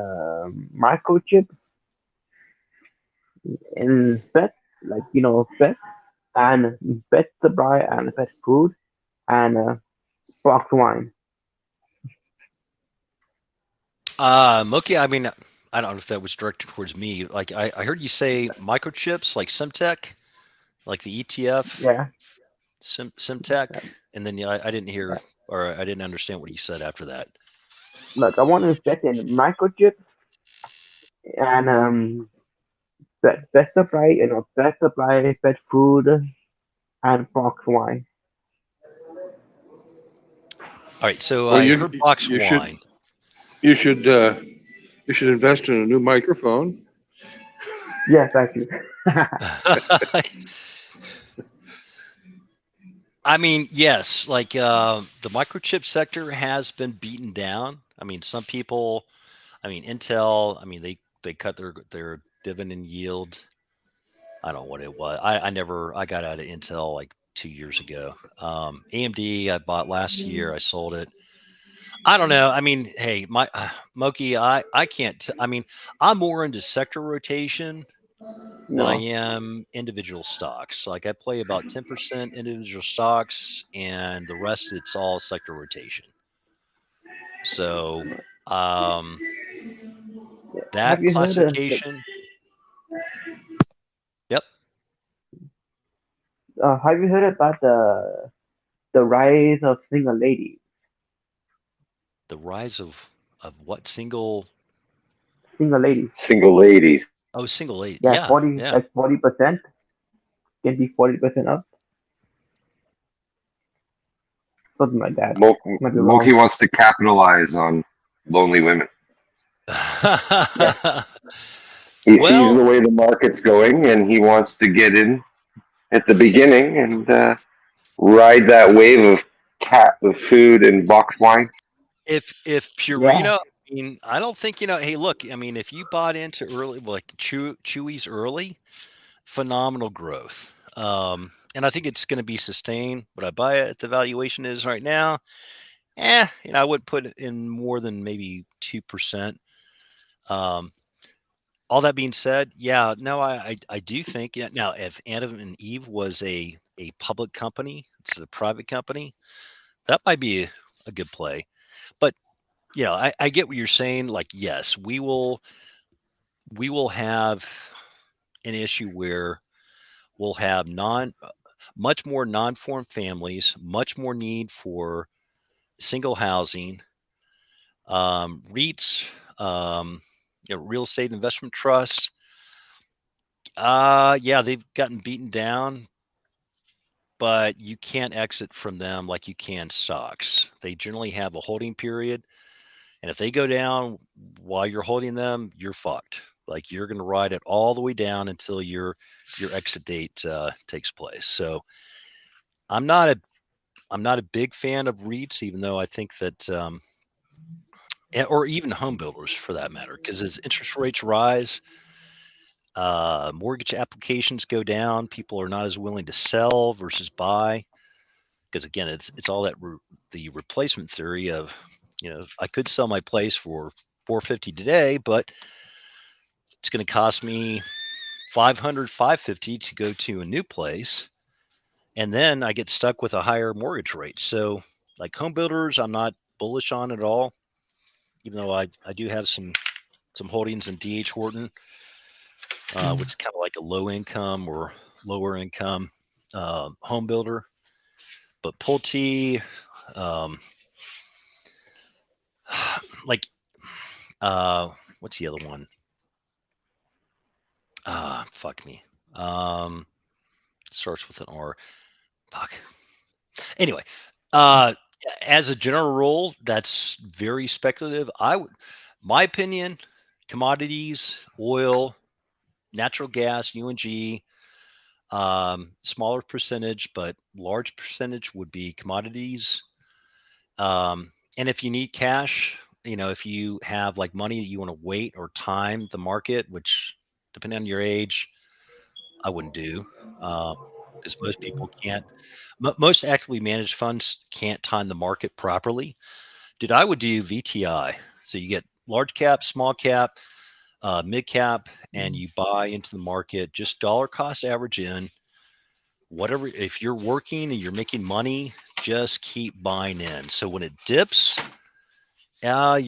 Speaker 19: microchip and pet? Like, pet and pet supply and pet food and box wine.
Speaker 18: Mookie, I mean, I don't know if that was directed towards me. Like, I heard you say microchips, like Simtech, like the ETF,
Speaker 19: Yeah.
Speaker 18: Simtech, and then I didn't hear or I didn't understand what you said after that.
Speaker 19: Look, I want to invest in microchip and pet supply, pet supply, pet food, and box wine.
Speaker 18: All right, so
Speaker 1: Well,
Speaker 18: I
Speaker 1: you
Speaker 18: heard box
Speaker 1: you
Speaker 18: wine.
Speaker 1: you should you should invest in a new microphone.
Speaker 19: Yes, actually.
Speaker 18: I mean, yes, like the microchip sector has been beaten down. I mean, some people, I mean, Intel, I mean, they cut their dividend yield. I don't know what it was. I got out of Intel like 2 years ago. AMD I bought last year. I sold it. I don't know. I mean, hey, my Moki, I can't. I mean, I'm more into sector rotation than I
Speaker 19: No.
Speaker 18: am individual stocks. Like I play about 10% individual stocks, and the rest it's all sector rotation. So
Speaker 19: Have
Speaker 18: that
Speaker 19: you heard of
Speaker 18: classification. Yep.
Speaker 19: have you heard about the rise of single ladies?
Speaker 18: The rise of what single?
Speaker 19: Single ladies.
Speaker 5: Single ladies.
Speaker 18: Oh, single lady.
Speaker 19: Yeah,
Speaker 18: Yeah,
Speaker 19: 40
Speaker 18: yeah.
Speaker 19: like 40%. Can be 40% up. Something like that. Might be wrong.
Speaker 5: Moki wants to capitalize on lonely women.
Speaker 19: Yeah.
Speaker 5: He sees
Speaker 18: Well,
Speaker 5: the way the market's going, and he wants to get in at the beginning and ride that wave of cat with food and box wine.
Speaker 18: if
Speaker 19: Yeah.
Speaker 18: Purina, I mean, I don't think Hey, look, I mean, if you bought into early, like Chewy's early, phenomenal growth. And I think it's going to be sustained. Would I buy it at the valuation is right now? I would put it in more than maybe 2%. All that being said, yeah, no, I do think, yeah. Now, if Adam and Eve was a public company, it's a private company, that might be a good play. But I get what you're saying. Like, yes, we will have an issue where we'll have much more non-formed families, much more need for single housing, REITs, real estate investment trusts. Yeah, they've gotten beaten down, but you can't exit from them like you can stocks. They generally have a holding period, and if they go down while you're holding them, you're fucked. Like you're going to ride it all the way down until your exit date takes place. So I'm not a big fan of REITs, even though I think that or even home builders for that matter, because as interest rates rise, mortgage applications go down. People are not as willing to sell versus buy, because again, it's all that the replacement theory of, I could sell my place for $450 today, but it's going to cost me $550 to go to a new place, and then I get stuck with a higher mortgage rate. So, like home builders, I'm not bullish on at all, even though I do have some holdings in DH Horton, which is kind of like a low income or lower income home builder. But Pulte, like What's the other one? Fuck me. Starts with an R. Fuck. Anyway, as a general rule, that's very speculative. My opinion, commodities, oil, natural gas, UNG, smaller percentage, but large percentage would be commodities. And if you need cash, if you have like money that you want to wait or time the market, which depending on your age, I wouldn't do, because most people can't. Most actively managed funds can't time the market properly. Dude, I would do VTI. So you get large cap, small cap, mid cap, and you buy into the market, just dollar cost average in. Whatever, if you're working and you're making money, just keep buying in. So when it dips,